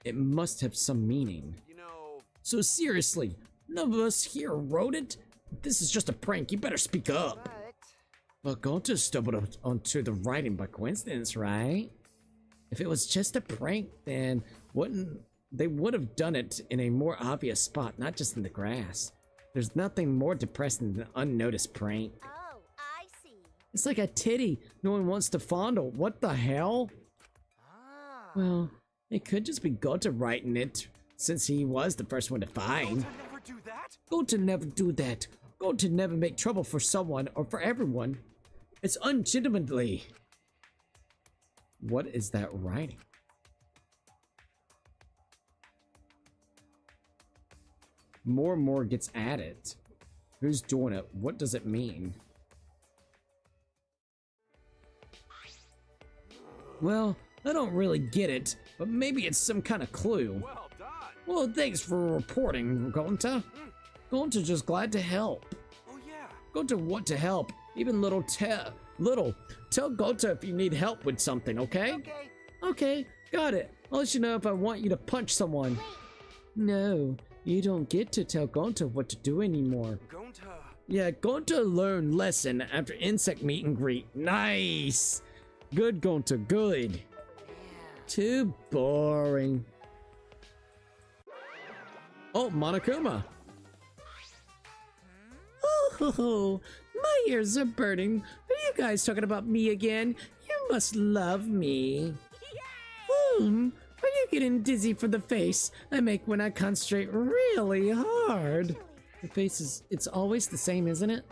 It must have some meaning. You know, So seriously, none of us here wrote it? This is just a prank, you better speak up. But Gonta stumbled onto the writing by coincidence, right? If it was just a prank, then they would have done it in a more obvious spot, not just in the grass. There's nothing more depressing than an unnoticed prank. Oh, I see. It's like a titty no one wants to fondle. What the hell? Well, it could just be Gonta writing it, since he was the first one to find. Gonta never do that? Gonta never do that. Gonta never make trouble for someone or for everyone. It's ungentlemanly. What is that writing? More and more gets added. Who's doing it? What does it mean? Well, I don't really get it, but maybe it's some kind of clue. well done. Well, thanks for reporting, Gonta. Gonta just glad to help. Oh yeah. Gonta want to help. Even little. Tell Gonta if you need help with something, okay? Okay. Okay, got it. I'll let you know if I want you to punch someone. No, you don't get to tell Gonta what to do anymore. Gonta. Yeah, Gonta learned lesson after insect meet and greet. Nice. Good, Gonta, good. Too boring. Oh, Monokuma. Oh, my ears are burning. Are you guys talking about me again? You must love me. Are you getting dizzy for the face I make when I concentrate really hard? The face is, it's always the same, isn't it?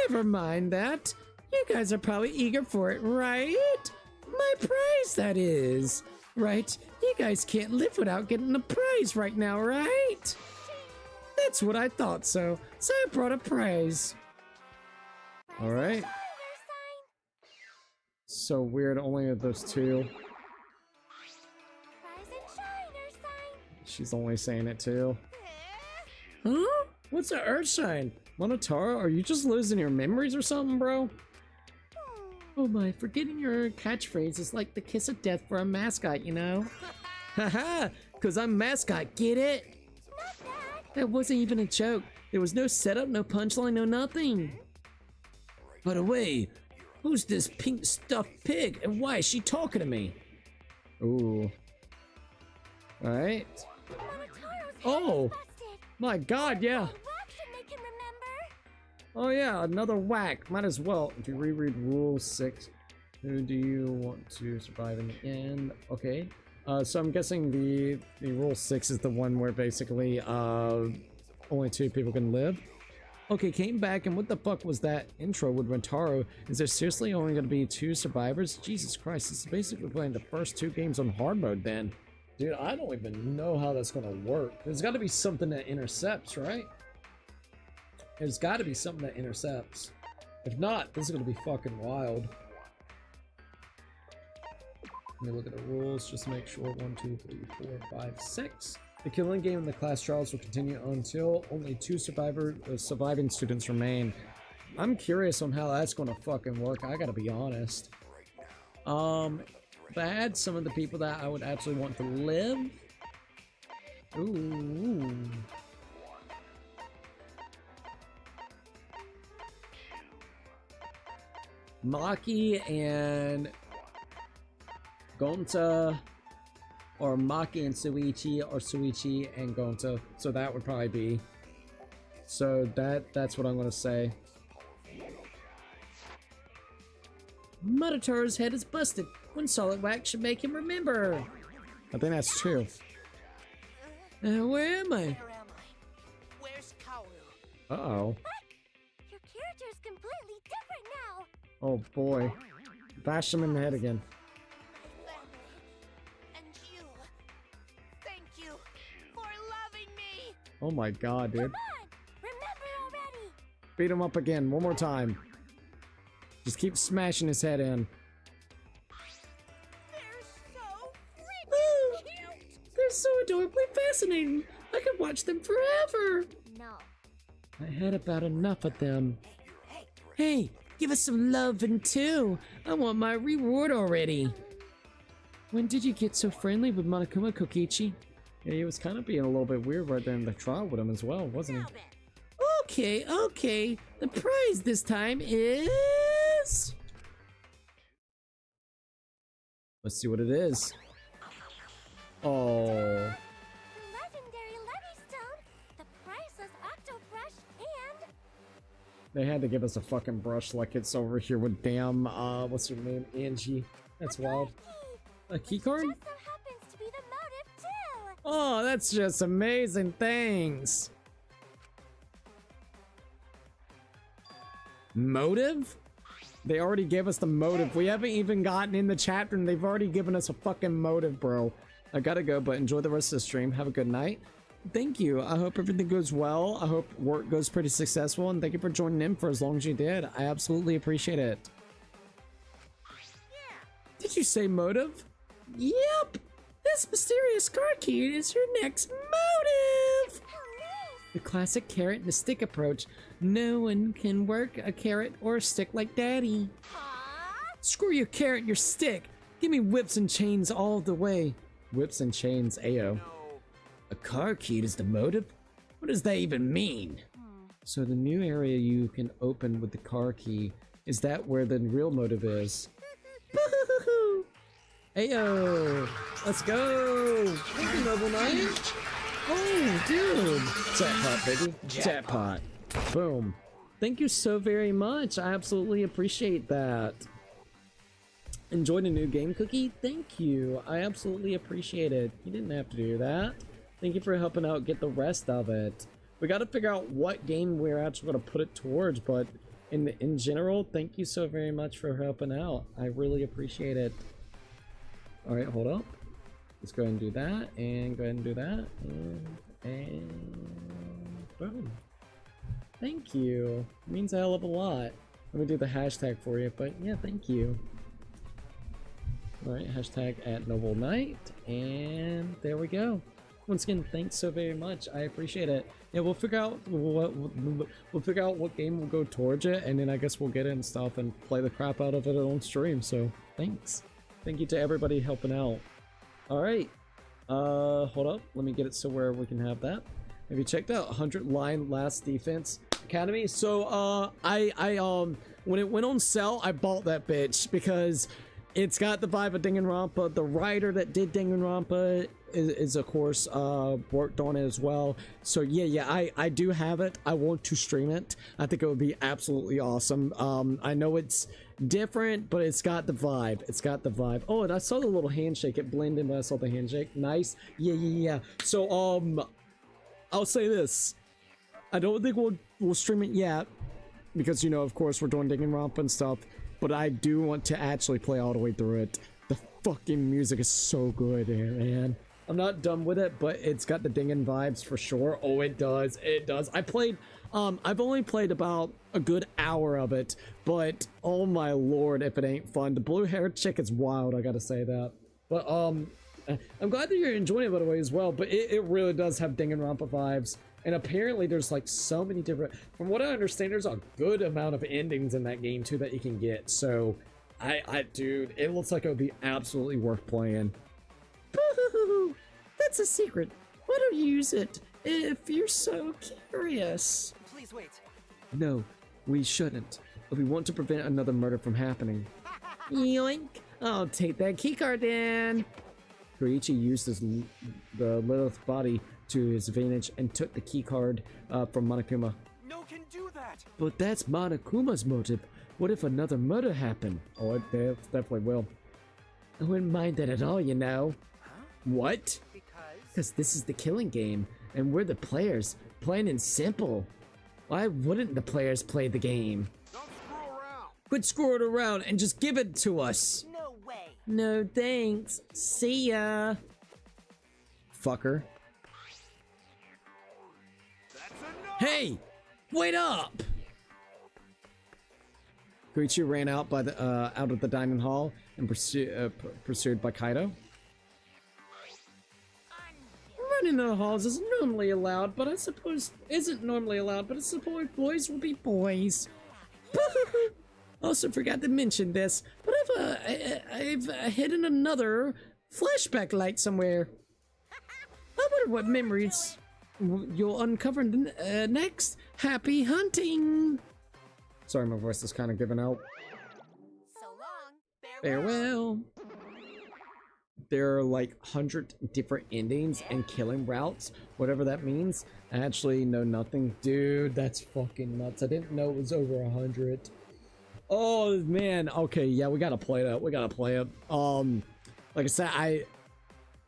Never mind that. You guys are probably eager for it, right? My prize, that is. Right? You guys can't live without getting a prize right now, right? That's what I thought so. So I brought a prize. Alright. So weird, only of those two. Rise and shine, Earthsign. She's only saying it too. Huh? What's an earth sign? Monotaro, are you just losing your memories or something, bro? Oh my, forgetting your catchphrase is like the kiss of death for a mascot, you know? Haha, cause I'm mascot, get it? That wasn't even a joke. There was no setup, no punchline, no nothing. By the way, who's this pink stuffed pig and why is she talking to me? Ooh. Alright. Oh! My god, yeah! Oh yeah, another whack. Might as well. If you reread Rule 6, who do you want to survive in the end? Okay. So I'm guessing the Rule 6 is the one where basically only 2 people can live. Okay, came back, and what the fuck was that intro with Rentaro? Is there seriously only going to be 2 survivors? Jesus Christ, this is basically playing the first 2 games on hard mode then. Dude, I don't even know how that's going to work. There's got to be something that intercepts, right? There's got to be something that intercepts. If not, this is going to be fucking wild. Let me look at the rules just to make sure. 1, 2, 3, 4, 5, 6. The killing game and the class trials will continue until only 2 surviving students remain. I'm curious on how that's going to fucking work. I gotta be honest. If I had some of the people that I would actually want to live, Ooh. Maki and Gonta, or Maki and Suichi, or Suichi and Gonta. So that would probably be. So that's what I'm gonna say. Mototaro's head is busted. One solid whack should make him remember. I think that's true. Where am I? Where am I? Where's Kaoru? Uh-oh. Your character is completely different now. Oh boy. Bash him in the head again. Family. And you. Thank you for loving me. Oh my god, dude. Come on, remember already. Beat him up again, one more time. Just keep smashing his head in. They're so freaking cute. They're so adorably fascinating. I could watch them forever. No. I had about enough of them. Hey, give us some loving too. I want my reward already. When did you get so friendly with Monokuma, Kokichi? Yeah, he was kind of being a little bit weird right there in the trial with him as well, wasn't he? Okay. The prize this time is... Let's see what it is. Oh. Legendary Levy Stone, the priceless Octo Brush, and They had to give us a fucking brush like it's over here with damn, what's her name? Angie. That's wild. A key card? just so happens to be the motive too. Oh, that's just amazing. Thanks. Motive? They already gave us the motive. We haven't even gotten in the chapter and they've already given us a fucking motive, bro. I gotta go, but enjoy the rest of the stream. Have a good night. Thank you. I hope everything goes well. I hope work goes pretty successful, and thank you for joining in for as long as you did. I absolutely appreciate it. Did you say motive? Yep. This mysterious car key is your next motive. The classic carrot and a stick approach. No one can work a carrot or a stick like Daddy. Screw your carrot and your stick. Give me whips and chains all the way. Whips and chains, ayo. A car key is the motive? What does that even mean? So the new area you can open with the car key, is that where the real motive is? Ayo! Let's go! Thank you, Level 9! Oh, dude! Jackpot, baby. Jackpot. Boom. Thank you so very much. I absolutely appreciate that. Enjoyed a new game, Cookie? Thank you. I absolutely appreciate it. You didn't have to do that. Thank you for helping out get the rest of it. We got to figure out what game we're actually going to put it towards, but in general, thank you so very much for helping out. I really appreciate it. All right, hold up. Let's go ahead and do that, and go ahead and do that, and boom. Thank you. It means a hell of a lot. Let me do the hashtag for you, but yeah, thank you. All right, hashtag at Noble Knight, and there we go. Once again, thanks so very much. I appreciate it. Yeah, we'll figure out what game will go towards it, and then I guess we'll get it and stuff and play the crap out of it on stream. So thanks. Thank you to everybody helping out. All right. Hold up. Let me get it so where we can have that. Have you checked out 100 Line Last Defense Academy? So when it went on sale, I bought that bitch because it's got the vibe of Danganronpa. The writer that did Danganronpa is of course worked on it as well. So yeah, I do have it. I want to stream it. I think it would be absolutely awesome. I know it's different, but it's got the vibe. It's got the vibe. Oh, and I saw the little handshake. It blended in, but I saw the handshake. Nice. Yeah. So I'll say this. I don't think we'll stream it yet because, you know, of course we're doing Danganronpa and stuff. But I do want to actually play all the way through it. The fucking music is so good, man. I'm not done with it, but it's got the Dangan vibes for sure. Oh, it does. It does. I've only played about a good hour of it, but oh my lord, if it ain't fun. The blue-haired chick is wild, I gotta say that. But I'm glad that you're enjoying it, by the way, as well. But it really does have Danganronpa vibes. And apparently there's like so many different, from what I understand, there's a good amount of endings in that game too that you can get. So dude, it looks like it would be absolutely worth playing. Boo-hoo-hoo. That's a secret. Why don't you use it if you're so curious? Please wait. No, we shouldn't. If we want to prevent another murder from happening. Yoink! I'll take that keycard then. Koichi used the Lilith body to his advantage and took the keycard from Monokuma. No can do that. But that's Monokuma's motive. What if another murder happened? Oh, it definitely will. I wouldn't mind that at all, you know. Huh? What? Because this is the killing game, and we're the players. Plain and simple. Why wouldn't the players play the game? Don't screw around. Quit screwing around and just give it to us. No way. No thanks. See ya. Fucker. That's enough. Hey! Wait up! Koichi ran out by the out of the dining hall and pursued by Kaido. Running in the halls is normally allowed, but I suppose boys will be boys. Also forgot to mention this, but I've hidden another flashback light somewhere. I wonder what memories you'll uncover next. Happy hunting! Sorry, my voice is kind of giving out. So long. Farewell. There are like 100 different endings and killing routes, whatever that means. I actually know nothing. Dude, that's fucking nuts. I didn't know it was over 100. Oh man, okay, yeah, we gotta play that. We gotta play it. Like I said, I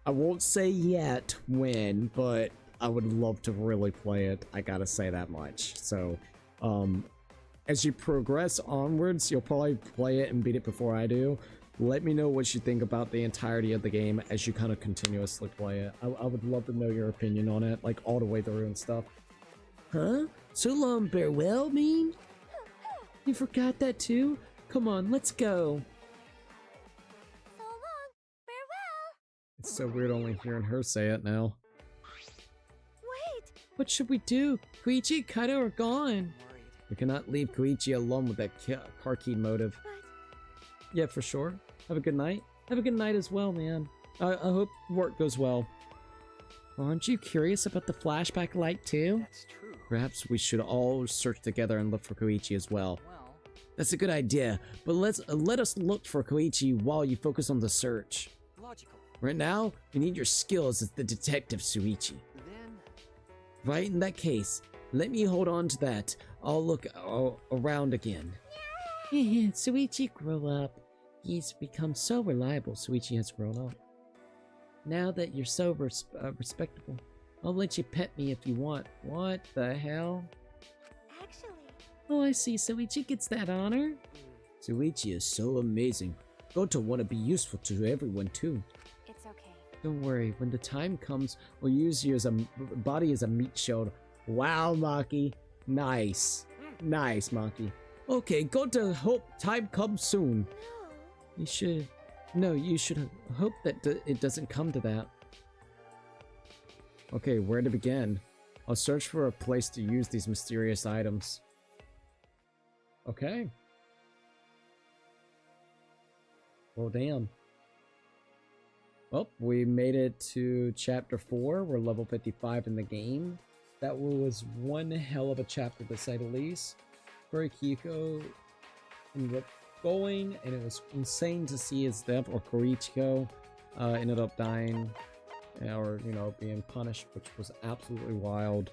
won't say yet when, but I would love to really play it. I gotta say that much. So, as you progress onwards, you'll probably play it and beat it before I do. Let me know what you think about the entirety of the game as you kind of continuously play it. I would love to know your opinion on it, like all the way through and stuff. Huh? So long, farewell, mean? You forgot that too? Come on, let's go. So long, farewell. It's so weird only hearing her say it now. Wait. What should we do? Koichi and Kaido are gone. Worried. We cannot leave Koichi alone with that car key motive. But Yeah, for sure. Have a good night. Have a good night as well, man. I hope work goes well. Aren't you curious about the flashback light too? That's true. Perhaps we should all search together and look for Koichi as well. Well, That's a good idea, but let us look for Koichi while you focus on the search. logical. Right now, we need your skills as the detective, Shuichi. Then, Right, in that case, let me hold on to that. I'll look around again. Shuichi, grow up. He's become so reliable. Shuichi has grown up. Now that you're so respectable, I'll let you pet me if you want. What the hell? actually, Oh, I see. Shuichi gets that honor. Shuichi is so amazing. Goto want to be useful to everyone too. It's okay. Don't worry. When the time comes, we'll use you as a body as a meat shield. Wow, Maki. Nice. Nice, Maki. Okay, Goto, hope time comes soon. no. You should hope that it doesn't come to that. Okay, where to begin? I'll search for a place to use these mysterious items. Okay. Well, damn. Well, we made it to chapter 4. We're level 55 in the game. That was one hell of a chapter, to say the least. Kurikiko ended up going, and it was insane to see his death, or Korichiko ended up dying, or, you know, being punished, which was absolutely wild.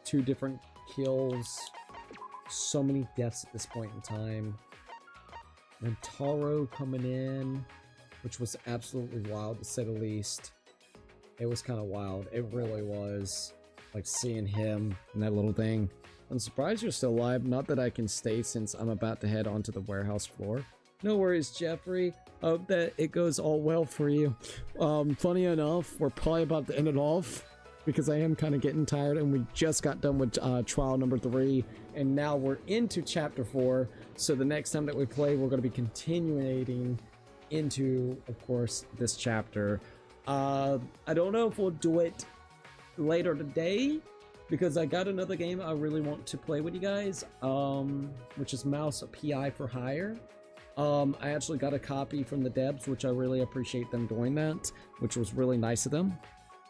2 different kills, so many deaths at this point in time. And Taro coming in, which was absolutely wild, to say the least. It was kind of wild. It really was. Like, seeing him and that little thing. I'm surprised you're still alive. Not that I can stay since I'm about to head onto the warehouse floor. No worries, Jeffrey. Hope that it goes all well for you. Funny enough, we're probably about to end it off because I am kind of getting tired, and we just got done with trial number 3, and now we're into chapter 4. So the next time that we play, we're going to be continuing into, of course, this chapter. I don't know if we'll do it later today, because I got another game I really want to play with you guys, which is Mouse PI for Hire. I actually got a copy from the devs, which I really appreciate them doing that, which was really nice of them.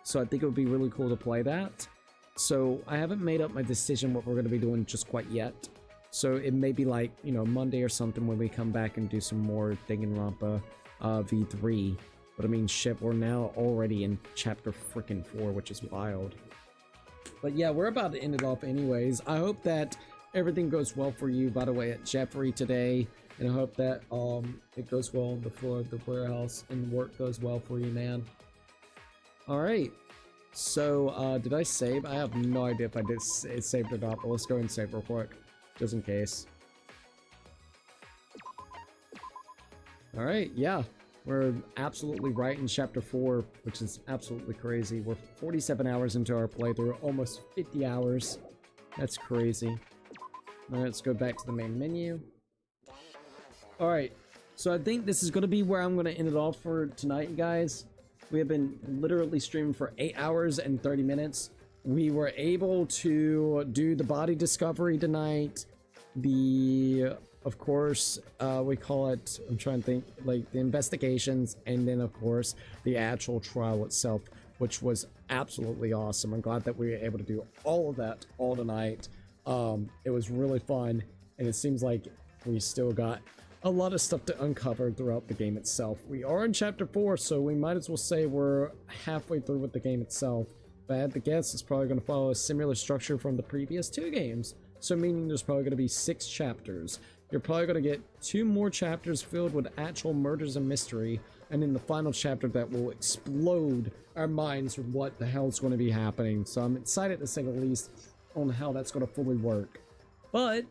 so I think it would be really cool to play that. So I haven't made up my decision what we're going to be doing just quite yet. So it may be like, you know, Monday or something when we come back and do some more Danganronpa V3. But I mean, shit, we're now already in chapter freaking 4, which is wild. But yeah, we're about to end it off anyways. I hope that everything goes well for you, by the way, at Jeffrey today. And I hope that it goes well on the floor of the warehouse and work goes well for you, man. Alright. So, did I save? I have no idea if I did saved or not, but let's go and save real quick, just in case. Alright, yeah. We're absolutely right in chapter 4, which is absolutely crazy. We're 47 hours into our playthrough, almost 50 hours. That's crazy. Alright, let's go back to the main menu. Alright, so I think this is going to be where I'm going to end it off for tonight, guys. We have been literally streaming for 8 hours and 30 minutes. We were able to do the body discovery tonight. Of course, we call it, I'm trying to think, like the investigations, and then of course the actual trial itself, which was absolutely awesome. I'm glad that we were able to do all of that all tonight. It was really fun, and it seems like we still got a lot of stuff to uncover throughout the game itself. We are in chapter 4, so we might as well say we're halfway through with the game itself. If I had to guess, it's probably going to follow a similar structure from the previous 2 games. So meaning there's probably going to be 6 chapters. You're probably going to get 2 more chapters filled with actual murders and mystery, and then the final chapter that will explode our minds with what the hell's going to be happening. So I'm excited to say the least on how that's going to fully work. But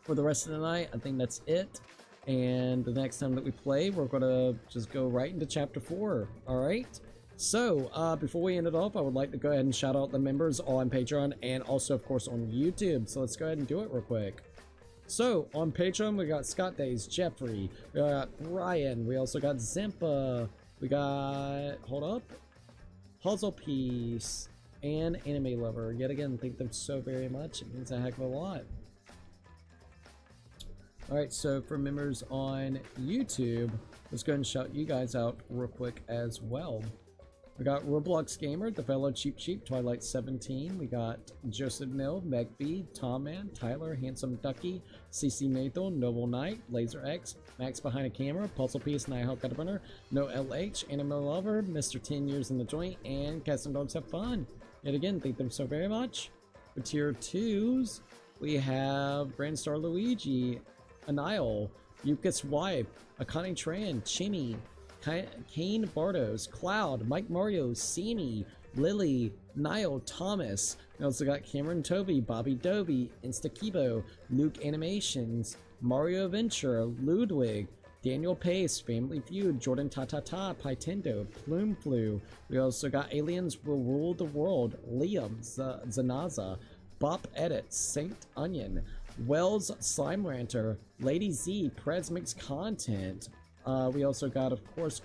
for the rest of the night, I think that's it. And the next time that we play, we're going to just go right into chapter 4. Alright? So, before we end it off, I would like to go ahead and shout out the members on Patreon and also, of course, on YouTube. So let's go ahead and do it real quick. So, on Patreon, we got Scott Days, Jeffrey, we got Brian, we also got Zimpa, we got, hold up, Puzzle Piece, and Anime Lover. Yet again, thank them so very much. It means a heck of a lot. Alright, so for members on YouTube, let's go ahead and shout you guys out real quick as well. We got Roblox Gamer, The Fellow Cheap, Twilight 17. We got Joseph Mill, Meg B, Tom Man, Tyler, Handsome Ducky, CC Nathan, Noble Knight, Laser X, Max Behind a Camera, Puzzle Piece, Nighthawk Runner, No LH, Animal Lover, Mr. 10 Years in the Joint, and Cats and Dogs Have Fun. Yet again, thank them so very much. For tier 2s, we have Brandstar Luigi, Anile, Yuka's Wife, Akane Tran, Chimmy, Kane Bardos, Cloud, Mike Mario, Sammy, Lily, Niall, Thomas. We also got Cameron Toby, Bobby Doby, Instakibo, Luke Animations, Mario Adventure, Ludwig, Daniel Pace, Family Feud, Jordan Tatata, Pytendo, Plume Flu. We also got Aliens Will Rule the World, Liam, Zanaza, Bop Edit, Saint Onion, Wells Slime Ranter, Lady Z, Prez Mix Content. We also got, of course,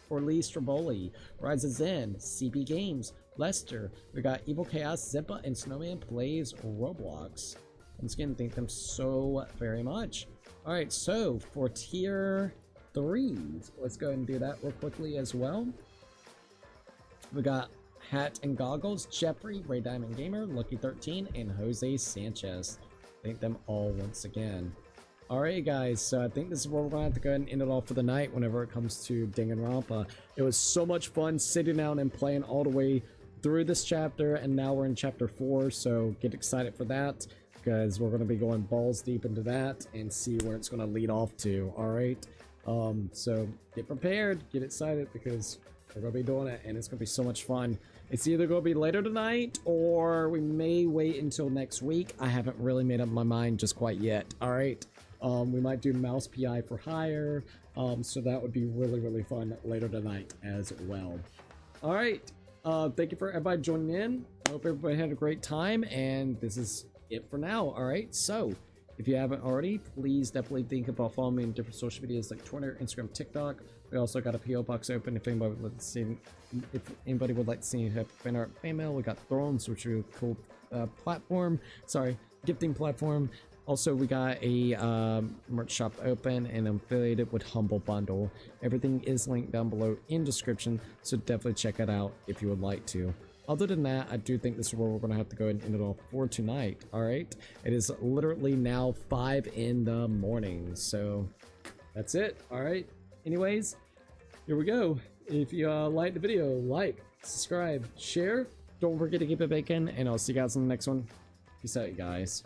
Orly Straboli, Rise of Zen, CB Games, Lester. We got Evil Chaos, Zippa, and Snowman Plays Roblox. Once again, thank them so very much. Alright, so for tier 3s, let's go ahead and do that real quickly as well. We got Hat and Goggles, Jeffrey, Ray Diamond Gamer, Lucky 13, and Jose Sanchez. Thank them all once again. Alright guys, so I think this is where we're going to have to go ahead and end it off for the night whenever it comes to Danganronpa. It was so much fun sitting down and playing all the way through this chapter, and now we're in chapter 4, so get excited for that, because we're going to be going balls deep into that and see where it's going to lead off to, alright? So get prepared, get excited, because we're going to be doing it, and it's going to be so much fun. It's either going to be later tonight, or we may wait until next week. I haven't really made up my mind just quite yet, alright? We might do Mouse PI for hire, so that would be really, really fun later tonight as well. Alright, thank you for everybody joining in. I hope everybody had a great time, and this is it for now, alright? So, if you haven't already, please definitely think about following me on different social medias like Twitter, Instagram, TikTok. We also got a PO box open if anybody would like to see, fan art, fan mail. We got Thrones, which is a cool gifting platform. Also, we got a merch shop open and affiliated with Humble Bundle. Everything is linked down below in description, so definitely check it out if you would like to. Other than that, I do think this is where we're going to have to go and end it off for tonight, alright? It is literally now 5 in the morning, so that's it, alright? Anyways, here we go. If you liked the video, like, subscribe, share. Don't forget to keep it bacon, and I'll see you guys in the next one. Peace out, you guys.